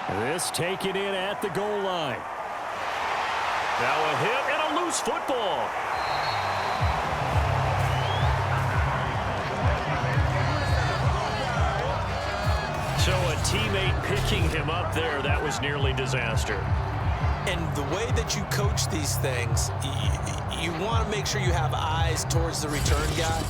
This taken in at the goal line. Now a hit and a loose football. So a teammate picking him up there, that was nearly disaster. And the way that you coach these things, you want to make sure you have eyes towards the return guy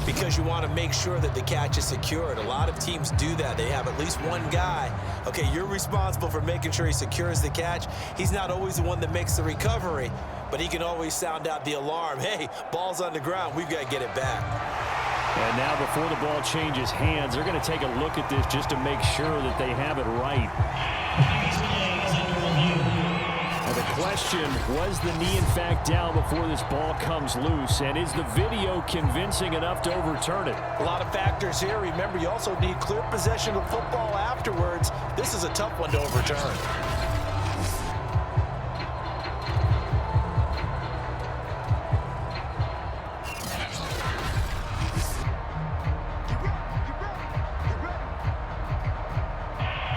because you want to make sure that the catch is secured. A lot of teams do that. They have at least one guy. Okay, you're responsible for making sure he secures the catch. He's not always the one that makes the recovery, but he can always sound out the alarm. Hey, ball's on the ground. We've got to get it back. And now before the ball changes hands, they're going to take a look at this just to make sure that they have it right. And the question, was the knee in fact down before this ball comes loose? And is the video convincing enough to overturn it? A lot of factors here. Remember, you also need clear possession of football afterwards. This is a tough one to overturn.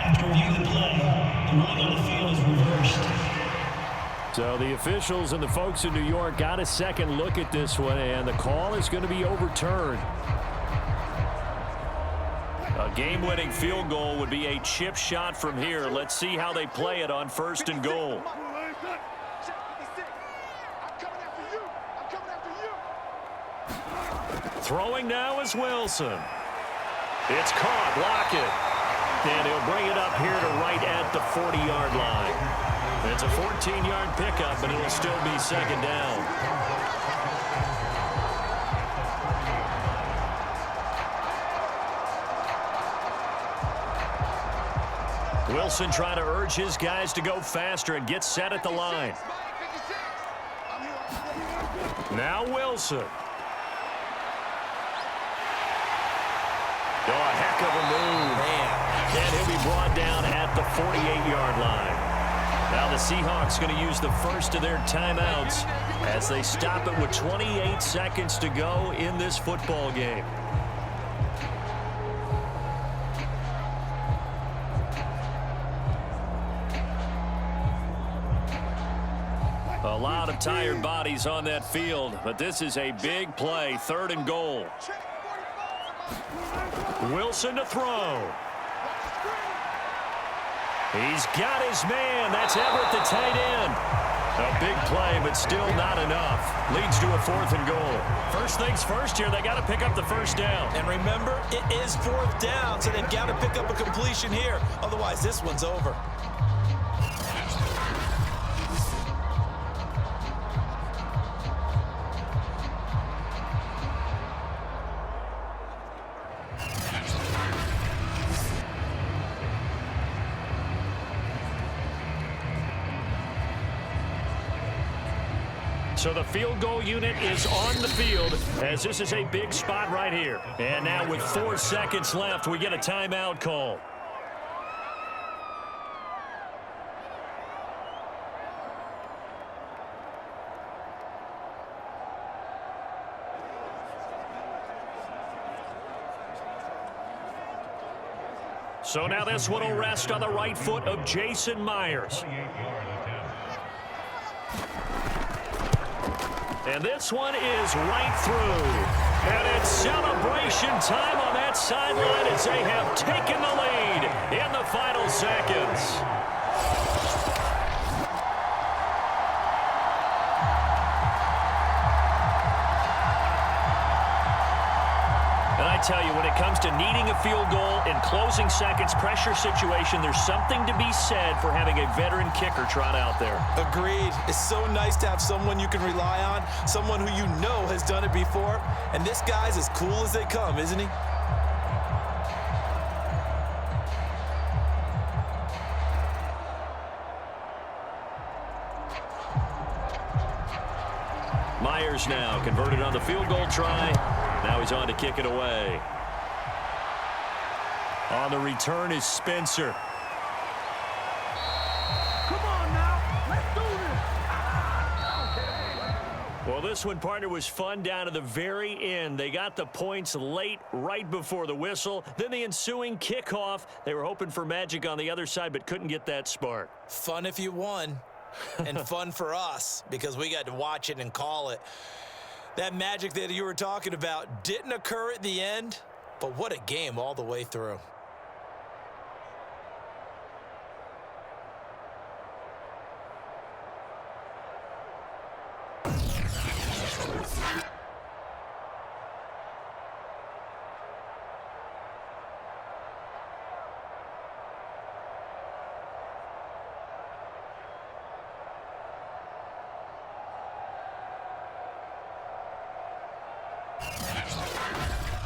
After reviewing the play, the ruling on the field is reversed. So the officials and the folks in New York got a second look at this one, and the call is going to be overturned. A game-winning field goal would be a chip shot from here. Let's see how they play it on 1st and goal. Throwing now is Wilson. It's caught. Block it. And he'll bring it up here to right at the 40-yard line. It's a 14-yard pickup, but it'll still be second down. Wilson trying to urge his guys to go faster and get set at the line. Now Wilson. Oh, a heck of a move. Man. And he'll be brought down at the 48-yard line. Now the Seahawks going to use the first of their timeouts as they stop it with 28 seconds to go in this football game. A lot of tired bodies on that field, but this is a big play, 3rd and goal. Wilson to throw. He's got his man. That's Everett, the tight end. A big play, but still not enough. Leads to a 4th and goal. First things first here, they got to pick up the first down. And remember, it is 4th down, so they've got to pick up a completion here. Otherwise, this one's over. So the field goal unit is on the field as this is a big spot right here. And now with 4 seconds left, we get a timeout call. So now this one will rest on the right foot of Jason Myers. 28-yard attempt. And this one is right through. And it's celebration time on that sideline as they have taken the lead in the final seconds. And I tell you, when it comes to needing a field goal in closing seconds, pressure situation, there's something to be said for having a veteran kicker trot out there. Agreed. It's so nice to have someone you can rely on, someone who you know has done it before. And this guy's as cool as they come, isn't he? Myers now converted on the field goal try. Now he's on to kick it away. On the return is Spencer. Come on now. Let's do this. Well, this one, partner, was fun down to the very end. They got the points late, right before the whistle. Then the ensuing kickoff. They were hoping for magic on the other side, but couldn't get that spark. Fun if you won, and fun for us because we got to watch it and call it. That magic that you were talking about didn't occur at the end, but what a game all the way through.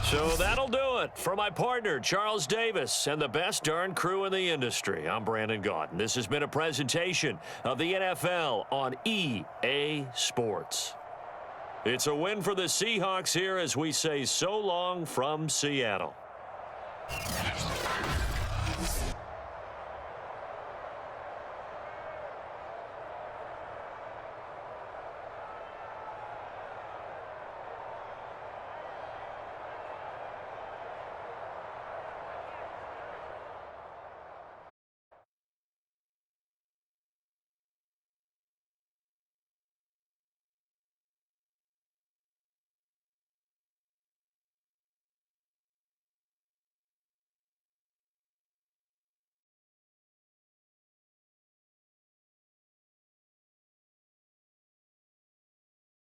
So that'll do it for my partner, Charles Davis, and the best darn crew in the industry. I'm Brandon Gaudin. This has been a presentation of the NFL on EA Sports. It's a win for the Seahawks here as we say so long from Seattle.